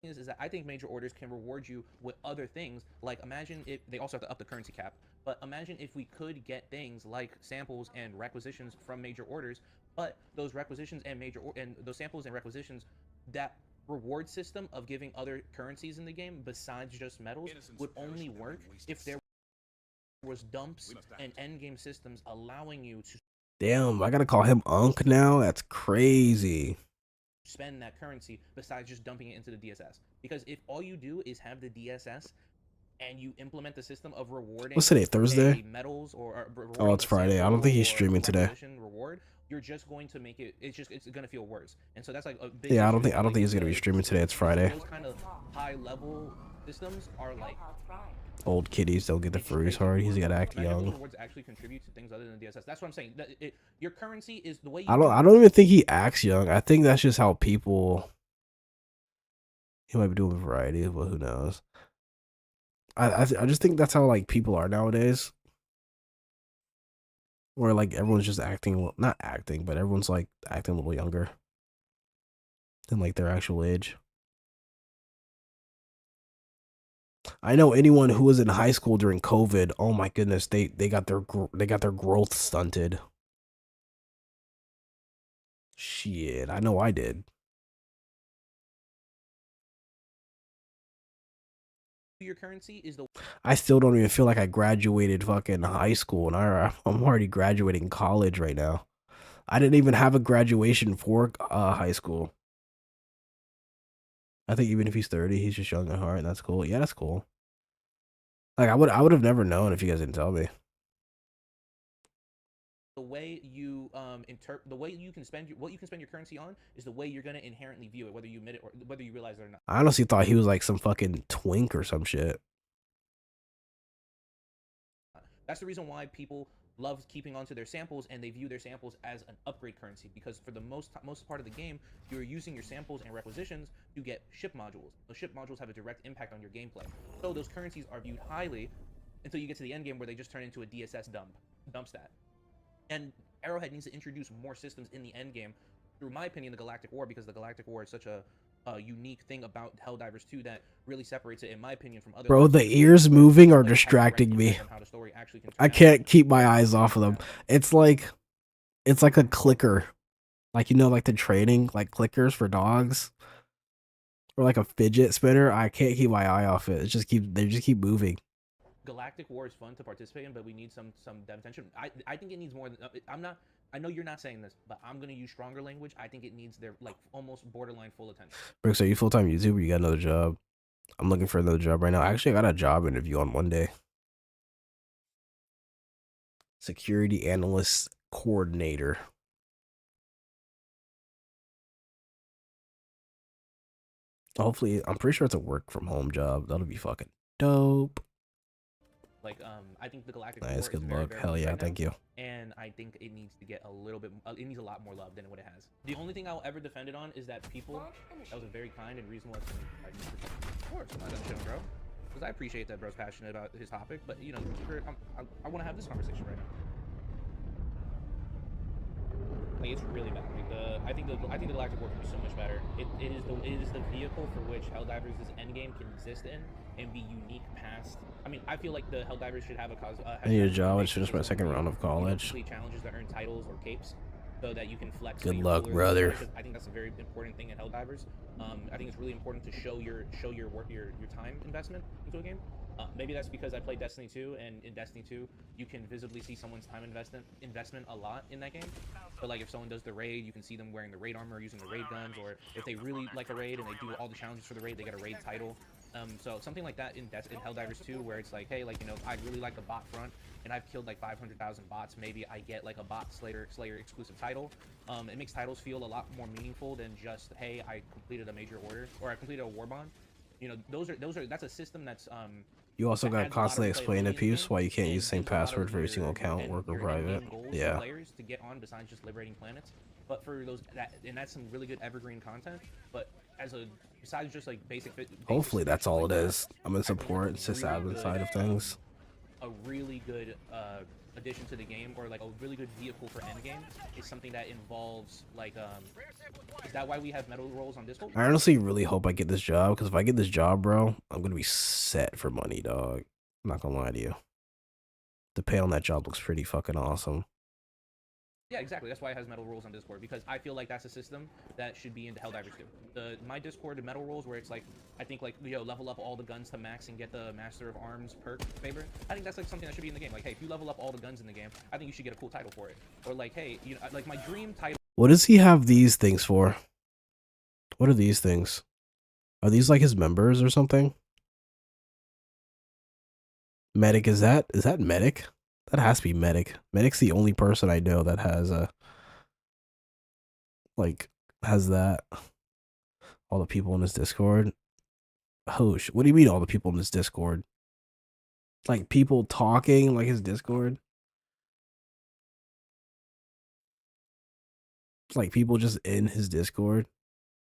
Speaker 3: is that I think major orders can reward you with other things. Like imagine if they also have to up the currency cap, but imagine if we could get things like samples and requisitions from major orders, but those requisitions and those samples and requisitions, that reward system of giving other currencies in the game besides just metals would only work if there was dumps and endgame systems allowing you to
Speaker 2: Damn, I gotta call him Unk now? That's crazy.
Speaker 3: spend that currency besides just dumping it into the DSS. Because if all you do is have the DSS and you implement the system of rewarding
Speaker 2: What's today, Thursday?
Speaker 3: Metals or
Speaker 2: oh, it's Friday. I don't think he's streaming today.
Speaker 3: Reward, you're just going to make it. It's gonna feel worse. And so that's like a big
Speaker 2: Yeah, I don't think he's gonna be streaming today. It's Friday.
Speaker 3: Those kind of high level systems are like
Speaker 2: Old kiddies don't get the furries hard. He's gotta act
Speaker 3: mega
Speaker 2: young.
Speaker 3: rewards actually contribute to things other than DSS. That's what I'm saying. Your currency is the way you
Speaker 2: I don't even think he acts young. I think that's just how people. He might be doing a variety, but who knows? I just think that's how like people are nowadays. Where like everyone's just acting, not acting, but everyone's like acting a little younger than like their actual age. I know anyone who was in high school during COVID. Oh my goodness, they got their growth stunted. Shit, I know I did.
Speaker 3: your currency is the.
Speaker 2: I still don't even feel like I graduated fucking high school, and I'm already graduating college right now. I didn't even have a graduation for high school. I think even if he's 30, he's just young at heart, and that's cool. Yeah, that's cool. Like I would have never known if you guys didn't tell me.
Speaker 3: The way you the way you can spend what you can spend your currency on is the way you're gonna inherently view it, whether you admit it or whether you realize it or not.
Speaker 2: I honestly thought he was like some fucking twink or some shit.
Speaker 3: That's the reason why people love keeping onto their samples, and they view their samples as an upgrade currency, because for the most part of the game, you're using your samples and requisitions to get ship modules. Those ship modules have a direct impact on your gameplay. So those currencies are viewed highly until you get to the end game where they just turn into a DSS dump stat. And Arrowhead needs to introduce more systems in the end game, through my opinion, the Galactic War, because the Galactic War is such a unique thing about Helldivers 2 that really separates it, in my opinion, from other.
Speaker 2: Bro, the ears moving are distracting me. I can't keep my eyes off of them. It's like a clicker, like, you know, like the training, like clickers for dogs, or like a fidget spinner. I can't keep my eye off it. They just keep moving.
Speaker 3: Galactic War is fun to participate in, but we need some dev attention. I think it needs more than I know you're not saying this, but I'm gonna use stronger language. I think it needs their like almost borderline full attention.
Speaker 2: Brooks, are you full-time YouTuber? You got another job? I'm looking for another job right now. Actually, I got a job interview on Monday. Security analyst coordinator. Hopefully, I'm pretty sure it's a work from home job. That'll be fucking dope.
Speaker 3: Like, I think the Galactic
Speaker 2: Nice,
Speaker 3: War is
Speaker 2: good
Speaker 3: very,
Speaker 2: luck.
Speaker 3: very
Speaker 2: Hell
Speaker 3: much
Speaker 2: yeah,
Speaker 3: right
Speaker 2: thank
Speaker 3: now,
Speaker 2: you.
Speaker 3: And I think it needs to get a little bit, it needs a lot more love than what it has. The only thing I'll ever defend it on is that people, that was a very kind and reasonable explanation. Of course, I'm not done shitting, bro. Because I appreciate that bro's passionate about his topic, but, you know, I want to have this conversation right now. Like, it's really bad. Like, I think the Galactic War can be so much better. It is the vehicle for which Helldivers' endgame can exist in and be unique past. I mean, I feel like the Helldivers should have a cause.
Speaker 2: I need a job. I just finished my second round of college.
Speaker 3: Challenges that earn titles or capes, so that you can flex.
Speaker 2: Good luck, brother.
Speaker 3: I think that's a very important thing in Helldivers. I think it's really important to show your time investment into a game. Maybe that's because I played Destiny 2, and in Destiny 2, you can visibly see someone's time investment a lot in that game. But like if someone does the raid, you can see them wearing the raid armor, using the raid guns, or if they really like a raid and they do all the challenges for the raid, they get a raid title. So something like that in Helldivers 2, where it's like, hey, like, you know, I really like the bot front, and I've killed like 500,000 bots. Maybe I get like a bot Slayer exclusive title. It makes titles feel a lot more meaningful than just, hey, I completed a major order or I completed a warbond. You know, that's a system that's
Speaker 2: You also got to constantly explain to peeps why you can't use the same password for every single account, work or private. Yeah.
Speaker 3: Players to get on besides just liberating planets, but for those that's some really good evergreen content. But besides just like basic
Speaker 2: Hopefully that's all it is. I'm in support, sysadmin side of things.
Speaker 3: A really good addition to the game, or like a really good vehicle for endgame, is something that involves like is that why we have metal rolls on Discord?
Speaker 2: I honestly really hope I get this job, because if I get this job, bro, I'm gonna be set for money, dog. I'm not gonna lie to you. The pay on that job looks pretty fucking awesome.
Speaker 3: Yeah, exactly. That's why it has metal rolls on Discord, because I feel like that's a system that should be into Helldivers 2. My Discord metal rolls, where it's like, I think like, yo, level up all the guns to max and get the Master of Arms perk favor. I think that's like something that should be in the game. Like, hey, if you level up all the guns in the game, I think you should get a cool title for it. Or like, hey, you know, like my dream title.
Speaker 2: What does he have these things for? What are these things? Are these like his members or something? Medic, is that Medic? That has to be Medic. Medic's the only person I know that has has that. All the people in his Discord. Hosh, what do you mean all the people in this Discord? Like people talking like his Discord? Like people just in his Discord,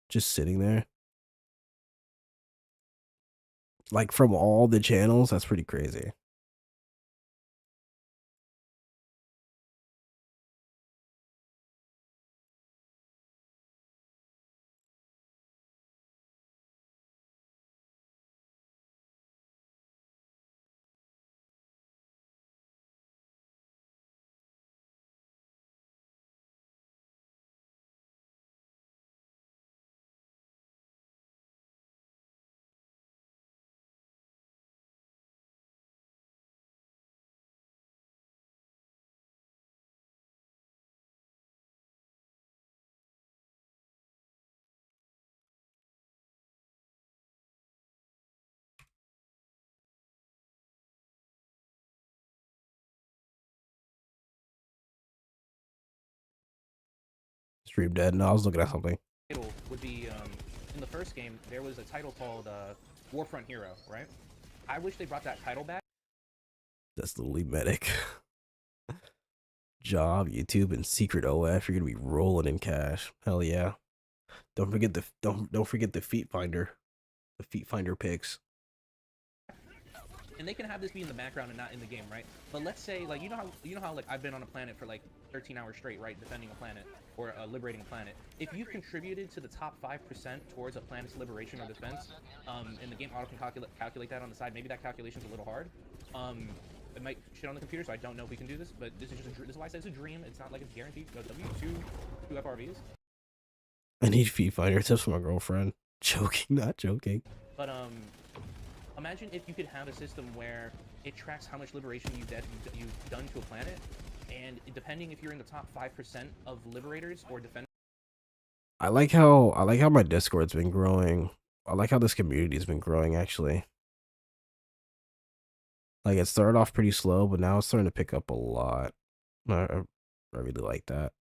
Speaker 2: just sitting there. Like from all the channels, that's pretty crazy. Stream dead. No, I was looking at something.
Speaker 3: Title would be in the first game there was a title called Warfront Hero, right? I wish they brought that title back.
Speaker 2: That's the lead medic. Job, YouTube, and secret OF. You're gonna be rolling in cash. Hell yeah! Don't forget the feet finder. The feet finder picks.
Speaker 3: And they can have this be in the background and not in the game, right? But let's say, like, you know how like I've been on a planet for like 13 hours straight, right, defending a planet or liberating a planet. If you've contributed to the top 5% towards a planet's liberation or defense, and the game auto can calculate that on the side, maybe that calculation's a little hard. It might shit on the computer, so I don't know if we can do this. But this is just this is why I said it's a dream. It's not like it's guaranteed. Go two FRVs.
Speaker 2: I need feet finder tips from my girlfriend. Joking, not joking.
Speaker 3: But imagine if you could have a system where it tracks how much liberation you've done to a planet, and depending if you're in the top 5% of liberators or defenders.
Speaker 2: I like how my Discord's been growing. I like how this community's been growing actually. Like it started off pretty slow, but now it's starting to pick up a lot. I really like that.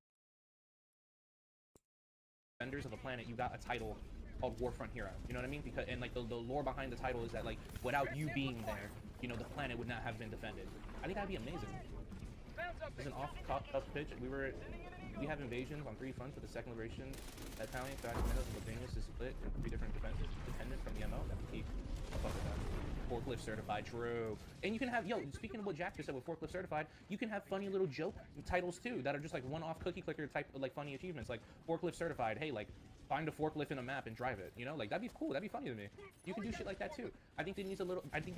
Speaker 3: Defenders of a planet, you got a title called Warfront Hero. You know what I mean? Because and like the lore behind the title is that like without you being there, you know, the planet would not have been defended. I think that'd be amazing. There's an off pitch. We have invasions on 3 fronts with the second liberation battalion. Fragmentos and Labanus is split in 3 different defenses, dependent from the MO. That would keep a fuck with that. Forklift certified, true. And you can have, speaking of what Jack just said with forklift certified, you can have funny little joke titles too that are just like one-off cookie clicker type of like funny achievements, like forklift certified. Hey, like find a forklift in a map and drive it. You know, like that'd be cool. That'd be funny to me. You can do shit like that too. I think there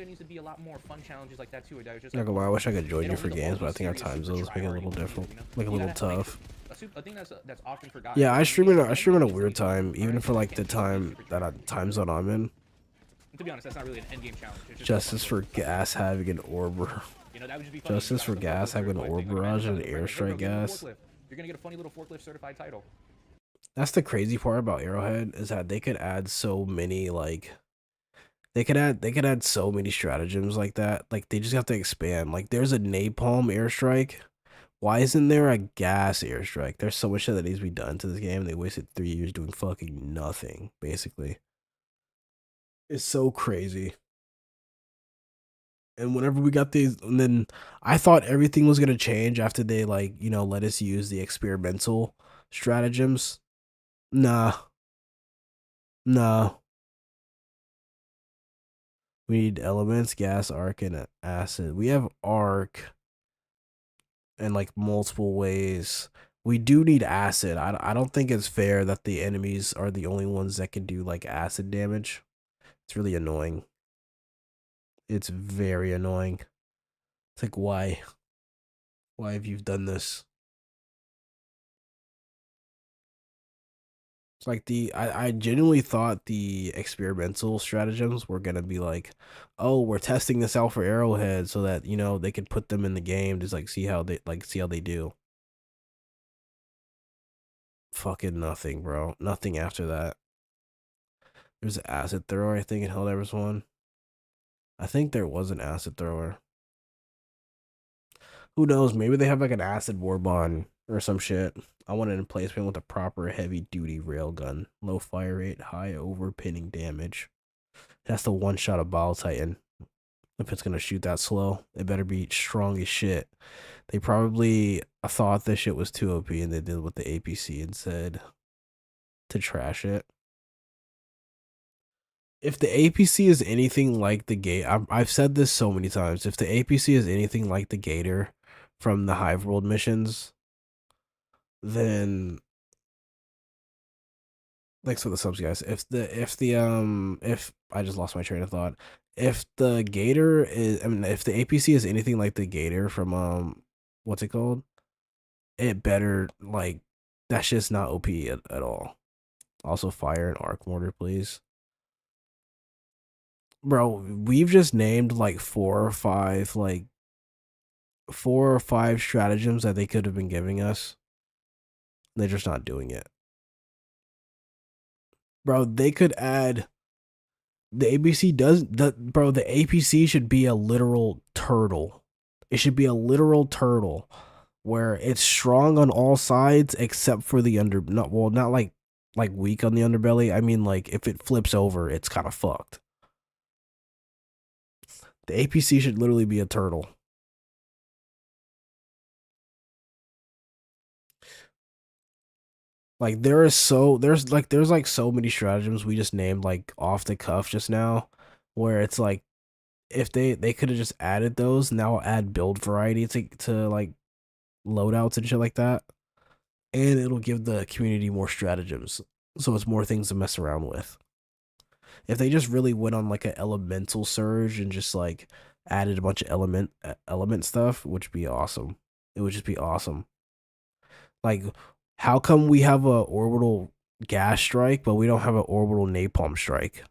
Speaker 3: needs to be a lot more fun challenges like that too. That are just
Speaker 2: Not gonna lie, I wish I could join you for games, but I think our time zones make it a little different, like a little tough.
Speaker 3: I think that's often forgotten.
Speaker 2: Yeah, I stream in a weird time, even for like the time zone I'm in.
Speaker 3: To be honest, that's not really an endgame challenge. It's just
Speaker 2: Justice for gas having an orb.
Speaker 3: You know, that would just be funny.
Speaker 2: Justice for gas having an orb barrage and an airstrike gas.
Speaker 3: You're gonna get a funny little forklift certified title.
Speaker 2: That's the crazy part about Arrowhead is that they could add so many like they could add so many stratagems like that. Like they just have to expand. Like there's a napalm airstrike. Why isn't there a gas airstrike? There's so much shit that needs to be done to this game. They wasted 3 years doing fucking nothing, basically. It's so crazy. And whenever we got these, and then I thought everything was gonna change after they like, you know, let us use the experimental stratagems. Nah. We need elements, gas, arc, and acid. We have arc in like multiple ways. We do need acid. I don't think it's fair that the enemies are the only ones that can do like acid damage. It's really annoying. It's very annoying. It's like, why? Why have you done this? It's like I genuinely thought the experimental stratagems were gonna be like, oh, we're testing this out for Arrowhead so that, you know, they could put them in the game, just like see how they do. Fucking nothing, bro. Nothing after that. There's an acid thrower, I think, in Helldivers 1. I think there was an acid thrower. Who knows? Maybe they have like an acid warbond or some shit. I want an emplacement with a proper heavy duty railgun. Low fire rate, high overpinning damage. It has to one-shot a Bile Titan. If it's gonna shoot that slow, it better be strong as shit. They probably thought this shit was too OP and they did with the APC and said to trash it. If the APC is anything like the gate, I've said this so many times. If the APC is anything like the Gator from the Hive World missions, then thanks for the subs, guys. If I just lost my train of thought. If the Gator is, I mean, if the APC is anything like the Gator from what's it called? It better, like, that shit's not OP at all. Also, fire and arc mortar, please. Bro, we've just named like 4 or 5 stratagems that they could have been giving us. They're just not doing it. Bro, they could add the APC bro, the APC should be a literal turtle. It should be a literal turtle where it's strong on all sides except for the not like weak on the underbelly. I mean, like, if it flips over, it's kind of fucked. The APC should literally be a turtle. Like, there's so many stratagems we just named like off the cuff just now, where it's like, if they could have just added those, now add build variety to like loadouts and shit like that, and it'll give the community more stratagems, so it's more things to mess around with. If they just really went on like an elemental surge and just like added a bunch of element stuff, which would be awesome. It would just be awesome. Like, how come we have a orbital gas strike, but we don't have an orbital napalm strike?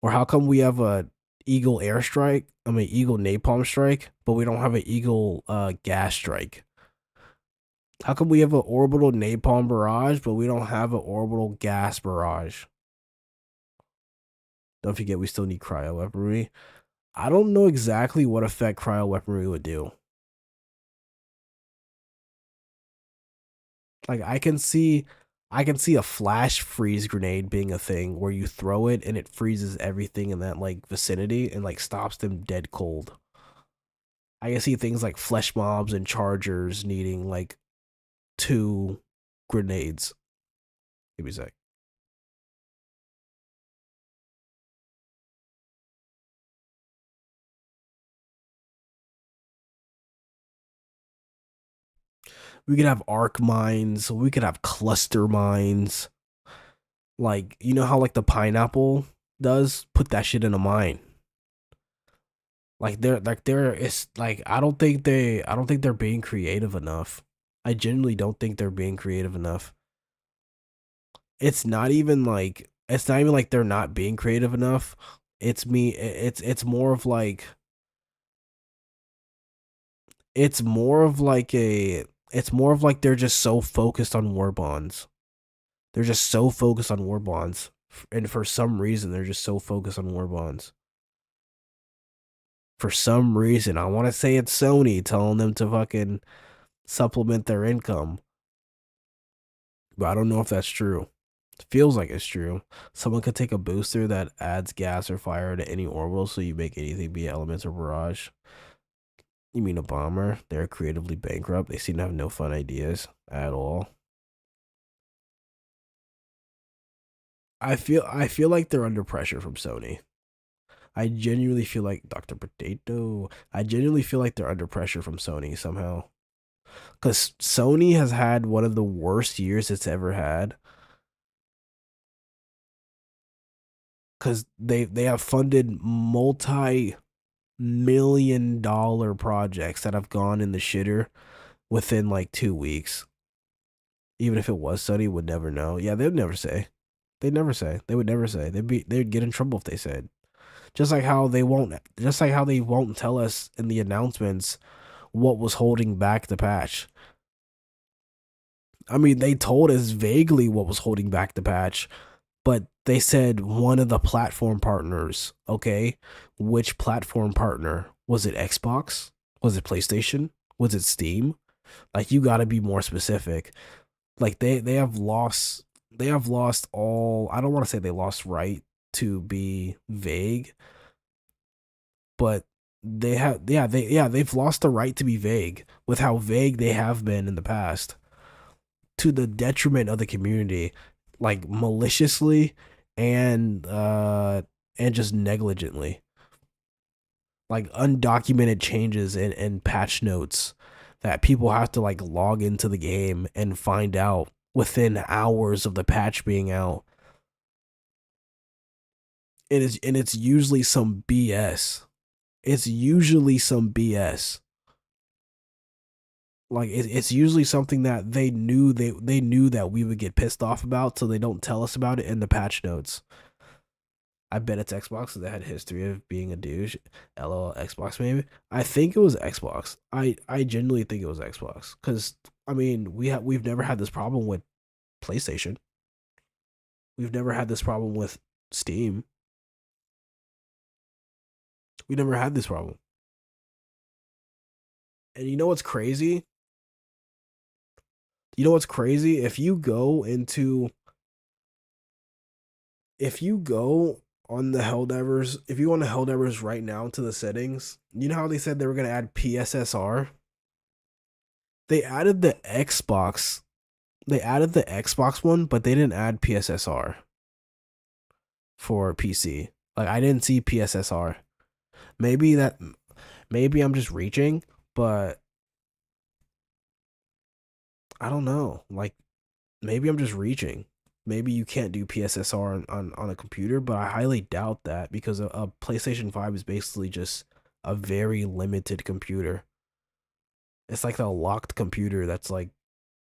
Speaker 2: Or how come we have a eagle airstrike? I mean, eagle napalm strike, but we don't have an eagle gas strike? How come we have an orbital napalm barrage, but we don't have an orbital gas barrage? Don't forget, we still need cryo weaponry. I don't know exactly what effect cryo weaponry would do. Like, I can see a flash freeze grenade being a thing where you throw it and it freezes everything in that like vicinity and like stops them dead cold. I can see things like flesh mobs and chargers needing like 2 grenades. Give me a sec. We could have arc mines. We could have cluster mines. Like, you know how like the pineapple does? Put that shit in a mine. I don't think they're being creative enough. I genuinely don't think they're being creative enough. It's not even like they're not being creative enough. It's more of like they're just so focused on war bonds. They're just so focused on war bonds. And for some reason, they're just so focused on war bonds. For some reason, I want to say it's Sony telling them to fucking supplement their income. But I don't know if that's true. It feels like it's true. Someone could take a booster that adds gas or fire to any orbital so you make anything be elements or barrage. You mean a bomber? They're creatively bankrupt. They seem to have no fun ideas at all. I feel like they're under pressure from Sony. I genuinely feel like Dr. Potato. I genuinely feel like they're under pressure from Sony somehow. Because Sony has had one of the worst years it's ever had. Because they have funded multi-million-dollar projects that have gone in the shitter within like 2 weeks. Even if it was Sony, would never know. Yeah, they'd never say. They'd never say. They would never say. They'd get in trouble if they said. Just like how they won't tell us in the announcements what was holding back the patch. I mean, they told us vaguely what was holding back the patch, but they said one of the platform partners. Okay, which platform partner? Was it Xbox? Was it PlayStation? Was it Steam? Like, you gotta be more specific. Like, they have lost all, I don't want to say they lost to be vague, but they've lost the right to be vague with how vague they have been in the past, to the detriment of the community, like maliciously and just negligently. Like undocumented changes and patch notes that people have to like log into the game and find out within hours of the patch being out. It's usually some BS. It's usually some BS. Like it's usually something that they knew that we would get pissed off about, so they don't tell us about it in the patch notes. I bet it's Xbox, because they had a history of being a douche. LOL, Xbox maybe. I think it was Xbox. I genuinely think it was Xbox, because I mean we've never had this problem with PlayStation. We've never had this problem with Steam. We never had this problem. And you know what's crazy? You know what's crazy? If you go on the Helldivers, if you go on the Helldivers right now to the settings, you know how they said they were going to add PSSR? They added the Xbox. They added the Xbox one, but they didn't add PSSR for PC. Like, I didn't see PSSR. Maybe I'm just reaching, but I don't know. Like, maybe I'm just reaching. Maybe you can't do PSSR on a computer, but I highly doubt that, because a PlayStation 5 is basically just a very limited computer. It's like a locked computer that's like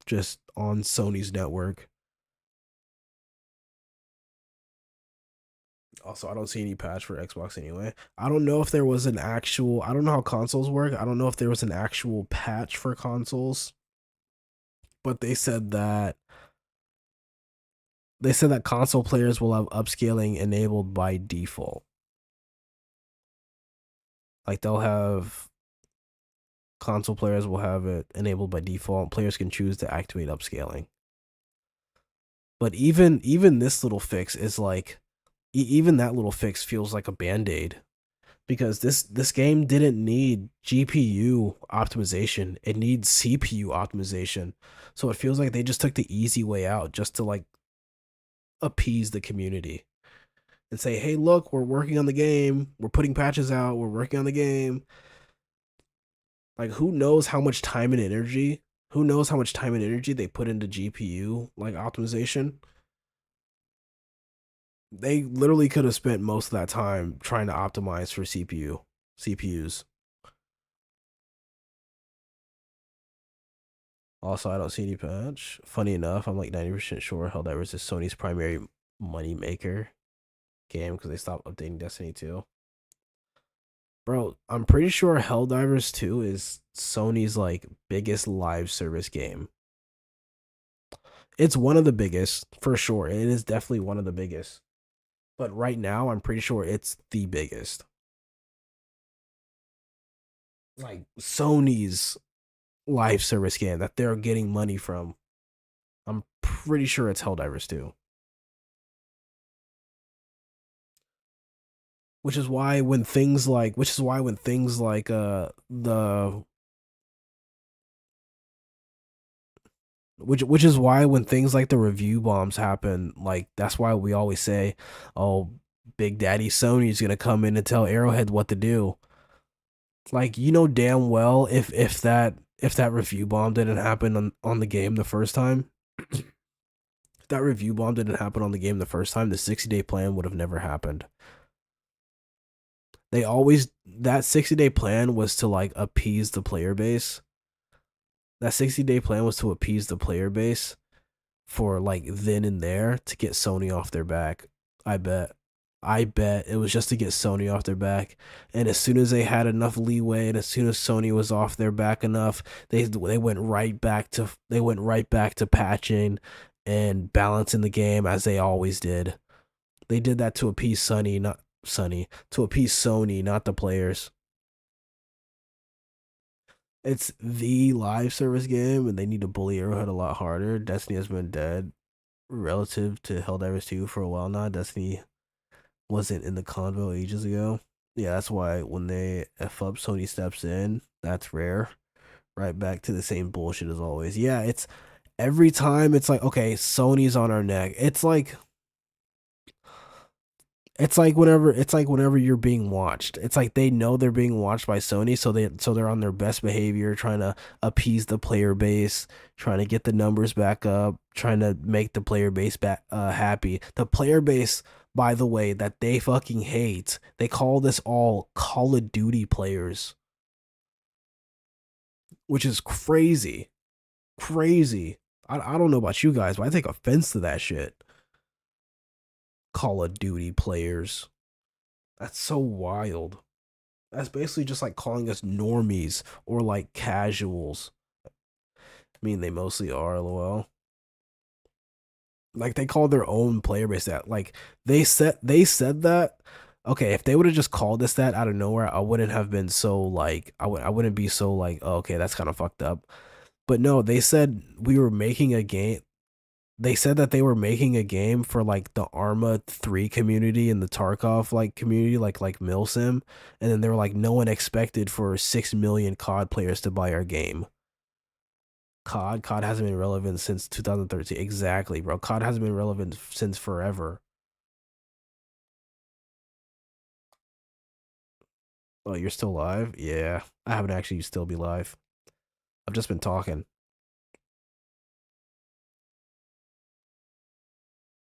Speaker 2: just on Sony's network. Also, I don't see any patch for Xbox anyway. I don't know if there was an actual... I don't know how consoles work. I don't know if there was an actual patch for consoles. But they said that console players will have upscaling enabled by default. Like, console players will have it enabled by default. Players can choose to activate upscaling. But even this little fix is like... Even that little fix feels like a band-aid, because this game didn't need GPU optimization. It needs CPU optimization. So it feels like they just took the easy way out just to like appease the community and say, hey, look, we're working on the game. We're putting patches out. We're working on the game. Like, who knows how much time and energy? Who knows how much time and energy they put into GPU like optimization? They literally could have spent most of that time trying to optimize for CPUs. Also, I don't see any patch. Funny enough, I'm like 90% sure Helldivers is Sony's primary money maker game, because they stopped updating Destiny 2. Bro, I'm pretty sure Helldivers 2 is Sony's like biggest live service game. It's one of the biggest, for sure. It is definitely one of the biggest. But right now, I'm pretty sure it's the biggest. Like, Sony's live service game that they're getting money from. I'm pretty sure it's Helldivers 2. Which is why when things like the Which is why when things like the review bombs happen, like, that's why we always say, oh, Big Daddy Sony's gonna come in and tell Arrowhead what to do. Like, you know damn well if that review bomb didn't happen on the game the first time, if that review bomb didn't happen on the game the first time, the 60-day plan would have never happened. That 60-day plan was to like appease the player base. That 60-day plan was to appease the player base for like then and there to get Sony off their back. I bet it was just to get Sony off their back. And as soon as they had enough leeway, and as soon as Sony was off their back enough, they went right back to patching and balancing the game as they always did. They did that to appease Sony, not the players. It's the live service game, and they need to bully Arrowhead a lot harder. Destiny has been dead relative to Helldivers 2 for a while now. Destiny wasn't in the convo ages ago. Yeah, that's why when they F up, Sony steps in. That's rare. Right back to the same bullshit as always. Yeah, it's every time it's like, okay, Sony's on our neck. It's like whenever you're being watched. It's like they know they're being watched by Sony, so they're on their best behavior, trying to appease the player base, trying to get the numbers back up, trying to make the player base back happy. The player base, by the way, that they fucking hate. They call this all Call of Duty players, which is crazy. Crazy. I don't know about you guys, but I take offense to that shit. Call of Duty players. That's so wild. That's basically just like calling us normies or like casuals. I mean, they mostly are, lol. Like they call their own player base that. Like they said that. Okay, if they would have just called us that out of nowhere, I wouldn't have been so like I wouldn't be so like, oh, okay, that's kind of fucked up. But no, they said we were making a game. They said that they were making a game for like the Arma 3 community and the Tarkov like community, like Milsim, and then they were like, no one expected for 6 million COD players to buy our game. COD hasn't been relevant since 2013. Exactly, bro. COD hasn't been relevant since forever. Oh, you're still live? Yeah, I haven't actually still be live. I've just been talking.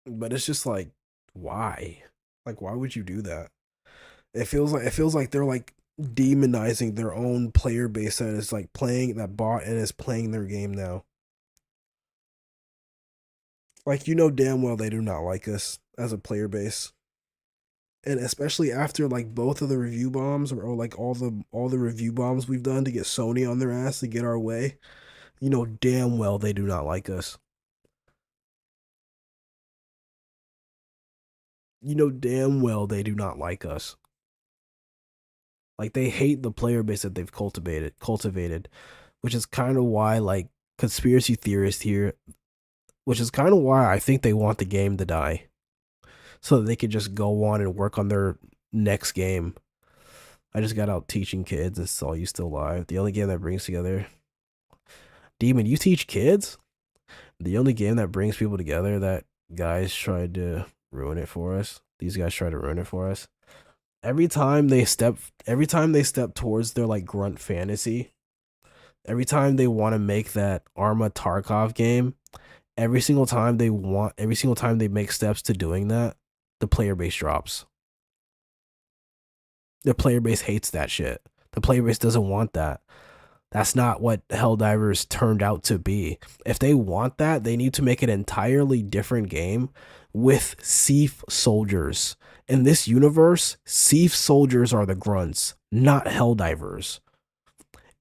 Speaker 2: But it's just like, why? Like, why would you do that? It feels like they're like demonizing their own player base that is like playing that bought and is playing their game now. Like, you know damn well they do not like us as a player base. And especially after like both of the review bombs or like all the review bombs we've done to get Sony on their ass to get our way, you know damn well they do not like us. You know damn well they do not like us. Like they hate the player base that they've cultivated, which is kind of why like conspiracy theorists here, which is kind of why I think they want the game to die, so that they could just go on and work on their next game. I just got out teaching kids and saw you still live. The only game that brings together. Demon, you teach kids? The only game that brings people together that guys tried to ruin it for us. These guys try to ruin it for us. Every time they step towards their like grunt fantasy, every time they want to make that Arma Tarkov game, every single time they make steps to doing that, the player base drops. The player base hates that shit. The player base doesn't want that. That's not what Helldivers turned out to be. If they want that, they need to make an entirely different game with Sief soldiers. In this universe, Sief soldiers are the grunts, not Helldivers.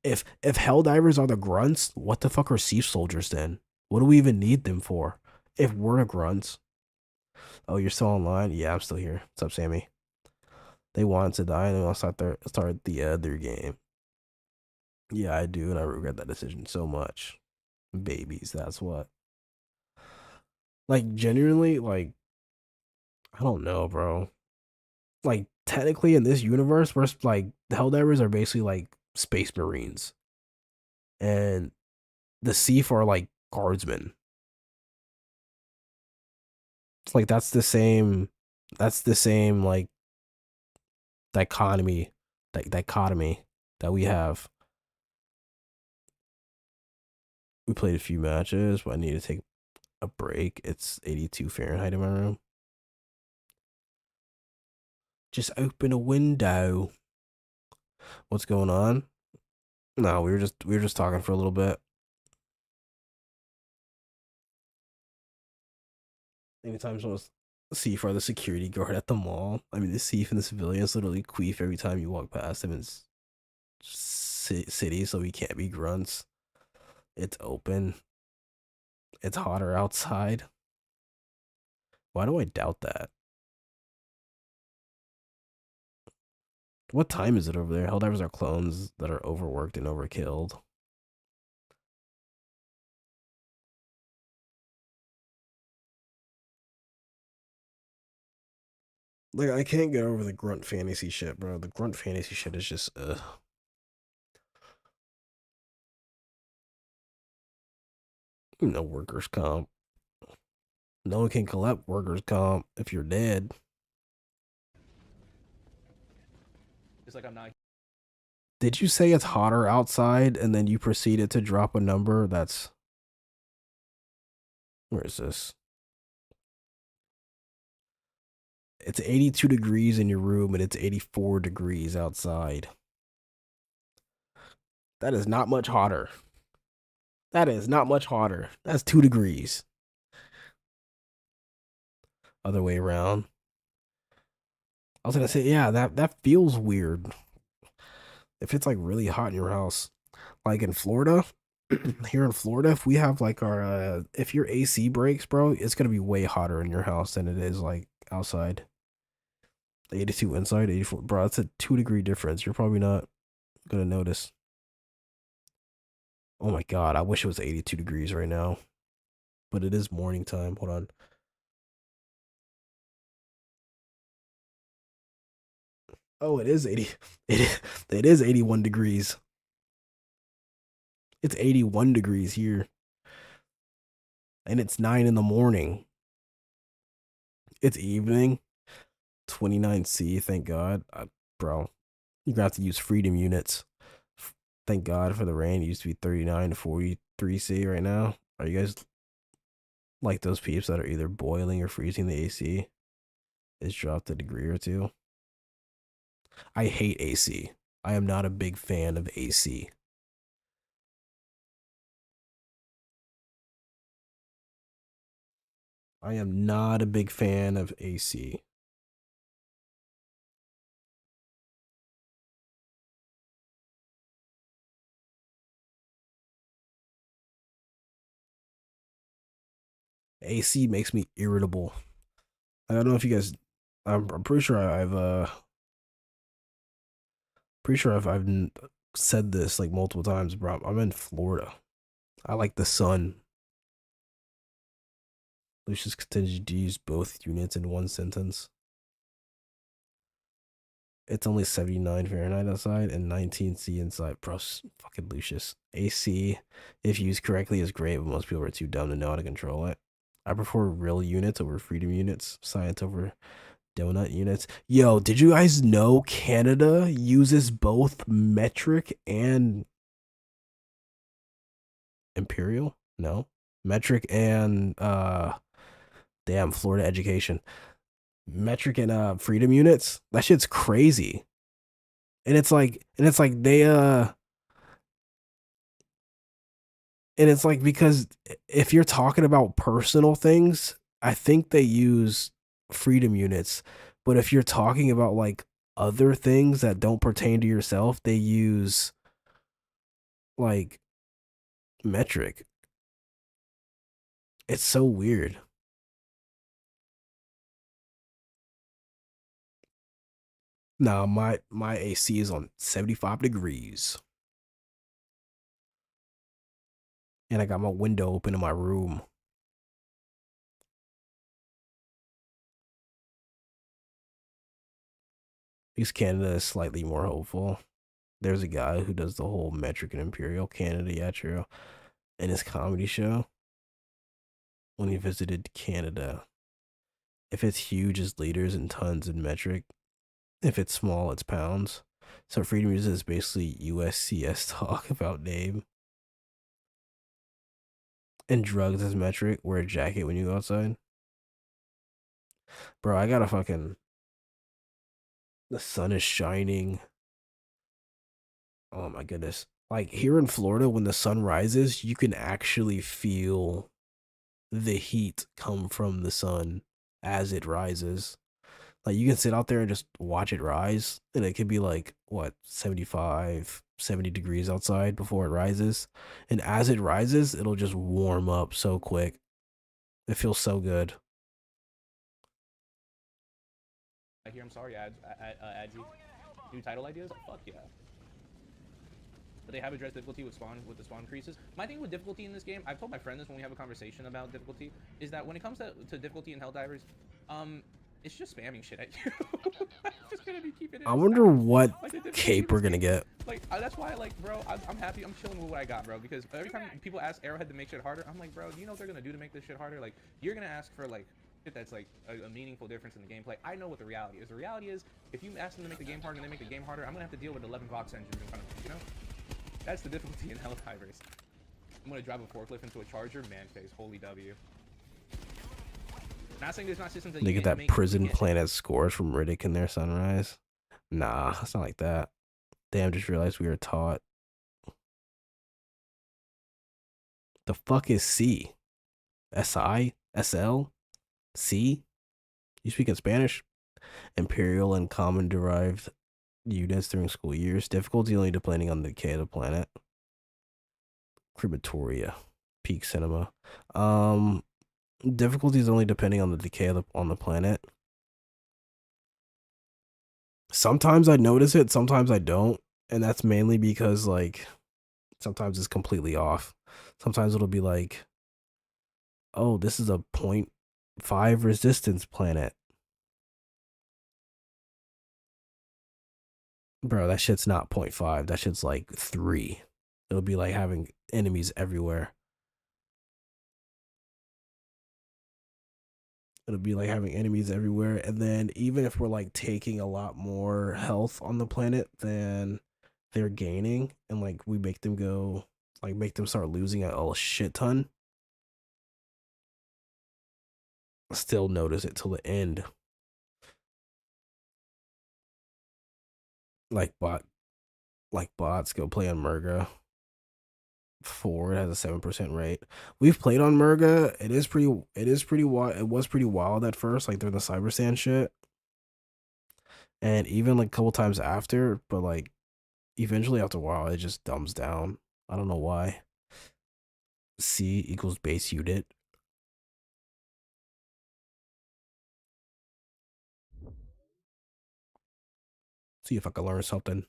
Speaker 2: If Helldivers are the grunts, what the fuck are Sief soldiers then? What do we even need them for? If we're the grunts. Oh, you're still online? Yeah, I'm still here. What's up, Sammy? They want to die and they want to start the other game. Yeah, I do, and I regret that decision so much. Babies, that's what. Like, genuinely, like, I don't know, bro. Like, technically in this universe, we're like, the Helldivers are basically like Space Marines. And the Sief are like guardsmen. It's like that's the same like dichotomy that we have. We played a few matches, but I need to take a break. It's 82 Fahrenheit in my room. Just open a window. What's going on? No, we were just talking for a little bit. Anytime someone's Sief are the security guard at the mall. I mean, the Sief and the civilians literally queef every time you walk past them in city, so we can't be grunts. It's open. It's hotter outside. Why do I doubt that? What time is it over there? Helldivers are clones that are overworked and overkilled. Like, I can't get over the grunt fantasy shit, bro. The grunt fantasy shit is just, no workers' comp. No one can collect workers' comp if you're dead.
Speaker 3: It's like I'm not.
Speaker 2: Did you say it's hotter outside and then you proceeded to drop a number? That's... Where is this? It's 82 degrees in your room and it's 84 degrees outside. That is not much hotter. That is not much hotter. That's 2 degrees. Other way around. I was gonna say, yeah, that feels weird. If it's like really hot in your house. Like in Florida, here in Florida, if we have like our, if your AC breaks, bro, it's gonna be way hotter in your house than it is like outside. 82 inside, 84, bro, that's a 2-degree difference. You're probably not gonna notice. Oh my god, I wish it was 82 degrees right now. But it is morning time. Hold on. Oh, it is 80. It is 81 degrees. It's 81 degrees here. And it's 9 in the morning. It's evening. 29C, thank God. Bro, you're gonna have to use freedom units. Thank God for the rain. It used to be 39 to 43C right now. Are you guys like those peeps that are either boiling or freezing the AC? It's dropped a degree or two. I hate AC. I am not a big fan of AC. I am not a big fan of AC. AC makes me irritable. I don't know if you guys... I'm pretty sure I've said this like multiple times, bro. I'm in Florida. I like the sun. Lucius continues to use both units in one sentence. It's only 79 Fahrenheit outside and 19C inside. Bro, fucking Lucius. AC, if used correctly, is great, but most people are too dumb to know how to control it. I prefer real units over freedom units. Science over donut units. Yo, did you guys know Canada uses both metric and imperial? No. Metric and damn, Florida education. Metric and freedom units. That shit's crazy. And it's like they and it's like, because if you're talking about personal things, I think they use freedom units. But if you're talking about like other things that don't pertain to yourself, they use like metric. It's so weird. Nah, my AC is on 75 degrees. And I got my window open in my room. Because Canada is slightly more hopeful. There's a guy who does the whole metric and imperial Canada, yeah, true, in his comedy show when he visited Canada. If it's huge, it's liters and tons in metric. If it's small, it's pounds. So freedom uses is basically USCS talk about name. And drugs is metric. Wear a jacket when you go outside. Bro, I gotta fucking... The sun is shining. Oh my goodness. Like here in Florida, when the sun rises, you can actually feel the heat come from the sun as it rises. Like you can sit out there and just watch it rise, and it could be like, what, 75, 70 degrees outside before it rises. And as it rises, it'll just warm up so quick. It feels so good.
Speaker 3: I hear, I'm sorry, Adji. New title ideas? Fuck yeah. But they have addressed difficulty with the spawn increases. My thing with difficulty in this game, I've told my friend this when we have a conversation about difficulty, is that when it comes to difficulty in Helldivers, It's just spamming shit at you. I'm just gonna be keeping it.
Speaker 2: I wonder what
Speaker 3: Like, the difference
Speaker 2: cape we're gonna get.
Speaker 3: Like that's why, like, bro, I'm happy. I'm chilling with what I got, bro. Because every time people ask Arrowhead to make shit harder, I'm like, bro, do you know what they're gonna do to make this shit harder? Like, you're gonna ask for like shit that's like a meaningful difference in the gameplay. I know what the reality is. The reality is, if you ask them to make the game harder and they make the game harder, I'm gonna have to deal with 11 Vox engines in front of me. You know, that's the difficulty in Helldivers. I'm gonna drive a forklift into a charger, man face, holy W. Not saying there's not systems that
Speaker 2: They
Speaker 3: you
Speaker 2: get
Speaker 3: can't
Speaker 2: that
Speaker 3: make.
Speaker 2: prison planet scores from Riddick in their Sunrise. Nah, it's not like that. Damn, just realized we were taught. The fuck is C? SI? SL? C? You speak in Spanish? Imperial and common derived units during school years. Difficulty only depending on the decay of the planet. Crematoria. Peak cinema. Difficulty is only depending on the decay of on the planet. Sometimes I notice it, sometimes I don't. And that's mainly because, like, sometimes it's completely off. Sometimes it'll be like, oh, this is a 0.5 resistance planet. Bro, that shit's not 0.5. That shit's like 3. It'll be like having enemies everywhere. It'll be like having enemies everywhere. And then even if we're like taking a lot more health on the planet than they're gaining, and like we make them go, like make them start losing a shit ton, still notice it till the end. Like bots go play on Murga. 4, it has a 7% rate. We've played on Murga. It is pretty wild. It was pretty wild at first, like during the Cyber Sand shit. And even like a couple times after, but like eventually after a while it just dumbs down. I don't know why. C equals base unit. See if I can learn something.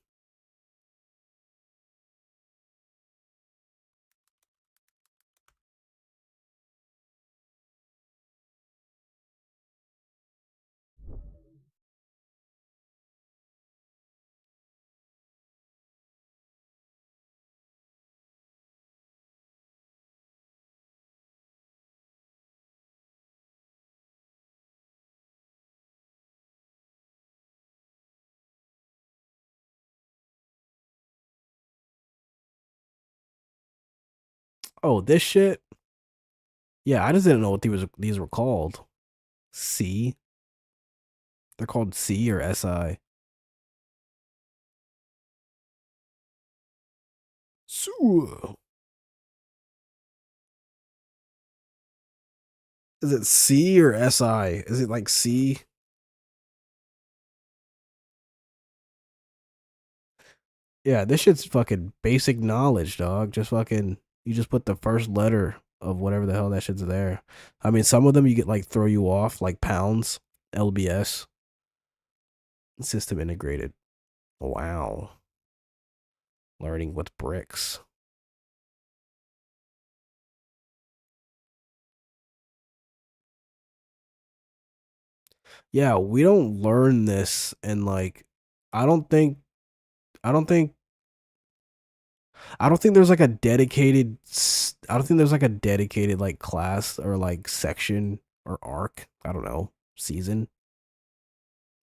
Speaker 2: Oh, this shit. Yeah, I just didn't know what these were called. C. They're called C or SI. So, is it C or SI? Is it like C? Yeah, this shit's fucking basic knowledge, dog. Just fucking, you just put the first letter of whatever the hell that shit's there. I mean, some of them you get like throw you off, like pounds, LBS. System integrated. Wow. Learning with bricks. Yeah, we don't learn this, and like I don't think there's like a dedicated like class or like section or arc, I don't know, season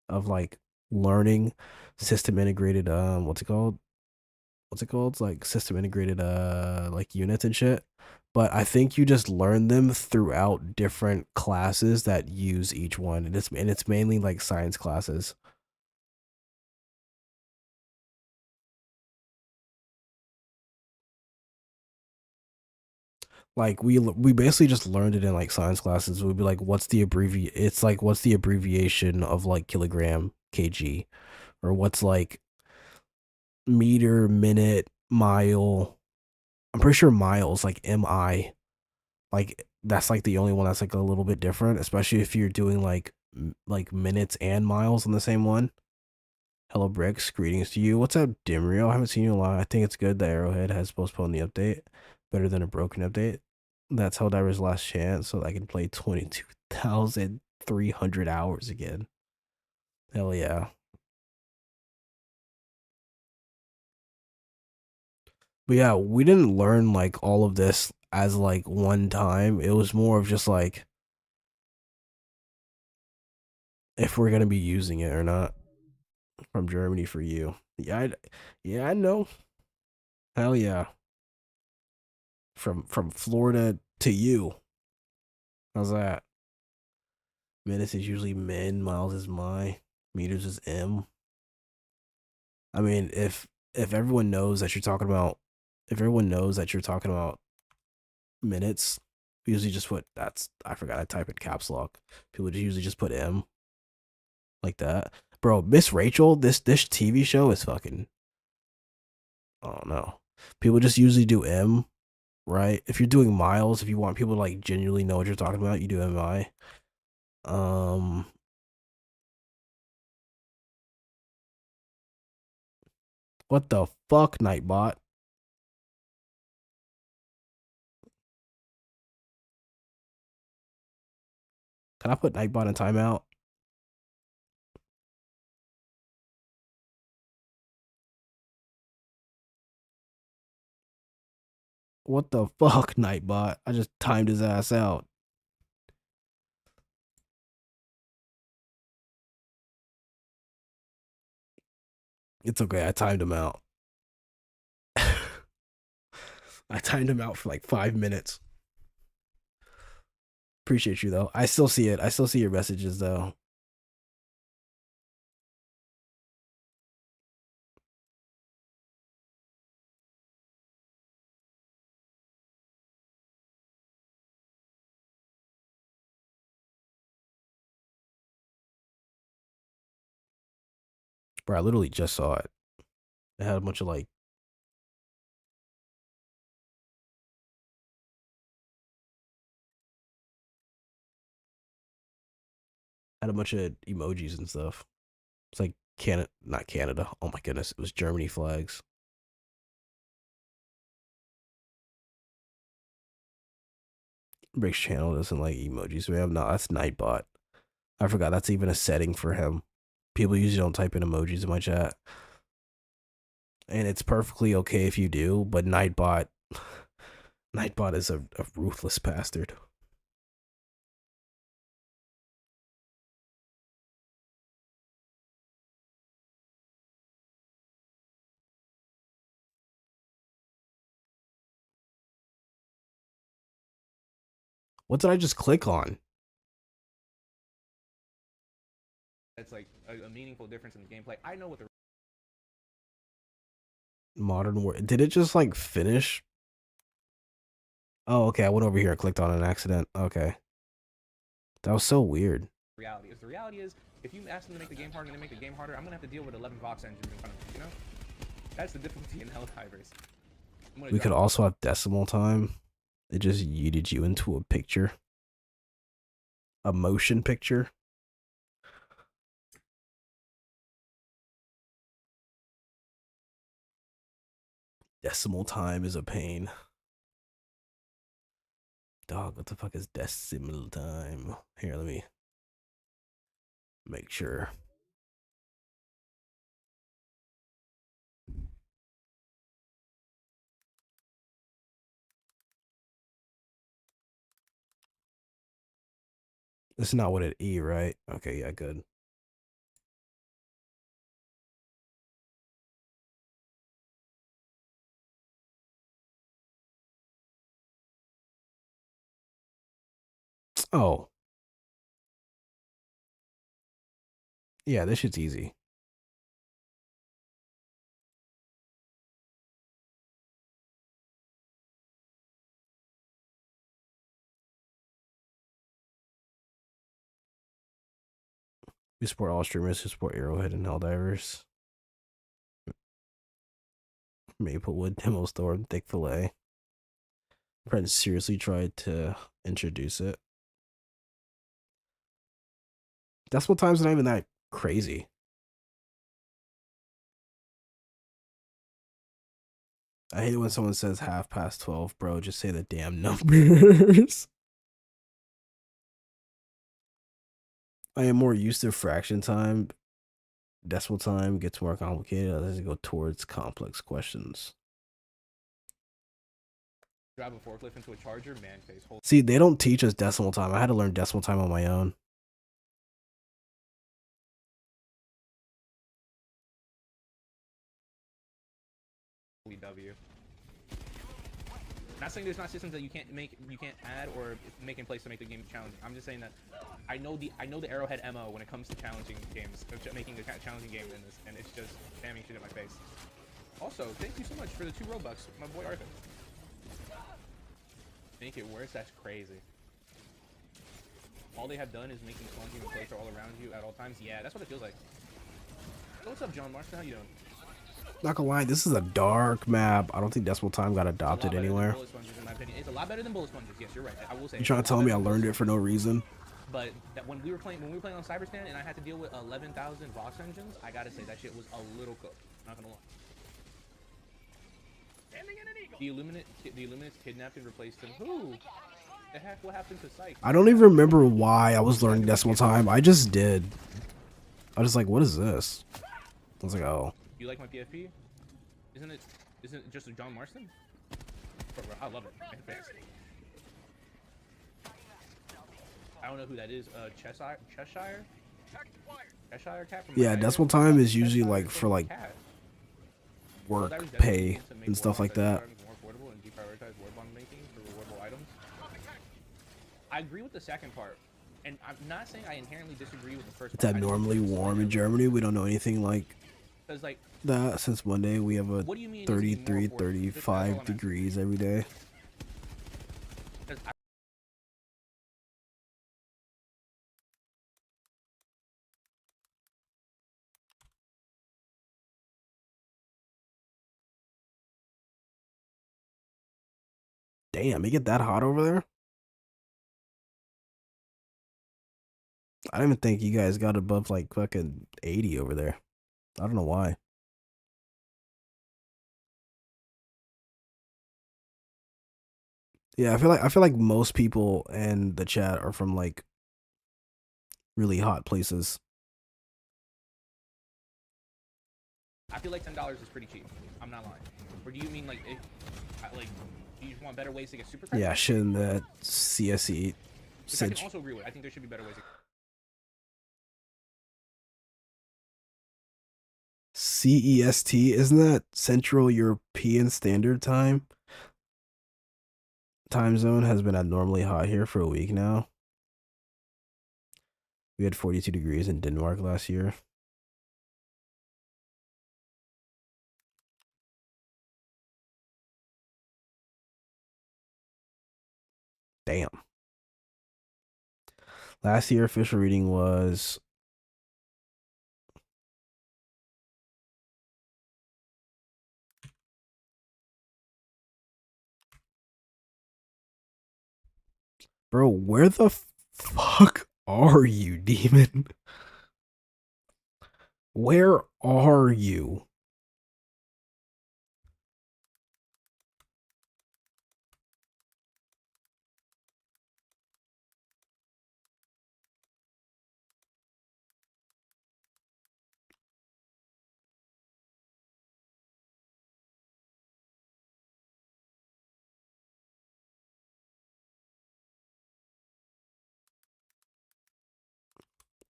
Speaker 2: of like learning system integrated what's it called? It's like system integrated like units and shit. But I think you just learn them throughout different classes that use each one. And it's mainly like science classes. Like we basically just learned it in like science classes. We'd be like, what's the abbreviation of like kilogram, kg, or what's like meter, minute, mile. I'm pretty sure miles like mi. Like that's like the only one that's like a little bit different, especially if you're doing like minutes and miles on the same one. Hello Bricks, greetings to you. What's up, Dimrio? I haven't seen you in a while. I think it's good that Arrowhead has postponed the update. Better than a broken update. That's Helldivers' last chance, so I can play 22,000 300 hours again. Hell yeah. But yeah, we didn't learn like all of this as like one time. It was more of just like if we're gonna be using it or not. From Germany for you. Yeah, I know. Hell yeah. From Florida to you. How's that? Minutes is usually min, miles is my, meters is m. I mean, if everyone knows that you're talking about, if everyone knows that you're talking about minutes, we usually just put I forgot I type in caps lock. People usually just put m like that. Bro, Miss Rachel, this TV show is fucking. Oh no, people just usually do m, right? If you're doing miles, if you want people to like genuinely know what you're talking about, you do mi. What the fuck, Nightbot? Can I put Nightbot in timeout? What the fuck, Nightbot? I just timed his ass out. It's okay, I timed him out. I timed him out for like 5 minutes. Appreciate you though. I still see it. I still see your messages though. Bro, I literally just saw it. It had a bunch of like emojis and stuff. It's like Canada, not Canada. Oh my goodness, it was Germany flags. Breaks channel doesn't like emojis, man. No, that's Nightbot. I forgot that's even a setting for him. People usually don't type in emojis in my chat. And it's perfectly okay if you do, but Nightbot is a ruthless bastard. What did I just click on?
Speaker 3: It's like a meaningful difference in the gameplay. I know what the
Speaker 2: Modern War. Did it just like finish? Oh, okay. I went over here and clicked on an accident. Okay. That was so weird.
Speaker 3: reality is. The reality is, if you ask them to make the game harder and they make the game harder, I'm gonna have to deal with 11 Vox engines in front of me, you know? That's the difficulty in Helldivers.
Speaker 2: We could also have decimal time. It just yeeted you into a picture. A motion picture. Decimal time is a pain. Dog, what the fuck is decimal time? Here, let me make sure. It's not what it E, right? Okay, yeah, good. Oh. Yeah, this shit's easy. We support all streamers who support Arrowhead and Helldivers. Maplewood, Demo Storm, Thick Fillet. Friends seriously tried to introduce it. Decimal time's not even that crazy. I hate it when someone says 12:30, bro. Just say the damn numbers. I am more used to fraction time. Decimal time gets more complicated as I go towards complex questions.
Speaker 3: Drive a forklift into a charger, man face.
Speaker 2: See, they don't teach us decimal time. I had to learn decimal time on my own.
Speaker 3: W. Not saying there's not systems that you can't add or make in place to make the game challenging. I'm just saying that I know the Arrowhead MO when it comes to challenging games, making a challenging game in this, and it's just spamming shit in my face. Also, thank you so much for the 2 Robux, my boy Arthur. Make it worse? That's crazy. All they have done is making Swansea and plates are all around you at all times. Yeah, that's what it feels like. Yo, what's up, John Marston? How you doing?
Speaker 2: Not gonna lie, this is a dark map. I don't think decimal time got adopted anywhere.
Speaker 3: It's a lot better than bullet sponges. Yes, you're right. I will say.
Speaker 2: You trying to tell me I learned it for no reason?
Speaker 3: But that when we were playing on Cyberstand and I had to deal with 11,000 Vox engines, I gotta say that shit was a little cooked. Not gonna lie. The Illuminates kidnapped and replaced him. Who? The heck? What happened to Psyche?
Speaker 2: I don't even remember why I was learning decimal time. I just did. I was like, what is this? I was like, oh.
Speaker 3: You like my PFP? Isn't it just a John Marston? Bro, I love it. I don't know who that is. Cheshire cat from
Speaker 2: Yeah, decimal time is usually like for like work pay and stuff like that.
Speaker 3: I agree with the second part, and I'm not saying I inherently disagree with the first
Speaker 2: It's
Speaker 3: part.
Speaker 2: abnormally warm in Germany. We don't know anything like
Speaker 3: Like
Speaker 2: that since Monday. We have a 33, 35 degrees every day. Damn, it get that hot over there? I don't even think you guys got above like fucking 80 over there. I don't know why. Yeah, I feel like most people in the chat are from like really hot places.
Speaker 3: I feel like $10 is pretty cheap. I'm not lying. Or do you mean like do you just want better ways to get super credit?
Speaker 2: Yeah, shit in the CSE.
Speaker 3: Which I can also agree with. I think there should be better ways.
Speaker 2: CEST, isn't that Central European Standard Time? Time zone has been abnormally hot here for a week now. We had 42 degrees in Denmark last year. Damn. Last year official reading was Bro, where the fuck are you, demon? Where are you?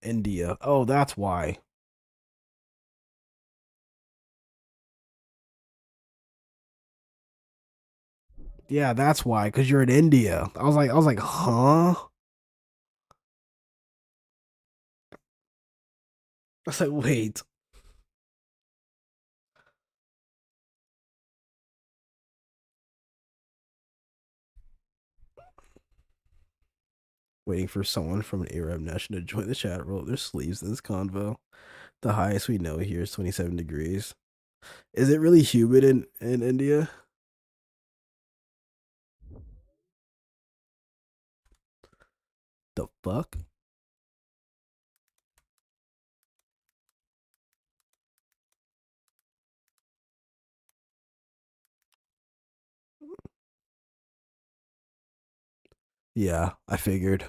Speaker 2: India. Oh, that's why. Yeah, that's why, because you're in India. I was like, huh? I was like, wait. Waiting for someone from an Arab nation to join the chat, roll up their sleeves in this convo. The highest we know here is 27 degrees. Is it really humid in India? The fuck? Yeah, I figured.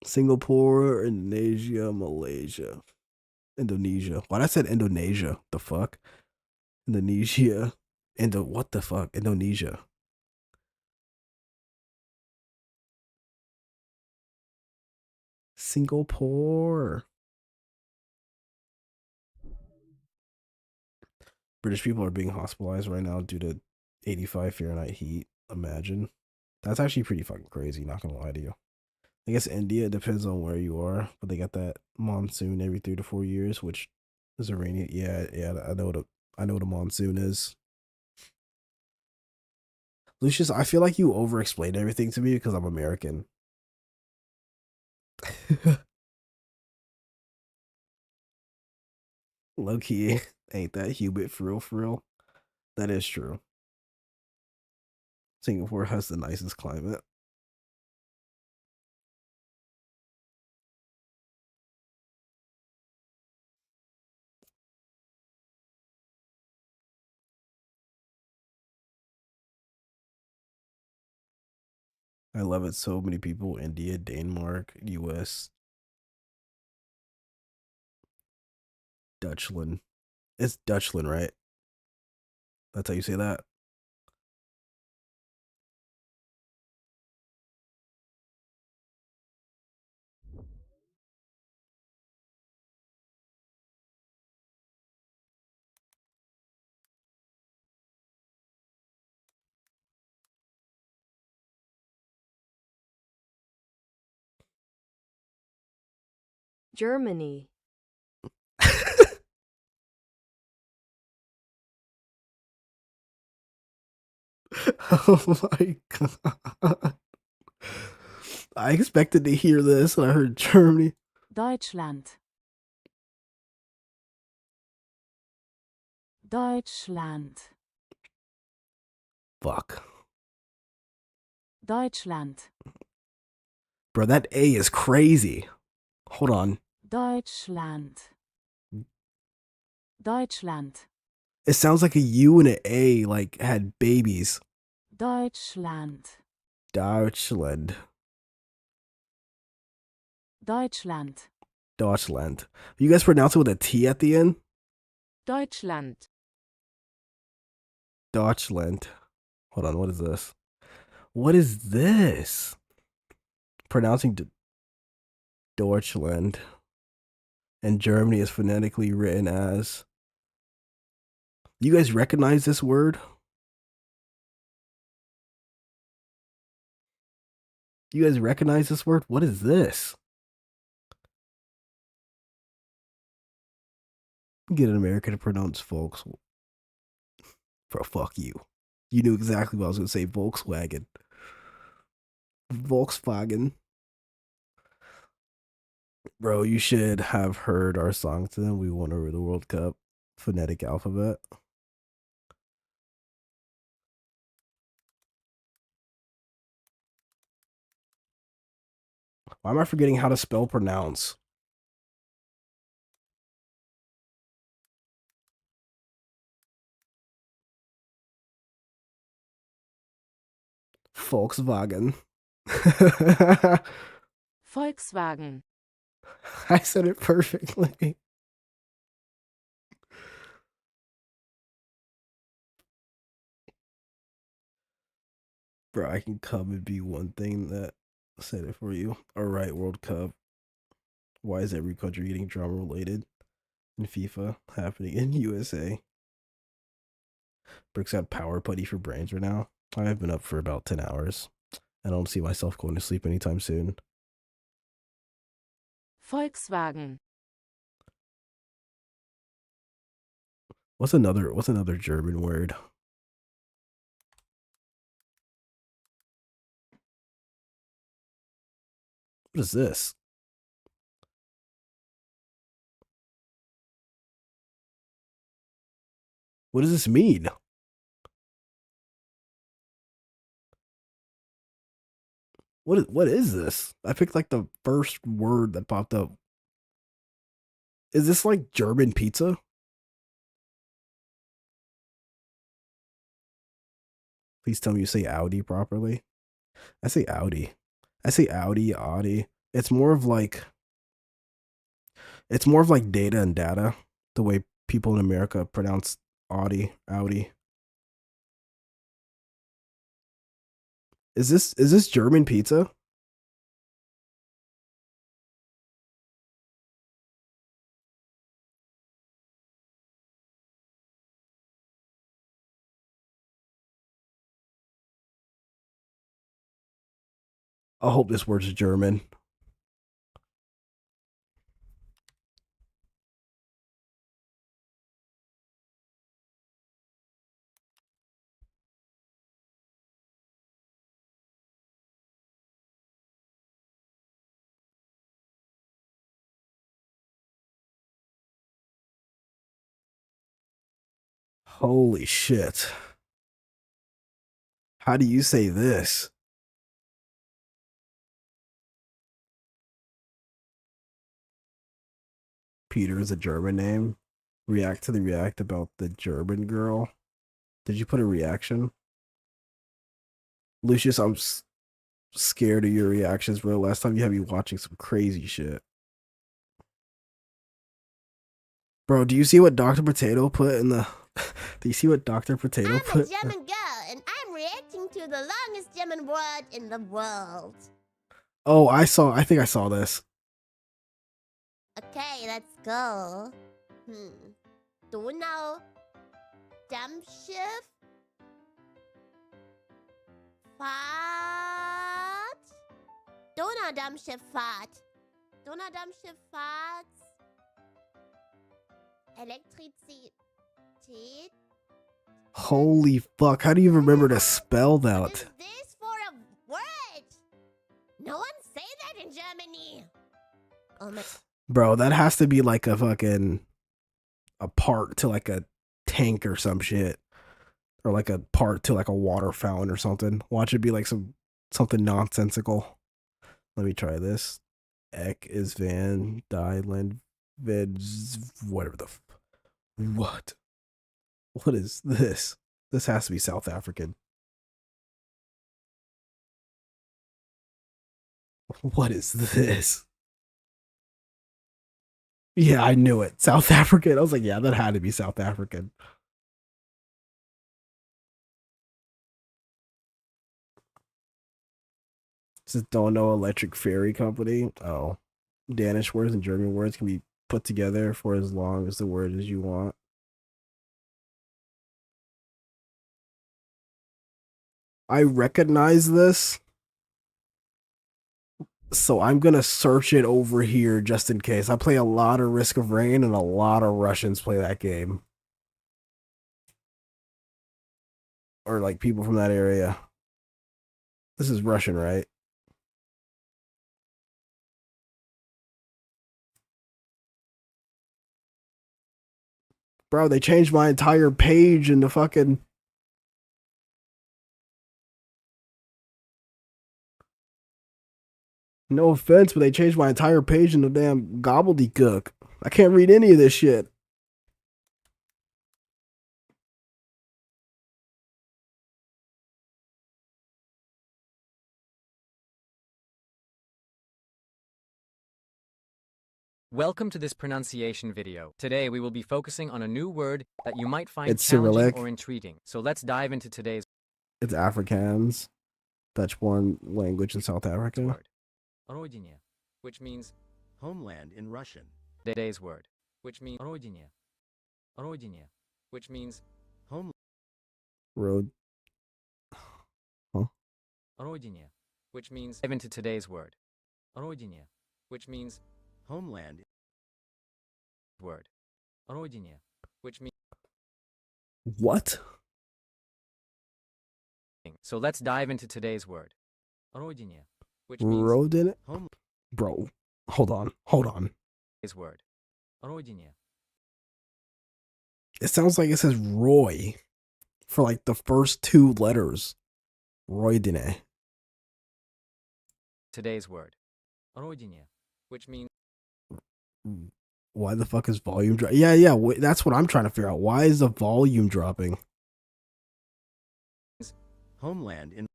Speaker 2: Singapore, Indonesia, Malaysia, Indonesia. Why did I said Indonesia? The fuck? Indonesia. What the fuck? Indonesia. Singapore. British people are being hospitalized right now due to 85 Fahrenheit heat. Imagine. That's actually pretty fucking crazy, not gonna lie to you. I guess India depends on where you are, but they got that monsoon every 3 to 4 years, which is a rainy. Yeah, I know what a monsoon is. Lucius, I feel like you over-explained everything to me because I'm American. Low key, ain't that humid for real, for real? That is true. Singapore has the nicest climate. I love it. So many people, India, Denmark, US, Dutchland. It's Dutchland, right? That's how you say that?
Speaker 4: Germany.
Speaker 2: Oh my god. I expected to hear this and I heard Germany.
Speaker 4: Deutschland. Deutschland.
Speaker 2: Fuck.
Speaker 4: Deutschland.
Speaker 2: Bro, that A is crazy. Hold on.
Speaker 4: Deutschland. Deutschland.
Speaker 2: It sounds like a U and an A like had babies.
Speaker 4: Deutschland.
Speaker 2: Deutschland.
Speaker 4: Deutschland.
Speaker 2: Deutschland. You guys pronounce it with a T at the end?
Speaker 4: Deutschland.
Speaker 2: Deutschland. Hold on, what is this? What is this? Pronouncing Deutschland. And Germany is phonetically written as. You guys recognize this word? You guys recognize this word? What is this? Get an American to pronounce folks. Bro, fuck you. You knew exactly what I was going to say. Volkswagen. Volkswagen. Bro, you should have heard our song to them. We won over the World Cup. Phonetic alphabet. Why am I forgetting how to spell pronounce? Volkswagen.
Speaker 4: Volkswagen.
Speaker 2: I said it perfectly. Bro, I can come and be one thing that said it for you. Alright, World Cup. Why is every country getting drama related in FIFA happening in USA? Brooks got power putty for brains right now. I've been up for about 10 hours. I don't see myself going to sleep anytime soon.
Speaker 4: Volkswagen.
Speaker 2: What's another German word? What is this? What does this mean? What is this? I picked like the first word that popped up. Is this like German pizza? Please tell me you say Audi properly. I say Audi. I say Audi, Audi. It's more of like data and data, the way people in America pronounce Audi. Is this German pizza? I hope this word's German. Holy shit. How do you say this? Peter is a German name. React to the react about the German girl. Did you put a reaction? Lucius, I'm scared of your reactions, bro. Last time you had me watching some crazy shit. Bro, do you see what Dr. Potato put in the... Do you see what Dr. Potato put?
Speaker 13: I'm a German girl, and I'm reacting to the longest German word in the world.
Speaker 2: Oh, I think I saw this.
Speaker 13: Okay, let's go. Donau Dampfschiff Fahrt. Donaudampfschifffahrt. Donaudampfschifffahrt. Elektrizität.
Speaker 2: Holy fuck, how do you remember to spell that?
Speaker 13: This for a word. No one say that in Germany. Oh my.
Speaker 2: Bro, that has to be like a fucking a part to like a tank or some shit. Or like a part to like a water fountain or something. Watch it be like something nonsensical. Let me try this. Ek is Van Dylan Vids whatever the what? What is this? This has to be South African. What is this? Yeah, I knew it. South African. I was like, yeah, that had to be South African. Just don't know electric ferry company. Oh. Danish words and German words can be put together for as long as the word as you want. I recognize this. So I'm going to search it over here just in case. I play a lot of Risk of Rain and a lot of Russians play that game. Or like people from that area. This is Russian, right? Bro, they changed my entire page into fucking... No offense, but they changed my entire page into damn gobbledygook. I can't read any of this shit.
Speaker 22: Welcome to this pronunciation video. Today we will be focusing on a new word that you might find
Speaker 2: It's
Speaker 22: challenging
Speaker 2: Cyrillic.
Speaker 22: or intriguing. So let's dive into today's
Speaker 2: It's Afrikaans, Dutch-born language in South Africa.
Speaker 22: word. Родине, which means
Speaker 23: homeland in Russian.
Speaker 22: Today's word, which means Родине. Родине, which means
Speaker 23: home.
Speaker 2: Road. Huh?
Speaker 22: Родине, which means dive into today's word. Родине, which means
Speaker 23: homeland.
Speaker 22: Word. Родине, which means
Speaker 2: What?
Speaker 22: So let's dive into today's word. Родине, which means
Speaker 2: Rodin?
Speaker 22: home.
Speaker 2: Bro, hold on.
Speaker 22: Today's word. Родине.
Speaker 2: It sounds like it says Roy for like the first two letters. Roydine.
Speaker 22: Today's word. Родине, which means
Speaker 2: Why the fuck is volume dropping? Yeah, that's what I'm trying to figure out. Why is the volume dropping?
Speaker 23: Homeland in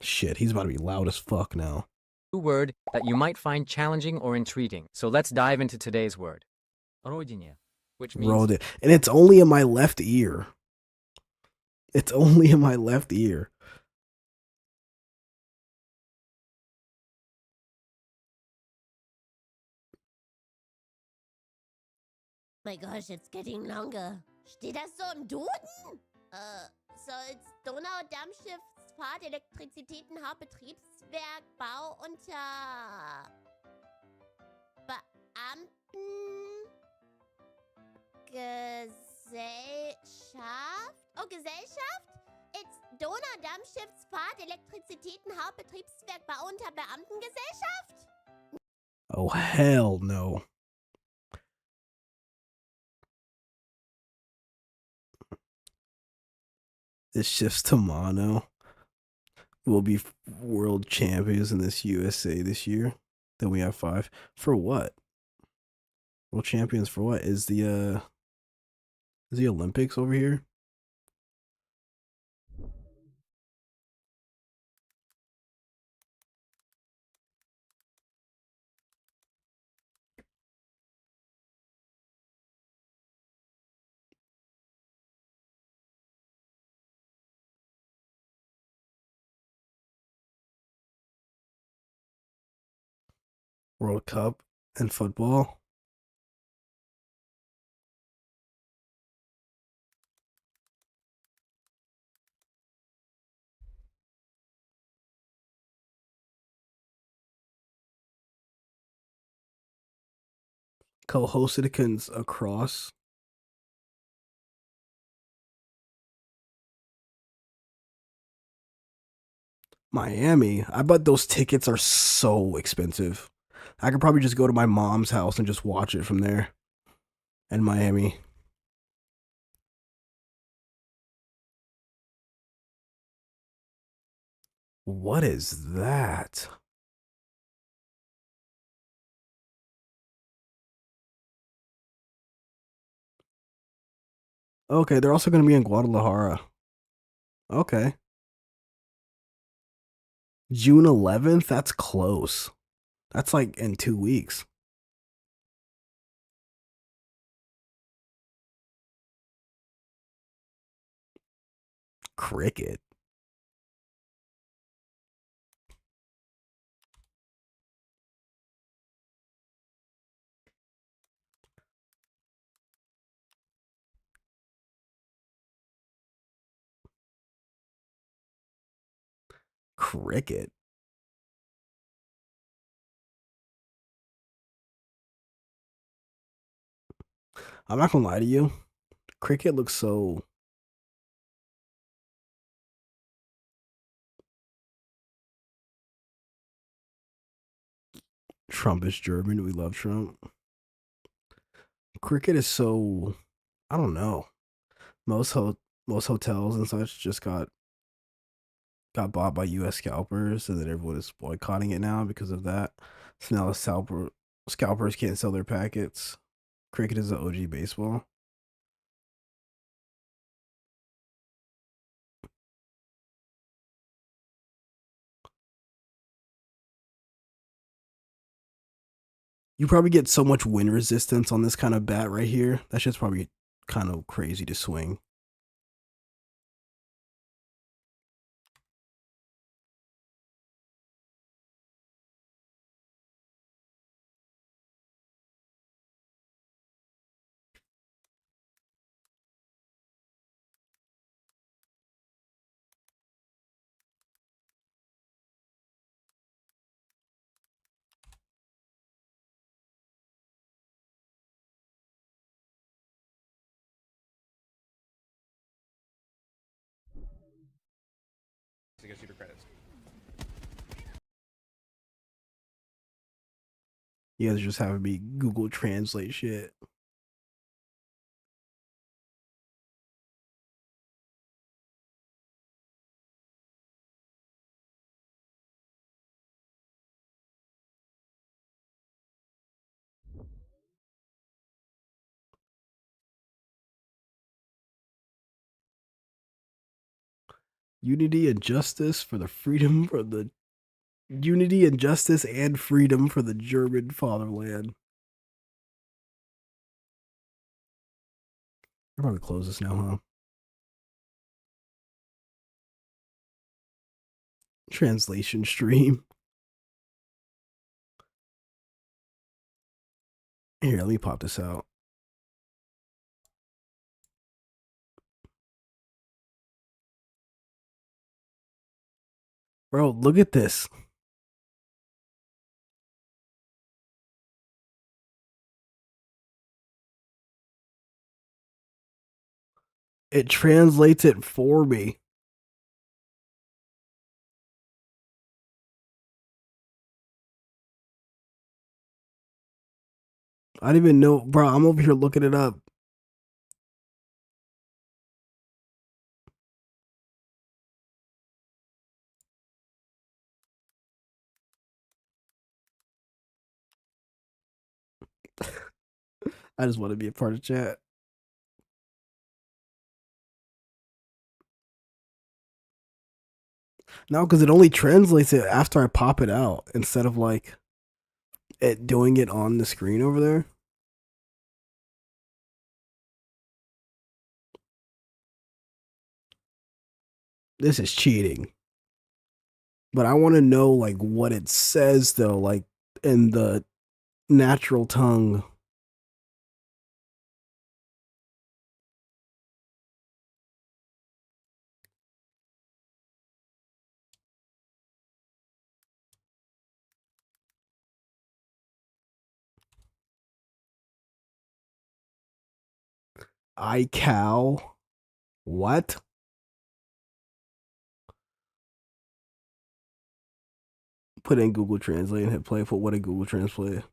Speaker 2: Shit, he's about to be loud as fuck now.
Speaker 22: new word that you might find challenging or intriguing. So let's dive into today's word. Родине, which means
Speaker 2: Rolled it. And it's only in my left ear. It's only in my left ear.
Speaker 13: My gosh, it's getting longer. Steht das so im Duden? So it's Donaudampfschiffsfahrt, Elektrizitäten, Hauptbetriebswerk, Bau unter Beamten, Gesellschaft? Oh, Gesellschaft? It's Donaudampfschiffsfahrt, Elektrizitäten, Hauptbetriebswerk, Bau unter Beamtengesellschaft?
Speaker 2: Oh, hell no. This shifts to mono. We'll be world champions in this USA this year. Then we have 5. For what? World champions for what? Is the Olympics over here? World Cup and football. Co-hosted across. Miami. I bet those tickets are so expensive. I could probably just go to my mom's house and just watch it from there. In Miami. What is that? Okay, they're also going to be in Guadalajara. Okay. June 11th? That's close. That's like in 2 weeks. Cricket. Cricket. I'm not gonna lie to you. Cricket looks so... Trump is German. We love Trump. Cricket is so... I don't know. Most hotels and such just got bought by U.S. scalpers, and then everyone is boycotting it now because of that. So now the scalpers can't sell their packets. Cricket is the OG baseball. You probably get so much wind resistance on this kind of bat right here. That shit's probably kind of crazy to swing.
Speaker 3: To get super credits.
Speaker 2: You guys just have me Google Translate shit. Unity and justice for the freedom for the Unity and justice and freedom for the German fatherland. I'll probably close this now, huh? Translation stream. Here, let me pop this out. Bro, look at this. It translates it for me. I didn't even know, bro. I'm over here looking it up. I just want to be a part of chat. No, because it only translates it after I pop it out instead of like it doing it on the screen over there. This is cheating. But I want to know like what it says though, like in the natural tongue. I cow. What? Put in Google Translate and hit play for what a Google Translate.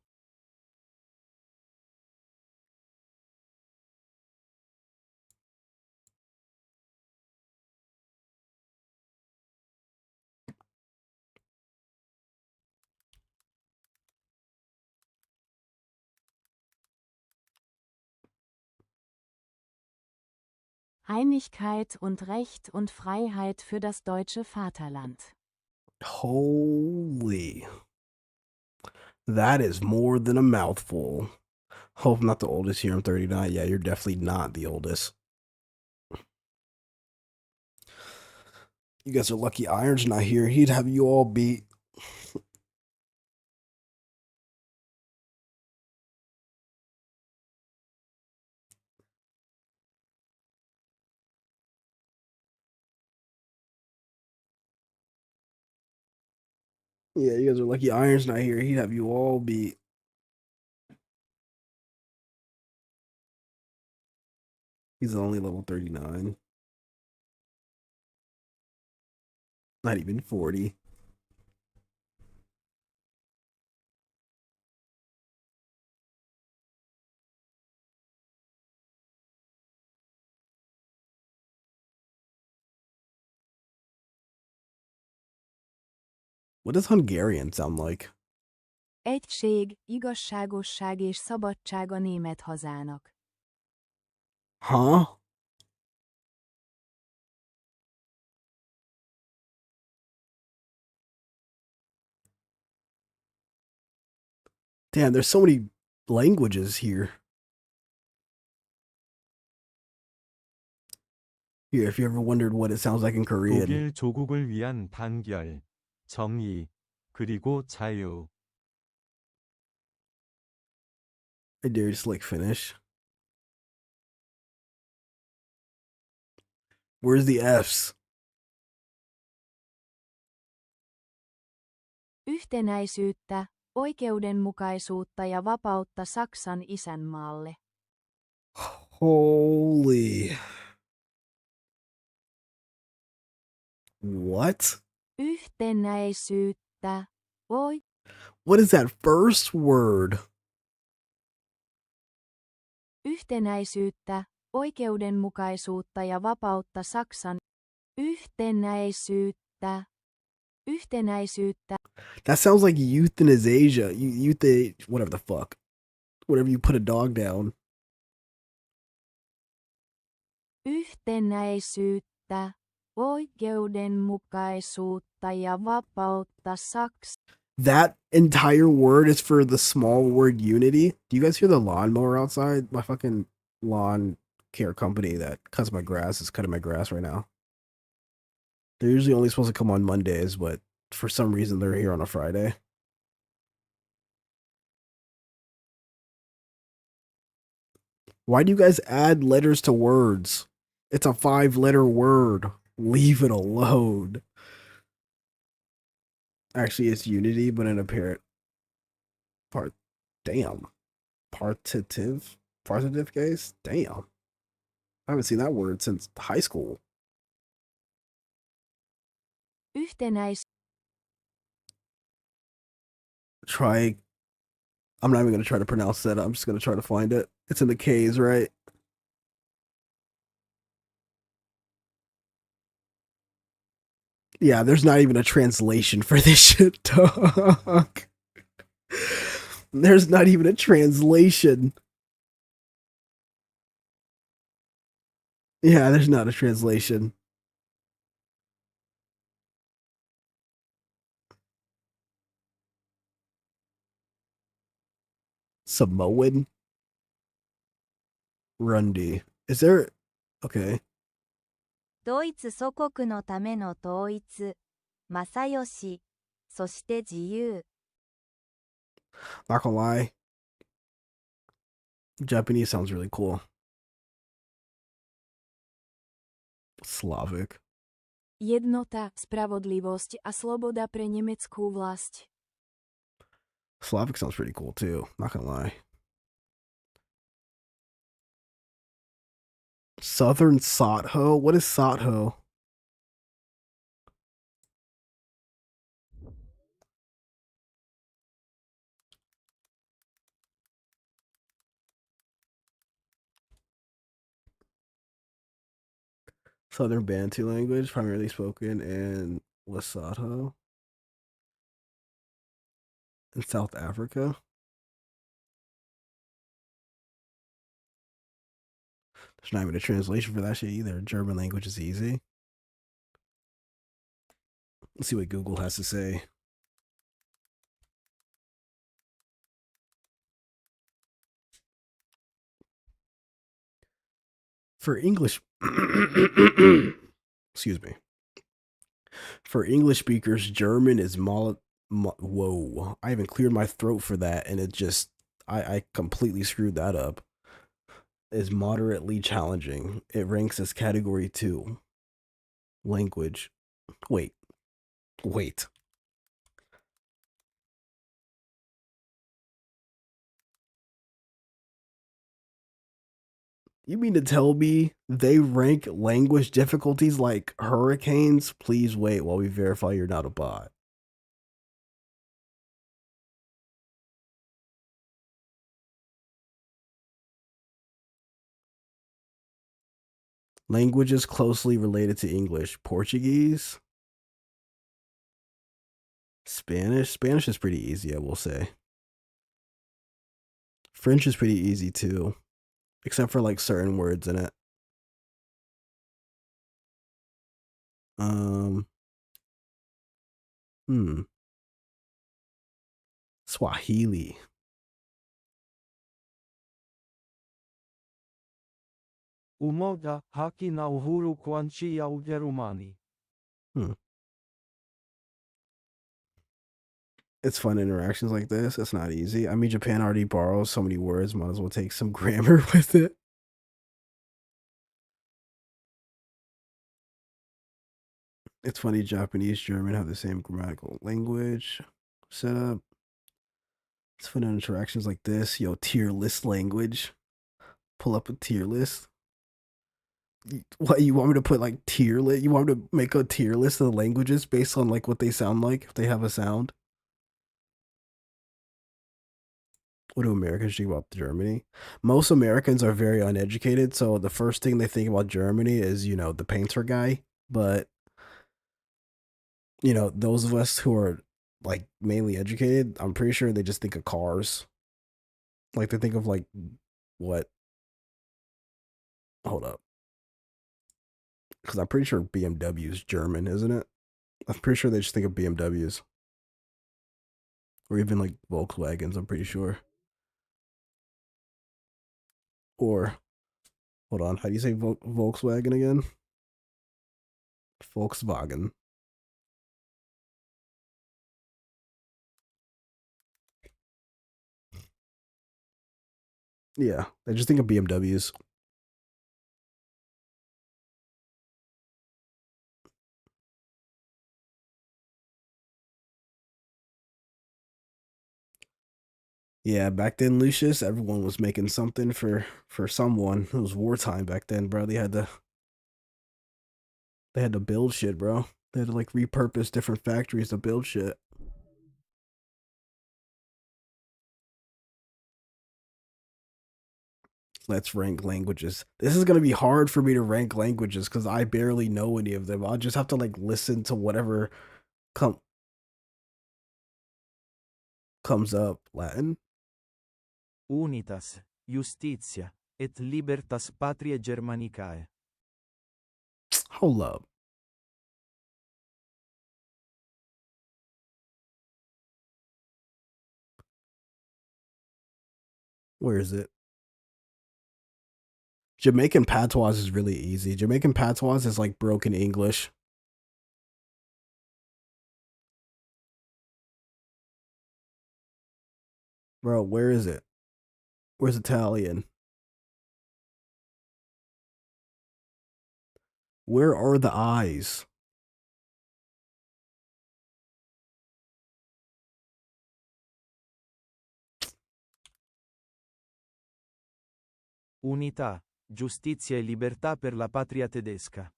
Speaker 4: Einigkeit und Recht und Freiheit für das deutsche Vaterland.
Speaker 2: Holy. That is more than a mouthful. Hope I'm not the oldest here. I'm 39. Yeah, you're definitely not the oldest. You guys are lucky Iron's not here. He'd have you all beat. Yeah, you guys are lucky Iron's not here. He'd have you all beat. He's only level 39. Not even 40. What does Hungarian sound like?
Speaker 4: Egység, igazságosság és szabadság a német hazának.
Speaker 2: Huh? Damn, there's so many languages here. Here, if you ever wondered what it sounds like in Korean.
Speaker 12: 독일 조국을 위한 단결, 정의, 그리고 자유.
Speaker 2: I dare you to like finish. Where's the F's?
Speaker 4: Yhtenäisyyttä, oikeudenmukaisuutta ja vapautta Saksan isänmaalle.
Speaker 2: Holy. What?
Speaker 4: Yhtenäisyyttä,
Speaker 2: What is that first word?
Speaker 4: Yhtenäisyyttä, oikeudenmukaisuutta ja vapautta Saksan. Yhtenäisyyttä. Yhtenäisyyttä.
Speaker 2: That sounds like euthanasia. Whatever the fuck. Whatever you put a dog down.
Speaker 4: Yhtenäisyyttä, oikeudenmukaisuutta ja vapautta Saks.
Speaker 2: That entire word is for the small word unity. Do you guys hear the lawnmower outside? My fucking lawn care company that cuts my grass is cutting my grass right now. They're usually only supposed to come on Mondays, but for some reason they're here on a Friday. Why do you guys add letters to words? It's a 5-letter word. Leave it alone. Actually, it's unity, but in a part. Damn. Partitive case? Damn. I haven't seen that word since high school. Try. I'm not even going to try to pronounce that. I'm just going to try to find it. It's in the K's, right? Yeah, there's not even a translation for this shit, dog. There's not even a translation. Yeah, there's not a translation. Samoan? Rundy. Is there... Okay.
Speaker 4: ドイツ祖国のための統一、正義、そして自由。
Speaker 2: Not gonna lie. Japanese sounds really cool. Slavic.
Speaker 4: Jednota, spravodlivosť a sloboda pre nemeckú vlast.
Speaker 2: Slavic sounds pretty cool too. Not gonna lie. Southern Sotho? What is Sotho? Southern Bantu language, primarily spoken in Lesotho in South Africa. There's not even a translation for that shit either. German language is easy. Let's see what Google has to say. For English, excuse me. For English speakers, German is whoa. I even cleared my throat for that, and it just, I completely screwed that up. Is moderately challenging. It ranks as category 2. Language. Wait. You mean to tell me they rank language difficulties like hurricanes? Please wait while we verify you're not a bot. Languages closely related to English. Portuguese? Spanish? Spanish is pretty easy, I will say. French is pretty easy too. Except for like certain words in it. Swahili.
Speaker 12: Umoja haki na uhuru kwa nchi ya Ujerumani.
Speaker 2: It's fun interactions like this. It's not easy. I mean, Japan already borrows so many words. Might as well take some grammar with it. It's funny, Japanese, German have the same grammatical language setup. It's fun interactions like this. Yo, tier list language. Pull up a tier list. What, you want me to put like tier list? You want me to make a tier list of the languages based on like what they sound like, if they have a sound? What do Americans think about Germany? Most Americans are very uneducated, so the first thing they think about Germany is, you know, the painter guy. But, you know, those of us who are like mainly educated, I'm pretty sure they just think of cars. Like they think of like what? Hold up. Because I'm pretty sure BMW is German, isn't it? I'm pretty sure they just think of BMWs. Or even like Volkswagens, I'm pretty sure. Or, hold on, how do you say Volkswagen again? Volkswagen. Yeah, I just think of BMWs. Yeah, back then, Lucius, everyone was making something for someone. It was wartime back then, bro. They had to build shit, bro. They had to like repurpose different factories to build shit. Let's rank languages. This is gonna be hard for me to rank languages because I barely know any of them. I'll just have to like listen to whatever comes up. Latin.
Speaker 12: Unitas, Justitia, et Libertas Patriae Germanicae.
Speaker 2: Hold up. Where is it? Jamaican patois is really easy. Jamaican patois is like broken English. Bro, where is it? Where's Italian? Where are the eyes?
Speaker 12: Unità, giustizia e libertà per la patria tedesca.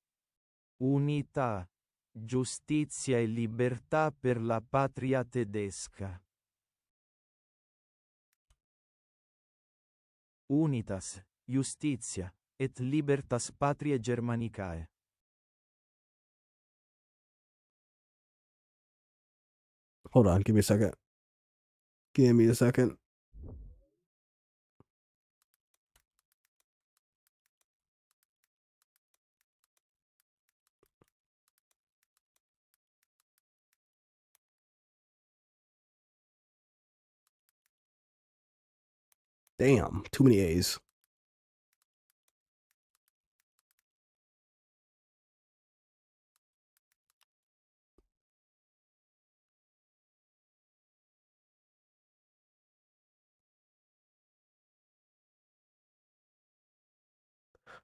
Speaker 12: Unità, giustizia e libertà per la patria tedesca. Unitas, Justitia, et Libertas Patriae Germanicae.
Speaker 2: Hold on, give me a second. Give me a second. Damn, too many A's.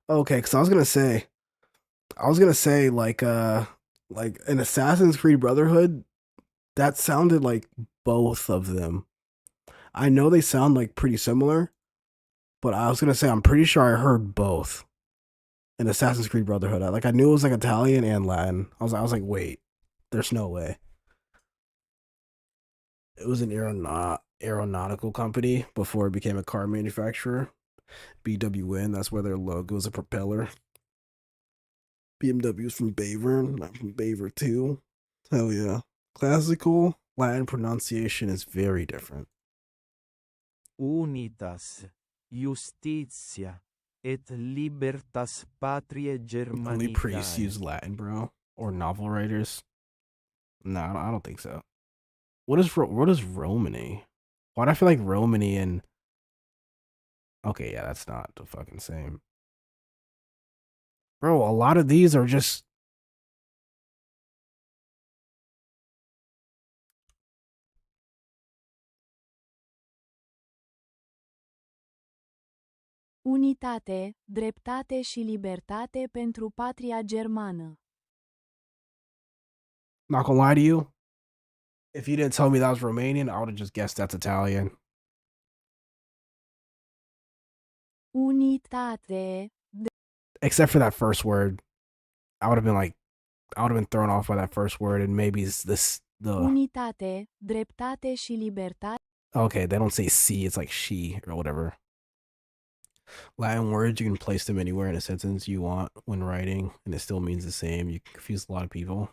Speaker 2: Okay, because I was gonna say like an Assassin's Creed Brotherhood, that sounded like both of them. I know they sound like pretty similar, but I was gonna say I'm pretty sure I heard both in Assassin's Creed Brotherhood. I knew it was like Italian and Latin. I was like, wait, there's no way. It was an aeronautical company before it became a car manufacturer. BWN, that's where their logo is a propeller. BMW is from Bavern, not from Baver too. Hell yeah. Classical Latin pronunciation is very different.
Speaker 12: Unitas, Justitia, et Libertas Patriae Germanicae.
Speaker 2: Only priests use Latin, bro, or novel writers. No, I don't think so. What is Romany? Why do I feel like Romany and... Okay, yeah, that's not the fucking same. Bro, a lot of these are just...
Speaker 4: Unitate, dreptate și libertate pentru patria germană.
Speaker 2: Not gonna lie to you. If you didn't tell me that was Romanian, I would have just guessed that's Italian.
Speaker 4: Unitate.
Speaker 2: Except for that first word. I would have been thrown off by that first word, and maybe it's the...
Speaker 4: Unitate, dreptate și libertate.
Speaker 2: Okay, they don't say C, it's like she or whatever. Latin words, you can place them anywhere in a sentence you want when writing, and it still means the same. You can confuse a lot of people.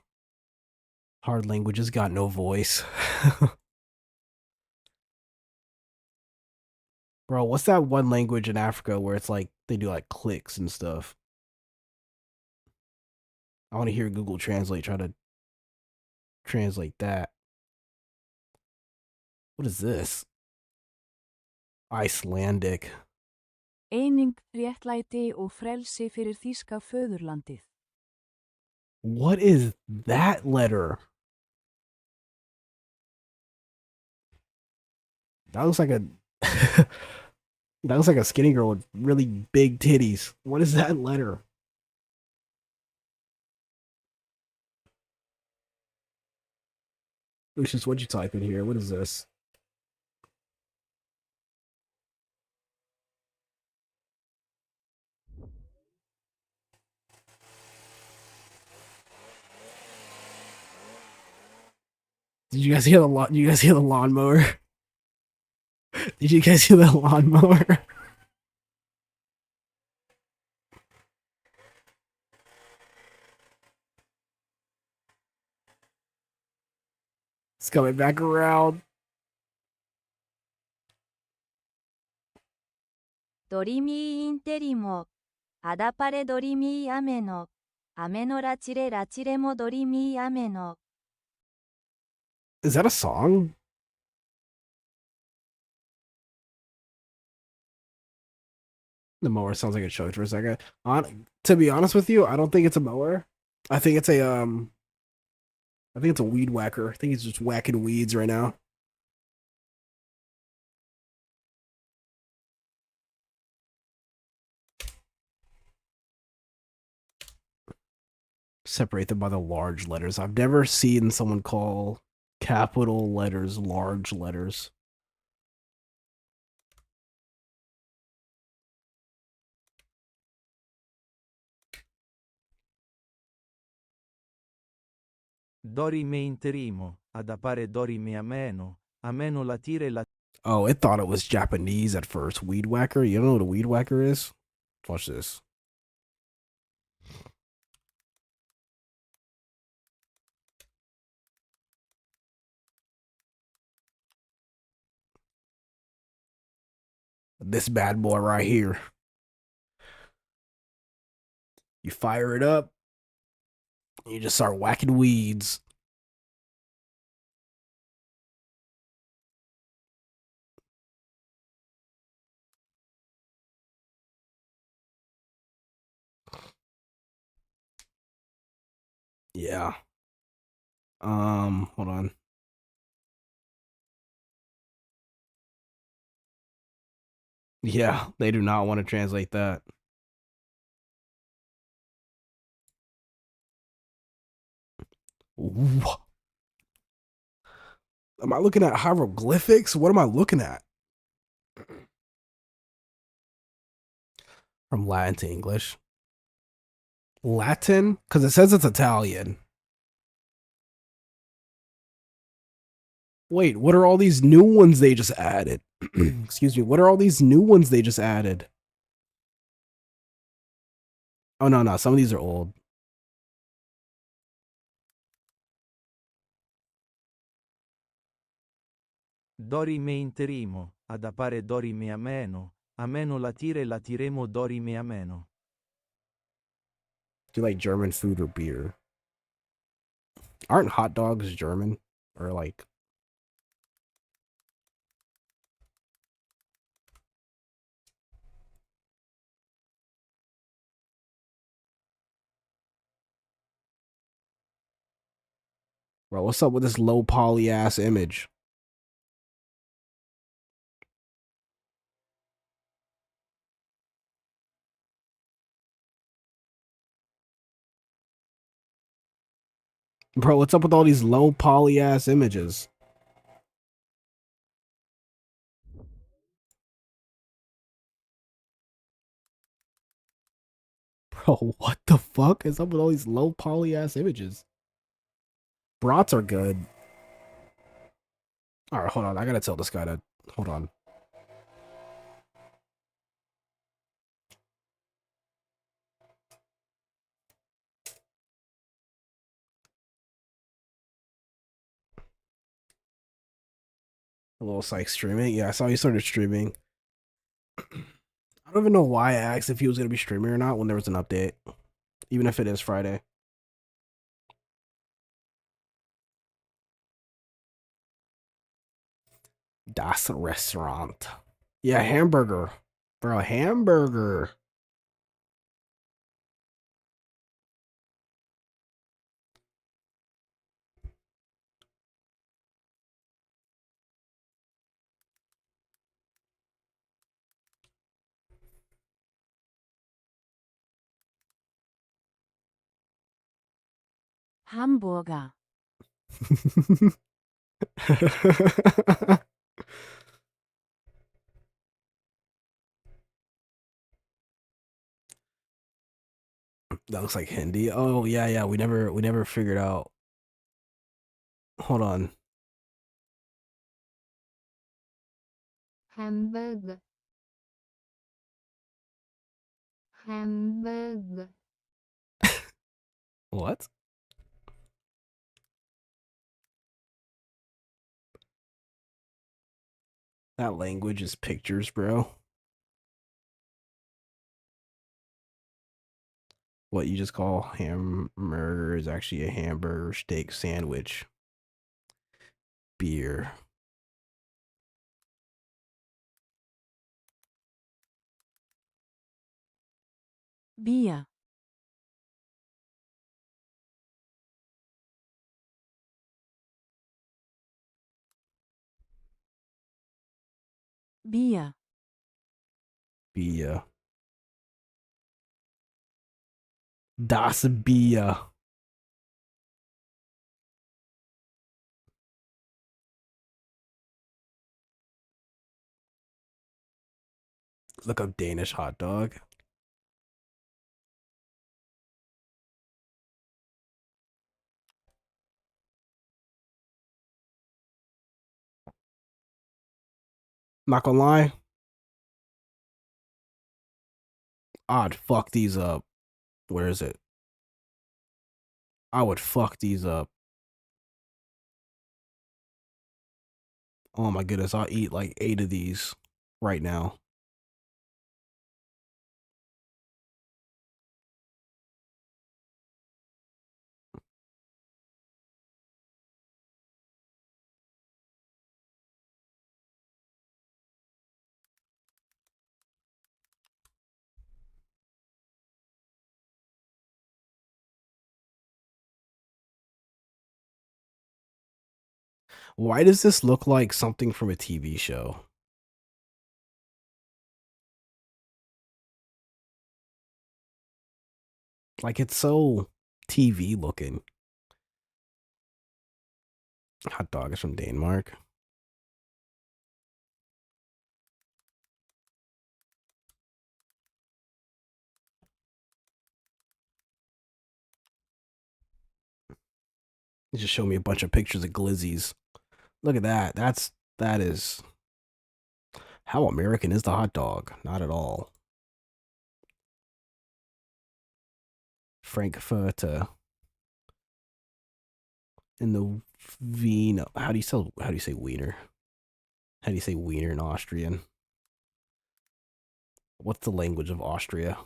Speaker 2: Hard languages got no voice. Bro, what's that one language in Africa where it's like they do like clicks and stuff? I want to hear Google Translate try to translate that. What is this? Icelandic.
Speaker 14: Eining, réttlæti og frelsi fyrir þýska föðurlandið.
Speaker 2: What is that letter? That looks like a that looks like a skinny girl with really big titties. What is that letter? Lucius, what'd you type in here? What is this? Did you guys hear the Did you guys hear the lawnmower? Did you guys hear the lawnmower? It's coming back around.
Speaker 4: Dorimi interimo. Adapare dorimi ameno. Ameno rachire rachiremo dorimi ameno.
Speaker 2: Is that a song? The mower sounds like it choked for a second. To be honest with you, I don't think it's a mower. I think it's a weed whacker. I think he's just whacking weeds right now. Separate them by the large letters. I've never seen someone call capital letters large letters.
Speaker 12: Dorime interimo, ad appare dorime ameno, ameno latire la...
Speaker 2: Oh, it thought it was Japanese at first. Weed whacker? You don't know what a weed whacker is? Watch this. This bad boy right here. You fire it up. You just start whacking weeds. Yeah. Hold on. Yeah, they do not want to translate that. Ooh. Am I looking at hieroglyphics? What am I looking at? From Latin to English. Latin? Because it says it's Italian. Wait, what are all these new ones they just added? Excuse me, what are all these new ones they just added? Oh, no, some of these are old.
Speaker 12: Dorime interimo, ad appare dorime ameno, ameno latire latiremo dorime ameno.
Speaker 2: Do you like German food or beer? Aren't hot dogs German? Or like... Bro, what's up with this low poly ass image? Bro, what's up with all these low poly ass images? Bro, what the fuck is up with all these low poly ass images? Brats are good. Alright, hold on. I gotta tell this guy to... Hold on. A little psych streaming. Yeah, I saw you started streaming. I don't even know why I asked if he was going to be streaming or not when there was an update. Even if it is Friday. Das Restaurant. Yeah, hamburger. Bro, hamburger.
Speaker 14: Hamburger.
Speaker 2: That looks like Hindi. Oh yeah, yeah. We never figured out. Hold on.
Speaker 21: Hamburger. Hamburger.
Speaker 2: What? That language is pictures, bro. What you just call hamburger is actually a hamburger steak sandwich. Beer.
Speaker 14: Bier. Bier.
Speaker 2: Bier. Das Bier. Look up Danish hot dog. Not gonna lie. I'd fuck these up. Where is it? I would fuck these up. Oh my goodness, I'll eat like 8 of these right now. Why does this look like something from a TV show? Like it's so TV looking. Hot dog is from Denmark. You just show me a bunch of pictures of glizzies. Look at that. That is how American is the hot dog? Not at all. Frankfurter. In the Wiener. How do you say wiener? How do you say wiener in Austrian? What's the language of Austria?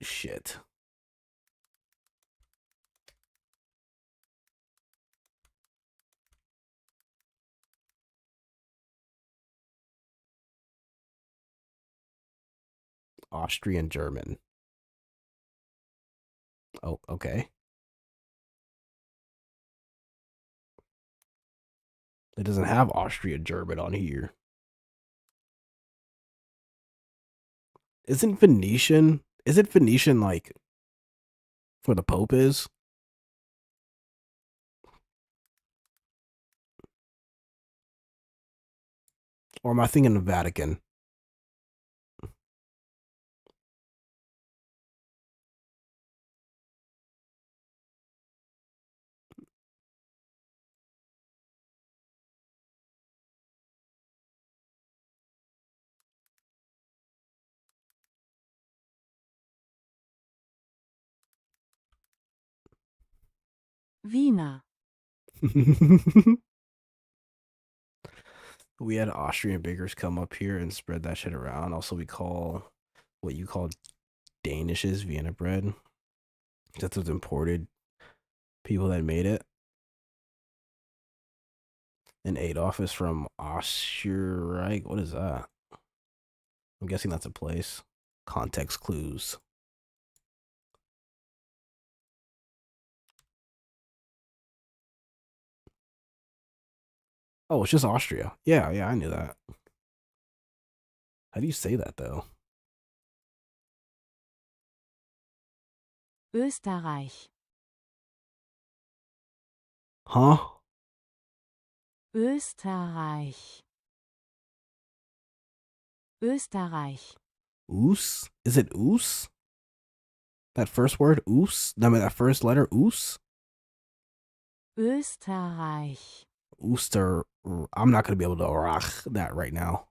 Speaker 2: Shit. Austrian German. Oh, okay. It doesn't have Austrian German on here. Isn't Venetian? Is it Venetian like where the Pope is? Or am I thinking of Vatican?
Speaker 14: Wiener.
Speaker 2: We had Austrian bakers come up here and spread that shit around. Also, we call what you call Danishes Vienna bread. That's what's imported. People that made it. And Adolf is from Österreich. What is that? I'm guessing that's a place. Context clues. Oh, it's just Austria. Yeah, I knew that. How do you say that, though?
Speaker 14: Österreich.
Speaker 2: Huh?
Speaker 14: Österreich. Österreich.
Speaker 2: Oos? Is it oos? That first word, oos? I mean, that first letter, oos?
Speaker 14: Österreich.
Speaker 2: Ooster. I'm not going to be able to rach that right now.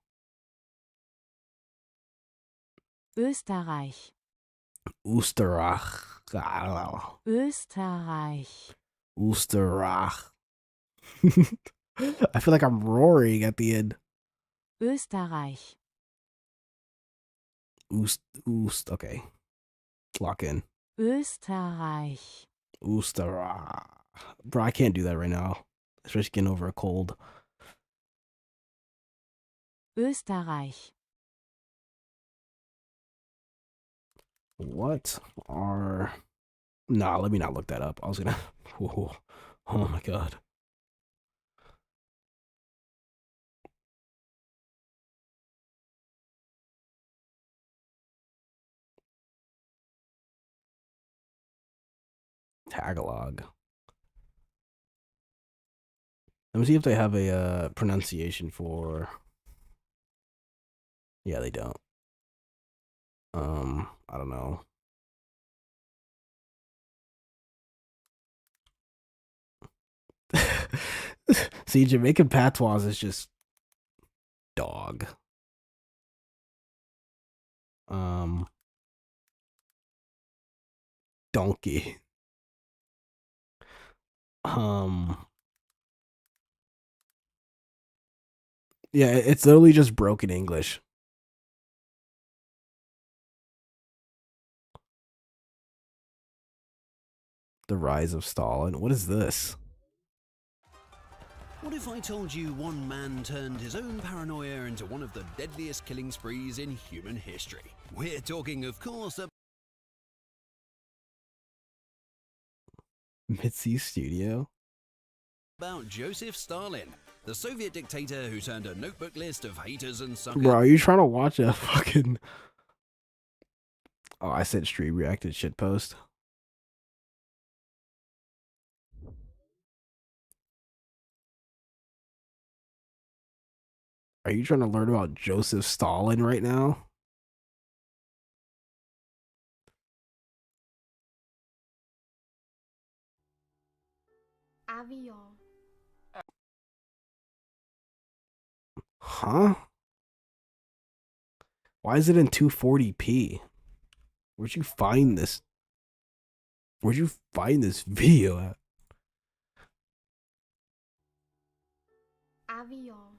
Speaker 14: Österreich.
Speaker 2: Oosterach. I don't know.
Speaker 14: Österreich.
Speaker 2: Oosterach. I feel like I'm roaring at the end.
Speaker 14: Österreich.
Speaker 2: Oost. Okay. Lock in.
Speaker 14: Österreich.
Speaker 2: Oosterach. Bro, I can't do that right now. Especially getting over a cold.
Speaker 14: Österreich.
Speaker 2: What are... Nah, let me not look that up. I was gonna... Whoa. Oh my god. Tagalog. Let me see if they have a pronunciation for... Yeah, they don't. I don't know. See, Jamaican patois is just dog. Donkey. Yeah, it's literally just broken English. The Rise of Stalin. What is this?
Speaker 23: What if I told you one man turned his own paranoia into one of the deadliest killing sprees in human history? We're talking, of course,
Speaker 2: Mitzi Studio?
Speaker 23: about Joseph Stalin, the Soviet dictator who turned a notebook list of haters and suckers.
Speaker 2: Bro, are you trying to watch a fucking... Oh, I said stream reacted shitpost. Are you trying to learn about Joseph Stalin right now?
Speaker 15: Avion.
Speaker 2: Huh? Why is it in 240p? Where'd you find this? Where'd you find this video at?
Speaker 15: Avion.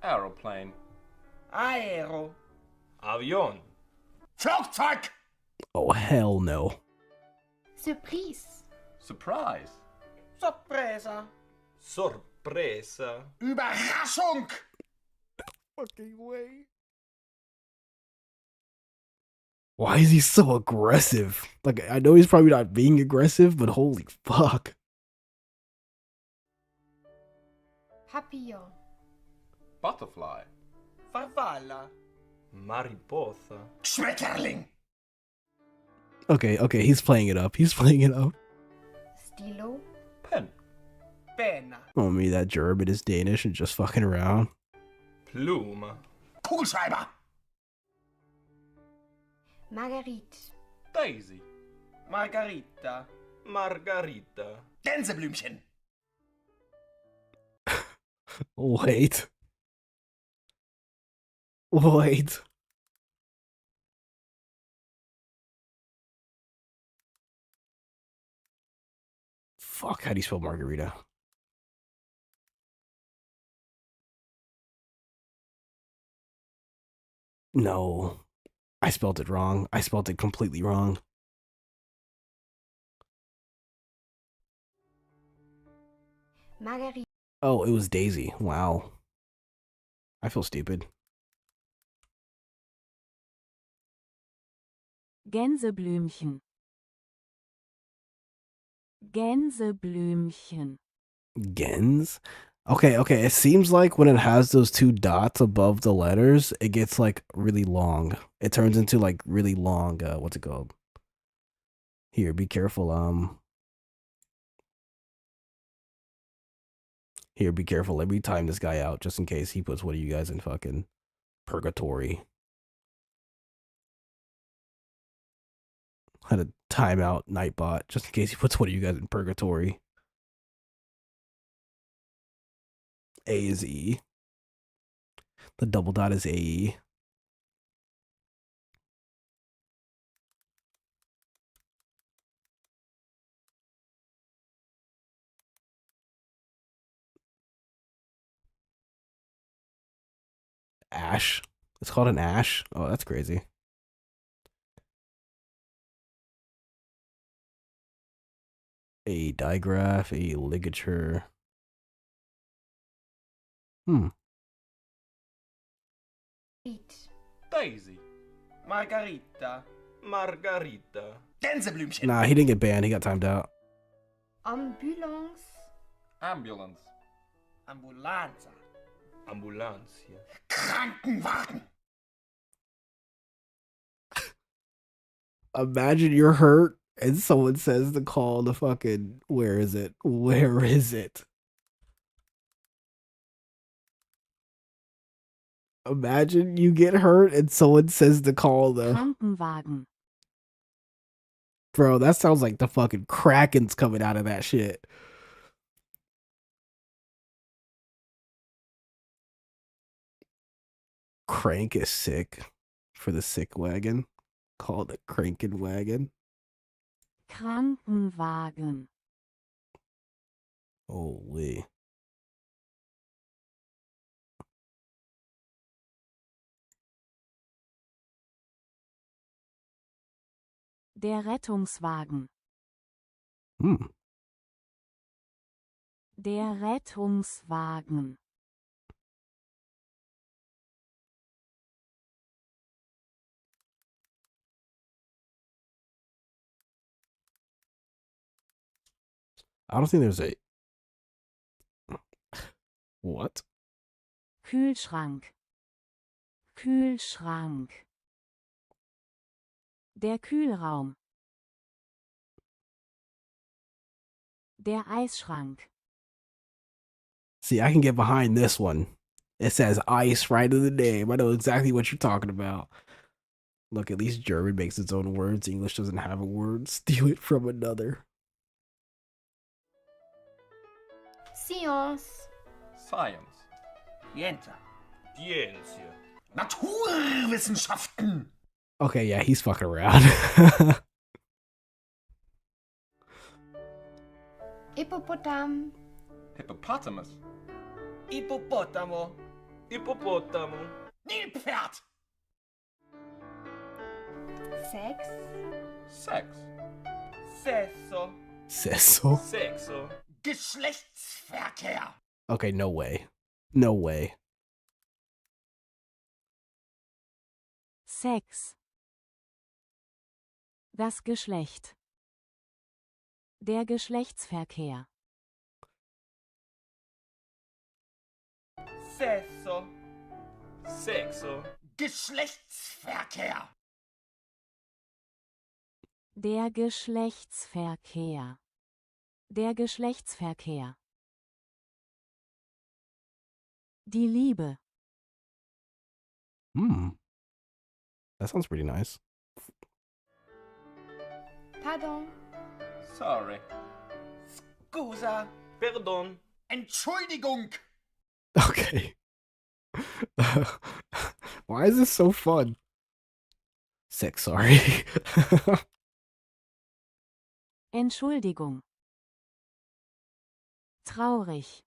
Speaker 16: Aeroplane. Aero. Avion.
Speaker 20: Flugzeug!
Speaker 2: Oh, hell no.
Speaker 15: Surprise.
Speaker 16: Surprise.
Speaker 7: Sorpresa.
Speaker 16: Sorpresa.
Speaker 20: Überraschung!
Speaker 2: Fucking way. Why is he so aggressive? Like, I know he's probably not being aggressive, but holy fuck.
Speaker 15: Papillon.
Speaker 16: Butterfly.
Speaker 7: Farfalla.
Speaker 16: Mariposa.
Speaker 20: Schmetterling!
Speaker 2: Okay, he's playing it up. He's playing it up.
Speaker 15: Stilo.
Speaker 16: Pen.
Speaker 7: Penna.
Speaker 2: Oh, me, that German is Danish and just fucking around.
Speaker 16: Plume.
Speaker 20: Kugelschreiber!
Speaker 15: Marguerite.
Speaker 16: Daisy.
Speaker 7: Margarita.
Speaker 16: Margarita.
Speaker 20: Gänseblümchen!
Speaker 2: Wait. Wait. Fuck, how do you spell margarita? No. I spelled it wrong. I spelled it completely wrong.
Speaker 15: Marguerite.
Speaker 2: Oh, it was Daisy. Wow. I feel stupid.
Speaker 14: Gänseblümchen. Gänseblümchen.
Speaker 2: Gens? Okay, okay. It seems like when it has those two dots above the letters, it gets like really long. It turns into like really long, what's it called? Here, be careful. Here, be careful. Let me time this guy out just in case he puts one of you guys in fucking purgatory. Had a timeout Nightbot just in case he puts one of you guys in purgatory. A is E. The double dot is AE. Ash. It's called an ash. Oh, that's crazy. A digraph, a ligature.
Speaker 16: Daisy.
Speaker 7: Margarita.
Speaker 16: Margarita.
Speaker 7: Gänseblümchen.
Speaker 2: Nah, he didn't get banned. He got timed out.
Speaker 15: Ambulance.
Speaker 16: Ambulance.
Speaker 7: Ambulanza.
Speaker 16: Ambulancia.
Speaker 7: Krankenwagen.
Speaker 2: Imagine you're hurt and someone says to call the fucking, where is it? Where is it? Imagine you get hurt and someone says to call the
Speaker 14: Krankenwagen.
Speaker 2: Bro, that sounds like the fucking Kraken's coming out of that shit. Crank is sick for the sick wagon. Called the Crankin' wagon.
Speaker 14: Krankenwagen.
Speaker 2: Holy.
Speaker 14: Der Rettungswagen. Der Rettungswagen.
Speaker 2: I don't think there's a... What?
Speaker 14: Kühlschrank. Kühlschrank. Der Kühlraum. Der Eisschrank.
Speaker 2: See, I can get behind this one. It says ice right in the name. I know exactly what you're talking about. Look, at least German makes its own words. English doesn't have a word. Steal it from another.
Speaker 15: Science.
Speaker 16: Science.
Speaker 7: Ciencia.
Speaker 16: Ciencia.
Speaker 7: Naturwissenschaften.
Speaker 2: Okay, yeah, he's fucking around.
Speaker 15: Hippopotam.
Speaker 16: Hippopotamus.
Speaker 7: Hippopotamo.
Speaker 16: Hippopotamo.
Speaker 7: Nilpferd.
Speaker 15: Sex.
Speaker 16: Sex.
Speaker 7: Sesso.
Speaker 2: Sessel?
Speaker 16: Sexo.
Speaker 7: Geschlechtsverkehr.
Speaker 2: Okay, no way. No way.
Speaker 14: Sex. Das Geschlecht. Der Geschlechtsverkehr.
Speaker 7: Sesso.
Speaker 16: Sexo.
Speaker 7: Geschlechtsverkehr.
Speaker 14: Der Geschlechtsverkehr. Der Geschlechtsverkehr. Die Liebe.
Speaker 2: That sounds pretty nice.
Speaker 15: Pardon.
Speaker 16: Sorry.
Speaker 7: Scusa.
Speaker 16: Pardon.
Speaker 7: Entschuldigung.
Speaker 2: Okay. Why is this so fun? Sex, sorry.
Speaker 14: Entschuldigung. Traurig.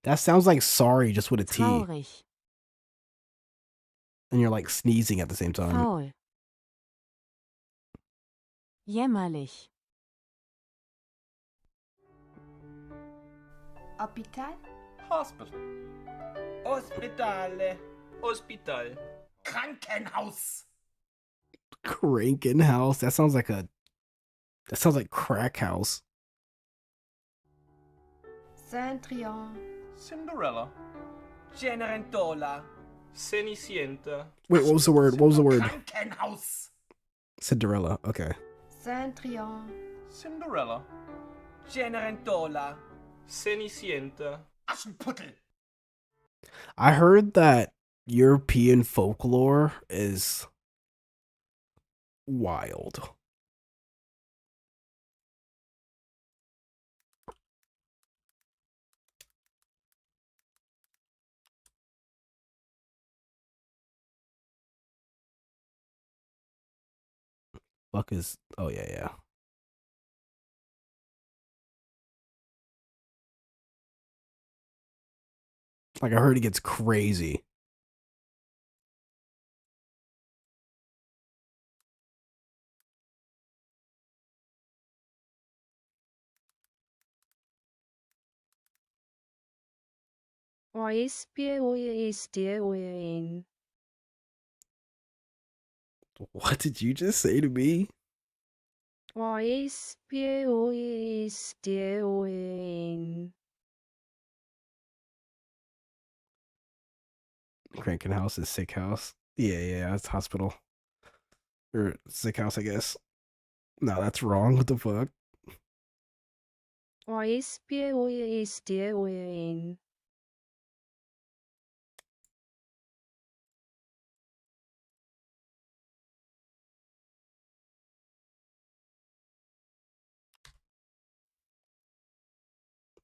Speaker 2: That sounds like sorry, just with a T.
Speaker 14: Traurig.
Speaker 2: And you're like sneezing at the same time.
Speaker 14: Faul. Jämmerlich.
Speaker 15: Hospital.
Speaker 16: Hospital. Ospitale. Hospital.
Speaker 7: Krankenhaus.
Speaker 2: Cranking house. That sounds like crack house.
Speaker 15: Centrion.
Speaker 16: Cinderella. Cenerentola. Cenicienta.
Speaker 2: Wait, what was the word? What was the word?
Speaker 7: Krankenhaus.
Speaker 2: Cinderella. Okay.
Speaker 15: Centrion.
Speaker 16: Cinderella. Cenerentola. Cenicienta.
Speaker 7: Aschenputtel.
Speaker 2: I heard that European folklore is wild. Fuck is, oh yeah. Like I heard it gets crazy. What did you just say to me? Cranking house is sick house. Yeah, it's hospital. Or sick house, I guess. No, that's wrong. What the fuck?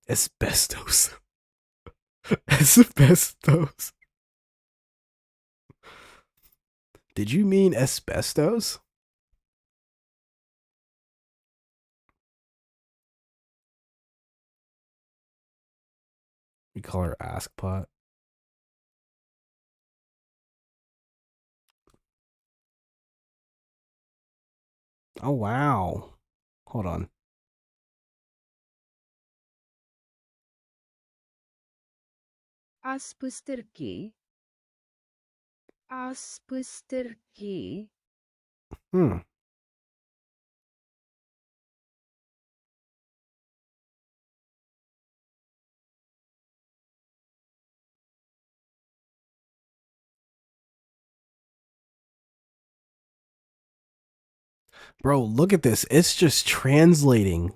Speaker 2: Asbestos. Asbestos. Did you mean asbestos? We call her Askpot. Oh wow. Hold on.
Speaker 14: Aspusterki.
Speaker 2: Hmm. Bro, look at this. It's just translating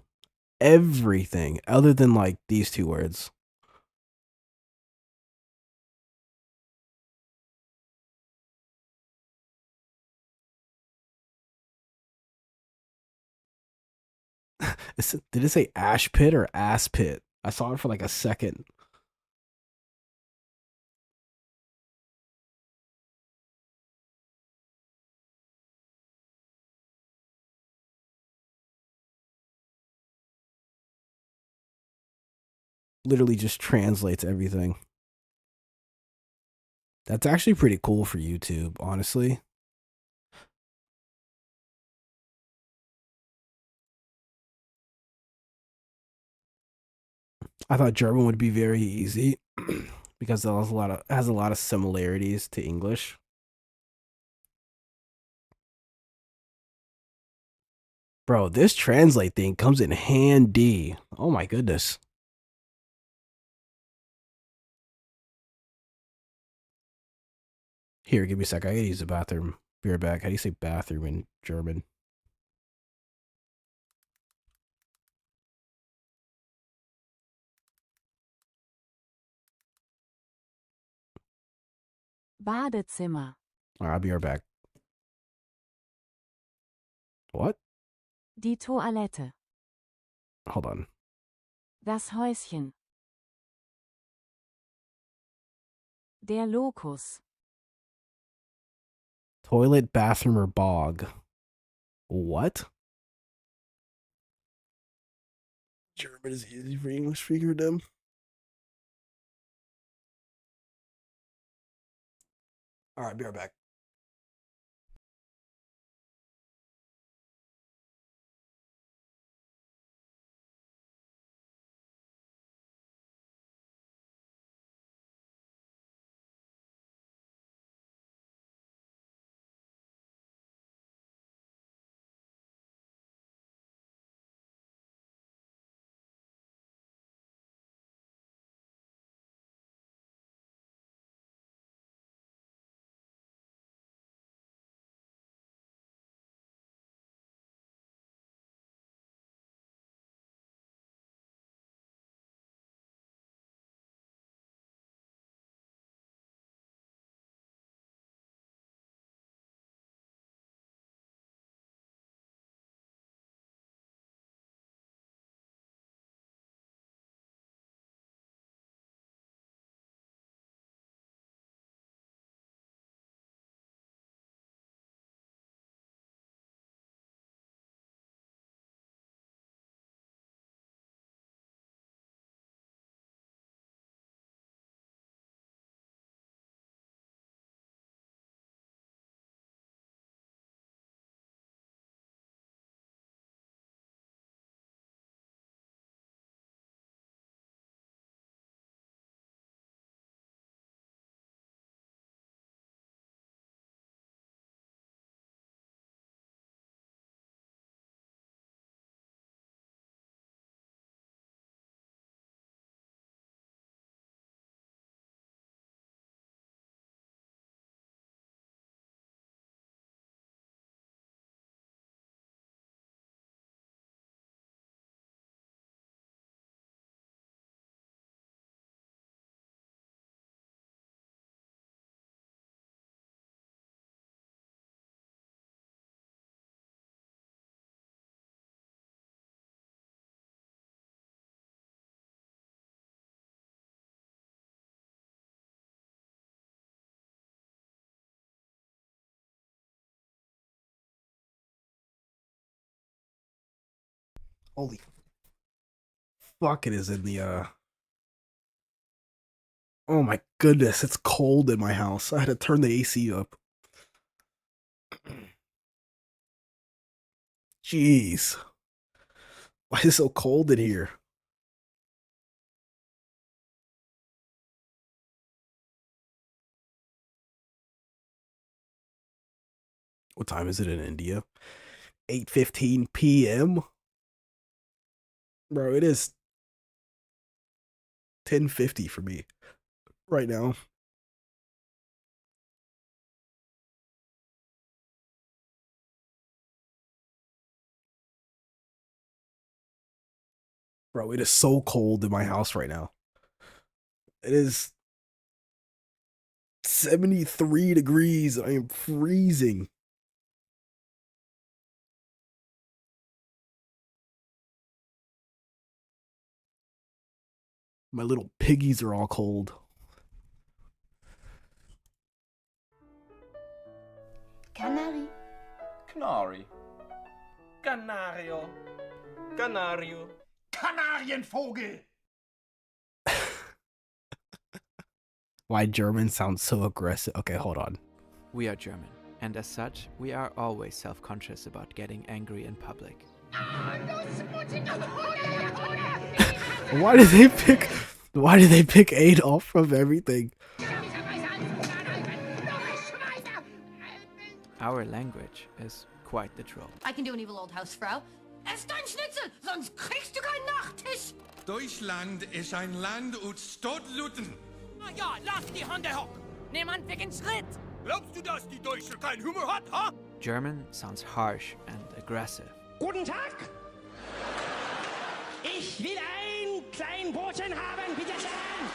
Speaker 2: everything other than like these two words. Did it say ash pit or ass pit? I saw it for like a second. Literally just translates everything. That's actually pretty cool for YouTube, honestly. I thought German would be very easy because it has a lot of similarities to English. Bro, this translate thing comes in handy. Oh my goodness. Here, give me a sec. I gotta use the bathroom. Be right back. How do you say bathroom in German?
Speaker 14: Badezimmer.
Speaker 2: Alright, I'll be right back. What?
Speaker 14: Die Toilette.
Speaker 2: Hold on.
Speaker 14: Das Häuschen. Der Locus.
Speaker 2: Toilet, bathroom, or bog. What? German is easy for English speaker, them. Alright, be right back. Holy fuck, it is in the oh my goodness, it's cold in my house. I had to turn the AC up. Jeez. Why is it so cold in here? What time is it in India? 8:15 p.m. Bro, it is 10:50 for me right now. Bro, it is so cold in my house right now. It is 73 degrees. I am freezing. My little piggies are all cold.
Speaker 15: Canary.
Speaker 16: Canary. Canario. Canario.
Speaker 7: Kanarienvogel.
Speaker 2: Why German sounds so aggressive. Okay, hold on.
Speaker 1: We are German, and as such, we are always self-conscious about getting angry in public.
Speaker 2: Why do they pick Adolf from everything?
Speaker 1: Our language is quite the troll.
Speaker 13: I can do an evil old Hausfrau. Ess dein Schnitzel, sonst kriegst du keinen Nachtisch.
Speaker 17: Deutschland ist ein Land ut Stodluten.
Speaker 18: Na ja, lass die Hunde hock. Niemand wegen Schritt. Glaubst du, dass die Deutsche keinen Humor hat, ha?
Speaker 1: German sounds harsh and aggressive.
Speaker 18: Guten Tag. Ich will ein klein Brotchen haben, bitte schön.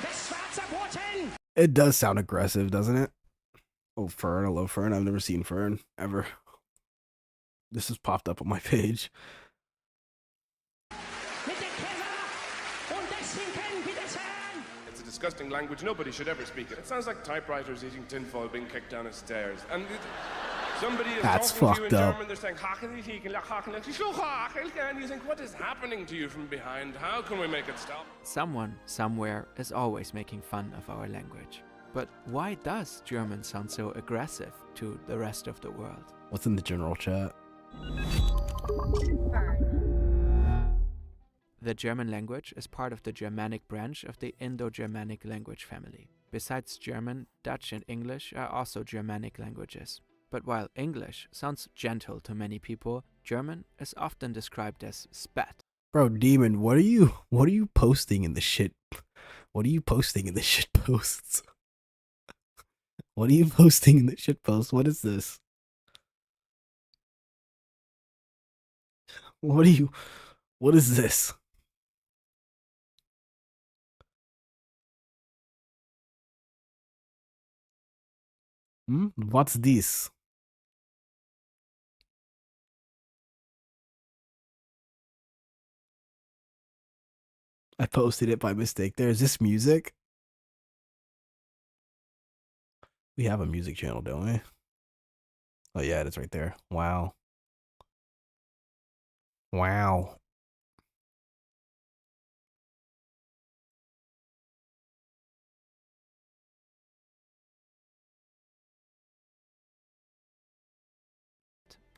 Speaker 18: Das schwarze Brotchen.
Speaker 2: It does sound aggressive, doesn't it? Oh, Fern. I love Fern. I've never seen Fern, ever. This has popped up on my page.
Speaker 24: It's a disgusting language. Nobody should ever speak it. It sounds like typewriters eating tinfoil being kicked down the stairs. And somebody is
Speaker 2: That's
Speaker 24: talking to you in
Speaker 2: fucked up.
Speaker 24: German. They're saying, and you think, what is happening to you from behind? How can we make it stop?
Speaker 1: Someone, somewhere, is always making fun of our language. But why does German sound so aggressive to the rest of the world?
Speaker 2: What's in the general chat?
Speaker 1: The German language is part of the Germanic branch of the Indo-Germanic language family. Besides German, Dutch and English are also Germanic languages. But while English sounds gentle to many people, German is often described as spat.
Speaker 2: Bro, Demon, what are you posting in the shit? What are you posting in the shit posts? What are you posting in the shit posts? What is this? What is this? What's this? I posted it by mistake. There's this music. We have a music channel, don't we? Oh yeah, it's right there. Wow. Wow.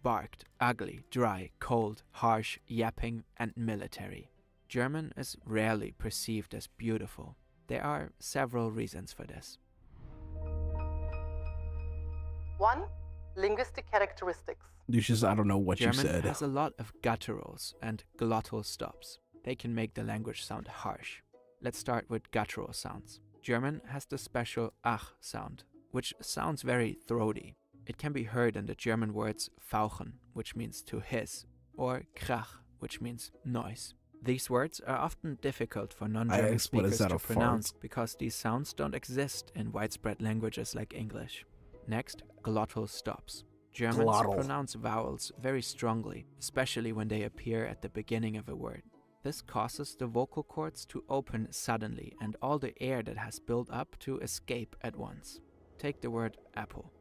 Speaker 1: Barked, ugly, dry, cold, harsh, yapping, and military. German is rarely perceived as beautiful. There are several reasons for this.
Speaker 25: 1. Linguistic characteristics.
Speaker 2: Lucius, I don't know what
Speaker 1: German
Speaker 2: you said.
Speaker 1: has a lot of gutturals and glottal stops. They can make the language sound harsh. Let's start with guttural sounds. German has the special ach sound, which sounds very throaty. It can be heard in the German words fauchen, which means to hiss, or krach, which means noise. These words are often difficult for non-German speakers to pronounce because these sounds don't exist in widespread languages like English. Next, glottal stops. Germans pronounce vowels very strongly, especially when they appear at the beginning of a word. This causes the vocal cords to open suddenly and all the air that has built up to escape at once. Take the word apple.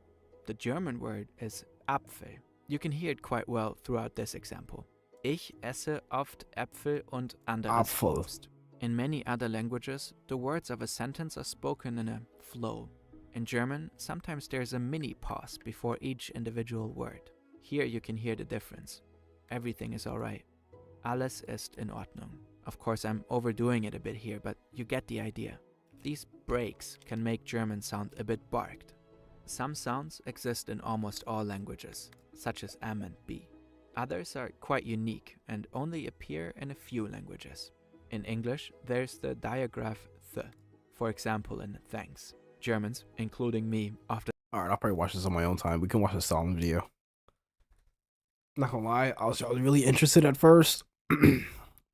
Speaker 1: The German word is Apfel. You can hear it quite well throughout this example. Ich esse oft Äpfel und anderes
Speaker 2: Apfel.
Speaker 1: Obst. In many other languages, the words of a sentence are spoken in a flow. In German, sometimes there's a mini pause before each individual word. Here you can hear the difference. Everything is alright. Alles ist in Ordnung. Of course, I'm overdoing it a bit here, but you get the idea. These breaks can make German sound a bit barked. Some sounds exist in almost all languages, such as M and B. Others are quite unique and only appear in a few languages. In English, there's the diagraph th, for example in thanks. Germans, including me, often...
Speaker 2: Alright, I'll probably watch this on my own time. We can watch the Stalin video. Not gonna lie, I was really interested at first, but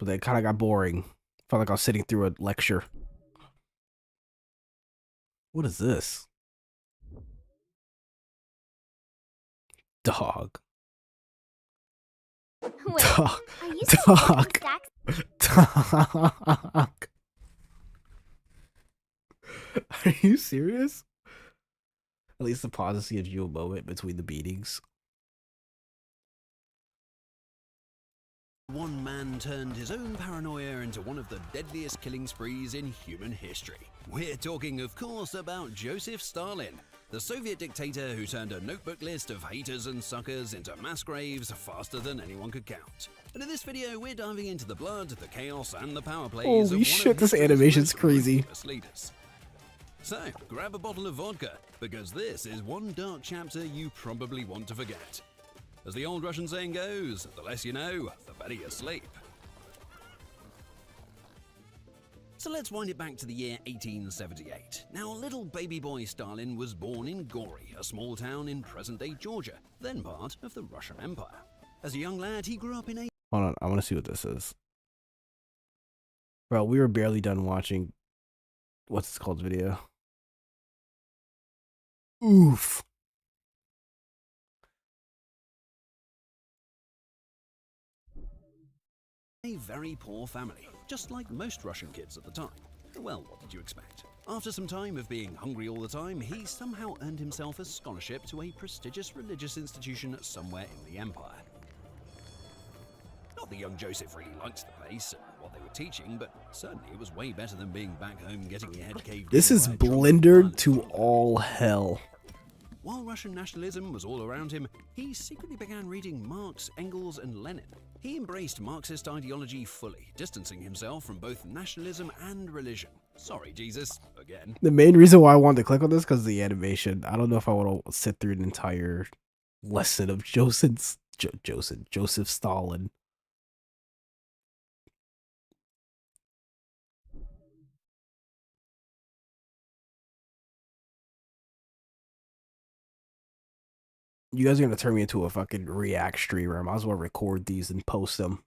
Speaker 2: then it kind of got boring. Felt like I was sitting through a lecture. What is this? Dog.
Speaker 13: Wait,
Speaker 2: Dog.
Speaker 13: are you
Speaker 2: Dog. Dog. Are you serious? At least the pauses gives you a moment between the beatings.
Speaker 23: One man turned his own paranoia into one of the deadliest killing sprees in human history. We're talking, of course, about Joseph Stalin, the Soviet dictator who turned a notebook list of haters and suckers into mass graves faster than anyone could count. And in this video, we're diving into the blood, the chaos, and the power plays of
Speaker 2: Holy
Speaker 23: one
Speaker 2: shit,
Speaker 23: of
Speaker 2: this
Speaker 23: history's
Speaker 2: animation's
Speaker 23: most
Speaker 2: crazy.
Speaker 23: ruthless leaders. So, grab a bottle of vodka, because this is one dark chapter you probably want to forget. As the old Russian saying goes, the less you know, the better you sleep. So let's wind it back to the year 1878. Now, little baby boy Stalin was born in Gori, a small town in present-day Georgia, then part of the Russian Empire. As a young lad, he grew up in a...
Speaker 2: Hold on, I want to see what this is. Bro, we were barely done watching... What's it called video? Oof.
Speaker 23: A very poor family, just like most Russian kids at the time. Well, what did you expect? After some time of being hungry all the time, he somehow earned himself a scholarship to a prestigious religious institution somewhere in the empire. Not that young Joseph really liked the place and what they were teaching, but certainly it was way better than being back home getting your head caved in.
Speaker 2: This is
Speaker 23: by a drunk
Speaker 2: blendered to all hell.
Speaker 23: While Russian nationalism was all around him, he secretly began reading Marx, Engels, and Lenin. He embraced Marxist ideology fully, distancing himself from both nationalism and religion. Sorry, Jesus, again.
Speaker 2: The main reason why I wanted to click on this because of the animation. I don't know if I want to sit through an entire lesson of Joseph Stalin. You guys are gonna turn me into a fucking React streamer. I might as well record these and post them.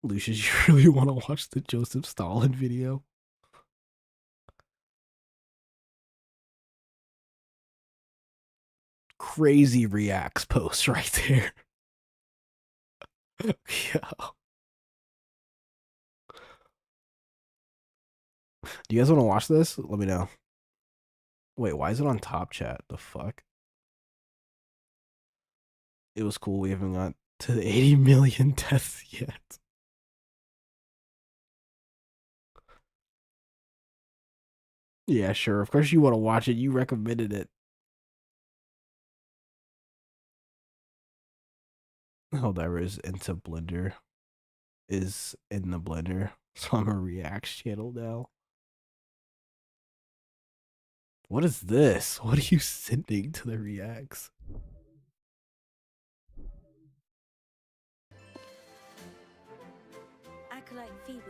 Speaker 2: Lucius, you really want to watch the Joseph Stalin video? Crazy reacts post right there. Yo. Do you guys want to watch this? Let me know. Wait, why is it on top chat? The fuck? It was cool. We haven't got to the 80 million deaths yet. Yeah, sure. Of course you want to watch it. You recommended it. Helldivers into Blender is in the Blender. So I'm a Reacts channel now. What is this? What are you sending to the Reacts?
Speaker 15: Acolyte Phoebe.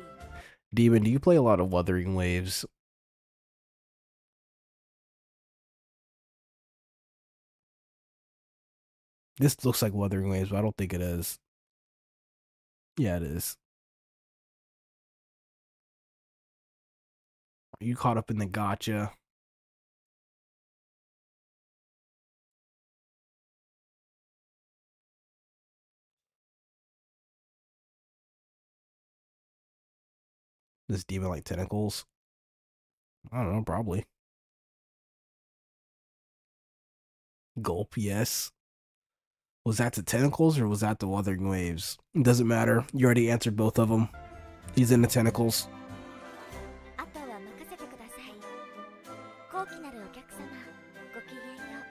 Speaker 2: Demon, do you play a lot of Wuthering Waves? This looks like Wuthering Waves, but I don't think it is. Yeah, it is. Are you caught up in the gotcha? This demon like tentacles? I don't know, probably. Gulp, yes. Was that the tentacles or was that the Wuthering Waves? It doesn't matter. You already answered both of them. He's in the tentacles.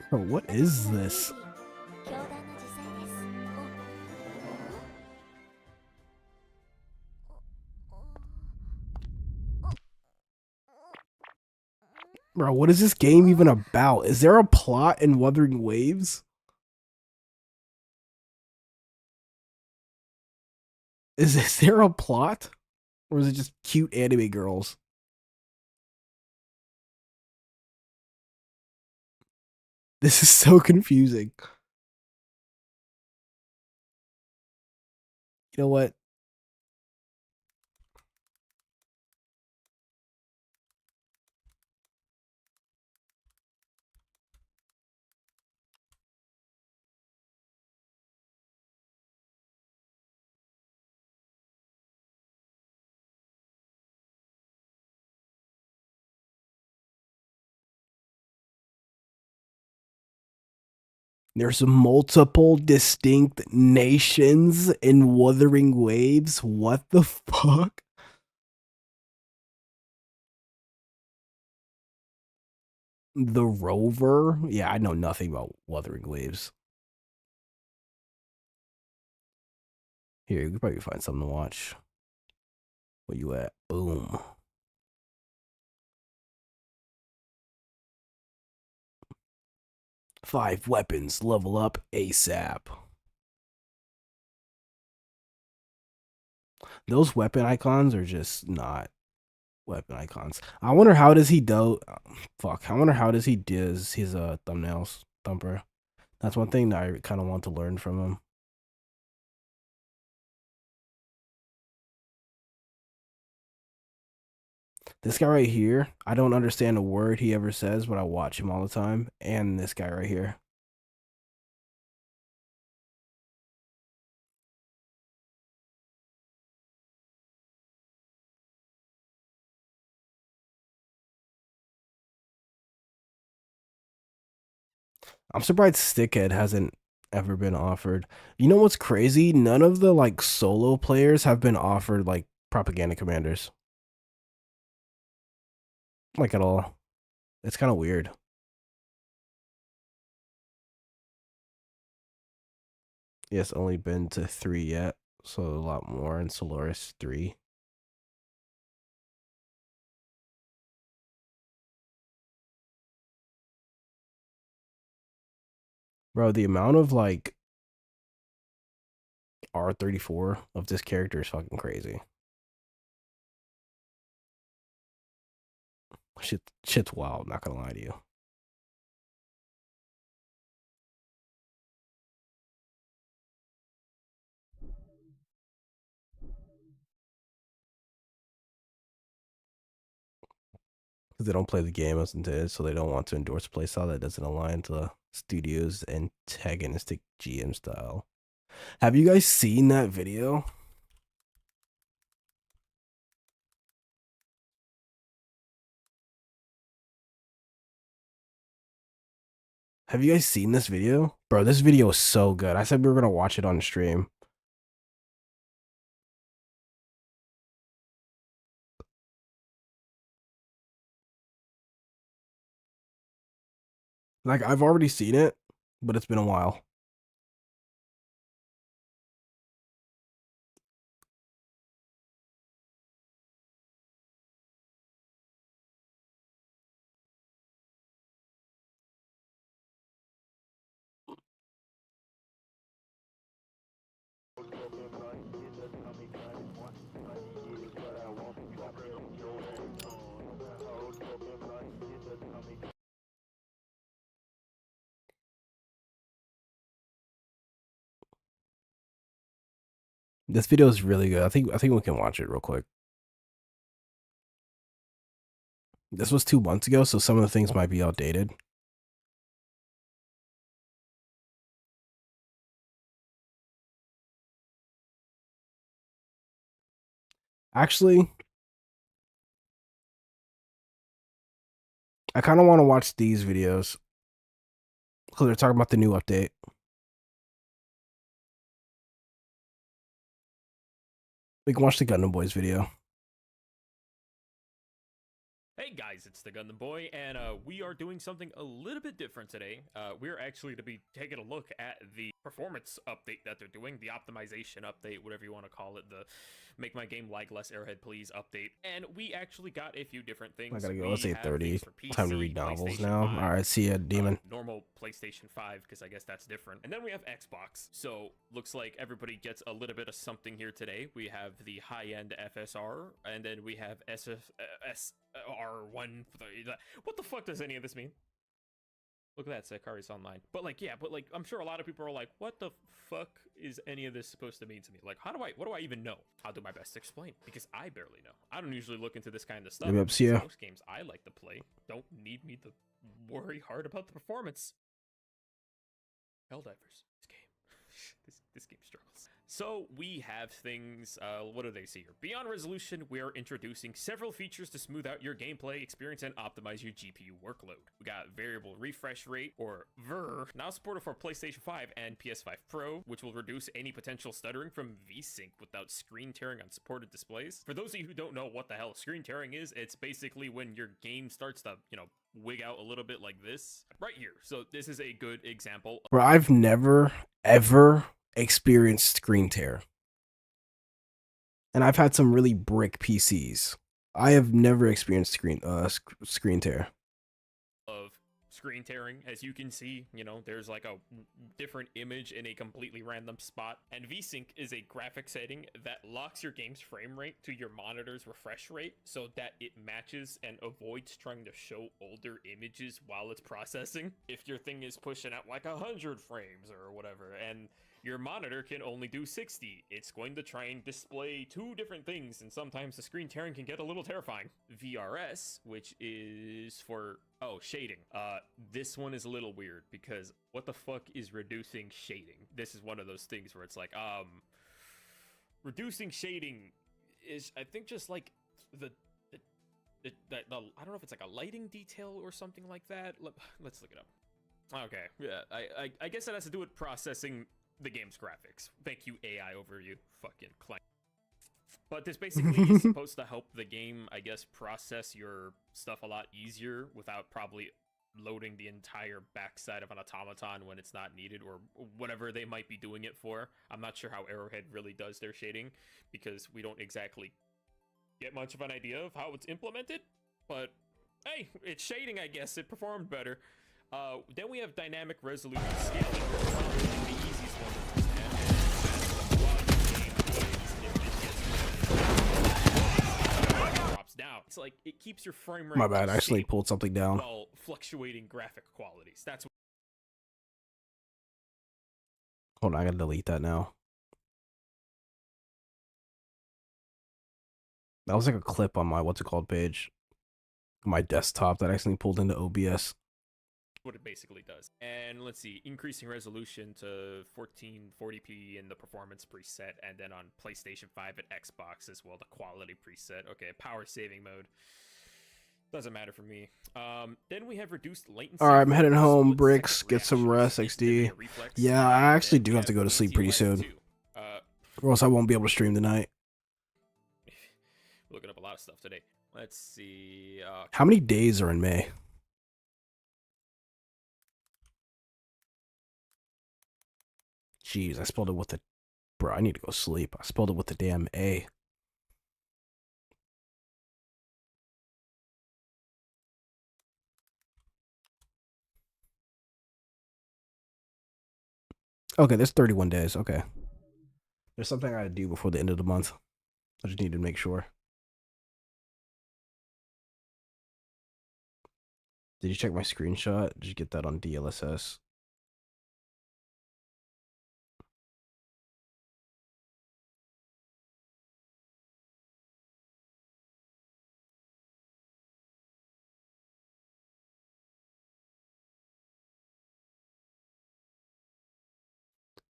Speaker 2: Bro, what is this? Bro, what is this game even about? Is there a plot in Wuthering Waves? Is there a plot? Or is it just cute anime girls? This is so confusing. You know what? There's multiple distinct nations in Wuthering Waves. What the fuck? The Rover? Yeah, I know nothing about Wuthering Waves. Here, you could probably find something to watch. Where you at? Boom. Five weapons, level up ASAP. Those weapon icons are just not weapon icons. I wonder how does he do? Fuck. I wonder how does he do his thumbnails, Thumper. That's one thing that I kind of want to learn from him. This guy right here, I don't understand a word he ever says, but I watch him all the time. And this guy right here. I'm surprised Stickhead hasn't ever been offered. You know what's crazy? None of the like solo players have been offered like propaganda commanders. Like at all. It's kind of weird. Yes, only been to 3 yet, so a lot more in Solaris 3. Bro, the amount of like R34 of this character is fucking crazy. Shit's wild, not gonna lie to you. Because they don't play the game as intended, so they don't want to endorse a playstyle that doesn't align to the studio's antagonistic GM style. Have you guys seen that video? Have you guys seen this video? Bro, this video is so good. I said we were going to watch it on stream. Like, I've already seen it, but it's been a while. This video is really good. I think we can watch it real quick. This was 2 months ago, so some of the things might be outdated. Actually, I kind of want to watch these videos because they're talking about the new update. We can watch the Gundam Boys video.
Speaker 5: Hey guys, it's the Gundam Boy, and we are doing something a little bit different today. We're actually to be taking a look at the performance update that they're doing, the optimization update, whatever you want to call it, the make my game lag less Arrowhead please update. And we actually got a few different things.
Speaker 2: I gotta go.
Speaker 5: We
Speaker 2: It's
Speaker 5: have
Speaker 2: 8:30.
Speaker 5: things for PC,
Speaker 2: Time to read novels
Speaker 5: PlayStation
Speaker 2: now.
Speaker 5: 5,
Speaker 2: All right, see ya, Demon.
Speaker 5: normal PlayStation 5, because I guess that's different. And then we have Xbox. So looks like everybody gets a little bit of something here today. We have the high-end FSR, and then we have SR1. What the fuck does any of this mean? Look at that, Sakari's online. But like, yeah, but like, I'm sure a lot of people are like, what the fuck is any of this supposed to mean to me? Like, what do I even know? I'll do my best to explain, because I barely know. I don't usually look into this kind of stuff.
Speaker 2: Maybe
Speaker 5: Because
Speaker 2: yeah.
Speaker 5: most games I like to play don't need me to worry hard about the performance. Helldivers, this game. this game struggles. So we have things, what do they say here? Beyond resolution, we are introducing several features to smooth out your gameplay experience and optimize your GPU workload. We got variable refresh rate, or VRR, now supported for PlayStation 5 and PS5 Pro, which will reduce any potential stuttering from VSync without screen tearing on supported displays. For those of you who don't know what the hell screen tearing is, it's basically when your game starts to, wig out a little bit like this, right here. So this is a good example.
Speaker 2: Bro, I've never, ever experienced screen tear. And I've had some really brick PCs. I have never experienced screen tear.
Speaker 5: Of screen tearing, as you can see, there's like a different image in a completely random spot, and VSync is a graphic setting that locks your game's frame rate to your monitor's refresh rate so that it matches and avoids trying to show older images while it's processing. If your thing is pushing out like 100 frames or whatever, and your monitor can only do 60, it's going to try and display two different things, and sometimes the screen tearing can get a little terrifying. VRS, which is for, shading. This one is a little weird, because what the fuck is reducing shading? This is one of those things where it's like, reducing shading is, I think, just like the I don't know if it's like a lighting detail or something like that. Let's look it up. Okay, yeah, I guess it has to do with processing the game's graphics. Thank you, AI overview, fucking client. But this basically is supposed to help the game, I guess, process your stuff a lot easier without probably loading the entire backside of an automaton when it's not needed, or whatever they might be doing it for. I'm not sure how Arrowhead really does their shading, because we don't exactly get much of an idea of how it's implemented. But hey, it's shading, I guess. It performed better. Then we have dynamic resolution scaling, which is probably the easiest one to understand. Drops down. It's like it keeps your frame rate.
Speaker 2: My bad, I actually pulled something down.
Speaker 5: While fluctuating graphic qualities. That's what.
Speaker 2: Hold on, I gotta delete that now. That was like a clip on my page. My desktop that I accidentally pulled into OBS.
Speaker 5: What it basically does. And let's see, increasing resolution to 1440p in the performance preset, and then on PlayStation 5 and Xbox as well, the quality preset. Okay, power saving mode. Doesn't matter for me. Then we have reduced latency.
Speaker 2: Alright, I'm heading home, Bricks. Get some rest, XD. Yeah, I actually do have to go to sleep pretty soon. Or else I won't be able to stream tonight.
Speaker 5: Looking up a lot of stuff today. Let's see.
Speaker 2: How many days are in May? Jeez, I spelled it with the... Bro, I need to go sleep. I spelled it with the damn A. Okay, there's 31 days. Okay. There's something I gotta do before the end of the month. I just need to make sure. Did you check my screenshot? Did you get that on DLSS?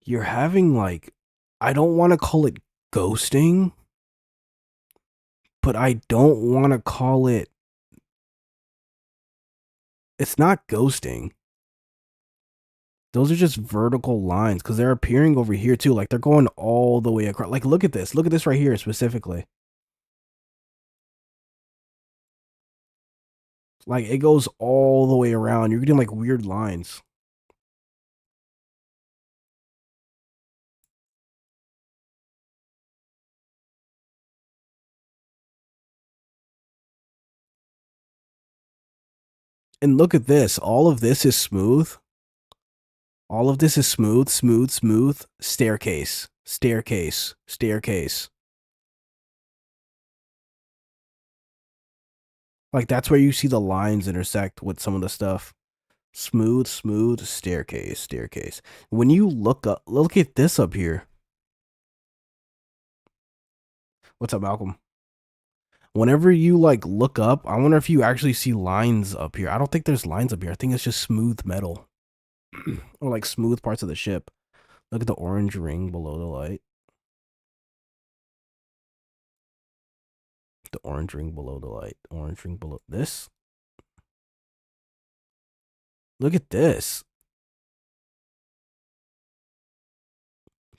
Speaker 2: You're having like, I don't want to call it ghosting, but I don't want to call it, it's not ghosting. Those are just vertical lines because they're appearing over here too. Like they're going all the way across. Like look at this. Look at this right here specifically. Like it goes all the way around. You're getting like weird lines. And look at this. All of this is smooth. All of this is smooth, smooth, smooth. Staircase, staircase, staircase. Like that's where you see the lines intersect with some of the stuff. Smooth, smooth, staircase, staircase. When you look up, look at this up here. What's up, Malcolm? Whenever you like look up, I wonder if you actually see lines up here. I don't think there's lines up here. I think it's just smooth metal. Or like smooth parts of the ship. Look at the orange ring below the light. The orange ring below the light. Orange ring below this. Look at this.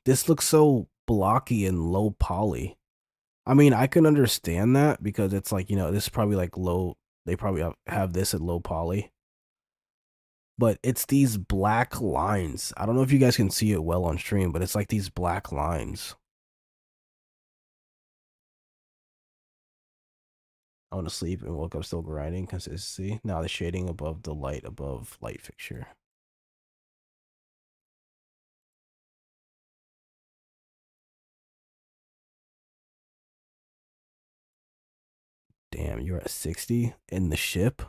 Speaker 2: This looks so blocky and low poly. I mean, I can understand that because it's like, you know, this is probably like low. They probably have this at low poly. But it's these black lines. I don't know if you guys can see it well on stream, but it's like these black lines. I went to sleep and woke up still grinding. Consistency. Now the shading above the light above light fixture. Damn, you're at 60 in the ship?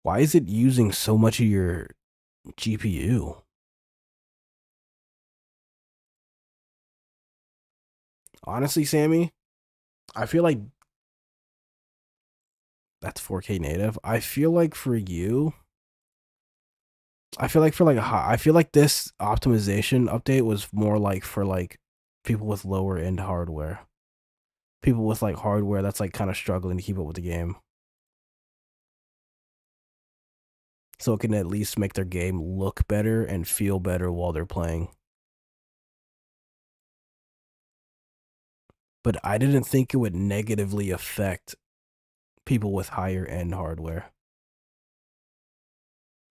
Speaker 2: Why is it using so much of your GPU? Honestly, Sammy, I feel like that's 4K native. I feel like for you, I feel like for like I feel like this optimization update was more like for like people with lower end hardware. People with like hardware that's like kind of struggling to keep up with the game. So it can at least make their game look better and feel better while they're playing. But I didn't think it would negatively affect people with higher end hardware.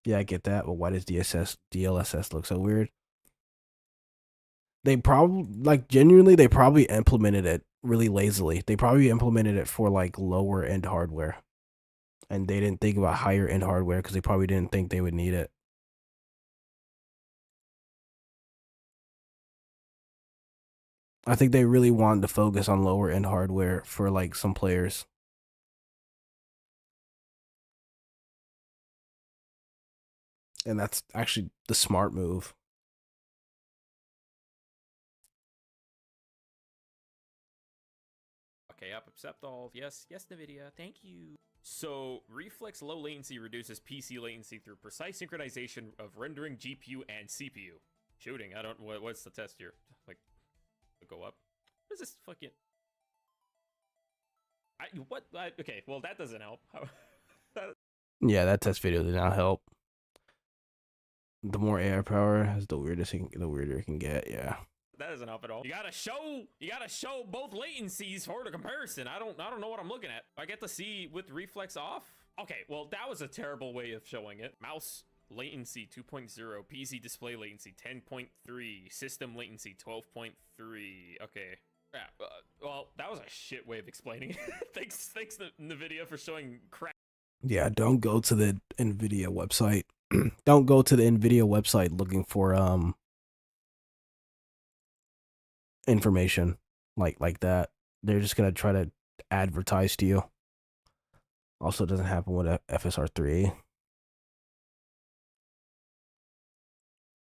Speaker 2: Yeah, I get that, but why does DLSS look so weird? They probably, like, genuinely, they probably implemented it really lazily. They probably implemented it for, like, lower end hardware. And they didn't think about higher end hardware because they probably didn't think they would need it. I think they really wanted to focus on lower end hardware for, like, some players. And that's actually the smart move.
Speaker 5: Okay, up, accept all. Yes, yes, NVIDIA, thank you. So, reflex low latency reduces PC latency through precise synchronization of rendering GPU and CPU. Shooting, I don't, what's the test here? Like, go up? What is this fucking... okay, well, that doesn't help.
Speaker 2: Yeah, that test video did not help. The more AI power has the weirder it can get, yeah.
Speaker 5: That doesn't help at all. You gotta show both latencies for the comparison. I don't know what I'm looking at. I get to see with reflex off. Okay, well that was a terrible way of showing it. Mouse latency 2.0, PC display latency 10.3, system latency 12.3. Okay. Yeah, well, that was a shit way of explaining it. thanks NVIDIA for showing crap.
Speaker 2: Yeah, don't go to the NVIDIA website. Don't go to the NVIDIA website looking for information like that. They're just gonna try to advertise to you. Also, doesn't happen with FSR3.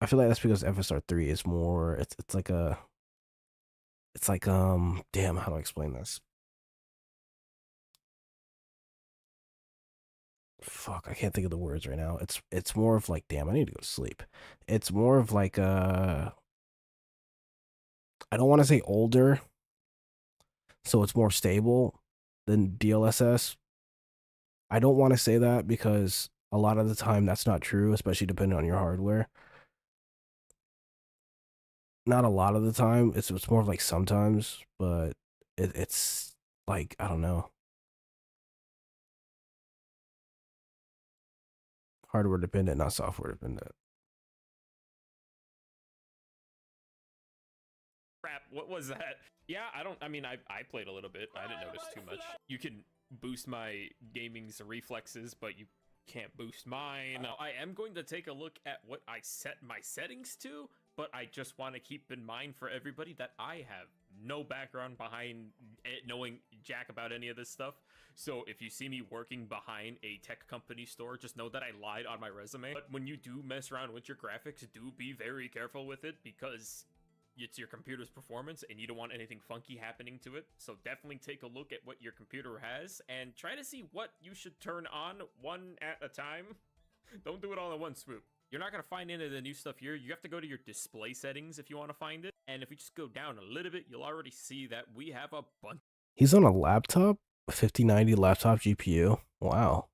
Speaker 2: I feel like that's because FSR3 is more. It's like damn, how do I explain this? Fuck, I can't think of the words right now. It's more of like, damn, I need to go to sleep. It's more of like I don't want to say older, so it's more stable, than DLSS. I don't want to say that because a lot of the time that's not true, especially depending on your hardware. Not a lot of the time. It's more of like sometimes, but it's like, I don't know. Hardware dependent, not software dependent.
Speaker 5: Crap, what was that? Yeah, I mean, I played a little bit. I didn't notice too much. You can boost my gaming's reflexes, but you can't boost mine. Now, I am going to take a look at what I set my settings to, but I just want to keep in mind for everybody that I have no background behind knowing jack about any of this stuff. So if you see me working behind a tech company store, just know that I lied on my resume. But when you do mess around with your graphics, do be very careful with it, because it's your computer's performance and you don't want anything funky happening to it. So definitely take a look at what your computer has and try to see what you should turn on one at a time. Don't do it all in one swoop. You're not going to find any of the new stuff here. You have to go to your display settings if you want to find it. And if you just go down a little bit, you'll already see that we have a bunch.
Speaker 2: He's on a laptop, a 5090 laptop GPU. Wow.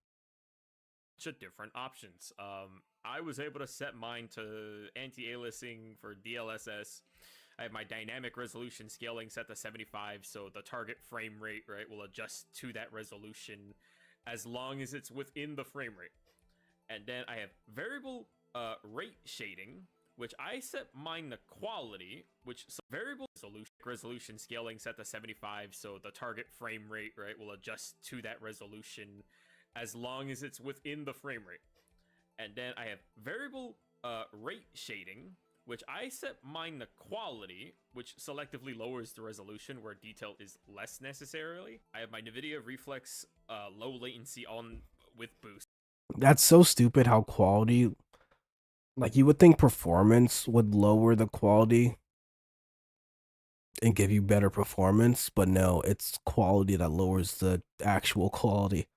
Speaker 5: Of different options. I was able to set mine to anti-aliasing for DLSS. I have my dynamic resolution scaling set to 75, so the target frame rate, right, will adjust to that resolution as long as it's within the frame rate. And then I have variable rate shading, which I set mine to quality, which so variable resolution scaling set to 75, so the target frame rate, right, will adjust to that resolution as long as it's within the frame rate. And then I have variable rate shading, which I set mine to quality, which selectively lowers the resolution where detail is less necessarily. I have my NVIDIA Reflex low latency on with boost.
Speaker 2: That's so stupid how quality, like you would think performance would lower the quality and give you better performance, but no, it's quality that lowers the actual quality.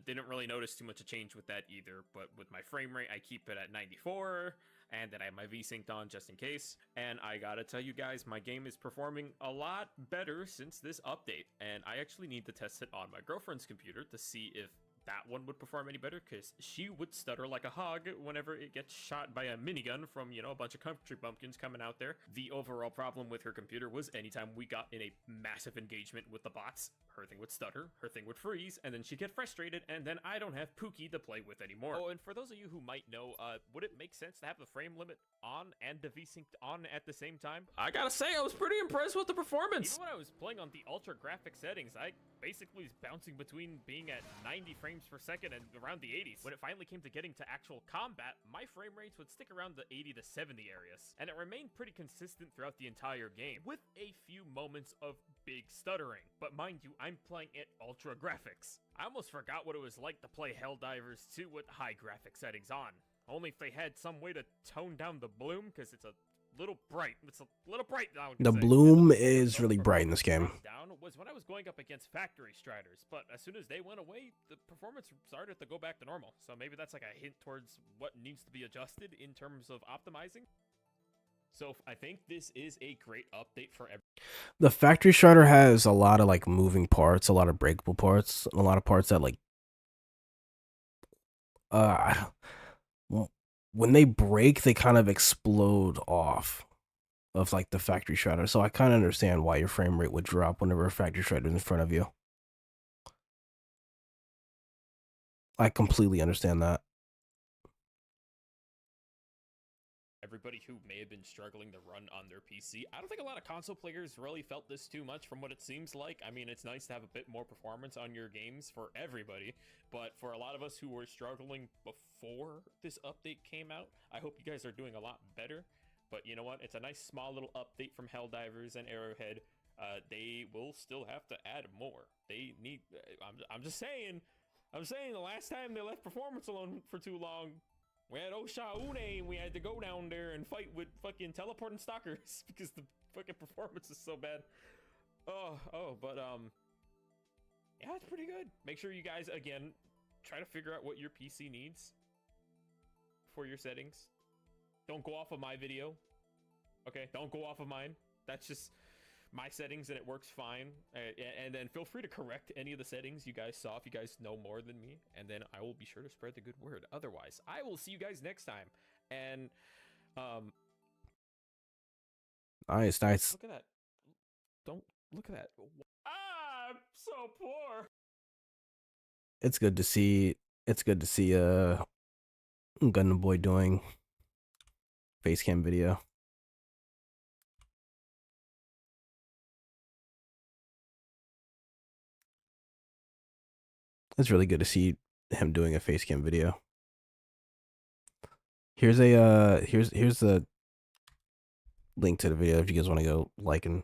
Speaker 5: Didn't really notice too much of change with that either, but with my frame rate, I keep it at 94, and then I have my V-Synced on just in case. And I gotta tell you guys, my game is performing a lot better since this update, and I actually need to test it on my girlfriend's computer to see if that one would perform any better, because she would stutter like a hog whenever it gets shot by a minigun from, you know, a bunch of country bumpkins coming out there. The overall problem with her computer was anytime we got in a massive engagement with the bots, her thing would stutter, her thing would freeze, and then she'd get frustrated, and then I don't have Pookie to play with anymore. Oh, and for those of you who might know, would it make sense to have the frame limit on and the V-Synced on at the same time? I gotta say, I was pretty impressed with the performance! Even when I was playing on the ultra graphic settings, I basically was bouncing between being at 90 frames per second and around the 80s. When it finally came to getting to actual combat, my frame rates would stick around the 80 to 70 areas, and it remained pretty consistent throughout the entire game, with a few moments of big stuttering. But mind you, I'm playing at ultra graphics. I almost forgot what it was like to play Helldivers 2 with high graphic settings on. Only if they had some way to tone down the bloom, because it's a little bright. It's a little bright now.
Speaker 2: The bloom is really bright in this game.
Speaker 5: Down was when I was going up against factory striders, but as soon as they went away, the performance started to go back to normal. So maybe that's like a hint towards what needs to be adjusted in terms of optimizing. So I think this is a great update for everyone.
Speaker 2: The factory strider has a lot of like moving parts, a lot of breakable parts, and a lot of parts that like when they break, they kind of explode off of like the factory strider. So I kind of understand why your frame rate would drop whenever a factory strider is in front of you. I completely understand that.
Speaker 5: Everybody who may have been struggling to run on their PC. I don't think a lot of console players really felt this too much from what it seems like. I mean, it's nice to have a bit more performance on your games for everybody, but for a lot of us who were struggling before this update came out, I hope you guys are doing a lot better. But you know what? It's a nice small little update from Helldivers and Arrowhead. They will still have to add more. They need... I'm just saying the last time they left performance alone for too long, we had Oshaune and we had to go down there and fight with fucking teleporting stalkers because the fucking performance is so bad. But yeah, it's pretty good. Make sure you guys, again, try to figure out what your PC needs for your settings. Don't go off of my video. Okay, don't go off of mine. That's just my settings and it works fine. And then feel free to correct any of the settings you guys saw if you guys know more than me, and then I will be sure to spread the good word. Otherwise, I will see you guys next time. And
Speaker 2: Nice.
Speaker 5: look at that. Don't look at that. Ah, I'm so poor.
Speaker 2: It's good to see. It's good to see Gundam Boy doing face cam video. It's really good to see him doing a face cam video. Here's a here's the link to the video if you guys want to go like and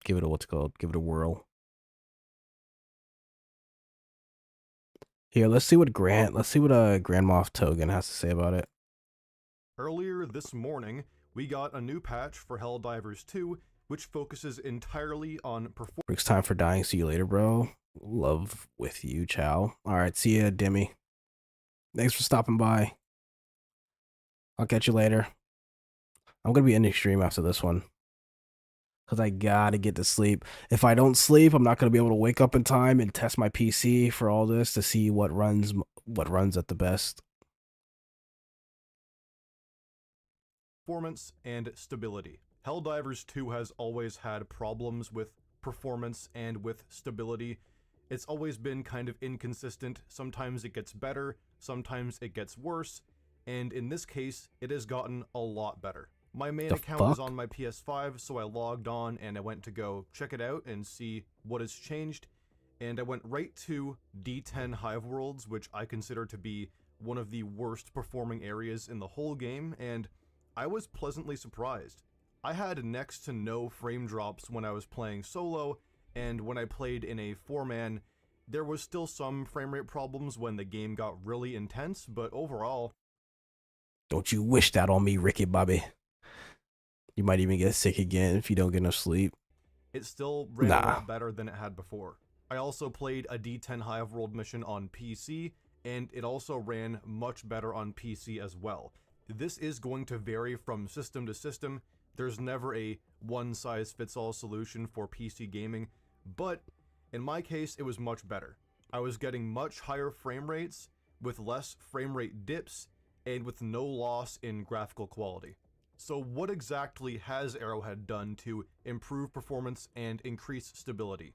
Speaker 2: give it a give it a whirl. Here, let's see what Grand Moff Togan has to say about it.
Speaker 6: Earlier this morning, we got a new patch for Helldivers 2, which focuses entirely on performance.
Speaker 2: It's time for dying. See you later, bro. Love with you, chow. All right, see ya, Demi. Thanks for stopping by. I'll catch you later. I'm gonna be ending stream after this one because I gotta get to sleep. If I don't sleep, I'm not gonna be able to wake up in time and test my PC for all this to see what runs at the best.
Speaker 6: Performance and stability. Helldivers 2 has always had problems with performance and with stability. It's always been kind of inconsistent. Sometimes it gets better, sometimes it gets worse, and in this case, it has gotten a lot better. My main account was on my PS5, so I logged on and I went to go check it out and see what has changed, and I went right to D10 Hive Worlds, which I consider to be one of the worst performing areas in the whole game, and I was pleasantly surprised. I had next to no frame drops when I was playing solo, and when I played in a 4-man, there was still some frame rate problems when the game got really intense, but overall...
Speaker 2: Don't you wish that on me, Ricky Bobby. You might even get sick again if you don't get enough sleep.
Speaker 6: It still ran a lot better than it had before. I also played a D10 Hive World mission on PC, and it also ran much better on PC as well. This is going to vary from system to system. There's never a one-size-fits-all solution for PC gaming, but in my case, it was much better. I was getting much higher frame rates, with less frame rate dips, and with no loss in graphical quality. So what exactly has Arrowhead done to improve performance and increase stability?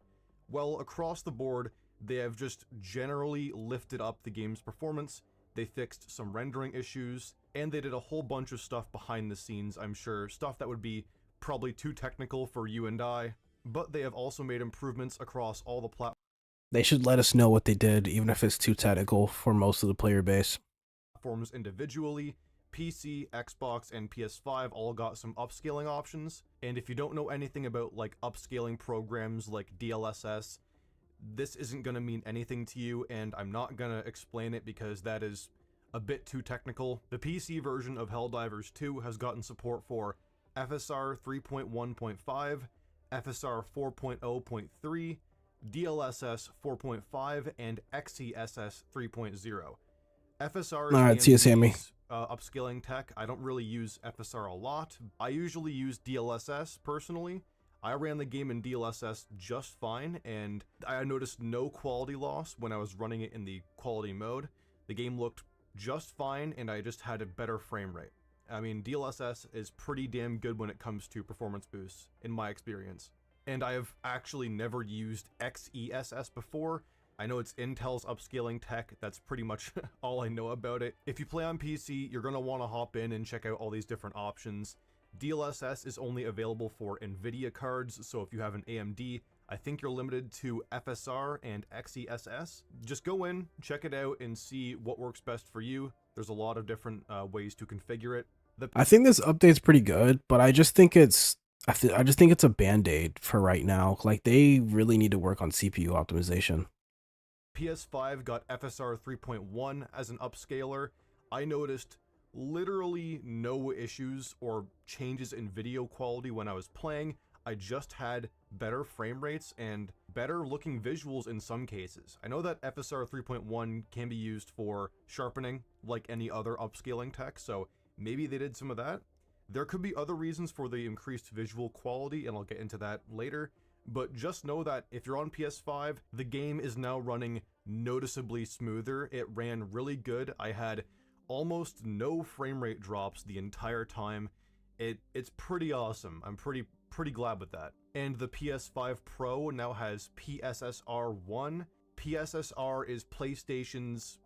Speaker 6: Well, across the board, they have just generally lifted up the game's performance, they fixed some rendering issues, and they did a whole bunch of stuff behind the scenes, I'm sure, stuff that would be probably too technical for you and I, but they have also made improvements across all the platforms.
Speaker 2: They should let us know what they did, even if it's too technical for most of the player base.
Speaker 6: Platforms individually, PC, Xbox, and PS5 all got some upscaling options, and if you don't know anything about like upscaling programs like DLSS, this isn't going to mean anything to you, and I'm not going to explain it because that is a bit too technical. The PC version of Helldivers 2 has gotten support for FSR 3.1.5, FSR 4.0.3, DLSS 4.5, and XeSS 3.0. FSR is
Speaker 2: Alright, see you, Sammy.
Speaker 6: Upscaling tech. I don't really use FSR a lot. I usually use DLSS personally. I ran the game in DLSS just fine, and I noticed no quality loss when I was running it in the quality mode. The game looked just fine, and I just had a better frame rate. I mean, DLSS is pretty damn good when it comes to performance boosts, in my experience. And I have actually never used XeSS before. I know it's Intel's upscaling tech, that's pretty much all I know about it. If you play on PC, you're gonna want to hop in and check out all these different options. DLSS is only available for NVIDIA cards, so if you have an AMD, I think you're limited to FSR and XeSS. Just go in, check it out, and see what works best for you. There's a lot of different ways to configure it.
Speaker 2: I think this update's pretty good, but I just think it's I just think it's a band-aid for right now. Like, they really need to work on CPU optimization.
Speaker 6: PS5 got FSR 3.1 as an upscaler. I noticed literally no issues or changes in video quality when I was playing. I just had better frame rates and better looking visuals in some cases. I know that FSR 3.1 can be used for sharpening like any other upscaling tech, so maybe they did some of that. There could be other reasons for the increased visual quality, and I'll get into that later, but just know that if you're on PS5, the game is now running noticeably smoother. It ran really good. I had almost no frame rate drops the entire time. It's pretty awesome. I'm pretty glad with that. And the PS5 Pro now has PSSR 1. PSSR is PlayStation's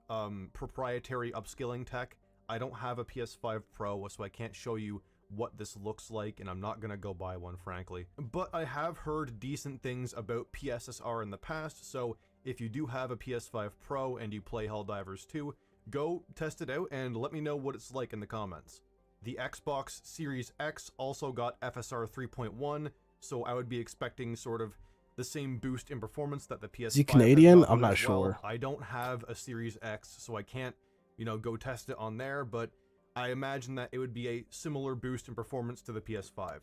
Speaker 6: proprietary upscaling tech. I don't have a PS5 Pro, so I can't show you what this looks like, and I'm not gonna go buy one, frankly. But I have heard decent things about PSSR in the past, so if you do have a PS5 Pro and you play Helldivers 2, go test it out and let me know what it's like in the comments. The Xbox Series X also got FSR 3.1, so I would be expecting sort of the same boost in performance that the PS5
Speaker 2: Is he Canadian?
Speaker 6: has
Speaker 2: I'm not
Speaker 6: as well.
Speaker 2: sure.
Speaker 6: I don't have a Series X, so I can't, you know, go test it on there, but I imagine that it would be a similar boost in performance to the PS5.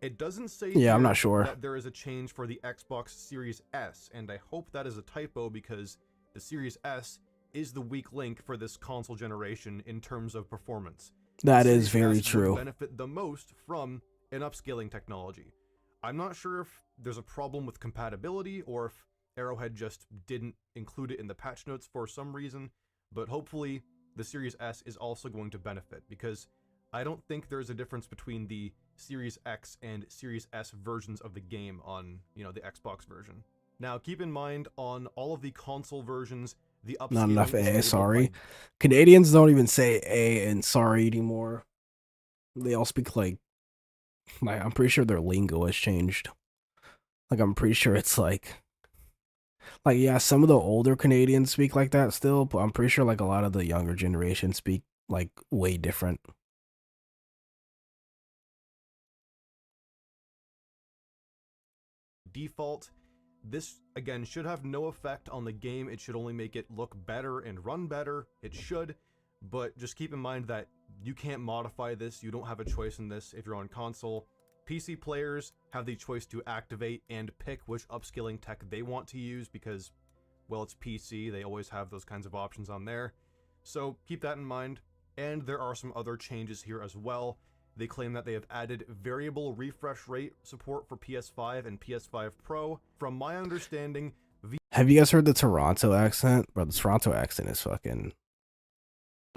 Speaker 6: It doesn't say
Speaker 2: Yeah, I'm
Speaker 6: here
Speaker 2: not sure.
Speaker 6: that there is a change for the Xbox Series S, and I hope that is a typo because the Series S is the weak link for this console generation in terms of performance.
Speaker 2: That
Speaker 6: The
Speaker 2: is
Speaker 6: Series
Speaker 2: very
Speaker 6: S
Speaker 2: true.
Speaker 6: would benefit the most from an upscaling technology. I'm not sure if there's a problem with compatibility or if Arrowhead just didn't include it in the patch notes for some reason, but hopefully the Series S is also going to benefit, because I don't think there's a difference between the Series X and Series S versions of the game on, you know, the Xbox version. Now, keep in mind, on all of the console versions, the upscaling
Speaker 2: Not enough
Speaker 6: is
Speaker 2: A,
Speaker 6: enabled
Speaker 2: sorry.
Speaker 6: by
Speaker 2: Canadians don't even say A and sorry anymore. They all speak like I'm pretty sure their lingo has changed. Like, I'm pretty sure it's like yeah, some of the older Canadians speak like that still, but I'm pretty sure like a lot of the younger generation speak like way different.
Speaker 6: default. This, again, should have no effect on the game. It should only make it look better and run better. It should, but just keep in mind that you can't modify this. You don't have a choice in this if you're on console. PC players have the choice to activate and pick which upscaling tech they want to use because, well, it's PC. They always have those kinds of options on there. So keep that in mind. And there are some other changes here as well. They claim that they have added variable refresh rate support for PS5 and PS5 Pro. From my understanding,
Speaker 2: Have you guys heard the Toronto accent? Bro, the Toronto accent is fucking...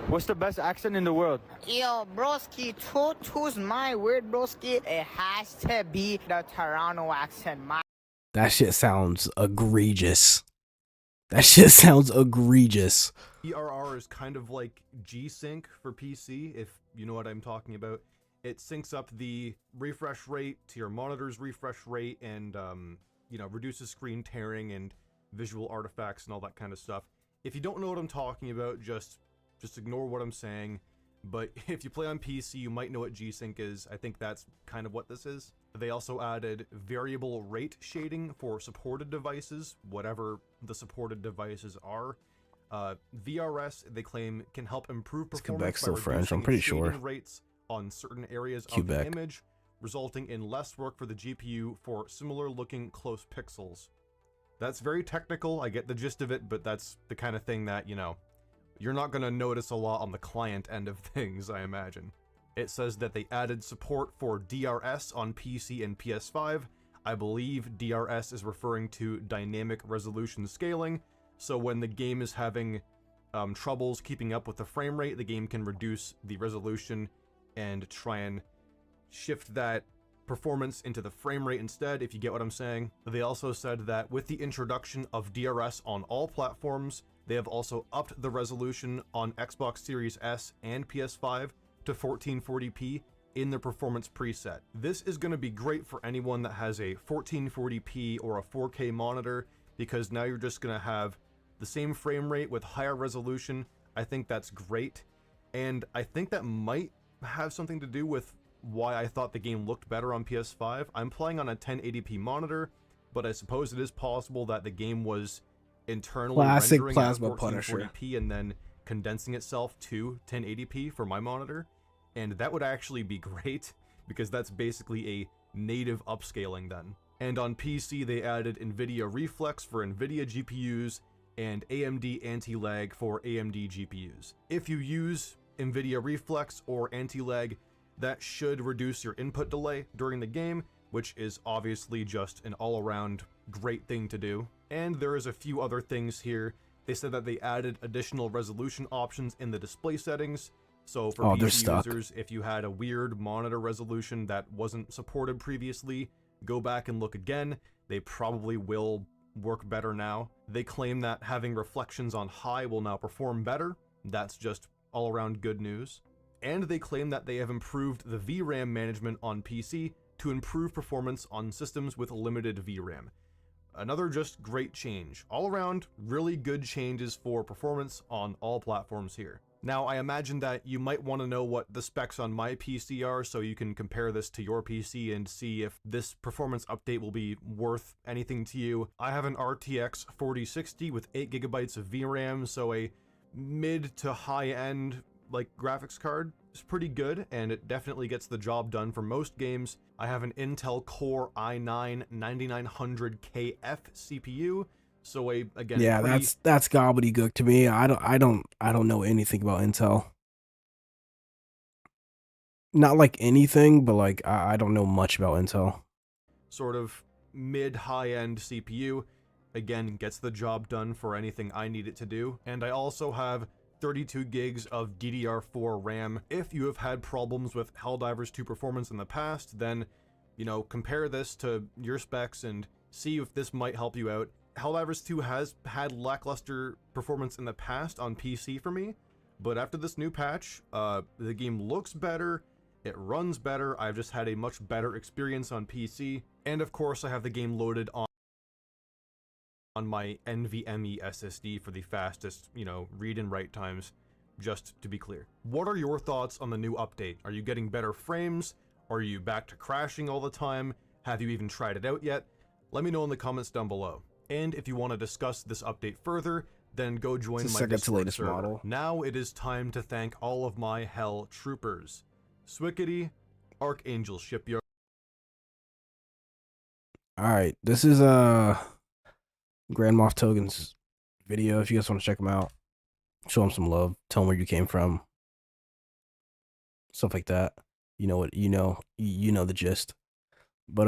Speaker 8: What's the best accent in the world?
Speaker 9: Yo, broski, choose my word, broski. It has to be the Toronto accent.
Speaker 2: That shit sounds egregious. That shit sounds egregious.
Speaker 6: ERR is kind of like G-Sync for PC, if you know what I'm talking about. It syncs up the refresh rate to your monitor's refresh rate and, you know, reduces screen tearing and visual artifacts and all that kind of stuff. If you don't know what I'm talking about, just ignore what I'm saying. But if you play on PC, you might know what G-Sync is. I think that's kind of what this is. They also added variable rate shading for supported devices, whatever the supported devices are. VRS, they claim, can help improve performance
Speaker 2: Quebec's still
Speaker 6: by
Speaker 2: French, I'm
Speaker 6: reducing
Speaker 2: pretty
Speaker 6: shading
Speaker 2: sure.
Speaker 6: rates on certain areas of
Speaker 2: Quebec.
Speaker 6: the image, resulting in less work for the GPU for similar looking close pixels. That's very technical, I get the gist of it, but that's the kind of thing that, you know, you're not going to notice a lot on the client end of things, I imagine. It says that they added support for DRS on PC and PS5. I believe DRS is referring to dynamic resolution scaling, so when the game is having troubles keeping up with the frame rate, the game can reduce the resolution and try and shift that performance into the frame rate instead, if you get what I'm saying. They also said that with the introduction of DRS on all platforms, they have also upped the resolution on Xbox Series S and PS5 to 1440p in the performance preset. This is going to be great for anyone that has a 1440p or a 4K monitor, because now you're just going to have the same frame rate with higher resolution. I think that's great, and I think that might have something to do with why I thought the game looked better on PS5. I'm playing on a 1080p monitor, but I suppose it is possible that the game was internally
Speaker 2: Classic
Speaker 6: rendering
Speaker 2: Plasma
Speaker 6: at
Speaker 2: Punisher.
Speaker 6: 1440p and then condensing itself to 1080p for my monitor, and that would actually be great because that's basically a native upscaling then. And on PC they added NVIDIA Reflex for NVIDIA GPUs and AMD anti-lag for AMD GPUs. If you use NVIDIA Reflex or anti-lag, That should reduce your input delay during the game, which is obviously just an all-around great thing to do. And there is a few other things here. They said that they added additional resolution options in the display settings. So for PC users, if you had a weird monitor resolution that wasn't supported previously, go back and look again. They probably will work better now. They claim that having reflections on high will now perform better. That's just all around good news. And they claim that they have improved the VRAM management on PC to improve performance on systems with limited VRAM. Another just great change. All around, really good changes for performance on all platforms here. Now, I imagine that you might want to know what the specs on my PC are so you can compare this to your PC and see if this performance update will be worth anything to you. I have an RTX 4060 with 8GB of VRAM, so a mid to high-end graphics card is pretty good, and it definitely gets the job done for most games. I have an Intel Core i9 9900KF CPU. So again,
Speaker 2: yeah, that's gobbledygook to me. I don't know anything about Intel. Not like anything, but like I don't know much about Intel.
Speaker 6: Sort of mid-high-end CPU. Again, gets the job done for anything I need it to do. And I also have 32 gigs of DDR4 RAM. If you have had problems with Helldivers 2 performance in the past, then, you know, compare this to your specs and see if this might help you out. Helldivers 2 has had lackluster performance in the past on PC for me, but after this new patch, the game looks better, it runs better, I've just had a much better experience on PC, and of course I have the game loaded on my NVMe SSD for the fastest, you know, read and write times, just to be clear. What are your thoughts on the new update? Are you getting better frames? Are you back to crashing all the time? Have you even tried it out yet? Let me know in the comments down below. And if you want to discuss this update further, then go join my Discord server. Model. Now it is time to thank all of my Hell Troopers. Swickety, Archangel Shipyard.
Speaker 2: Alright, this is Grand Moff Togen's video. If you guys want to check him out, show him some love, tell him where you came from. Stuff like that. You know what, you know the gist. But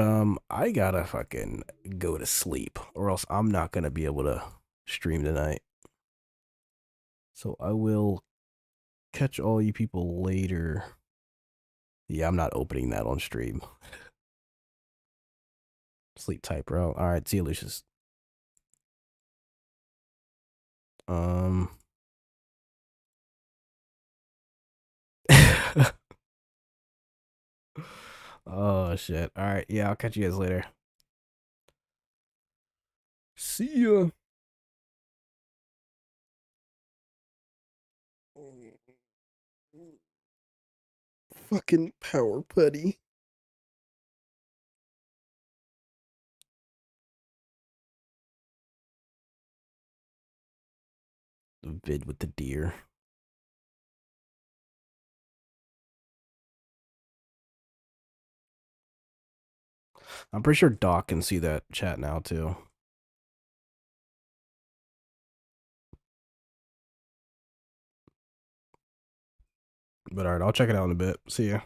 Speaker 2: I gotta fucking go to sleep, or else I'm not gonna be able to stream tonight. So I will catch all you people later. Yeah, I'm not opening that on stream. Sleep tight, bro. Alright, see you, Lucius. Oh shit. Alright, yeah, I'll catch you guys later. See ya. Fucking power putty. The vid with the deer. I'm pretty sure Doc can see that chat now too. But alright, I'll check it out in a bit. See ya.